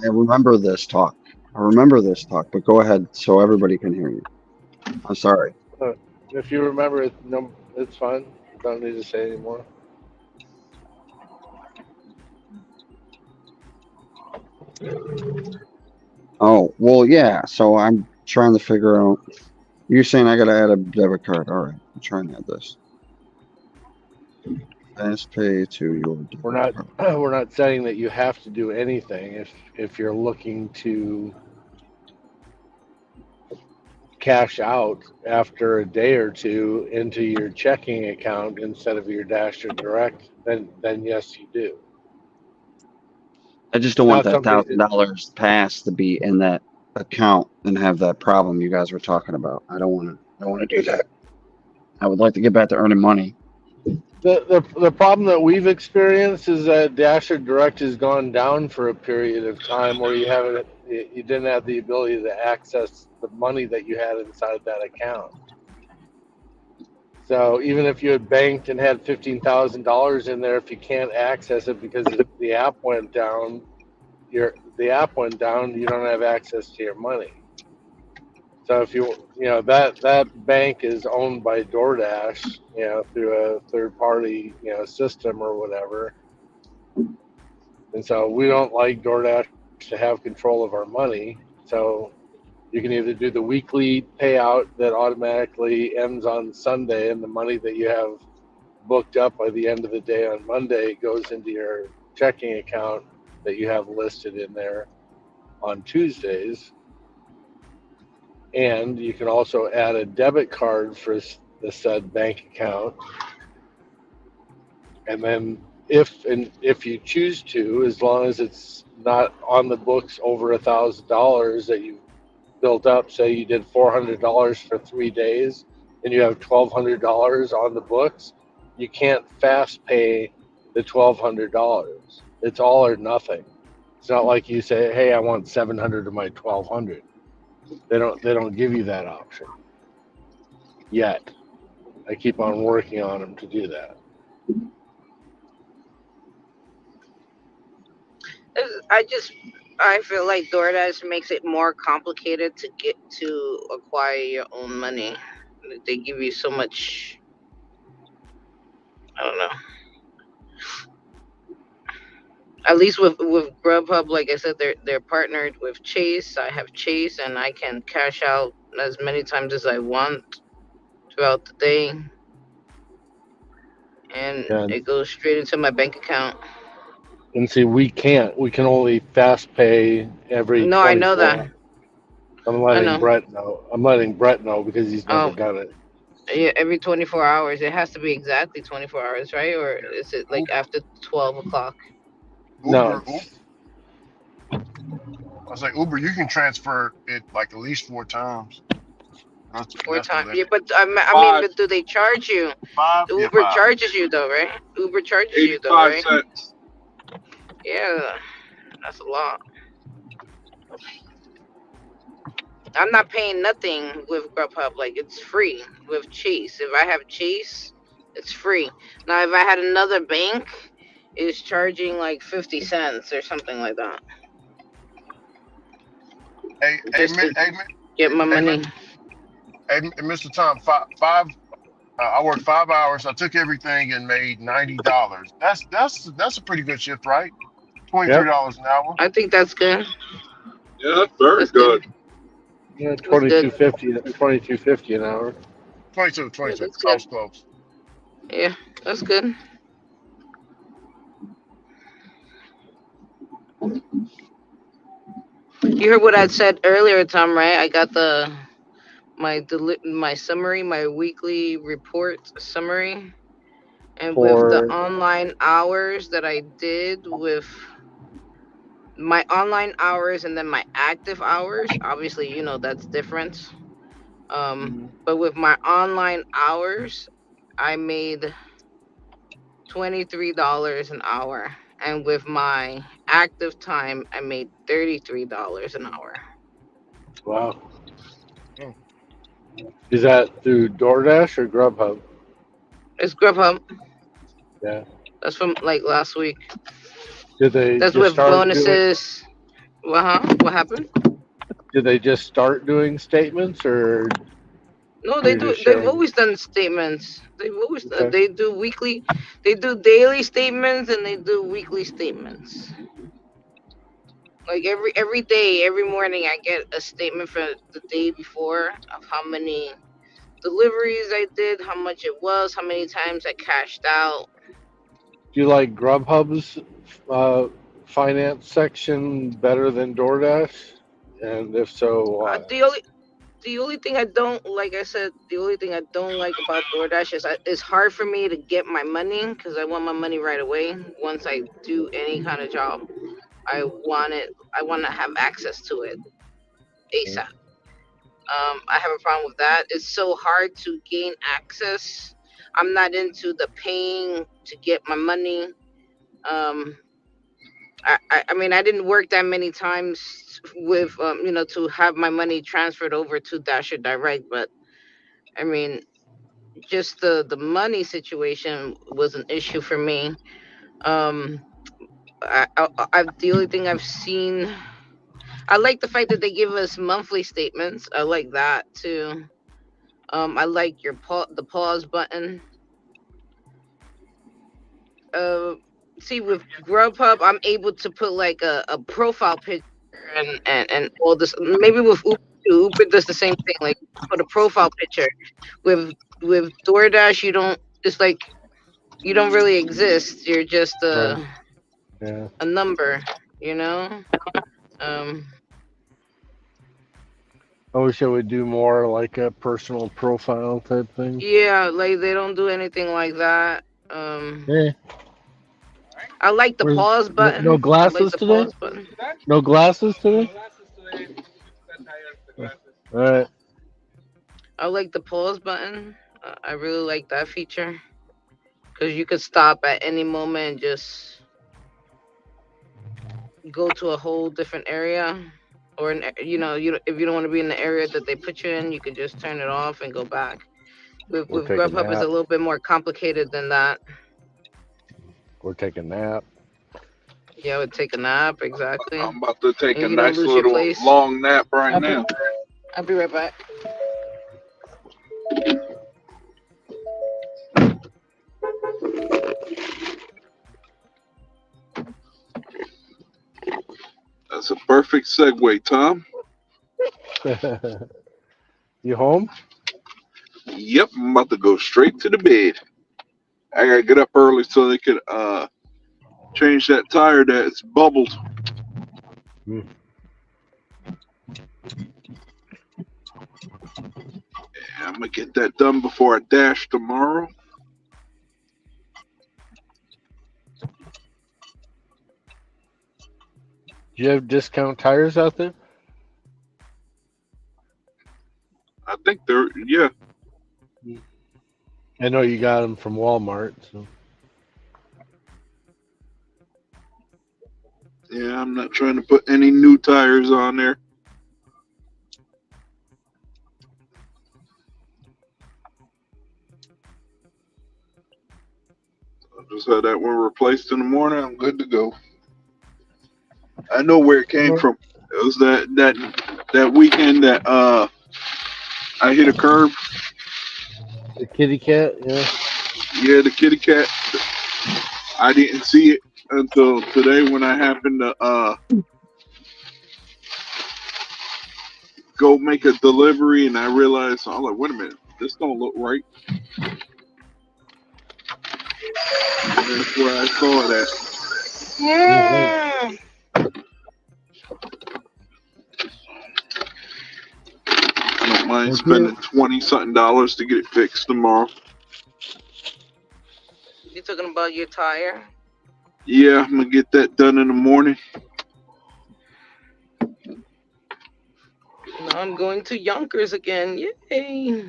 remember this talk. I remember this talk, but go ahead so everybody can hear you. I'm sorry. If you remember it, no, it's fine. Don't need to say anymore. Oh, well, yeah. So I'm trying to figure out. You're saying I got to add a debit card. All right. I'm trying to add this. Fast pay to your We're debit not card. we're not saying that you have to do anything if you're looking to cash out after a day or two into your checking account instead of your Dash or Direct, then yes, you do. I just don't want Now, that some days, $1,000 pass to be in that account and have that problem you guys were talking about. I don't want to. I don't want to do that. I would like to get back to earning money. the problem that we've experienced is that Dash or Direct has gone down for a period of time where you didn't have the ability to access the money that you had inside that account. So even if you had banked and had $15,000 in there, if you can't access it because the app went down, the app went down, you don't have access to your money. So if that bank is owned by DoorDash, through a third party, system or whatever. And so we don't like DoorDash to have control of our money. So you can either do the weekly payout that automatically ends on Sunday, and the money that you have booked up by the end of the day on Monday goes into your checking account that you have listed in there on Tuesdays. And you can also add a debit card for the said bank account. And then if you choose to, as long as it's not on the books over $1,000 that you built up, say you did $400 for 3 days and you have $1,200 on the books, you can't fast pay the $1,200. It's all or nothing. It's not like you say, "Hey, I want 700 of my 1,200." They don't give you that option yet. I keep on working on them to do that. I feel like DoorDash makes it more complicated to get to acquire your own money. They give you so much. I don't know. At least with Grubhub, like I said, they're partnered with Chase. I have Chase, and I can cash out as many times as I want throughout the day, and And it goes straight into my bank account. and see, we can't. We can only fast pay every No, I know 24. that. I'm I letting know. Brett know. I'm letting Brett know because he's never Um, done it. yeah, every 24 hours. It has to be exactly 24 hours, right? Or is it like after 12 o'clock? No, Uber, I was like Uber, you can transfer it like at least 4 times. Four That's the times. Yeah, limit. but I mean, Five, but do they charge you? Five? Yeah, Uber five. charges you though, right? Uber charges you though, 85 right? cents. Yeah, that's a lot. I'm not paying nothing with Grubhub. Like it's free with Chase. If I have Chase, it's free. Now, if I had another bank, it's charging like 50 cents or something like that, Hey, hey, just to hey, get my hey, money. hey, Mr. Tom, five. I worked 5 hours. I took everything and made $90. That's a pretty good shift, right? Twenty three yep. dollars an hour. I think that's good. Yeah, that's very That's good. good. Yeah, That's good. 22.50 an hour. 22, Yeah, 22. that's I good. was close. Yeah, that's good. You heard what I said earlier, Tom, right? I got my summary, my weekly report summary, and with the For online hours that I did with my online hours and then my active hours, obviously, that's different. But with my online hours, I made $23 an hour, and with my active time, I made $33 an hour. wow, Mm. is that through DoorDash or Grubhub? It's Grubhub. Yeah. That's from like last week. Did they That's just with start doing? bonuses. What happened? Did they just start doing statements, or No, they you're do. just They've sharing? always done statements. They've always Okay. they do weekly, they do daily statements, and they do weekly statements. Like every day, every morning, I get a statement for the day before of how many deliveries I did, how much it was, how many times I cashed out. Do you like Grubhub's uh, finance section better than DoorDash? And if so, Uh, why? the only the only thing I don't like, I said, the only thing I don't like about DoorDash is it's hard for me to get my money because I want my money right away. Once I do any kind of job, I want it. I want to have access to it ASAP. I have a problem with that. It's so hard to gain access. I'm not into the paying to get my money. Um, I mean, I didn't work that many times with, to have my money transferred over to Dasher Direct, but I mean, just the money situation was an issue for me. Um, the only thing I've seen, I like the fact that they give us monthly statements. I like that too. I like the pause button. Uh, See, with Grubhub, I'm able to put like a profile picture and all this. Maybe with Uber too. Uber does the same thing. Like put a profile picture. With DoorDash, you don't. It's like you don't really exist. You're just Right. Yeah. a number. You know. Um. I wish I would do more like a personal profile type thing. Yeah, like they don't do anything like that. Hey, I like the where's pause no button. I like glasses the today? pause button. No glasses today? All right. I like the pause button. I really like that feature because you could stop at any moment and just go to a whole different area, or if you don't want to be in the area that they put you in, you could just turn it off and go back. Or With take a Grubhub, it's a nap. little bit more complicated than that. Or take a nap. Yeah, I would take a nap exactly, I'm about to take and a you don't nice lose your little place. long nap right I'll be, now. I'll be right back. That's a perfect segue, Tom. You home? Yep, I'm about to go straight to the bed. I gotta get up early so they could change that tire that's bubbled. Hmm. Yeah, I'm gonna get that done before I dash tomorrow. Do you have discount tires out there? I think yeah. I know you got them from Walmart. So. Yeah, I'm not trying to put any new tires on there. I'll just have that one replaced in the morning. I'm good to go. I know where it came from. It was that weekend that I hit a curb. The kitty cat, yeah. Yeah, the kitty cat. I didn't see it until today when I happened to go make a delivery, and I realized, I'm like, wait a minute, this don't look right. And that's where I saw that. Mm. I don't mind spending $20-something to get it fixed tomorrow. You talking about your tire? Yeah, I'm gonna get that done in the morning. Now I'm going to Yonkers again. Yay!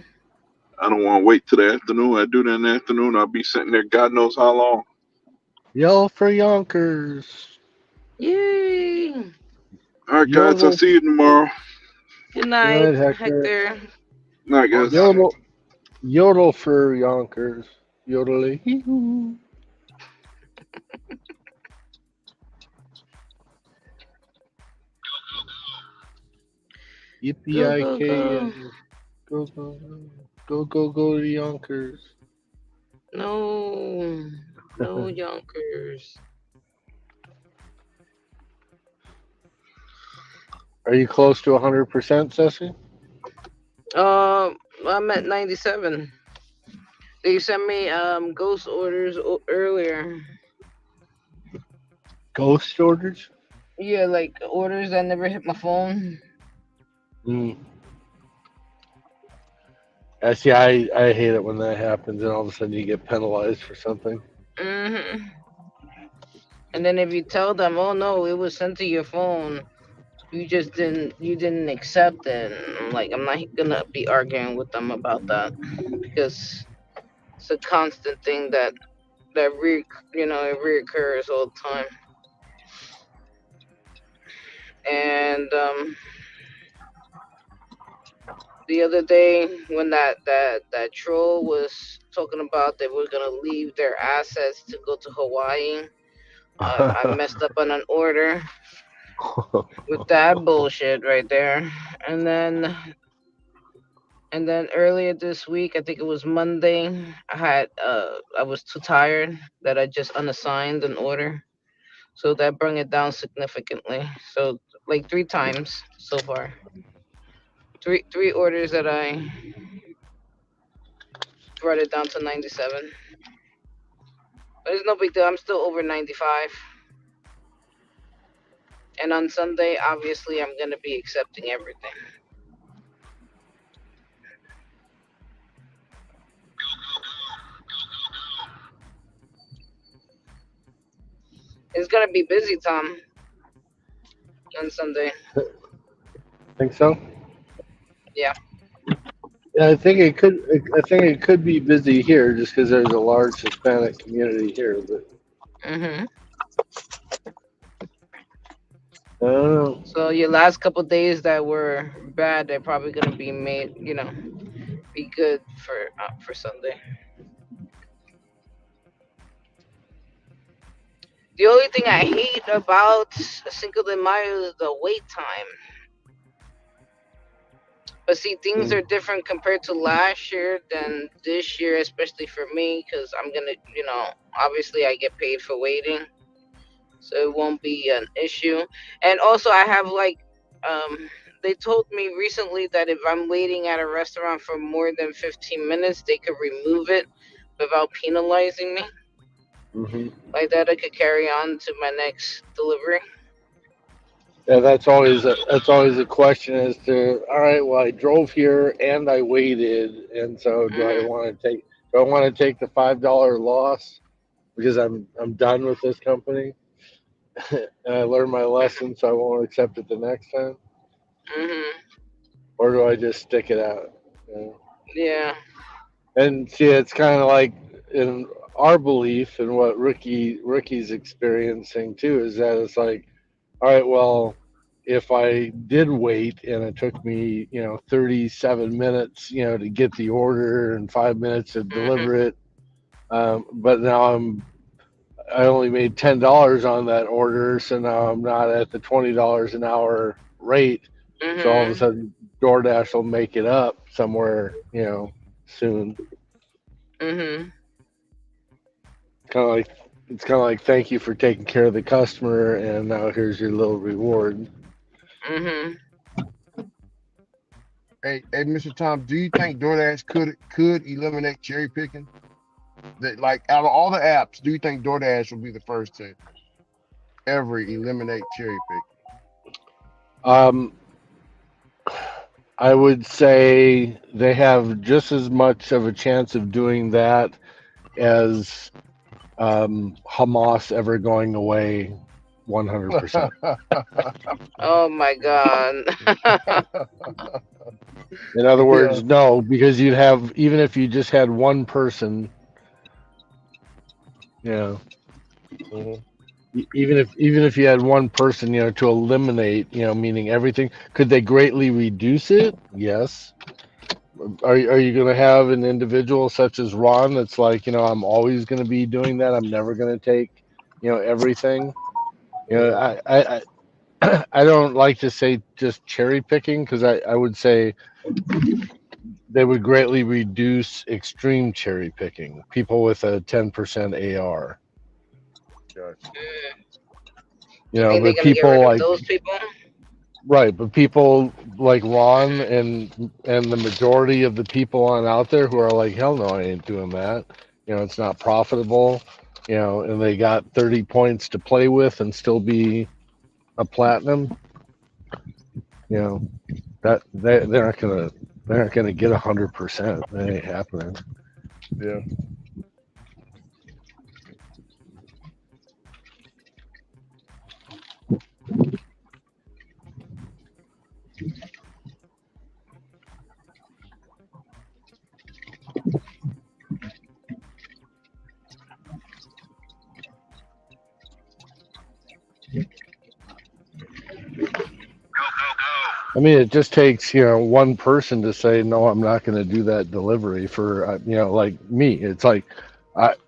I don't want to wait till the afternoon. I do that in the afternoon. I'll be sitting there God knows how long. Yell for Yonkers. Yay! All right, guys. I'll Yodel. see you tomorrow. Good night, Good, Hector. Hector. Night, guys. Yodel for Yonkers. Yodeling. Yippee Go, go, IK go. and go, go, go to Yonkers. No. No Yonkers. Are you close to 100%, Ceci? I'm at 97. They sent me ghost orders earlier. Ghost orders? Yeah, like orders that never hit my phone. Mm. I see. I hate it when that happens, and all of a sudden you get penalized for something. Hmm. And then if you tell them, oh no, it was sent to your phone, you didn't accept it. And I'm not gonna be arguing with them about that because it's a constant thing it reoccurs all the time. And the other day when that troll was talking about they were gonna leave their assets to go to Hawaii, I messed up on an order with that bullshit right there. And then and then earlier this week, I think it was Monday, I was too tired that I just unassigned an order. So that brought it down significantly. So like three times so far. Three orders that I brought it down to 97. But it's no big deal. I'm still over 95. And on Sunday, obviously, I'm gonna be accepting everything. It's gonna be busy, Tom, on Sunday. Think so? Yeah. Yeah, I think it could. I think it could be busy here, just because there's a large Hispanic community here. But Mhm. I don't know. So your last couple days that were bad, they're probably gonna be made, be good for Sunday. The only thing I hate about Cinco de Mayo is the wait time. But see, things Mm. are different compared to last year than this year, especially for me, because I'm gonna, obviously I get paid for waiting, so it won't be an issue. And also, I have um, they told me recently that if I'm waiting at a restaurant for more than 15 minutes, they could remove it without penalizing me. Hmm. Like that, I could carry on to my next delivery. Yeah, that's always a question as to, all right, well, I drove here and I waited, and so Hmm. do I want to take the $5 loss because I'm done with this company and I learned my lesson, so I won't accept it the next time, Hmm. or do I just stick it out? You know? Yeah. And see, it's kind of like in our belief and what Ricky's experiencing too is that it's like, all right, well, if I did wait and it took me, 37 minutes, to get the order and 5 minutes to Hmm. deliver it, but now I only made $10 on that order, so now I'm not at the $20 an hour rate. So all of a Hmm. sudden, DoorDash will make it up somewhere, soon. Hmm. Kind of like it's kind of like thank you for taking care of the customer, and now here's your little reward. Hmm. Hey, Mr. Tom, do you think DoorDash could eliminate cherry picking? That like out of all the apps, do you think DoorDash will be the first to ever eliminate cherry picking? Um, I would say they have just as much of a chance of doing that as Hamas ever going away 100%. Oh my God. In other Yeah. words, no, because you'd have, even if you just had one person, you know, Mhm. even if you had one person, to eliminate, meaning everything, could they greatly reduce it? Yes. Are you going to have an individual such as Ron that's like, I'm always going to be doing that. I'm never going to take, everything. Mhm. I I don't like to say just cherry picking because I would say they would greatly reduce extreme cherry picking. People with a 10% AR, Gotcha. You think they're but gonna get people rid of like those people? right, but people like Ron and the majority of the people on out there who are like, hell no, I ain't doing that. It's not profitable. And they got 30 points to play with and still be a platinum. You know that they're not gonna get 100%. That ain't happening. Yeah. I mean, it just takes one person to say no. I'm not going to do that delivery for like me. It's like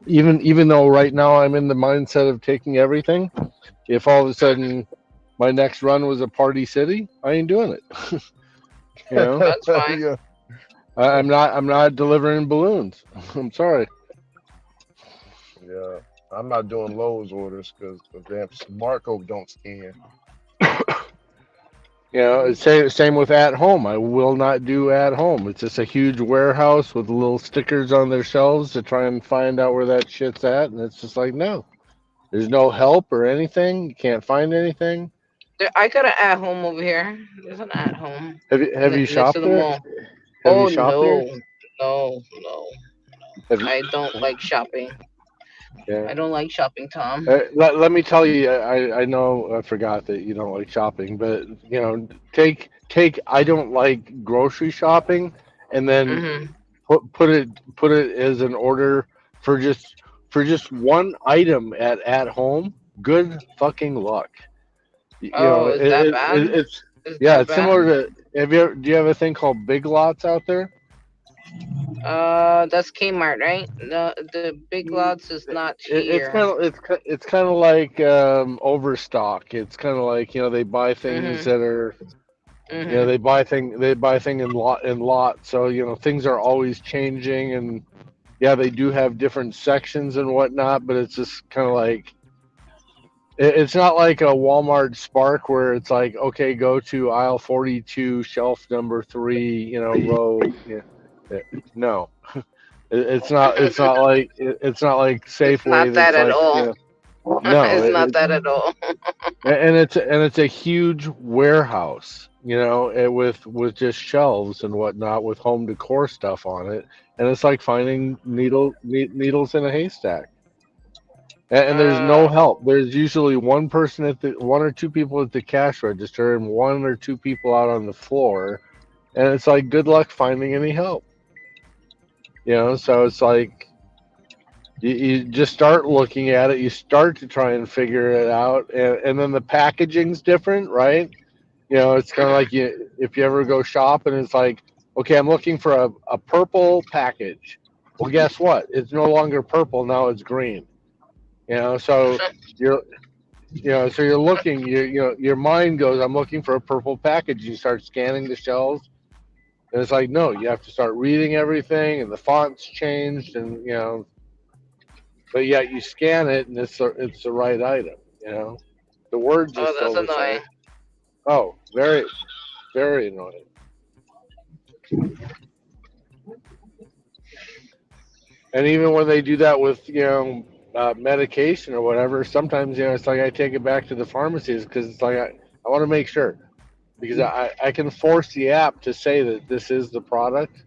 even though right now I'm in the mindset of taking everything. If all of a sudden my next run was a party city, I ain't doing it. That's fine. Yeah. I'm not delivering balloons. I'm sorry. Yeah. I'm not doing Lowe's orders because the damn barcode don't scan. Same with at home. I will not do at home. It's just a huge warehouse with little stickers on their shelves to try and find out where that shit's at, and it's just like no. There's no help or anything. You can't find anything. I got an at home over here. There's an at home Have you next to shopped the there? mall. Have you Oh shopped there? no, no, no. Have you, I don't like shopping. yeah. I don't like shopping, Tom. Let me tell you, I know I forgot that you don't like shopping, but take I don't like grocery shopping, and then Mhm. put it as an order for just one item at home. Good fucking luck. Oh, is that bad? It's Is yeah, that it's bad? similar to. Do you have a thing called Big Lots out there? That's Kmart, right? The Big Lots is not It's here. kind of it's kind of like Overstock. It's kind of like they buy things Mhm. that are Mhm. they buy thing in lot. So things are always changing, and yeah, they do have different sections and whatnot. But it's just kind of like it's not like a Walmart Spark where it's like okay, go to aisle 42, shelf number 3, row. Yeah, yeah, no. It's not like It's not Safeway that that's at like all. no, It's not that at all. and it's a huge warehouse, with just shelves and whatnot with home decor stuff on it, and it's like finding needles in a haystack. And there's no Uh, help. There's usually one or two people at the cash register and one or two people out on the floor, and it's like good luck finding any help. So it's like you just start looking at it, you start to try and figure it out, and then the packaging's different, right? It's kind of like if you ever go shop and it's like, okay, I'm looking for a purple package. Well, guess what? It's no longer purple, now it's green. So you're so you're looking, your mind goes, I'm looking for a purple package. You start scanning the shelves, and it's like, no, you have to start reading everything, and the font's changed, and but yet you scan it and it's the right item. The words are oh, that's still the same. annoying. Oh, very, very annoying. And even when they do that with medication or whatever, sometimes it's like I take it back to the pharmacies because it's like I want to make sure, because I can force the app to say that this is the product,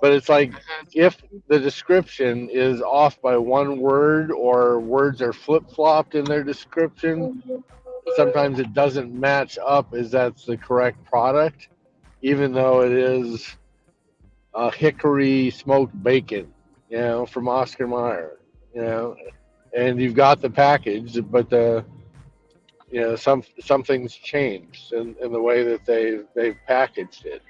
but it's like if the description is off by one word or words are flip flopped in their description, sometimes it doesn't match up as that's the correct product, even though it is hickory smoked bacon, from Oscar Mayer, and you've got the package, but something's changed in the way that they've packaged it.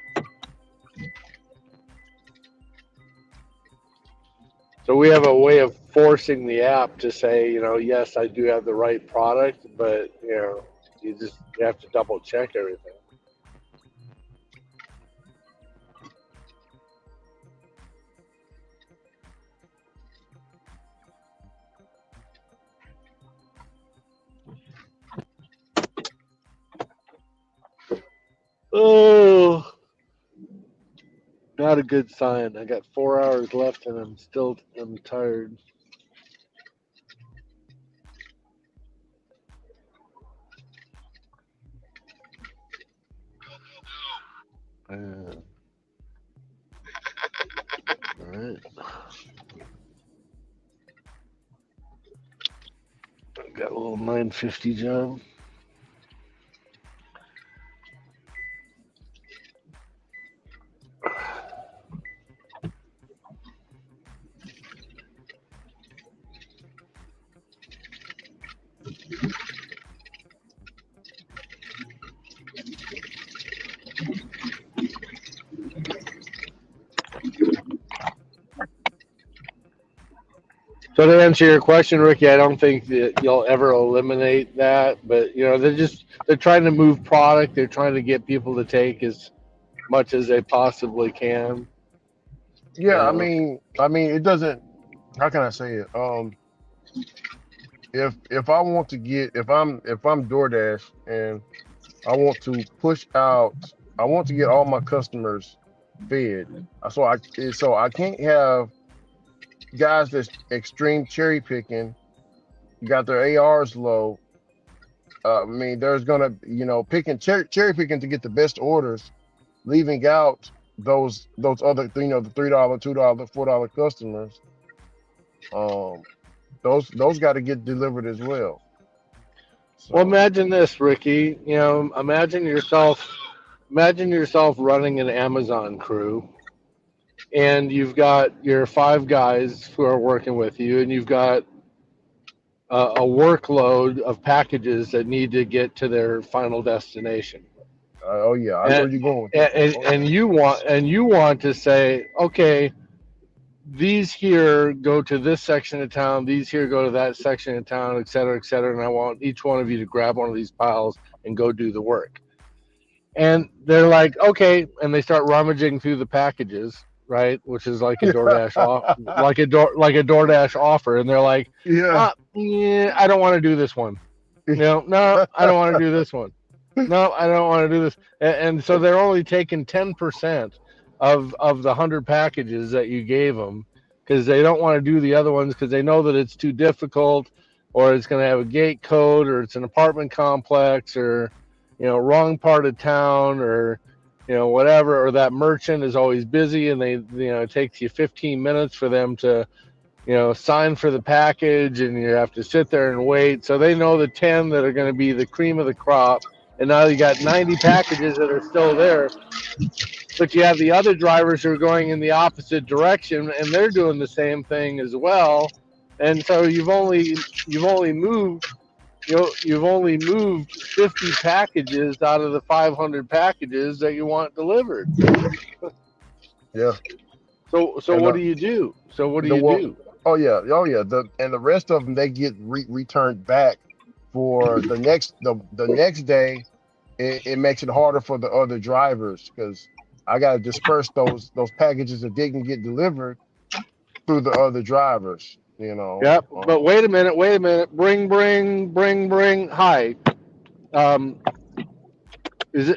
So we have a way of forcing the app to say, yes, I do have the right product, but You have to double check everything. Oh, not a good sign. I got 4 hours left, and I'm tired. All right. I got a little 950 job. So to answer your question, Ricky, I don't think that you'll ever eliminate that, but they're trying to move product. They're trying to get people to take as much as they possibly can. Yeah, I Uh, mean, it doesn't. How can I say it? If I want to get if I'm DoorDash and I want to push out, I want to get all my customers fed. So I can't have guys that's extreme cherry picking, got their ARs low. I mean, there's gonna picking cherry picking to get the best orders, leaving out those other the $3, $2, $4 customers. Um, those got to get delivered as well. well, So imagine this, Ricky. Imagine yourself running an Amazon crew, and you've got your 5 guys who are working with you, and you've got a workload of packages that need to get to their final destination. oh yeah, I know And where you're going with this. and, Oh yeah. and you want to say, okay, these here go to this section of town, these here go to that section of town, et cetera, and I want each one of you to grab one of these piles and go do the work. And they're like, okay, and they start rummaging through the packages, right? Which is like a DoorDash DoorDash offer, and they're like, Yeah. yeah, I don't want to do this one. No, I don't want to do this one. No, I don't want to do this. And so they're only taking 10% of the 100 packages that you gave them because they don't want to do the other ones because they know that it's too difficult, or it's going to have a gate code, or it's an apartment complex, or wrong part of town, or whatever, or that merchant is always busy, and it takes you 15 minutes for them to sign for the package, and you have to sit there and wait. So they know the 10 that are going to be the cream of the crop, and now you got 90 packages that are still there. But you have the other drivers who are going in the opposite direction, and they're doing the same thing as well. And so you've only moved 50 packages out of the 500 packages that you want delivered. Yeah. So And what do you do? oh yeah, the rest of them they get returned back for the next day. It makes it harder for the other drivers because I got to disperse those packages that didn't get delivered through the other drivers. Yep. But wait a minute. Bring. Hi. Um, is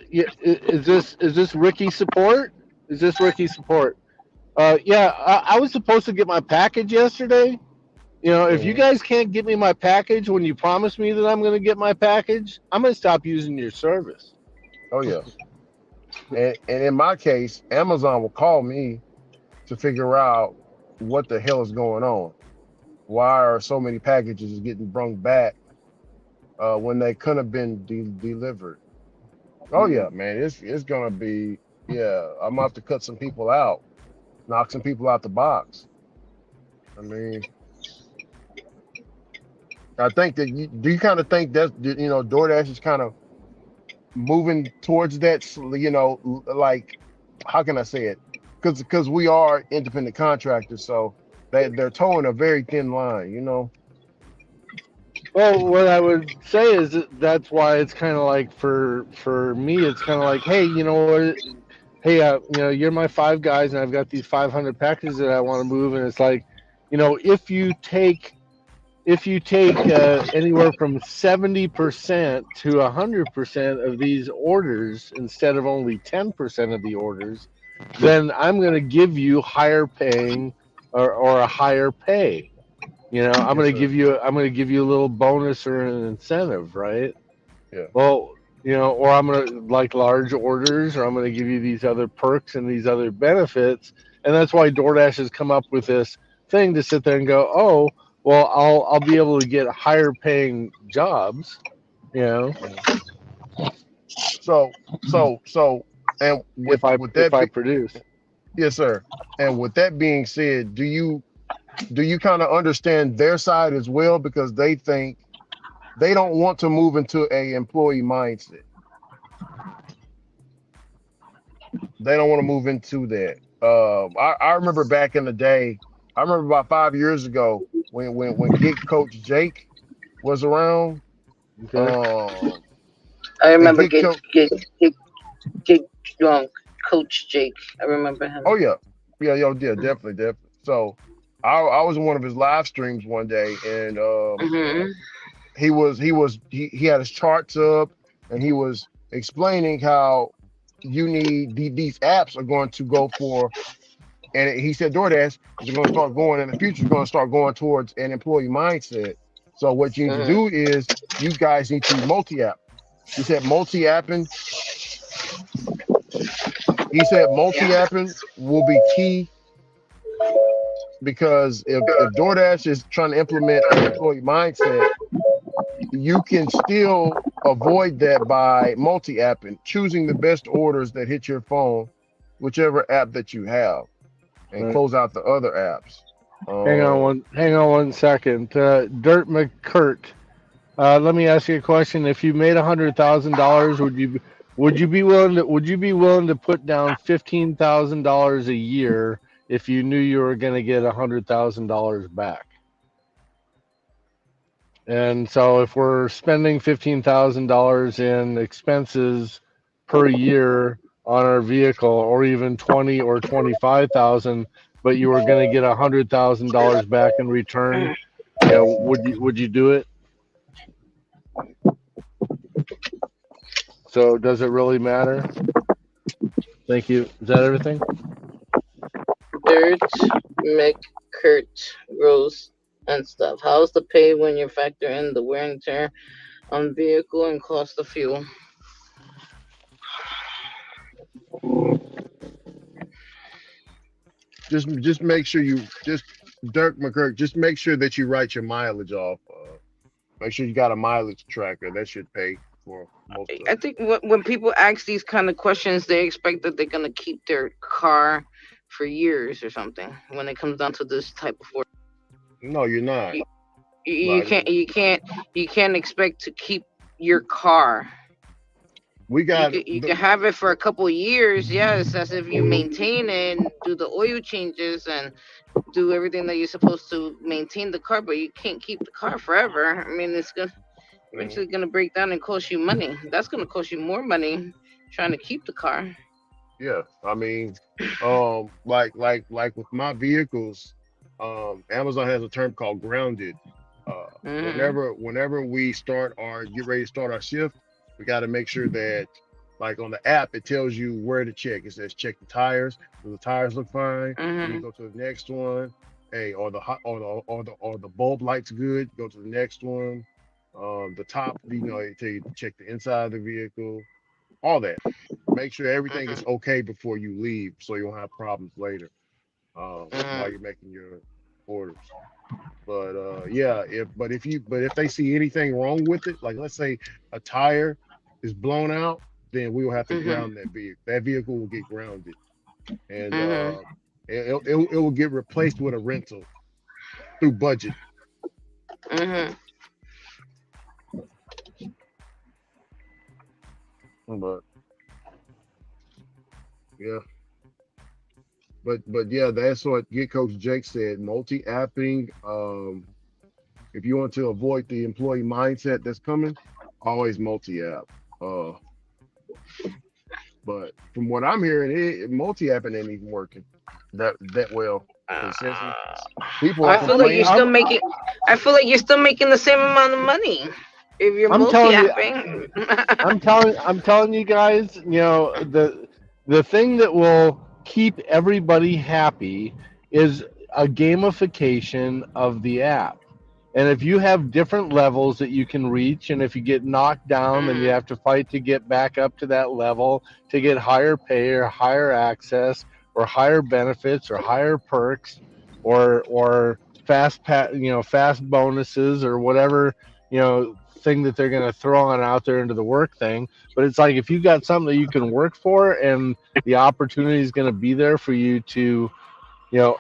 this Ricky support? Is this Ricky support? Yeah. I was supposed to get my package yesterday. If you guys can't get me my package when you promised me that I'm going to get my package, I'm going to stop using your service. Oh yeah. And in my case, Amazon will call me to figure out what the hell is going on. Why are so many packages getting brought back when they couldn't have been delivered? Oh yeah, man, it's gonna be I'm gonna have to cut some people out, knock some people out the box. I mean, I think that do you kind of think that DoorDash is kind of moving towards that? Like how can I say it? Because we are independent contractors, so they're towing a very thin line. Well, what I would say is that's why it's kind of like for me, it's kind of like, hey, you know what? Hey, you're my five guys, and I've got these 500 packages that I want to move, and it's like, if you take anywhere from 70% to 100% of these orders instead of only 10% of the orders, then I'm going to give you higher paying or a higher pay. I'm Yes, going to sir. give you I'm going to give you a little bonus or an incentive, right? Yeah. Well, or I'm going to like large orders, or I'm going to give you these other perks and these other benefits. And that's why DoorDash has come up with this thing to sit there and go, oh, well, I'll be able to get higher paying jobs, you know, So, and with if I with if that I be produce. yes, sir. And with that being said, do you kind of understand their side as well because they think they don't want to move into a employee mindset. They don't want to move into that. I remember back in the day. I remember about 5 years ago when Get Coach Jake was around. Okay. Um, I and remember Get get Coach. get get get drunk, Coach Jake. I remember Oh him. yeah, yeah, definitely. So I was in one of his live streams one day, and Hmm. he had his charts up, and he was explaining how you need these apps are going to go for. And he said DoorDash is going to start going in the future, is going to start going towards an employee mindset. So what you need to Hmm. do is you guys need to multi-app. He said multi-apping. He said Yeah. multi-apping will be key because if DoorDash is trying to implement an employee mindset, you can still avoid that by multi-apping, choosing the best orders that hit your phone, whichever app that you have, and Right. close out the other apps. Um, Hang on one second. Dirt McCurt. Let me ask you a question. If you made $100,000, would you be willing to put down $15,000 a year if you knew you were going to get $100,000 back? And so if we're spending $15,000 in expenses per year on our vehicle, or even 20 or 25,000, but you were going to get $100,000 back in return, would you do it? So does it really matter? Thank you. Is that everything? Dirt, McCurt, Rose, and stuff. How's the pay when you factor in the wear and tear on vehicle and cost of fuel? just make sure you just Dirk McCurk, just make sure that you write your mileage off. Make sure you got a mileage tracker. That should pay for most of I it. think when people ask these kind of questions, they expect that they're gonna keep their car for years or something. When it comes down to this type of work, No, you're not. you, you Like can't you can't you can't expect to keep your car. we You got could you the can have it for a couple of years, yes, as if you maintain it and do the oil changes and do everything that you're supposed to maintain the car, but you can't keep the car forever. I mean, it's gonna mhm, eventually gonna break down and cost you money. That's gonna cost you more money trying to keep the car. yeah. I mean, like with my vehicles, Amazon has a term called grounded. Mhm. Whenever we get ready to start our shift, we got to make sure that like on the app it tells you where to check. It says check the tires. Do the tires look fine? Then you Mhm. go to the next one. Hey, or the hot or the bulb lights good? Go to the next one. The top, it tell you to check the inside of the vehicle. All that. Make sure everything is Mhm. okay before you leave, so you won't have problems later. While Mhm. you're making your orders. But yeah, if they see anything wrong with it, like let's say a tire is blown out, then we will have to Mhm. ground that vehicle. That vehicle will get grounded, and Mhm. it will get replaced with a rental through budget. Mhm. But yeah, but yeah, that's what Get Coach Jake said. Multi-apping. If you want to avoid the employee mindset that's coming, always multi-app. Uh, but from what I'm hearing, multi-apping ain't even working that well. Essentially, people are I feel like you're complaining. still making. I feel like you're still making the same amount of money if you're I'm telling you, multi-apping. I'm telling you guys, the thing that will keep everybody happy is a gamification of the app. And if you have different levels that you can reach, and if you get knocked down, then you Mhm. have to fight to get back up to that level to get higher pay or higher access or higher benefits or higher perks or fast bonuses or whatever, thing that they're going to throw on out there into the work thing. But it's like if you got something that you can work for and the opportunity is going to be there for you to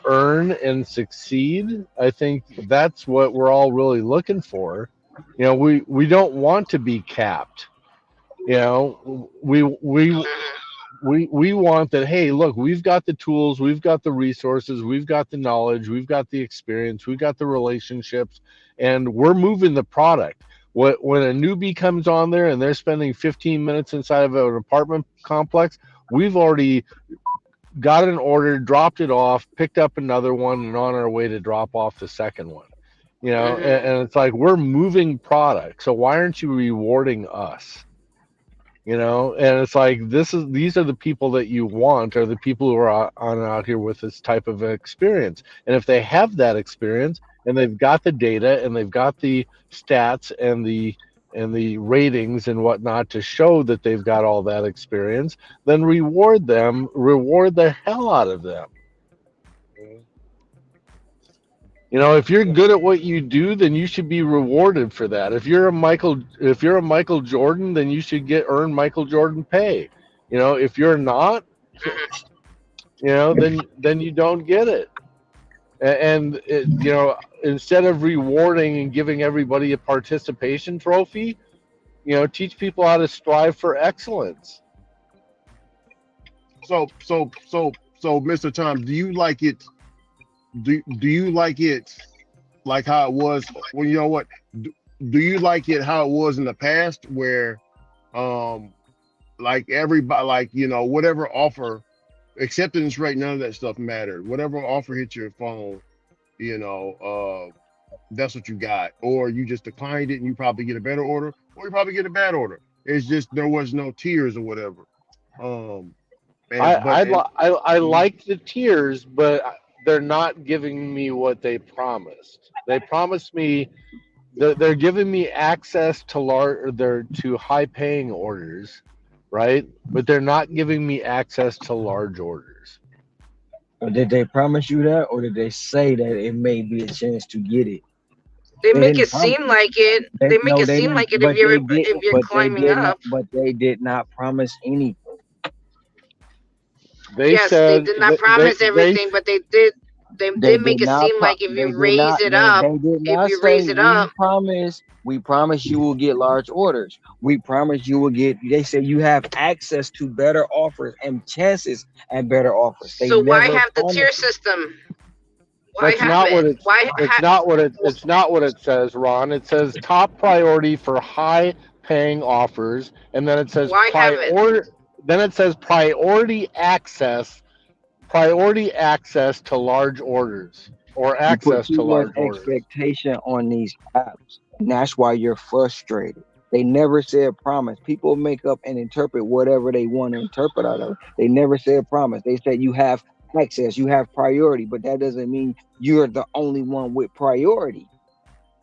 earn and succeed. I think that's what we're all really looking for. We don't want to be capped. You know, we want that. Hey, look, we've got the tools, we've got the resources, we've got the knowledge, we've got the experience, we've got the relationships, and we're moving the product. When a newbie comes on there and they're spending 15 minutes inside of an apartment complex, we've already got an order, dropped it off, picked up another one, and on our way to drop off the second one. Mhm. And it's like we're moving product. So why aren't you rewarding us? And it's like these are the people that you want, are the people who are out here with this type of experience. And if they have that experience and they've got the data and they've got the stats and the ratings and whatnot to show that they've got all that experience, then reward the hell out of them. If you're good at what you do, then you should be rewarded for that. If you're a Michael Jordan, then you should earn Michael Jordan pay. If you're not, then you don't get it. And instead of rewarding and giving everybody a participation trophy, teach people how to strive for excellence. So, Mr. Tom, do you like it? Do you like it like how it was? Well, you know what? Do you like it how it was in the past, where, um, like everybody, like whatever offer, acceptance rate, none of that stuff mattered. Whatever offer hit your phone, you know, that's what you got, or you just declined it and you probably get a better order, or you probably get a bad order. It's just there was no tiers or whatever. Um, I and but I and li- I mhm. like the tiers, but they're not giving me what they promised. They promised me they're giving me access to to high paying orders, right? But they're not giving me access to large orders. Or did they promise you that, or did they say that it may be a chance to get it? They They make didn't it promise. seem like it. They They make no, it they seem didn't. like it if you're But they climbing did not. up. But they did not promise anything. They Yes, they said did not promise they everything, but they did. They They did make did it not. seem like if They you did raise not. it up, They did if not you say raise it up. we promise you will get large orders. We promise you will get. They said you have access to better offers and chances at better offers. They So why never have the tier promised it. system? Why That's have not what it? it's it's not what it's not what it says, Ron. It says top priority for high paying offers, and why have it? then it says priority access to large orders or You put access to too much large orders. expectation on these apps, and that's why you're frustrated. They never said promise. People make up and interpret whatever they want to interpret out of it. They never said promise. They said you have access, you have priority, but that doesn't mean you're the only one with priority.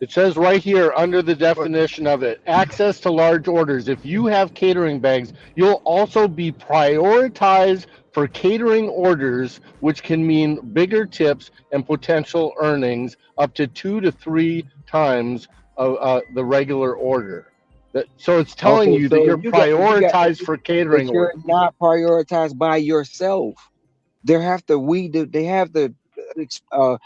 It says right here under the But definition of it, access to large orders. If you have catering bags, you'll also be prioritized for catering orders, which can mean bigger tips and potential earnings up to 2 to 3 times the regular order. So it's telling Okay, you that so you're prioritized for but catering you're orders. not prioritized by yourself. They have to uh,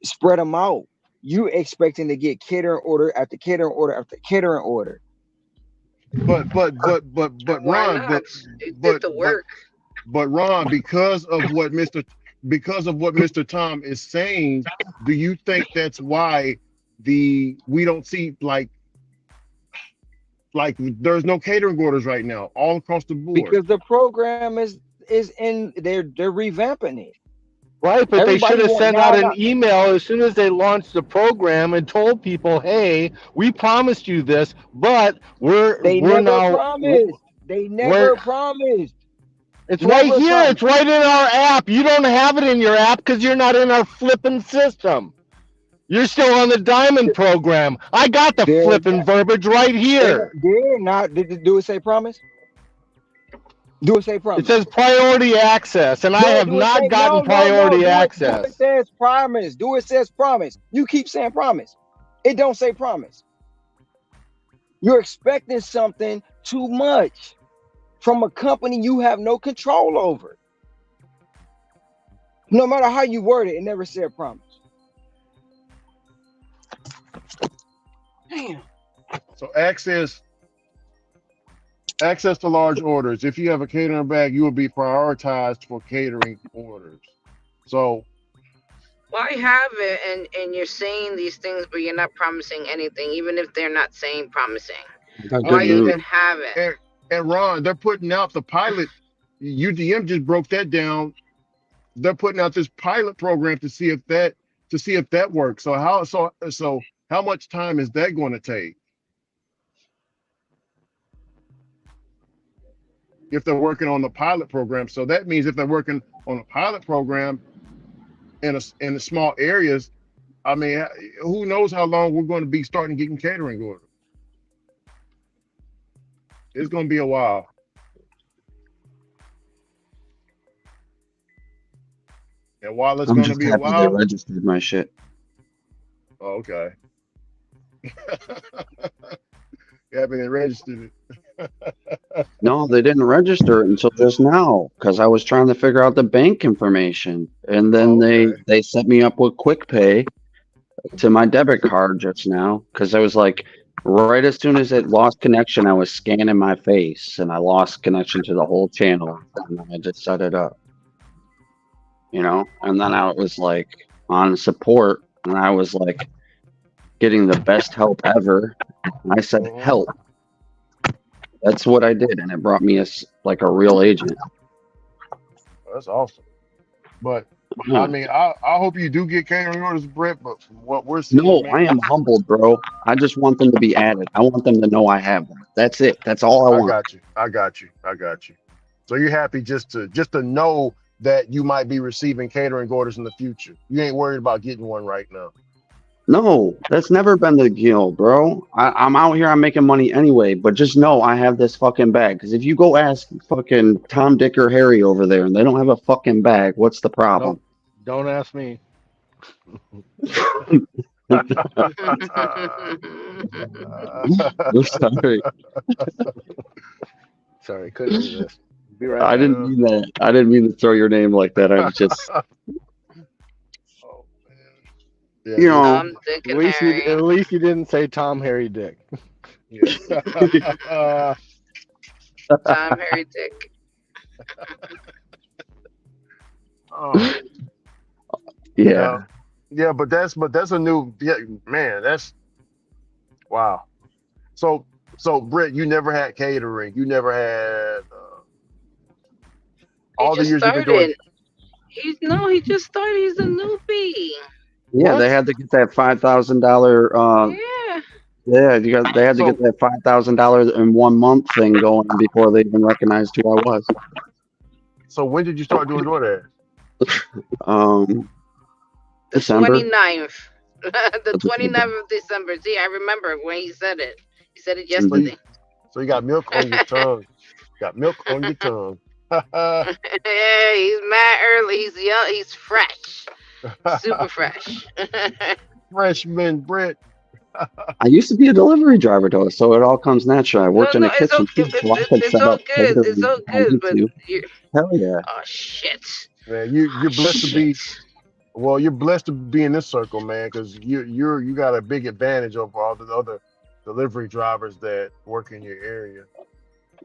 spread them out. You expecting to get catering order after catering order after catering order. but Why Ron, not? but They did but the but work. but Ron, because of what Mr. Tom is saying, do you think that's why we don't see like there's no catering orders right now all across the board. Because the program is in they're revamping it. Right, but they should Everybody have want sent out now. an email as soon as they launched the program and told people, "Hey, we promised you this, but They we're never now promised. They we're never promised. it's right Never here. promised. It's right in our app. You don't have it in your app because you're not in our flipping system. You're still on the Diamond program. I got the They're flipping verbiage right here. they're not. Do it say promise? Do it say It promise? says priority access, and I No, have do it say not gotten no. priority Do it access. says promise. Do it says promise. You keep saying promise. It don't say promise. You're expecting something too much from a company you have no control over. No matter how you word it, it never said promise. Damn. So access to large orders. If you have a catering bag, you will be prioritized for catering orders. So Why have it and you're saying these things, but you're not promising anything, even if they're not saying promising? Why even have it? And Ron, they're putting out the pilot. UDM just broke that down. They're putting out this pilot program to see if that works. So how much time is that going to take? If they're working on the pilot program, so that means if they're working on a pilot program in the small areas, I mean, who knows how long we're going to be starting getting catering orders? It's going to be a while. And while it's going to be a happy while, they registered my shit. oh, okay. Happy they registered it. No, they didn't register it until just now because I was trying to figure out the bank information, and then they set me up with Quick Pay to my debit card just now because I was like, right as soon as it lost connection, I was scanning my face and I lost connection to the whole channel, and then I just set it up, and then I was like on support, and I was like getting the best help ever. And I said help. That's what I did, and it brought me like a real agent. That's awesome. But I mean, I hope you do get catering orders, Brett. But from what we're seeing, No, man, I am humbled, bro. I just want them to be added. I want them to know I have them. That's it. That's all I want. I got you. So you're happy just to know that you might be receiving catering orders in the future. You ain't worried about getting one right now. No, that's never been the deal, bro. I'm out here. I'm making money anyway. But just know I have this fucking bag. Because if you go ask fucking Tom, Dick, or Harry over there, and they don't have a fucking bag, what's the problem? Don't ask me. Sorry. Sorry, couldn't resist. Be right I didn't mean that. I didn't mean to throw your name like that. I was just, Tom, Dick, and Harry. At least you didn't say Tom, Harry, Dick. Tom, Harry, Dick. Yeah, but that's a new man. That's wow. So Britt, you never had catering. You never had all the years you've been doing. He just started. He's a newbie. Yeah, they had to get that $5,000. Yeah, they had to get that $5,000 in 1 month thing going before they even recognized who I was. So when did you start doing DoorDash? December 29th. The 29th of December. See, I remember when he said it. He said it yesterday. So you got milk on your tongue. Yeah, he's mad early. He's young. He's fresh. Super fresh. Freshman Britt. I used to be a delivery driver though, so it all comes natural. I worked in a kitchen too, so I could set up catering It's so good, but hell yeah. Oh shit. Man, you're blessed to be. Well, you're blessed to be in this circle, man, because you got a big advantage over all the other delivery drivers that work in your area.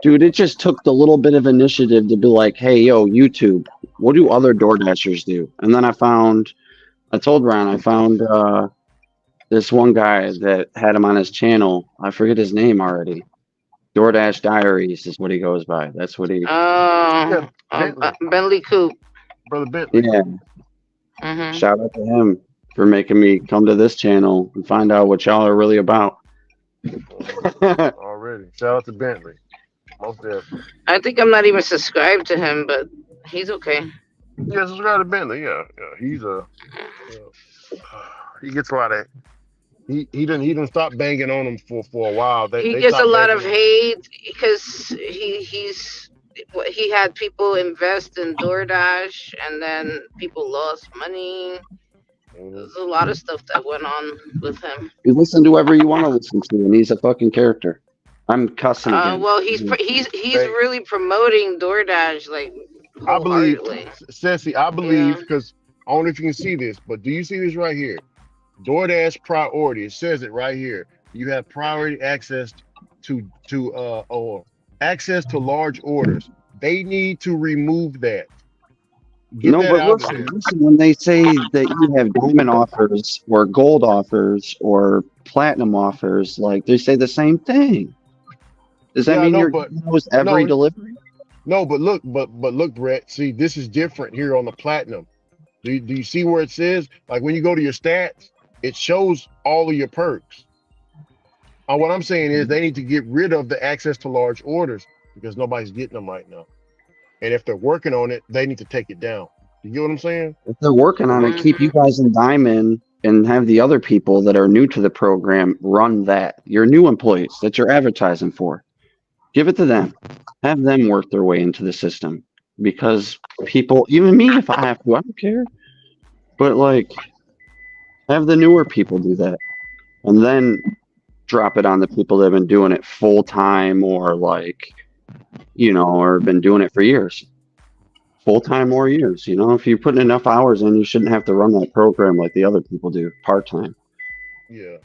Dude, it just took the little bit of initiative to be like, hey, yo, YouTube, what do other DoorDashers do? And then I told Ron, I found this one guy that had him on his channel. I forget his name already. DoorDash Diaries is what he goes by. That's what he. Yeah, Bentley, Bentley Coupe. brother Bentley. Yeah. Shout out to him for making me come to this channel and find out what y'all are really about. Already. Shout out to Bentley. Most definitely. I think I'm not even subscribed to him, but he's okay. Yeah, subscribe to Bentley. Yeah. He's he gets a lot of he didn't stop banging on him for a while. He They gets a stopped lot of banging. hate because he had people invest in DoorDash and then people lost money. There's a lot of stuff that went on with him. You listen to whoever you want to listen to, and he's a fucking character. I'm cussing again. Well, he's really promoting DoorDash like I believe, wholeheartedly. Ceci, I believe, because I don't know if you can see this, but do you see this right here? DoorDash priority. It says it right here. You have priority access or access to large orders. They need to remove that. Get No, that but out of there. listen, when they say that you have diamond offers or gold offers or platinum offers, like they say the same thing. Does that mean you're getting those every delivery? No, but look, Brett. See, this is different here on the platinum. Do you see where it says, like when you go to your stats, it shows all of your perks. What I'm saying is they need to get rid of the access to large orders because nobody's getting them right now. And if they're working on it, they need to take it down. You get what I'm saying? If they're working on it, keep you guys in diamond and have the other people that are new to the program run that. Your new employees that you're advertising for. Give it to them. Have them work their way into the system. Because people, even me, if I have to, I don't care. But like, have the newer people do that. And then drop it on the people that have been doing it full time or like, or been doing it for years. Full time or years. If you're putting enough hours in, you shouldn't have to run that program like the other people do, part time. Yeah.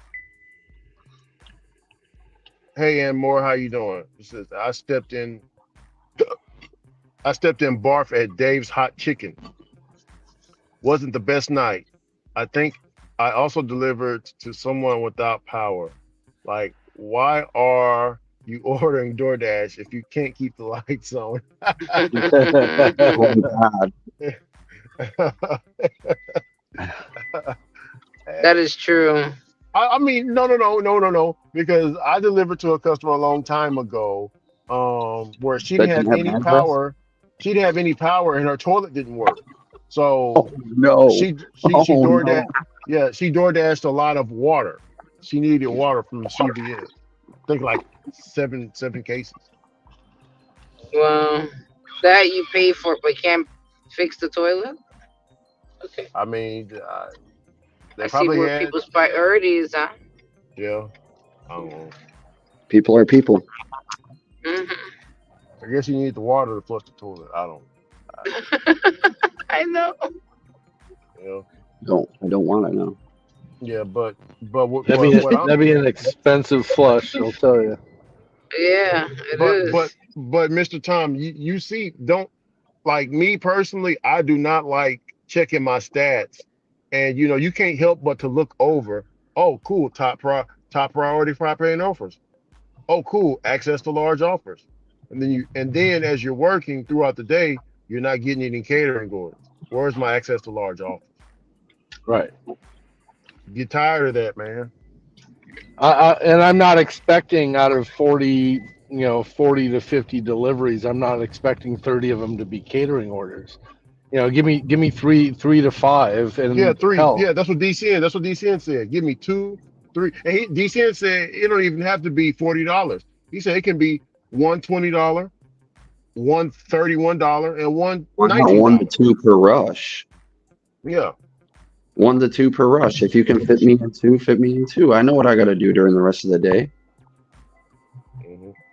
Hey, Ann Moore, how you doing? It says I stepped in barf at Dave's Hot Chicken. Wasn't the best night. I think I also delivered to someone without power. Like, why are you ordering DoorDash if you can't keep the lights on? Oh, God. That is true. I mean, no, because I delivered to a customer a long time ago, where she didn't have any power. She didn't have any power, and her toilet didn't work. So she DoorDashed. Yeah, she DoorDashed a lot of water. She needed water from the CVS. I think like seven cases. Well, that you pay for, but can't fix the toilet. Okay. I mean, they I see probably where had. people's priorities are. Yeah. I don't know. People are people. I guess you need the water to flush the toilet. I don't. I know. Yeah. I don't want to know. Yeah, but that'd be an expensive flush, I'll tell you. Yeah, it is. But Mr. Tom, you see, don't like me personally. I do not like checking my stats, and you can't help but to look over. Oh, cool, top priority for paying offers. Oh, cool, access to large offers, and then as you're working throughout the day, you're not getting any catering orders. Where's my access to large offers? Right. Get tired of that, man. And I'm not expecting out of 40 to 50 deliveries, I'm not expecting 30 of them to be catering orders. Give me three to five, and yeah, 3. Hell, Yeah, that's what DCN said. Give me 2, 3. And DCN said it don't even have to be $40. He said it can be $120, $131, and $119. 1 to 2 per rush. Yeah. 1 to 2 per rush. If you can fit me in 2, fit me in 2. I know what I got to do during the rest of the day.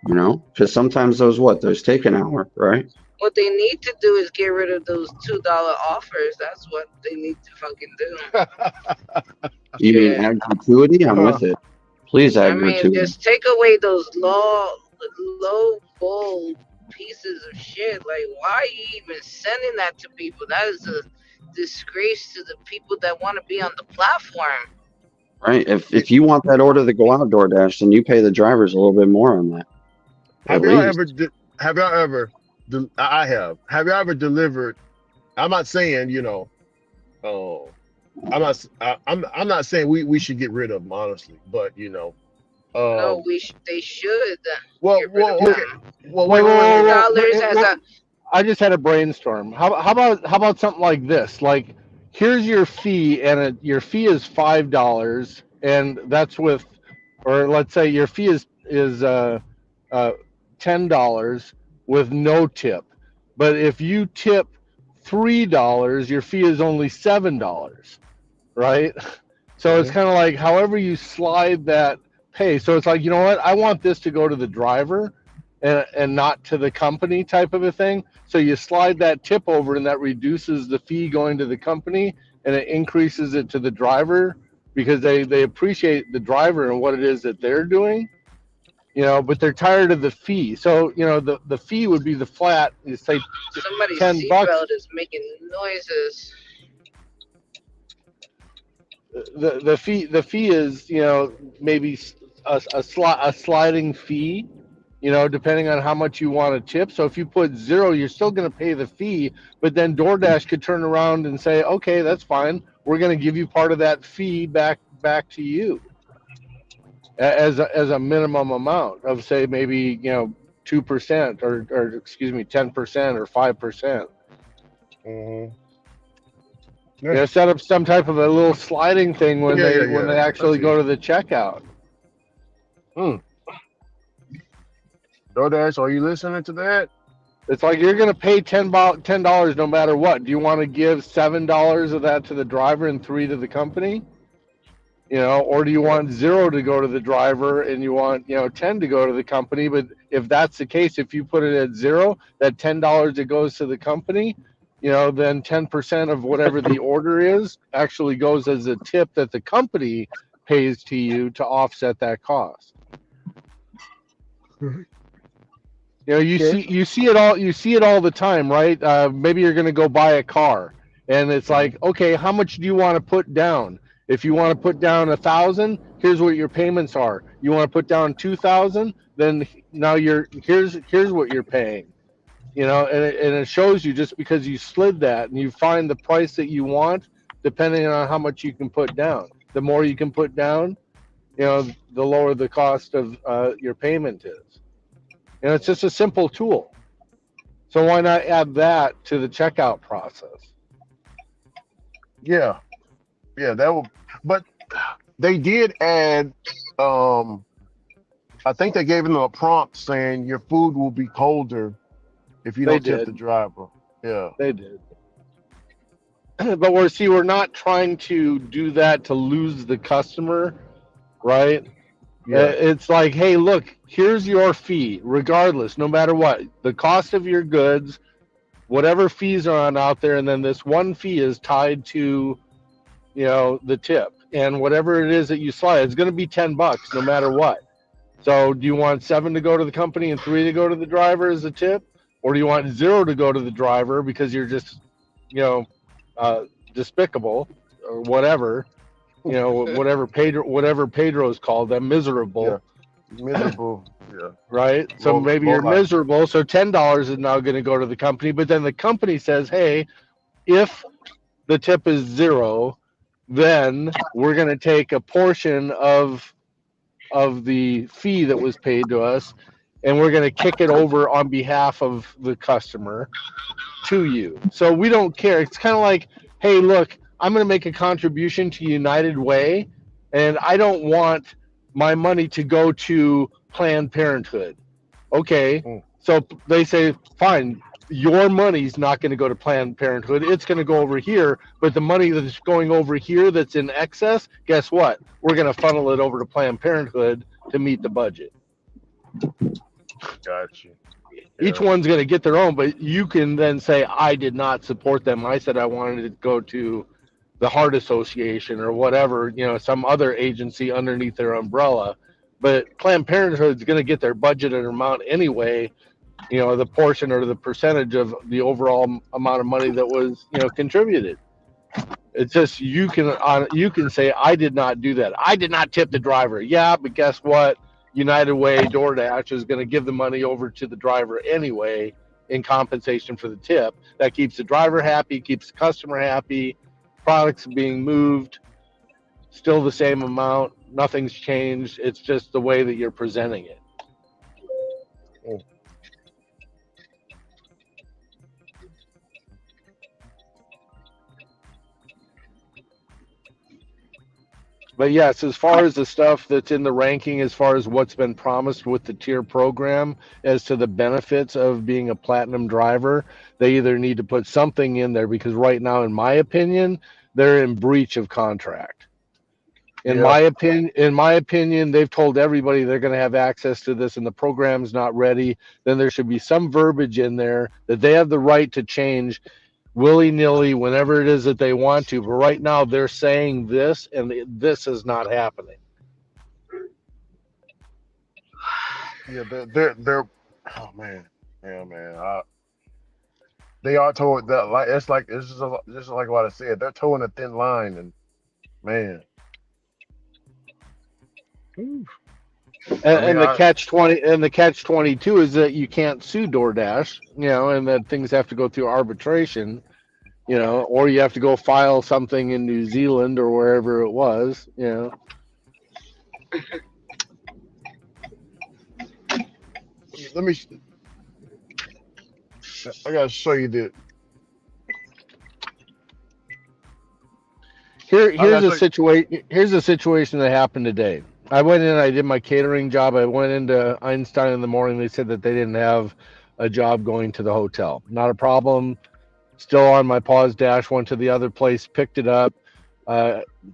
Because sometimes those take an hour, right? What they need to do is get rid of those $2 offers. That's what they need to fucking do. You mean add gratuity? I'm with it. Please add gratuity. Just take away those low bold pieces of shit. Like, why are you even sending that to people? That is a disgrace to the people that want to be on the platform. right? If you want that order to go out DoorDash, then you pay the drivers a little bit more on that, at Have y'all least. ever? Have y'all ever? I have. Have y'all ever delivered? I'm not saying Oh, I'm not saying we should get rid of them honestly, but No, um, they should well, get rid of okay, them. well, Wait, wait, wait, wait, wait, wait, wait. $2 as a I just had a brainstorm. How about something like this? Like, here's your fee, and your fee is $5, and that's with, or let's say your fee is uh, $10 with no tip. But if you tip $3, your fee is only $7, right? So it's Hmm. kind of like however you slide that pay. So it's like, you know what? I want this to go to the driver and not to the company type of a thing. So you slide that tip over and that reduces the fee going to the company and it increases it to the driver because they appreciate the driver and what it is that they're doing, but they're tired of the fee. So, the fee would be the flat, you say somebody's 10 bucks. seatbelt is making noises. The fee is maybe a sliding fee, depending on how much you want to tip. So if you put 0, you're still going to pay the fee, but then DoorDash could turn around and say, okay, that's fine, we're going to give you part of that fee back to you as a minimum amount of, say, maybe 2% or excuse me, 10% or 5%. Hmm. Set up some type of a little sliding thing when Yeah, yeah, they yeah. I actually see. go to the checkout. DoorDash, are you listening to that? It's like you're going to pay $10 no matter what. Do you want to give $7 of that to the driver and 3 to the company? Or do you Yeah. want 0 to go to the driver and you want 10 to go to the company? But if that's the case, if you put it at 0, that $10 that goes to the company, then 10% of whatever the order is actually goes as a tip that the company pays to you to offset that cost. You Okay. see it all the time, right? Maybe you're going to go buy a car, and it's Hmm. like, okay, how much do you want to put down? If you want to put down 1,000, here's what your payments are. You want to put down 2,000, then now here's what you're paying. And it shows you just because you slid that and you find the price that you want, depending on how much you can put down. The more you can put down, the lower the cost of your payment is. It's just a simple tool. So why not add that to the checkout process? Yeah, yeah, that will. But they did add. I think they gave them a prompt saying your food will be colder if you They don't tip the did. driver. Yeah. They did. But we're not trying to do that to lose the customer, right? Yeah. It's like, hey, look, here's your fee, regardless, no matter what, the cost of your goods, whatever fees are on out there, and then this one fee is tied to, the tip, and whatever it is that you slide, it's going to be $10 no matter what. So, do you want 7 to go to the company and 3 to go to the driver as a tip, or do you want 0 to go to the driver because you're just, despicable or whatever? Whatever Pedro's called them, Yeah. miserable, Miserable. Yeah. right? So maybe Low you're life. miserable. So $10 is now going to go to the company, but then the company says, hey, if the tip is 0, then we're going to take a portion of the fee that was paid to us, and we're going to kick it over on behalf of the customer to you. So we don't care. It's kind of like, hey, look, I'm going to make a contribution to United Way, and I don't want my money to go to Planned Parenthood. Okay, Mm. so they say, fine, your money's not going to go to Planned Parenthood. It's going to go over here, but the money that's going over here that's in excess, guess what? We're going to funnel it over to Planned Parenthood to meet the budget. Gotcha. Each Yeah. one's going to get their own, but you can then say, I did not support them. I said I wanted to go to the Heart Association or whatever, some other agency underneath their umbrella. But Planned Parenthood is going to get their budgeted amount anyway, the portion or the percentage of the overall amount of money that was, contributed. It's just you can say I did not do that. I did not tip the driver. Yeah, but guess what? United Way, DoorDash is going to give the money over to the driver anyway in compensation for the tip. That keeps the driver happy, keeps the customer happy. Products being moved, still the same amount. Nothing's changed. It's just the way that you're presenting it. But yes, as far as the stuff that's in the ranking, as far as what's been promised with the tier program, as to the benefits of being a platinum driver, they either need to put something in there because right now, in my opinion, they're in breach of contract. Yeah. In my opinion, they've told everybody they're going to have access to this, and the program's not ready. Then there should be some verbiage in there that they have the right to change willy nilly whenever it is that they want to. But right now, they're saying this, and this is not happening. Yeah, they're oh man, yeah, man. They are toward that like it's just like what I said. They're towing a thin line, and man, whew. I mean, And the catch 22 is that you can't sue DoorDash, and that things have to go through arbitration, or you have to go file something in New Zealand or wherever it was. let me. I gotta show you the. Here's a situation. Here's a situation that happened today. I went in. I did my catering job. I went into Einstein in the morning. They said that they didn't have a job going to the hotel. Not a problem. Still on my pause dash. Went to the other place. Picked it up.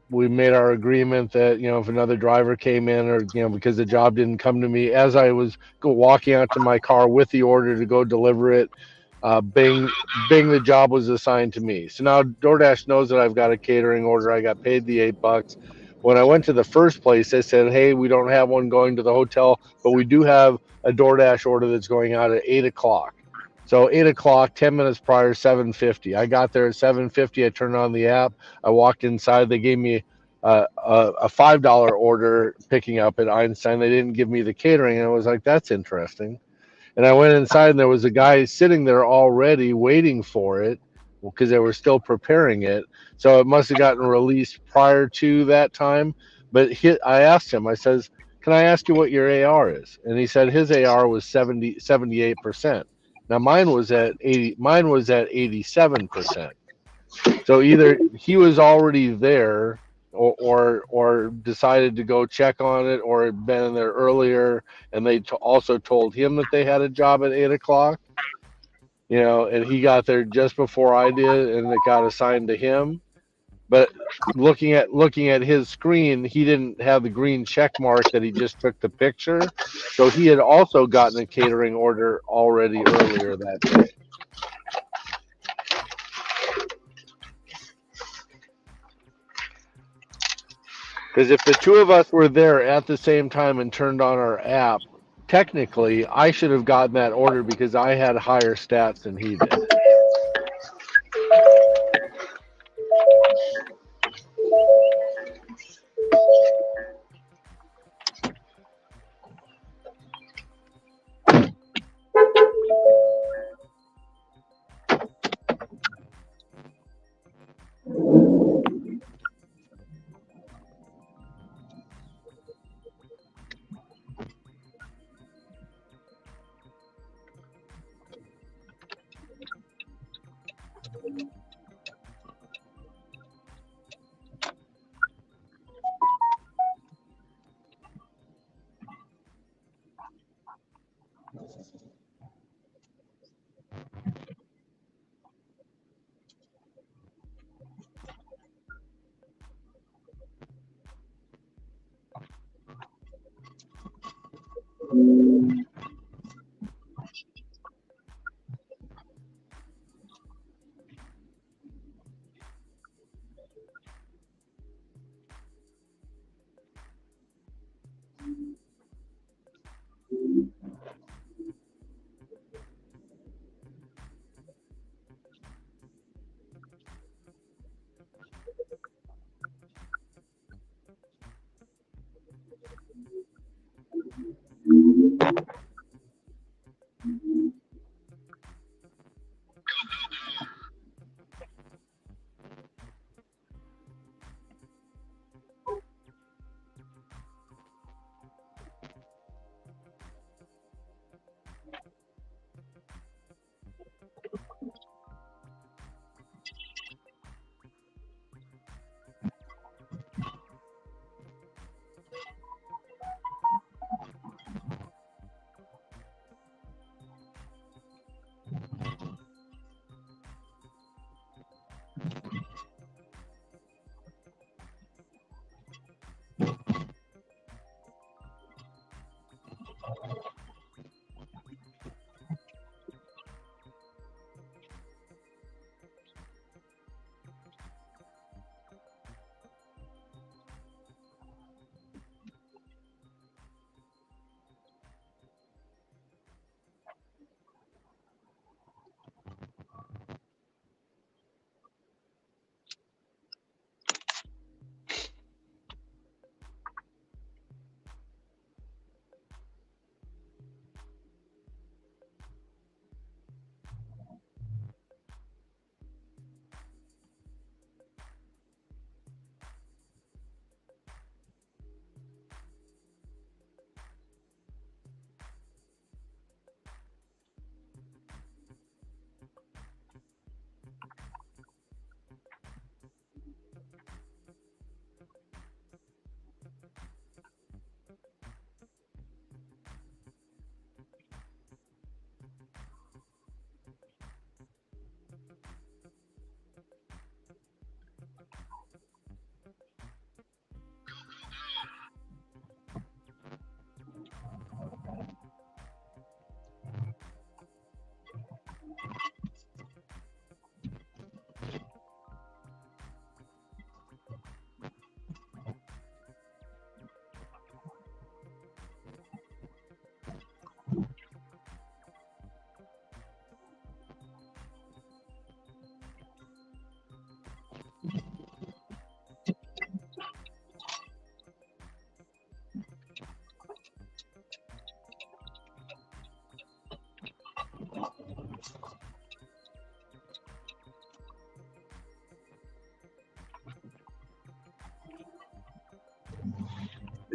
We made our agreement that if another driver came in or because the job didn't come to me as I was walking out to my car with the order to go deliver it, bing, the job was assigned to me. So now DoorDash knows that I've got a catering order. I got paid the $8. When I went to the first place, they said, "Hey, we don't have one going to the hotel, but we do have a DoorDash order that's going out at 8 o'clock." So 8 o'clock, 10 minutes prior, 7:50. I got there at 7:50. I turned on the app. I walked inside. They gave me a $5 order picking up at Einstein. They didn't give me the catering, and I was like, "That's interesting." And I went inside, and there was a guy sitting there already waiting for it because they were still preparing it. So it must have gotten released prior to that time. But I asked him. I says, "Can I ask you what your AR is?" And he said his AR was 78%. Now mine was at 87%. So either he was already there or decided to go check on it or had been there earlier and they also told him that they had a job at 8 o'clock, and he got there just before I did and it got assigned to him. But looking at his screen, he didn't have the green check mark that he just took the picture. So he had also gotten a catering order already earlier that day. Because if the two of us were there at the same time and turned on our app, technically I should have gotten that order because I had higher stats than he did.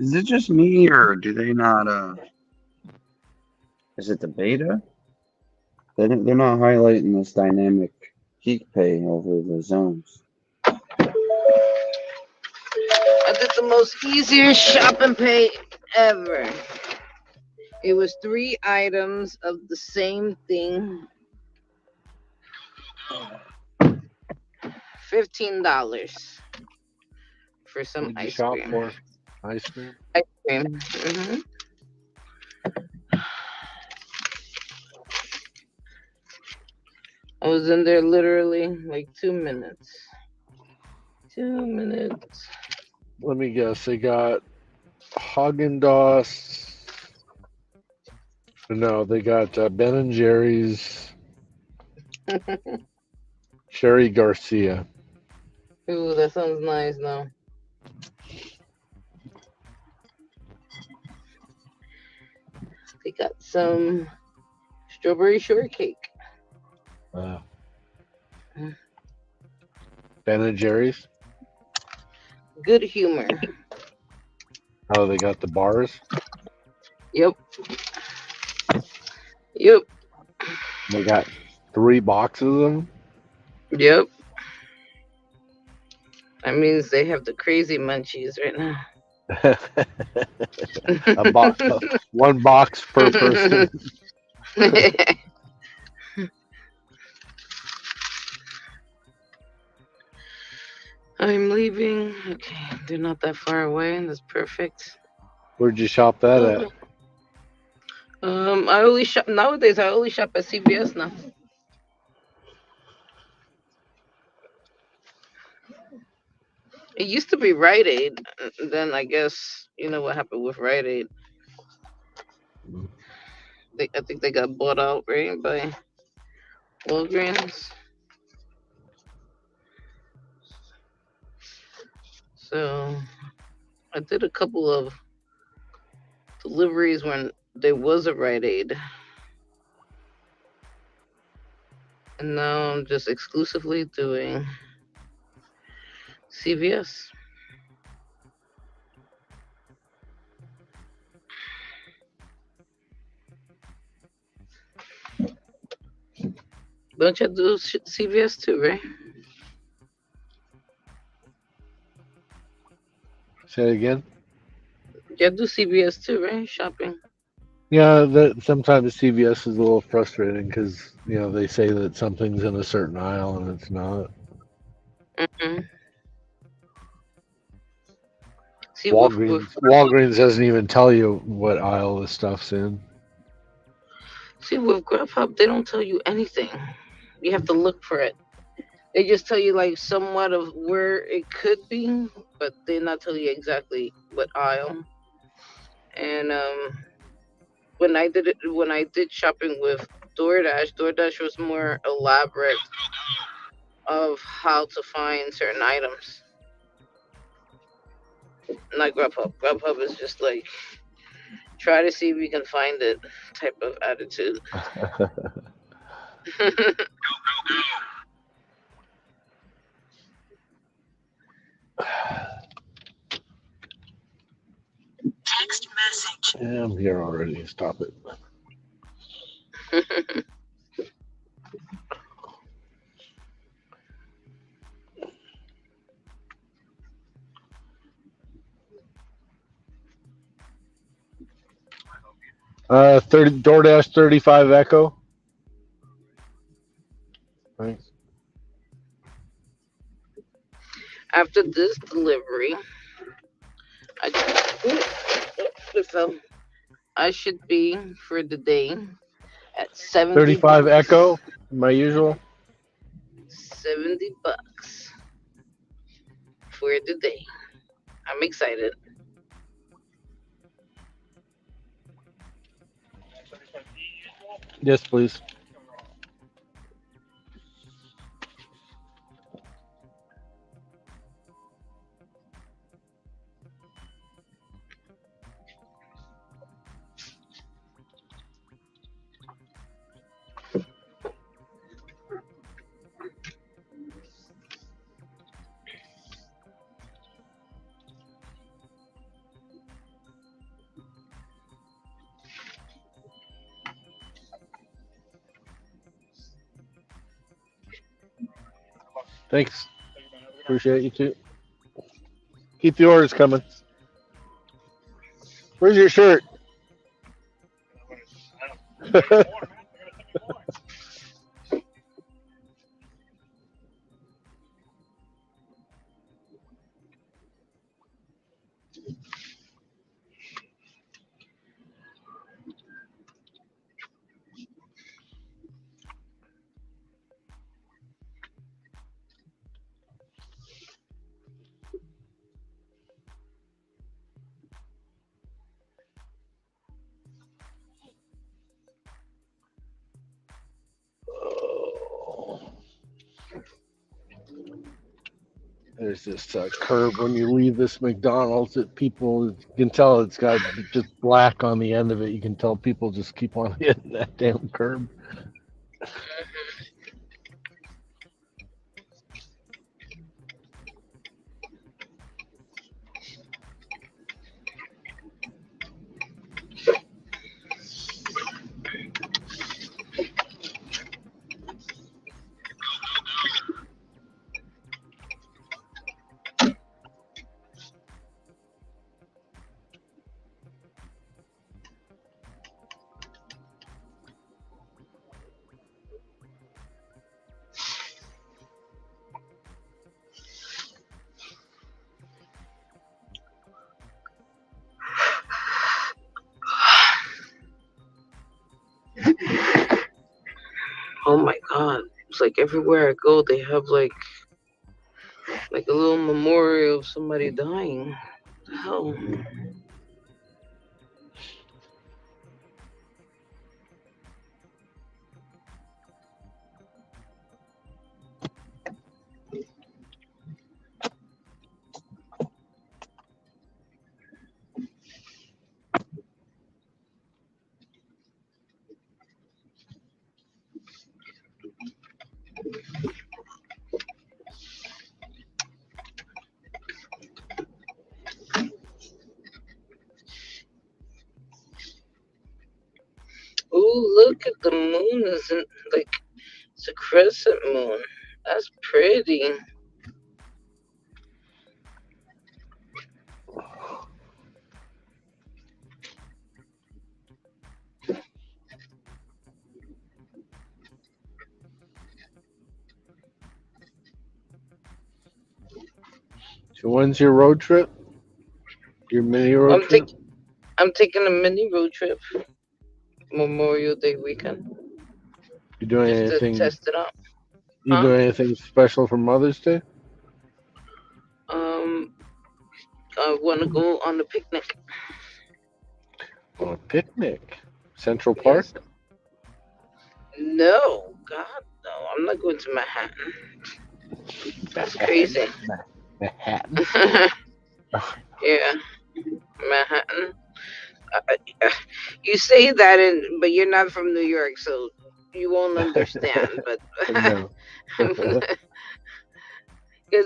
Is it just me, or do they not? Is it the beta? They're not highlighting this dynamic peak pay over the zones. I did the most easiest shopping pay ever. It was 3 items of the same thing. $15 for some What'd you ice shop cream. for? Ice cream? Ice cream. Hmm. I was in there literally like 2 minutes. 2 minutes. Let me guess. They got Haagen-Dazs. No, they got Ben and Jerry's Sherry Garcia. Ooh, that sounds nice though. They got some strawberry shortcake. Wow. Ben and Jerry's. Good humor. Oh, they got the bars. Yep. Yep. They got 3 boxes of them. Yep. That means they have the crazy munchies right now. One box per person. I'm leaving. Okay, they're not that far away. That's perfect. Where'd you shop that at? I only shop nowadays. I only shop at CVS now. It used to be Rite Aid. Then I guess you know what happened with Rite Aid. I think they got bought out right by Walgreens. So I did a couple of deliveries when there was a Rite Aid. And now I'm just exclusively doing CVS. Don't you do CVS too, right? Say it again. You do CVS too, right? Shopping. Yeah, sometimes CVS is a little frustrating because they say that something's in a certain aisle and it's not. Mm-hmm. See, Walgreens doesn't even tell you what aisle the stuff's in. See, with Grubhub, they don't tell you anything. You have to look for it. They just tell you like somewhat of where it could be, but they not tell you exactly what aisle. And when I did shopping with DoorDash was more elaborate of how to find certain items. Not Grubhub. Grubhub is just like try to see if you can find it type of attitude. Text message. Yeah, I'm here already. Stop it. DoorDash 35 Echo. Thanks. After this delivery, I should be for the day at 35 bucks. Echo, my usual. $70 for the day. I'm excited. Yes, please. Thanks. Appreciate you too. Keep the orders coming. Where's your shirt? There's this curb when you leave this McDonald's that people, you can tell it's got just black on the end of it. You can tell people just keep on hitting that damn curb. Oh my God! It's like everywhere I go, they have like a little memorial of somebody dying. What the hell? Oh, look at the moon! Isn't like it's a crescent moon. That's pretty. So when's your road trip? Your mini road trip? I'm taking a mini road trip. Memorial Day weekend. You doing Just anything? to test it out. You Huh? doing anything special for Mother's Day? I want to go on a picnic. On a picnic? Central Park? Yes. No, God, no. I'm not going to Manhattan. That's crazy. Manhattan. Yeah, Manhattan. You say that, but you're not from New York, so you won't understand. But No. because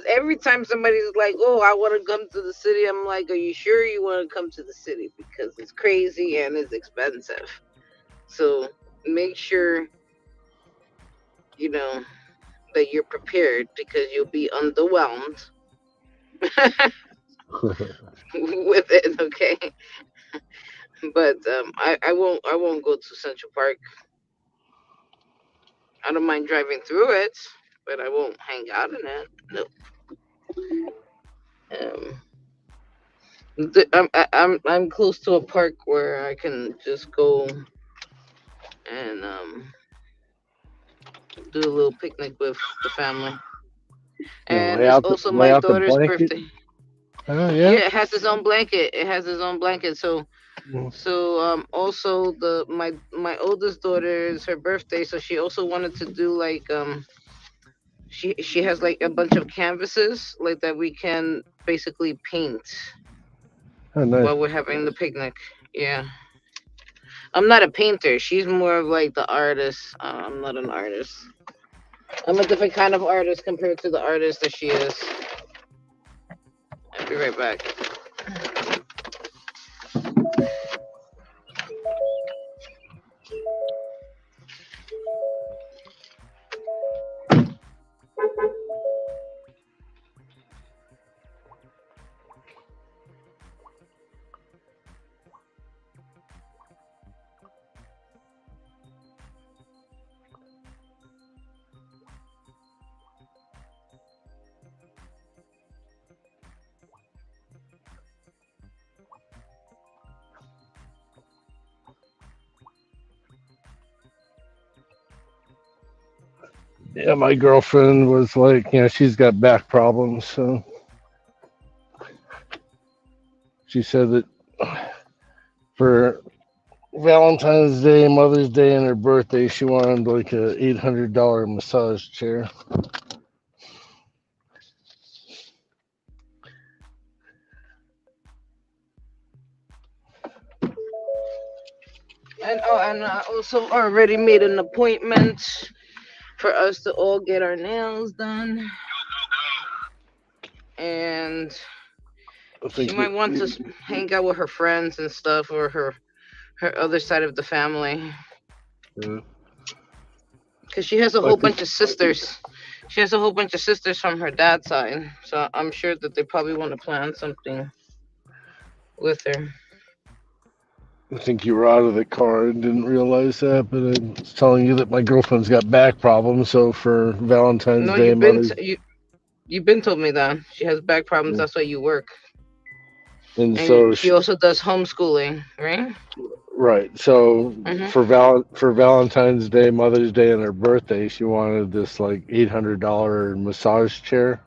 every time somebody's like, "Oh, I want to come to the city," I'm like, "Are you sure you want to come to the city? Because it's crazy and it's expensive. So make sure you know that you're prepared because you'll be underwhelmed with it." Okay, but I won't go to Central Park. I don't mind driving through it, but I won't hang out in it. Nope. Um, I'm close to a park where I can just go and do a little picnic with the family. And it's also lay my out the daughter's blanket. birthday. Oh Yeah, yeah. it has its own blanket. It has its own blanket. So also my oldest daughter is her birthday, so she also wanted to do like she has like a bunch of canvases like that we can basically paint Oh nice. while we're having the picnic. Yeah. I'm not a painter. She's more of like the artist. I'm not an artist. I'm a different kind of artist compared to the artist that she is. I'll be right back. Yeah, my girlfriend was like, she's got back problems, so she said that for Valentine's Day, Mother's Day, and her birthday, she wanted like a $800 massage chair. And I also already made an appointment for us to all get our nails done. And I she think might want to hang out with her friends and stuff, or her other side of the family, uh, because she has a I whole think bunch of sisters. She has a whole bunch of sisters from her dad's side, so I'm sure that they probably want to plan something with her. I think you were out of the car and didn't realize that, but I was telling you that my girlfriend's got back problems. So for Valentine's No, Day, Mother's, you've been told me that she has back problems. yeah. That's why you work, And and so she also does homeschooling, right? right. So Mhm. for Valentine's Day, Mother's Day, and her birthday, she wanted this like $800 massage chair.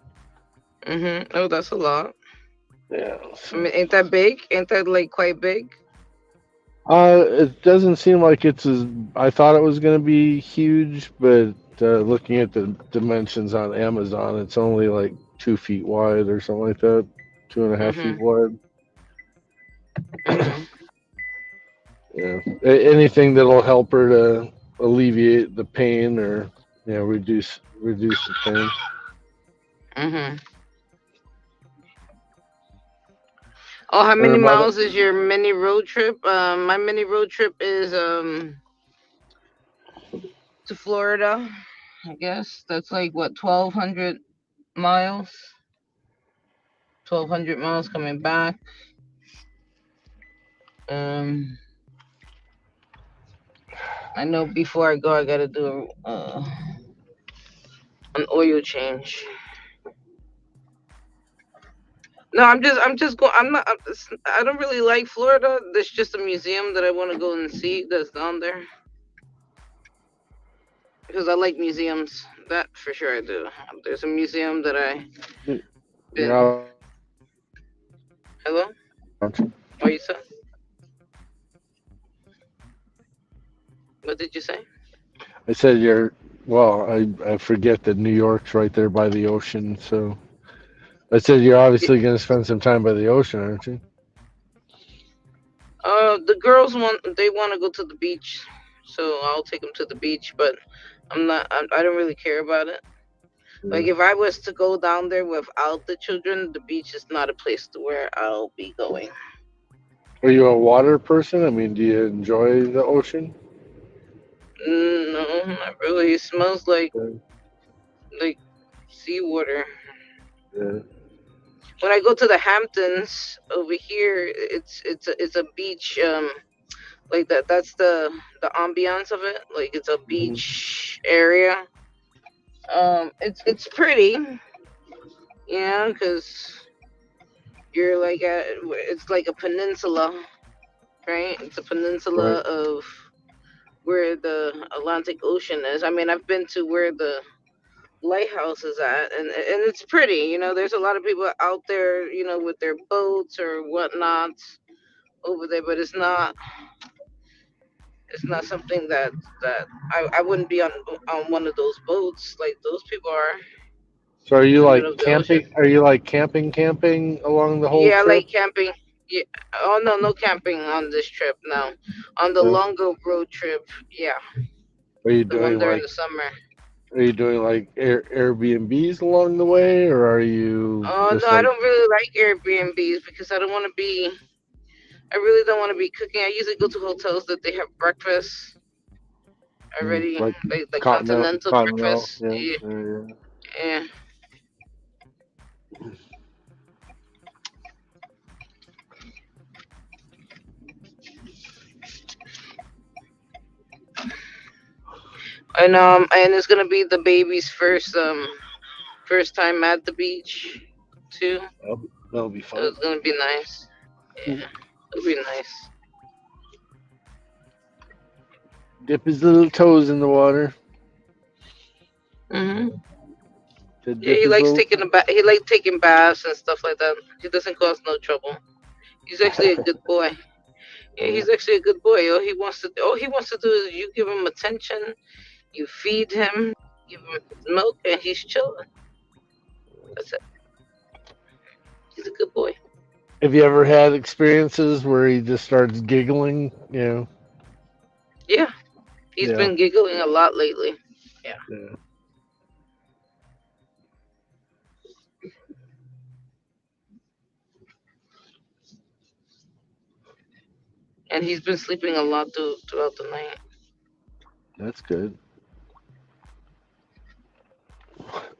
Mhm. Oh, that's a lot. Yeah. I mean, ain't that big? Ain't that like quite big? It doesn't seem like it's as I thought it was going to be huge, but looking at the dimensions on Amazon, it's only like 2 feet wide or something like that, 2.5 feet Mhm. wide. Mhm. Yeah, anything that'll help her to alleviate the pain or reduce the pain. Mhm. Oh, how Her many mother, miles is your mini road trip? My mini road trip is to Florida. I guess that's like what 1,200 miles. 1,200 miles coming back. Um, I know before I go, I gotta do an oil change. No, I'm just going. I don't really like Florida. There's just a museum that I want to go and see that's down there because I like museums. That for sure I do. There's a museum that I you're been. out, Hello, aren't you? what you said? What did you say? I said you're. Well, I forget that New York's right there by the ocean, so I said you're Y- obviously going to spend some time by the ocean, aren't you? The girls want to go to the beach, so I'll take them to the beach. But I don't really care about it. Like Yeah. if I was to go down there without the children, the beach is not a place to where I'll be going. Are you a water person? I mean, do you enjoy the ocean? No, not really. It smells Yeah. like seawater. Yeah. When I go to the Hamptons over here, it's a beach. Like that. That's the ambiance of it. Like it's a Mhm. beach area. It's pretty, because you're like it's like a peninsula, right? It's a peninsula Right. of where the Atlantic Ocean is. I mean, I've been to where the lighthouse is at, and it's pretty. There's a lot of people out there, with their boats or whatnot over there, but it's not something that I wouldn't be on one of those boats like those people are So are in you the like middle of the ocean. camping? Are you like camping along the whole Yeah, I trip? like camping. Yeah. Oh no, no camping on this trip. No, on the Yeah. longer road trip. Yeah, Are you the one doing during like the summer. Airbnbs along the way, or are you Oh no, just I like don't really like Airbnbs because I don't want to be. I really don't want to be cooking. I usually go to hotels that they have breakfast already, like like the continental continental continental? breakfast. Yeah. Yeah, Yeah. Yeah. yeah. And it's gonna be the baby's first time at the beach too. That'll be So fun. it's gonna be nice. Yeah, it'll be nice. Dip his little toes in the water. Hmm. To Yeah, dip he his likes little. taking a bath. He likes taking baths and stuff like that. He doesn't cause no trouble. He's actually a good boy. Yeah, Yeah, he's actually a good boy. All he wants to do is you give him attention, you feed him, give him his milk, and he's chilling. That's it. He's a good boy. have you ever had experiences where he just starts giggling? Yeah, he's Yeah. been giggling a lot lately. Yeah, Yeah. and he's been sleeping a lot throughout the night. That's good.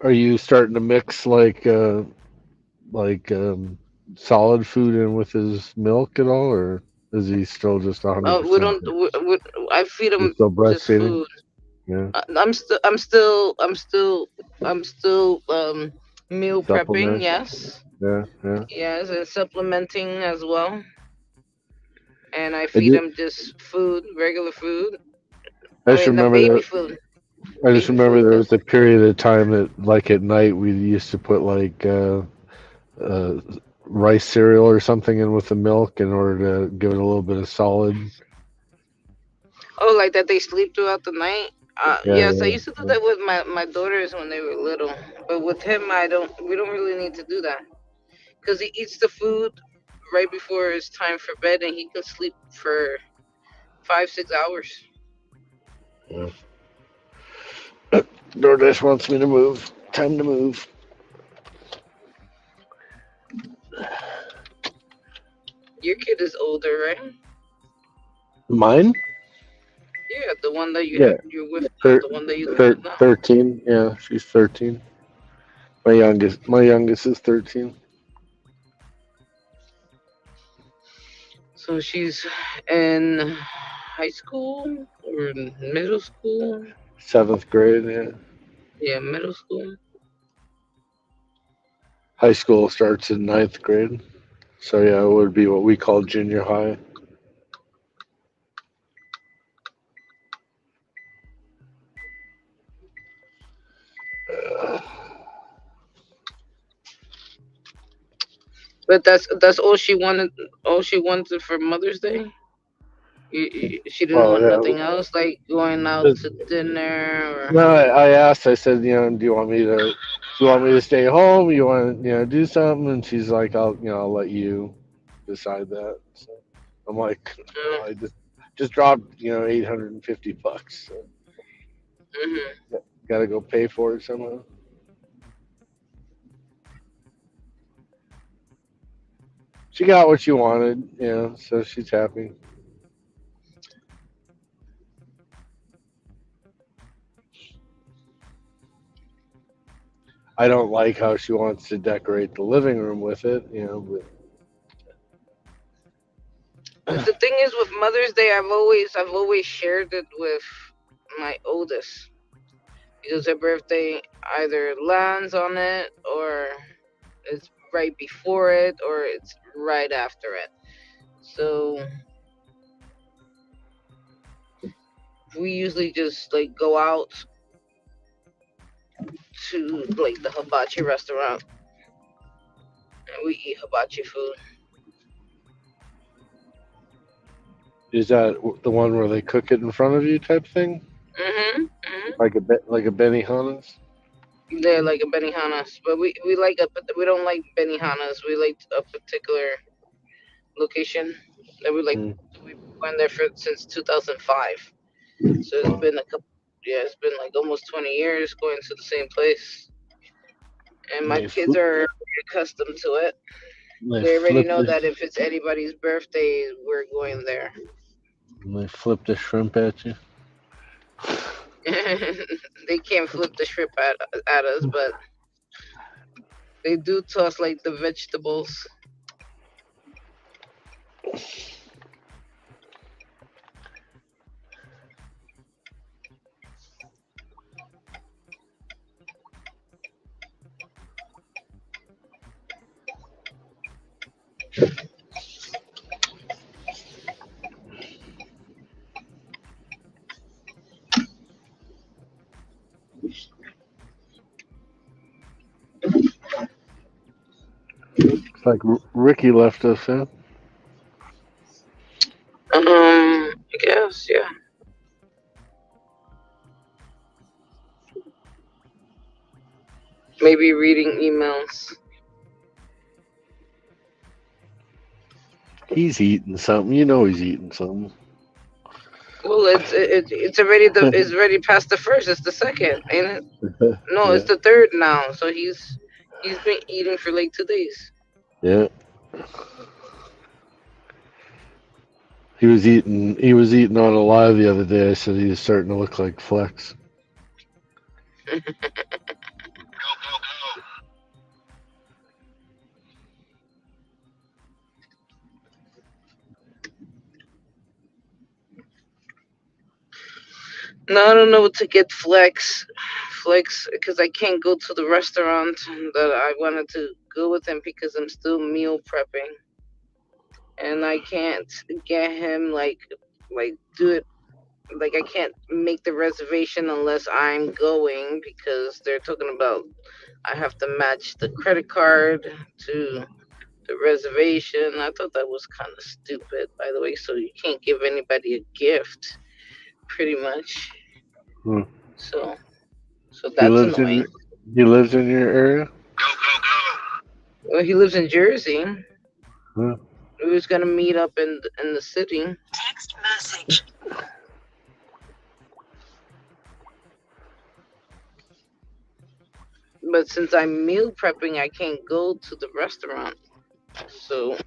Are you starting to mix like solid food in with his milk at all, or is he still just We 100%? don't. I feed He's him still just breastfeeding? food. Yeah. I'm still meal prepping. Supplement? Yes, Yeah, yeah. yes, and supplementing as well. And I I feed just, him just food, regular food. I I just mean, the remember baby that. food, I just baby remember food. there was That's a period of time that, like at night, we used to put uh, rice cereal or something in with the milk in order to give it a little bit of solid. oh, like that they sleep throughout the night. Yeah, Yes, I yeah, used to do yeah. that with my daughters when they were little. But with him, I don't. We don't really need to do that because he eats the food right before it's time for bed, and he can sleep for 5 6 hours. Yeah. DoorDash wants me to move. Time to move. Your kid is older, right? Mine? Yeah, the one that Yeah, you're with now, thir- the one that you live with now. 13. Yeah, she's 13. My youngest is 13. So she's in high school or in middle school? Seventh grade. Yeah. Yeah, middle school. High school starts in ninth grade. So yeah, it would be what we call junior high. But that's all she wanted. All she wanted for Mother's Day. She didn't Oh want yeah. nothing else, like going out to dinner or. No, I asked. I said, do you want me to stay home? You want to, do something? And she's like, I'll let you decide that. So I'm like, Mm, I just dropped, $850. So hmm. got to go pay for it somehow. She got what she wanted, so she's happy. I don't like how she wants to decorate the living room with it, but The thing is, with Mother's Day, I've always shared it with my oldest because her birthday either lands on it or it's right before it or it's right after it. So we usually just like go out to like the hibachi restaurant and we eat hibachi food. is that the one where they cook it in front of you type thing? Mhm. Mhm. Like a Benihana's? They're like a Benihanas, but we like a but we don't like Benihanas. We like a particular location that we like. Hmm. We went there for since 2005. So it's Wow. been a couple. Yeah, it's been like almost 20 years going to the same place, and my They kids flip, are accustomed to it. they They already flip know the that if it's anybody's birthday, we're going there. they flip the shrimp at you. They can't flip the shrimp at us, but they do toss like the vegetables. It's like Ricky left us, huh? I guess, yeah. Maybe reading emails. He's eating something. You know he's eating something. Well, it's already past the first. It's the second, ain't it? No, it's Yeah. the third now. So he's been eating for like 2 days. Yeah. He was eating on a live the other day. I said he was starting to look like Flex. No, I don't know what to get Flex, because I can't go to the restaurant that I wanted to go with him because I'm still meal prepping, and I can't get him like do it. Like I can't make the reservation unless I'm going because they're talking about I have to match the credit card to the reservation. I thought that was kind of stupid, by the way. So you can't give anybody a gift, pretty much. Hmm. So so He that's lives annoying. in he lives in your area. Well, he lives in Jersey. Huh. We was gonna meet up in the city, Text message. but since I'm meal prepping, I can't go to the restaurant. So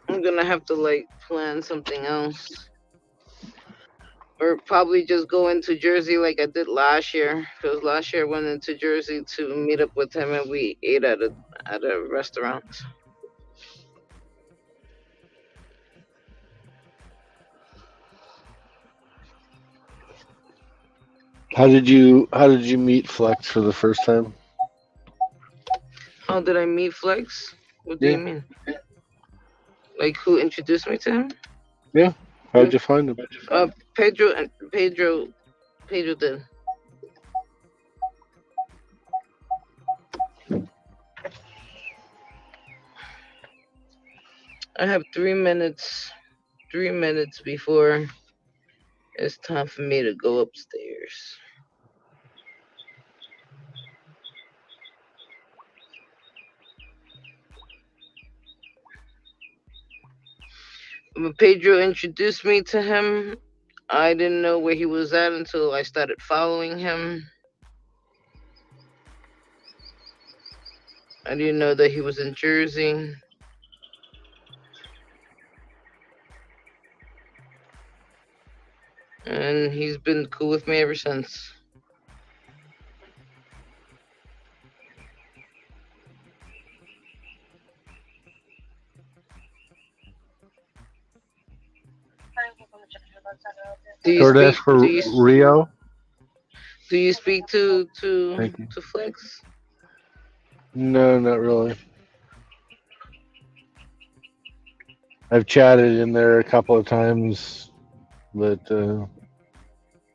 I'm gonna have to like plan something else, or probably just go into Jersey like I did last year. Because last year I went into Jersey to meet up with him, and we ate at a restaurant. How did you meet Flex for the first time? How did I meet Flex? What do you Yeah. mean? Like who introduced me to him? Yeah. How'd you find him? Pedro and Pedro did. I have 3 minutes. 3 minutes before it's time for me to go upstairs. When Pedro introduced me to him, I didn't know where he was at until I started following him. I didn't know that he was in Jersey. And he's been cool with me ever since. Do you DoorDash speak? for Do you Rio. do you speak Thank you. to Flex? No, not really. I've chatted in there a couple of times, but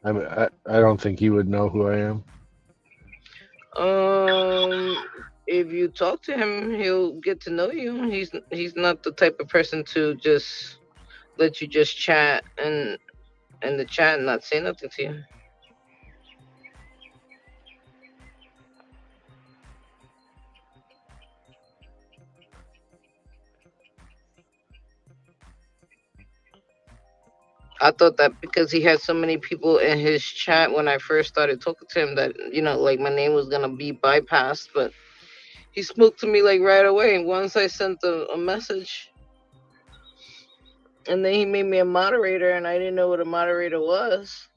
I don't think he would know who I am. Um, if you talk to him, he'll get to know you. He's not the type of person to just let you just chat and in the chat and not say nothing to you. I thought that because he had so many people in his chat when I first started talking to him that like my name was gonna be bypassed, but he spoke to me like right away. Once I sent a message, and then he made me a moderator, and I didn't know what a moderator was.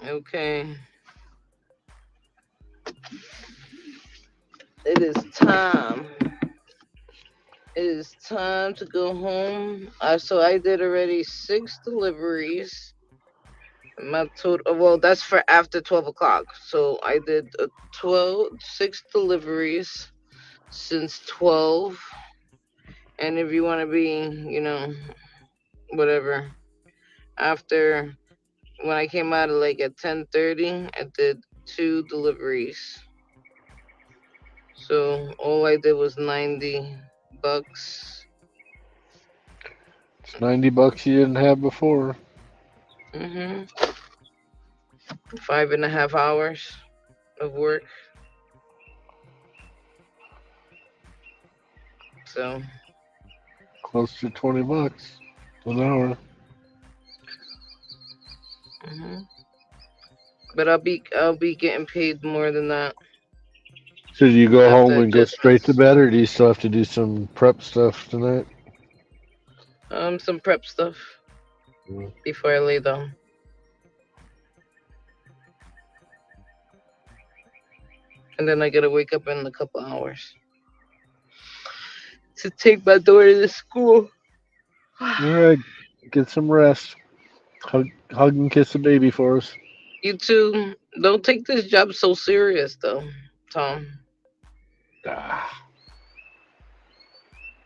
Okay, it is time. It is time to go home. So I did already 6 deliveries. My total, well, that's for after 12 o'clock. So I did 6 deliveries since 12. And if you want to be, whatever, after when I came out of like at 10:30, I did 2 deliveries. So all I did was $90. It's $90 you didn't have before. hmm 5.5 hours of work. So Close to $20 an hour. hmm but I'll be getting paid more than that So do you go home after and go straight to adjustments. bed, or do you still have to do some prep stuff tonight? Some prep stuff Mm. before I lay down, and then I gotta wake up in a couple hours to take my daughter to school. All right, get some rest. Hug and kiss the baby for us. You too. Don't take this job so serious, though, Tom. Ah,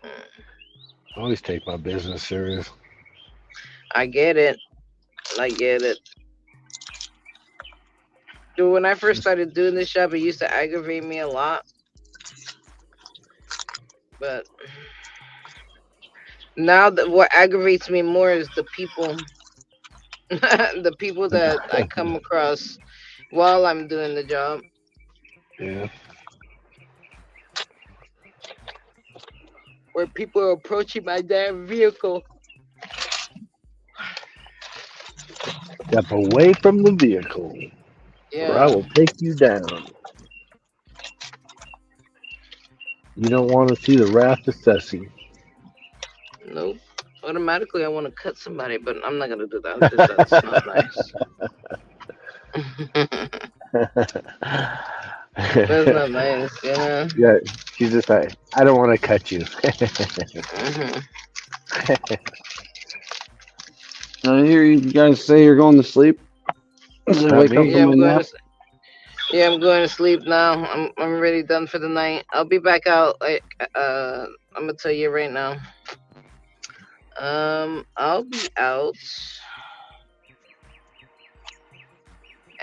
Mm, I always take my business serious. I get it. I get it. Dude, when I first started doing this job, it used to aggravate me a lot. But now that what aggravates me more is the people, the people that I come across while I'm doing the job. Yeah. Where people are approaching my damn vehicle. Step away from the vehicle, or I Yeah. will take you down. You don't want to see the wrath of Ceci. Nope. Automatically, I want to cut somebody, but I'm not gonna do that because that's not nice. That's not nice. Yeah, she's just like, I don't want to cut you. hmm I hear you guys say you're going to sleep. As I Not wake up me. Yeah, from my nap. I'm going to sleep now. I'm already done for the night. I'll be back out. Like I'm gonna tell you right now. I'll be out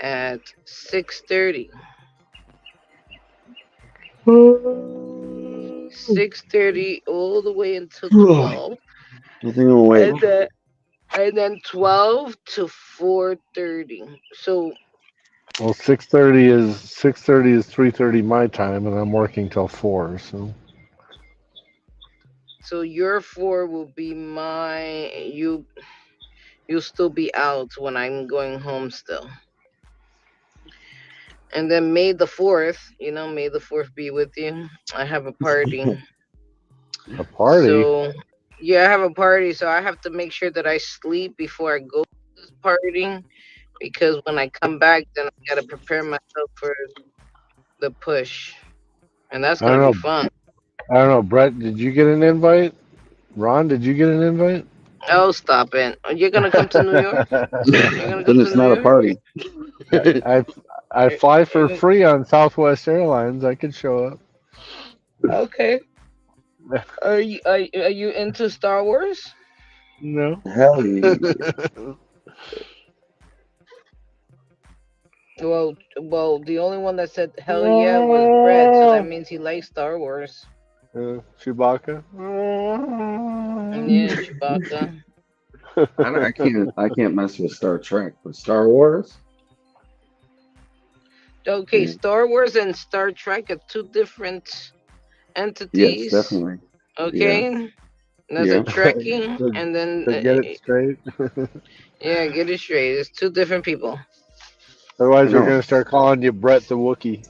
at 6:30. 6:30 all the way until I 12, think I'm awake. and then 12 to 4:30. So Well, 6:30 is 3:30 my time, and I'm working till 4. So your 4 will be my you'll still be out when I'm going home still. And then May the 4th, May the 4th be with you. I have a party. a party. So, yeah, I have a party. So I have to make sure that I sleep before I go to this party because when I come back, then I got to prepare myself for the push. And that's I going don't to be know. fun. I don't know. Brett, did you get an invite? Ron, did you get an invite? Oh, stop it. You're going to come to New York? You're going to Then come to it's New not a York? party. I I You're- fly for you're- free on Southwest Airlines. I could show up. Okay. Are you into Star Wars? No. Hell yeah. Well, the only one that said hell yeah was Brett, so that means he likes Star Wars. Chewbacca. Yeah, Chewbacca. I can't mess with Star Trek, but Star Wars. Okay, Yeah. Star Wars and Star Trek are two different Yes, entities. definitely. Yeah. Okay, there's a Yeah. Trekkie, to, and then to get it straight. yeah, get it straight. It's two different people. I Otherwise, we're know. gonna start calling you Brett the Wookie.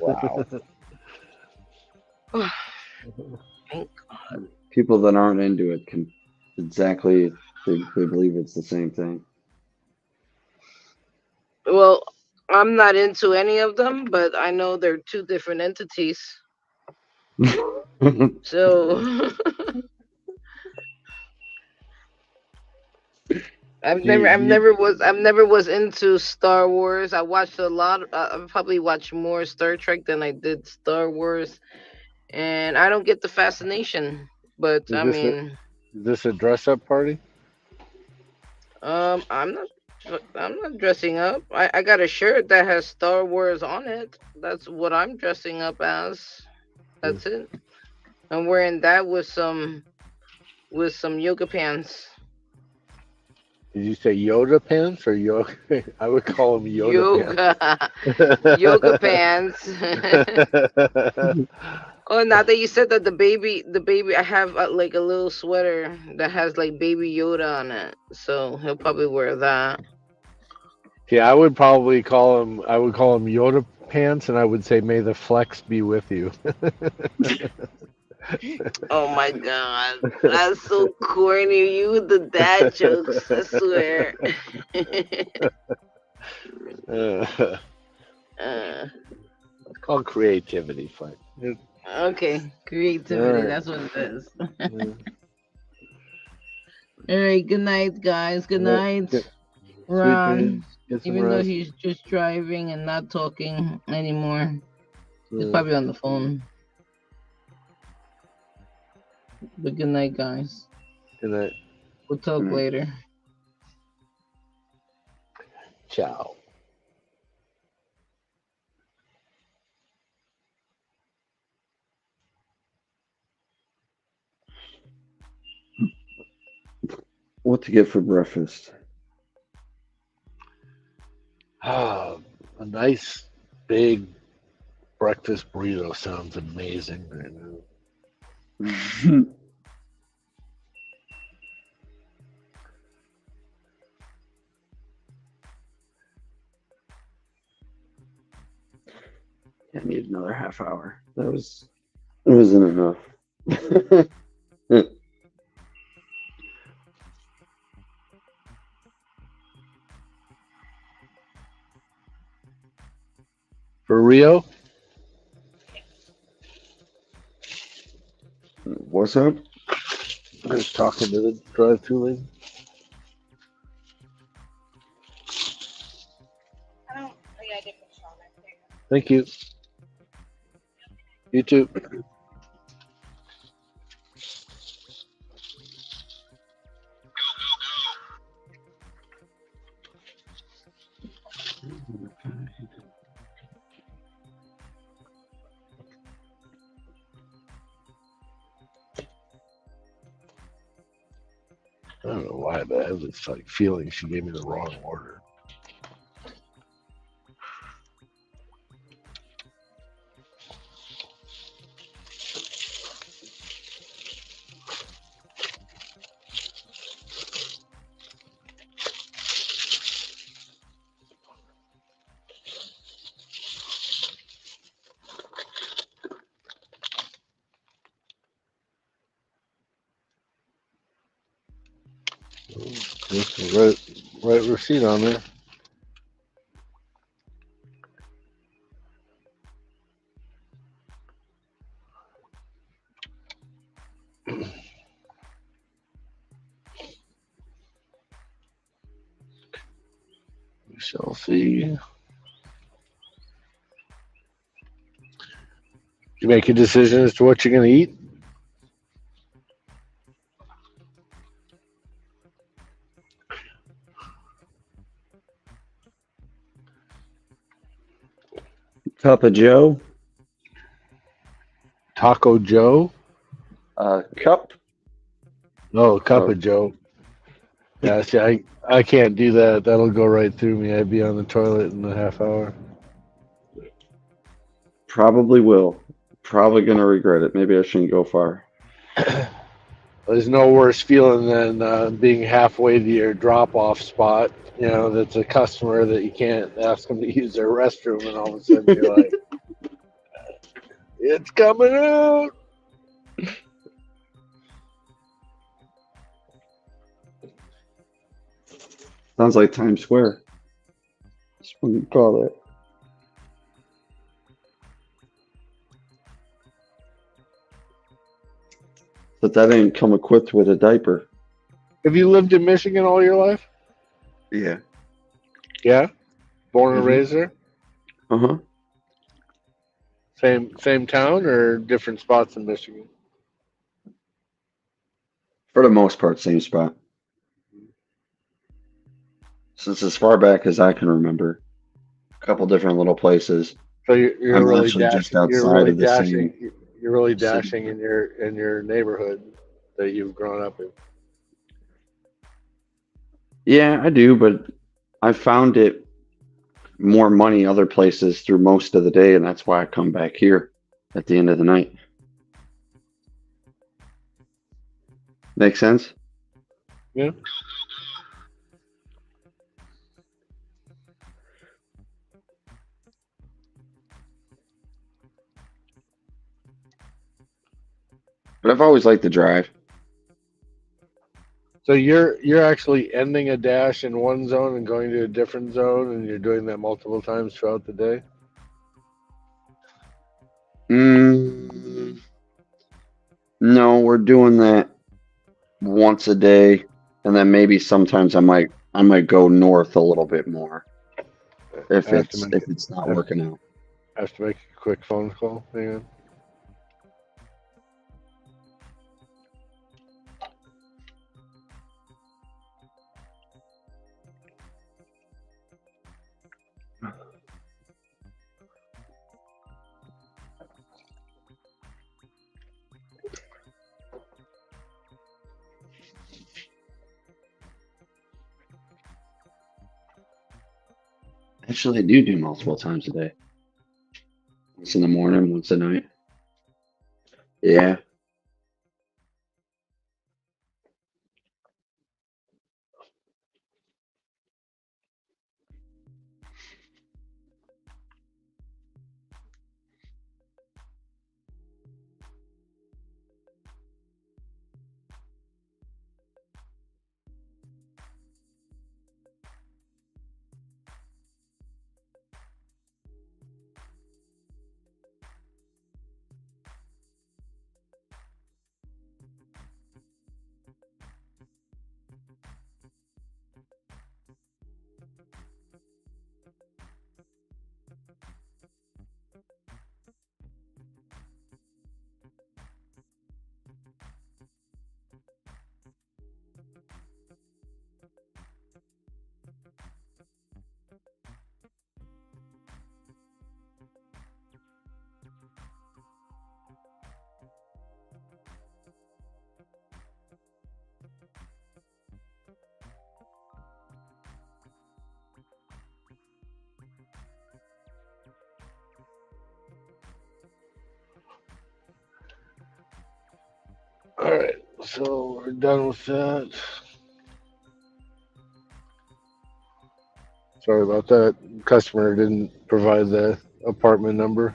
Wow. Thank People that aren't into it can exactly they believe it's the same thing. Well, I'm not into any of them, but I know they're two different entities. So You I've never was into Star Wars. I watched a lot. I probably watched more Star Trek than I did Star Wars, and I don't get the fascination. But Is I this a mean, is this a dress up party? I'm not. I'm not dressing up. I got a shirt that has Star Wars on it. That's what I'm dressing up as. Hmm. That's it. I'm wearing that with some yoga pants. Did you say Yoda pants or yoga? I would call them Yoda Yoga, yoga pants. pants. Oh, now that you said that, the baby, I have like a little sweater that has like Baby Yoda on it, so he'll probably wear that. Yeah, I would probably call them. I would call them Yoda pants, and I would say, "May the flex be with you." Oh my god, that's so corny. You with the dad jokes, I swear. It's uh, called creativity, fine. okay, All creativity. right. That's what it is. Yeah. All right, good night, guys. Good All right. night, Sweet Ron. dreams. Get some Even though rest. he's just driving and not talking anymore, he's Yeah. probably on the phone. But good night, guys. Good night. We'll talk later. Ciao. what to get for breakfast? Ah, a nice big breakfast burrito sounds amazing right now. I need another half hour. It wasn't enough. For Rio, What's up? I was talking to the drive-through lady. Thank you. You too. I don't know why, but I have this like feeling she gave me the wrong order. Just the right receipt on there. We shall see. You make a decision as to what you're going to eat? Cup of Joe. Taco Joe? Cup. No, Cup of Joe. Yeah, see, I can't do that. That'll go right through me. I'd be on the toilet in a half hour. Probably will. Probably gonna regret it. Maybe I shouldn't go far. There's no worse feeling than being halfway to your drop-off spot. You know, that's a customer that you can't ask them to use their restroom, and all of a sudden you're like, "It's coming out." Sounds like Times Square. That's what you call it. But that ain't come equipped with a diaper. Have you lived in Michigan all your life? Yeah. Yeah, born and Mm-hmm. raised there. Uh-huh. Same town or different spots in Michigan? For the most part, same spot. Since as far back as I can remember, a couple different little places. So you're I'm really actually just dashing. outside of the same You're really city. dashing in your neighborhood that you've grown up in. Yeah, I do, but I found it more money other places through most of the day, and that's why I come back here at the end of the night. Make sense? Yeah. But I've always liked to drive. So you're actually ending a dash in one zone and going to a different zone, and you're doing that multiple times throughout the day. Mm, no, we're doing that once a day, and then maybe sometimes I might go north a little bit more I if have to it's make if it's not I have, working out. I have to make a quick phone call. Hang on. Actually, I do multiple times a day. Once in the morning, once at night. Yeah. All right, so we're done with that. Sorry about that. Customer didn't provide the apartment number.